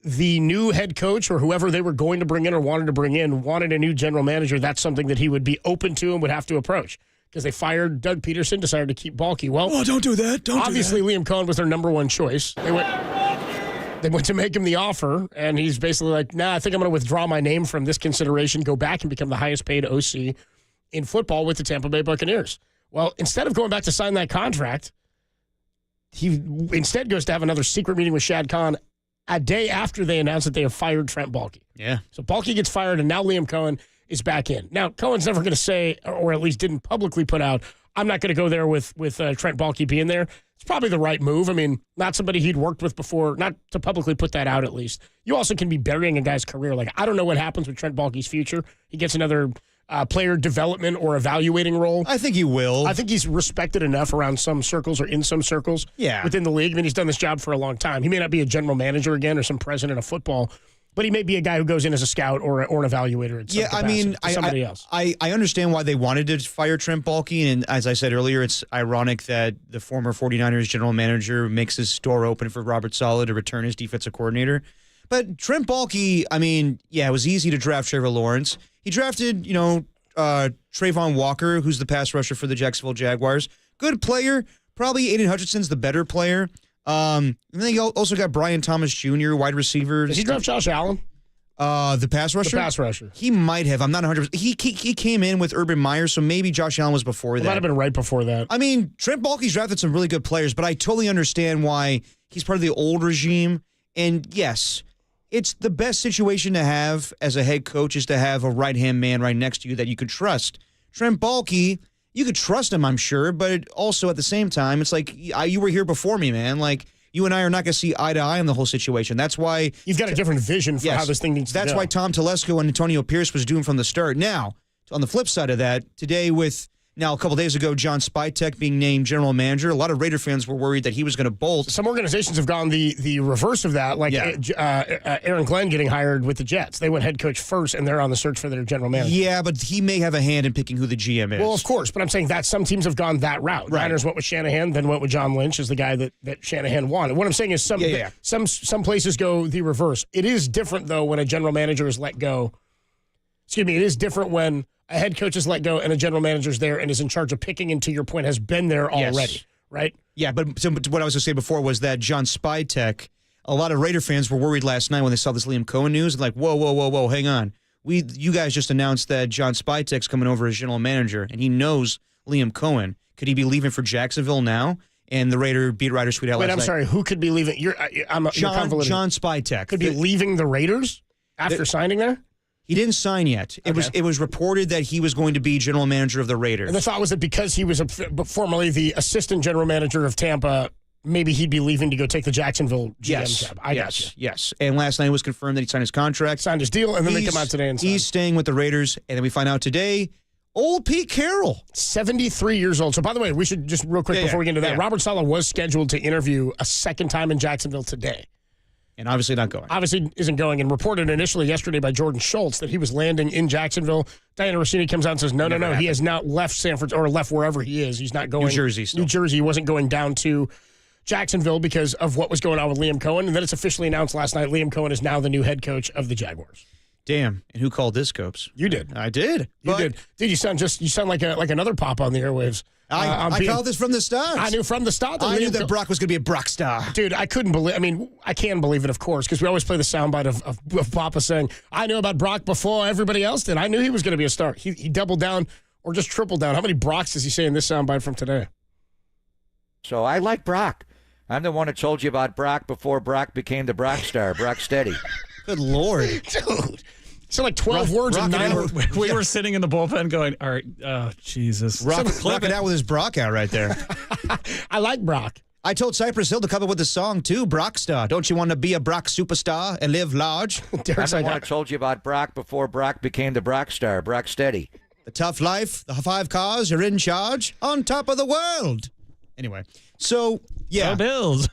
the new head coach or whoever they were going to bring in or wanted to bring in wanted a new general manager, that's something that he would be open to and would have to approach. Because they fired Doug Peterson, decided to keep Baalke. Well, don't do that. Obviously, Liam Cohen was their number one choice. They went to make him the offer, and he's basically like, I think I'm going to withdraw my name from this consideration, go back and become the highest paid OC in football with the Tampa Bay Buccaneers. Well, instead of going back to sign that contract, he instead goes to have another secret meeting with Shad Khan a day after they announced that they have fired Trent Baalke. Yeah. So Baalke gets fired, and now Liam Cohen is back in. Now, Cohen's never going to say, or at least didn't publicly put out, I'm not going to go there with Trent Baalke being there. It's probably the right move. I mean, not somebody he'd worked with before, not to publicly put that out at least. You also can be burying a guy's career. Like, I don't know what happens with Trent Baalke's future. He gets another player development or evaluating role. I think he will. I think he's respected enough around some circles or in some circles within the league. I mean, he's done this job for a long time. He may not be a general manager again or some president of football, but he may be a guy who goes in as a scout or an evaluator at some capacity, somebody else. I understand why they wanted to fire Trent Baalke, and as I said earlier, it's ironic that the former 49ers general manager makes his door open for Robert Salah to return as defensive coordinator. But Trent Baalke, I mean, it was easy to draft Trevor Lawrence. He drafted, Trayvon Walker, who's the pass rusher for the Jacksonville Jaguars. Good player. Probably Aiden Hutchinson's the better player. And then you also got Brian Thomas Jr., wide receiver. Did he draft Josh Allen? The pass rusher? The pass rusher. He might have. I'm not 100%. He came in with Urban Meyer, so maybe Josh Allen was before that. It might have been right before that. I mean, Trent Baalke's drafted some really good players, but I totally understand why he's part of the old regime. And yes, it's the best situation to have as a head coach is to have a right-hand man right next to you that you could trust. Trent Baalke, you could trust him, I'm sure, but also at the same time, it's like, you were here before me, man. Like, you and I are not going to see eye to eye on the whole situation. That's why you've got a different vision for how this thing needs to go. That's why Tom Telesco and Antonio Pierce was doomed from the start. Now, on the flip side of that, today a couple days ago, John Spytek being named general manager, a lot of Raider fans were worried that he was going to bolt. Some organizations have gone the reverse of that, like Aaron Glenn getting hired with the Jets. They went head coach first, and they're on the search for their general manager. Yeah, but he may have a hand in picking who the GM is. Well, of course, but I'm saying that some teams have gone that route. Right. Niners went with Shanahan, then went with John Lynch as the guy that Shanahan wanted. What I'm saying is some places go the reverse. It is different, though, when a general manager is let go. Excuse me, it is different when a head coach is let go and a general manager's there and is in charge of picking, and to your point, has been there already, right? Yeah, but what I was going to say before was that John Spytek, a lot of Raider fans were worried last night when they saw this Liam Cohen news. Like, whoa, hang on. You guys just announced that John Spytek's coming over as general manager, and he knows Liam Cohen. Could he be leaving for Jacksonville now? And the Raider beat writer tweet out last night. Wait, I'm sorry. Who could be leaving? John Spytek. Could be leaving the Raiders after signing there? He didn't sign yet. It was reported that he was going to be general manager of the Raiders. And the thought was that because he was formerly the assistant general manager of Tampa, maybe he'd be leaving to go take the Jacksonville GM job. I got you. Yes. And last night it was confirmed that he signed his contract. Signed his deal, and then they come out today and signed. He's staying with the Raiders, and then we find out today, old Pete Carroll. 73 years old. So, by the way, we should just real quick before we get into that, Robert Salah was scheduled to interview a second time in Jacksonville today. And obviously not going. Obviously isn't going, and reported initially yesterday by Jordan Schultz that he was landing in Jacksonville. Diana Rossini comes out and says, no, he has now left San Francisco, or left wherever he is. He's not going. New Jersey still. New Jersey. He wasn't going down to Jacksonville because of what was going on with Liam Cohen. And then it's officially announced last night Liam Cohen is now the new head coach of the Jaguars. Damn. And who called this, Copes? You did. I did. You did. Dude, you sound like another pop on the airwaves. I called this from the start. I knew from the start that I knew that Brock was going to be a Brock star. Dude, I couldn't believe. I mean, I can believe it, of course, because we always play the soundbite of Papa saying, "I knew about Brock before everybody else did. I knew he was going to be a star." He doubled down or just tripled down. How many Brocks does he say in this soundbite from today? So I like Brock. I'm the one that told you about Brock before Brock became the Brock star. Brock Steady. Good Lord, dude. So like 12 words in 9 words. We were sitting in the bullpen going, all right, Jesus. Rocking out with his Brock out right there. I like Brock. I told Cypress Hill to come up with the song, too, Brock Star. Don't you want to be a Brock superstar and live large? I'm the one that told you about Brock before Brock became the Brock star. Brock Steady. The tough life, the 5 cars, you're in charge, on top of the world. Anyway, so, yeah. Go Bills.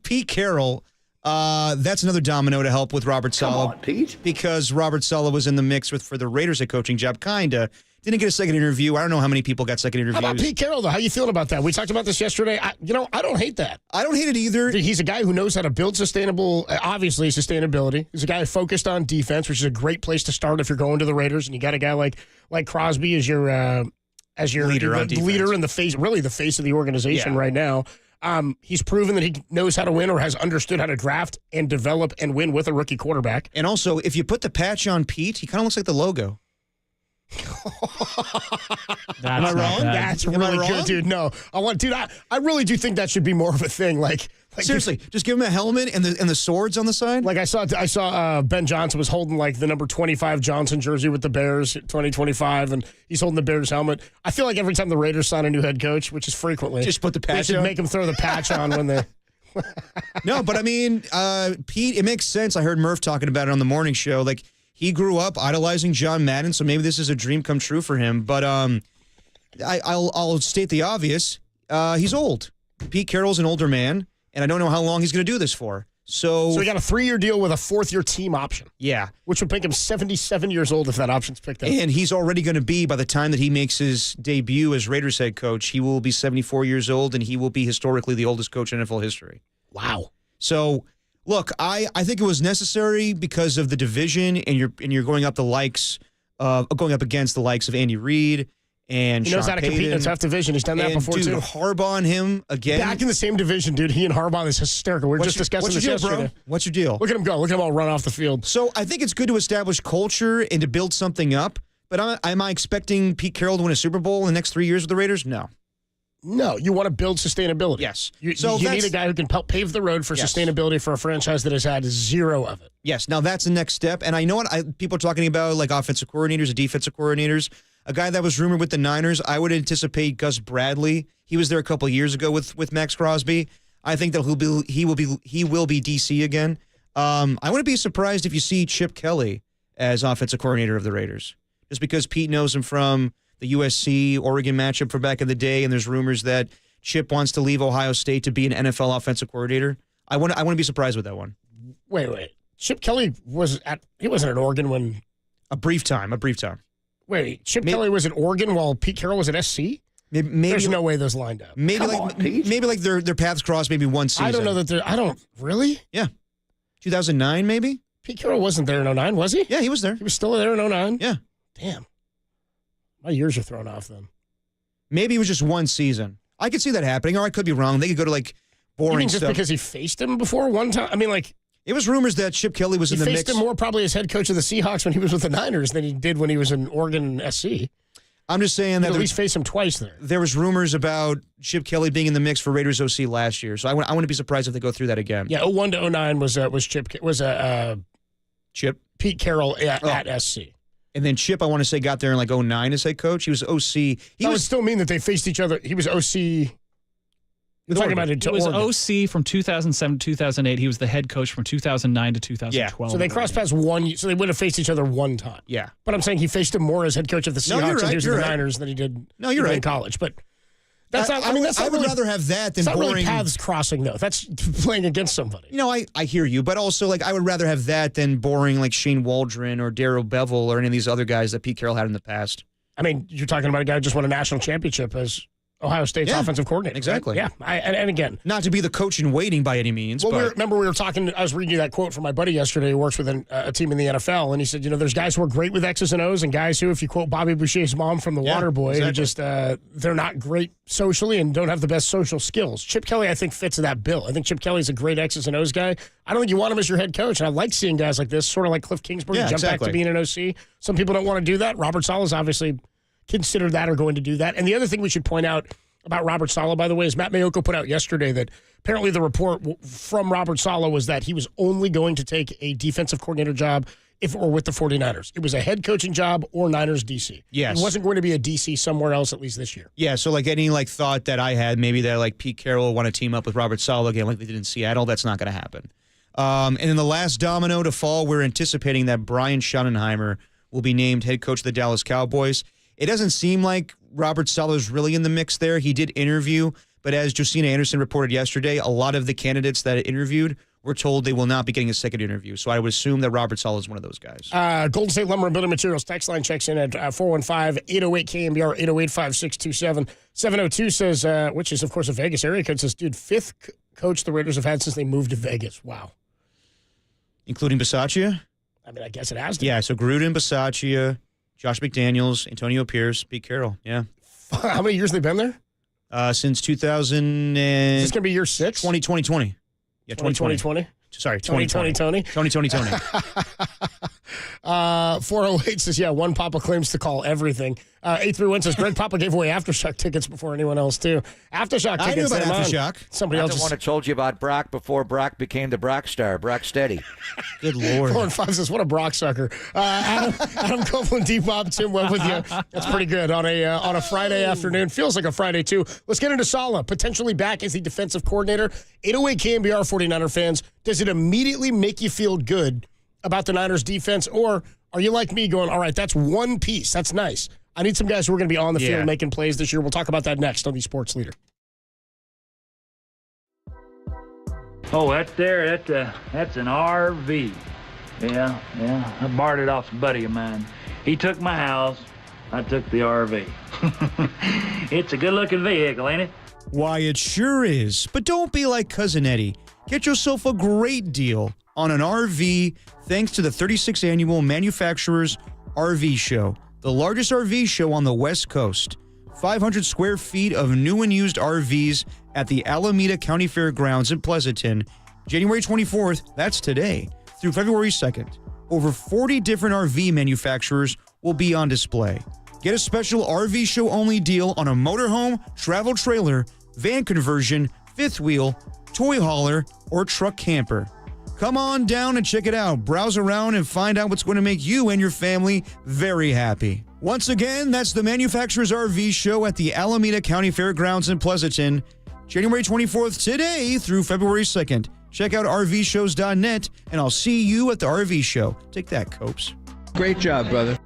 Pete Carroll. That's another domino to help with Robert Salah. Come on, Pete. Because Robert Salah was in the mix for the Raiders head coaching job, kinda. Didn't get a second interview. I don't know how many people got second interviews. How about Pete Carroll, though? How you feeling about that? We talked about this yesterday. I don't hate that. I don't hate it either. He's a guy who knows how to build obviously, sustainability. He's a guy focused on defense, which is a great place to start if you're going to the Raiders, and you got a guy like Crosby as your leader and the face of the organization right now. He's proven that he knows how to win or has understood how to draft and develop and win with a rookie quarterback. And also, if you put the patch on Pete, he kind of looks like the logo. Am I wrong? That's really good, dude. No, I really do think that should be more of a thing. Like seriously, just give him a helmet and the swords on the side. Like I saw Ben Johnson was holding like the number 25 Johnson jersey with the Bears 2025, and he's holding the Bears helmet. I feel like every time the Raiders sign a new head coach, which is frequently, just put the patch they should on. Make him throw the patch on when they. No, but I mean, Pete, it makes sense. I heard Murph talking about it on the morning show. Like, he grew up idolizing John Madden, so maybe this is a dream come true for him. But I'll state the obvious. He's old. Pete Carroll's an older man, and I don't know how long he's going to do this for. So he got a 3-year deal with a 4th-year team option. Yeah. Which would make him 77 years old if that option's picked up. And he's already going to be, by the time that he makes his debut as Raiders head coach, he will be 74 years old, and he will be historically the oldest coach in NFL history. Wow. So, look, I think it was necessary because of the division, and you're going up against the likes of Andy Reid And he knows Sean how to compete in a tough division. He's done that before, dude, too. Harbaugh and him again. Back in the same division, dude. He and Harbaugh is hysterical. We were just discussing this yesterday. Bro? What's your deal? Look at him go. Look at him all run off the field. So I think it's good to establish culture and to build something up. But am I expecting Pete Carroll to win a Super Bowl in the next 3 years with the Raiders? No. No, you want to build sustainability. Yes. You need a guy who can pave the road for sustainability for a franchise that has had zero of it. Yes. Now that's the next step. And I know what people are talking about, like offensive coordinators and defensive coordinators. A guy that was rumored with the Niners, I would anticipate Gus Bradley. He was there a couple of years ago with Max Crosby. I think that he will be DC again. I wouldn't be surprised if you see Chip Kelly as offensive coordinator of the Raiders, just because Pete knows him from the USC-Oregon matchup from back in the day, and there's rumors that Chip wants to leave Ohio State to be an NFL offensive coordinator. I wouldn't be surprised with that one. Wait. Chip Kelly wasn't at Oregon when... A brief time. Wait, Kelly was at Oregon while Pete Carroll was at SC? Maybe there's no way those lined up. Maybe their paths crossed maybe one season. I don't know that really? Yeah. 2009 maybe? Pete Carroll wasn't there in 2009, was he? Yeah, he was there. He was still there in 2009? Yeah. Damn. My years are thrown off then. Maybe it was just one season. I could see that happening, or I could be wrong. They could go to boring just stuff. Because he faced him before one time? I mean, it was rumors that Chip Kelly was in the mix. He faced him more probably as head coach of the Seahawks when he was with the Niners than he did when he was in Oregon SC. I'm just saying that at least faced him twice there. There was rumors about Chip Kelly being in the mix for Raiders OC last year, so I wouldn't be surprised if they go through that again. Yeah, 01 to 09 was Chip Pete Carroll at SC. And then Chip, I want to say, got there in 09 as head coach. He was OC. That would still mean that they faced each other. He was OC. You're talking about it to He was Oregon. OC from 2007 to 2008. He was the head coach from 2009 to 2012. So they crossed paths so they would have faced each other one time. Yeah. But I'm saying he faced him more as head coach of the Seahawks and he was with the Niners than he did in college. But that's not, I would rather have that than boring. boring. Really paths crossing, though. That's playing against somebody. I hear you, but also I would rather have that than boring Shane Waldron or Darryl Bevell or any of these other guys that Pete Carroll had in the past. I mean, you're talking about a guy who just won a national championship as Ohio State's offensive coordinator. Exactly. Right? Yeah. And again, not to be the coach in waiting by any means. Well, remember we were talking. I was reading you that quote from my buddy yesterday who works with a team in the NFL, and he said, there's guys who are great with X's and O's, and guys who, if you quote Bobby Boucher's mom from The Waterboy, who just they're not great socially and don't have the best social skills. Chip Kelly, I think, fits that bill. I think Chip Kelly's a great X's and O's guy. I don't think you want him as your head coach, and I like seeing guys like this, sort of like Cliff Kingsbury, jump back to being an OC. Some people don't want to do that. Robert Saleh's obviously considered that or going to do that. And the other thing we should point out about Robert Saleh, by the way, is Matt Mayoko put out yesterday that apparently the report from Robert Saleh was that he was only going to take a defensive coordinator job if it were with the 49ers. It was a head coaching job or Niners DC. Yes. He wasn't going to be a DC somewhere else, at least this year. Yeah, so any thought that I had, maybe that Pete Carroll will want to team up with Robert Saleh again like they did in Seattle, that's not going to happen. And in the last domino to fall, we're anticipating that Brian Schottenheimer will be named head coach of the Dallas Cowboys. It doesn't seem like Robert Saleh is really in the mix there. He did interview, but as Josina Anderson reported yesterday, a lot of the candidates that interviewed were told they will not be getting a second interview. So I would assume that Robert Saleh is one of those guys. Golden State Lumber and Building Materials text line checks in at 415-808-KNBR, 808-5627. 702 says, which is, of course, a Vegas area code, says, dude, fifth coach the Raiders have had since they moved to Vegas. Wow. Including Bisaccia? I mean, I guess it has to. Yeah, so Gruden, Bisaccia, Josh McDaniels, Antonio Pierce, Pete Carroll. Yeah. How many years have they been there? Since 2000 and... Is this going to be year 6? 2020. Yeah, 2020. Sorry, 2020. 2020. 408 says, one Papa claims to call everything. 831 says, Greg Papa gave away Aftershock tickets before anyone else, too. Aftershock tickets. I knew about Aftershock. Somebody else. The one that told you about Brock before Brock became the Brock star, Brock Steady. Good Lord. 415 says, what a Brock sucker. Adam Copeland, D-Bob, Tim Webb with you. That's pretty good on a Friday afternoon. Feels like a Friday, too. Let's get into Salah, potentially back as the defensive coordinator. 808 KNBR 49er fans, does it immediately make you feel good about the Niners defense, or are you like me going, all right, that's one piece. That's nice. I need some guys who are going to be on the field making plays this year. We'll talk about that next on the Sports Leader. Oh, that's an RV. Yeah. I borrowed it off a buddy of mine. He took my house. I took the RV. It's a good-looking vehicle, ain't it? Why, it sure is. But don't be like Cousin Eddie. Get yourself a great deal on an RV thanks to the 36th Annual Manufacturers RV Show. the largest RV show on the West Coast. 500 square feet of new and used RVs at the Alameda County Fairgrounds in Pleasanton, January 24th, that's today, through February 2nd. Over 40 different RV manufacturers will be on display. Get a special RV show only deal on a motorhome, travel trailer, van conversion, fifth wheel, toy hauler, or truck camper. Come on down and check it out. Browse around and find out what's going to make you and your family very happy. Once again, that's the Manufacturers RV Show at the Alameda County Fairgrounds in Pleasanton, January 24th today through February 2nd. Check out RVshows.net, and I'll see you at the RV show. Take that, Copes. Great job, brother.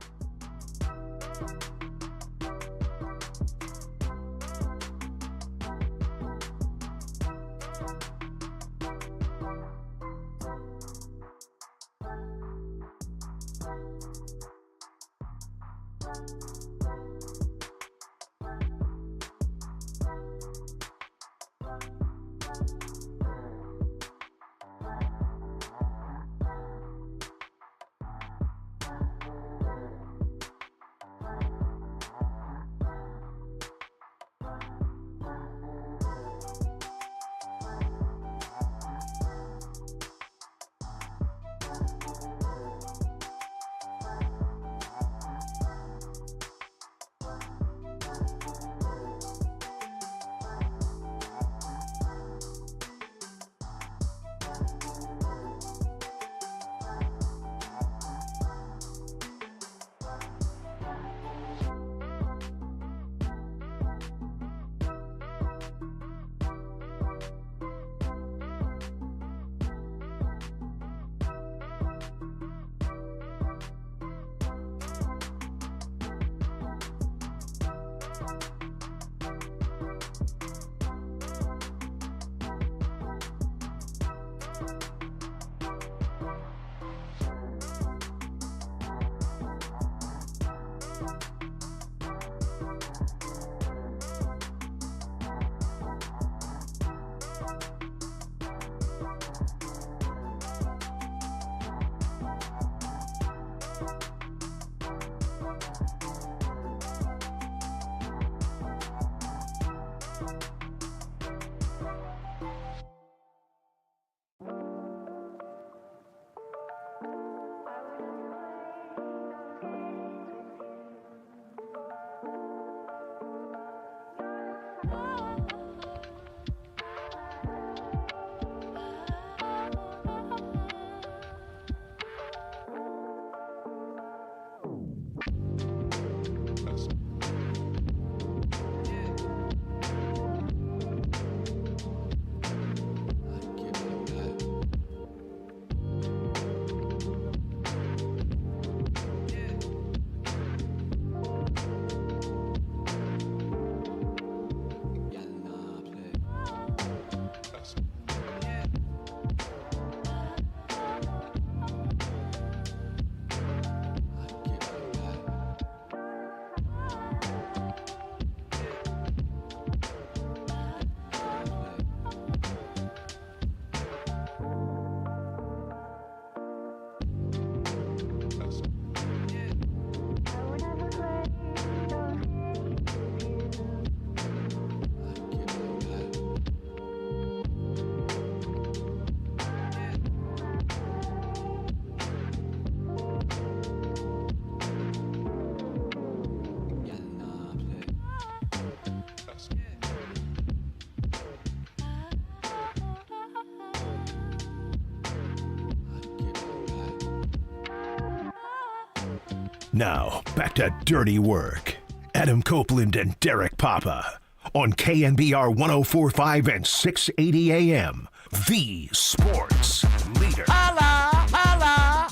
Now, back to Dirty Work. Adam Copeland and Derek Papa on KNBR 104.5 and 680 AM. The Sports Leader. Holla, holla,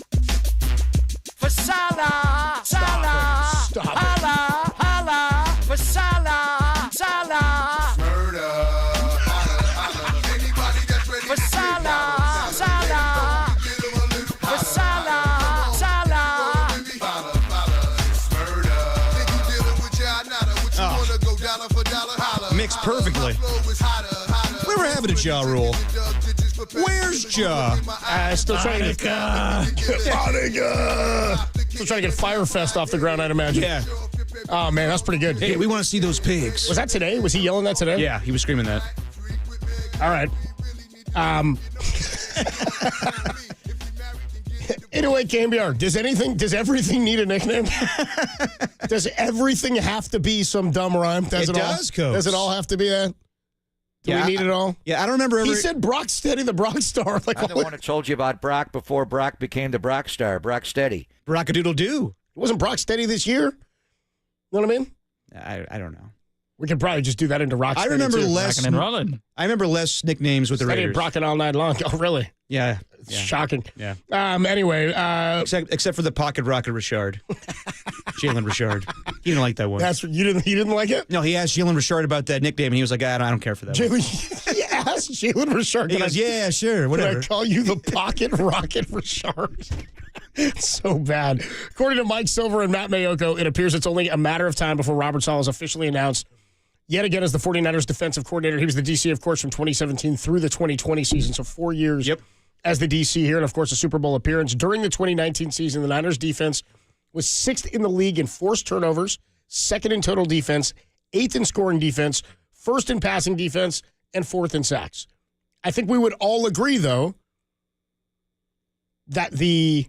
for Salah, Salah. Stop it. Holla, holla, for Salah, Salah. Murder, anybody that's ready for Salah, Salah. For Salah, Salah. Mixed perfectly. We were having a Ja Rule. Where's Ja? Still trying to. Monica. Still trying to get Firefest off the ground, I'd imagine. Yeah. Oh, man, that's pretty good. Hey, we want to see those pigs. Was that today? Was he yelling that today? Yeah, he was screaming that. All right. 808 KNBR. Does everything need a nickname? Does everything have to be some dumb rhyme? Does it does, Coach. Does it all have to be that? Do we need it all? Yeah, I don't remember He said Brock Steady, the Brock Star. Like, I'm the one that told you about Brock before Brock became the Brock Star, Brock Steady. Brock-a-doodle-doo. Wasn't Brock Steady this year? You know what I mean? I don't know. We could probably just do that into Rock I Steady, remember too. less. Rockin' and rollin'. I remember less nicknames with the Steady Raiders. and Brockin' all night long. Oh, really? Yeah. It's shocking. Yeah. Anyway. Except for the Pocket Rocket Richard. Jalen Richard. He didn't like that one. He didn't like it? No, he asked Jalen Richard about that nickname, and he was like, I don't care for that one. He asked Jalen Richard. He goes, yeah, sure, whatever. Can I call you the Pocket Rocket Richard? So bad. According to Mike Silver and Matt Mayoko, it appears it's only a matter of time before Robert Salah is officially announced yet again as the 49ers defensive coordinator. He was the DC, of course, from 2017 through the 2020 season, so 4 years as the DC here, and, of course, a Super Bowl appearance. During the 2019 season, the Niners defense was 6th in the league in forced turnovers, 2nd in total defense, 8th in scoring defense, 1st in passing defense, and 4th in sacks. I think we would all agree, though, that the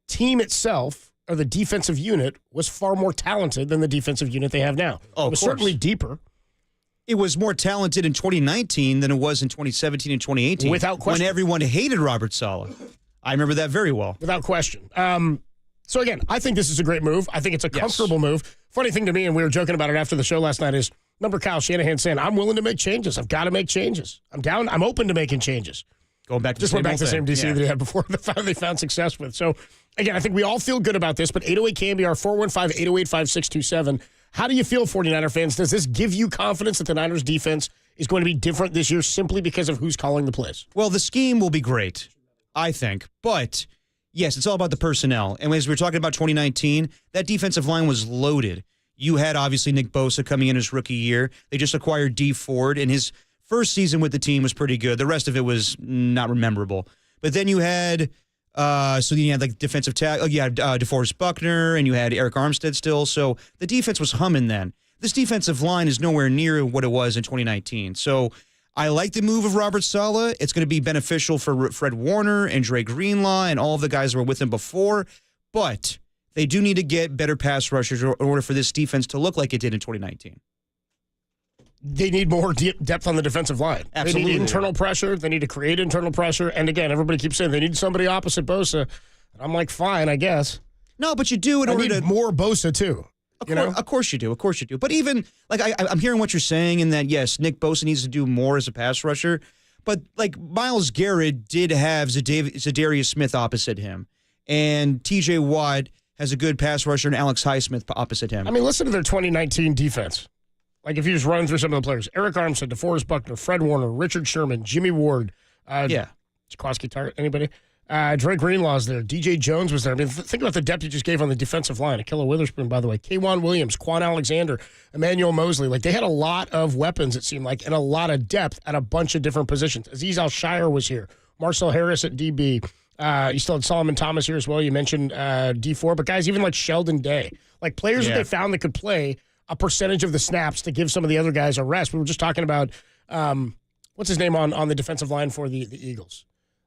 team itself, or the defensive unit, was far more talented than the defensive unit they have now. Oh, it was certainly deeper. It was more talented in 2019 than it was in 2017 and 2018. Without question. When everyone hated Robert Salah. I remember that very well. Without question. So, again, I think this is a great move. I think it's a comfortable move. Funny thing to me, and we were joking about it after the show last night, is remember Kyle Shanahan saying, I'm willing to make changes. I've got to make changes. I'm open to making changes. Going back to Just went back to the same DC that he had before they found success with. So, again, I think we all feel good about this, but 808 KNBR 415-808-5627. How do you feel, 49er fans? Does this give you confidence that the Niners defense is going to be different this year simply because of who's calling the plays? Well, the scheme will be great, I think. But, yes, it's all about the personnel. And as we were talking about 2019, that defensive line was loaded. You had, obviously, Nick Bosa coming in his rookie year. They just acquired Dee Ford, and his first season with the team was pretty good. The rest of it was not memorable. But then you had, like defensive tackle. You had DeForest Buckner, and you had Eric Armstead still. So the defense was humming then. This defensive line is nowhere near what it was in 2019. So I like the move of Robert Salah. It's going to be beneficial for Fred Warner and Dre Greenlaw and all of the guys that were with him before. But they do need to get better pass rushers in order for this defense to look like it did in 2019. They need more depth on the defensive line. Absolutely. They need internal pressure. They need to create internal pressure. And again, everybody keeps saying they need somebody opposite Bosa. And I'm like, fine, I guess. No, but you do in order to more Bosa too. Of course you do. Of course you do. But even like I'm hearing what you're saying in that yes, Nick Bosa needs to do more as a pass rusher. But like Myles Garrett did have Zadarius Smith opposite him, and T.J. Watt has a good pass rusher and Alex Highsmith opposite him. I mean, listen to their 2019 defense. Like, if you just run through some of the players, Eric Armstead, DeForest Buckner, Fred Warner, Richard Sherman, Jimmy Ward. Jaquaski Tartt, anybody? Dre Greenlaw's there. DJ Jones was there. I mean, think about the depth you just gave on the defensive line. Akilla Witherspoon, by the way. K'Wan Williams, Quan Alexander, Emmanuel Mosley. Like, they had a lot of weapons, it seemed like, and a lot of depth at a bunch of different positions. Azeez Al-Shire was here. Marcel Harris at DB. You still had Solomon Thomas here as well. You mentioned D4. But, guys, even like Sheldon Day. Like, players that they found that could play a percentage of the snaps to give some of the other guys a rest. We were just talking about, what's his name on the defensive line for the Eagles?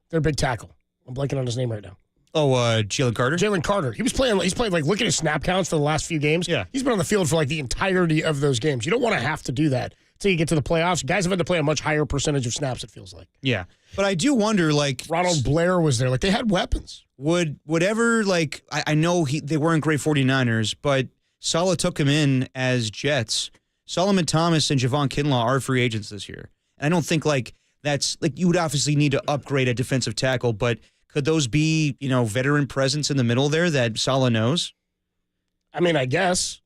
Their big tackle. I'm blanking on his name right now. Oh, Jalen Carter? Jalen Carter. He's played, like, look at his snap counts for the last few games. Yeah. He's been on the field for, like, the entirety of those games. You don't want to have to do that until you get to the playoffs. Guys have had to play a much higher percentage of snaps, it feels like. Yeah. But I do wonder, like... Ronald Blair was there. Like, they had weapons. Would whatever, like... I know they weren't great 49ers, but Salah took him in as Jets. Solomon Thomas and Javon Kinlaw are free agents this year. And I don't think, like, that's... Like, you would obviously need to upgrade a defensive tackle, but... Could those be, veteran presence in the middle there that Salah knows? I mean, I guess.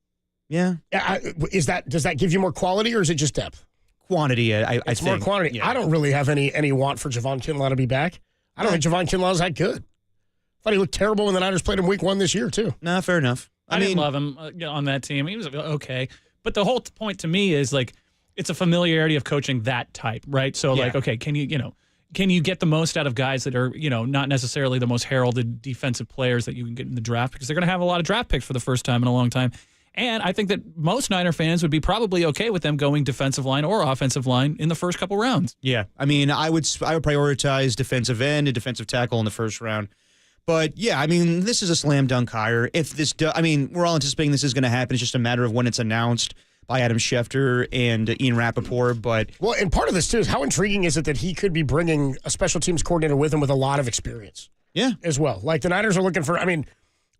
Yeah. Does that give you more quality or is it just depth? Quantity, I it's think. More quantity. Yeah. I don't really have any want for Javon Kinlaw to be back. I don't think Javon Kinlaw is that good. I thought he looked terrible when the Niners played him week 1 this year, too. Nah, fair enough. I didn't love him on that team. He was okay. But the whole point to me is, like, it's a familiarity of coaching that type, right? So, like, okay, can you can you get the most out of guys that are, not necessarily the most heralded defensive players that you can get in the draft, because they're going to have a lot of draft picks for the first time in a long time. And I think that most Niner fans would be probably okay with them going defensive line or offensive line in the first couple rounds. Yeah, I mean, I would prioritize defensive end and defensive tackle in the first round. But yeah, I mean, this is a slam dunk hire. We're all anticipating this is going to happen. It's just a matter of when it's announced by Adam Schefter and Ian Rappaport. But and part of this too is how intriguing is it that he could be bringing a special teams coordinator with him with a lot of experience? Yeah, as well. Like the Niners are looking for. I mean,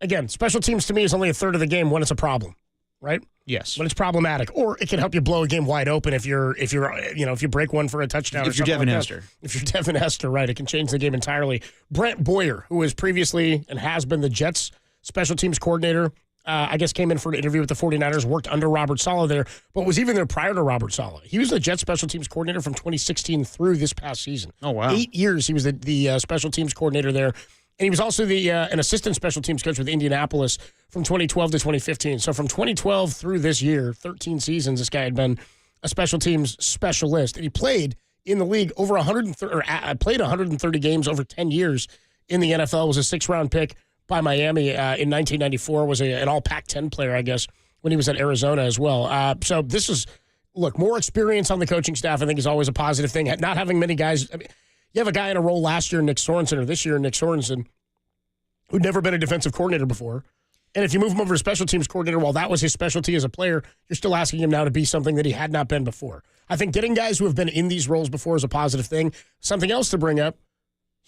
again, special teams to me is only a third of the game when it's a problem. Right? Yes. When it's problematic, or it can help you blow a game wide open if you break one for a touchdown. If you're Devin Hester. If you're Devin Hester, right? It can change the game entirely. Brent Boyer, who was previously and has been the Jets special teams coordinator, I guess came in for an interview with the 49ers, worked under Robert Salah there, but was even there prior to Robert Salah. He was the Jets special teams coordinator from 2016 through this past season. Oh, wow. 8 years he was the special teams coordinator there. And he was also an assistant special teams coach with Indianapolis from 2012 to 2015. So from 2012 through this year, 13 seasons, this guy had been a special teams specialist. And he played in the league over 130 games over 10 years in the NFL. Was a 6th-round pick by Miami in 1994. Was an all Pac-10 player, I guess, when he was at Arizona as well. So this is, more experience on the coaching staff, I think, is always a positive thing. Not having many guys. I mean, you have a guy in a role last year, Nick Sorensen, or this year, Nick Sorensen, who'd never been a defensive coordinator before. And if you move him over to special teams coordinator, while that was his specialty as a player, you're still asking him now to be something that he had not been before. I think getting guys who have been in these roles before is a positive thing. Something else to bring up,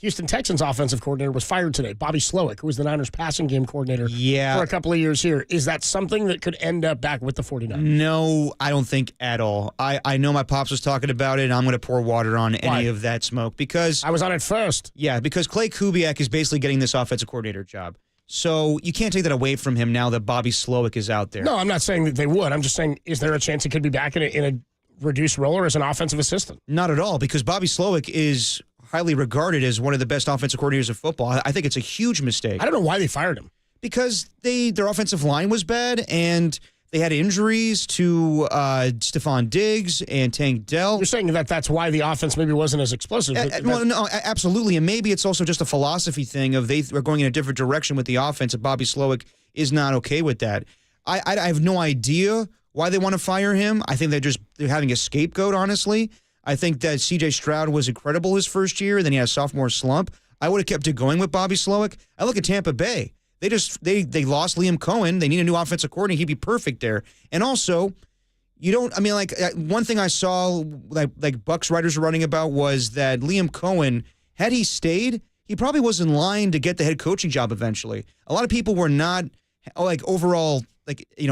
Houston Texans offensive coordinator was fired today, Bobby Slowick, who was the Niners passing game coordinator for a couple of years here. Is that something that could end up back with the 49ers? No, I don't think at all. I know my pops was talking about it, and I'm going to pour water on any of that smoke because I was on it first. Yeah, because Clay Kubiak is basically getting this offensive coordinator job. So you can't take that away from him now that Bobby Slowick is out there. No, I'm not saying that they would. I'm just saying, is there a chance he could be back in a reduced role or as an offensive assistant? Not at all, because Bobby Slowick is highly regarded as one of the best offensive coordinators of football. I think it's a huge mistake. I don't know why they fired him. Because their offensive line was bad, and they had injuries to Stephon Diggs and Tank Dell. You're saying that's why the offense maybe wasn't as explosive. No, absolutely. And maybe it's also just a philosophy thing of they are going in a different direction with the offense, and Bobby Slowick is not okay with that. I have no idea why they want to fire him. I think they're having a scapegoat, honestly. I think that C.J. Stroud was incredible his first year. Then he had a sophomore slump. I would have kept it going with Bobby Slowick. I look at Tampa Bay. They lost Liam Cohen. They need a new offensive coordinator. He'd be perfect there. And also, one thing I saw like Bucks writers were running about was that Liam Cohen, had he stayed, he probably was in line to get the head coaching job eventually. A lot of people were not overall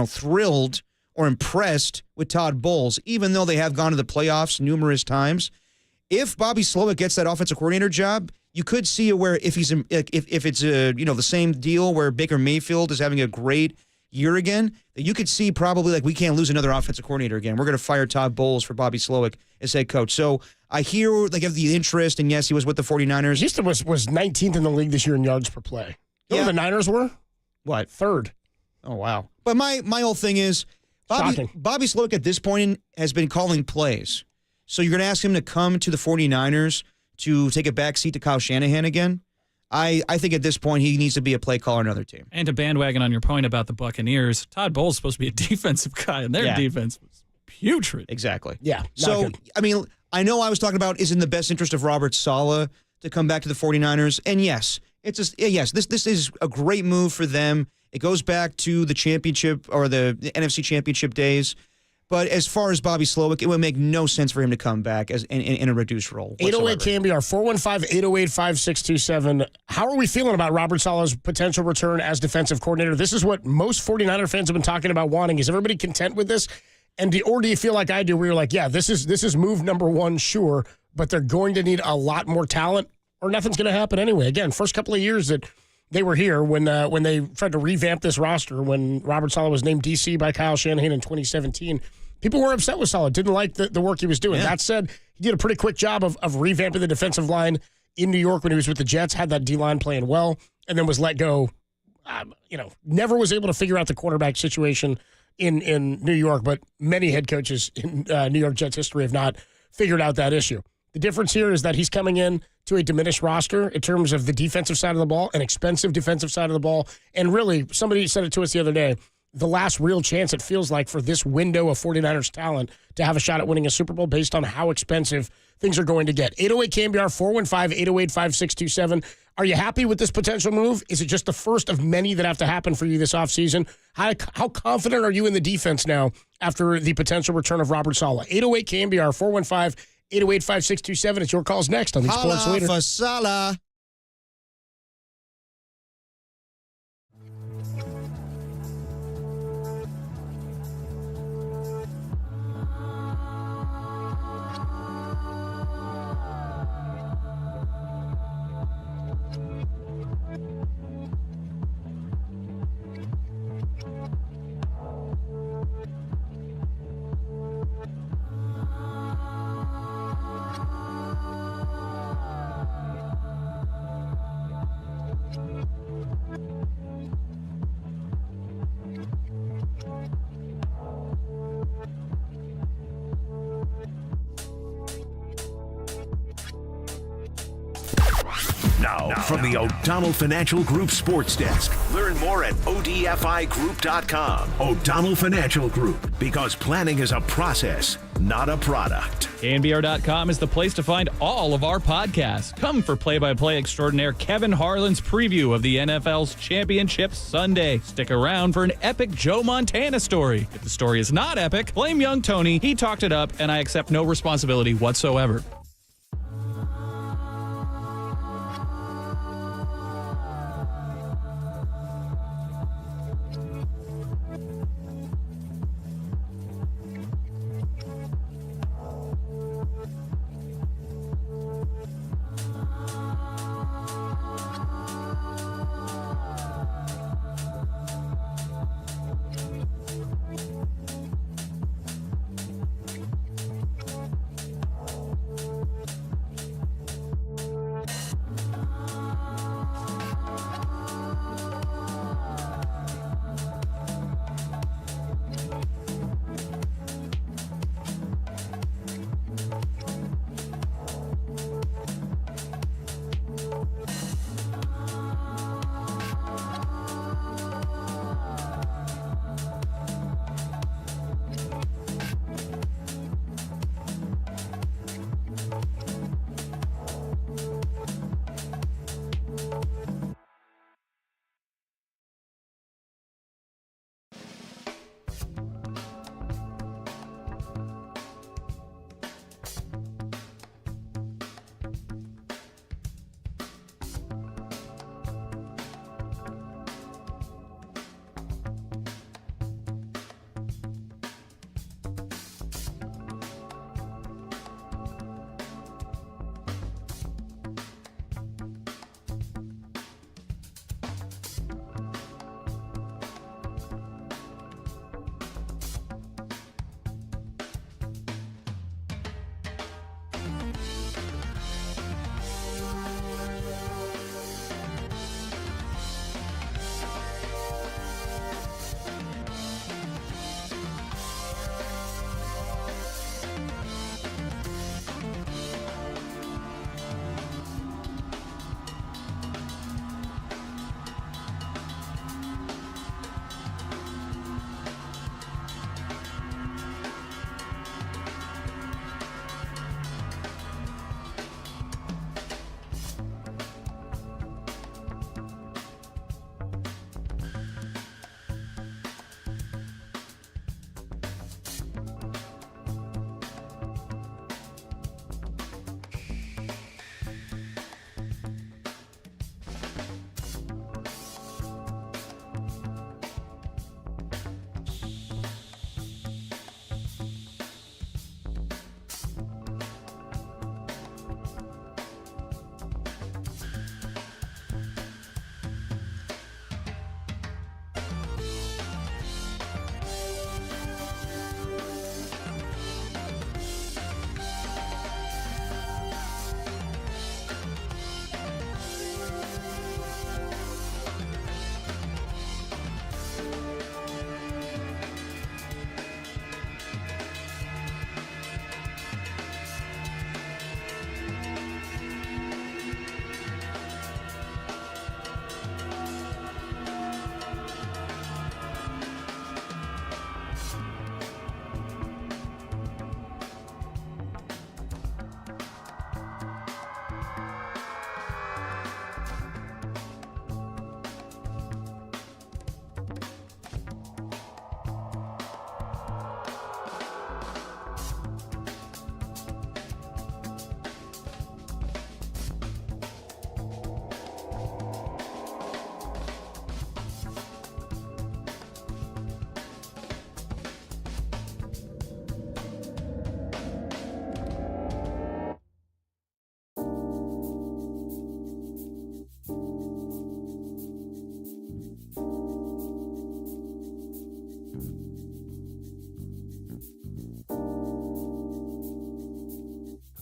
thrilled or impressed with Todd Bowles, even though they have gone to the playoffs numerous times. If Bobby Slowick gets that offensive coordinator job, you could see where if it's the same deal where Baker Mayfield is having a great year again, that you could see probably we can't lose another offensive coordinator again. We're going to fire Todd Bowles for Bobby Slowick as head coach. So I hear they have the interest, and yes, he was with the 49ers. Houston was 19th in the league this year in yards per play. You know where the Niners were? What? 3rd. Oh, wow. But my whole thing is, Bobby Slowick at this point has been calling plays. So you're going to ask him to come to the 49ers to take a back seat to Kyle Shanahan again? I think at this point he needs to be a play caller on another team. And to bandwagon on your point about the Buccaneers, Todd Bowles is supposed to be a defensive guy, and their defense was putrid. Exactly. Yeah. So, I know I was talking about is in the best interest of Robert Salah to come back to the 49ers. And yes, this is a great move for them. It goes back to the championship or the NFC Championship days. But as far as Bobby Slowick, it would make no sense for him to come back as in a reduced role. 808 KNBR, 415-808-5627. How are we feeling about Robert Salah's potential return as defensive coordinator? This is what most 49er fans have been talking about wanting. Is everybody content with this? Or do you feel like I do, where you're like, yeah, this is move number one, sure, but they're going to need a lot more talent, or nothing's going to happen anyway? Again, first couple of years that they were here when they tried to revamp this roster, when Robert Salah was named DC by Kyle Shanahan in 2017, people were upset with Salah, didn't like the work he was doing. Yeah. That said, he did a pretty quick job of revamping the defensive line in New York when he was with the Jets, had that D-line playing well, and then was let go. Never was able to figure out the quarterback situation in New York, but many head coaches in New York Jets history have not figured out that issue. The difference here is that he's coming in to a diminished roster in terms of the defensive side of the ball, an expensive defensive side of the ball, and really, somebody said it to us the other day, the last real chance it feels like for this window of 49ers talent to have a shot at winning a Super Bowl based on how expensive things are going to get. 808 KNBR 415-808-5627. Are you happy with this potential move? Is it just the first of many that have to happen for you this offseason? How confident are you in the defense now after the potential return of Robert Salah? 808 KNBR 415-808-5627. It's your calls next on the Sports Leader. For Salah. Now, from the O'Donnell Financial Group Sports Desk. Learn more at ODFIGroup.com. O'Donnell Financial Group, because planning is a process, not a product. KNBR.com is the place to find all of our podcasts. Come for play-by-play extraordinaire Kevin Harlan's preview of the NFL's Championship Sunday. Stick around for an epic Joe Montana story. If the story is not epic, blame young Tony. He talked it up, and I accept no responsibility whatsoever.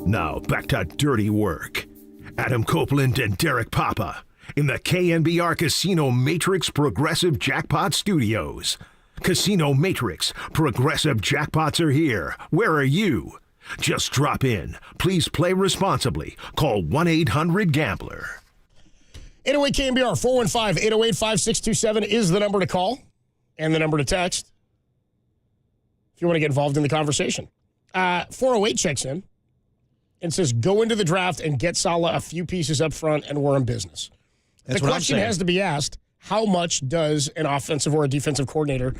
Now back to dirty work. Adam Copeland and Derek Papa in the KNBR Casino Matrix Progressive Jackpot Studios. Casino Matrix Progressive Jackpots are here. Where are you? Just drop in. Please play responsibly. Call 1-800-GAMBLER. 808 KNBR 415-808-5627 is the number to call and the number to text if you want to get involved in the conversation. 408 checks in and says, go into the draft and get Salah a few pieces up front, and we're in business. That's the what I'm question saying. has to be asked, how much does an offensive or a defensive coordinator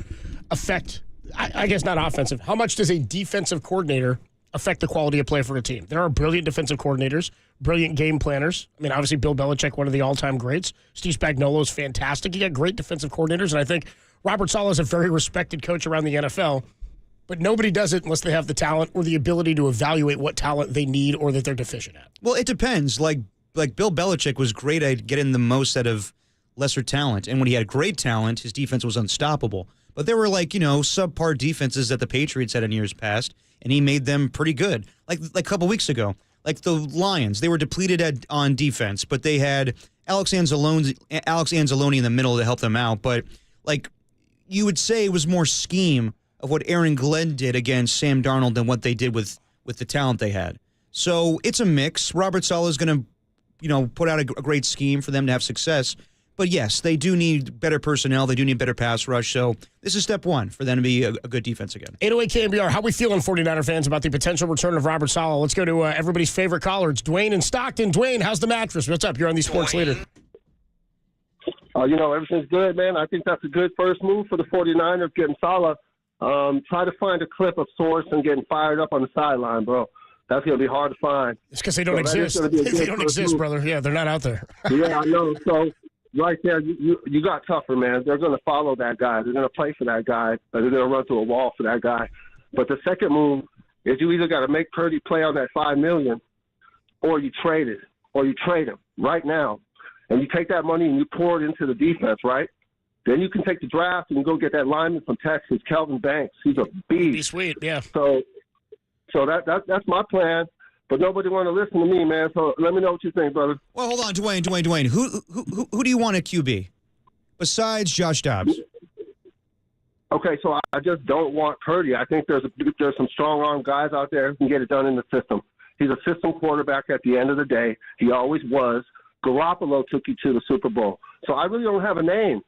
affect, I guess not offensive, how much does a defensive coordinator affect the quality of play for a team? There are brilliant defensive coordinators, brilliant game planners. I mean, obviously, Bill Belichick, one of the all-time greats. Steve Spagnuolo's fantastic. You got great defensive coordinators, and I think Robert Salah is a very respected coach around the NFL. But nobody does it unless they have the talent or the ability to evaluate what talent they need or that they're deficient at. Well, it depends. Like Bill Belichick was great at getting the most out of lesser talent. And when he had great talent, his defense was unstoppable. But there were subpar defenses that the Patriots had in years past, and he made them pretty good. Like a couple weeks ago. Like the Lions, they were depleted on defense, but they had Alex Anzalone in the middle to help them out. But you would say it was more scheme of what Aaron Glenn did against Sam Darnold than what they did with the talent they had. So it's a mix. Robert Salah is going to, put out a great scheme for them to have success. But yes, they do need better personnel. They do need better pass rush. So this is step one for them to be a good defense again. 808 KNBR, how we feeling, 49er fans, about the potential return of Robert Salah? Let's go to everybody's favorite caller. It's Dwayne in Stockton. Dwayne, how's the mattress? What's up? You're on the Sports Leader. Everything's good, man. I think that's a good first move for the 49ers, getting Salah. Try to find a clip of Source and getting fired up on the sideline, bro. That's going to be hard to find. It's because they don't exist. They don't exist, brother. Yeah, they're not out there. Yeah, I know. So right there, you got tougher, man. They're going to follow that guy. They're going to play for that guy. They're going to run through a wall for that guy. But the second move is you either got to make Purdy play on that $5 million, or you trade it, or you trade him right now, and you take that money and you pour it into the defense, right? Then you can take the draft and go get that lineman from Texas, Kelvin Banks. He's a beast. Be sweet, yeah. So that's my plan. But nobody want to listen to me, man. So let me know what you think, brother. Well, hold on, Dwayne. Who do you want at QB besides Josh Dobbs? Okay, so I just don't want Purdy. I think there's some strong arm guys out there who can get it done in the system. He's a system quarterback at the end of the day. He always was. Garoppolo took you to the Super Bowl. So I really don't have a name.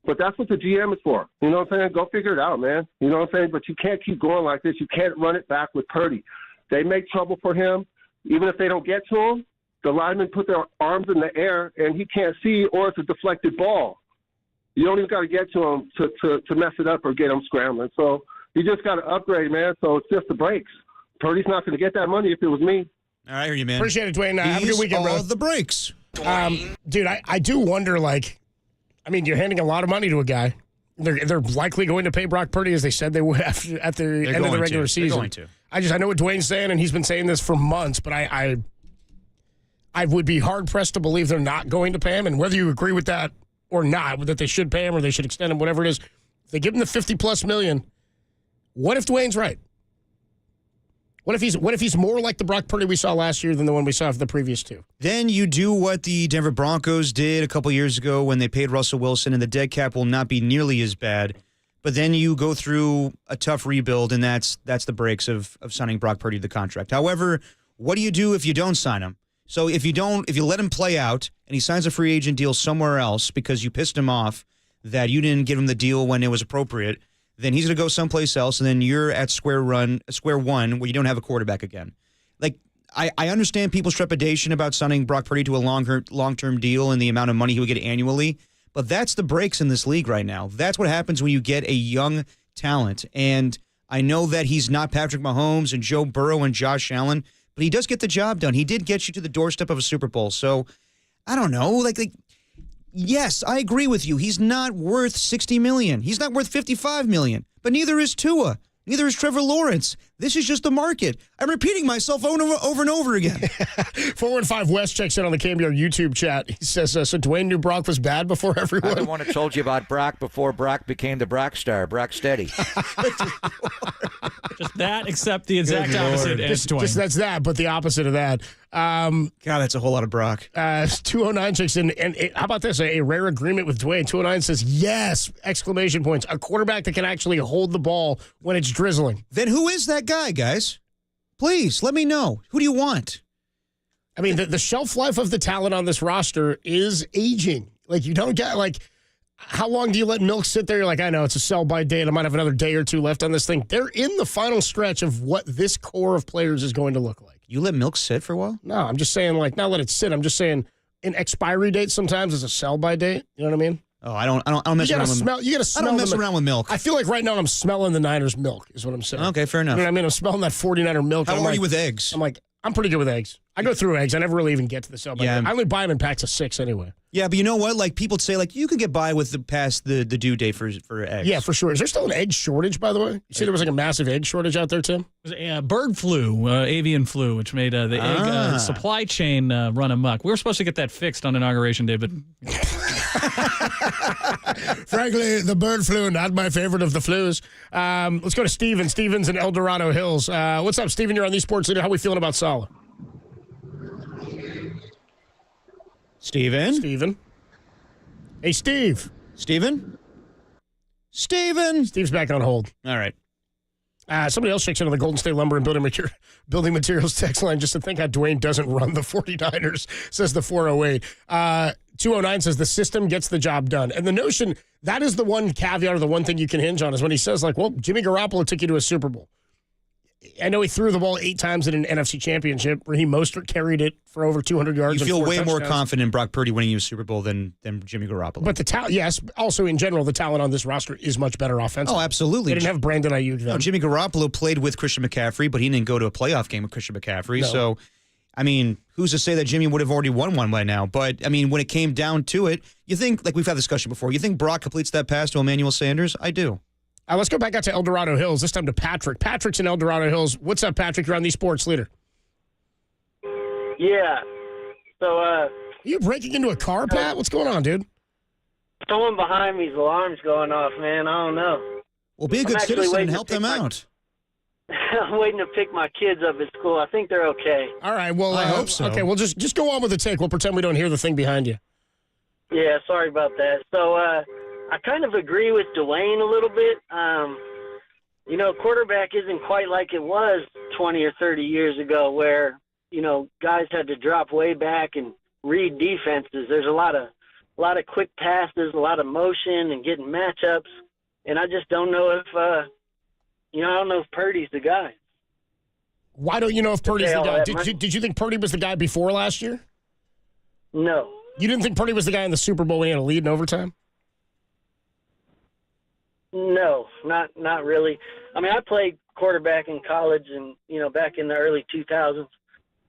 But that's what the GM is for. You know what I'm saying? Go figure it out, man. You know what I'm saying? But you can't keep going like this. You can't run it back with Purdy. They make trouble for him. Even if they don't get to him, the linemen put their arms in the air, and he can't see, or it's a deflected ball. You don't even got to get to him to mess it up or get him scrambling. So you just got to upgrade, man. So it's just the breaks. Purdy's not going to get that money if it was me. All right, I hear you, man. Appreciate it, Dwayne. Have a good weekend, bro. The breaks. Dude, I do wonder, you're handing a lot of money to a guy. They're likely going to pay Brock Purdy as they said they would at the end of the regular season. They're going to. I know what Dwayne's saying, and he's been saying this for months, but I would be hard-pressed to believe they're not going to pay him, and whether you agree with that or not, that they should pay him or they should extend him, whatever it is, if they give him the $50+ million, what if Dwayne's right? What if he's more like the Brock Purdy we saw last year than the one we saw for the previous two? Then you do what the Denver Broncos did a couple years ago when they paid Russell Wilson, and the dead cap will not be nearly as bad. But then you go through a tough rebuild, and that's the breaks of signing Brock Purdy to the contract. However, what do you do if you don't sign him? So if you let him play out and he signs a free agent deal somewhere else because you pissed him off that you didn't give him the deal when it was appropriate, then he's going to go someplace else, and then you're at square one where you don't have a quarterback again. I understand people's trepidation about signing Brock Purdy to a long-term deal and the amount of money he would get annually, but that's the breaks in this league right now. That's what happens when you get a young talent. And I know that he's not Patrick Mahomes and Joe Burrow and Josh Allen, but he does get the job done. He did get you to the doorstep of a Super Bowl. So, I don't know. Yes, I agree with you. He's not worth $60 million. He's not worth $55 million. But neither is Tua. Neither is Trevor Lawrence. This is just the market. I'm repeating myself over and over again. 415 West checks in on the KNBR YouTube chat. He says, so Dwayne knew Brock was bad before everyone? I'm the one that told you about Brock before Brock became the Brock star, Brock Steady. Just that, except the exact opposite as Dwayne. Just that's that, but the opposite of that. God, that's a whole lot of Brock. 209 checks in, and how about this? A rare agreement with Dwayne. 209 says, yes, exclamation points. A quarterback that can actually hold the ball when it's drizzling. Then who is that guy, guys? Please, let me know. Who do you want? I mean, the shelf life of the talent on this roster is aging. Like, you don't get, like, how long do you let milk sit there? You're like, I know, it's a sell-by date. I might have another day or two left on this thing. They're in the final stretch of what this core of players is going to look like. You let milk sit for a while? No, I'm just saying, like, not let it sit. I'm just saying an expiry date sometimes is a sell-by date. You know what I mean? Oh, I don't mess around with milk. You gotta smell. I don't mess around with milk. I feel like right now I'm smelling the Niners milk, is what I'm saying. Okay, fair enough. You know what I mean? I'm smelling that 49er milk. How are you with eggs? I'm like, I'm pretty good with eggs. I go through eggs. I never really even get to the sell-by date. I only buy them in packs of 6 anyway. Yeah, but you know what? Like, people say, like, you can get by with past the due date for eggs. Yeah, for sure. Is there still an egg shortage, by the way? You see there was like a massive egg shortage out there, Tim? It was a bird flu, avian flu, which made the egg supply chain run amok. We were supposed to get that fixed on Inauguration Day, but... Frankly, the bird flu, not my favorite of the flus. Let's go to Steven. Steven's in El Dorado Hills. What's up, Steven? You're on the Sports Leader. How are we feeling about Salah? Steven? Hey, Steve. Steven? Steve's back on hold. All right. Somebody else checks in on the Golden State Lumber and Building Materials text line just to think how Dwayne doesn't run the 49ers, says the 408. 209 says the system gets the job done. And the notion, that is the one caveat or the one thing you can hinge on is when he says, like, well, Jimmy Garoppolo took you to a Super Bowl. I know he threw the ball 8 times in an NFC Championship. Raheem Mostert carried it for over 200 yards. You feel way more confident in Brock Purdy winning you a Super Bowl than Jimmy Garoppolo. But the talent, yes. Also, in general, the talent on this roster is much better offensively. Oh, absolutely. They didn't have Brandon Ayuk then. No, Jimmy Garoppolo played with Christian McCaffrey, but he didn't go to a playoff game with Christian McCaffrey. No. So, I mean, who's to say that Jimmy would have already won one by now? But, I mean, when it came down to it, you think, like we've had a discussion before, you think Brock completes that pass to Emmanuel Sanders? I do. Let's go back out to El Dorado Hills, this time to Patrick. Patrick's in El Dorado Hills. What's up, Patrick? You're on the Sports Leader. Yeah. So, Are you breaking into a car, Pat? What's going on, dude? Someone behind me's alarm's going off, man. I don't know. Well, be a good citizen and help them out. I'm waiting to pick my kids up at school. I think they're okay. All right, well, I hope so. Okay, well, just go on with the take. We'll pretend we don't hear the thing behind you. Yeah, sorry about that. So, I kind of agree with Dwayne a little bit. Quarterback isn't quite like it was 20 or 30 years ago where, guys had to drop way back and read defenses. There's a lot of quick passes, a lot of motion and getting matchups. And I just don't know if, I don't know if Purdy's the guy. Why don't you know if Purdy's the guy? Did you think Purdy was the guy before last year? No. You didn't think Purdy was the guy in the Super Bowl when he had a lead in overtime? No, not really. I mean, I played quarterback in college and, back in the early 2000s.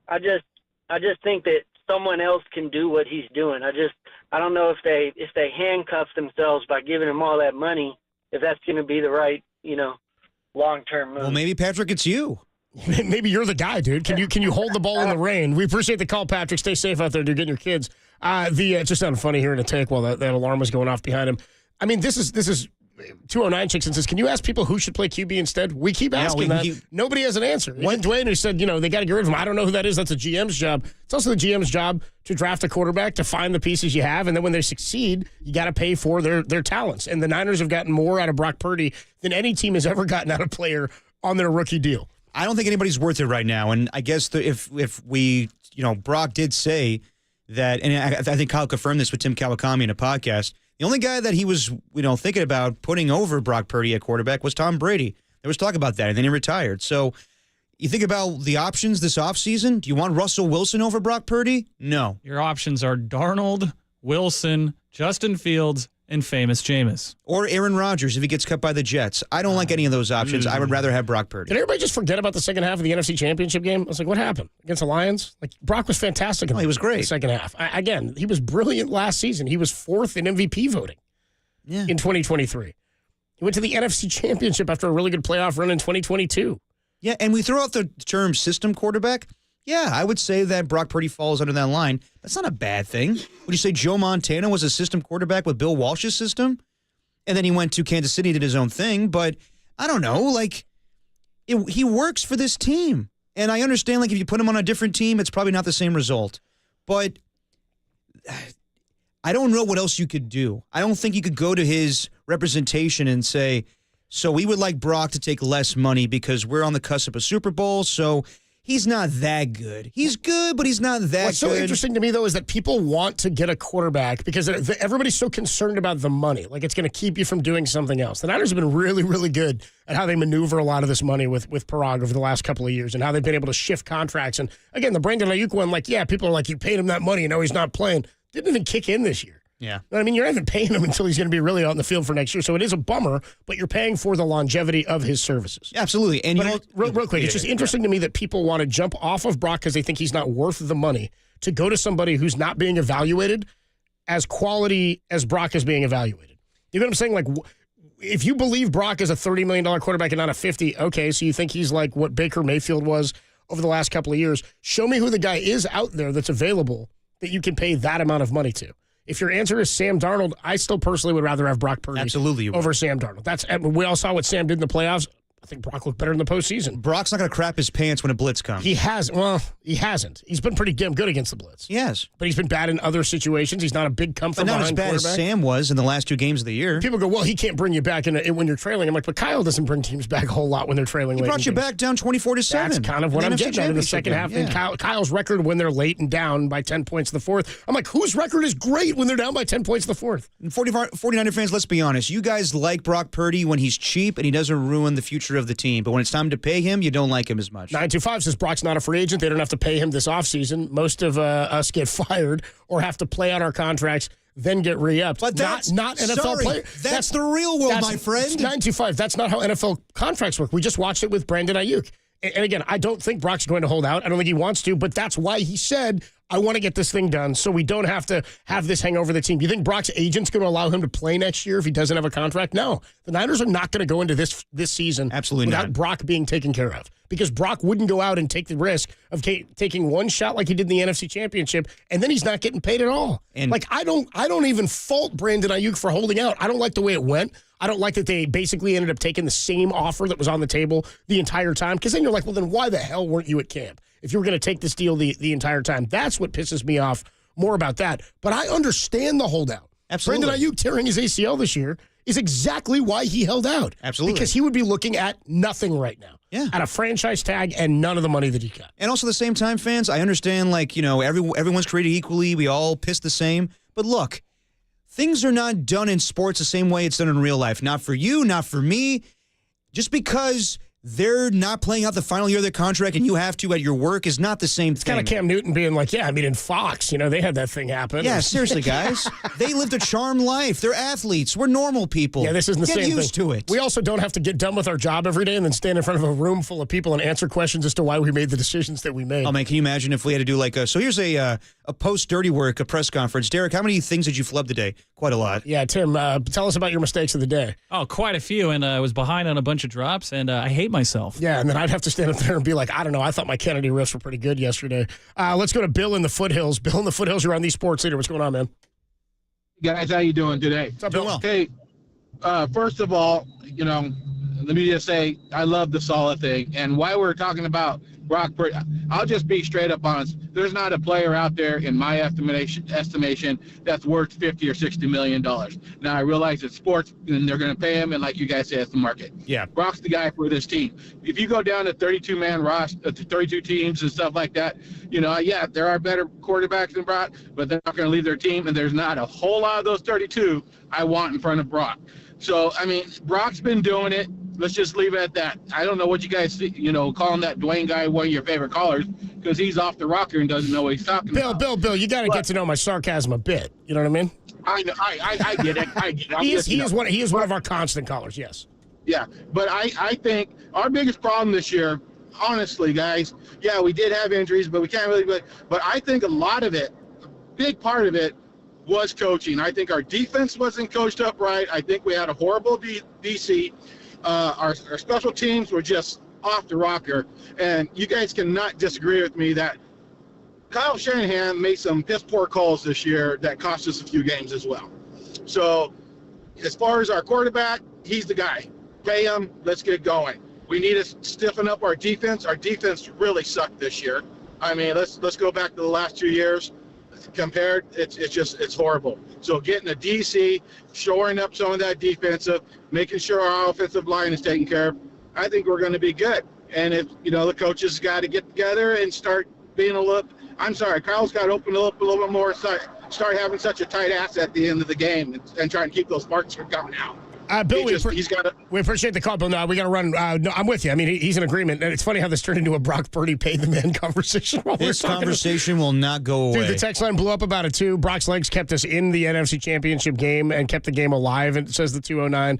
I just think that someone else can do what he's doing. I don't know if they handcuff themselves by giving him all that money, if that's going to be the right, long-term move. Well, maybe, Patrick, it's you. Maybe you're the guy, dude. Can you hold the ball in the rain? We appreciate the call, Patrick. Stay safe out there, dude. Getting your kids. It just sounded funny hearing a take while that alarm was going off behind him. I mean, this is 209 checks and says, can you ask people who should play QB instead? We keep asking that. Nobody has an answer. Even Dwayne, who said, they got to get rid of him. I don't know who that is. That's a GM's job. It's also the GM's job to draft a quarterback, to find the pieces you have, and then when they succeed, you got to pay for their talents. And the Niners have gotten more out of Brock Purdy than any team has ever gotten out of a player on their rookie deal. I don't think anybody's worth it right now. And I guess if we, Brock did say that, and I think Kyle confirmed this with Tim Kawakami in a podcast, the only guy that he was, thinking about putting over Brock Purdy at quarterback was Tom Brady. There was talk about that, and then he retired. So you think about the options this offseason. Do you want Russell Wilson over Brock Purdy? No. Your options are Darnold, Wilson, Justin Fields, and famous Jameis. Or Aaron Rodgers if he gets cut by the Jets. I don't like any of those options. I would rather have Brock Purdy. Did everybody just forget about the second half of the NFC Championship game? I was like, what happened? Against the Lions? Like, Brock was fantastic. He was great. The second half. Again, he was brilliant last season. He was 4th in MVP voting in 2023. He went to the NFC Championship after a really good playoff run in 2022. Yeah, and we throw out the term system quarterback. Yeah, I would say that Brock Purdy falls under that line. That's not a bad thing. Would you say Joe Montana was a system quarterback with Bill Walsh's system? And then he went to Kansas City, did his own thing. But I don't know, like, he works for this team. And I understand, like, if you put him on a different team, it's probably not the same result. But I don't know what else you could do. I don't think you could go to his representation and say, so we would like Brock to take less money because we're on the cusp of a Super Bowl, so he's not that good. He's good, but he's not that good. What's so interesting to me, though, is that people want to get a quarterback because everybody's so concerned about the money. Like, it's going to keep you from doing something else. The Niners have been really, really good at how they maneuver a lot of this money with Parag over the last couple of years and how they've been able to shift contracts. And, again, the Brandon Ayuk one, like, yeah, people are like, you paid him that money, and now he's not playing. Didn't even kick in this year. Yeah. I mean, you're not even paying him until he's going to be really on the field for next year. So it is a bummer, but you're paying for the longevity of his services. Absolutely. And real quick, it's just interesting to me that people want to jump off of Brock because they think he's not worth the money to go to somebody who's not being evaluated as quality as Brock is being evaluated. You know what I'm saying? Like, if you believe Brock is a $30 million quarterback and not a 50, okay, so you think he's like what Baker Mayfield was over the last couple of years. Show me who the guy is out there that's available that you can pay that amount of money to. If your answer is Sam Darnold, I still personally would rather have Brock Purdy over Sam Darnold. We all saw what Sam did in the playoffs. I think Brock looked better in the postseason. Brock's not going to crap his pants when a blitz comes. He hasn't. He's been pretty damn good against the blitz. Yes. But he's been bad in other situations. He's not a big comfort behind quarterback. Not as bad as Sam was in the last 2 games of the year. People go, well, he can't bring you back when you're trailing. I'm like, but Kyle doesn't bring teams back a whole lot when they're trailing. He brought you back down 24-7. That's kind of what I'm getting at in the second half. Yeah. And Kyle's record when they're late and down by 10 points in the fourth. I'm like, whose record is great when they're down by 10 points in the fourth? And 49er fans, let's be honest. You guys like Brock Purdy when he's cheap and he doesn't ruin the future of the team. But when it's time to pay him, you don't like him as much. 925 says Brock's not a free agent. They don't have to pay him this offseason. Most of us get fired or have to play out our contracts, then get re-upped. But that's not NFL players. That's the real world, my friend. 925. That's not how NFL contracts work. We just watched it with Brandon Ayuk. And again, I don't think Brock's going to hold out. I don't think he wants to, but that's why he said, I want to get this thing done so we don't have to have this hang over the team. Do you think Brock's agent's going to allow him to play next year if he doesn't have a contract? No. The Niners are not going to go into this season without Brock being taken care of because Brock wouldn't go out and take the risk of taking one shot like he did in the NFC Championship, and then he's not getting paid at all. And I don't even fault Brandon Ayuk for holding out. I don't like the way it went. I don't like that they basically ended up taking the same offer that was on the table the entire time because then you're like, well, then why the hell weren't you at camp if you were going to take this deal the entire time? That's what pisses me off more about that. But I understand the holdout. Absolutely. Brandon Ayuk tearing his ACL this year is exactly why he held out. Absolutely. Because he would be looking at nothing right now. Yeah. At a franchise tag and none of the money that he got. And also at the same time, fans, I understand, like, you know, everyone's created equally. We all piss the same. But look, things are not done in sports the same way it's done in real life. Not for you, not for me. Just because they're not playing out the final year of their contract and you have to at your work is not the same thing. It's kind of Cam Newton being like, yeah, I mean, in Fox, you know, they had that thing happen. Yeah, seriously, guys. They lived a charmed life. They're athletes. We're normal people. Yeah, this isn't the same thing. Get used to it. We also don't have to get done with our job every day and then stand in front of a room full of people and answer questions as to why we made the decisions that we made. Oh, man, can you imagine if we had to do like so here's a post-dirty work, a press conference. Derek, how many things did you flub today? Quite a lot. Yeah, Tim, tell us about your mistakes of the day. Oh, quite a few, and I was behind on a bunch of drops, and I hate myself. Yeah, and then I'd have to stand up there and be like, I don't know, I thought my Kennedy riffs were pretty good yesterday. Let's go to Bill in the Foothills. Bill in the Foothills, you're on the Sports Leader. What's going on, man? Guys, how you doing today? What's up, Bill? Okay, first of all, you know, let me just say I love the Salah thing. And while we're talking about Brock Purdy, I'll just be straight up honest. There's not a player out there, in my estimation, that's worth $50 or $60 million. Now, I realize it's sports, and they're going to pay him, and like you guys say, it's the market. Yeah. Brock's the guy for this team. If you go down to 32-man roster, 32 teams and stuff like that, you know, yeah, there are better quarterbacks than Brock, but they're not going to leave their team, and there's not a whole lot of those 32 I want in front of Brock. So, I mean, Brock's been doing it. Let's just leave it at that. I don't know what you guys think, you know, calling that Dwayne guy one of your favorite callers because he's off the rocker and doesn't know what he's talking about. Bill, you got to get to know my sarcasm a bit. You know what I mean? I know, I get it. I get it. He is one of our constant callers, yes. Yeah, but I think our biggest problem this year, honestly, guys, yeah, we did have injuries, but we can't really – but I think a lot of it, big part of it, was coaching. I think our defense wasn't coached up right. I think we had a horrible DC. Our special teams were just off the rocker. And you guys cannot disagree with me that Kyle Shanahan made some piss-poor calls this year that cost us a few games as well. So as far as our quarterback, he's the guy. Pay him. Let's get going. We need to stiffen up our defense. Our defense really sucked this year. I mean, let's go back to the last 2 years. Compared, it's horrible. So getting a DC, shoring up some of that defensive, making sure our offensive line is taken care of, I think we're going to be good. And if, the coaches got to get together and start being Kyle's got to open up a little bit more, start having such a tight ass at the end of the game and trying to keep those marks from coming out. Bill, we appreciate the call, Bill. No, we got to run. No, I'm with you. I mean, he's in agreement. And it's funny how this turned into a Brock Purdy pay the man conversation. This conversation will not go away. Dude, the text line blew up about it, too. Brock's legs kept us in the NFC Championship game and kept the game alive, and it says the 209.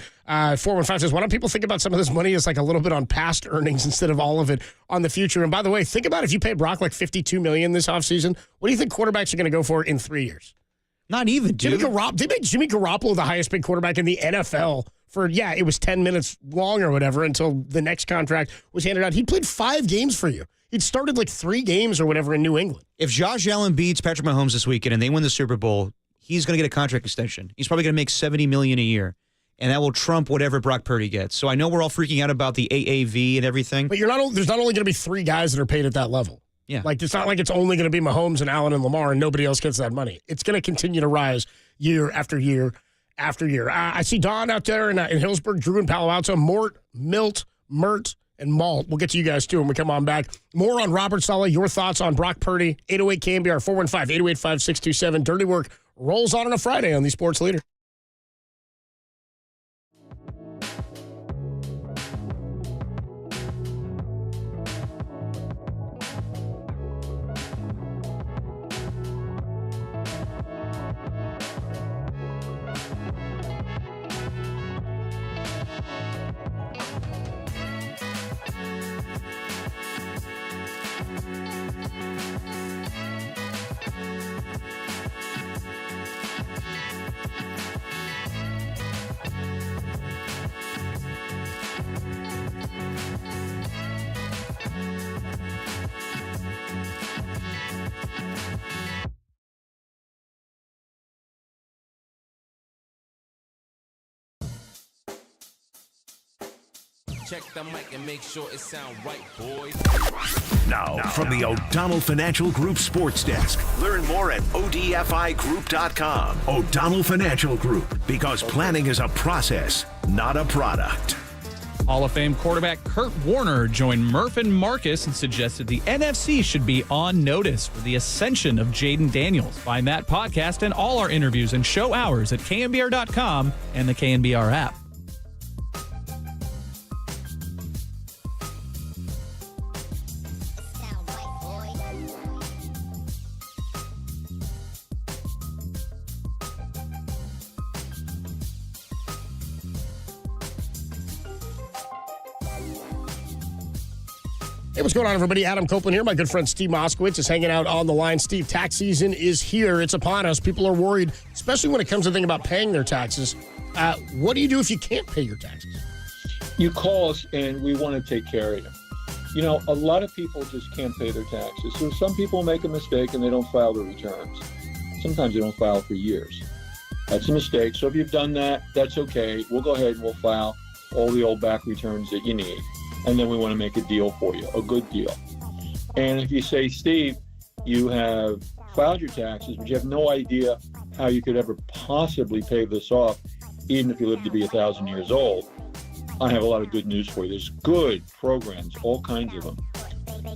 415 says, why don't people think about some of this money as like a little bit on past earnings instead of all of it on the future? And by the way, think about if you paid Brock like $52 million this offseason, what do you think quarterbacks are going to go for in 3 years? Not even, dude. They made Jimmy Garoppolo the highest paid quarterback in the NFL for, it was 10 minutes long or whatever until the next contract was handed out. He played 5 games for you. He'd started like 3 games or whatever in New England. If Josh Allen beats Patrick Mahomes this weekend and they win the Super Bowl, he's going to get a contract extension. He's probably going to make $70 million a year, and that will trump whatever Brock Purdy gets. So I know we're all freaking out about the AAV and everything. But there's not only going to be 3 guys that are paid at that level. Yeah. Like, it's not like it's only going to be Mahomes and Allen and Lamar and nobody else gets that money. It's going to continue to rise year after year after year. I see Don out there in Hillsburg, Drew in Palo Alto, Mort, Milt, Mert, and Malt. We'll get to you guys, too, when we come on back. More on Robert Salah, your thoughts on Brock Purdy, 808 KNBR, 415-808-5627. Dirty Work rolls on a Friday on the Sports Leader. Check the mic and make sure it sound right, boys. Now, from the O'Donnell Financial Group Sports Desk. Learn more at odfigroup.com. O'Donnell Financial Group, because planning is a process, not a product. Hall of Fame quarterback Kurt Warner joined Murph and Marcus and suggested the NFC should be on notice for the ascension of Jaden Daniels. Find that podcast and all our interviews and show hours at KNBR.com and the KNBR app. Hey, what's going on, everybody? Adam Copeland here. My good friend Steve Moskowitz is hanging out on the line. Steve, tax season is here. It's upon us. People are worried, especially when it comes to thinking about paying their taxes. What do you do if you can't pay your taxes? You call us, and we want to take care of you. You know, a lot of people just can't pay their taxes. So some people make a mistake, and they don't file their returns. Sometimes they don't file for years. That's a mistake. So if you've done that, that's okay. We'll go ahead and we'll file all the old back returns that you need. And then we want to make a deal for you, a good deal. And if you say, Steve, you have filed your taxes, but you have no idea how you could ever possibly pay this off, even if you live to be 1,000 years old, I have a lot of good news for you. There's good programs, all kinds of them.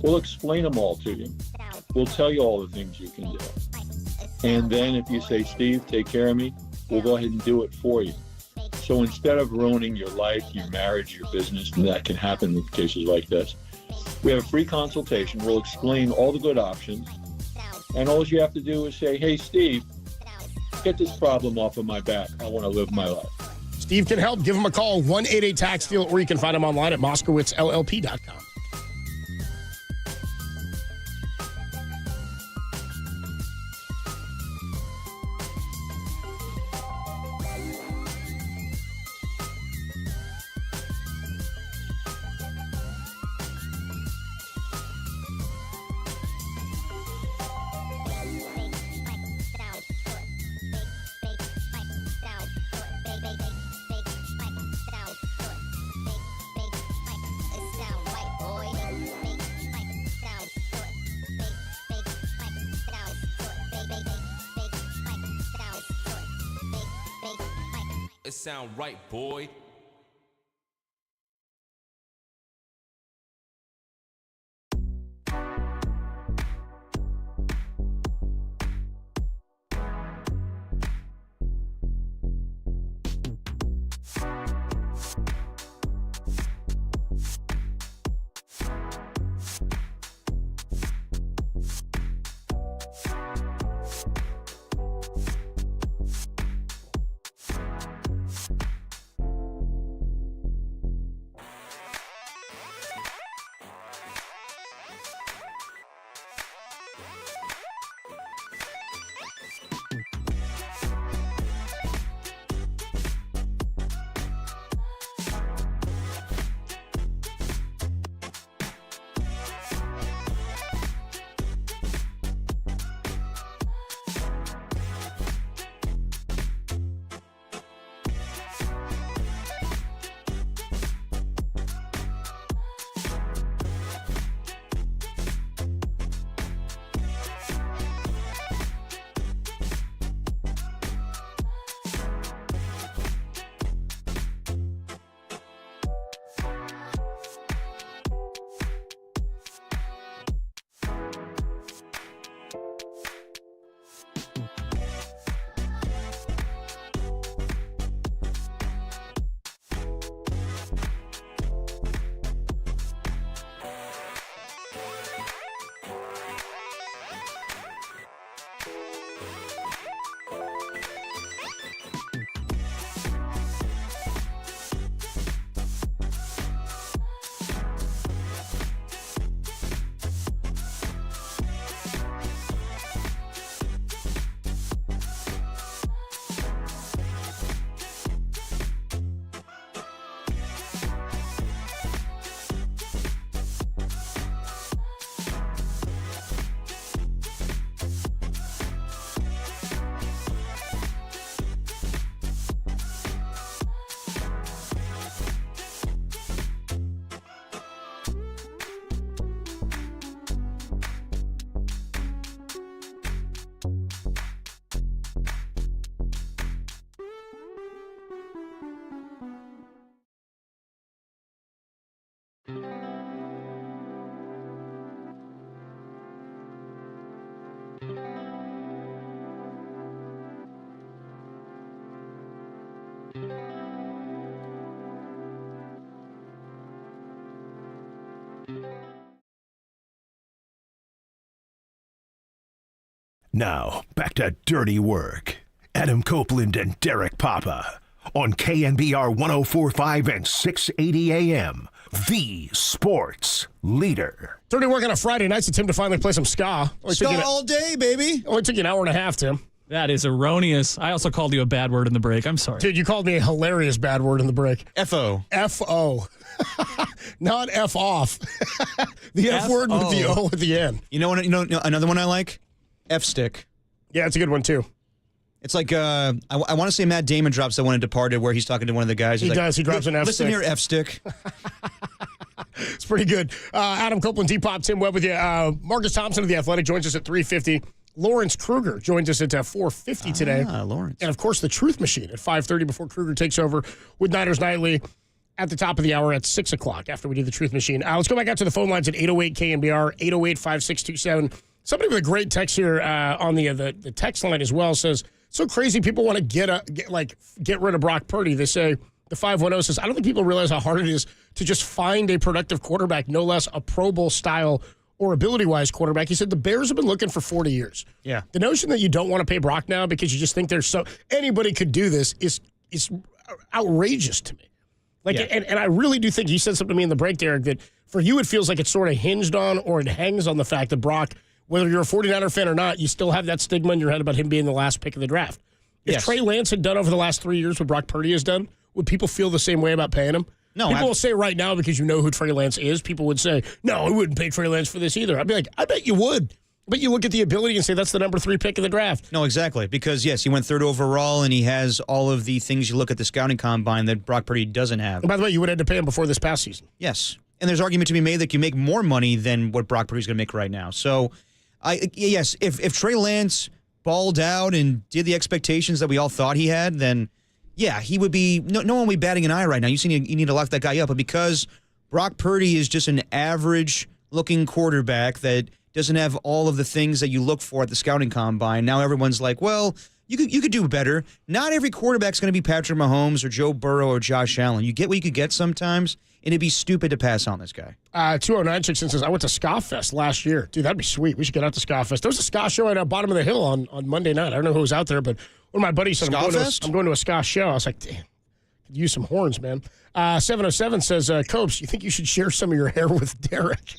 We'll explain them all to you. We'll tell you all the things you can do. And then if you say, Steve, take care of me, we'll go ahead and do it for you. So instead of ruining your life, your marriage, your business, and that can happen with cases like this, we have a free consultation. We'll explain all the good options. And all you have to do is say, hey, Steve, get this problem off of my back. I want to live my life. Steve can help. Give him a call, 1-888-TAX-DEAL, or you can find him online at MoskowitzLLP.com. sound right, boy. Now, back to Dirty Work. Adam Copeland and Derek Papa on KNBR 104.5 and 680 AM, the sports leader. Dirty Work on a Friday night, so Tim to finally play some ska. Ska all day, baby. Only took you an hour and a half, Tim. That is erroneous. I also called you a bad word in the break. I'm sorry. Dude, you called me a hilarious bad word in the break. F-O. F-O. Not F off. The F word with the O at the end. You know another one I like? F-stick. Yeah, it's a good one, too. It's like, I want to say Matt Damon drops that one in Departed where he's talking to one of the guys. He He's does. He drops an F-stick. Listen here, F-stick. It's pretty good. Adam Copeland, Depop, Tim Webb with you. Marcus Thompson of The Athletic joins us at 3:50. Lawrence Kruger joins us at 4:50 today. Lawrence. And, of course, the Truth Machine at 5:30 before Kruger takes over with Niners Nightly at the top of the hour at 6 o'clock after we do the Truth Machine. Let's go back out to the phone lines at 808-KNBR, 808-5627. Somebody with a great text here on the text line as well says, so crazy people want to get rid of Brock Purdy. They say, the 510 says, I don't think people realize how hard it is to just find a productive quarterback, no less a Pro Bowl style or ability-wise quarterback. He said the Bears have been looking for 40 years. Yeah. The notion that you don't want to pay Brock now because you just think anybody could do this is outrageous to me. And I really do think, you said something to me in the break, Derek, that for you it feels like it's sort of hinged on or it hangs on the fact that Brock, whether you're a 49er fan or not, you still have that stigma in your head about him being the last pick of the draft. If Trey Lance had done over the last 3 years what Brock Purdy has done, would people feel the same way about paying him? No. People will say right now, because you know who Trey Lance is, people would say, no, I wouldn't pay Trey Lance for this either. I'd be like, I bet you would. But you look at the ability and say that's the number 3 pick of the draft. No, exactly. Because, yes, he went 3rd overall, and he has all of the things you look at the scouting combine that Brock Purdy doesn't have. And by the way, you would have to pay him before this past season. Yes. And there's argument to be made that you make more money than what Brock Purdy's going to make right now. So, if Trey Lance balled out and did the expectations that we all thought he had, then yeah, he would be no one would be batting an eye right now. You need to lock that guy up, but because Brock Purdy is just an average-looking quarterback that doesn't have all of the things that you look for at the scouting combine, now everyone's like, well, you could do better. Not every quarterback's going to be Patrick Mahomes or Joe Burrow or Josh Allen. You get what you could get sometimes, and it'd be stupid to pass on this guy. 2096 says, I went to Ska Fest last year. Dude, that'd be sweet. We should get out to Ska Fest. There was a ska show at Bottom of the Hill on Monday night. I don't know who was out there, but one of my buddies said, I'm going to a ska show. I was like, damn, could use some horns, man. 707 says, Copes, you think you should share some of your hair with Derek?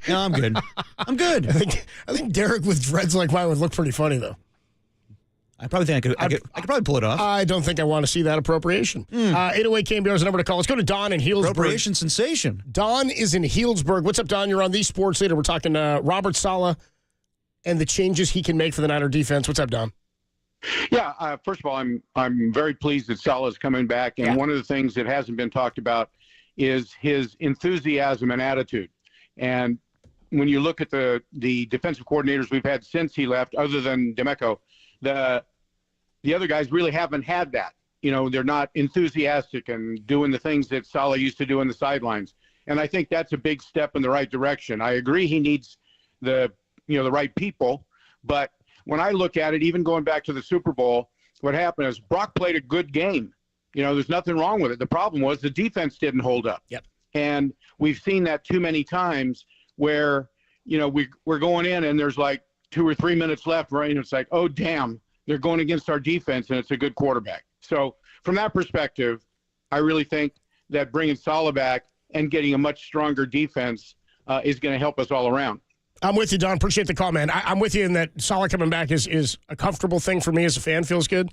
No, I'm good. I'm good. I think Derek with dreads like mine would look pretty funny, though. I probably think I could probably pull it off. I don't think I want to see that appropriation. 808 KNBR is the number to call. Let's go to Don in Healdsburg. Appropriation sensation. Don is in Healdsburg. What's up, Don? You're on the Sports Leader. We're talking Robert Salah and the changes he can make for the Niner defense. What's up, Don? Yeah, first of all, I'm very pleased that Salah is coming back, and one of the things that hasn't been talked about is his enthusiasm and attitude. And when you look at the defensive coordinators we've had since he left, other than Demeco, the other guys really haven't had that. You know, they're not enthusiastic and doing the things that Salah used to do on the sidelines. And I think that's a big step in the right direction. I agree he needs the right people, but when I look at it, even going back to the Super Bowl, what happened is Brock played a good game. You know, there's nothing wrong with it. The problem was the defense didn't hold up. Yep. And we've seen that too many times where, you know, we're going in and there's like 2 or 3 minutes left, right? And it's like, oh, damn, they're going against our defense and it's a good quarterback. So from that perspective, I really think that bringing Salah back and getting a much stronger defense is going to help us all around. I'm with you, Don. Appreciate the call, man. I'm with you in that Salah coming back is a comfortable thing for me as a fan. Feels good.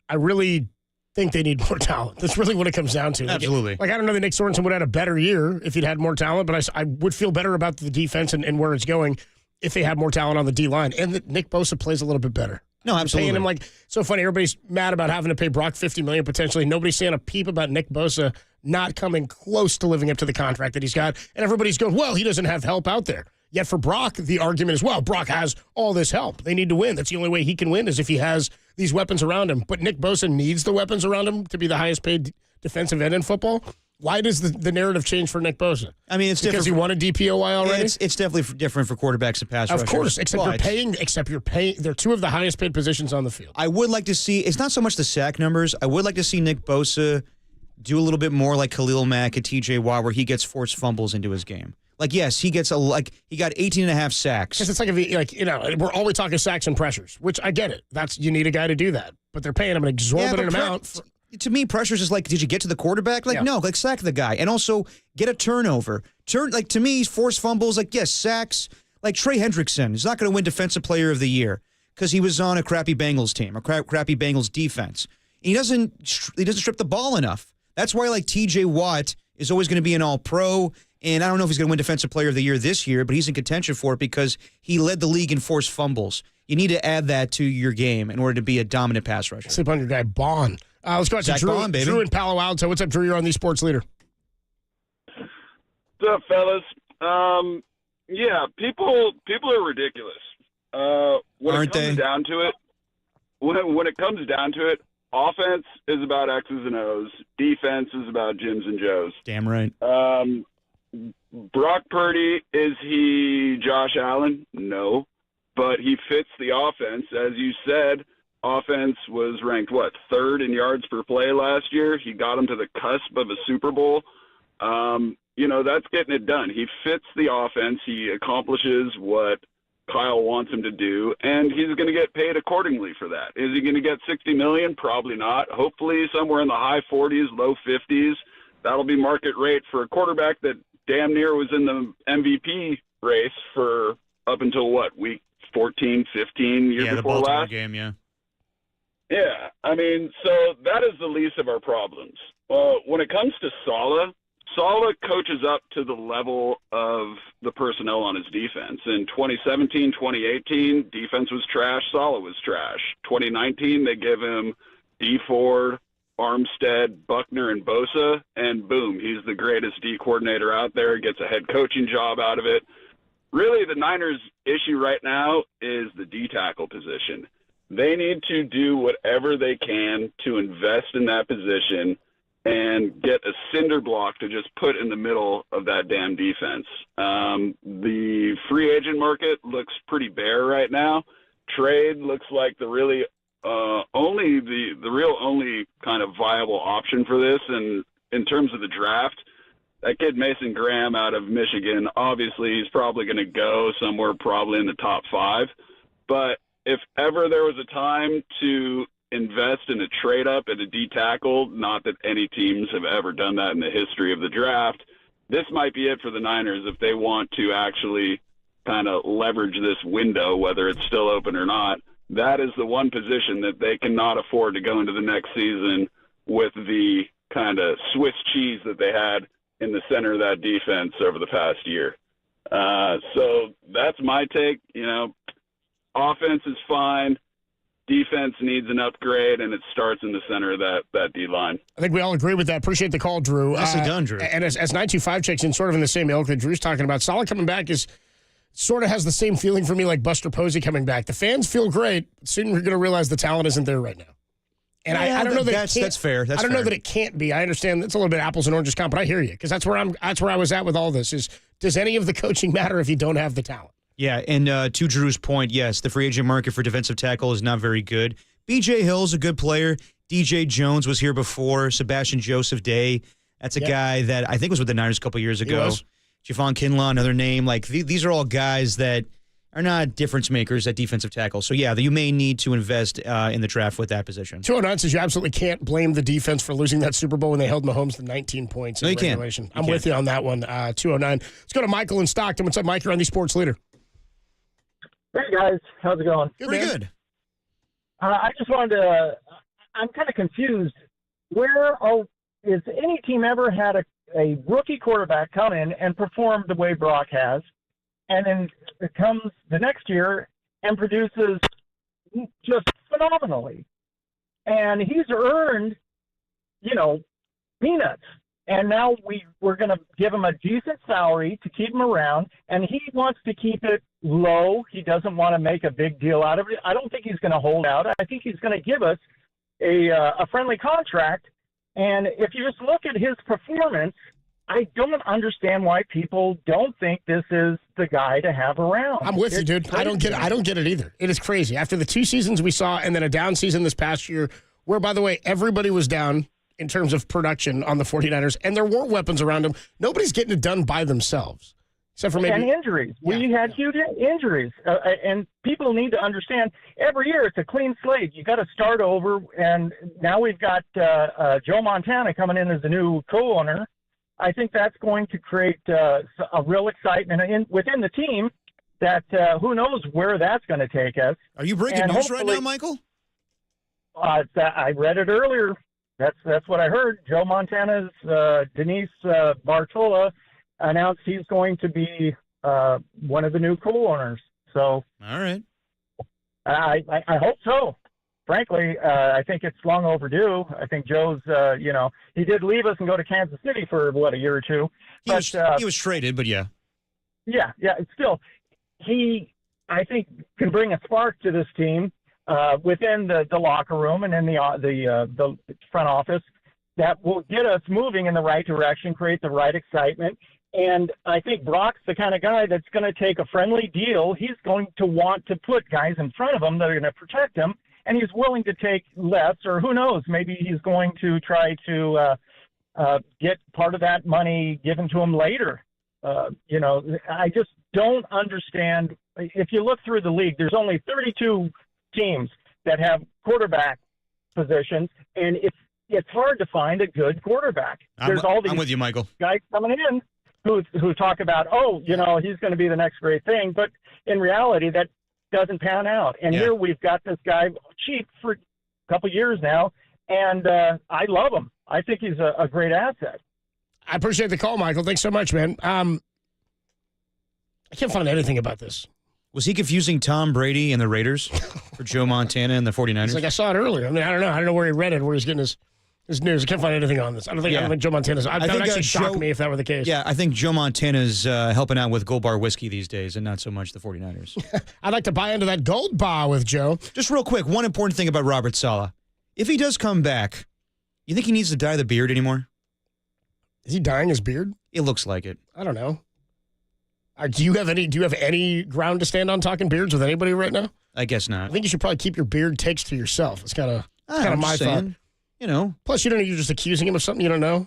I really think they need more talent. That's really what it comes down to. Absolutely. Like I don't know that Nick Sorensen would have had a better year if he'd had more talent, but I would feel better about the defense and where it's going if they had more talent on the D-line. And that Nick Bosa plays a little bit better. No, absolutely. Paying him like so funny. Everybody's mad about having to pay Brock $50 million potentially. Nobody's saying a peep about Nick Bosa not coming close to living up to the contract that he's got. And everybody's going, well, he doesn't have help out there. Yet for Brock, the argument is, well, Brock has all this help. They need to win. That's the only way he can win is if he has these weapons around him. But Nick Bosa needs the weapons around him to be the highest paid defensive end in football. Why does the narrative change for Nick Bosa? I mean, it's because he won a DPOY already. It's definitely different for quarterbacks and pass rushers. Of course, except you're paying. They're two of the highest paid positions on the field. I would like to see. It's not so much the sack numbers. I would like to see Nick Bosa do a little bit more like Khalil Mack at TJ Watt, where he gets forced fumbles into his game. Like, yes, he gets he got 18.5 sacks. Because it's we're always talking sacks and pressures, which I get it. You need a guy to do that, but they're paying him an exorbitant amount. To me, pressures is like, did you get to the quarterback? Like, no, like sack the guy, and also get a turnover. To me, forced fumbles. Like, yes, sacks. Like Trey Hendrickson is not going to win Defensive Player of the Year because he was on a crappy Bengals team, a crappy Bengals defense. He doesn't strip the ball enough. That's why like TJ Watt is always going to be an All-Pro. And I don't know if he's going to win Defensive Player of the Year this year, but he's in contention for it because he led the league in forced fumbles. You need to add that to your game in order to be a dominant pass rusher. Sleep on your guy, Bond. Let's go out to Drew, Bond, baby. Drew in Palo Alto. What's up, Drew? You're on the Sports Leader. What's up, fellas? Yeah, people are ridiculous. When it comes down to it, offense is about X's and O's. Defense is about Jims and Joes. Damn right. Brock Purdy, is he Josh Allen? No. But he fits the offense. As you said, offense was ranked, third in yards per play last year? He got him to the cusp of a Super Bowl. That's getting it done. He fits the offense. He accomplishes what Kyle wants him to do, and he's going to get paid accordingly for that. Is he going to get $60 million? Probably not. Hopefully somewhere in the high 40s, low 50s. That'll be market rate for a quarterback that damn near was in the MVP race for up until week 14, 15, year before the last? Game, yeah. Yeah, I mean, so that is the least of our problems. When it comes to Salah coaches up to the level of the personnel on his defense. In 2017, 2018, defense was trash, Salah was trash. 2019, they give him D. Ford, Armstead, Buckner, and Bosa, and boom, he's the greatest D coordinator out there, gets a head coaching job out of it. Really, the Niners' issue right now is the D tackle position. they need to do whatever they can to invest in that position and get a cinder block to just put in the middle of that damn defense. The free agent market looks pretty bare right now. Trade looks like the real only kind of viable option for this. And in terms of the draft, that kid Mason Graham out of Michigan, obviously he's probably going to go somewhere probably in the top 5. But if ever there was a time to invest in a trade up at a D tackle, not that any teams have ever done that in the history of the draft, this might be it for the Niners if they want to actually kind of leverage this window, whether it's still open or not. That is the one position that they cannot afford to go into the next season with the kind of Swiss cheese that they had in the center of that defense over the past year. So that's my take. You know, offense is fine. Defense needs an upgrade, and it starts in the center of that D-line. I think we all agree with that. Appreciate the call, Drew. Nicely done, Drew. And as 925 checks in, sort of in the same ilk that Drew's talking about, Salah coming back is sort of has the same feeling for me like Buster Posey coming back. The fans feel great. Soon we're going to realize the talent isn't there right now. And I don't know that that's fair. I don't know that it can't be. I understand it's a little bit apples and oranges comp, but I hear you because that's where I was at with all this. Is does any of the coaching matter if you don't have the talent? Yeah, and to Drew's point, yes, the free agent market for defensive tackle is not very good. B.J. Hill's a good player. D.J. Jones was here before. Sebastian Joseph Day, that's a guy that I think was with the Niners a couple years ago. Javon Kinlaw, another name. Like these are all guys that are not difference makers at defensive tackle. So, yeah, you may need to invest in the draft with that position. 209 says you absolutely can't blame the defense for losing that Super Bowl when they held Mahomes to 19 points in regulation. I'm with you on that one, 209. Let's go to Michael in Stockton. What's up, Mike? You're on the Sports Leader. Hey, guys. How's it going? Pretty good. I just wanted to I'm kind of confused. Has any team ever had a rookie quarterback come in and perform the way Brock has, and then it comes the next year and produces just phenomenally? And he's earned, peanuts. And now we're going to give him a decent salary to keep him around, and he wants to keep it low. He doesn't want to make a big deal out of it. I don't think he's going to hold out. I think he's going to give us a friendly contract. And if you just look at his performance, I don't understand why people don't think this is the guy to have around. I'm with you, dude. Crazy. I don't get it either. It is crazy. After the 2 seasons we saw and then a down season this past year, where, by the way, everybody was down in terms of production on the 49ers, and there weren't weapons around them. Nobody's getting it done by themselves, except for maybe... And injuries. We had huge injuries. And people need to understand, every year it's a clean slate. You got to start over, and now we've got Joe Montana coming in as the new co-owner. I think that's going to create a real excitement within the team that who knows where that's going to take us. Are you breaking news right now, Michael? I read it earlier. That's what I heard. Joe Montana's Denise Bartola announced he's going to be one of the new co-owners. So, all right, I hope so. Frankly, I think it's long overdue. I think Joe's, he did leave us and go to Kansas City for a year or two. He was traded, but yeah. Yeah. Still, I think, can bring a spark to this team. Within the locker room and in the front office that will get us moving in the right direction, create the right excitement. And I think Brock's the kind of guy that's going to take a friendly deal. He's going to want to put guys in front of him that are going to protect him, and he's willing to take less, or who knows, maybe he's going to try to get part of that money given to him later. I just don't understand. If you look through the league, there's only 32 teams that have quarterback positions, and it's hard to find a good quarterback. There's all these I'm with you, Michael. Guys coming in who talk about, he's going to be the next great thing, but in reality, that doesn't pan out. And here we've got this guy cheap for a couple years now, and I love him. I think he's a great asset. I appreciate the call, Michael. Thanks so much, man. I can't find anything about this. Was he confusing Tom Brady and the Raiders for Joe Montana and the 49ers? It's like I saw it earlier. I mean, I don't know. I don't know where he read it, where he's getting his It's news. I can't find anything on this. I don't think Joe Montana's. That would actually shock me if that were the case. Yeah, I think Joe Montana's helping out with Gold Bar whiskey these days and not so much the 49ers. I'd like to buy into that Gold Bar with Joe. Just real quick, one important thing about Robert Salah. If he does come back, you think he needs to dye the beard anymore? Is he dyeing his beard? It looks like it. I don't know. Do you have any ground to stand on talking beards with anybody right now? I guess not. I think you should probably keep your beard takes to yourself. It's kind of my thought. You know. Plus, you're just accusing him of something you don't know.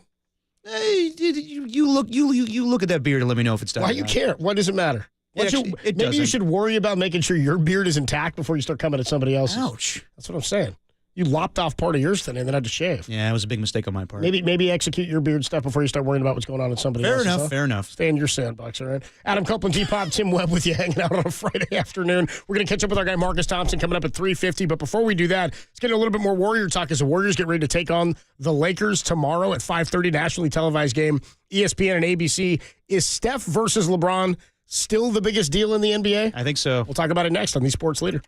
Hey, you look at that beard and let me know if it's dyed. Why you care? What does it matter? Maybe you should worry about making sure your beard is intact before you start coming at somebody else's. Ouch. That's what I'm saying. You lopped off part of yours today and then had to shave. Yeah, it was a big mistake on my part. Maybe execute your beard stuff before you start worrying about what's going on in somebody else's. Fair enough. Stay in your sandbox, all right? Adam Copeland, T-Pop, Tim Webb with you hanging out on a Friday afternoon. We're going to catch up with our guy Marcus Thompson coming up at 3:50. But before we do that, let's get a little bit more Warrior talk as the Warriors get ready to take on the Lakers tomorrow at 5:30, nationally televised game, ESPN and ABC. Is Steph versus LeBron still the biggest deal in the NBA? I think so. We'll talk about it next on the Sports Leader.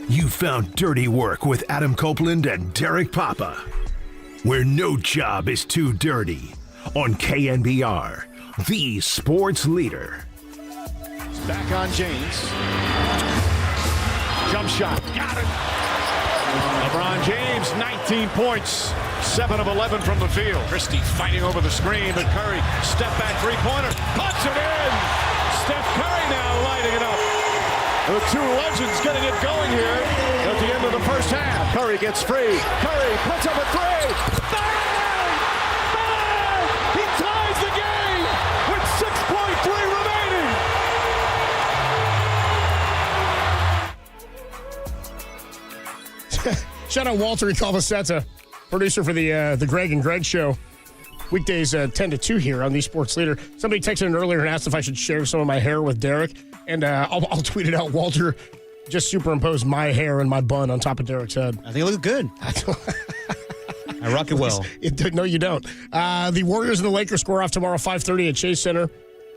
You found Dirty Work with Adam Copeland and Derek Papa, where no job is too dirty, on KNBR, the sports leader. Back on James. Jump shot. Got it. LeBron James, 19 points. 7 of 11 from the field. Christie fighting over the screen, but Curry, step back three-pointer, puts it in. Steph Curry now lighting it up. The two legends getting it going here at the end of the first half. Curry gets free. Curry puts up a three. Bang! Bang! He ties the game with 6.3 remaining. Shout out Walter and Calvasetta, producer for the Greg and Greg show. Weekdays 10 to 2 here on the Sports Leader. Somebody texted in earlier and asked if I should share some of my hair with Derek. And I'll tweet it out. Walter just superimposed my hair and my bun on top of Derek's head. I think it looks good. I rock it well. No, you don't. The Warriors and the Lakers square off tomorrow, 5:30 at Chase Center.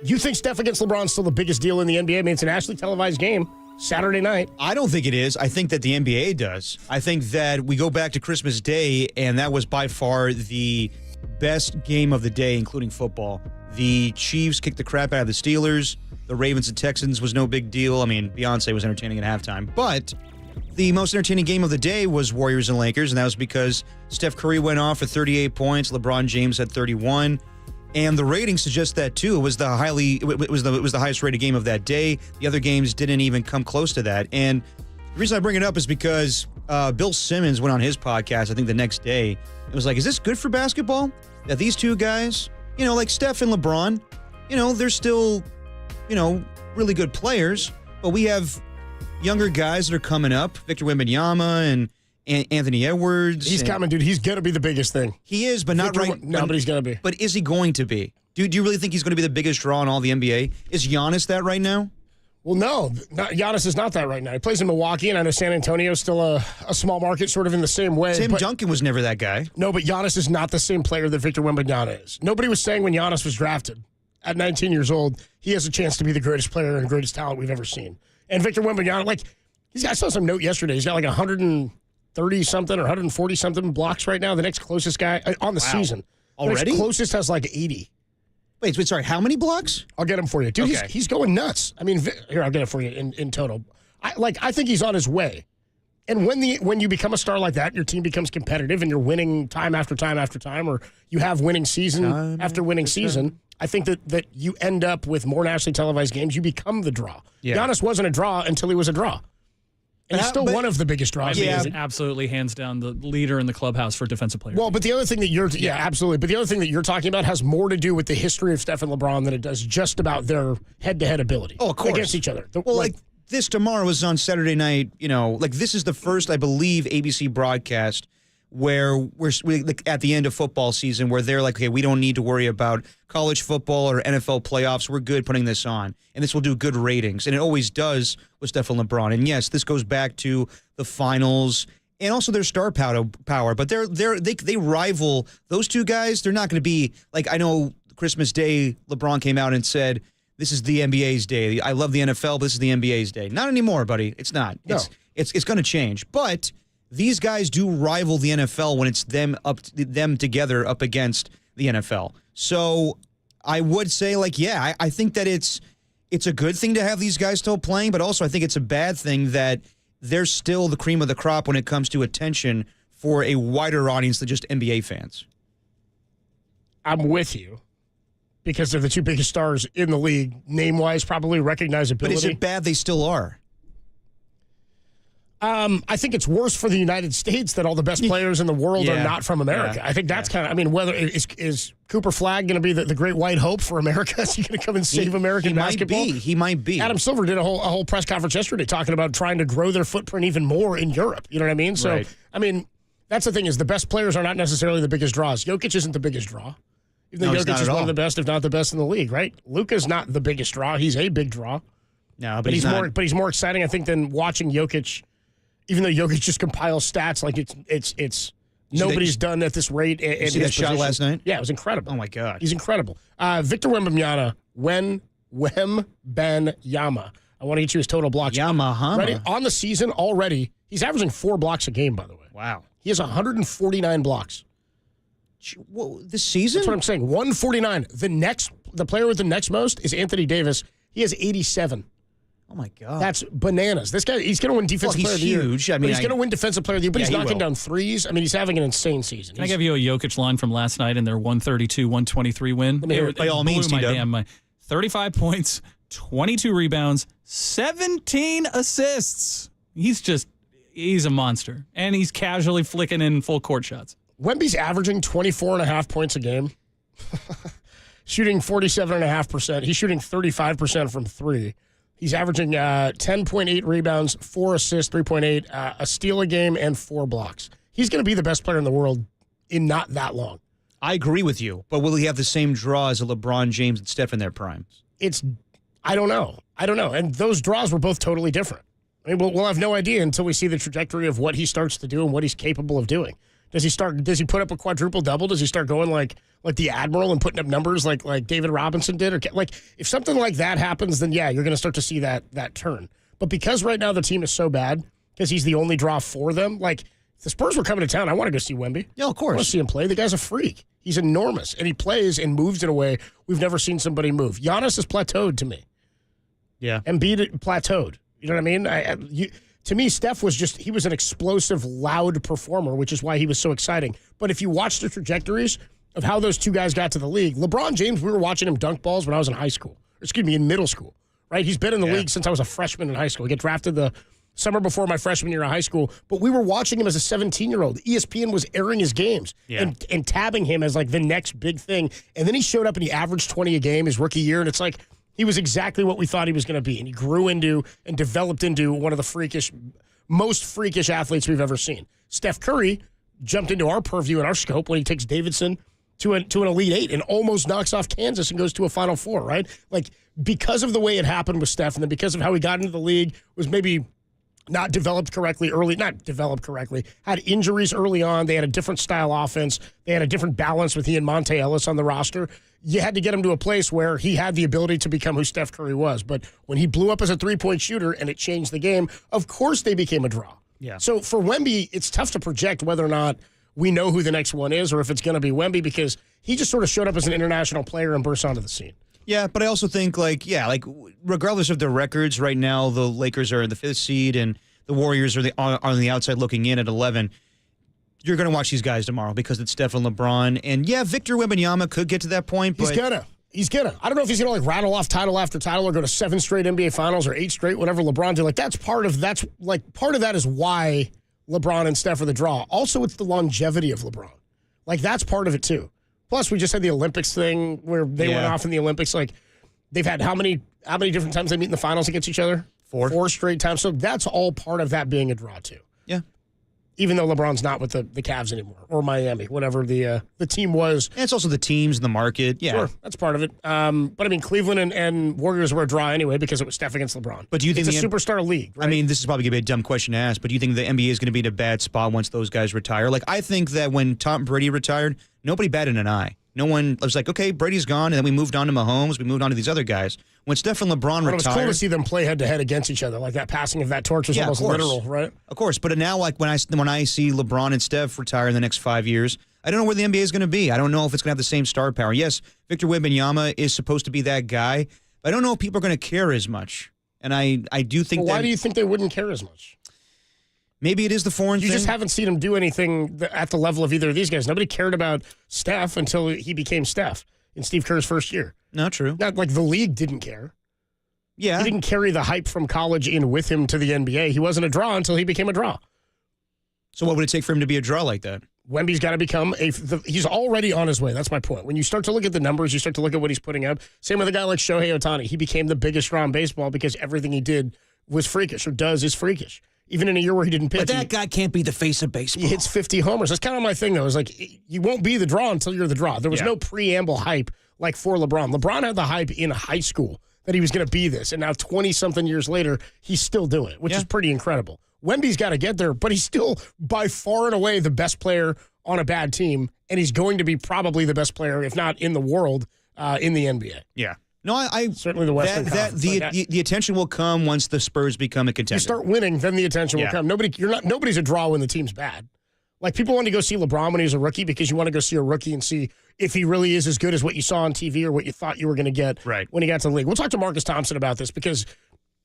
You think Steph against LeBron is still the biggest deal in the NBA? I mean, it's a nationally televised game, Saturday night. I don't think it is. I think that the NBA does. I think that we go back to Christmas Day, and that was by far the best game of the day, including football. The Chiefs kicked the crap out of the Steelers. The Ravens and Texans was no big deal. I mean, Beyonce was entertaining at halftime. But the most entertaining game of the day was Warriors and Lakers, and that was because Steph Curry went off for 38 points. LeBron James had 31. And the ratings suggest that too. It was the highest rated game of that day. The other games didn't even come close to that. And the reason I bring it up is because Bill Simmons went on his podcast, I think the next day. It was like, is this good for basketball? That these two guys, like Steph and LeBron, they're still, really good players. But we have younger guys that are coming up, Victor Wembanyama and Anthony Edwards. He's coming, dude. He's going to be the biggest thing. He is, but not right. No, but he's going to be. But is he going to be? Do you really think he's going to be the biggest draw in all the NBA? Is Giannis that right now? Well, no. Giannis is not that right now. He plays in Milwaukee, and I know San Antonio's still a small market, sort of in the same way. Tim Duncan was never that guy. No, but Giannis is not the same player that Victor Wembanyama is. Nobody was saying when Giannis was drafted at 19 years old, he has a chance to be the greatest player and greatest talent we've ever seen. And Victor Wembanyama, I saw some note yesterday. He's got 130-something or 140-something blocks right now. The next closest guy on the season. Already? The next closest has 80. Wait, sorry, how many blocks? I'll get him for you. Dude, okay. He's going nuts. I mean, here, I'll get it for you in total. I think he's on his way. And when you become a star like that, your team becomes competitive and you're winning time after time after time, or you have winning season after winning season, I think that you end up with more nationally televised games. You become the draw. Yeah. Giannis wasn't a draw until he was a draw. And he's still one of the biggest draws. Yeah, he's absolutely hands down the leader in the clubhouse for defensive players. Well, but the other thing that absolutely. But the other thing that you're talking about has more to do with the history of Steph and LeBron than it does just about their head-to-head ability. Oh, of course. Against each other. This tomorrow is on Saturday night. This is the first, I believe, ABC broadcast where we're at the end of football season where they're like, okay, we don't need to worry about college football or NFL playoffs. We're good putting this on. And this will do good ratings. And it always does with Steph and LeBron. And yes, this goes back to the finals and also their star power. But they rival those two guys. They're not going to be I know Christmas Day, LeBron came out and said, this is the NBA's day. I love the NFL, but this is the NBA's day. Not anymore, buddy. It's not. No. It's going to change. But these guys do rival the NFL when it's them together up against the NFL. So I would say, I think that it's a good thing to have these guys still playing, but also I think it's a bad thing that they're still the cream of the crop when it comes to attention for a wider audience than just NBA fans. I'm with you. Because they're the two biggest stars in the league, name-wise, probably recognizability. But is it bad they still are? I think it's worse for the United States that all the best players in the world are not from America. I think that's kind of, whether is Cooper Flagg going to be the great white hope for America? Is he going to come and save American basketball? He might be. Adam Silver did a whole press conference yesterday talking about trying to grow their footprint even more in Europe. You know what I mean? So, that's the thing is the best players are not necessarily the biggest draws. Jokic isn't the biggest draw. Even though Jokic is one of the best, if not the best in the league, right? Luka's not the biggest draw. He's a big draw. No, but he's not. But he's more exciting, I think, than watching Jokic. Even though Jokic just compiles stats it's nobody's done at this rate. You see that shot last night? Yeah, it was incredible. Oh my God, he's incredible. Victor Wembanyama, Wembanyama. I want to get you his total blocks. Ready on the season already. He's averaging 4 blocks a game. By the way, wow. He has 149 blocks. Well, this season? That's what I'm saying. 149. The player with the next most is Anthony Davis. He has 87. Oh my God, that's bananas. This guy, he's going to win Defensive Player of the Year. He's huge. He's going to win Defensive Player of the Year, but he's knocking down threes. He's having an insane season. Can I give you a Jokic line from last night in their 132-123 win? Let me hear it. By all means, my 35 points, 22 rebounds, 17 assists. He's a monster, and he's casually flicking in full court shots. Wemby's averaging 24.5 points a game, shooting 47.5%. He's shooting 35% from 3. He's averaging 10.8 rebounds, 4 assists, 3.8, a steal a game, and 4 blocks. He's going to be the best player in the world in not that long. I agree with you, but will he have the same draw as a LeBron James and Steph in their primes? I don't know. And those draws were both totally different. I mean, we'll have no idea until we see the trajectory of what he starts to do and what he's capable of doing. Does he put up a quadruple double? Does he start going like the Admiral and putting up numbers like David Robinson did? Or like if something like that happens, then yeah, you're going to start to see that turn. But because right now the team is so bad, because he's the only draw for them, like if the Spurs were coming to town, I want to go see Wemby. Yeah, of course. I want to see him play. The guy's a freak. He's enormous, and he plays and moves in a way we've never seen somebody move. Giannis is plateaued to me. Yeah. Embiid plateaued. You know what I mean? To me, Steph he was an explosive, loud performer, which is why he was so exciting. But if you watch the trajectories of how those two guys got to the league, LeBron James, we were watching him dunk balls when I was in middle school, right? He's been in the league since I was a freshman in high school. He got drafted the summer before my freshman year of high school, but we were watching him as a 17-year-old. ESPN was airing his games and tabbing him as like the next big thing. And then he showed up and he averaged 20 a game his rookie year, and it's like, he was exactly what we thought he was going to be, and he grew into and developed into one of the most freakish athletes we've ever seen. Steph Curry jumped into our purview and our scope when he takes Davidson to an Elite Eight and almost knocks off Kansas and goes to a Final Four, right? Like, because of the way it happened with Steph and then because of how he got into the league, was maybe not developed correctly, had injuries early on. They had a different style offense. They had a different balance with he and Monte Ellis on the roster. You had to get him to a place where he had the ability to become who Steph Curry was. But when he blew up as a three-point shooter and it changed the game, of course they became a draw. Yeah. So for Wemby, it's tough to project whether or not we know who the next one is or if it's going to be Wemby because he just sort of showed up as an international player and burst onto the scene. Yeah, but I also think, regardless of their records, right now the Lakers are in the 5th seed and the Warriors are on the outside looking in at 11. You're going to watch these guys tomorrow because it's Steph and LeBron. And, yeah, Victor Wembanyama could get to that point. But He's going to. I don't know if he's going to, rattle off title after title or go to 7 straight NBA Finals or 8 straight, whatever LeBron did. Like, part of that is why LeBron and Steph are the draw. Also, it's the longevity of LeBron. Like, that's part of it, too. Plus, we just had the Olympics thing where they went off in the Olympics. Like, they've had how many different times they meet in the finals against each other? 4 straight times. So that's all part of that being a draw, too. Yeah. Even though LeBron's not with the Cavs anymore or Miami, whatever the team was. And it's also the teams and the market. Yeah. Sure, that's part of it. But, I mean, Cleveland and Warriors were a draw anyway because it was Steph against LeBron. But do you think it's a superstar league, right? I mean, this is probably going to be a dumb question to ask, but do you think the NBA is going to be in a bad spot once those guys retire? Like, I think that when Tom Brady retired, nobody batted an eye. No one was like, okay, Brady's gone, and then we moved on to Mahomes. We moved on to these other guys. When Steph and LeBron retired, it was cool to see them play head-to-head against each other. Like that passing of that torch was almost literal, right? Of course, but now, like when I see LeBron and Steph retire in the next 5 years, I don't know where the NBA is going to be. I don't know if it's going to have the same star power. Yes, Victor Wembanyama is supposed to be that guy, but I don't know if people are going to care as much. And I do think why do you think they wouldn't care as much? Maybe it is the foreign thing. You just haven't seen him do anything at the level of either of these guys. Nobody cared about Steph until he became Steph in Steve Kerr's first year. Not true. Not like the league didn't care. Yeah. He didn't carry the hype from college in with him to the NBA. He wasn't a draw until he became a draw. So what would it take for him to be a draw like that? Wemby's got to become he's already on his way. That's my point. When you start to look at the numbers, you start to look at what he's putting up. Same with a guy like Shohei Ohtani. He became the biggest draw in baseball because everything he did was freakish or is freakish. Even in a year where he didn't pitch. But that guy can't be the face of baseball. He hits 50 homers. That's kind of my thing, though. It's like, you won't be the draw until you're the draw. There was no preamble hype like for LeBron. LeBron had the hype in high school that he was going to be this. And now 20-something years later, he's still doing it, which is pretty incredible. Wemby's got to get there, but he's still by far and away the best player on a bad team. And he's going to be probably the best player, if not in the world, in the NBA. Yeah. No, I certainly the Western Conference. The attention will come once the Spurs become a contender. You start winning, then the attention will come. Nobody's a draw when the team's bad. Like people want to go see LeBron when he was a rookie because you want to go see a rookie and see if he really is as good as what you saw on TV or what you thought you were going to get when he got to the league. We'll talk to Marcus Thompson about this because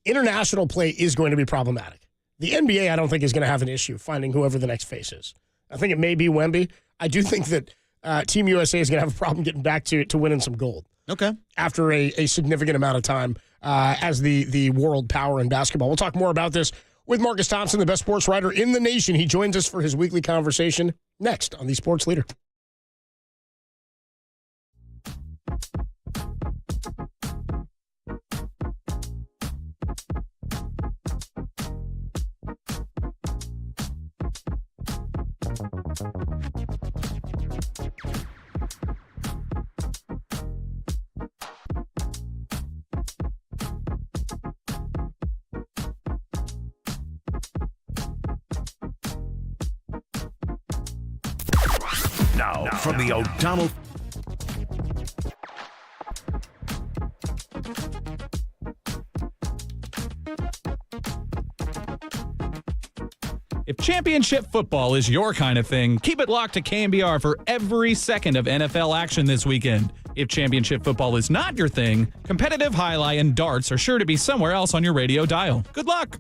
international play is going to be problematic. The NBA, I don't think, is going to have an issue finding whoever the next face is. I think it may be Wemby. I do think that Team USA is going to have a problem getting back to winning some gold. Okay. After a significant amount of time as the world power in basketball. We'll talk more about this with Marcus Thompson, the best sports writer in the nation. He joins us for his weekly conversation next on The Sports Leader. Now, from the O'Donnell. If championship football is your kind of thing, keep it locked to KNBR for every second of NFL action this weekend. If championship football is not your thing, competitive highlight and darts are sure to be somewhere else on your radio dial. Good luck.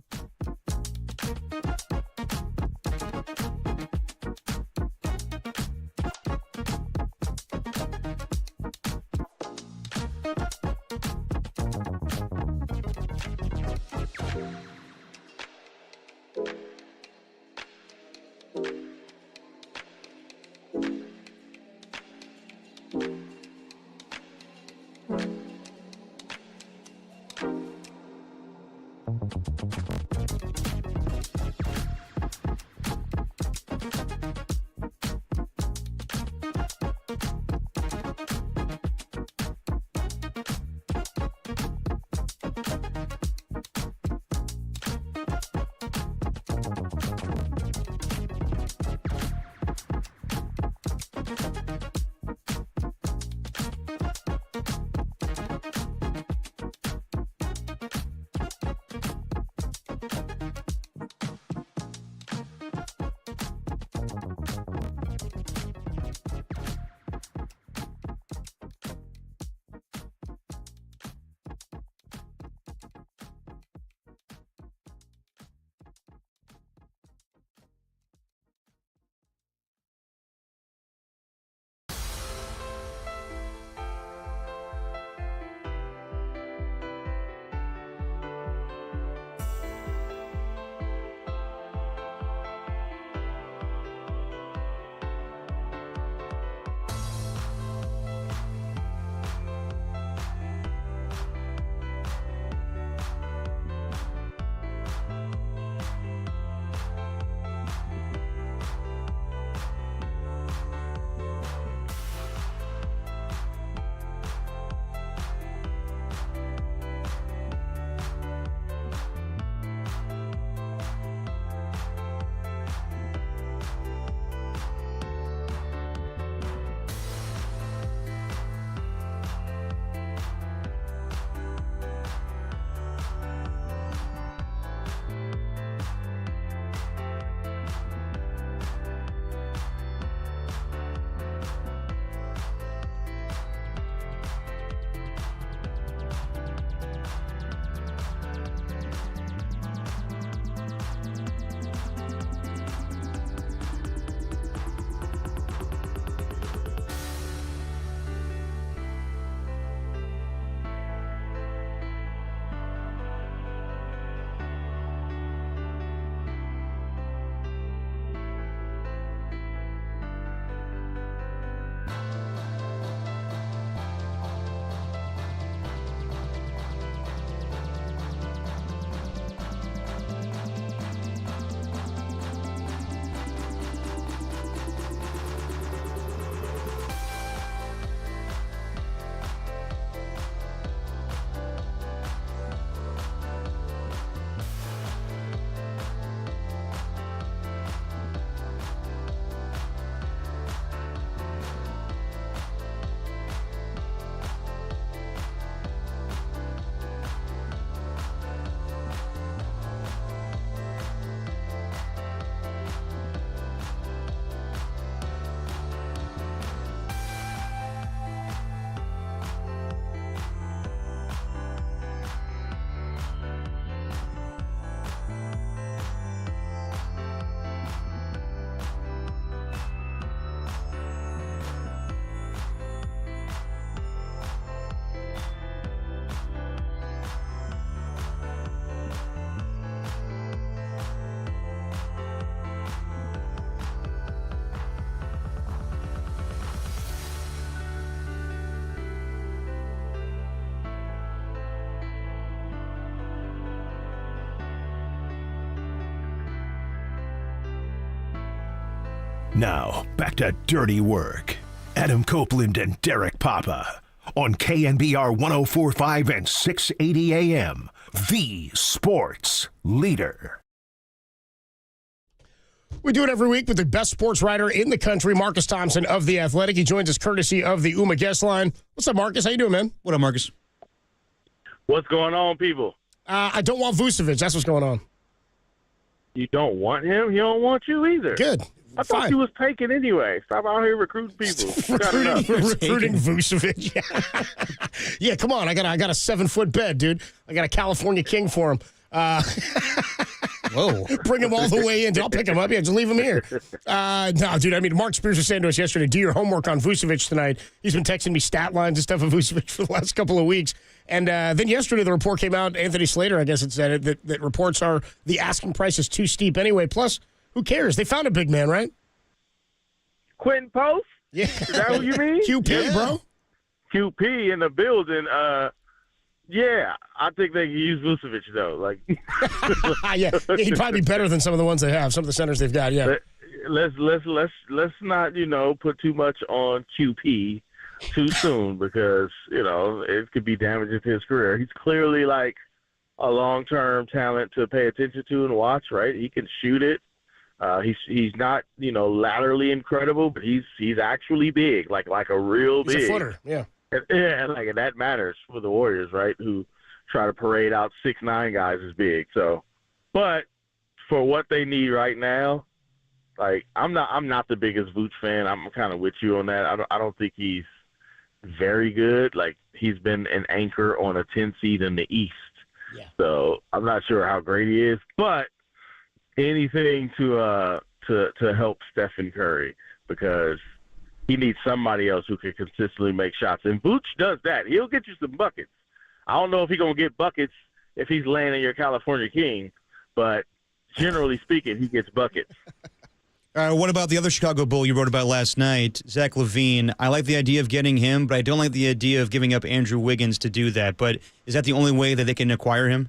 Now, back to Dirty Work. Adam Copeland and Derek Papa on KNBR 104.5 and 680 AM, the sports leader. We do it every week with the best sports writer in the country, Marcus Thompson of The Athletic. He joins us courtesy of the UMA guest line. What's up, Marcus? How you doing, man? What up, Marcus? What's going on, people? I don't want Vucevic. That's what's going on. You don't want him? He don't want you either. Good. I thought he was taken anyway. Stop out here recruiting people. recruiting Vucevic. Yeah, come on. I got a 7-foot bed, dude. I got a California king for him. Whoa. Bring him all the way in. I'll pick him up. Yeah, just leave him here. No, dude, I mean, Mark Spears was saying to us yesterday, do your homework on Vucevic tonight. He's been texting me stat lines and stuff of Vucevic for the last couple of weeks. And then yesterday the report came out, Anthony Slater, I guess it said it, that reports are the asking price is too steep anyway. Plus, who cares? They found a big man, right? Quinton Post? Yeah. Is that who you mean? QP, bro. QP in the building. Yeah, I think they can use Vucevic though. Like, yeah, he'd probably be better than some of the ones they have. Some of the centers they've got. Yeah. Let's not put too much on QP too soon because it could be damaging to his career. He's clearly like a long-term talent to pay attention to and watch. Right? He can shoot it. He's not laterally incredible, but he's actually big, like a real big. He's a footer. Yeah. Yeah, and that matters for the Warriors, right? Who try to parade out 6'9" guys as big. So, but for what they need right now, like I'm not the biggest Vooch fan. I'm kind of with you on that. I don't think he's very good. Like he's been an anchor on a 10 seed in the East. Yeah. So I'm not sure how great he is, but anything to help Stephen Curry because he needs somebody else who can consistently make shots. And Vooch does that. He'll get you some buckets. I don't know if he's going to get buckets if he's landing your California King, but generally speaking, he gets buckets. What about the other Chicago Bull you wrote about last night, Zach LaVine? I like the idea of getting him, but I don't like the idea of giving up Andrew Wiggins to do that. But is that the only way that they can acquire him?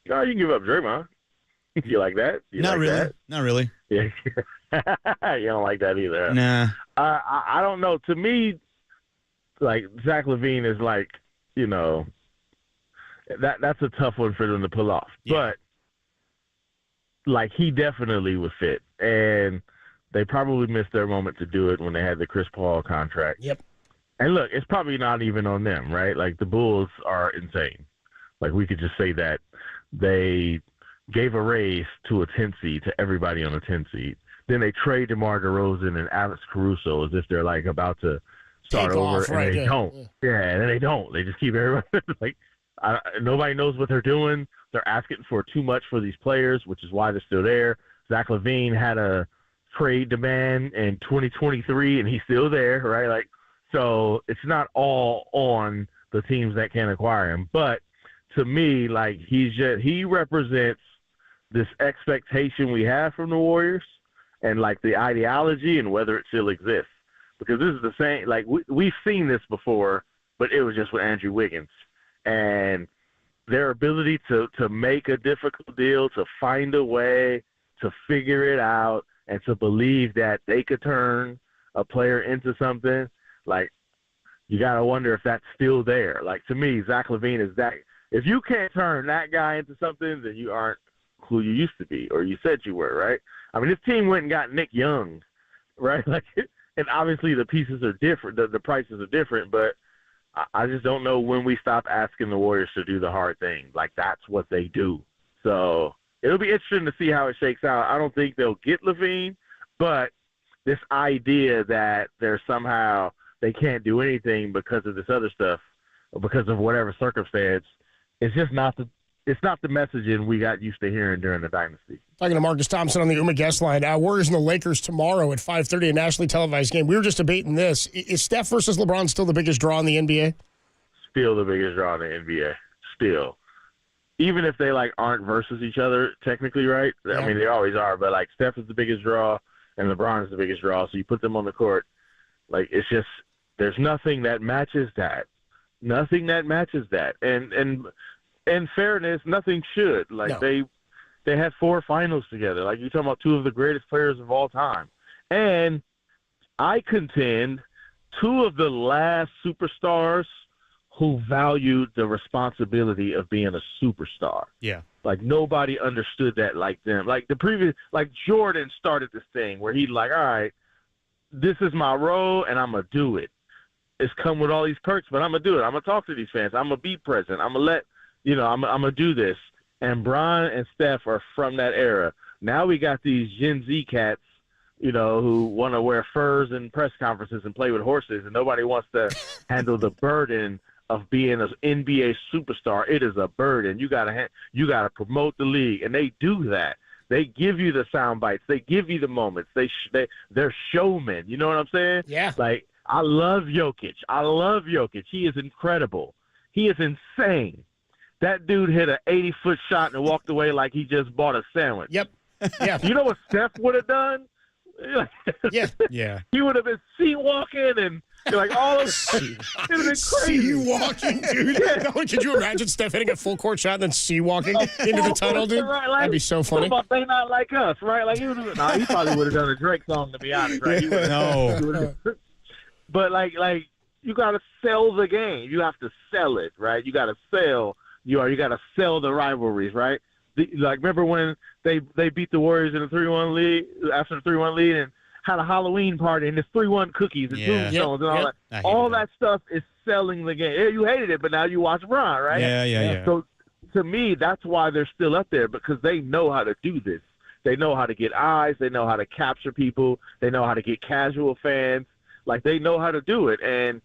No, you can give up Draymond. You like that? Not really. That? Not really. Yeah. You don't like that either. Nah. I don't know. To me, like Zach LaVine is like, that's a tough one for them to pull off. Yeah. But like he definitely would fit, and they probably missed their moment to do it when they had the Chris Paul contract. Yep. And look, it's probably not even on them, right? Like the Bulls are insane. Like we could just say that they gave a raise to a 10 seed to everybody on a 10 seed. Then they trade DeMar DeRozan and Alex Caruso as if they're like about to start over, and they don't. Yeah, and then they don't. They just keep everybody like nobody knows what they're doing. They're asking for too much for these players, which is why they're still there. Zach LaVine had a trade demand in 2023, and he's still there, right? Like, so it's not all on the teams that can acquire him. But to me, like he represents this expectation we have from the Warriors. And like the ideology and whether it still exists, because this is the same. Like we've seen this before, but it was just with Andrew Wiggins and their ability to make a difficult deal, to find a way, to figure it out, and to believe that they could turn a player into something. Like you gotta wonder if that's still there. Like to me, Zach LaVine is that. If you can't turn that guy into something, then you aren't who you used to be or you said you were, right? I mean, this team went and got Nick Young, right? Like, and obviously the pieces are different, the prices are different, but I just don't know when we stop asking the Warriors to do the hard thing. Like, that's what they do. So it'll be interesting to see how it shakes out. I don't think they'll get LaVine, but this idea that there's somehow they can't do anything because of this other stuff or because of whatever circumstance, it's just not the messaging we got used to hearing during the dynasty. Talking to Marcus Thompson on the UMA guest line. Warriors and the Lakers tomorrow at 5:30, a nationally televised game. We were just debating this. Is Steph versus LeBron still the biggest draw in the NBA? Still the biggest draw in the NBA. Still. Even if they, aren't versus each other technically, right? Yeah. I mean, they always are. But, Steph is the biggest draw and LeBron is the biggest draw. So you put them on the court. It's just there's nothing that matches that. Nothing that matches that. And in fairness, nothing should. No. They had 4 finals together. You're talking about 2 of the greatest players of all time. And I contend 2 of the last superstars who valued the responsibility of being a superstar. Yeah. Like, nobody understood that like them. Like, Jordan started this thing where he's like, all right, this is my role, and I'm going to do it. It's come with all these perks, but I'm going to do it. I'm going to talk to these fans. I'm going to be present. I'm going to I'm going to do this. And Bron and Steph are from that era. Now we got these Gen Z cats, who want to wear furs in press conferences and play with horses, and nobody wants to handle the burden of being an NBA superstar. It is a burden. You gotta promote the league, and they do that. They give you the sound bites. They give you the moments. They're showmen. You know what I'm saying? Yeah. Like, I love Jokic. He is incredible. He is insane. That dude hit an 80-foot shot and walked away like he just bought a sandwich. Yep. Yeah. You know what Steph would have done? Yeah. He would have been sea-walking and like all of it. It would have been crazy. Sea-walking, dude. No, could you imagine Steph hitting a full-court shot and then sea-walking into the tunnel, dude? Right, like, that'd be so funny. They not like us, right? Like, he probably would have done a Drake song, to be honest, right? No. But, like, you got to sell the game. You have to sell it, right? You got to sell. You got to sell the rivalries, right? Remember when they beat the Warriors in the 3-1 lead, after the 3-1 lead, and had a Halloween party, and there's 3-1 cookies and tombstones and all that. All that stuff is selling the game. Yeah, you hated it, but now you watch Bron, right? Yeah. So to me, that's why they're still up there, because they know how to do this. They know how to get eyes. They know how to capture people. They know how to get casual fans. Like, they know how to do it, and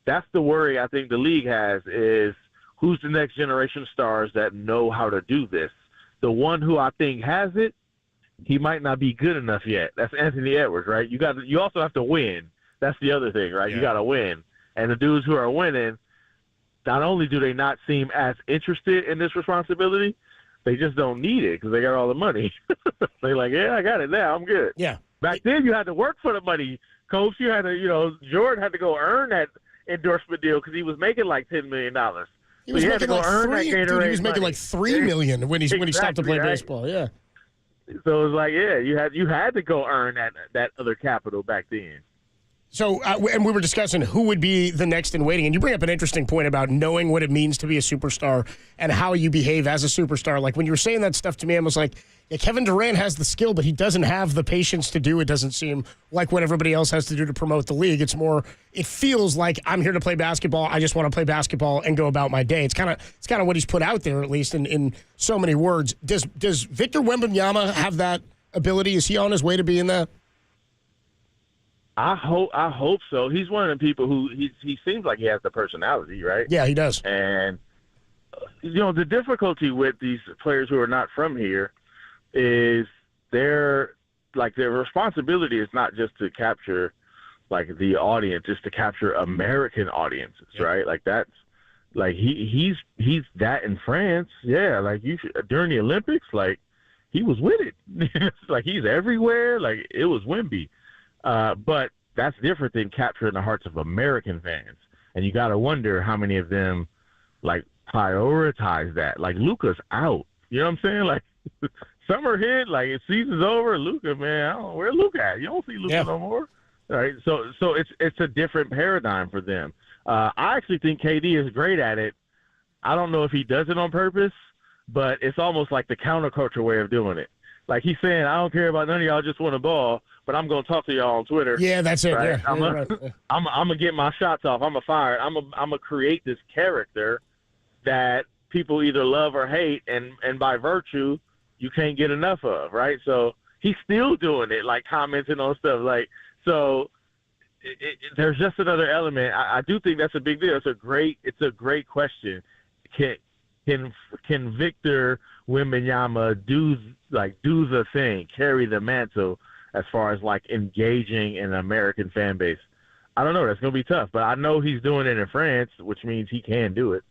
that's the worry I think the league has is who's the next generation stars that know how to do this. The one who I think has it, he might not be good enough yet. That's Anthony Edwards, right? You also have to win. That's the other thing, right? Yeah. You got to win. And the dudes who are winning, not only do they not seem as interested in this responsibility, they just don't need it because they got all the money. They're like, yeah, I got it now. I'm good. Yeah. Back then, you had to work for the money, Coach. You had to, Jordan had to go earn that endorsement deal because he was making like $10 million. He was making like $3 million when he stopped to play baseball. Yeah. So it was like, yeah, you had to go earn that other capital back then. So, and we were discussing who would be the next in waiting, and you bring up an interesting point about knowing what it means to be a superstar and how you behave as a superstar. Like, when you were saying that stuff to me, I was like, yeah, Kevin Durant has the skill, but he doesn't have the patience to do it, doesn't seem like what everybody else has to do to promote the league. It's more, it feels like I'm here to play basketball. I just want to play basketball and go about my day. It's kind of what he's put out there, at least in so many words. Does Victor Wembanyama have that ability? Is he on his way to being that? I hope so. He's one of the people who he seems like he has the personality, right? Yeah, he does. And the difficulty with these players who are not from here is their responsibility is not just to capture like the audience, just to capture American audiences, right? Like that's like he's that in France, yeah. Like during the Olympics, like he was with it. Like he's everywhere. Like it was Wemby. But that's different than capturing the hearts of American fans. And you got to wonder how many of them, like, prioritize that. Like, Luka's out. You know what I'm saying? Like, summer hit, like, season's over. Luka, man, where Luka at? You don't see Luka no more. All right? So it's a different paradigm for them. I actually think KD is great at it. I don't know if he does it on purpose, but it's almost like the counterculture way of doing it. Like he's saying, I don't care about none of y'all, just want a ball, but I'm going to talk to y'all on Twitter. Yeah, that's it. Right? Yeah, I'm going to get my shots off. I'm going to fire it. I'm going to create this character that people either love or hate, and by virtue, you can't get enough of, right? So he's still doing it, like commenting on stuff. Like, so there's just another element. I do think that's a big deal. It's a great question. Can Victor Wembanyama do the thing, carry the mantle as far as like engaging an American fan base? I don't know. That's going to be tough, but I know he's doing it in France, which means he can do it.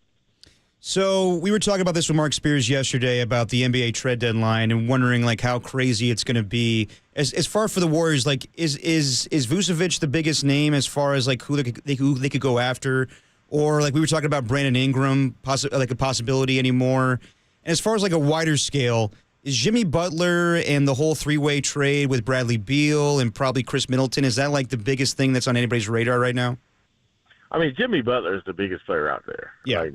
So we were talking about this with Mark Spears yesterday about the NBA trade deadline and wondering like how crazy it's going to be. As far for the Warriors, like is Vucevic the biggest name as far as like who they could go after? Or like we were talking about Brandon Ingram, like a possibility anymore. And as far as like a wider scale, is Jimmy Butler and the whole three-way trade with Bradley Beal and probably Chris Middleton, is that like the biggest thing that's on anybody's radar right now? I mean, Jimmy Butler is the biggest player out there. Yeah. Like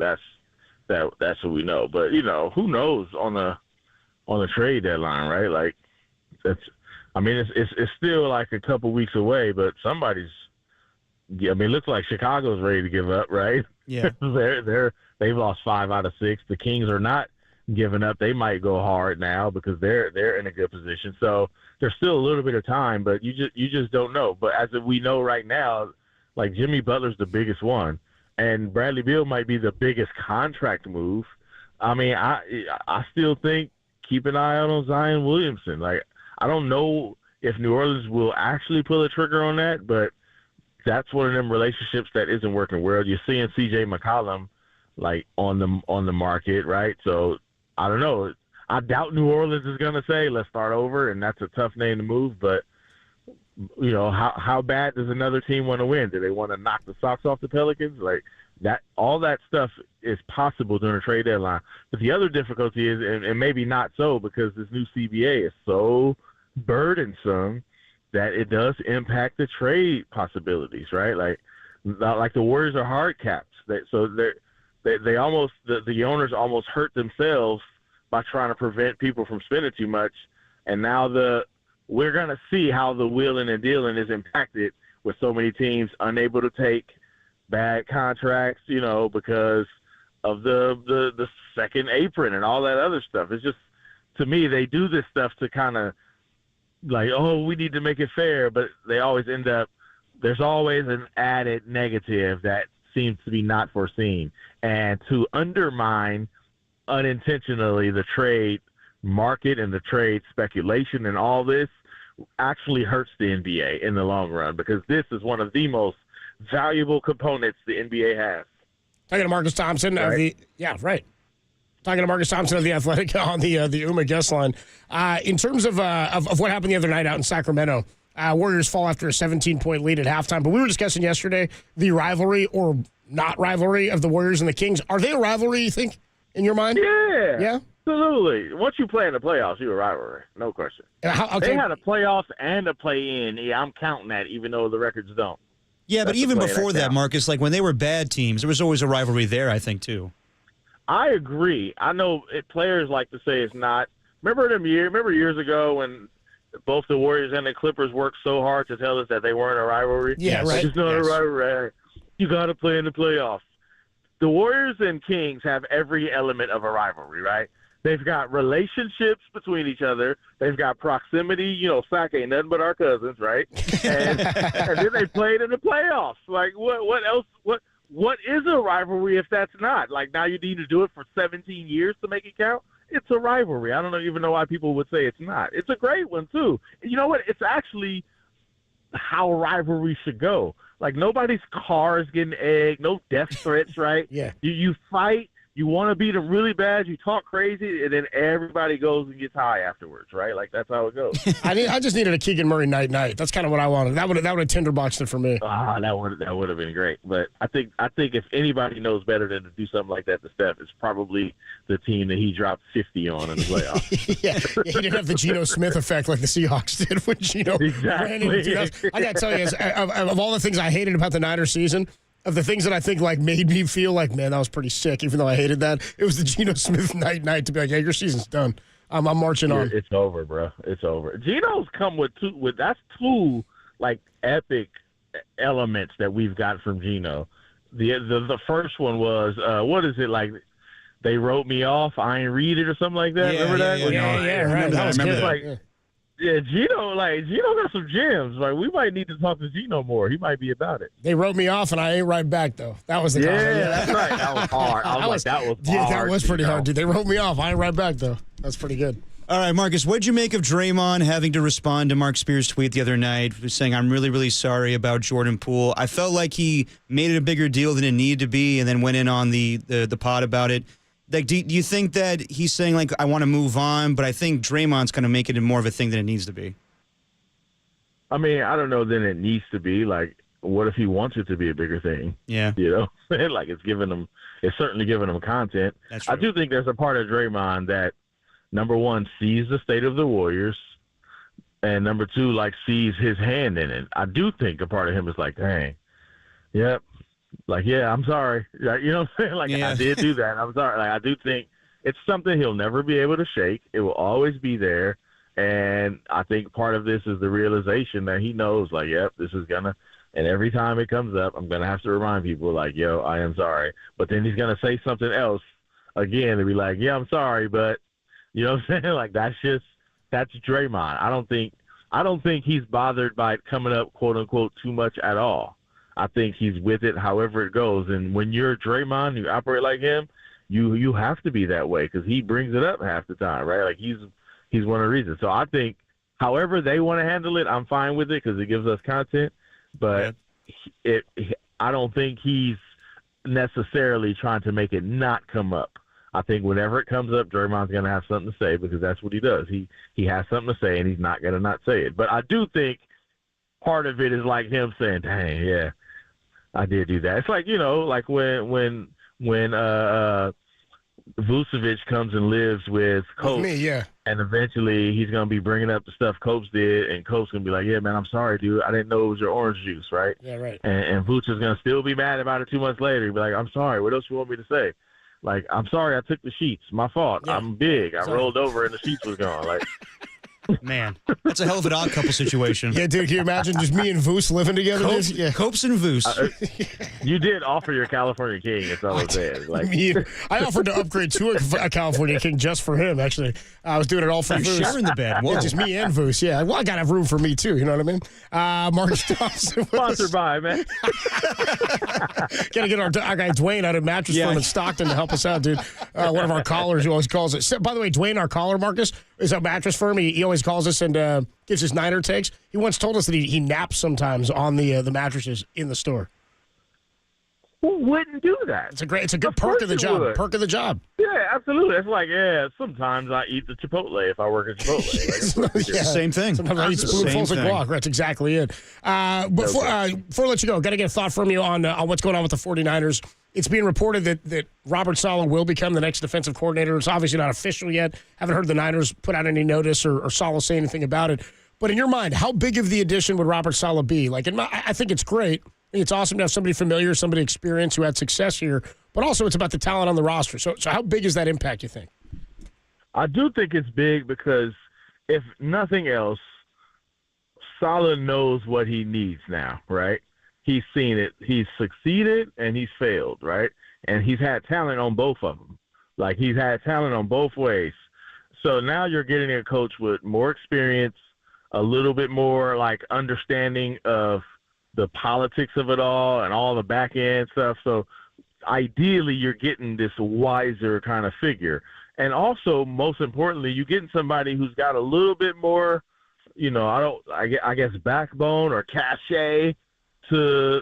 that's what we know. But who knows on the trade deadline, right? Like it's still like a couple weeks away, but somebody's. Yeah, I mean, it looks like Chicago's ready to give up, right? Yeah. They've lost 5 out of 6. The Kings are not giving up. They might go hard now because they're in a good position. So there's still a little bit of time, but you just don't know. But as we know right now, like Jimmy Butler's the biggest one, and Bradley Beal might be the biggest contract move. I mean, I still think keep an eye out on Zion Williamson. Like, I don't know if New Orleans will actually pull a trigger on that, but that's one of them relationships that isn't working well. You're seeing C.J. McCollum like on the market, right? So I don't know. I doubt New Orleans is going to say let's start over, and that's a tough name to move. But how bad does another team want to win? Do they want to knock the socks off the Pelicans? Like that, all that stuff is possible during a trade deadline. But the other difficulty is, and maybe not so, because this new CBA is so burdensome that it does impact the trade possibilities, right? Like the Warriors are hard capped, so they almost the owners almost hurt themselves by trying to prevent people from spending too much, and now we're gonna see how the wheeling and dealing is impacted with so many teams unable to take bad contracts, because of the second apron and all that other stuff. It's just, to me, they do this stuff to kind of like, oh, we need to make it fair, but they always end up, there's always an added negative that seems to be not foreseen. And to undermine unintentionally the trade market and the trade speculation and all this actually hurts the NBA in the long run, because this is one of the most valuable components the NBA has. Talking to Marcus Thompson right? of the Talking to Marcus Thompson of The Athletic on the UMA guest line. In terms of what happened the other night out in Sacramento, Warriors fall after a 17-point lead at halftime. But we were discussing yesterday the rivalry or not rivalry of the Warriors and the Kings. Are they a rivalry, you think, in your mind? Yeah. Yeah? Absolutely. Once you play in the playoffs, you're a rivalry. No question. They had a playoffs and a play-in. Yeah, I'm counting that, even though the records don't. Yeah, but even before that, Marcus, like when they were bad teams, there was always a rivalry there, I think, too. I agree. I know players like to say it's not. Remember years ago when both the Warriors and the Clippers worked so hard to tell us that they weren't a rivalry? Yeah, right. It's not a rivalry. You got to play in the playoffs. The Warriors and Kings have every element of a rivalry, right? They've got relationships between each other. They've got proximity. Sac ain't nothing but our cousins, right? And then they played in the playoffs. Like, what else? What is a rivalry if that's not? Like, now you need to do it for 17 years to make it count? It's a rivalry. I don't even know why people would say it's not. It's a great one, too. And you know what? It's actually how rivalry should go. Like, nobody's car is getting egged, no death threats, right? Yeah. You fight. You want to beat them really bad, you talk crazy, and then everybody goes and gets high afterwards, right? Like, that's how it goes. I just needed a Keegan Murray night. That's kind of what I wanted. That would have tinderboxed it for me. That would have been great. But I think if anybody knows better than to do something like that to Steph, it's probably the team that he dropped 50 on in the playoffs. yeah, he didn't have the Geno Smith effect like the Seahawks did when Geno ran into. I got to tell you, of all the things I hated about the Niners season, of the things that I think like made me feel like, man, that was pretty sick, even though I hated that, it was the Geno Smith night to be like, yeah, your season's done. I'm marching on. It's over, bro. It's over. Geno's come with two like epic elements that we've got from Geno. The first one was what is it like? They wrote me off. I ain't read it or something like that. Remember that? Yeah, right. That was good. Like, yeah, Geno got some gems. Like, we might need to talk to Geno more. He might be about it. They wrote me off, and I ain't right back, though. That was the comment. Yeah, that's right. That was hard. That was hard. Yeah, that was pretty hard, dude. They wrote me off. I ain't right back, though. That's pretty good. All right, Marcus, what'd you make of Draymond having to respond to Mark Spears' tweet the other night, saying, I'm really, really sorry about Jordan Poole? I felt like he made it a bigger deal than it needed to be and then went in on the pod about it. Like, do you think that he's saying, like, I want to move on, but I think Draymond's going to make it more of a thing than it needs to be? I mean, I don't know that it needs to be. Like, what if he wants it to be a bigger thing? Yeah. Like, it's certainly giving him content. That's true. I do think there's a part of Draymond that, number one, sees the state of the Warriors, and number two, like, sees his hand in it. I do think a part of him is like, dang, yep, like, yeah, I'm sorry. Like, you know what I'm saying? Like, I did do that. I'm sorry. Like, I do think it's something he'll never be able to shake. It will always be there. And I think part of this is the realization that he knows, like, yep, this is going to – and every time it comes up, I'm going to have to remind people, like, yo, I am sorry. But then he's going to say something else again and be like, yeah, I'm sorry, but – you know what I'm saying? Like, that's Draymond. I don't think he's bothered by it coming up, quote unquote, too much at all. I think he's with it however it goes. And when you're Draymond, you operate like him, you have to be that way because he brings it up half the time, right? Like he's one of the reasons. So I think however they want to handle it, I'm fine with it because it gives us content. But I don't think he's necessarily trying to make it not come up. I think whenever it comes up, Draymond's going to have something to say because that's what he does. He has something to say, and he's not going to not say it. But I do think part of it is like him saying, dang, yeah, I did do that. It's like, you know, like when Vucevic comes and lives with Coach, and eventually he's going to be bringing up the stuff Coach did, and Coach going to be like, yeah, man, I'm sorry, dude. I didn't know it was your orange juice, right? Yeah, right. And Vuce is going to still be mad about it 2 months later. He'll be like, I'm sorry. What else you want me to say? Like, I'm sorry I took the sheets. My fault. Yeah. I'm big. I rolled over and the sheets was gone. Like, man, that's a hell of an odd couple situation. Yeah, dude, can you imagine just me and Voos living together? Copes and Voos. You did offer your California King, that's all I'm saying. Like, I offered to upgrade to a California King just for him, actually. I was doing it all for Voos. Sharing the bed. Yeah, just me and Voos, yeah. Well, I got to have room for me, too, you know what I mean? Marcus Thompson. Sponsored by, man. Got to get our guy Dwayne out of Mattress Firm in Stockton to help us out, dude. One of our callers who always calls it. By the way, Dwayne, our caller, Marcus, is a Mattress Firm. He always calls us and gives his Niner takes. He once told us that he naps sometimes on the mattresses in the store. Who wouldn't do that? It's a good perk of the job. Would. Perk of the job. Yeah, absolutely. It's like, sometimes I eat the Chipotle if I work at Chipotle. Like, Same thing. Sometimes I eat spoonfuls of guac. That's exactly it. Before I let you go, got to get a thought from you on what's going on with the 49ers. It's being reported that Robert Salah will become the next defensive coordinator. It's obviously not official yet. Haven't heard the Niners put out any notice or Salah say anything about it. But in your mind, how big of the addition would Robert Salah be? Like, I think it's great. I think it's awesome to have somebody familiar, somebody experienced who had success here. But also, it's about the talent on the roster. So how big is that impact, you think? I do think it's big because, if nothing else, Salah knows what he needs now, right? He's seen it. He's succeeded and he's failed, right? And he's had talent on both of them. Like, he's had talent on both ways. So now you're getting a coach with more experience, a little bit more, like, understanding of the politics of it all and all the back end stuff. So ideally you're getting this wiser kind of figure. And also, most importantly, you're getting somebody who's got a little bit more, I guess backbone or cachet to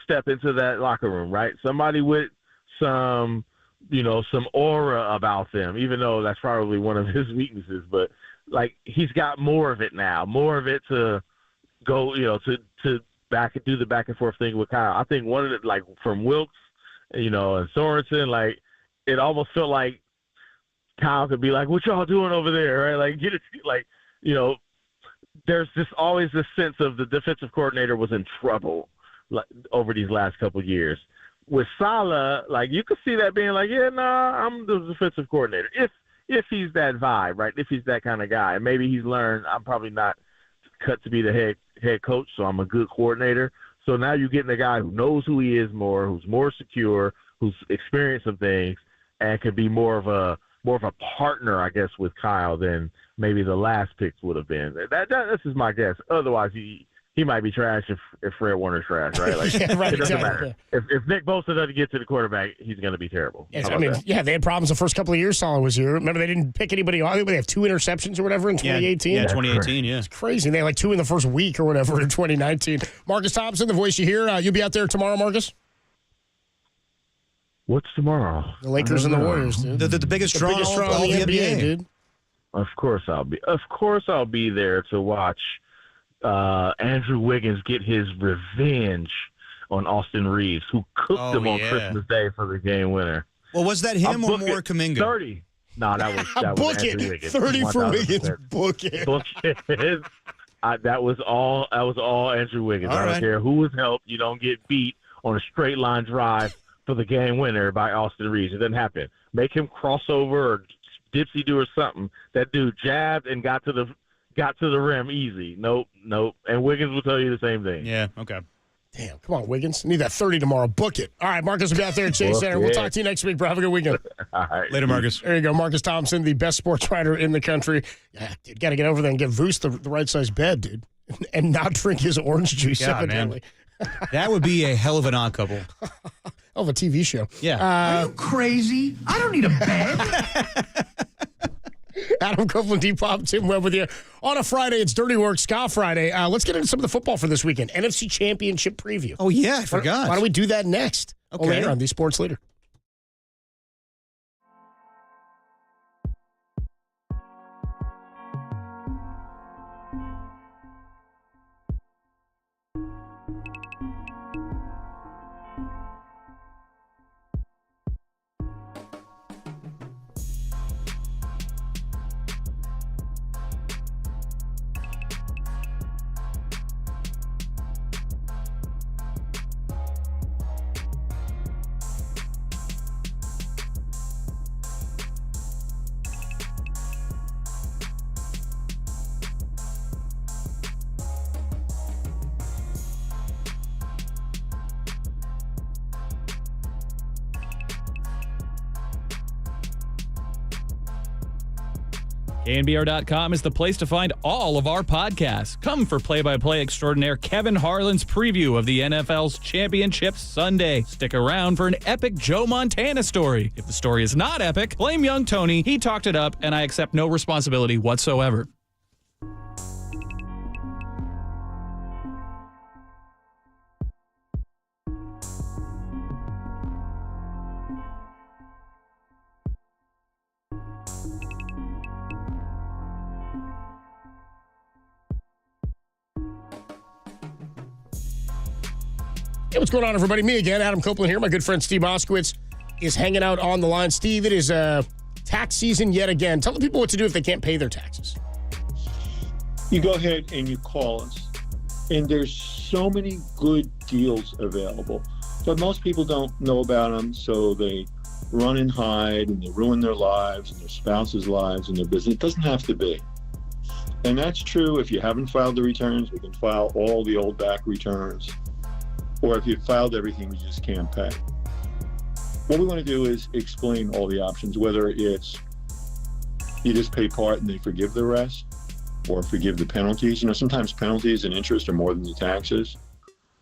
step into that locker room, right? Somebody with some aura about them, even though that's probably one of his weaknesses, but like he's got more of it now, more of it to go, to do the back and forth thing with Kyle. I think one of the, like, from Wilkes, and Sorensen, like, it almost felt like Kyle could be like, what y'all doing over there, right? Like, get it, like, there's just always this sense of the defensive coordinator was in trouble, like, over these last couple of years. With Salah, like, you could see that being like, I'm the defensive coordinator. If he's that vibe, right? If he's that kind of guy. And maybe he's learned I'm probably not cut to be the head coach, so I'm a good coordinator. So now you're getting a guy who knows who he is more, who's more secure, who's experienced some things, and can be more of a partner, I guess, with Kyle than maybe the last picks would have been. This is my guess. Otherwise, he might be trash if Fred Warner's trash, right? Like, yeah, right, it doesn't exactly. matter. If Nick Bosa doesn't get to the quarterback, he's going to be terrible. Yes, they had problems the first couple of years Salah was here. Remember, they didn't pick anybody on. They have 2 interceptions or whatever in 2018. Yeah, 2018, It's crazy. They had like 2 in the first week or whatever in 2019. Marcus Thompson, the voice you hear. You'll be out there tomorrow, Marcus? What's tomorrow? The Lakers and the Warriors, dude. The biggest draw in all the NBA, dude. Of course I'll be there to watch Andrew Wiggins get his revenge on Austin Reeves, who cooked him on Christmas Day for the game winner. Well, was that him or more Kuminga? 30. No, that was Andrew Wiggins. 30 for Wiggins. Book it. That was all Andrew Wiggins. I don't care who was helped. You don't get beat on a straight line drive for the game winner by Austin Reeves. It doesn't happen. Make him cross over or dipsy do or something. That dude jabbed and got to the rim easy. Nope. And Wiggins will tell you the same thing. Yeah, okay. Damn, come on, Wiggins. Need that 30 tomorrow. Book it. All right, Marcus will be out there at Chase Center. We'll talk to you next week, bro. Have a good weekend. All right. Later, Marcus. There you go. Marcus Thompson, the best sports writer in the country. Yeah, dude, got to get over there and get Voos the right size bed, dude, and not drink his orange juice, evidently. That would be a hell of an odd couple. Of a TV show. Yeah. Are you crazy? I don't need a bed. Adam Copeland, D-Pop, Tim Webb with you. On a Friday, it's Dirty Work, Ska Friday. Let's get into some of the football for this weekend. NFC Championship preview. Oh, yeah, I forgot. Why don't we do that next? Okay. Over here on the Sports Leader. KNBR.com is the place to find all of our podcasts. Come for play-by-play extraordinaire Kevin Harlan's preview of the NFL's Championship Sunday. Stick around for an epic Joe Montana story. If the story is not epic, blame young Tony. He talked it up, and I accept no responsibility whatsoever. Hey, what's going on, everybody? Me again, Adam Copeland here. My good friend Steve Moskowitz is hanging out on the line. Steve, it is tax season yet again. Tell the people what to do if they can't pay their taxes. You go ahead and you call us. And there's so many good deals available. But most people don't know about them, so they run and hide, and they ruin their lives and their spouses' lives and their business. It doesn't have to be. And that's true if you haven't filed the returns. We can file all the old back returns. Or if you've filed everything, you just can't pay. What we want to do is explain all the options, whether it's you just pay part and they forgive the rest, or forgive the penalties. You know, sometimes penalties and interest are more than the taxes.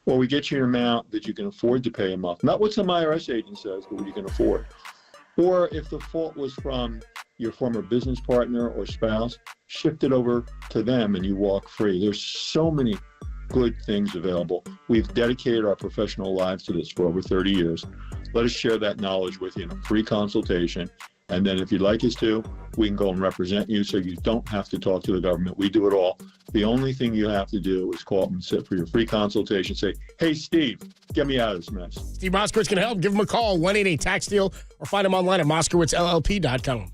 Or we get you an amount that you can afford to pay a month. Not what some IRS agent says, but what you can afford. Or if the fault was from your former business partner or spouse, shift it over to them and you walk free. There's so many good things available. We've dedicated our professional lives to this for over 30 years. Let us share that knowledge with you in a free consultation. And then if you'd like us to, we can go and represent you so you don't have to talk to the government. We do it all. The only thing you have to do is call up and sit for your free consultation. Say, hey, Steve, get me out of this mess. Steve Moskowitz can help. Give him a call, 188-TAX-DEAL, or find him online at moskowitzllp.com.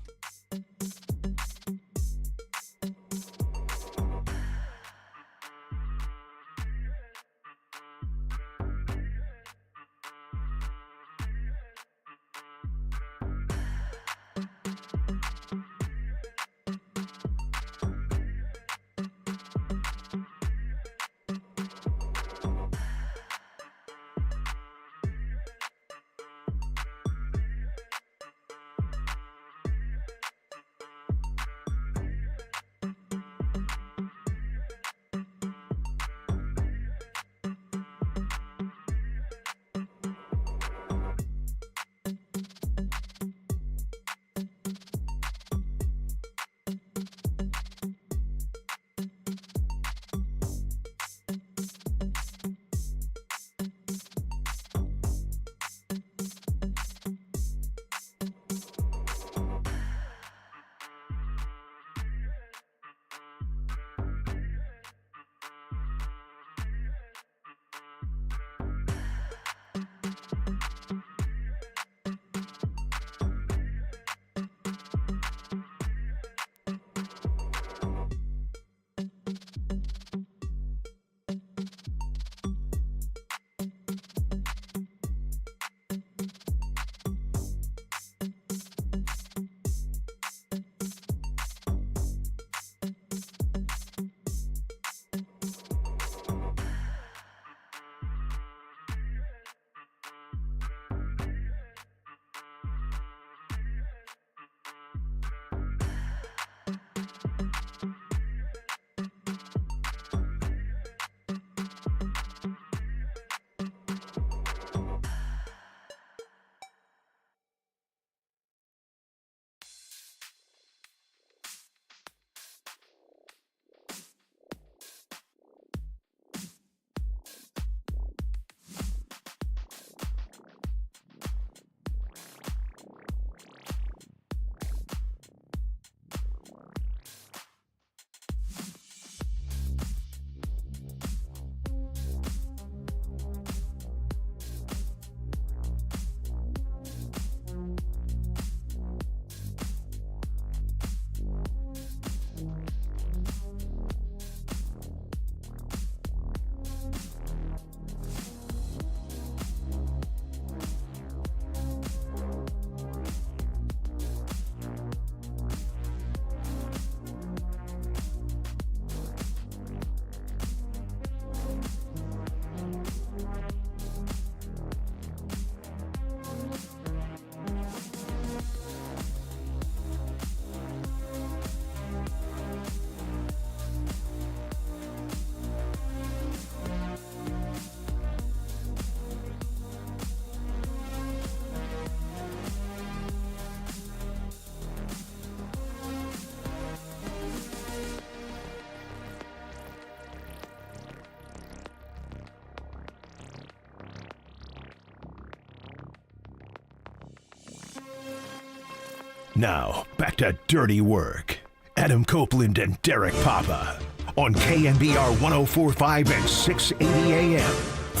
Now, back to dirty work. Adam Copeland and Derek Papa on KNBR 104.5 and 680 AM.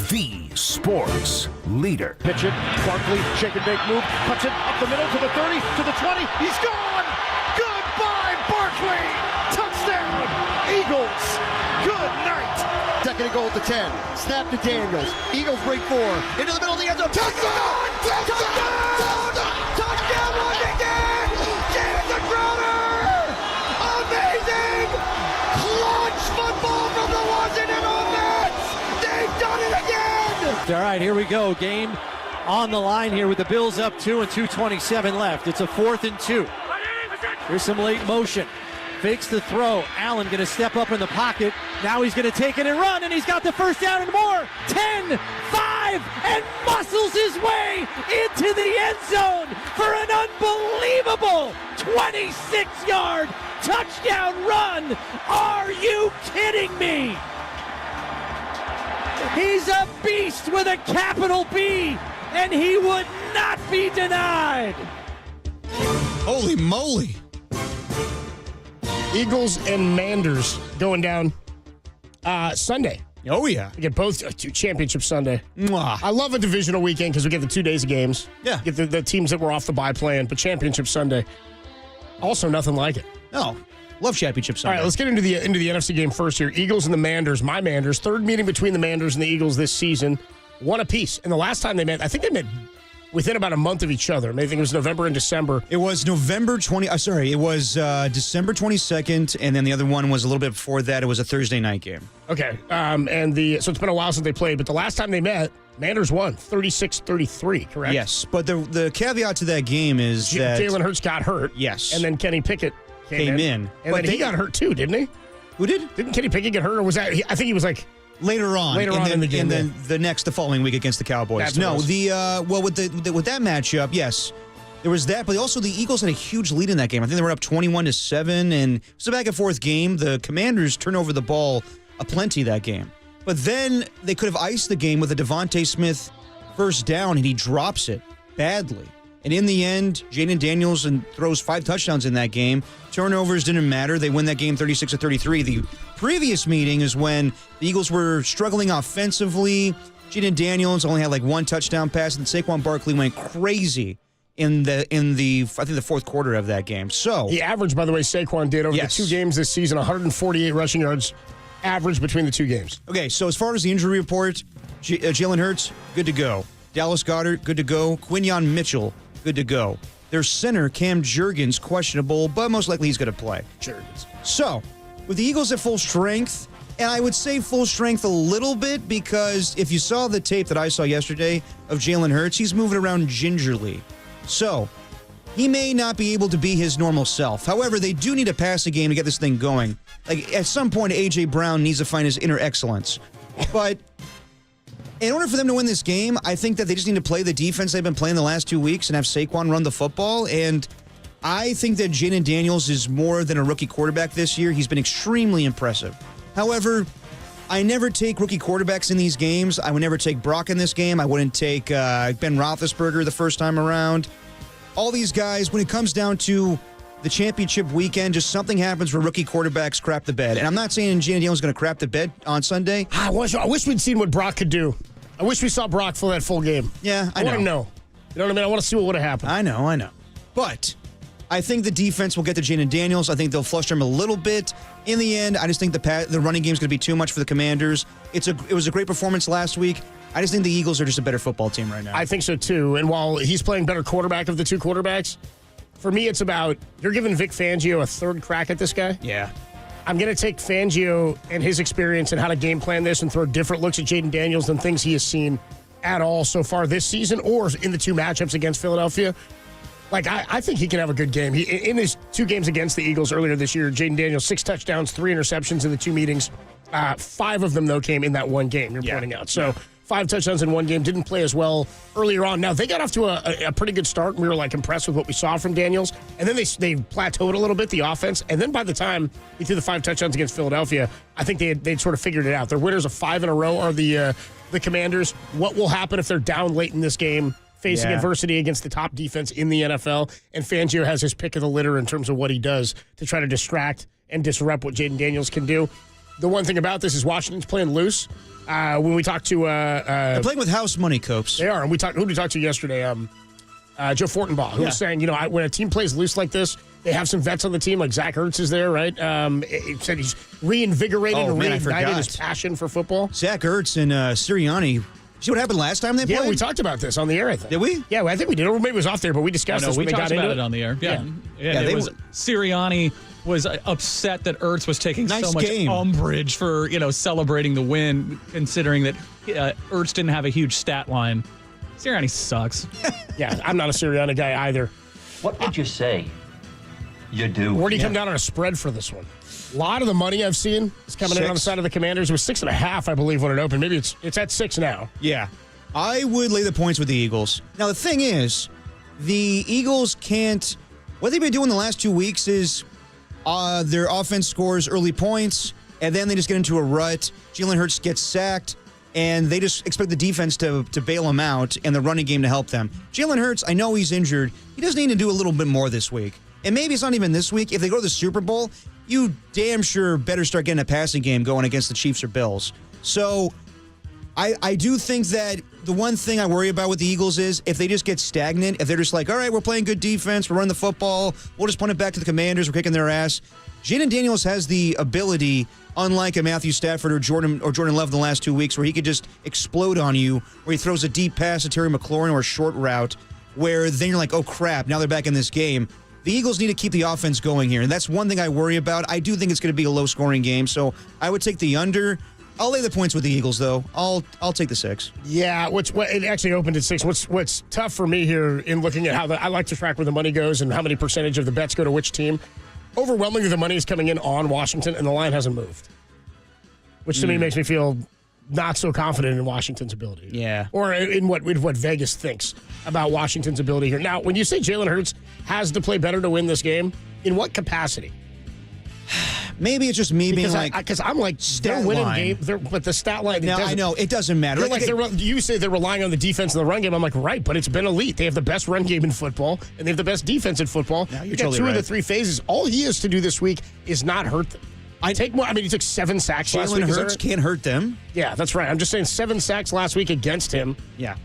The sports leader. Pitch it. Barkley, shake and bake move. Cuts it up the middle to the 30, to the 20. He's gone. Goodbye, Barkley. Touchdown, Eagles. Good night. Second and goal at the 10. Snap to Daniels. Eagles break 4. Into the middle of the end zone. Touchdown! Touchdown! Touchdown, Washington! Jameson Crowder! Amazing! Clutch football from the Washington offense! They've done it again! All right, here we go. Game on the line here with the Bills up 2 and 2:27 left. It's a 4th and 2. Here's some late motion. Fakes the throw. Allen going to step up in the pocket. Now he's going to take it and run, and he's got the first down and more. 10, 5, and muscles his way into the end zone for an unbelievable 26-yard touchdown run. Are you kidding me? He's a beast with a capital B, and he would not be denied. Holy moly. Eagles and Manders going down Sunday. Oh, yeah. We get both championship Sunday. Mwah. I love a divisional weekend because we get the 2 days of games. Yeah. Get the teams that were off the bye playing, but championship Sunday, also nothing like it. No. Love championship Sunday. All right, let's get into the NFC game first here. Eagles and the Manders. My Manders. Third meeting between the Manders and the Eagles this season. One apiece. And the last time they met, I think they met within about a month of each other. I think it was November and December. It was November 20. It was December 22nd, and then the other one was a little bit before that. It was a Thursday night game. Okay, so it's been a while since they played, but the last time they met, Manders won 36-33, correct? Yes, but the caveat to that game is that Jalen Hurts got hurt. Yes, and then Kenny Pickett came in. And but then he got hurt too, didn't he? Who did? Didn't Kenny Pickett get hurt, or was that? I think he was like. Later on in the game, and then the following week against the Cowboys. No, with that matchup, yes, there was that, but also the Eagles had a huge lead in that game. I think they were up 21-7, and it was a back and forth game. The Commanders turned over the ball aplenty that game, but then they could have iced the game with a Devontae Smith first down, and he drops it badly. And in the end, Jaden Daniels throws 5 touchdowns in that game. Turnovers didn't matter. They win that game 36-33. The previous meeting is when the Eagles were struggling offensively. Jaden Daniels only had like 1 touchdown pass, and Saquon Barkley went crazy in the I think the fourth quarter of that game. So the average, by the way, Saquon did over the 2 games this season, 148 rushing yards average between the 2 games. Okay, so as far as the injury report, Jalen Hurts, good to go. Dallas Goedert, good to go. Quinyon Mitchell, good to go. Their center, Cam Jurgens, questionable, but most likely he's going to play. Jurgens. So, with the Eagles at full strength, and I would say full strength a little bit because if you saw the tape that I saw yesterday of Jalen Hurts, he's moving around gingerly. So, he may not be able to be his normal self. However, they do need a passing game to get this thing going. Like, at some point, A.J. Brown needs to find his inner excellence. But in order for them to win this game, I think that they just need to play the defense they've been playing the last 2 weeks and have Saquon run the football. And I think that Jaden Daniels is more than a rookie quarterback this year. He's been extremely impressive. However, I never take rookie quarterbacks in these games. I would never take Brock in this game. I wouldn't take Ben Roethlisberger the first time around. All these guys, when it comes down to the championship weekend, just something happens where rookie quarterbacks crap the bed. And I'm not saying Jaden Daniels is going to crap the bed on Sunday. I wish we'd seen what Brock could do. I wish we saw Brock for that full game. Yeah, I want to know. You know what I mean? I want to see what would have happened. I know. But I think the defense will get to Jaden Daniels. I think they'll fluster him a little bit. In the end, I just think the running game is going to be too much for the Commanders. It was a great performance last week. I just think the Eagles are just a better football team right now. I think so, too. And while he's playing better quarterback of the 2 quarterbacks, for me, it's about you're giving Vic Fangio a 3rd crack at this guy. Yeah. I'm going to take Fangio and his experience and how to game plan this and throw different looks at Jaden Daniels than things he has seen at all so far this season or in the 2 matchups against Philadelphia. Like, I think he can have a good game. In his 2 games against the Eagles earlier this year, Jaden Daniels, 6 touchdowns, 3 interceptions in the 2 meetings. 5 of them, though, came in that one game you're pointing out. So 5 touchdowns in one game, didn't play as well earlier on. Now, they got off to a pretty good start, and we were, impressed with what we saw from Daniels. And then they plateaued a little bit, the offense. And then by the time he threw the 5 touchdowns against Philadelphia, I think they'd sort of figured it out. Their winners of 5 in a row are the Commanders. What will happen if they're down late in this game? facing adversity against the top defense in the NFL, and Fangio has his pick of the litter in terms of what he does to try to distract and disrupt what Jaden Daniels can do. The one thing about this is Washington's playing loose. When we talked to... They're playing with house money, Copes. They are. And who did we talk to yesterday? Joe Fortenbaugh, who was saying, when a team plays loose like this, they have some vets on the team, like Zach Ertz is there, right? He said he's reinvigorated and reignited his passion for football. Zach Ertz and Sirianni. See what happened last time they played? Yeah, we talked about this on the air, I think. Did we? Yeah, I think we did. Or maybe it was off there, but we discussed this when we they talked got about into it on the air. Yeah. Sirianni was upset that Ertz was taking so much umbrage for, celebrating the win, considering that Ertz didn't have a huge stat line. Sirianni sucks. Yeah, I'm not a Sirianni guy either. What did you say? You do. Where do you come down on a spread for this one? A lot of the money I've seen is coming in on the side of the Commanders. It was 6.5, I believe, when it opened. Maybe it's at 6 now. Yeah. I would lay the points with the Eagles. Now, the thing is, the Eagles can't... What they've been doing the last 2 weeks is their offense scores early points, and then they just get into a rut. Jalen Hurts gets sacked, and they just expect the defense to bail them out and the running game to help them. Jalen Hurts, I know he's injured. He does need to do a little bit more this week. And maybe it's not even this week. If they go to the Super Bowl, you damn sure better start getting a passing game going against the Chiefs or Bills. So I do think that the one thing I worry about with the Eagles is if they just get stagnant, if they're just like, all right, we're playing good defense, we're running the football, we'll just punt it back to the Commanders, we're kicking their ass. Jaden Daniels has the ability, unlike a Matthew Stafford or Jordan Love in the last 2 weeks, where he could just explode on you, where he throws a deep pass to Terry McLaurin or a short route, where then you're like, oh crap, now they're back in this game. The Eagles need to keep the offense going here, and that's one thing I worry about. I do think it's going to be a low-scoring game, so I would take the under. I'll lay the points with the Eagles, though. I'll take the 6. Yeah, it actually opened at 6. What's tough for me here in looking at how I like to track where the money goes and how many percentage of the bets go to which team. Overwhelmingly, the money is coming in on Washington, and the line hasn't moved, which to me makes me feel not so confident in Washington's ability. Yeah. Or in what Vegas thinks about Washington's ability here. Now, when you say Jalen Hurts has to play better to win this game, in what capacity? Maybe it's just me being because I'm like, they're winning game, but the stat line. No, I know it doesn't matter. You say they're relying on the defense and the run game. I'm like, right, but it's been elite. They have the best run game in football, and they have the best defense in football. No, you got totally 2 of the 3 phases. All he has to do this week is not hurt them. He took 7 sacks last week. Jalen Hurts can't hurt them. Yeah, that's right. I'm just saying 7 sacks last week against him. Yeah.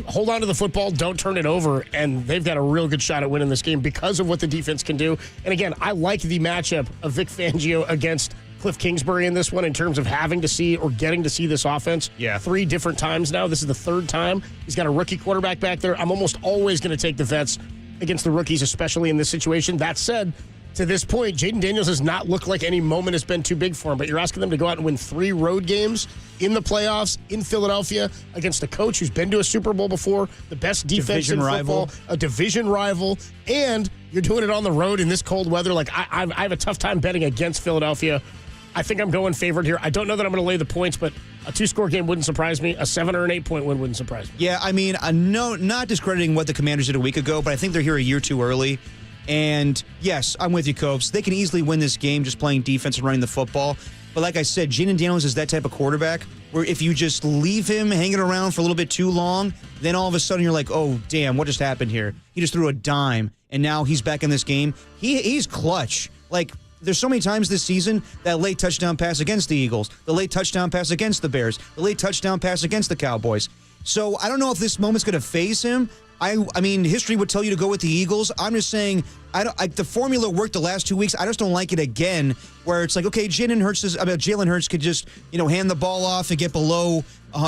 Hold on to the football, don't turn it over, and they've got a real good shot at winning this game because of what the defense can do. And again, I like the matchup of Vic Fangio against Cliff Kingsbury in this one in terms of having to see or getting to see this offense 3 different times now. This is the 3rd time. He's got a rookie quarterback back there. I'm almost always going to take the vets against the rookies, especially in this situation. That said, to this point, Jaden Daniels has not looked like any moment has been too big for him, but you're asking them to go out and win 3 road games in the playoffs in Philadelphia against a coach who's been to a Super Bowl before, the best defense in football, a division rival, and you're doing it on the road in this cold weather. I have a tough time betting against Philadelphia. I think I'm going favored here. I don't know that I'm going to lay the points, but a 2-score game wouldn't surprise me. A 7 or an 8-point win wouldn't surprise me. Yeah, I mean, not discrediting what the Commanders did a week ago, but I think they're here a year too early. And yes, I'm with you, Copes. They can easily win this game just playing defense and running the football. But like I said, Jaden Daniels is that type of quarterback where if you just leave him hanging around for a little bit too long, then all of a sudden you're like, oh, damn, what just happened here? He just threw a dime, and now he's back in this game. He's clutch. There's so many times this season that late touchdown pass against the Eagles, the late touchdown pass against the Bears, the late touchdown pass against the Cowboys. So I don't know if this moment's going to phase him. I mean, history would tell you to go with the Eagles. I'm just saying, the formula worked the last 2 weeks. I just don't like it again, where it's like, okay, Jalen Hurts could just, hand the ball off and get below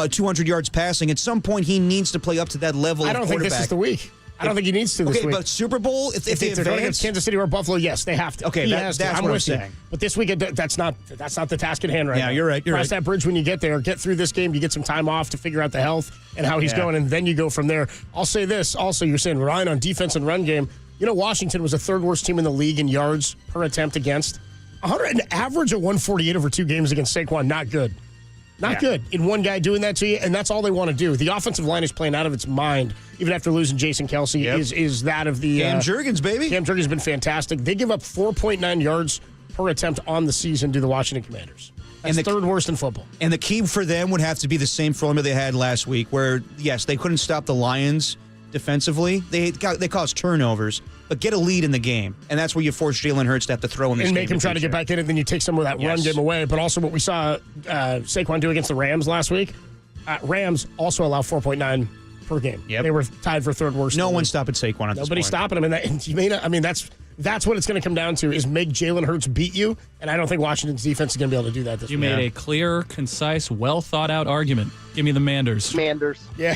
200 yards passing. At some point, he needs to play up to that level. I don't think this is the week. I don't think he needs to this week. Okay, but Super Bowl, if they're going against Kansas City or Buffalo, yes, they have to. Okay, that's what I'm saying. But this week, that's not the task at hand right now. Yeah, you're right. Cross that bridge when you get there. Get through this game. You get some time off to figure out the health and how he's going, and then you go from there. I'll say this also, you're saying relying on defense and run game. Washington was the 3rd worst team in the league in yards per attempt against. An average of 148 over 2 games against Saquon, not good. Not good. In one guy doing that to you, and that's all they want to do. The offensive line is playing out of its mind, even after losing Jason Kelsey, is that of the... Cam Jurgens, baby. Cam Jurgens has been fantastic. They give up 4.9 yards per attempt on the season to the Washington Commanders. That's the 3rd worst in football. And the key for them would have to be the same formula they had last week, where, yes, they couldn't stop the Lions, defensively. They cause turnovers, but get a lead in the game, and that's where you force Jalen Hurts to have to throw in this and game make him try to get back in it. Then you take some of that run game away. But also what we saw Saquon do against the Rams last week. Rams also allow 4.9 per game. Yep. They were tied for third worst. No one's stopping Saquon at this point. Nobody's stopping him, and you may not, I mean that's what it's going to come down to is make Jalen Hurts beat you, and I don't think Washington's defense is going to be able to do that this week. You made a clear, concise, well thought out argument. Give me the Manders. Manders. Yeah.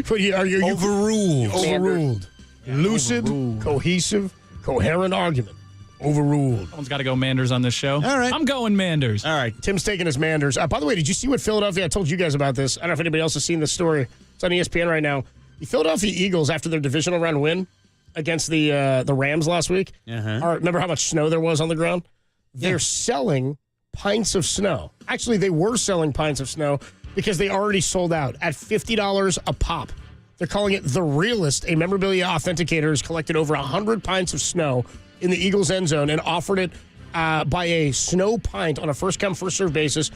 But are you overruled? Overruled. Lucid, cohesive, coherent argument. Overruled. Someone's got to go Manders on this show. All right. I'm going Manders. All right. Tim's taking his Manders. By the way, did you see what Philadelphia? I told you guys about this. I don't know if anybody else has seen this story. It's on ESPN right now. The Philadelphia Eagles, after their divisional round win against the Rams last week, remember how much snow there was on the ground? They're selling pints of snow. Actually, they were selling pints of snow because they already sold out at $50 a pop. They're calling it The Realist. A memorabilia authenticator has collected over 100 pints of snow in the Eagles' end zone and offered it by a snow pint on a first-come, first-served basis.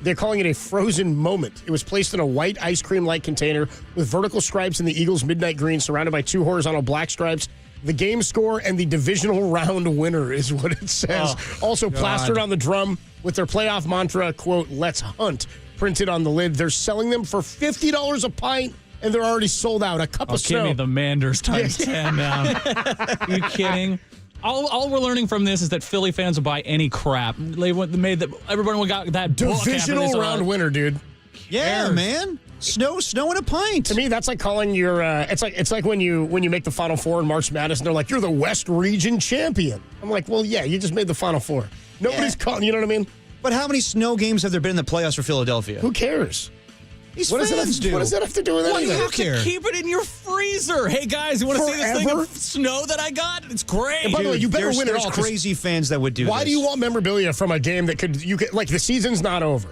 They're calling it a frozen moment. It was placed in a white ice cream-like container with vertical stripes in the Eagles' midnight green, surrounded by two horizontal black stripes. The game score and the divisional round winner is what it says. Also plastered on the drum with their playoff mantra, quote, "Let's hunt," printed on the lid. They're selling them for $50 a pint, and they're already sold out. A cup of snow. Give me the Manders times 10 now. Are you kidding? All we're learning from this is that Philly fans will buy any crap. They made that everyone got that divisional round winner, dude. Yeah, man. Snow in a pint. To me, that's like calling your. It's like when you make the Final Four in March Madness, and they're like, "You're the West Region champion." I'm like, "Well, yeah, you just made the Final Four. Nobody's calling." You know what I mean? But how many snow games have there been in the playoffs for Philadelphia? Who cares? What does that have to do with anything? You have to keep it in your freezer. Hey, guys, you want to see this thing of snow that I got? It's great. And by the way, you better win it all. There's crazy fans that would do Why this. do you want memorabilia from a game that could like the season's not over?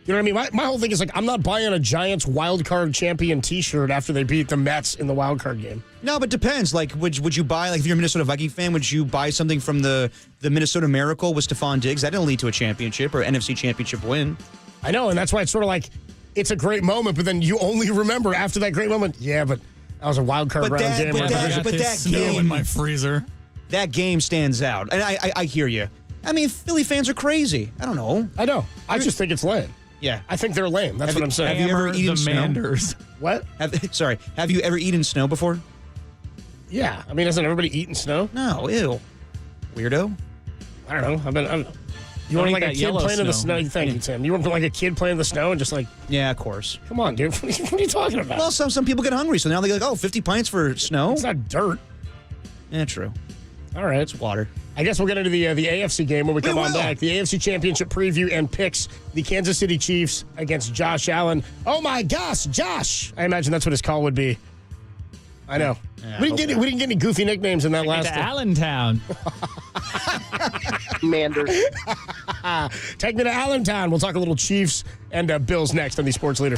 You know what I mean? My whole thing is like I'm not buying a Giants wild card champion T-shirt after they beat the Mets in the wild card game. No, but depends. Like, would you buy, like, if you're a Minnesota Viking fan, would you buy something from the Minnesota Miracle with Stephon Diggs? That didn't lead to a championship or NFC Championship win. I know, and that's why it's sort of like it's a great moment, but then you only remember after that great moment. Yeah, but that was a wild card round game. But that game in my freezer. That game stands out, and I hear you. I mean, Philly fans are crazy. I don't know. I know. I just think it's lame. Yeah, I think they're lame. That's what I'm saying. Have you ever eaten snow? Manders. What? Have you ever eaten snow before? Yeah. I mean, hasn't everybody eaten snow? No. Ew. Weirdo. I don't know. You want like a kid playing in the snow? Thank you, Tim. You want like a kid playing in the snow and just like... Yeah, of course. Come on, dude. What are you talking about? Well, some people get hungry, so now they go, like, 50 pints for snow? It's not dirt. Yeah, true. All right. It's water. I guess we'll get into the AFC game when we come on back. The AFC Championship preview and picks. The Kansas City Chiefs against Josh Allen. Oh, my gosh, Josh. I imagine that's what his call would be. I know. Yeah, we didn't get any goofy nicknames in that last one. Allentown. Manders. Take me to Allentown. We'll talk a little Chiefs and Bills next on the Sports Leader.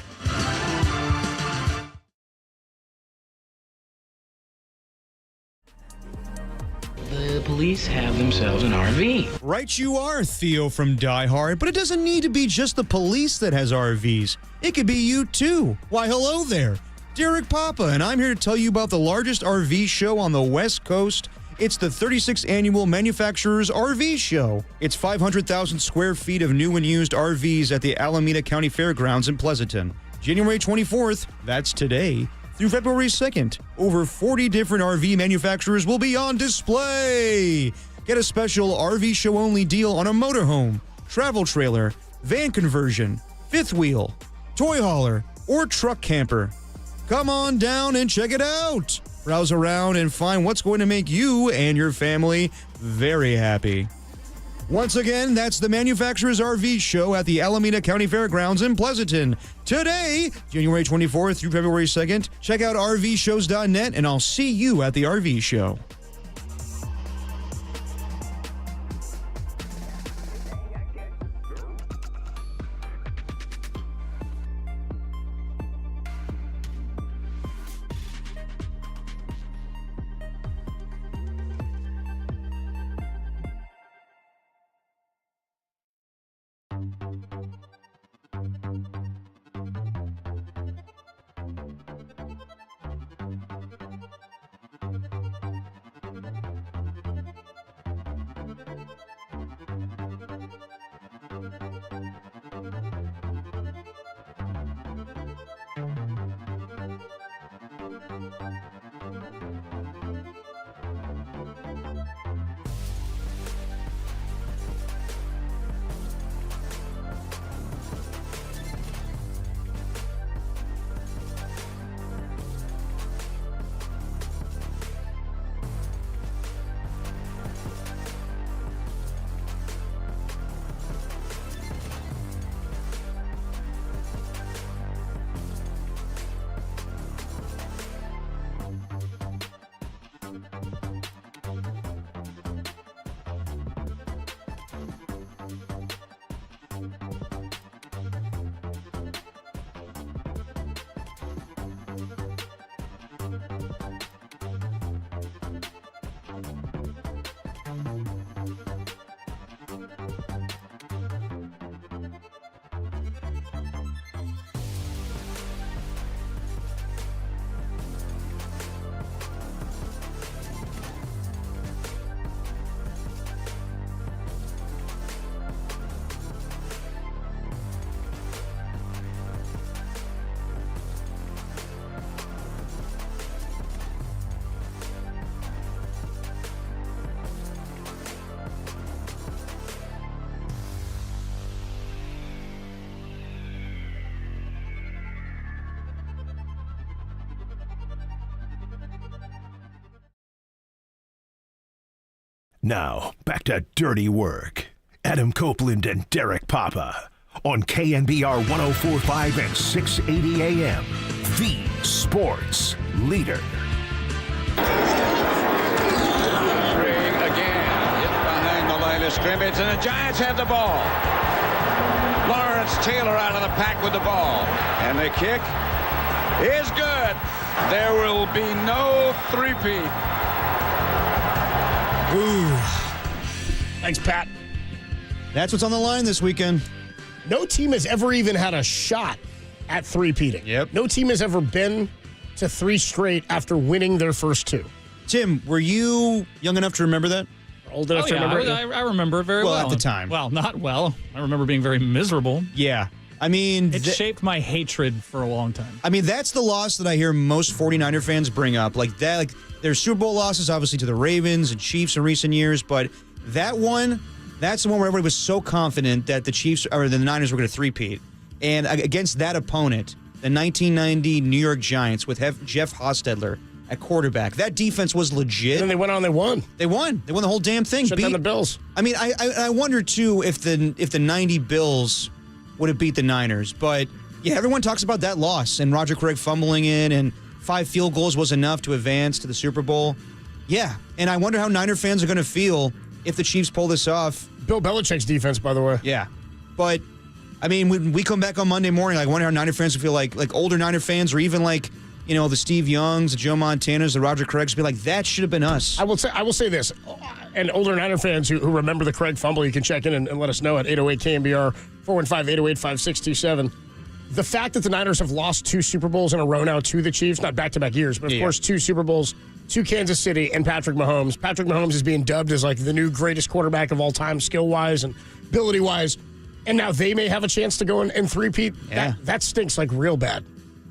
The police have themselves an RV. Right you are, Theo from Die Hard, but it doesn't need to be just the police that has RVs. It could be you too. Why, hello there. Derek Papa, and I'm here to tell you about the largest RV show on the West Coast. It's the 36th Annual Manufacturers RV Show. It's 500,000 square feet of new and used RVs at the Alameda County Fairgrounds in Pleasanton. January 24th, that's today, through February 2nd, over 40 different RV manufacturers will be on display. Get a special RV show-only deal on a motorhome, travel trailer, van conversion, fifth wheel, toy hauler, or truck camper. Come on down and check it out. Browse around and find what's going to make you and your family very happy. Once again, that's the Manufacturers RV Show at the Alameda County Fairgrounds in Pleasanton. Today, January 24th through February 2nd. Check out rvshows.net, and I'll see you at the RV Show. Now, back to Dirty Work. Adam Copeland and Derek Papa on KNBR 104.5 and 680 AM. The Sports Leader. Ring again. Hit behind the line of scrimmage, and the Giants have the ball. Lawrence Taylor out of the pack with the ball. And the kick is good. There will be no three-peat. Ooh. Thanks, Pat. That's what's on the line this weekend. No team has ever even had a shot at three-peating. Yep. No team has ever been to three straight after winning their first two. Tim, were you young enough to remember that? Old enough to remember it? I remember it very well. Well, at the time. Well, not well. I remember being very miserable. Yeah. I mean... It shaped my hatred for a long time. I mean, that's the loss that I hear most 49er fans bring up. Like that, like their Super Bowl losses, obviously, to the Ravens and Chiefs in recent years, but that one, that's the one where everybody was so confident that the Chiefs or the Niners were going to three-peat. And against that opponent, the 1990 New York Giants with Jeff Hostetler at quarterback, that defense was legit. And they went on, they won. They won the whole damn thing. Shut down the Bills. I mean, I wonder, too, if the 90 Bills would have beat the Niners. But, yeah, everyone talks about that loss and Roger Craig fumbling in and 5 field goals was enough to advance to the Super Bowl. Yeah, and I wonder how Niner fans are going to feel if the Chiefs pull this off. Bill Belichick's defense, by the way. Yeah, but, I mean, when we come back on Monday morning, I wonder how Niner fans will feel like older Niner fans or even like, you know, the Steve Youngs, the Joe Montanas, the Roger Craigs be like, that should have been us. I will say this, and older Niner fans who remember the Craig fumble, you can check in and let us know at 808-KNBR, 415-808-5627. The fact that the Niners have lost 2 Super Bowls in a row now to the Chiefs, not back-to-back years, but of course 2 Super Bowls to Kansas City and Patrick Mahomes. Patrick Mahomes is being dubbed as like the new greatest quarterback of all time, skill-wise and ability-wise. And now they may have a chance to go and three-peat. Yeah. That stinks like real bad.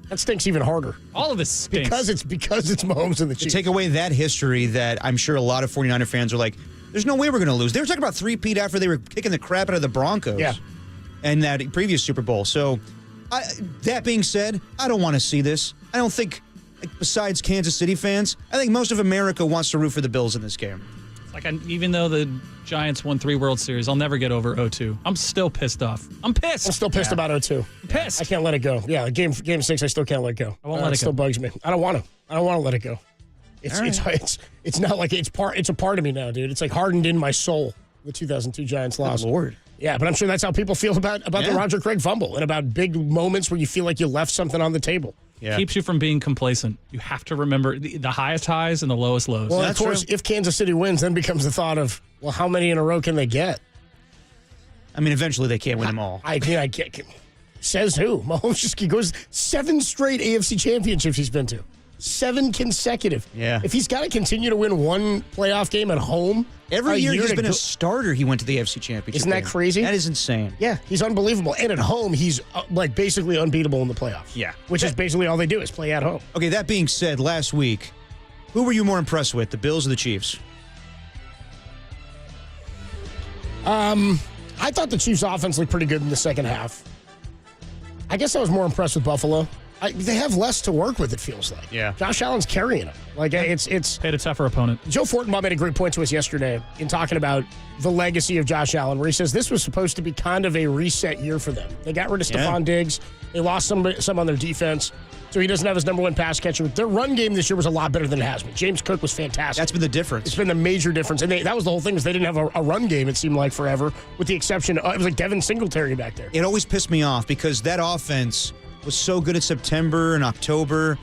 That stinks even harder. All of this stinks. Because it's Mahomes and the Chiefs. To take away that history that I'm sure a lot of 49er fans are like, there's no way we're going to lose. They were talking about three-peat after they were kicking the crap out of the Broncos. Yeah. And that previous Super Bowl. So, that being said, I don't want to see this. I don't think, besides Kansas City fans, I think most of America wants to root for the Bills in this game. Like, even though the Giants won 3 World Series, I'll never get over 0-2. I'm still pissed off. I'm pissed. I'm still pissed about 0-2. I'm pissed. I can't let it go. Yeah, game 6, I still can't let it go. I won't let it go. It still bugs me. I don't want to let it go. It's not like it's a part of me now, dude. It's like hardened in my soul. The 2002 Giants loss. Good Lord. Yeah, but I'm sure that's how people feel about the Roger Craig fumble and about big moments where you feel like you left something on the table. Yeah. Keeps you from being complacent. You have to remember the highest highs and the lowest lows. Well, of course, if Kansas City wins, then becomes the thought of, well, how many in a row can they get? I mean, eventually they can't win them all. I can't. Says who? Mahomes just goes 7 straight AFC championships he's been to. 7 consecutive. Yeah. If he's got to continue to win one playoff game at home, every year he's been a starter, he went to the NFC Championship. Isn't that crazy? That is insane. Yeah, he's unbelievable. And at home, he's basically unbeatable in the playoffs. Yeah. Which is basically all they do is play at home. Okay, that being said, last week, who were you more impressed with, the Bills or the Chiefs? I thought the Chiefs' offense looked pretty good in the second half. I guess I was more impressed with Buffalo. They have less to work with, it feels like. Yeah. Josh Allen's carrying them. Like, it's Played a tougher opponent. Joe Fortenbaugh made a great point to us yesterday in talking about the legacy of Josh Allen, where he says this was supposed to be kind of a reset year for them. They got rid of Stephon Diggs. They lost some on their defense. So he doesn't have his number one pass catcher. Their run game this year was a lot better than it has been. James Cook was fantastic. That's been the difference. It's been the major difference. And that was the whole thing, is they didn't have a run game, it seemed like, forever, with the exception of, it was like Devin Singletary back there. It always pissed me off because that offense was so good in September and October,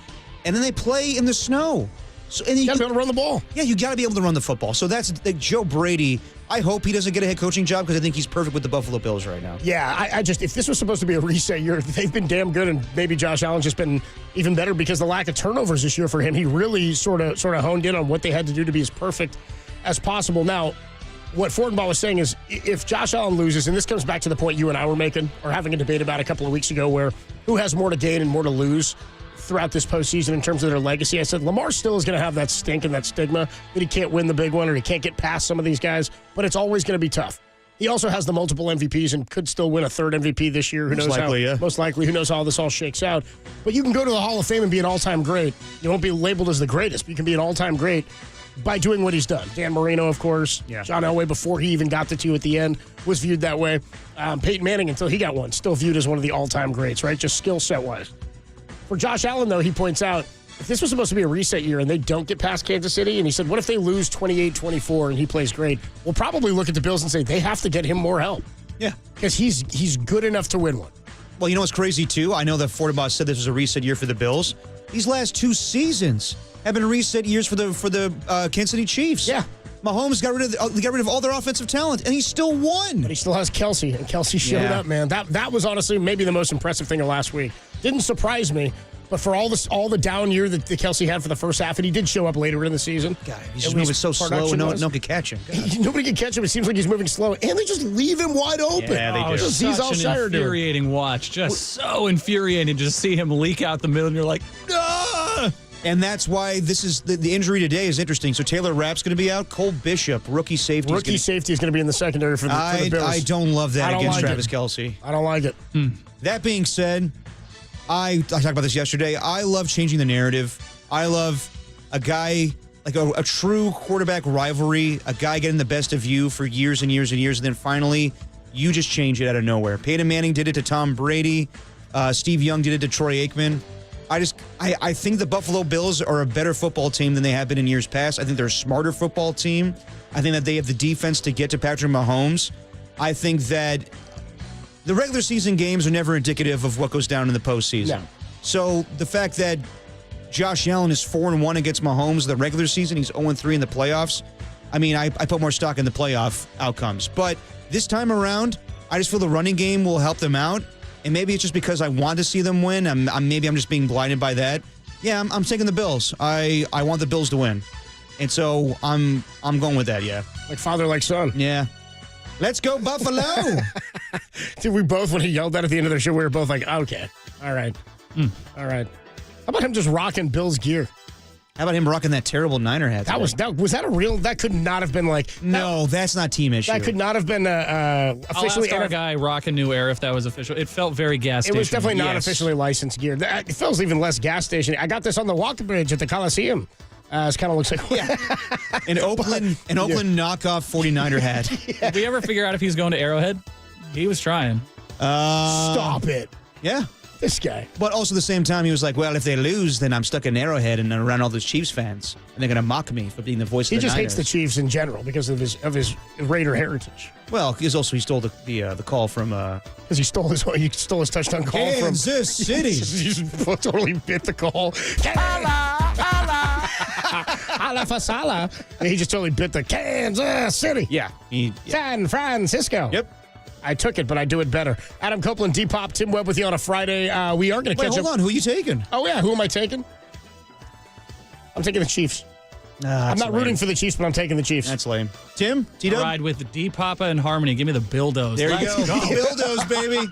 and then they play in the snow. So, and you got to be able to run the ball. Yeah, you got to be able to run the football. So that's like Joe Brady. I hope he doesn't get a head coaching job because I think he's perfect with the Buffalo Bills right now. Yeah, I just, if this was supposed to be a reset year, they've been damn good, and maybe Josh Allen's just been even better because the lack of turnovers this year for him. He really sort of honed in on what they had to do to be as perfect as possible. Now, what Fortenbaugh was saying is, if Josh Allen loses, and this comes back to the point you and I were making, or having a debate about a couple of weeks ago, where who has more to gain and more to lose throughout this postseason in terms of their legacy. I said Lamar still is going to have that stink and that stigma that he can't win the big one or he can't get past some of these guys, but it's always going to be tough. He also has the multiple MVPs and could still win a third MVP this year. Most likely. Who knows how this all shakes out. But you can go to the Hall of Fame and be an all-time great. You won't be labeled as the greatest, but you can be an all-time great by doing what he's done. Dan Marino, of course. Yeah. John Elway, before he even got to 2 at the end, was viewed that way. Peyton Manning, until he got one, still viewed as one of the all-time greats, right? Just skill set-wise. For Josh Allen, though, he points out, if this was supposed to be a reset year and they don't get past Kansas City, and he said, what if they lose 28-24 and he plays great? We'll probably look at the Bills and say they have to get him more help. Yeah. Because he's good enough to win one. Well, you know what's crazy, too? I know that Fortenbaugh said this was a reset year for the Bills. These last 2 seasons have been reset years for the Kansas City Chiefs. Yeah. Mahomes got rid of all their offensive talent, and he still won. But he still has Kelsey, and Kelsey showed up, man. That was honestly maybe the most impressive thing of last week. Didn't surprise me, but for all the down year that Kelsey had for the first half, and he did show up later in the season. God, he's just moving so slow, and no one could catch him. Nobody can catch him. It seems like he's moving slow, and they just leave him wide open. Yeah, they do. Such an infuriating watch. Just so infuriating to just see him leak out the middle, and you're like, ah! And that's why this is the injury today is interesting. So Taylor Rapp's going to be out. Cole Bishop, rookie safety. Safety is going to be in the secondary for the Bills. I don't love that against Travis Kelce. I don't like it. That being said, I talked about this yesterday. I love changing the narrative. I love a guy, like a true quarterback rivalry, a guy getting the best of you for years and years and years, and then finally you just change it out of nowhere. Peyton Manning did it to Tom Brady. Steve Young did it to Troy Aikman. I think the Buffalo Bills are a better football team than they have been in years past. I think they're a smarter football team. I think that they have the defense to get to Patrick Mahomes. I think that the regular season games are never indicative of what goes down in the postseason. No. So the fact that Josh Allen is 4-1 against Mahomes the regular season, he's 0-3 in the playoffs. I mean, I put more stock in the playoff outcomes. But this time around, I just feel the running game will help them out. And maybe it's just because I want to see them win. Maybe I'm just being blinded by that. Yeah, I'm taking the Bills. I want the Bills to win. And so I'm going with that, yeah. Like father, like son. Yeah. Let's go, Buffalo. Dude, we both, when he yelled that at the end of the show, we were both like, okay, all right. All right. How about him just rocking Bills gear? How about him rocking that terrible Niner hat? Was that a real? That could not have been like. No, that's not team issue. That could not have been officially. I'll ask our guy rocking New Era if that was official. It felt very gas station. It was definitely not officially licensed gear. It feels even less gas station. I got this on the walk bridge at the Coliseum. It kind of looks like an Oakland knockoff 49er hat. Did we ever figure out if he was going to Arrowhead? He was trying. Stop it. Yeah. This guy. But also at the same time, he was like, well, if they lose, then I'm stuck in Arrowhead and around all those Chiefs fans. And they're going to mock me for being the voice of the Niners. He just hates the Chiefs in general because of his Raider heritage. Well, he stole the call from... Because he stole his touchdown call from... Kansas City. He totally bit the call. Hala for Salah. And he just totally bit the Kansas City. Yeah. San Francisco. Yep. I took it, but I do it better. Adam Copeland, Depop, Tim Webb with you on a Friday. We are going to catch up. Hold on. Who are you taking? Oh, yeah. Who am I taking? I'm taking the Chiefs. I'm not rooting for the Chiefs, but I'm taking the Chiefs. That's lame. Tim, T-Dub? Ride with the D-Papa and Harmony. Give me the Bildos. There you go. Bildos, baby.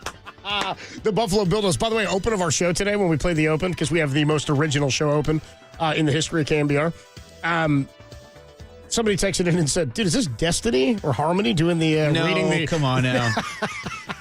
The Buffalo Bills. By the way, open of our show today when we play the Open, because we have the most original show open in the history of KNBR. Somebody texted in and said, dude, is this Destiny or Harmony doing the reading the... come on now.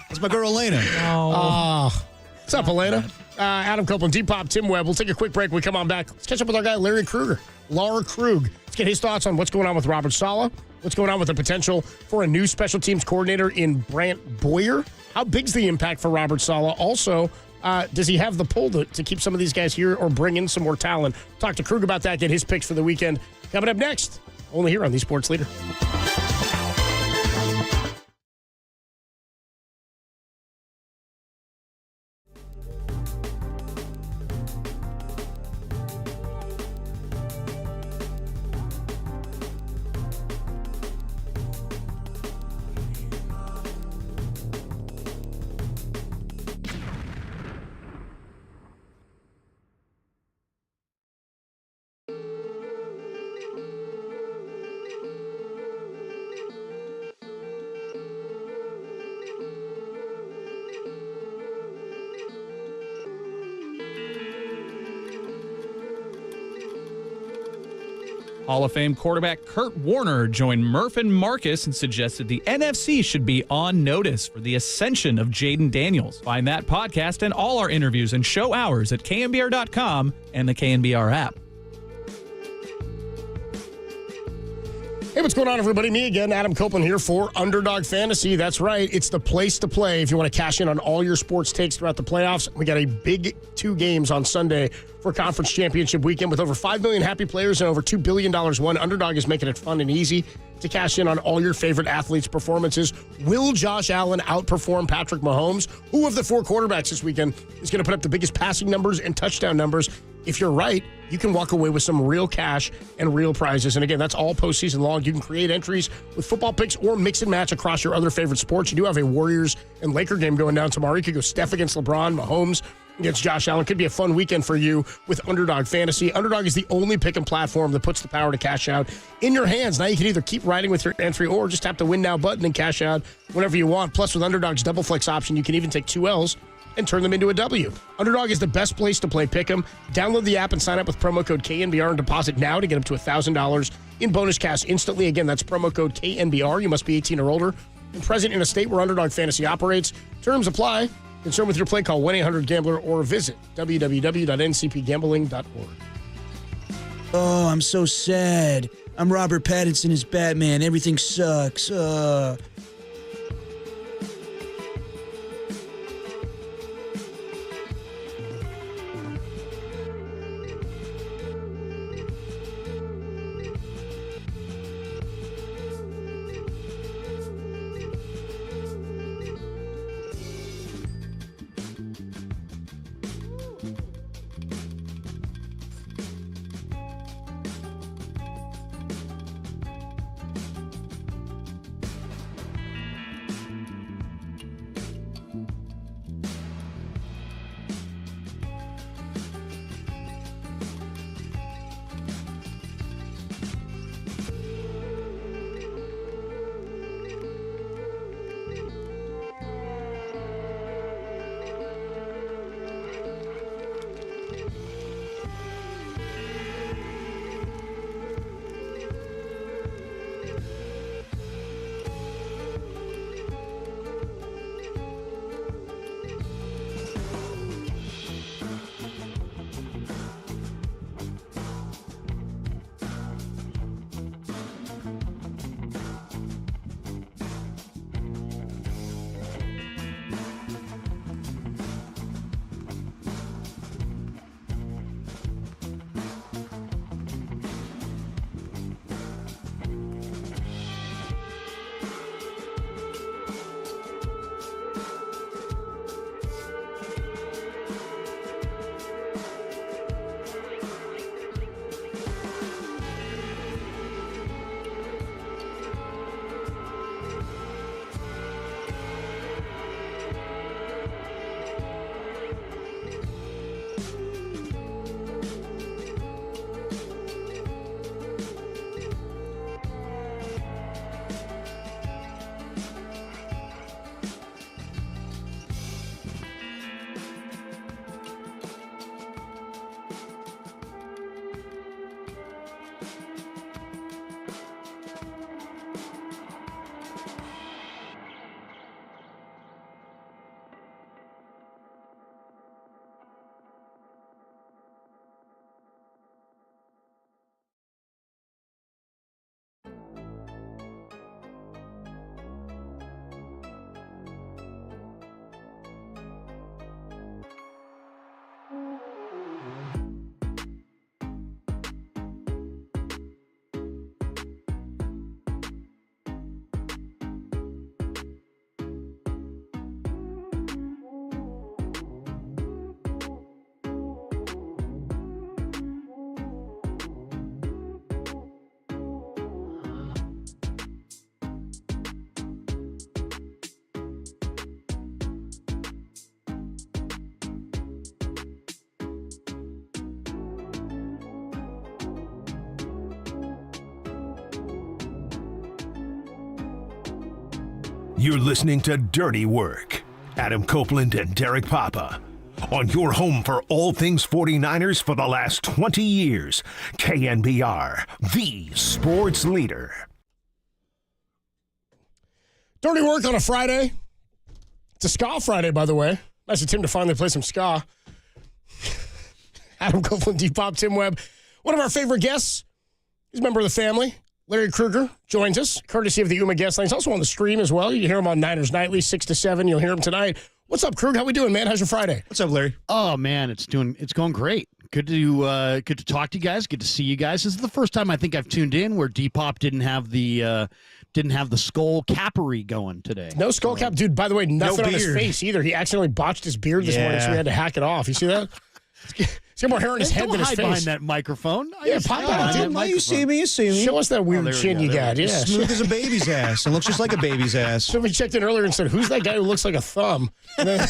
That's my girl, Elena. What's up, Elena? Adam Copeland, D-Pop, Tim Webb. We'll take a quick break. We come on back. Let's catch up with our guy, Laura Krug. Let's get his thoughts on what's going on with Robert Salah, what's going on with the potential for a new special teams coordinator in Brant Boyer. How big's the impact for Robert Salah? Also, does he have the pull to keep some of these guys here or bring in some more talent? Talk to Krug about that, get his picks for the weekend. Coming up next, only here on The Sports Leader. Hall of Fame quarterback Kurt Warner joined Murph and Marcus and suggested the NFC should be on notice for the ascension of Jaden Daniels. Find that podcast and all our interviews and show hours at KNBR.com and the KNBR app. Hey, what's going on, everybody? Me again, Adam Copeland here for Underdog Fantasy. That's right. It's the place to play if you want to cash in on all your sports takes throughout the playoffs. We got a big 2 games on Sunday for Conference Championship weekend with over 5 million happy players and over $2 billion won. Underdog is making it fun and easy to cash in on all your favorite athletes' performances. Will Josh Allen outperform Patrick Mahomes? Who of the 4 quarterbacks this weekend is going to put up the biggest passing numbers and touchdown numbers? If you're right, you can walk away with some real cash and real prizes. And again, that's all postseason long. You can create entries with football picks or mix and match across your other favorite sports. You do have a Warriors and Laker game going down tomorrow. You could go Steph against LeBron, Mahomes against Josh Allen. Could be a fun weekend for you with Underdog Fantasy. Underdog is the only pick-em platform that puts the power to cash out in your hands. Now you can either keep riding with your entry or just tap the Win Now button and cash out whenever you want. Plus, with Underdog's Double Flex option, you can even take 2 L's and turn them into a W. Underdog is the best place to play Pick'em. Download the app and sign up with promo code KNBR and deposit now to get up to $1,000 in bonus cash instantly. Again, that's promo code KNBR. You must be 18 or older and present in a state where Underdog Fantasy operates. Terms apply. Concerned with your play, call 1-800-GAMBLER or visit www.ncpgambling.org. Oh, I'm so sad. I'm Robert Pattinson as Batman. Everything sucks. You're listening to Dirty Work. Adam Copeland and Derek Papa. On your home for all things 49ers for the last 20 years. KNBR, the sports leader. Dirty Work on a Friday. It's a ska Friday, by the way. Nice of Tim to finally play some ska. Adam Copeland, D-Pop, Tim Webb. One of our favorite guests. He's a member of the family. Larry Krueger joins us, courtesy of the UMA guest line. He's also on the stream as well. You hear him on Niners Nightly, 6 to 7. You'll hear him tonight. What's up, Krug? How we doing, man? How's your Friday? What's up, Larry? Oh man, it's going great. Good to talk to you guys. Good to see you guys. This is the first time I think I've tuned in where Depop didn't have the skull cappery going today. No skull cap, dude. By the way, nothing on his face either. He accidentally botched his beard this morning, so we had to hack it off. You see that? He's got more hair on his head than his face. Behind that microphone. Pop out, dude. You see me. Show us that weird chin you got. Yeah, smooth as a baby's ass. It looks just like a baby's ass. Somebody checked in earlier and said, "Who's that guy who looks like a thumb?" And then,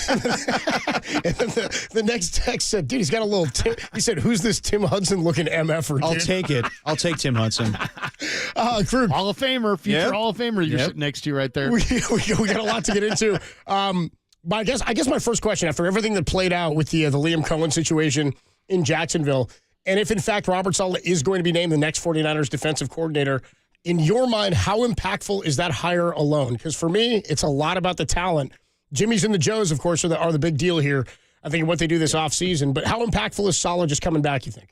the next text said, "Dude, he's got a little." He said, "Who's this Tim Hudson looking MFer?" I'll take it. I'll take Tim Hudson. Krug, Hall of Famer, future Hall of Famer. You're sitting next to you right there. We got a lot to get into. But I guess my first question, after everything that played out with the Liam Cohen situation in Jacksonville, and if in fact Robert Salah is going to be named the next 49ers defensive coordinator, in your mind, how impactful is that hire alone? Because for me, it's a lot about the talent. Jimmy's and the Joes, of course, are the big deal here, I think, what they do this offseason. But how impactful is Salah just coming back, you think?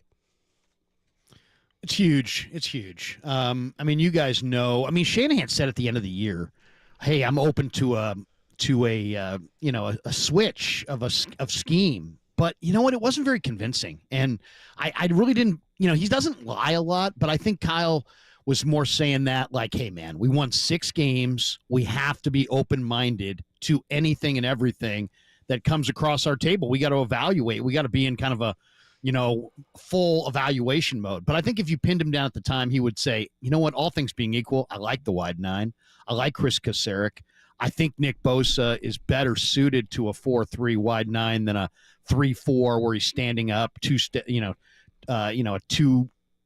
It's huge. It's huge. I mean, you guys know. I mean, Shanahan said at the end of the year, "Hey, I'm open to a switch of scheme." But you know what? It wasn't very convincing. And I really didn't, he doesn't lie a lot, but I think Kyle was more saying that like, hey, man, we won 6 games. We have to be open-minded to anything and everything that comes across our table. We got to evaluate. We got to be in kind of a, full evaluation mode. But I think if you pinned him down at the time, he would say, you know what? All things being equal, I like the wide 9. I like Chris Kasarik. I think Nick Bosa is better suited to a 4-3 wide 9 than a 3-4 where he's standing up a 2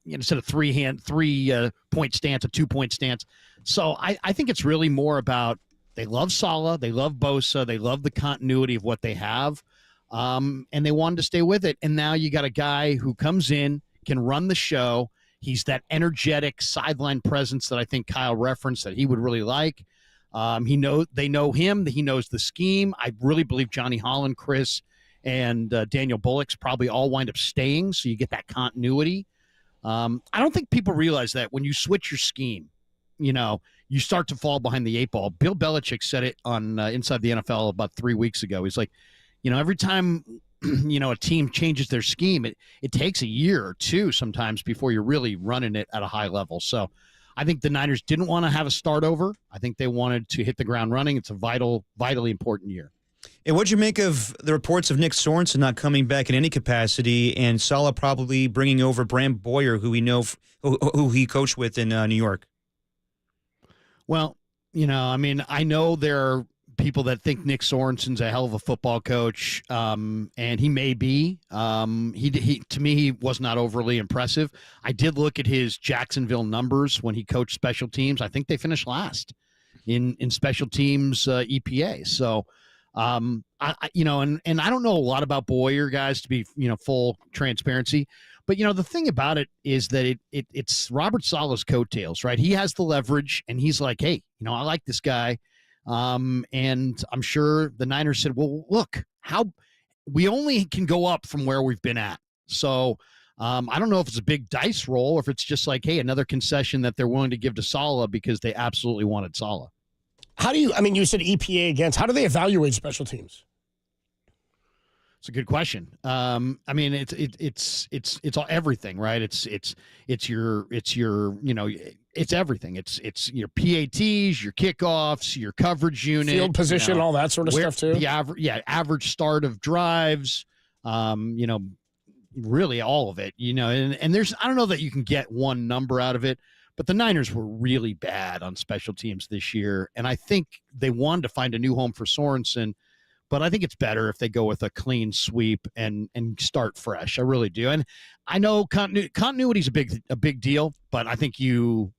instead of 3-point stance, a 2-point stance. So I think it's really more about they love Salah, they love Bosa, they love the continuity of what they have, and they wanted to stay with it. And now you got a guy who comes in, can run the show. He's that energetic sideline presence that I think Kyle referenced that he would really like. They know him. He knows the scheme. I really believe Johnny Holland, Chris, and Daniel Bullock's probably all wind up staying, so you get that continuity. I don't think people realize that when you switch your scheme, you start to fall behind the 8 ball. Bill Belichick said it on Inside the NFL about 3 weeks ago. He's like, every time a team changes their scheme, it takes a year or 2 sometimes before you're really running it at a high level. So I think the Niners didn't want to have a start over. I think they wanted to hit the ground running. It's a vitally important year. And what'd you make of the reports of Nick Sorensen not coming back in any capacity, and Salah probably bringing over Bram Boyer, who who he coached with in New York? Well, I know there are people that think Nick Sorensen's a hell of a football coach, and he may be. He to me, he was not overly impressive. I did look at his Jacksonville numbers when he coached special teams. I think they finished last in special teams EPA. So, and I don't know a lot about Boyer, guys, to be full transparency. But the thing about it is that it's Robert Saleh's coattails, right? He has the leverage, and he's like, hey, I like this guy. And I'm sure the Niners said, well, look, we only can go up from where we've been at. So I don't know if it's a big dice roll or if it's just like, hey, another concession that they're willing to give to Salah because they absolutely wanted Salah. You said EPA against, how do they evaluate special teams? It's a good question. It's all everything, right? It's everything. It's your PATs, your kickoffs, your coverage unit, field position, all that sort of stuff too. The average start of drives, really all of it, and there's, I don't know that you can get one number out of it, but the Niners were really bad on special teams this year. And I think they wanted to find a new home for Sorensen, but I think it's better if they go with a clean sweep and start fresh. I really do. And I know continuity is a big deal, but I think you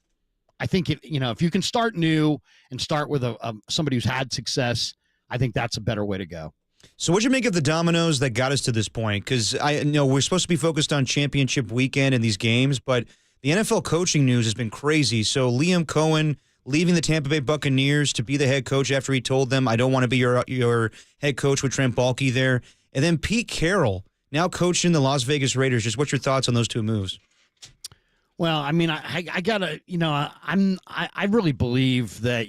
I think if you can start new and start with somebody who's had success, I think that's a better way to go. So what'd you make of the dominoes that got us to this point? Because I know we're supposed to be focused on championship weekend and these games, but the NFL coaching news has been crazy. So Liam Cohen leaving the Tampa Bay Buccaneers to be the head coach after he told them, I don't want to be your head coach with Trent Baalke there. And then Pete Carroll now coaching the Las Vegas Raiders. Just what's your thoughts on those two moves? Well, I mean, I gotta, I really believe that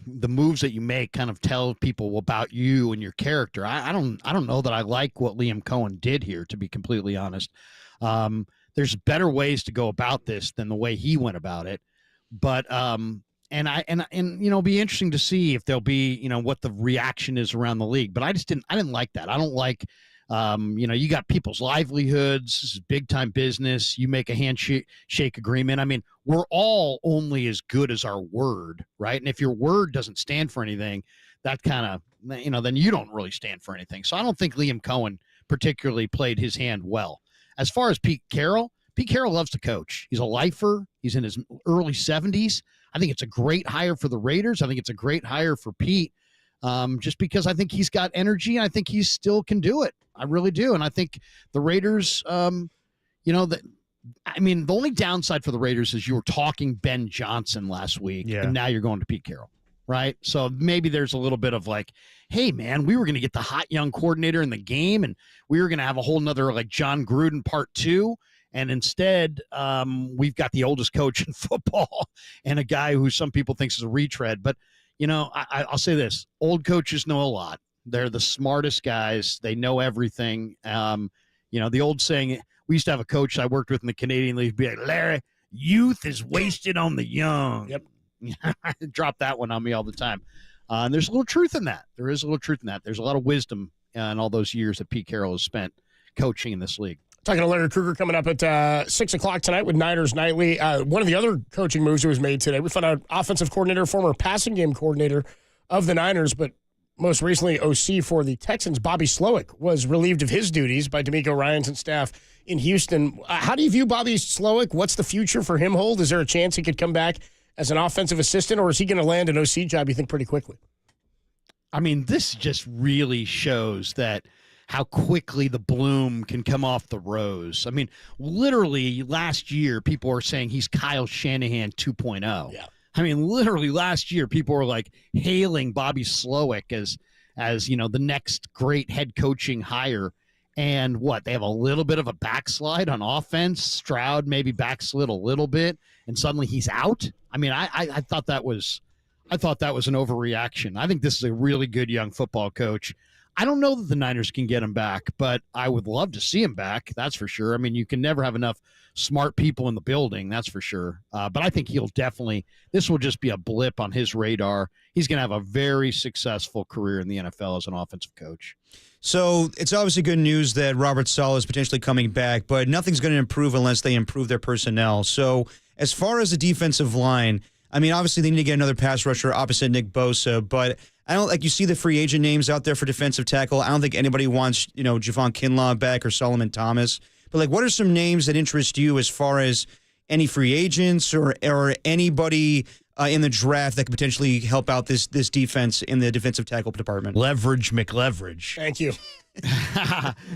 the moves that you make kind of tell people about you and your character. I don't know that I like what Liam Cohen did here, to be completely honest. There's better ways to go about this than the way he went about it. But it'll be interesting to see if there'll be, what the reaction is around the league. But I didn't like that. I don't like, you got people's livelihoods. This is big time business. You make a handshake agreement. I mean, we're all only as good as our word, right? And if your word doesn't stand for anything, that kind of, then you don't really stand for anything. So I don't think Liam Cohen particularly played his hand well. As far as Pete Carroll loves to coach. He's a lifer. He's in his early 70s. I think it's a great hire for the Raiders. I think it's a great hire for Pete, just because I think he's got energy. I think he still can do it. I really do. And I think the Raiders, the only downside for the Raiders is you were talking Ben Johnson last week, and now you're going to Pete Carroll, right? So maybe there's a little bit of like, hey, man, we were going to get the hot young coordinator in the game, and we were going to have a whole nother like John Gruden part 2. And instead, we've got the oldest coach in football and a guy who some people think is a retread. But, I'll say this. Old coaches know a lot. They're the smartest guys. They know everything. The old saying, we used to have a coach I worked with in the Canadian League be like, Larry, youth is wasted on the young. Yep. Drop that one on me all the time. And there's a little truth in that. There is a little truth in that. There's a lot of wisdom in all those years that Pete Carroll has spent coaching in this league. Talking to Larry Krueger coming up at 6 o'clock tonight with Niners Nightly. One of the other coaching moves that was made today, we found out offensive coordinator, former passing game coordinator of the Niners, but most recently OC for the Texans, Bobby Slowick, was relieved of his duties by D'Amico Ryans and staff in Houston. How do you view Bobby Slowick? What's the future for him hold? Is there a chance he could come back as an offensive assistant, or is he going to land an OC job, you think, pretty quickly? I mean, this just really shows that how quickly the bloom can come off the rose. I mean, literally last year, people were saying he's Kyle Shanahan 2.0. Yeah. I mean, literally last year, people were like hailing Bobby Slowick as the next great head coaching hire. And what, they have a little bit of a backslide on offense. Stroud maybe backslid a little bit, and suddenly he's out. I mean, I thought that was an overreaction. I think this is a really good young football coach. I don't know that the Niners can get him back, but I would love to see him back. That's for sure. I mean, you can never have enough smart people in the building. That's for sure. But I think this will just be a blip on his radar. He's going to have a very successful career in the NFL as an offensive coach. So it's obviously good news that Robert Salah is potentially coming back, but nothing's going to improve unless they improve their personnel. So as far as the defensive line, I mean, obviously they need to get another pass rusher opposite Nick Bosa, but I don't you see the free agent names out there for defensive tackle. I don't think anybody wants, Javon Kinlaw back or Solomon Thomas. But what are some names that interest you as far as any free agents or anybody in the draft that could potentially help out this defense in the defensive tackle department? Leverage McLeverage. Thank you.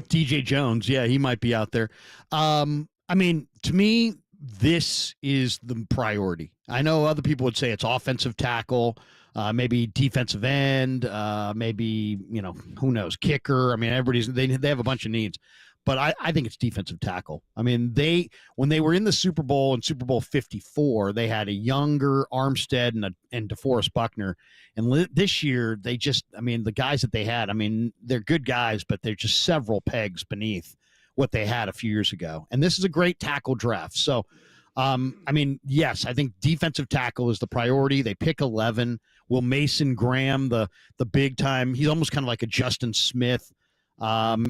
DJ Jones, yeah, he might be out there. I mean, to me, this is the priority. I know other people would say it's offensive tackle, maybe defensive end, maybe, who knows, kicker. I mean, they have a bunch of needs. But I think it's defensive tackle. I mean, when they were in the Super Bowl in Super Bowl 54, they had a younger Armstead and DeForest Buckner. And this year, the guys that they had, I mean, they're good guys, but they're just several pegs beneath what they had a few years ago. And this is a great tackle draft. So, yes, I think defensive tackle is the priority. They pick 11. Will Mason Graham, the big time, he's almost kind of like a Justin Smith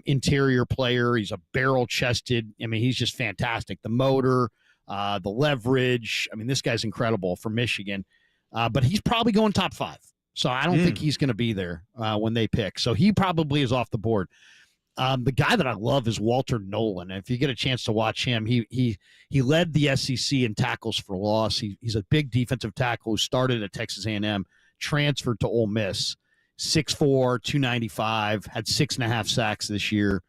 interior player. He's a barrel-chested. I mean, he's just fantastic. The motor, the leverage. I mean, this guy's incredible for Michigan. But he's probably going top 5. So I don't think he's going to be there when they pick. So he probably is off the board. The guy that I love is Walter Nolan. If you get a chance to watch him, he led the SEC in tackles for loss. He's a big defensive tackle who started at Texas A&M, transferred to Ole Miss, 6'4", 295, had 6.5 sacks this year.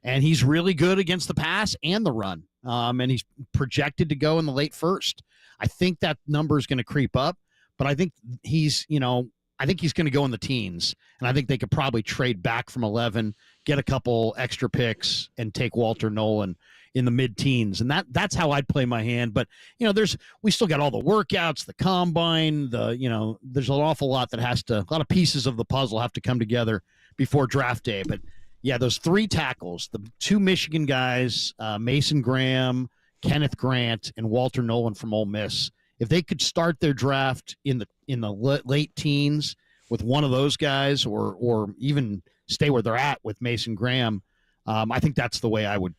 And he's really good against the pass and the run. And he's projected to go in the late first. I think that number is going to creep up, but I think he's going to go in the teens. And I think they could probably trade back from 11, get a couple extra picks, and take Walter Nolan in the mid-teens. And that's how I'd play my hand. But, we still got all the workouts, the combine, there's an awful lot a lot of pieces of the puzzle have to come together before draft day. But, yeah, those 3 tackles, the 2 Michigan guys, Mason Graham, Kenneth Grant, and Walter Nolan from Ole Miss, if they could start their draft in the late teens with one of those guys, or even stay where they're at with Mason Graham, I think that's the way I would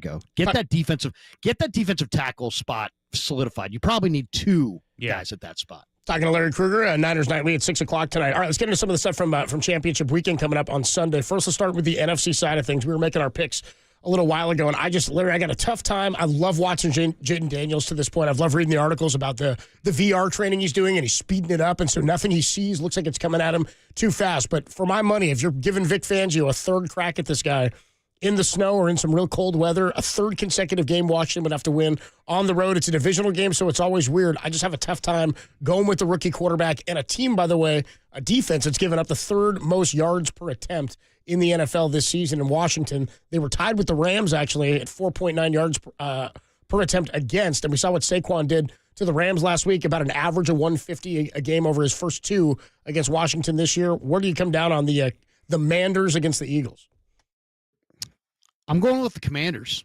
go. Get that defensive tackle spot solidified. You probably need 2 guys at that spot. Talking to Larry Krueger, Niners Nightly at 6 o'clock tonight. All right, let's get into some of the stuff from Championship Weekend coming up on Sunday. First, let's start with the NFC side of things. We were making our picks a little while ago, and I got a tough time. I love watching Jaden Daniels to this point. I've loved reading the articles about the VR training he's doing, and he's speeding it up, and so nothing he sees looks like it's coming at him too fast. But for my money, if you're giving Vic Fangio a third crack at this guy in the snow or in some real cold weather, a third consecutive game Washington would have to win on the road. It's a divisional game, so it's always weird. I just have a tough time going with the rookie quarterback and a team, by the way, a defense that's given up the 3rd most yards per attempt in the NFL this season in Washington. They were tied with the Rams, actually, at 4.9 yards per attempt against, and we saw what Saquon did to the Rams last week, about an average of 150 a game over his first 2 against Washington this year. Where do you come down on the Manders against the Eagles? I'm going with the Commanders.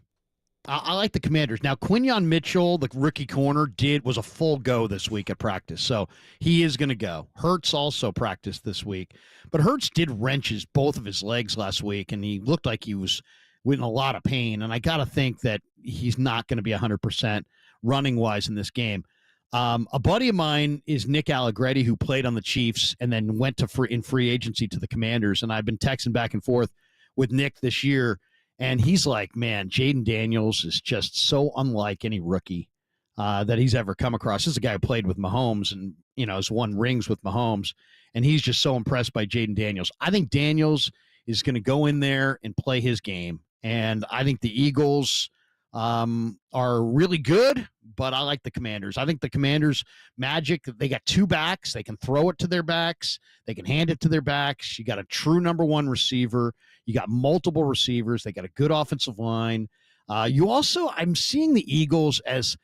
I like the Commanders. Now, Quinyon Mitchell, the rookie corner, was a full go this week at practice, so he is going to go. Hurts also practiced this week, but Hurts did wrenches both of his legs last week, and he looked like he was in a lot of pain, and I got to think that he's not going to be 100% running-wise in this game. A buddy of mine is Nick Allegretti, who played on the Chiefs and then went in free agency to the Commanders, and I've been texting back and forth with Nick this year. And he's like, man, Jaden Daniels is just so unlike any rookie that he's ever come across. This is a guy who played with Mahomes and, has won rings with Mahomes. And he's just so impressed by Jaden Daniels. I think Daniels is going to go in there and play his game. And I think the Eagles are really good, but I like the Commanders. I think the Commanders magic, they got 2 backs. They can throw it to their backs. They can hand it to their backs. You got a true number 1 receiver. You got multiple receivers. They got a good offensive line. I'm seeing the Eagles as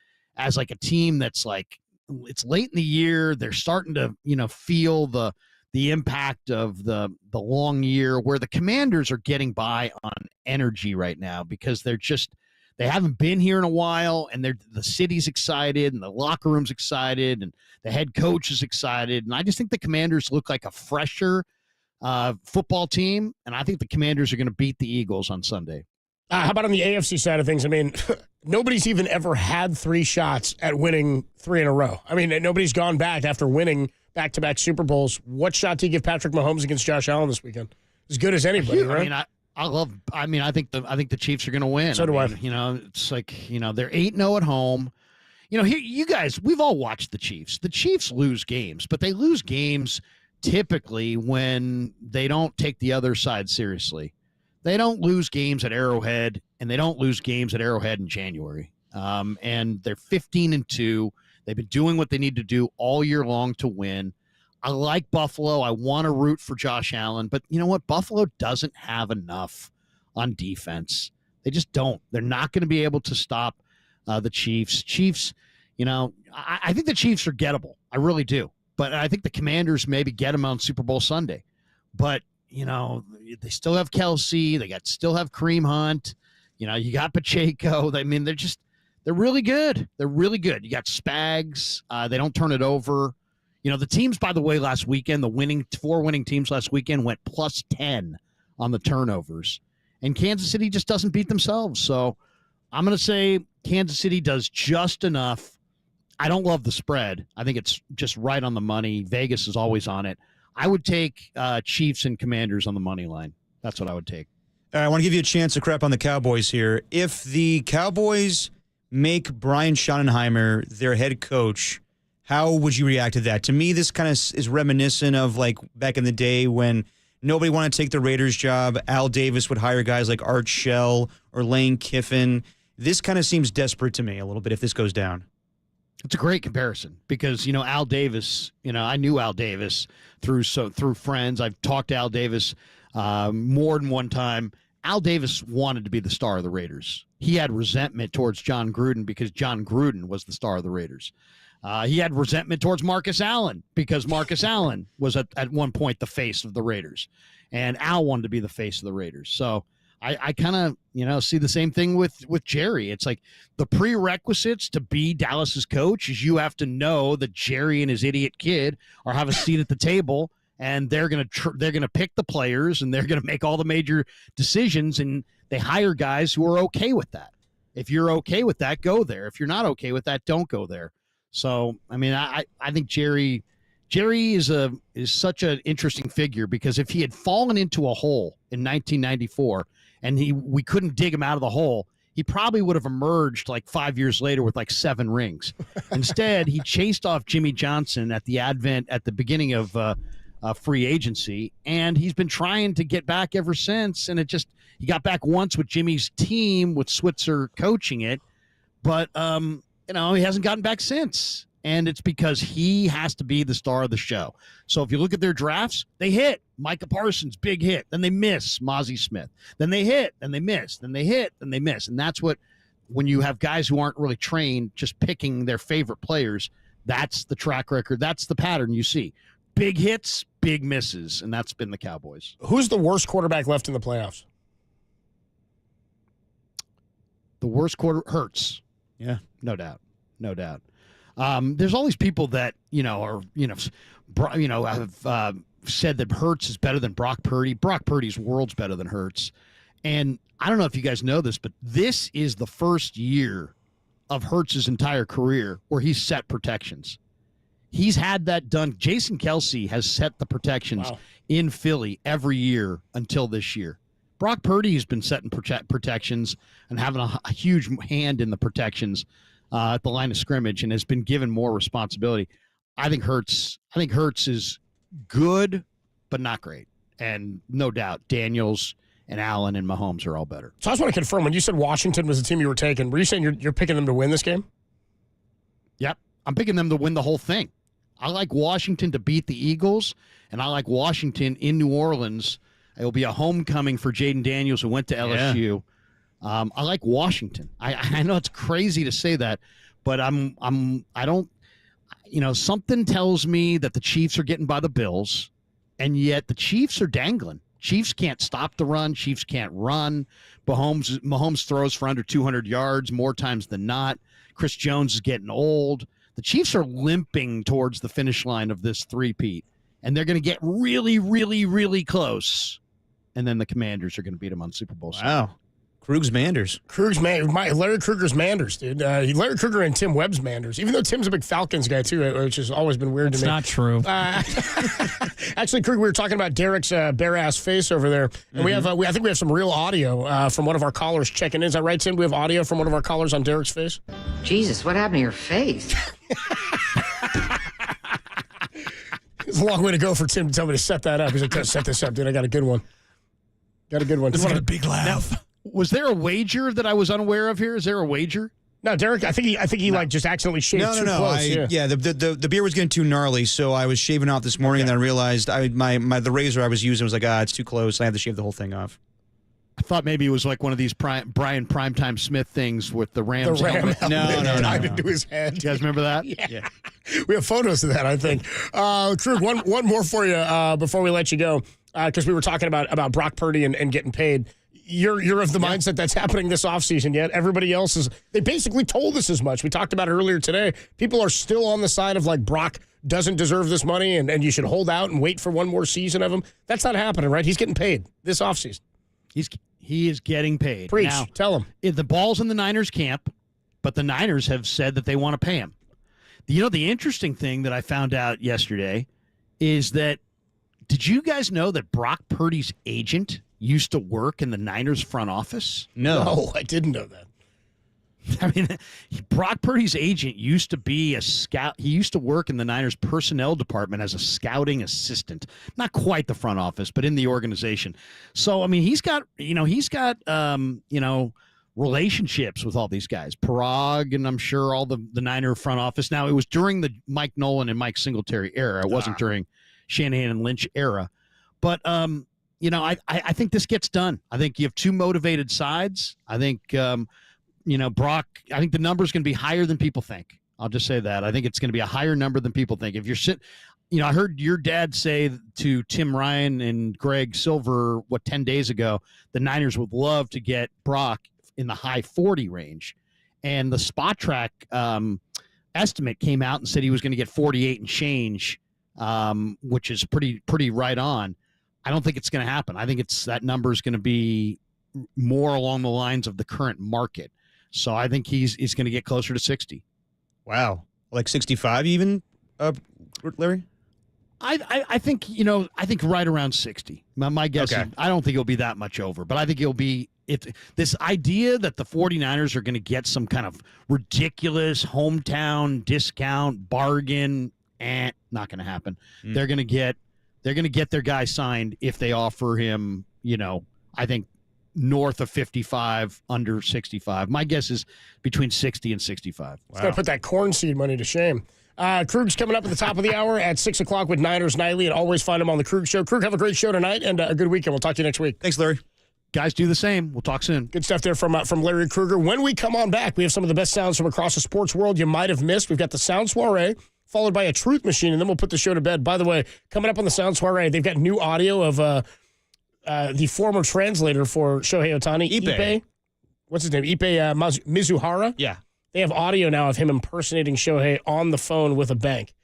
like a team that's like, it's late in the year. They're starting to, feel the impact of the long year, where the Commanders are getting by on energy right now because they haven't been here in a while, and the city's excited and the locker room's excited and the head coach is excited. And I just think the Commanders look like a fresher football team, and I think the Commanders are going to beat the Eagles on Sunday. How about on the AFC side of things? I mean, nobody's even ever had 3 shots at winning 3 in a row. I mean, nobody's gone back after winning back-to-back Super Bowls. What shot do you give Patrick Mahomes against Josh Allen this weekend? As good as anybody, right? I think the Chiefs are going to win. So do I. It's like, they're 8-0 at home. Here, you guys, we've all watched the Chiefs. The Chiefs lose games, but they lose games typically when they don't take the other side seriously. They don't lose games at Arrowhead, and they don't lose games at Arrowhead in January. And they're 15-2. They've been doing what they need to do all year long to win. I like Buffalo. I want to root for Josh Allen, but you know what? Buffalo doesn't have enough on defense. They just don't. They're not going to be able to stop the Chiefs. Chiefs, I think the Chiefs are gettable. I really do. But I think the Commanders maybe get them on Super Bowl Sunday. But, they still have Kelsey. They still have Kareem Hunt. You got Pacheco. I mean, they're really good. They're really good. You got Spags. They don't turn it over. The teams, by the way, last weekend, the 4 winning teams last weekend went plus 10 on the turnovers. And Kansas City just doesn't beat themselves. So I'm going to say Kansas City does just enough. I don't love the spread. I think it's just right on the money. Vegas is always on it. I would take Chiefs and Commanders on the money line. That's what I would take. I want to give you a chance to crap on the Cowboys here. If the Cowboys make Brian Schottenheimer their head coach, how would you react to that? To me, this kind of is reminiscent of like back in the day when nobody wanted to take the Raiders job. Al Davis would hire guys like Art Shell or Lane Kiffin. This kind of seems desperate to me a little bit if this goes down. It's a great comparison because, Al Davis, I knew Al Davis through friends. I've talked to Al Davis more than one time. Al Davis wanted to be the star of the Raiders. He had resentment towards John Gruden because John Gruden was the star of the Raiders. He had resentment towards Marcus Allen because Marcus Allen was at one point the face of the Raiders. And Al wanted to be the face of the Raiders. So I kind of, see the same thing with Jerry. It's like the prerequisites to be Dallas's coach is you have to know that Jerry and his idiot kid are have a seat at the table, and they're gonna pick the players, and they're gonna make all the major decisions, and they hire guys who are okay with that. If you're okay with that, go there. If you're not okay with that, don't go there. So I mean, I think Jerry is such an interesting figure because if he had fallen into a hole in 1994 and we couldn't dig him out of the hole, he probably would have emerged like 5 years later with like 7 rings. Instead, he chased off Jimmy Johnson at the beginning of free agency, and he's been trying to get back ever since. And he got back once with Jimmy's team with Switzer coaching it, but he hasn't gotten back since. And it's because he has to be the star of the show. So if you look at their drafts, they hit. Micah Parsons, big hit. Then they miss Mozzie Smith. Then they hit, then they miss. Then they hit, then they miss. And that's when you have guys who aren't really trained just picking their favorite players, that's the track record. That's the pattern you see. Big hits, big misses. And that's been the Cowboys. Who's the worst quarterback left in the playoffs? The worst Hurts. Yeah. No doubt. No doubt. There's all these people that have said that Hurts is better than Brock Purdy. Brock Purdy's worlds better than Hurts, and I don't know if you guys know this, but this is the first year of Hurts' entire career where he's set protections. He's had that done. Jason Kelce has set the protections in Philly every year until this year. Brock Purdy has been setting protections and having a huge hand in the protections at the line of scrimmage and has been given more responsibility. I think Hurts is good, but not great. And no doubt, Daniels and Allen and Mahomes are all better. So I just want to confirm, when you said Washington was the team you were taking, were you saying you're picking them to win this game? Yep. I'm picking them to win the whole thing. I like Washington to beat the Eagles, and I like Washington in New Orleans. It will be a homecoming for Jaden Daniels, who went to LSU. Yeah. I like Washington. I know it's crazy to say that, but something tells me that the Chiefs are getting by the Bills, and yet the Chiefs are dangling. Chiefs can't stop the run. Chiefs can't run. Mahomes throws for under 200 yards more times than not. Chris Jones is getting old. The Chiefs are limping towards the finish line of this three-peat, and they're going to get really, really, really close, and then the Commanders are going to beat them on Super Bowl Sunday. Wow. Krug's Manders. Larry Kruger's Manders, dude. Larry Kruger and Tim Webb's Manders. Even though Tim's a big Falcons guy, too, which has always been weird to me. That's not true. Actually, Krug, we were talking about Derek's bare-ass face over there. And I think we have some real audio from one of our callers checking in. Is that right, Tim? Do we have audio from one of our callers on Derek's face? Jesus, what happened to your face? It's a long way to go for Tim to tell me to set that up. He's like, set this up, dude. I got a good one. Got a good one. This is a big laugh. Now, was there a wager that I was unaware of here? Is there a wager? No, Derek. I think he like just accidentally shaved too close. The beer was getting too gnarly, so I was shaving off this morning, and then I realized the razor I was using was like, it's too close. I had to shave the whole thing off. I thought maybe it was like one of these Brian Primetime Smith things with the Rams helmet. No. Tied into his head. You guys remember that? Yeah. We have photos of that, I think. Krug, one more for you before we let you go, because we were talking about Brock Purdy and getting paid. You're of the mindset that's happening this offseason, yet everybody else they basically told us as much. We talked about it earlier today. People are still on the side of like Brock doesn't deserve this money and you should hold out and wait for one more season of him. That's not happening, right? He's getting paid this offseason. He is getting paid. Preach. Now, tell him. The ball's in the Niners camp, but the Niners have said that they want to pay him. The interesting thing that I found out yesterday is that, did you guys know that Brock Purdy's agent used to work in the Niners front office? No, I didn't know that. I mean, Brock Purdy's agent used to be a scout. He used to work in the Niners personnel department as a scouting assistant. Not quite the front office, but in the organization. So, I mean, he's got relationships with all these guys. Parag, and I'm sure all the Niner front office. Now, it was during the Mike Nolan and Mike Singletary era. It wasn't during Shanahan and Lynch era. But, I think this gets done. I think you have two motivated sides. I think, Brock, I think the number is going to be higher than people think. I'll just say that. I think it's going to be a higher number than people think. If you're I heard your dad say to Tim Ryan and Greg Silver, 10 days ago, the Niners would love to get Brock in the high 40 range. And the Spot Track estimate came out and said he was going to get 48 and change, which is pretty right on. I don't think it's going to happen. I think that number is going to be more along the lines of the current market. So I think he's going to get closer to 60. Wow. Like 65 even, Larry? I think, I think right around 60. My guess is I don't think he'll be that much over, but I think he'll be this idea that the 49ers are going to get some kind of ridiculous hometown discount bargain, not going to happen. They're going to get their guy signed if they offer him, I think north of 55, under 65. My guess is between 60 and 65. It's going to put that corn seed money to shame. Krug's coming up at the top of the hour at 6 o'clock with Niners Nightly, and always find him on the Krug Show. Krug, have a great show tonight and a good weekend. We'll talk to you next week. Thanks, Larry. Guys, do the same. We'll talk soon. Good stuff there from Larry Kruger. When we come on back, we have some of the best sounds from across the sports world you might have missed. We've got the Sound Soiree, followed by a Truth Machine, and then we'll put the show to bed. By the way, coming up on the Sound Soiree, they've got new audio of the former translator for Shohei Ohtani, Ippei. What's his name? Ippei Mizuhara? Yeah. They have audio now of him impersonating Shohei on the phone with a bank.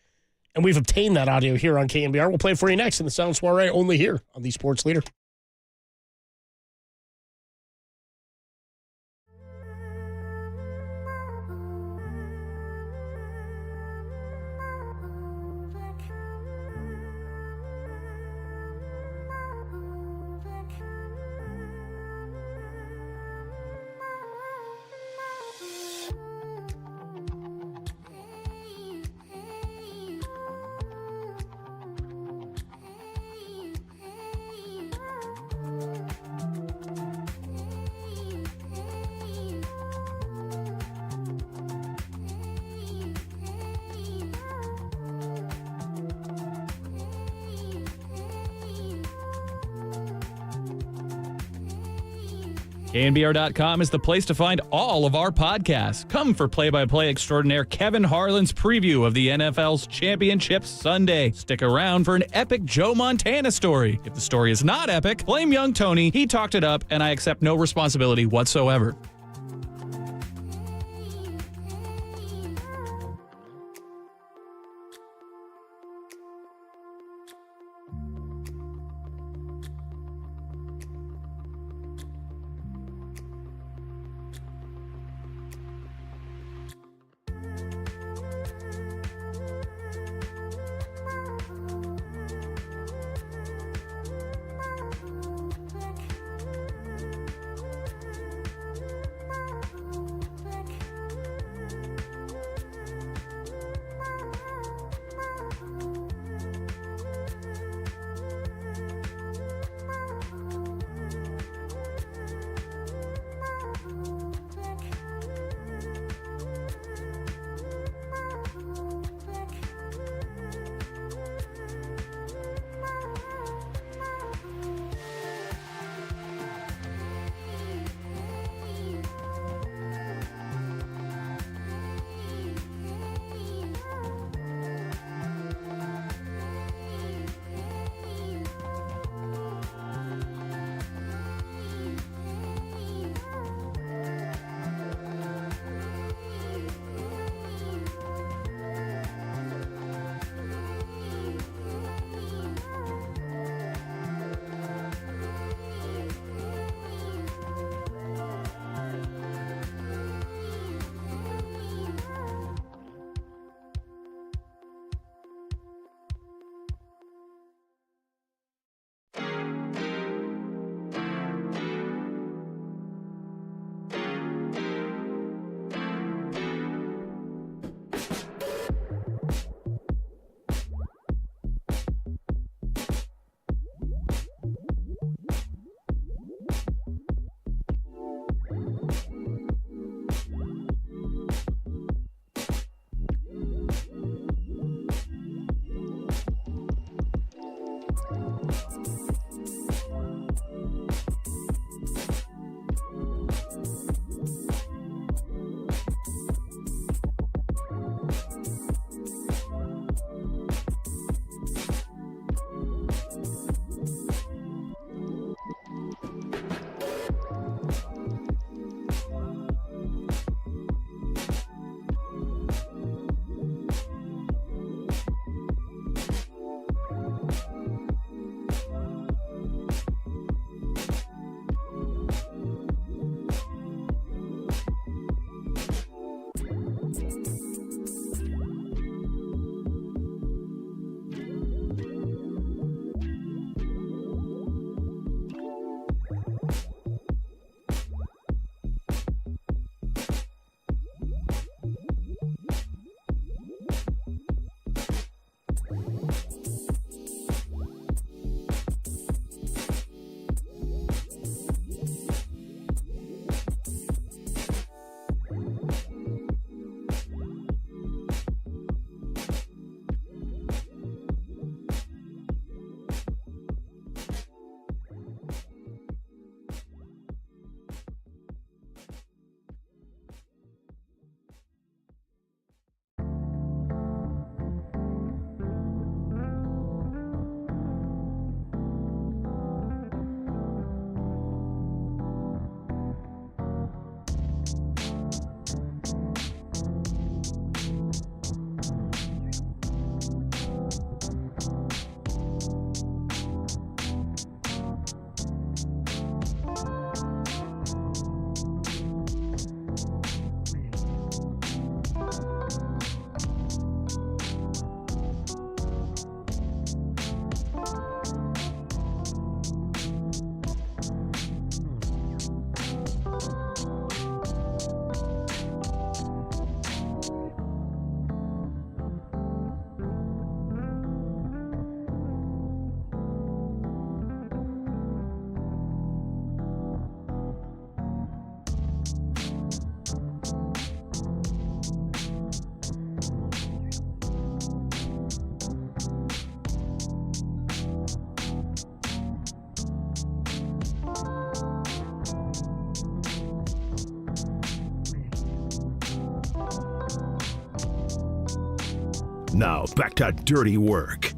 And we've obtained that audio here on KNBR. We'll play it for you next in the Sound Soiree, only here on the Sports Leader. KNBR.com is the place to find all of our podcasts. Come for play-by-play extraordinaire Kevin Harlan's preview of the NFL's Championship Sunday. Stick around for an epic Joe Montana story. If the story is not epic, blame young Tony. He talked it up, and I accept no responsibility whatsoever. Now back to dirty work.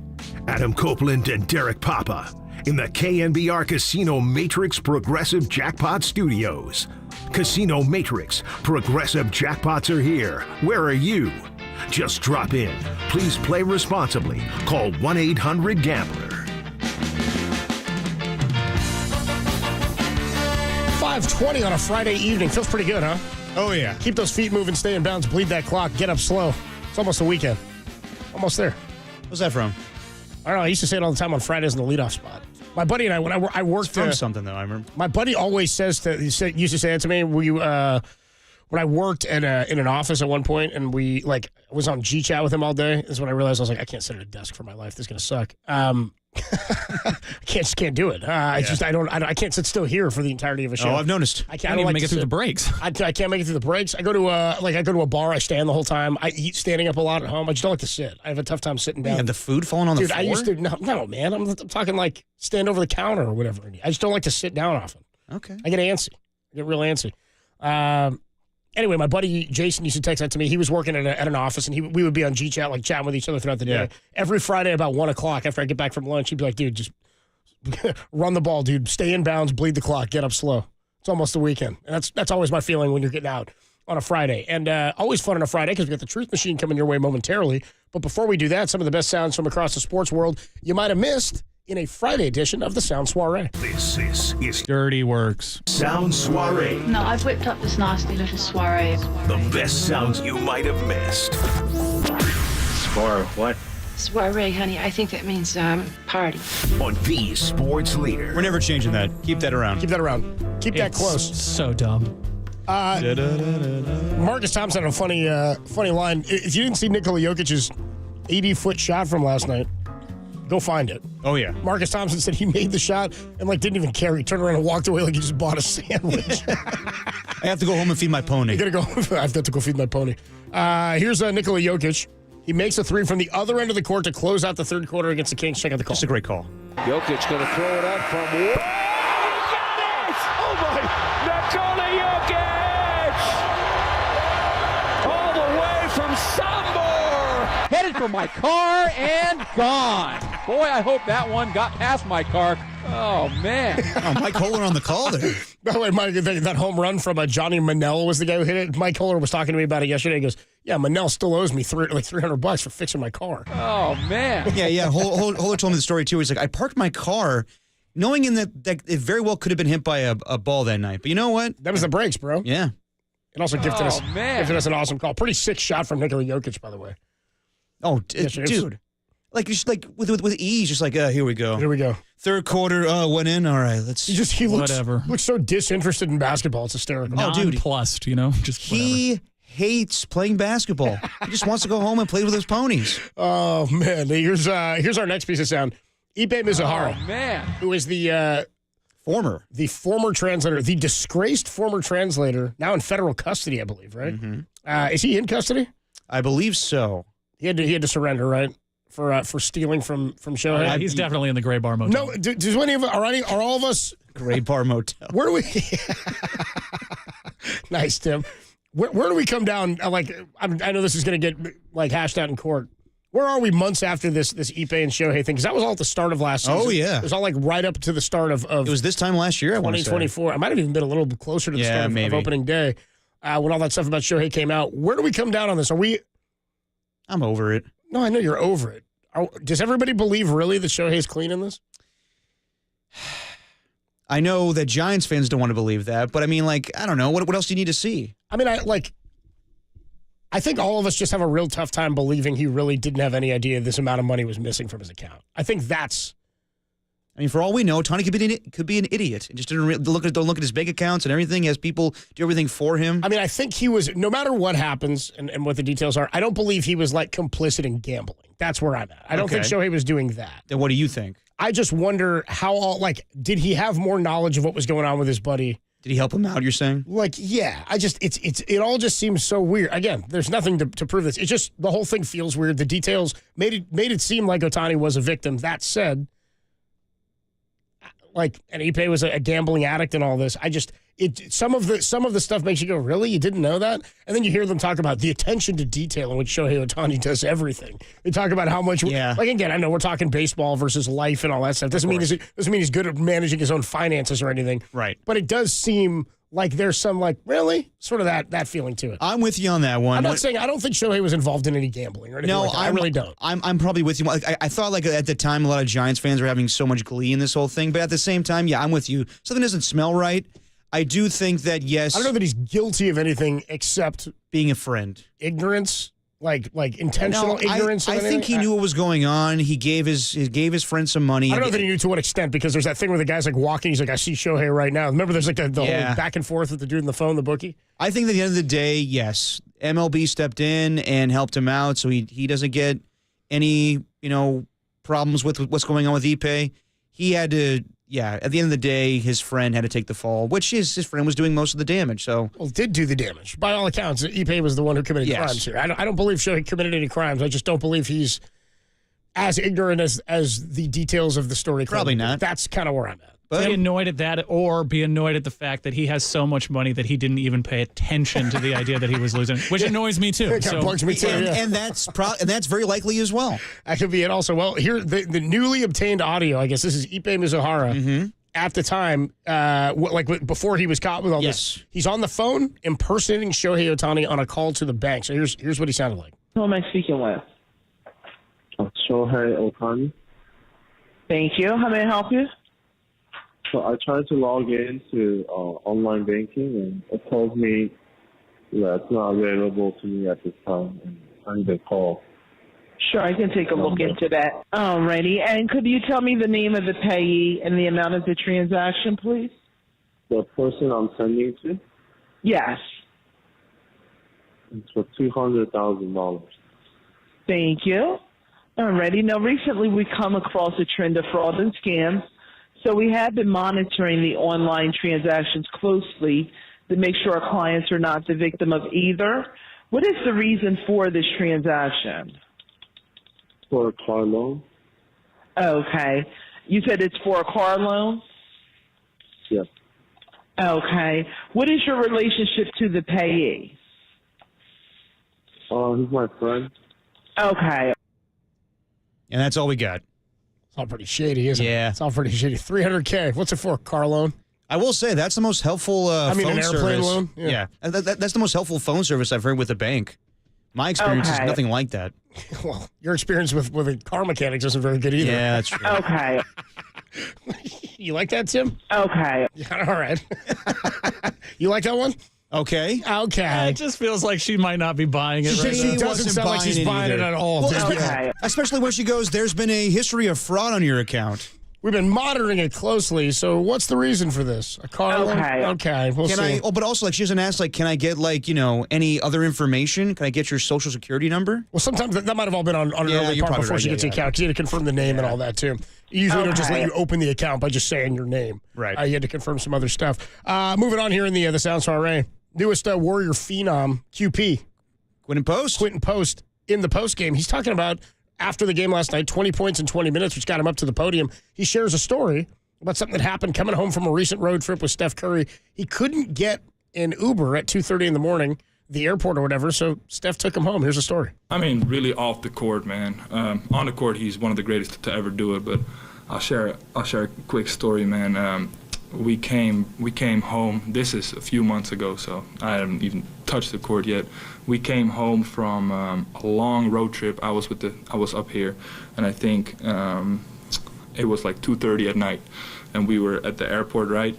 Adam Copeland and Derek Papa in the KNBR Casino Matrix Progressive Jackpot Studios. Casino Matrix Progressive Jackpots are here. Where are you? Just drop in. Please play responsibly. Call 1-800-GAMBLER. 5:20 on a Friday evening. Feels pretty good, huh? Oh, yeah. Keep those feet moving, stay in bounds, bleed that clock, get up slow. It's almost the weekend. Almost there. What's that from? I don't know. I used to say it all the time on Fridays in the leadoff spot. My buddy and I, when I worked... It's from something, though, I remember. My buddy always used to say it to me. When I worked in an office at one point, and we was on G-Chat with him all day, is when I realized I was like, I can't sit at a desk for my life. This is gonna suck. I just can't do it. I can't sit still here for the entirety of a show. Oh, I've noticed. I can't even make it through the breaks. I can't make it through the breaks. I go to a bar. I stand the whole time. I eat standing up a lot at home. I just don't like to sit. I have a tough time sitting down. You have the food falling on the floor? I used to. No, man. I'm talking like stand over the counter or whatever. I just don't like to sit down often. Okay. I get antsy. I get real antsy. Anyway, my buddy Jason used to text that to me. He was working at an office, and we would be on G-Chat, like chatting with each other throughout the day. Yeah. Every Friday about 1 o'clock after I get back from lunch, he'd be like, dude, just run the ball, dude. Stay in bounds, bleed the clock, get up slow. It's almost the weekend. And that's always my feeling when you're getting out on a Friday. And always fun on a Friday because we got the Truth Machine coming your way momentarily. But before we do that, some of the best sounds from across the sports world you might have missed in a Friday edition of the Sound Soiree. This is Dirty Works. Sound Soiree. No, I've whipped up this nasty little soiree. The best sounds you might have missed. Soiree what? Soiree, honey. I think that means party. On the sports leader. We're never changing that. Keep that around. Keep that around. Keep that close. So dumb. Marcus Thompson had a funny line. If you didn't see Nikola Jokic's 80-foot shot from last night, go find it. Oh, yeah. Marcus Thompson said he made the shot and didn't even care. He turned around and walked away like he just bought a sandwich. I have to go home and feed my pony. I have to go feed my pony. Here's Nikola Jokic. He makes a three from the other end of the court to close out the third quarter against the Kings. Check out the call. Just a great call. Jokic going to throw it up from... Whoa! Got it! Oh, my! Nikola Jokic! All the way from Sombor! Headed for my car and gone. Boy, I hope that one got past my car. Oh, man. Oh, Mike Kohler on the call there. By the way, Mike, that home run from Johnny Manel was the guy who hit it. Mike Kohler was talking to me about it yesterday. He goes, yeah, Manel still owes me $300 for fixing my car. Oh, man. Yeah. Kohler told me the story, too. He's like, I parked my car knowing that it very well could have been hit by a ball that night. But you know what? That was the brakes, bro. Yeah. It also gifted us an awesome call. Pretty sick shot from Nikola Jokic, by the way. Oh, dude. Just with ease, just here we go. Here we go. Third quarter, went in. All right, let's. He looks so disinterested in basketball. It's hysterical. Nonplussed, just he hates playing basketball. He just wants to go home and play with his ponies. Oh man, here's our next piece of sound. Ipe Mizuhara, who is the former translator, the disgraced former translator, now in federal custody, I believe. Right? Mm-hmm. Is he in custody? I believe so. He had to surrender, right? For stealing from Shohei. Yeah, he's definitely in the Gray Bar Motel. No, does any of are all of us Gray Bar Motel? Where do we? Nice, Tim. Where do we come down? I know this is going to get hashed out in court. Where are we months after this Ipe and Shohei thing? Because that was all at the start of last season. Oh yeah, it was all right up to the start of. It was this time last year. 2024. I might have even been a little bit closer to the start of opening day when all that stuff about Shohei came out. Where do we come down on this? I'm over it. No, I know you're over it. Does everybody believe really that Shohei's clean in this? I know that Giants fans don't want to believe that, but I mean, I don't know. What else do you need to see? I mean, I think all of us just have a real tough time believing he really didn't have any idea this amount of money was missing from his account. I think that's... I mean, for all we know, Tony could be an idiot and just don't look at his bank accounts and everything. He has people do everything for him. I mean, I think he was, no matter what happens and what the details are, I don't believe he was complicit in gambling. That's where I'm at. I don't think Shohei was doing that. Then what do you think? I just wonder how did he have more knowledge of what was going on with his buddy? Did he help him out, you're saying? Yeah. It all just seems so weird. Again, there's nothing to prove this. It's just the whole thing feels weird. The details made it seem like Ohtani was a victim. That said, and Ipe was a gambling addict and all this. some of the stuff makes you go, really? You didn't know that? And then you hear them talk about the attention to detail in which Shohei Ohtani does everything. They talk about how much, like again, I know we're talking baseball versus life and all that stuff. Doesn't mean he's good at managing his own finances or anything. Right. But it does seem like there's some really sort of that feeling to it. I'm with you on that one. I'm not saying I don't think Shohei was involved in any gambling or anything like that. I really don't. I'm probably with you. I thought like at the time a lot of Giants fans were having so much glee in this whole thing, but at the same time, yeah, I'm with you. Something doesn't smell right. I do think that, yes. I don't know that he's guilty of anything except being a friend. Ignorance, like intentional ignorance. I think he knew what was going on. He gave his friend some money. I don't know that he knew to what extent, because there's that thing where the guy's like walking. He's like, I see Shohei right now. Remember, there's like the whole back and forth with the dude on the phone, the bookie. I think at the end of the day, yes, MLB stepped in and helped him out, so he doesn't get any problems with what's going on with Ipe. He had to. Yeah, at the end of the day, his friend had to take the fall, which his friend was doing most of the damage. So, did do the damage. By all accounts, Ipe was the one who committed crimes here. I don't believe Shohei committed any crimes. I just don't believe he's as ignorant as the details of the story. Probably not. That's kind of where I'm at. But be annoyed at that, or be annoyed at the fact that he has so much money that he didn't even pay attention to the idea that he was losing, which annoys me too. It kind of bugs me too. And that's very likely as well. That could be it also. Well, here the newly obtained audio. I guess this is Ipe Mizuhara. At the time, before he was caught with all this, he's on the phone impersonating Shohei Ohtani on a call to the bank. So here's what he sounded like. Who am I speaking with? Shohei Ohtani. Thank you. How may I help you? So I tried to log in to online banking, and it tells me that it's not available to me at this time, and I need a call. Sure, I can take a look into that. Alrighty. And could you tell me the name of the payee and the amount of the transaction, please? The person I'm sending to? Yes. It's for $200,000. Thank you. Alrighty. Now, recently we come across a trend of fraud and scams. So we have been monitoring the online transactions closely to make sure our clients are not the victim of either. What is the reason for this transaction? For a car loan. Okay. You said it's for a car loan? Yes. Okay. What is your relationship to the payee? He's my friend. Okay. And that's all we got. It's all pretty shady, isn't it? Yeah. It's all pretty shady. $300K. What's it for? A car loan? I will say that's the most helpful phone an airplane service. Loan? Yeah. That's the most helpful phone service I've heard with a bank. My experience is nothing like that. Well, your experience with a car mechanics isn't very good either. Yeah, that's true. Okay. You like that, Tim? Okay. Yeah, all right. You like that one? Okay. Okay. It just feels like she might not be buying it right She now. doesn't sound like she's buying it at all. Well, Okay. especially when she goes, there's been a history of fraud on your account. We've been monitoring it closely, so what's the reason for this? A car loan? Okay, we'll see. But also, like, she doesn't ask, like, can I get, like, any other information? Can I get your social security number? Well, sometimes that might have all been on an early part before she gets the account, because you had to confirm the name and all that, too. Usually don't just let you open the account by just saying your name. Right. You had to confirm some other stuff. Moving on here in the Sound Soiree. Newest Warrior phenom, QP. Quinton Post. Quinton Post in the post game. He's talking about, after the game last night, 20 points in 20 minutes, which got him up to the podium. He shares a story about something that happened coming home from a recent road trip with Steph Curry. He couldn't get an Uber at 2:30 in the morning, the airport or whatever, so Steph took him home. Here's a story. I mean, really off the court, man. On the court, he's one of the greatest to ever do it, but I'll share a quick story, man. We came home. This is a few months ago, so I haven't even touched the court yet. We came home from a long road trip. I was up here, and I think it was like 2:30 at night, and we were at the airport, right?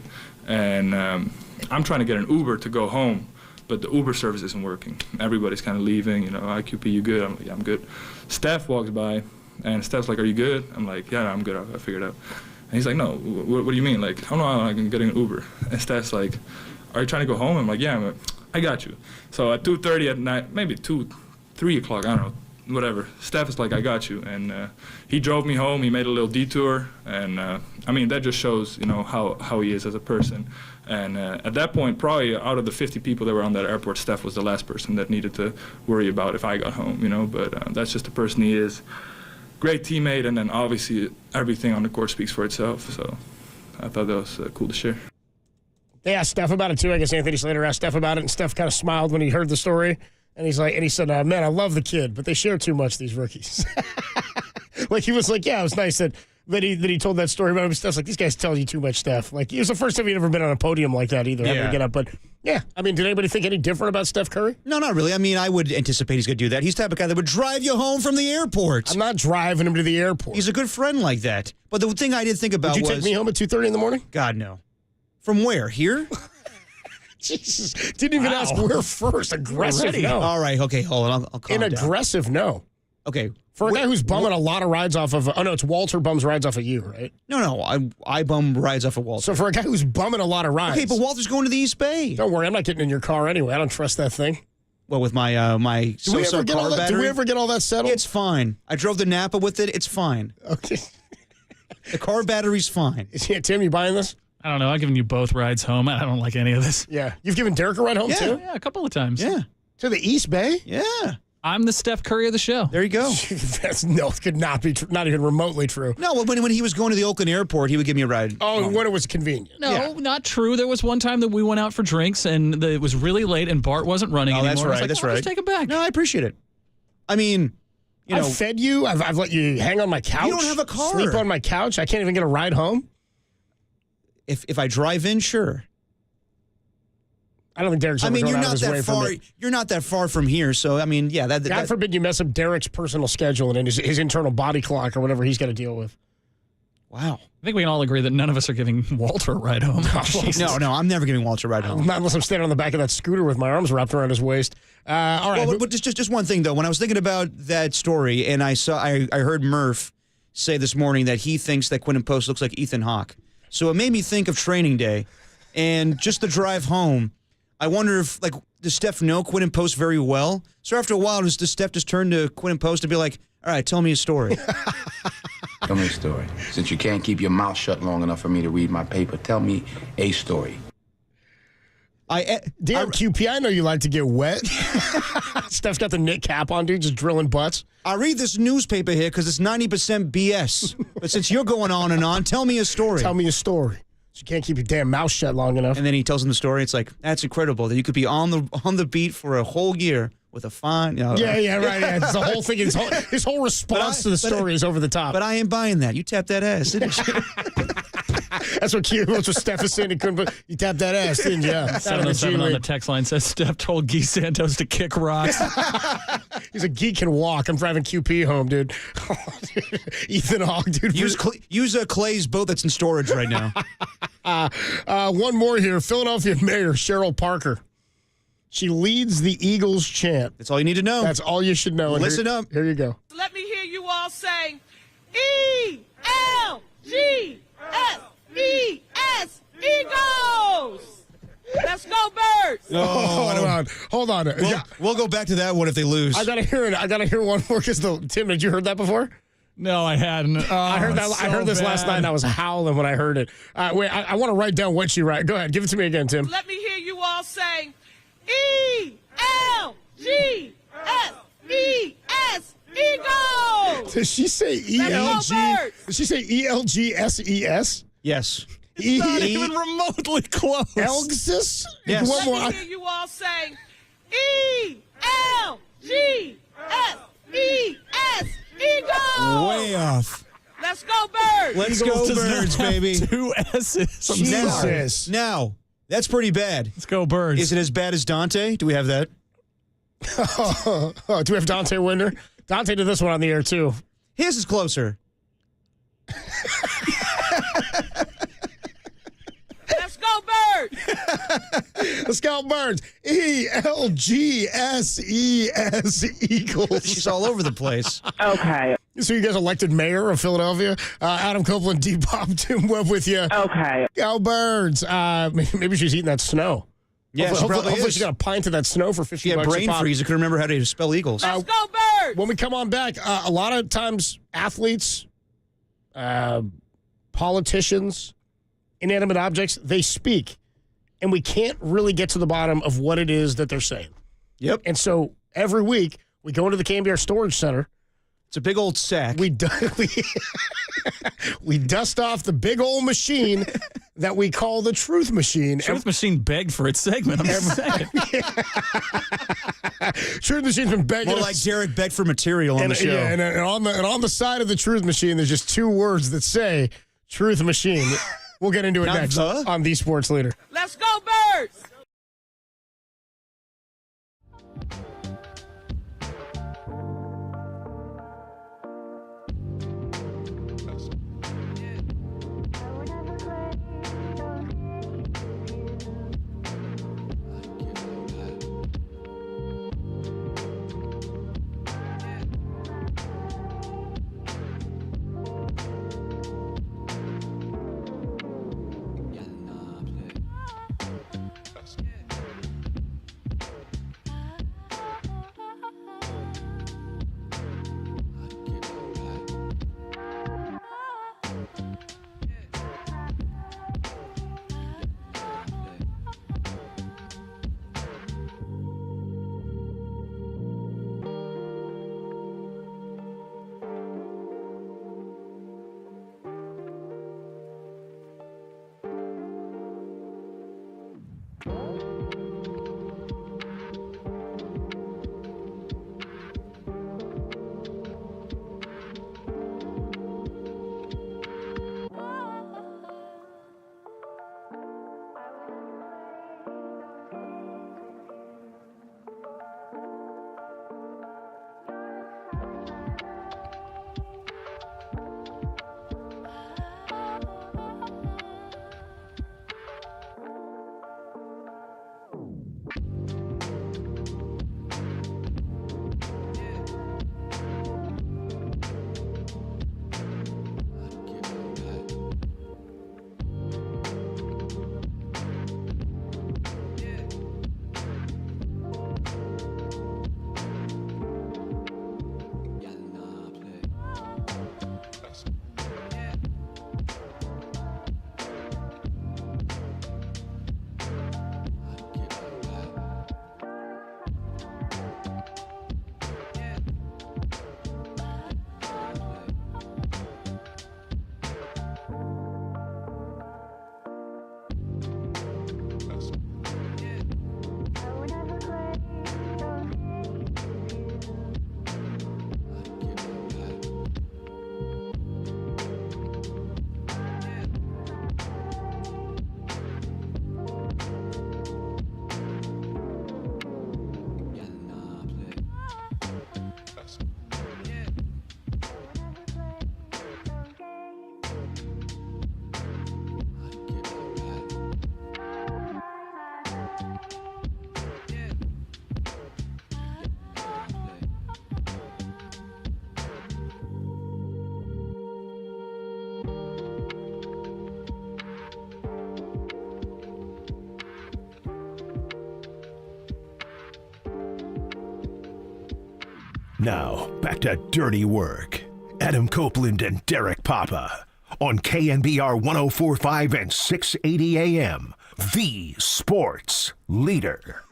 And I'm trying to get an Uber to go home, but the Uber service isn't working. Everybody's kind of leaving. IQP, you good? I'm like, yeah, I'm good. Steph walks by, and Steph's like, are you good? I'm like, yeah, I'm good. I figured it out. And he's like, no, what do you mean? Like, oh no, I can get an Uber. And Steph's like, are you trying to go home? I'm like, yeah, I got you. So at 2:30 at night, maybe 3 o'clock, I don't know, whatever. Steph is like, I got you. And he drove me home. He made a little detour. And I mean, that just shows, how he is as a person. And at that point, probably out of the 50 people that were on that airport, Steph was the last person that needed to worry about if I got home, But that's just the person he is. Great teammate, and then obviously everything on the court speaks for itself. So I thought that was cool to share. They asked Steph about it, too. I guess Anthony Slater asked Steph about it, and Steph kind of smiled when he heard the story. And he said, man, I love the kid, but they share too much, these rookies. Like, he was like, yeah, it was nice that he told that story about him. Steph's like, these guys tell you too much, Steph. Like, it was the first time he'd ever been on a podium like that either, having to get up. But, yeah, I mean, did anybody think any different about Steph Curry? No, not really. I mean, I would anticipate he's going to do that. He's the type of guy that would drive you home from the airport. I'm not driving him to the airport. He's a good friend like that. But the thing I did think about Would you take me home at 2:30 in the morning? God, no. From where? Here? Jesus. Didn't even ask where first. Aggressive no. All right. Okay, hold on. I'll calm An down. aggressive no. Okay. For a guy who's bumming a lot of rides off of... Oh, no, it's Walter bums rides off of you, right? No. I bum rides off of Walter. So for a guy who's bumming a lot of rides... Okay, but Walter's going to the East Bay. Don't worry. I'm not getting in your car anyway. I don't trust that thing. Well, with my my so-so car battery. Did we ever get all that settled? It's fine. I drove the Napa with it. It's fine. Okay. The car battery's fine. Yeah, Tim, you buying this? I don't know. I've given you both rides home. I don't like any of this. Yeah. You've given Derek a ride home, too? Yeah, a couple of times. Yeah. To the East Bay? Yeah. I'm the Steph Curry of the show. There you go. It could not be not even remotely true. No, when he was going to the Oakland airport, he would give me a ride. Oh, when it was convenient. No, not true. There was one time that we went out for drinks, and it was really late, and Bart wasn't running anymore. That's I was right. like, That's "Oh, right. Just take it back." No, I appreciate it. I mean, I've fed you. I've let you hang on my couch. You don't have a car. Sleep on my couch. I can't even get a ride home. If I drive in, sure. I don't think Derek's ever going out of his way far. for me. You're not that far from here, so I mean, yeah. God forbid you mess up Derek's personal schedule and his internal body clock or whatever he's got to deal with. Wow. I think we can all agree that none of us are giving Walter a ride home. No, I'm never giving Walter a ride home. Not unless I'm standing on the back of that scooter with my arms wrapped around his waist. All right. Well, but just one thing though. When I was thinking about that story, and I heard Murph say this morning that he thinks that Quinton Post looks like Ethan Hawke. So it made me think of training day, and just the drive home. I wonder if, does Steph know Quinton Post very well? So after a while, does Steph just turn to Quinton Post and be like, all right, tell me a story? Tell me a story. Since you can't keep your mouth shut long enough for me to read my paper, tell me a story. Damn, QP, I know you like to get wet. Steph's got the knit cap on, dude, just drilling butts. I read this newspaper here because it's 90% BS. But since you're going on and on, tell me a story. Tell me a story. You can't keep your damn mouth shut long enough. And then he tells him the story. It's like, that's incredible that you could be on the beat for a whole year with a fine. Yeah, right. Yeah. It's the whole thing. His whole response to the story is over the top. But I ain't buying that. You tapped that ass, didn't you? That's what Steph is saying. You tapped that ass, didn't you? 707 on the text line says Steph told Guy Santos to kick rocks. He's a geek can walk. I'm driving QP home, dude. Ethan Hawke, dude. Use Clay's boat that's in storage right now. One more here. Philadelphia Mayor Cheryl Parker. She leads the Eagles chant. That's all you need to know. That's all you should know. And Listen up. Here you go. Let me hear you all saying E-L-G-S-E-S, Eagles! Let's go, Birds! Oh, hold on. We'll go back to that one if they lose. I gotta hear it. I gotta hear one more because Tim, had you heard that before? No, I hadn't. I heard that. I heard this last night and I was howling when I heard it. Wait, I want to write down what she wrote. Go ahead, give it to me again, Tim. Let me hear you all saying E-L-G-S-E-S, Eagles! Does she say E-L-G? Does she say E-L-G-S-E-S? Yes. It's not even remotely close. Elgsis? Yes. Let me hear you all saying E-L-G-S-E-S, Eagles! Way off. Let's go, Birds! Let's go, Birds, baby. 2 S's. Jesus. Now, that's pretty bad. Let's go, Birds. Is it as bad as Dante? Do we have that? Do we have Dante Winder? Dante did this one on the air, too. His is closer. Let's go, Birds! Let's go, Birds. E-L-G-S-E-S, Eagles. She's all over the place. Okay. So you guys elected mayor of Philadelphia. Adam Copeland, D-Bob, Tim Webb with you. Okay. Go, Birds. Maybe she's eating that snow. Yeah, hopefully she got a pint of that snow for $50. She had brain freeze. I couldn't remember how to spell Eagles. Let's go, Birds! When we come on back, a lot of times athletes, politicians, inanimate objects, they speak. And we can't really get to the bottom of what it is that they're saying. Yep. And so every week, we go into the KNBR Storage Center. It's a big old sack. We dust off the big old machine that we call the Truth Machine. Truth Machine begged for its segment. I'm just saying. Truth Machine's been begging. More like Derek begged for material on the show. Yeah, and on the side of the Truth Machine, there's just two words that say Truth Machine. We'll get into it next on The Sports Leader. Let's go, Birds! Now, back to Dirty Work. Adam Copeland and Derek Papa on KNBR 104.5 and 680 AM, the sports leader.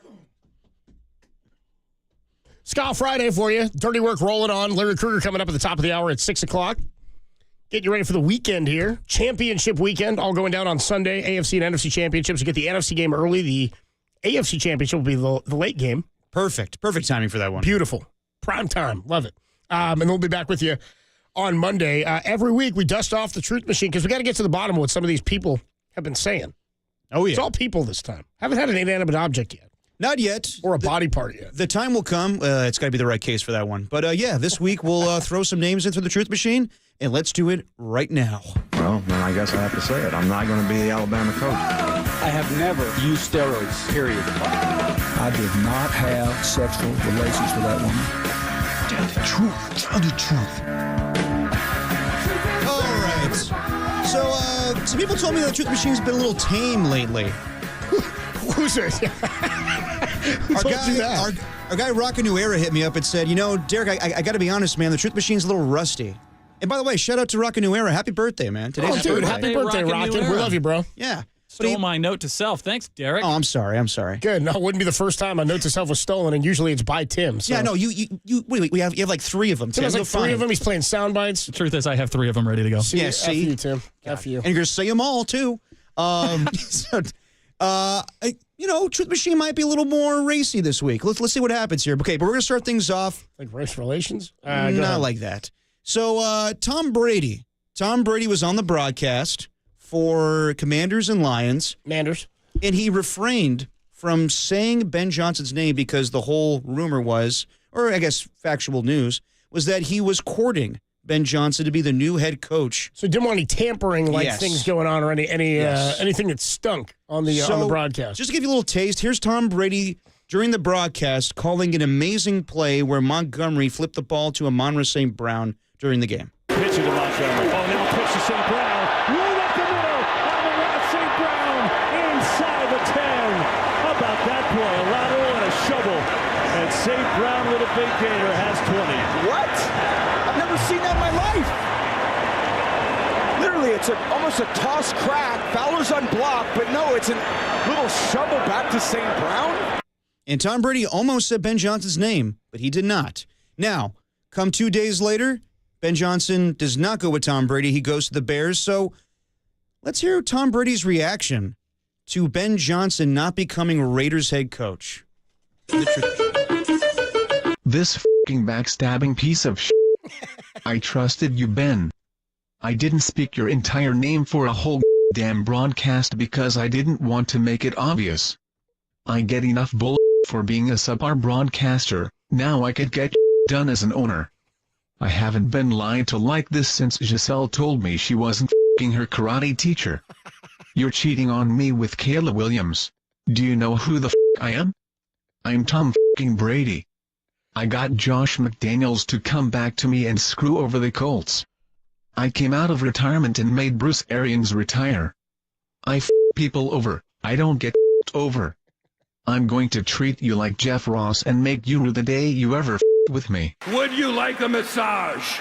Ska Friday for you. Dirty Work rolling on. Larry Kruger coming up at the top of the hour at 6 o'clock. Get you ready for the weekend here. Championship weekend, all going down on Sunday. AFC and NFC Championships. You get the NFC game early. The AFC Championship will be the late game. Perfect timing for that one. Beautiful. Prime time. Love it. And we'll be back with you on Monday. Every week we dust off the Truth Machine because we got to get to the bottom of what some of these people have been saying. Oh, yeah. It's all people this time. Haven't had an inanimate object yet. Not yet. Or a body part yet. The time will come. It's got to be the right case for that one. But, this week we'll throw some names into the Truth Machine, and let's do it right now. Well, then I guess I have to say it. I'm not going to be the Alabama coach. I have never used steroids, period. I did not have sexual relations with that woman. Tell the truth. Tell the truth. All right. So, some people told me that the Truth Machine's been a little tame lately. Who's it? Our guy Rockin' New Era hit me up and said, Derek, I got to be honest, man, the Truth Machine's a little rusty. And by the way, shout out to Rockin' New Era. Happy birthday, man. Today's happy birthday, Rockin'. We love you, bro. Yeah. Stole my note to self. Thanks, Derek. Oh, I'm sorry. Good. No, it wouldn't be the first time a note to self was stolen, and usually it's by Tim. So. Yeah, no, you have like 3 of them. Tim has like 3 of them. He's playing sound bites. The truth is, I have 3 of them ready to go. F you, Tim. F you. And you're going to say them all, too. Truth Machine might be a little more racy this week. Let's see what happens here. Okay, but we're going to start things off. Like race relations? Not like that. So, Tom Brady. Tom Brady was on the broadcast for Commanders and Lions. Manders. And he refrained from saying Ben Johnson's name because the whole rumor was, or I guess factual news, was that he was courting Ben Johnson to be the new head coach. So didn't want any tampering, like Yes. things going on, or anything that stunk on the broadcast. Just to give you a little taste, here's Tom Brady during the broadcast calling an amazing play where Montgomery flipped the ball to Amon-Ra St. Brown during the game. Pitch to Montgomery. Oh, now pitch to St. Brown. Right up the middle. Amon-Ra St. Brown inside the 10. How about that play? A lateral and a shovel. And St. Brown with a big gainer has 20. What? I've never seen that in my life. Literally, it's almost a toss crack. Fowler's unblocked, but no, it's a little shovel back to St. Brown. And Tom Brady almost said Ben Johnson's name, but he did not. Now, come 2 days later, Ben Johnson does not go with Tom Brady. He goes to the Bears. So let's hear Tom Brady's reaction to Ben Johnson not becoming Raiders head coach. This f***ing backstabbing piece of shit. I trusted you, Ben. I didn't speak your entire name for a whole damn broadcast because I didn't want to make it obvious. I get enough bull for being a subpar broadcaster. Now I could get done as an owner. I haven't been lied to like this since Giselle told me she wasn't f***ing her karate teacher. You're cheating on me with Kayla Williams. Do you know who the f*** I am? I'm Tom f***ing Brady. I got Josh McDaniels to come back to me and screw over the Colts. I came out of retirement and made Bruce Arians retire. I f*** people over, I don't get f***ed over. I'm going to treat you like Jeff Ross and make you rue the day you ever f***ed with me. Would you like a massage?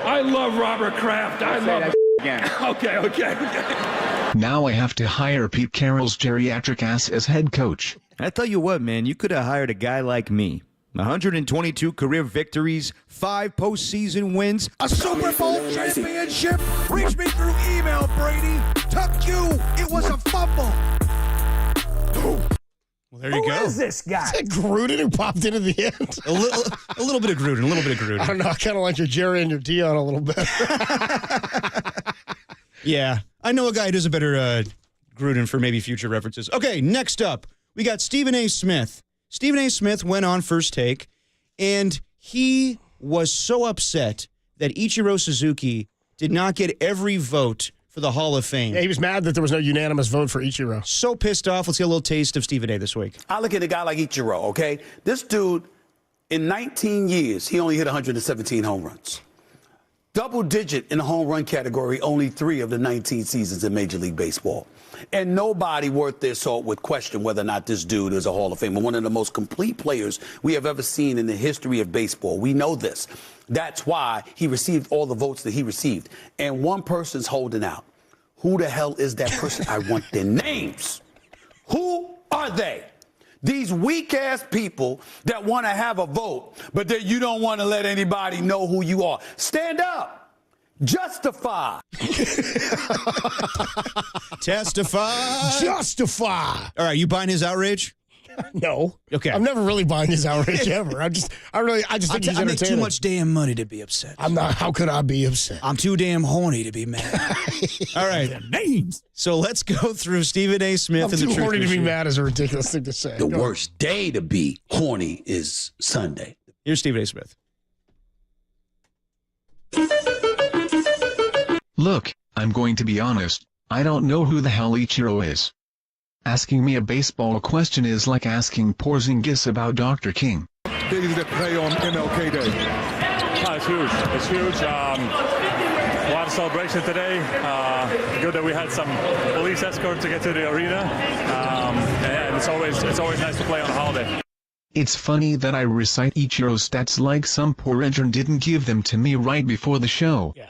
I love Robert Kraft. I love it. Again. Okay. Now I have to hire Pete Carroll's geriatric ass as head coach. I tell you what, man, you could have hired a guy like me. 122 career victories, 5 postseason wins, A Super Bowl championship. Reach me through email, Brady. Tuck you. It was a fumble. Well, there you go. Who is this guy? Is that Gruden who popped in at the end? A little bit of Gruden. I don't know. I kind of like your Jerry and your Dion a little bit. Yeah. I know a guy who does a better Gruden for maybe future references. Okay, next up, we got Stephen A. Smith. Stephen A. Smith went on First Take, and he was so upset that Ichiro Suzuki did not get every vote for the Hall of Fame. Yeah, he was mad that there was no unanimous vote for Ichiro. So pissed off. Let's get a little taste of Stephen A. this week. I look at a guy like Ichiro, okay? This dude, in 19 years, he only hit 117 home runs. Double digit in the home run category, only 3 of the 19 seasons in Major League Baseball. And nobody worth their salt would question whether or not this dude is a Hall of Famer, one of the most complete players we have ever seen in the history of baseball. We know this. That's why he received all the votes that he received. And one person's holding out. Who the hell is that person? I want their names. Who are they? These weak-ass people that want to have a vote, but that you don't want to let anybody know who you are. Stand up. Justify. Testify. Justify. All right, you buying his outrage? No. Okay. I'm never really buying his outrage ever. I just think he's entertaining. I make too much damn money to be upset. I'm not. How could I be upset? I'm too damn horny to be mad. All right. Names. So let's go through Stephen A. Smith I'm and the too Truth horny to be Machine. mad is a ridiculous thing to say. The Go worst day to be horny is Sunday. Here's Stephen A. Smith. Look, I'm going to be honest, I don't know who the hell Ichiro is. Asking me a baseball question is like asking Porzingis about Dr. King. Days that play on MLK Day. Oh, it's huge. It's huge. A lot of celebration today. Good that we had some police escort to get to the arena. And it's always nice to play on a holiday. It's funny that I recite Ichiro's stats like some poor intern didn't give them to me right before the show. Yeah.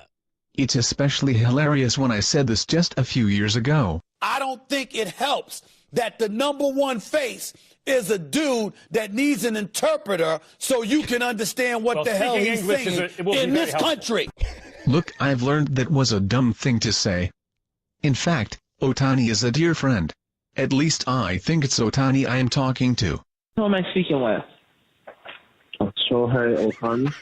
It's especially hilarious when I said this just a few years ago. I don't think it helps that the number one face is a dude that needs an interpreter so you can understand what the hell he's saying in this country. Look, I've learned that was a dumb thing to say. In fact, Ohtani is a dear friend. At least I think it's Ohtani I am talking to. Who am I speaking with? Shohei Ohtani.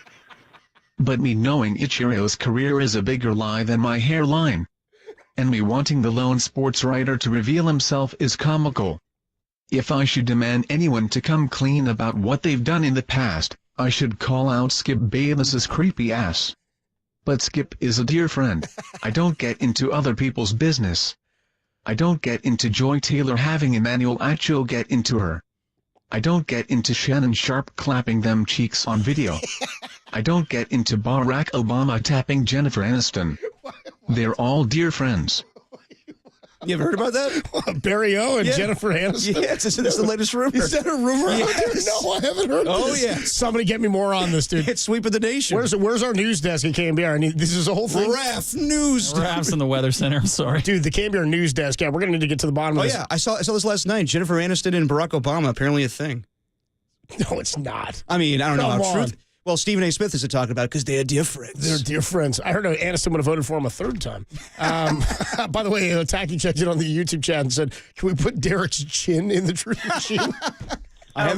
But me knowing Ichiro's career is a bigger lie than my hairline. And me wanting the lone sports writer to reveal himself is comical. If I should demand anyone to come clean about what they've done in the past, I should call out Skip Bayless's creepy ass. But Skip is a dear friend. I don't get into other people's business. I don't get into Joy Taylor having Emmanuel Acho get into her. I don't get into Shannon Sharp clapping them cheeks on video. I don't get into Barack Obama tapping Jennifer Aniston. They're all dear friends. You ever heard about that? Barry O and Jennifer Aniston? Yeah, it's the latest rumor. Is that a rumor? Yes. No, I haven't heard of this. Oh, yeah. Somebody get me more on this, dude. It's sweep of the nation. Where's our news desk at KNBR? This is a whole thing. Raf News. Raf's in the weather center. Sorry. Dude, the KNBR news desk. Yeah, we're going to need to get to the bottom of this. Oh, yeah. I saw this last night. Jennifer Aniston and Barack Obama, apparently a thing. No, it's not. I mean, I don't know Come how on. truth. Well, Stephen A. Smith is to talk about it because they are dear friends. They're dear friends. I heard Aniston would have voted for him a third time. By the way, Tacky checked in on the YouTube chat and said, can we put Derek's chin in the truth machine? I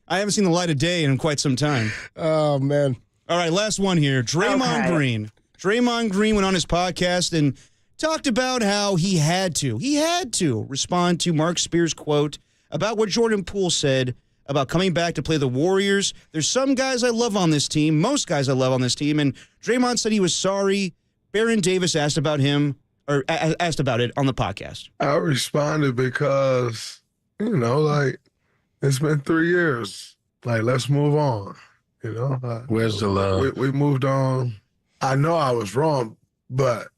haven't seen the light of day in quite some time. Oh, man. All right, last one here. Draymond Green. Draymond Green went on his podcast and talked about how he had to respond to Mark Spears' quote about what Jordan Poole said about coming back to play the Warriors. There's some guys I love on this team, most guys I love on this team, and Draymond said he was sorry. Baron Davis asked about it on the podcast. I responded because, it's been 3 years. Let's move on. Where's the love? We moved on. I know I was wrong, but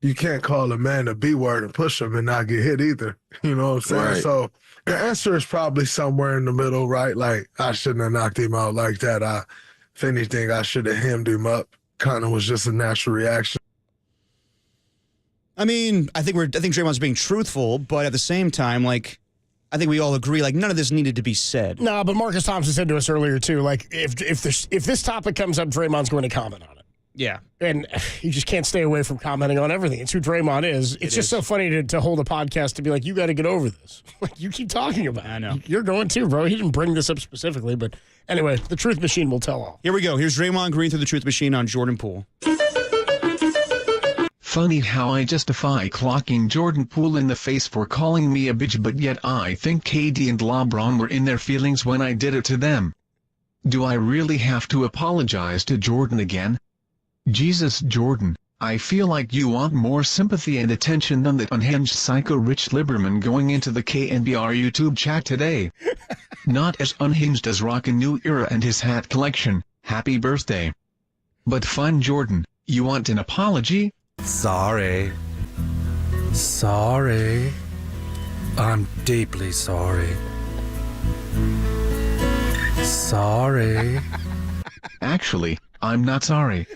you can't call a man a B word and push him and not get hit either. You know what I'm saying? Right. So the answer is probably somewhere in the middle, right? I shouldn't have knocked him out like that. If anything, I should have hemmed him up. Kind of was just a natural reaction. I mean, I think Draymond's being truthful, but at the same time, I think we all agree, none of this needed to be said. No, but Marcus Thompson said to us earlier, too, if this topic comes up, Draymond's going to comment on it. Yeah. And you just can't stay away from commenting on everything. It's who Draymond is. It's just so funny to hold a podcast to be like, you got to get over this. You keep talking about it. I know. You're going to, bro. He didn't bring this up specifically. But anyway, the Truth Machine will tell all. Here we go. Here's Draymond Green through the Truth Machine on Jordan Poole. Funny how I justify clocking Jordan Poole in the face for calling me a bitch, but yet I think KD and LeBron were in their feelings when I did it to them. Do I really have to apologize to Jordan again? Jesus, Jordan, I feel like you want more sympathy and attention than that unhinged psycho Rich Lieberman going into the KNBR YouTube chat today. Not as unhinged as Rockin' New Era and his hat collection. Happy birthday. But fine, Jordan, you want an apology? Sorry. I'm deeply sorry. Sorry. Actually, I'm not sorry.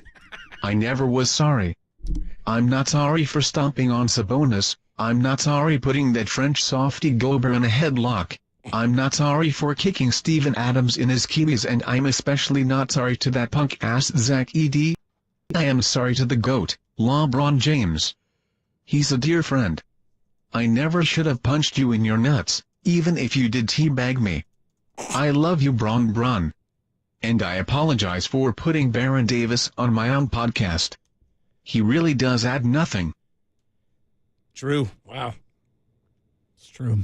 I never was sorry. I'm not sorry for stomping on Sabonis. I'm not sorry putting that French softy Gober in a headlock. I'm not sorry for kicking Steven Adams in his Kiwis, and I'm especially not sorry to that punk-ass Zach Edey. I am sorry to the GOAT, LeBron James. He's a dear friend. I never should have punched you in your nuts, even if you did teabag me. I love you, Bron. And I apologize for putting Baron Davis on my own podcast. He really does add nothing. True. Wow. It's true.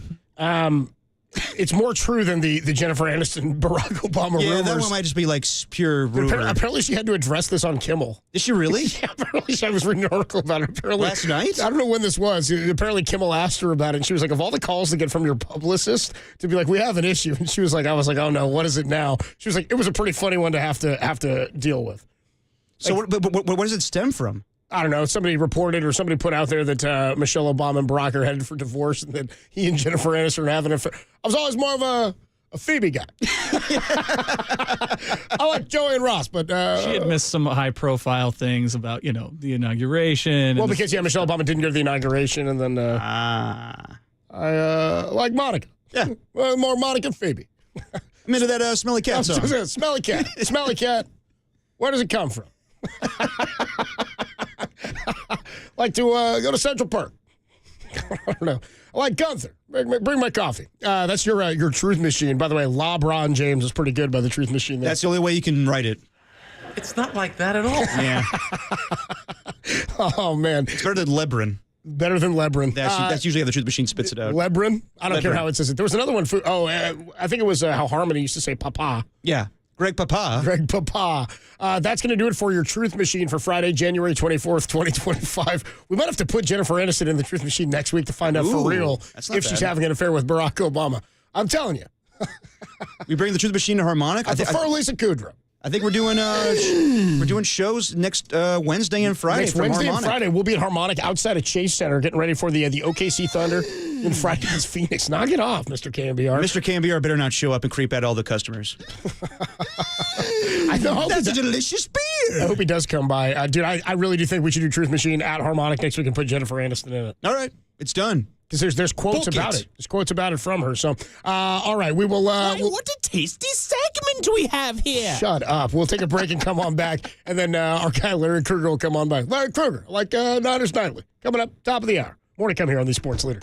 It's more true than the Jennifer Aniston Barack Obama rumors. Yeah, that one might just be pure rumor. Apparently she had to address this on Kimmel. Did she really? Yeah, apparently I was reading an article about it. Apparently, last night? I don't know when this was. Apparently Kimmel asked her about it, and she was like, of all the calls to get from your publicist to be like, we have an issue. And she was like, oh no, what is it now? She was like, it was a pretty funny one to have to deal with. So what does it stem from? I don't know. Somebody reported or somebody put out there that Michelle Obama and Barack are headed for divorce, and that he and Jennifer Aniston are having an affair. I was always more of a Phoebe guy. I like Joey and Ross, but she had missed some high-profile things about the inauguration. Well, because Michelle Obama didn't go to the inauguration, and then I like Monica. Yeah, more Monica and Phoebe. I'm into that smelly cat song. Smelly cat. Smelly cat. Where does it come from? like to go to Central Park. I don't know. I like Gunther. Bring my coffee. That's your truth machine. By the way, LeBron James is pretty good by the truth machine. That's the only way you can write it. It's not like that at all. Yeah. Oh, man. It's better than Lebron. Better than Lebron. That's usually how the truth machine spits it out. Lebron? I don't care Lebron. how it says it. There was another one. I think it was how Harmony used to say Papa. Yeah. Greg Papa. Greg Papa. That's going to do it for your Truth Machine for Friday, January 24th, 2025. We might have to put Jennifer Aniston in the Truth Machine next week to find out for real if she's having an affair with Barack Obama. I'm telling you. We bring the Truth Machine to Harmonic. I prefer Lisa Kudrow. I think we're doing shows next Wednesday and Friday. Next from Wednesday Harmonic. and Friday, we'll be at Harmonic outside of Chase Center, getting ready for the OKC Thunder in Friday's Phoenix. Knock it off, Mr. KNBR. Mr. KNBR better not show up and creep out all the customers. That's a delicious beer. I hope he does come by. Dude, I really do think we should do Truth Machine at Harmonic next week and put Jennifer Aniston in it. All right. It's done. Because there's quotes about it. There's quotes about it from her. So, all right, we will. What a tasty segment we have here. Shut up. We'll take a break and come on back. And then our guy, Larry Kruger, will come on by. Larry Kruger, like Niners Nightly. Coming up, top of the hour. More to come here on the Sports Leader.